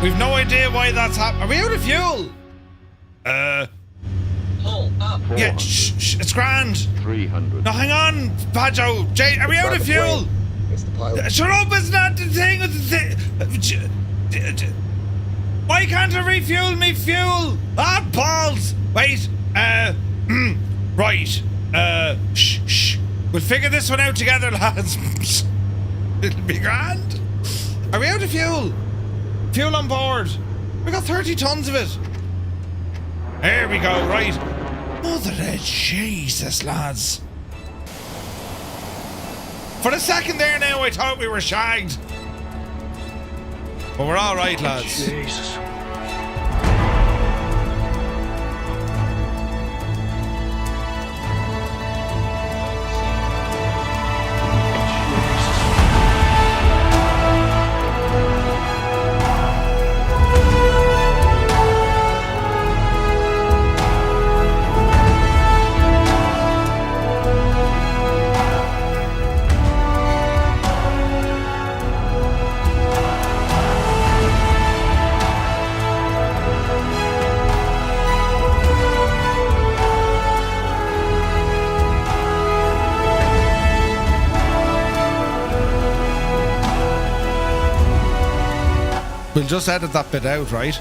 A: We've no idea why that's happening. Are we out of fuel?
L: Pull up.
A: Yeah, shh, it's grand.
E: 300.
A: No, hang on, Pajo. Jay, are we out of fuel?
G: It's the pilot.
A: Shut up, it's not the thing with the thing. Why can't I refuel me fuel? Ah, balls. Wait, right. Shh. We'll figure this one out together, lads. It'll be grand. Are we out of fuel? Fuel on board. We got 30 tons of it. There we go, right. Mother of Jesus, lads. For a second there now, I thought we were shagged. But we're all right, lads.
B: Jesus.
A: We'll just edit that bit out, right?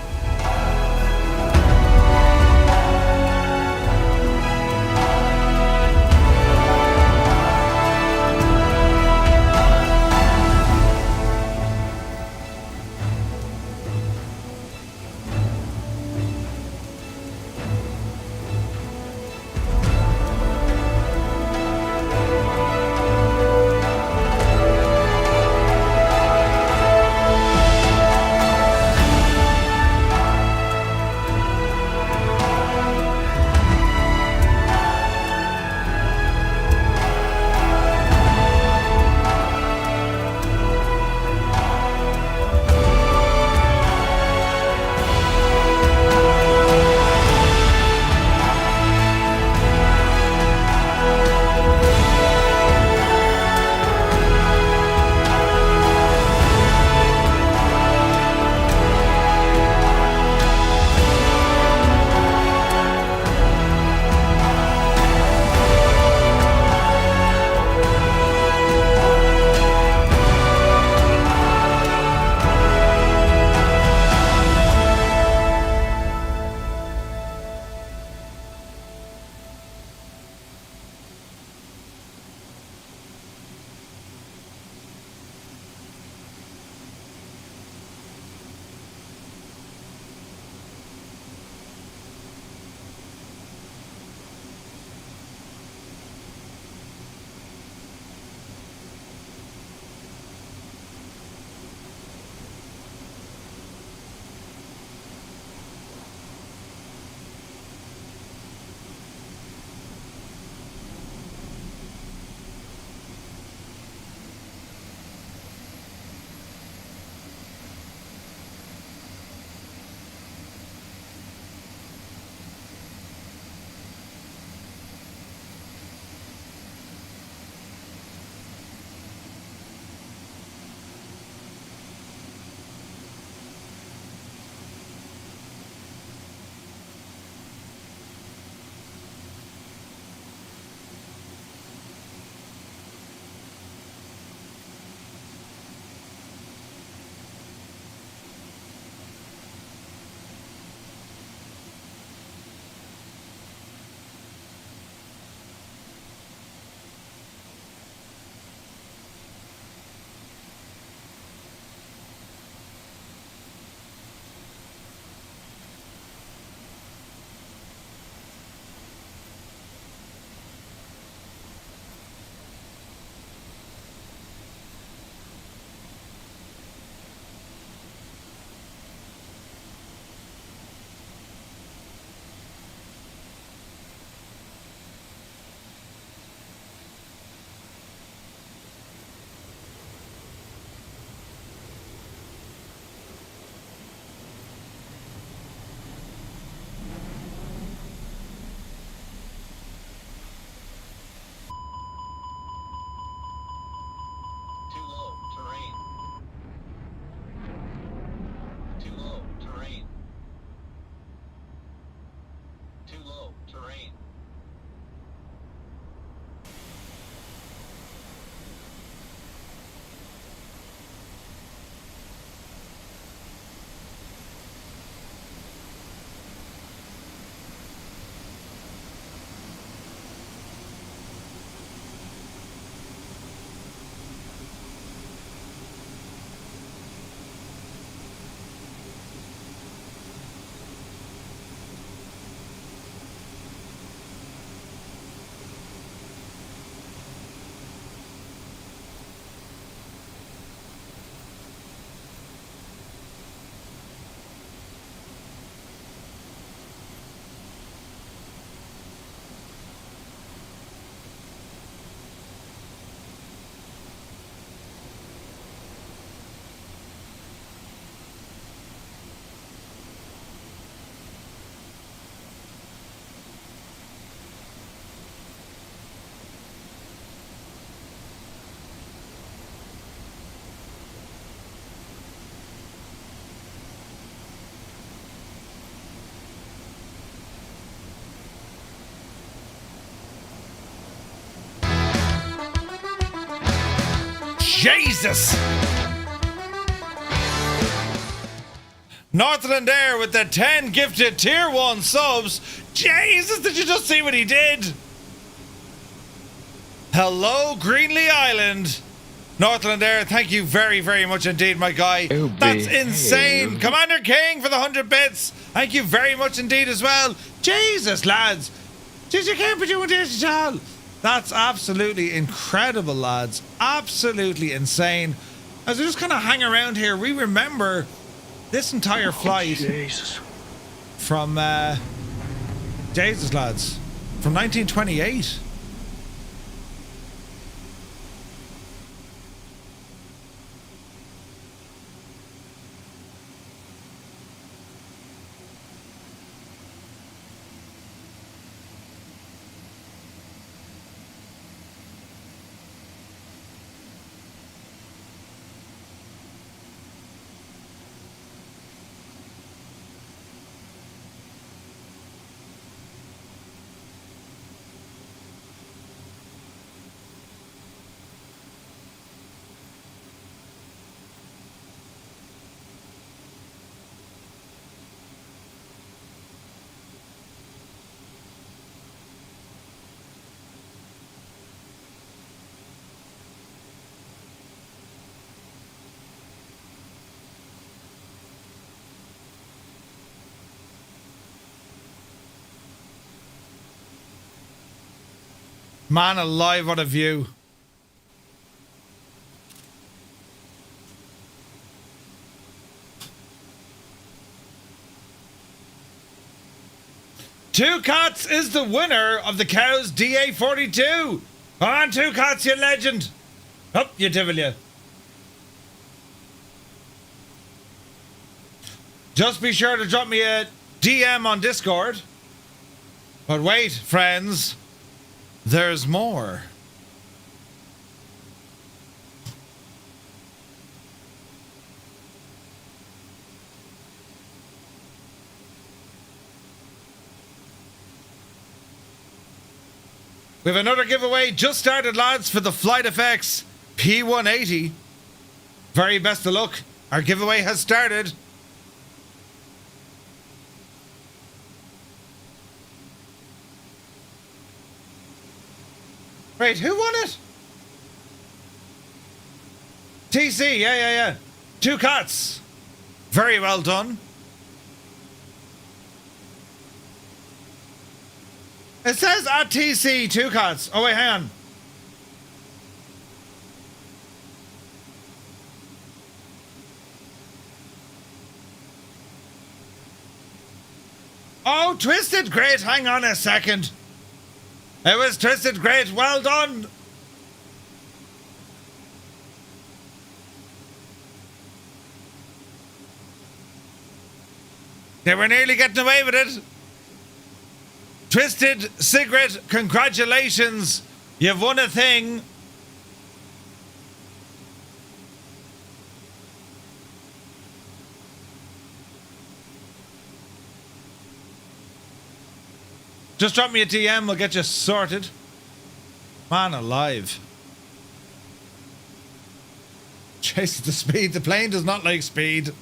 L: terrain. Too low, terrain. Too low, terrain.
A: Jesus! Northland Air with the 10 gifted tier 1 subs. Jesus, did you just see what he did? Hello, Greenland Island. Northland Air, thank you very, very much indeed, my guy. That's insane. Commander King for the 100 bits. Thank you very much indeed as well. Jesus, lads. Did you can't be doing this at all? That's absolutely incredible, lads. Absolutely insane. As we just kind of hang around here, we remember this entire flight from Jesus, lads, from 1928. Man alive, what a view. Two Cots is the winner of the Cows DA42. Come on, Two Cots, you legend. Up, you devil, you. Just be sure to drop me a DM on Discord. But wait, friends. There's more. We have another giveaway just started, lads, for the Flight FX P180. Very best of luck. Our giveaway has started. Wait, who won it? TC, yeah. Two Cots. Very well done. It says at TC, Two Cots. Oh, wait, hang on. Oh, Twisted, great. Hang on a second. It was Twisted, great. Well done. They were nearly getting away with it. Twisted, Sigrid, congratulations. You've won a thing. Just drop me a DM, we'll get you sorted. Man alive. Chase the speed. The plane does not like speed.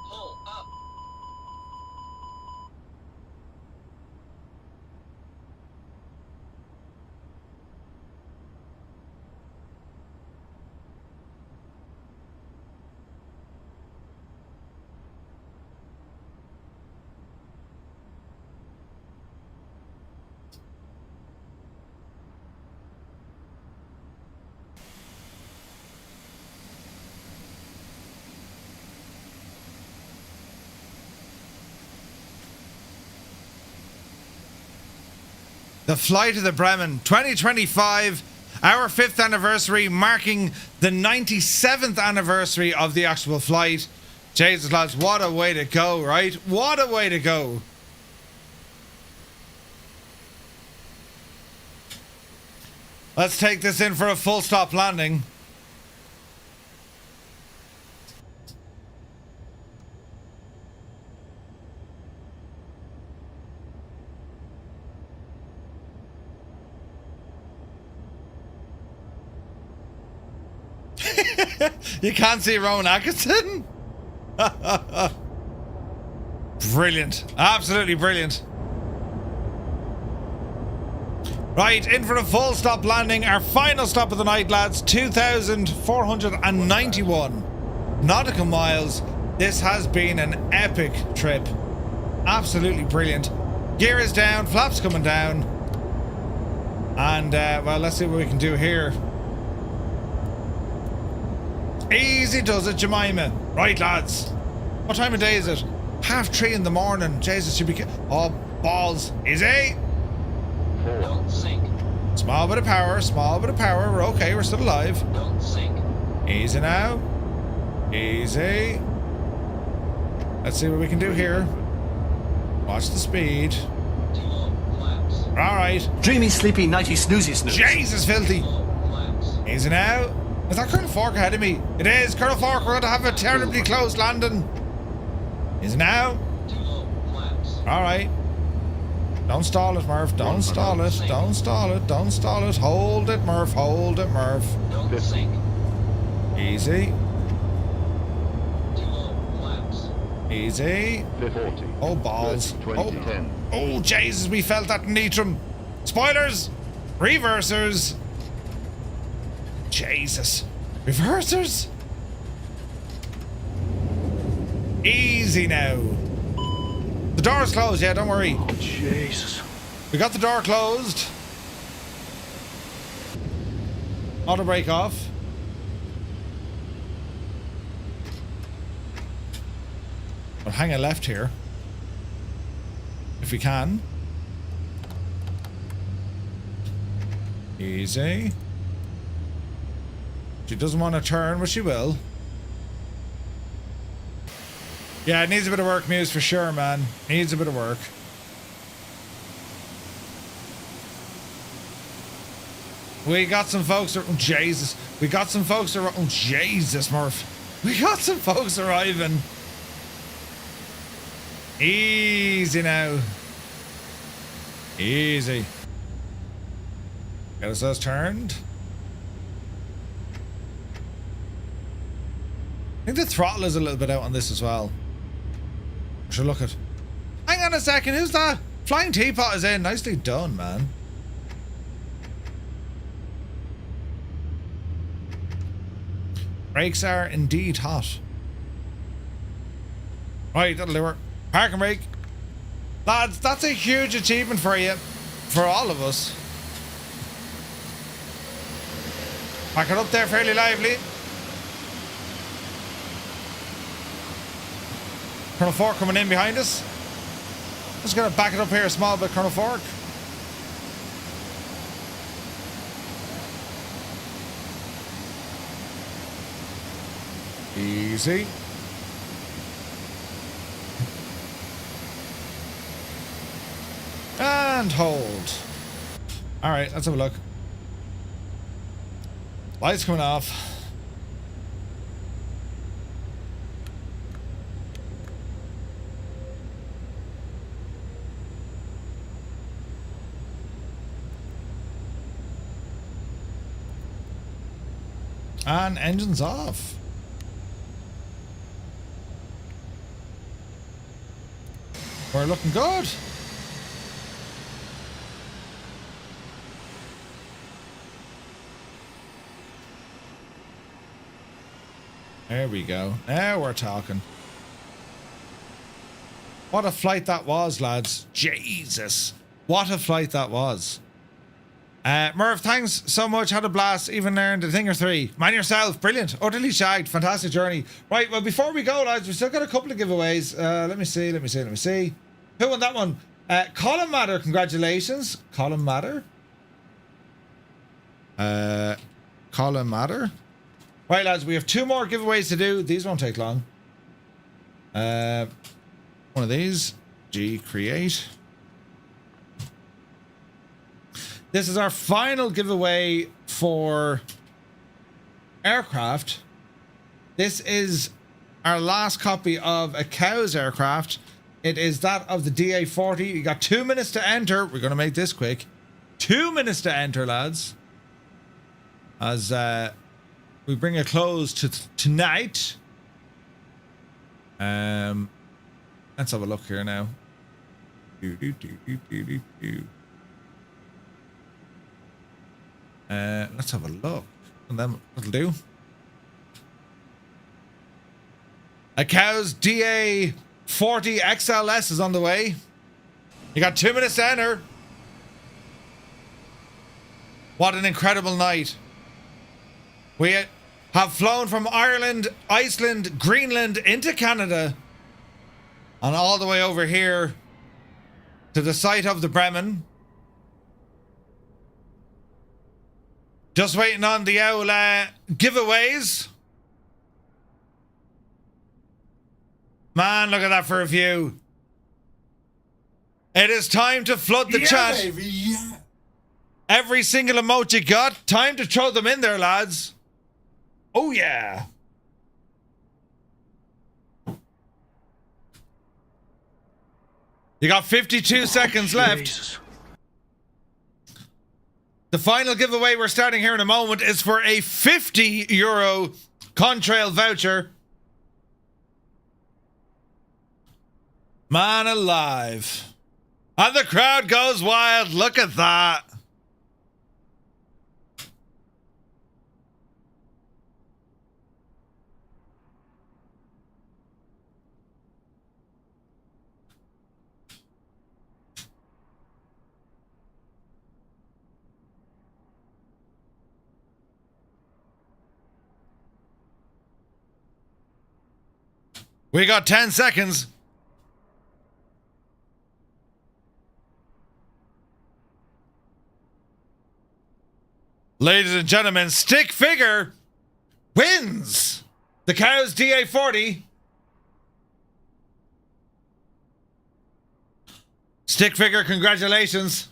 L: Pull up.
A: The flight of the Bremen 2025, our 5th anniversary, marking the 97th anniversary of the actual flight. Jesus lads, what a way to go, right? What a way to go. Let's take this in for a full stop landing. You can't see Rowan Atkinson? Brilliant. Absolutely brilliant. Right, in for a full stop landing. Our final stop of the night, lads. 2,491 nautical miles. This has been an epic trip. Absolutely brilliant. Gear is down, flaps coming down. And, well, let's see what we can do here. Easy does it, Jemima. Right, lads. What time of day is it? 3:30 in the morning. Jesus, should be... Oh, balls. Easy.
L: Don't sink.
A: Small bit of power, small bit of power. We're okay, we're still alive.
L: Don't sink.
A: Easy now. Easy. Let's see what we can do here. Watch the speed.
L: Too low. Flaps.
A: Alright.
U: Dreamy, sleepy, nighty, snoozy, snooze.
A: Jesus, filthy.
L: Flaps.
A: Easy now. Is that Colonel Fork ahead of me? It is. Colonel Fork, we're going to have a terribly close landing. Is it now?
L: Too low. Flaps.
A: Alright. Don't stall it, Murph. Don't stall it. Don't stall it. Don't stall it. Hold it, Murph. Hold it, Murph.
L: Don't sink.
A: Easy.
L: Too low. Flaps.
A: Easy.
B: 40.
A: Oh, balls.
B: 20, 10.
A: Oh, Jesus, we felt that in Neutrum. Spoilers. Reversers. Jesus. Reversers. Easy now. The door's closed, yeah, don't worry.
B: Oh, Jesus.
A: We got the door closed. Auto brake off. We'll hang a left here. If we can. Easy. She doesn't want to turn, but she will. Yeah, it needs a bit of work, Muse, for sure, man. Needs a bit of work. We got some folks... Oh, Jesus. We got some folks... Oh, Jesus, Murph. We got some folks arriving. Easy now. Easy. Get ourselves turned. I think the throttle is a little bit out on this as well. I should look at... Hang on a second, who's that? Flying Teapot is in. Nicely done, man. Brakes are indeed hot. Right, that'll do her. Park and brake. Lads, that's a huge achievement for you. For all of us. Back it up there fairly lively. Colonel Fork coming in behind us. Just gonna back it up here a small bit, Colonel Fork. Easy. And hold. Alright, let's have a look. Lights coming off. And engines off. We're looking good. There we go. Now we're talking. What a flight that was, lads. Jesus. What a flight that was. Murph, thanks so much. Had a blast. Even learned a thing or three. Man yourself. Brilliant. Utterly shagged. Fantastic journey. Right, well, before we go, lads, we've still got a couple of giveaways. Let me see. Who won that one? Colin Matter. Congratulations. Colin Matter. Colin Matter. Right, lads, we have two more giveaways to do. These won't take long. One of these. Create. This is our final giveaway for aircraft. This is our last copy of a Cow's aircraft. It is that of the DA40. You got 2 minutes to enter. We're going to make this quick. 2 minutes to enter, lads. As we bring a close to tonight. Let's have a look here now. Let's have a look. And then that'll do. A Cow's DA40 XLS is on the way. You got 2 minutes to enter. What an incredible night. We have flown from Ireland, Iceland, Greenland into Canada and all the way over here to the site of the Bremen. Just waiting on the old giveaways. Man, look at that for a view. It is time to flood the chat.
J: Baby, yeah.
A: Every single emote you got, time to throw them in there, lads. Oh, yeah. You got 52 seconds left. The final giveaway we're starting here in a moment is for a €50 Contrail voucher. Man alive. And the crowd goes wild. Look at that. We got 10 seconds. Ladies and gentlemen, Stick Figure wins the Cows DA40. Stick Figure, congratulations.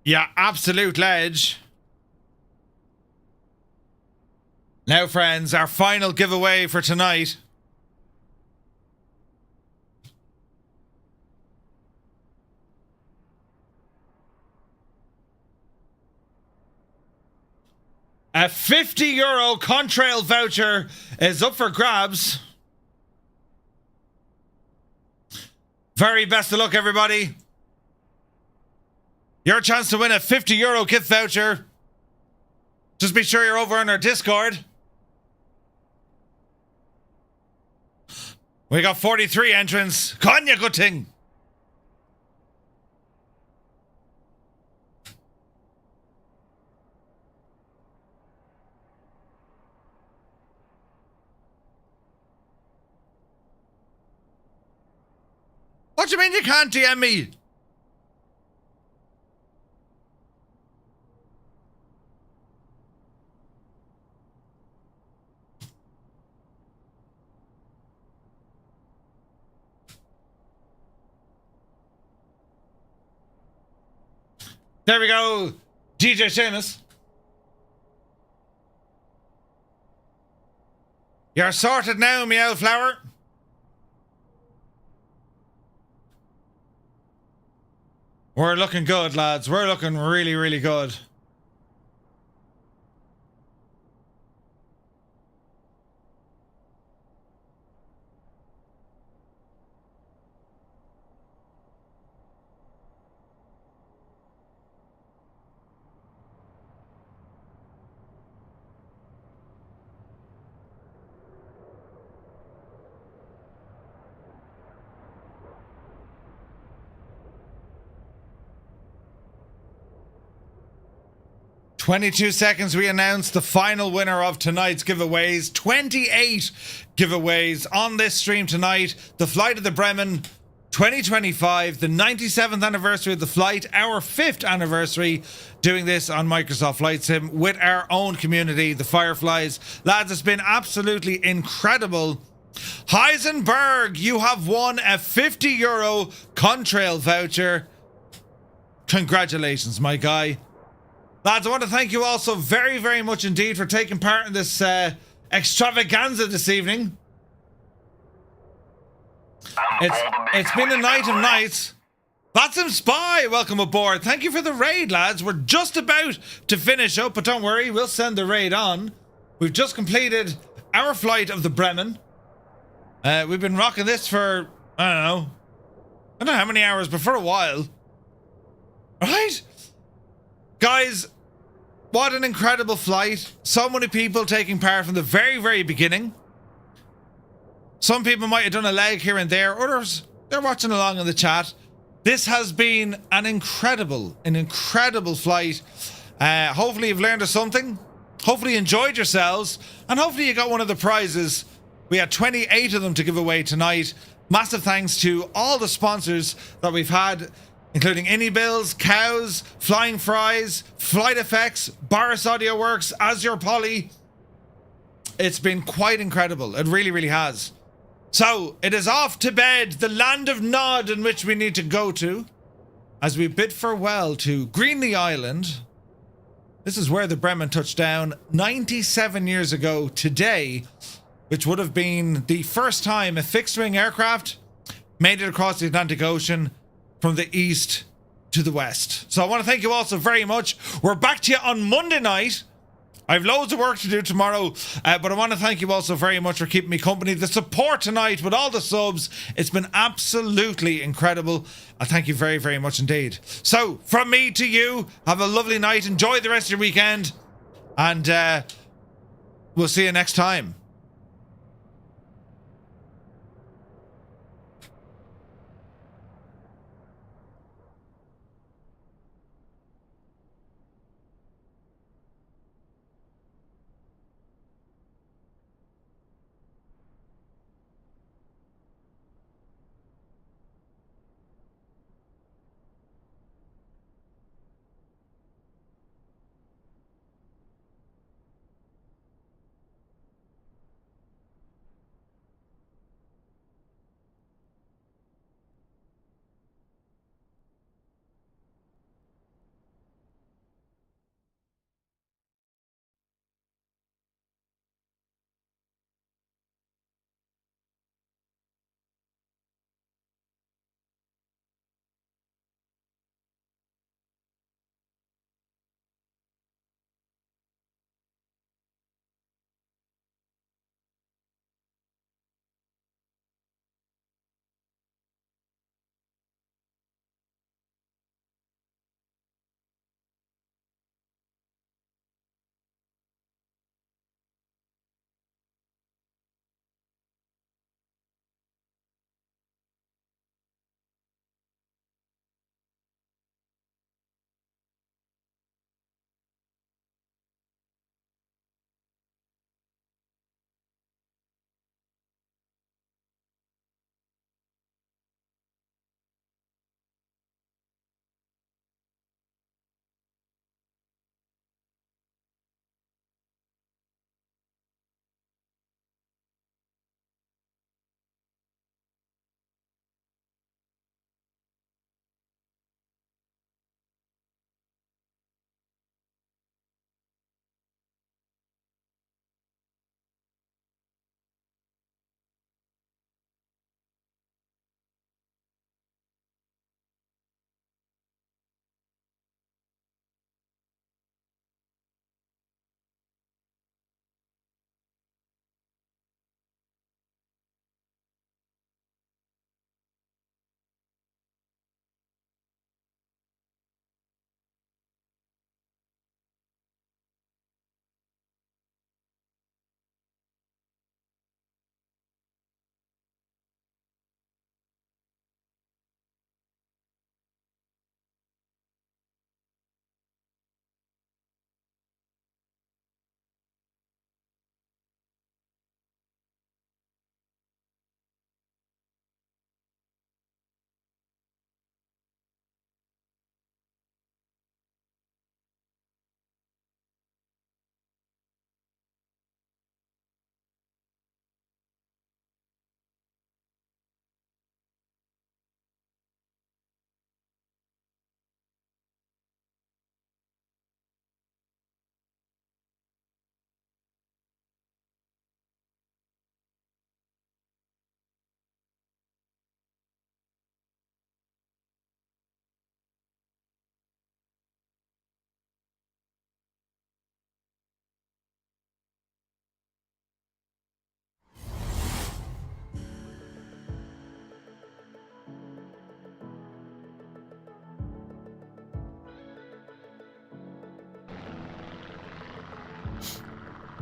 A: Yeah, absolute ledge. Now, friends, our final giveaway for tonight. A €50 Contrail voucher is up for grabs. Very best of luck, everybody. Your chance to win a €50 gift voucher. Just be sure you're over on our Discord. We got 43 entrants. Konya good thing. What do you mean you can't DM me? There we go, DJ Seamus. You're sorted now, Meow Flower. We're looking good, lads. We're looking really, really good. "22 seconds, we announce the final winner of tonight's giveaways. 28 giveaways on this stream tonight. The flight of the Bremen 2025, the 97th anniversary of the flight, our 5th anniversary doing this on Microsoft Flight Sim with our own community, the Fireflies. Lads, it's been absolutely incredible. Heisenberg, you have won a €50 Contrail voucher. Congratulations, my guy. Lads, I want to thank you all so very, very much indeed for taking part in this extravaganza this evening. It's been a night of nights. Batsum Spy, welcome aboard. Thank you for the raid, lads. We're just about to finish up, but don't worry, we'll send the raid on. We've just completed our flight of the Bremen. We've been rocking this for, I don't know how many hours, but for a while. Right? Guys, what an incredible flight. So many people taking part from the very, very beginning. Some people might have done a leg here and there. Others, they're watching along in the chat. This has been an incredible flight. Hopefully you've learned something. Hopefully you enjoyed yourselves. And hopefully you got one of the prizes. We had 28 of them to give away tonight. Massive thanks to all the sponsors that we've had, including Bills, Cows, Flying Fries, Flight Effects, Boris Audio Works, Azure Poly. It's been quite incredible. It really, really has. So, it is off to bed, the land of Nod in which we need to go to, as we bid farewell to Greenland Island. This is where the Bremen touched down 97 years ago today, which would have been the first time a fixed-wing aircraft made it across the Atlantic Ocean from the east to the west. So I want to thank you all so very much. We're back to you on Monday night. I have loads of work to do tomorrow, but I want to thank you all so very much for keeping me company. The support tonight with all the subs, it's been absolutely incredible. I thank you very, very much indeed. So, from me to you, have a lovely night. Enjoy the rest of your weekend. And we'll see you next time.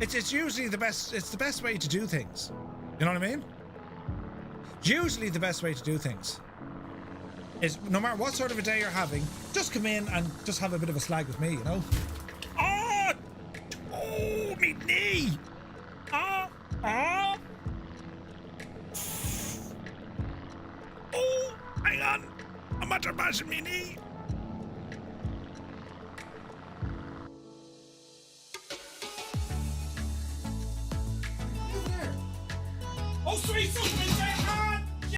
A: It's usually the best. It's the best way to do things. You know what I mean? Usually the best way to do things is no matter what sort of a day you're having, just come in and just have a bit of a slag with me, you know? Oh! Oh, me knee! Oh! Oh! Oh! Hang on! I'm after bashing me knee!
J: Oh, sweet,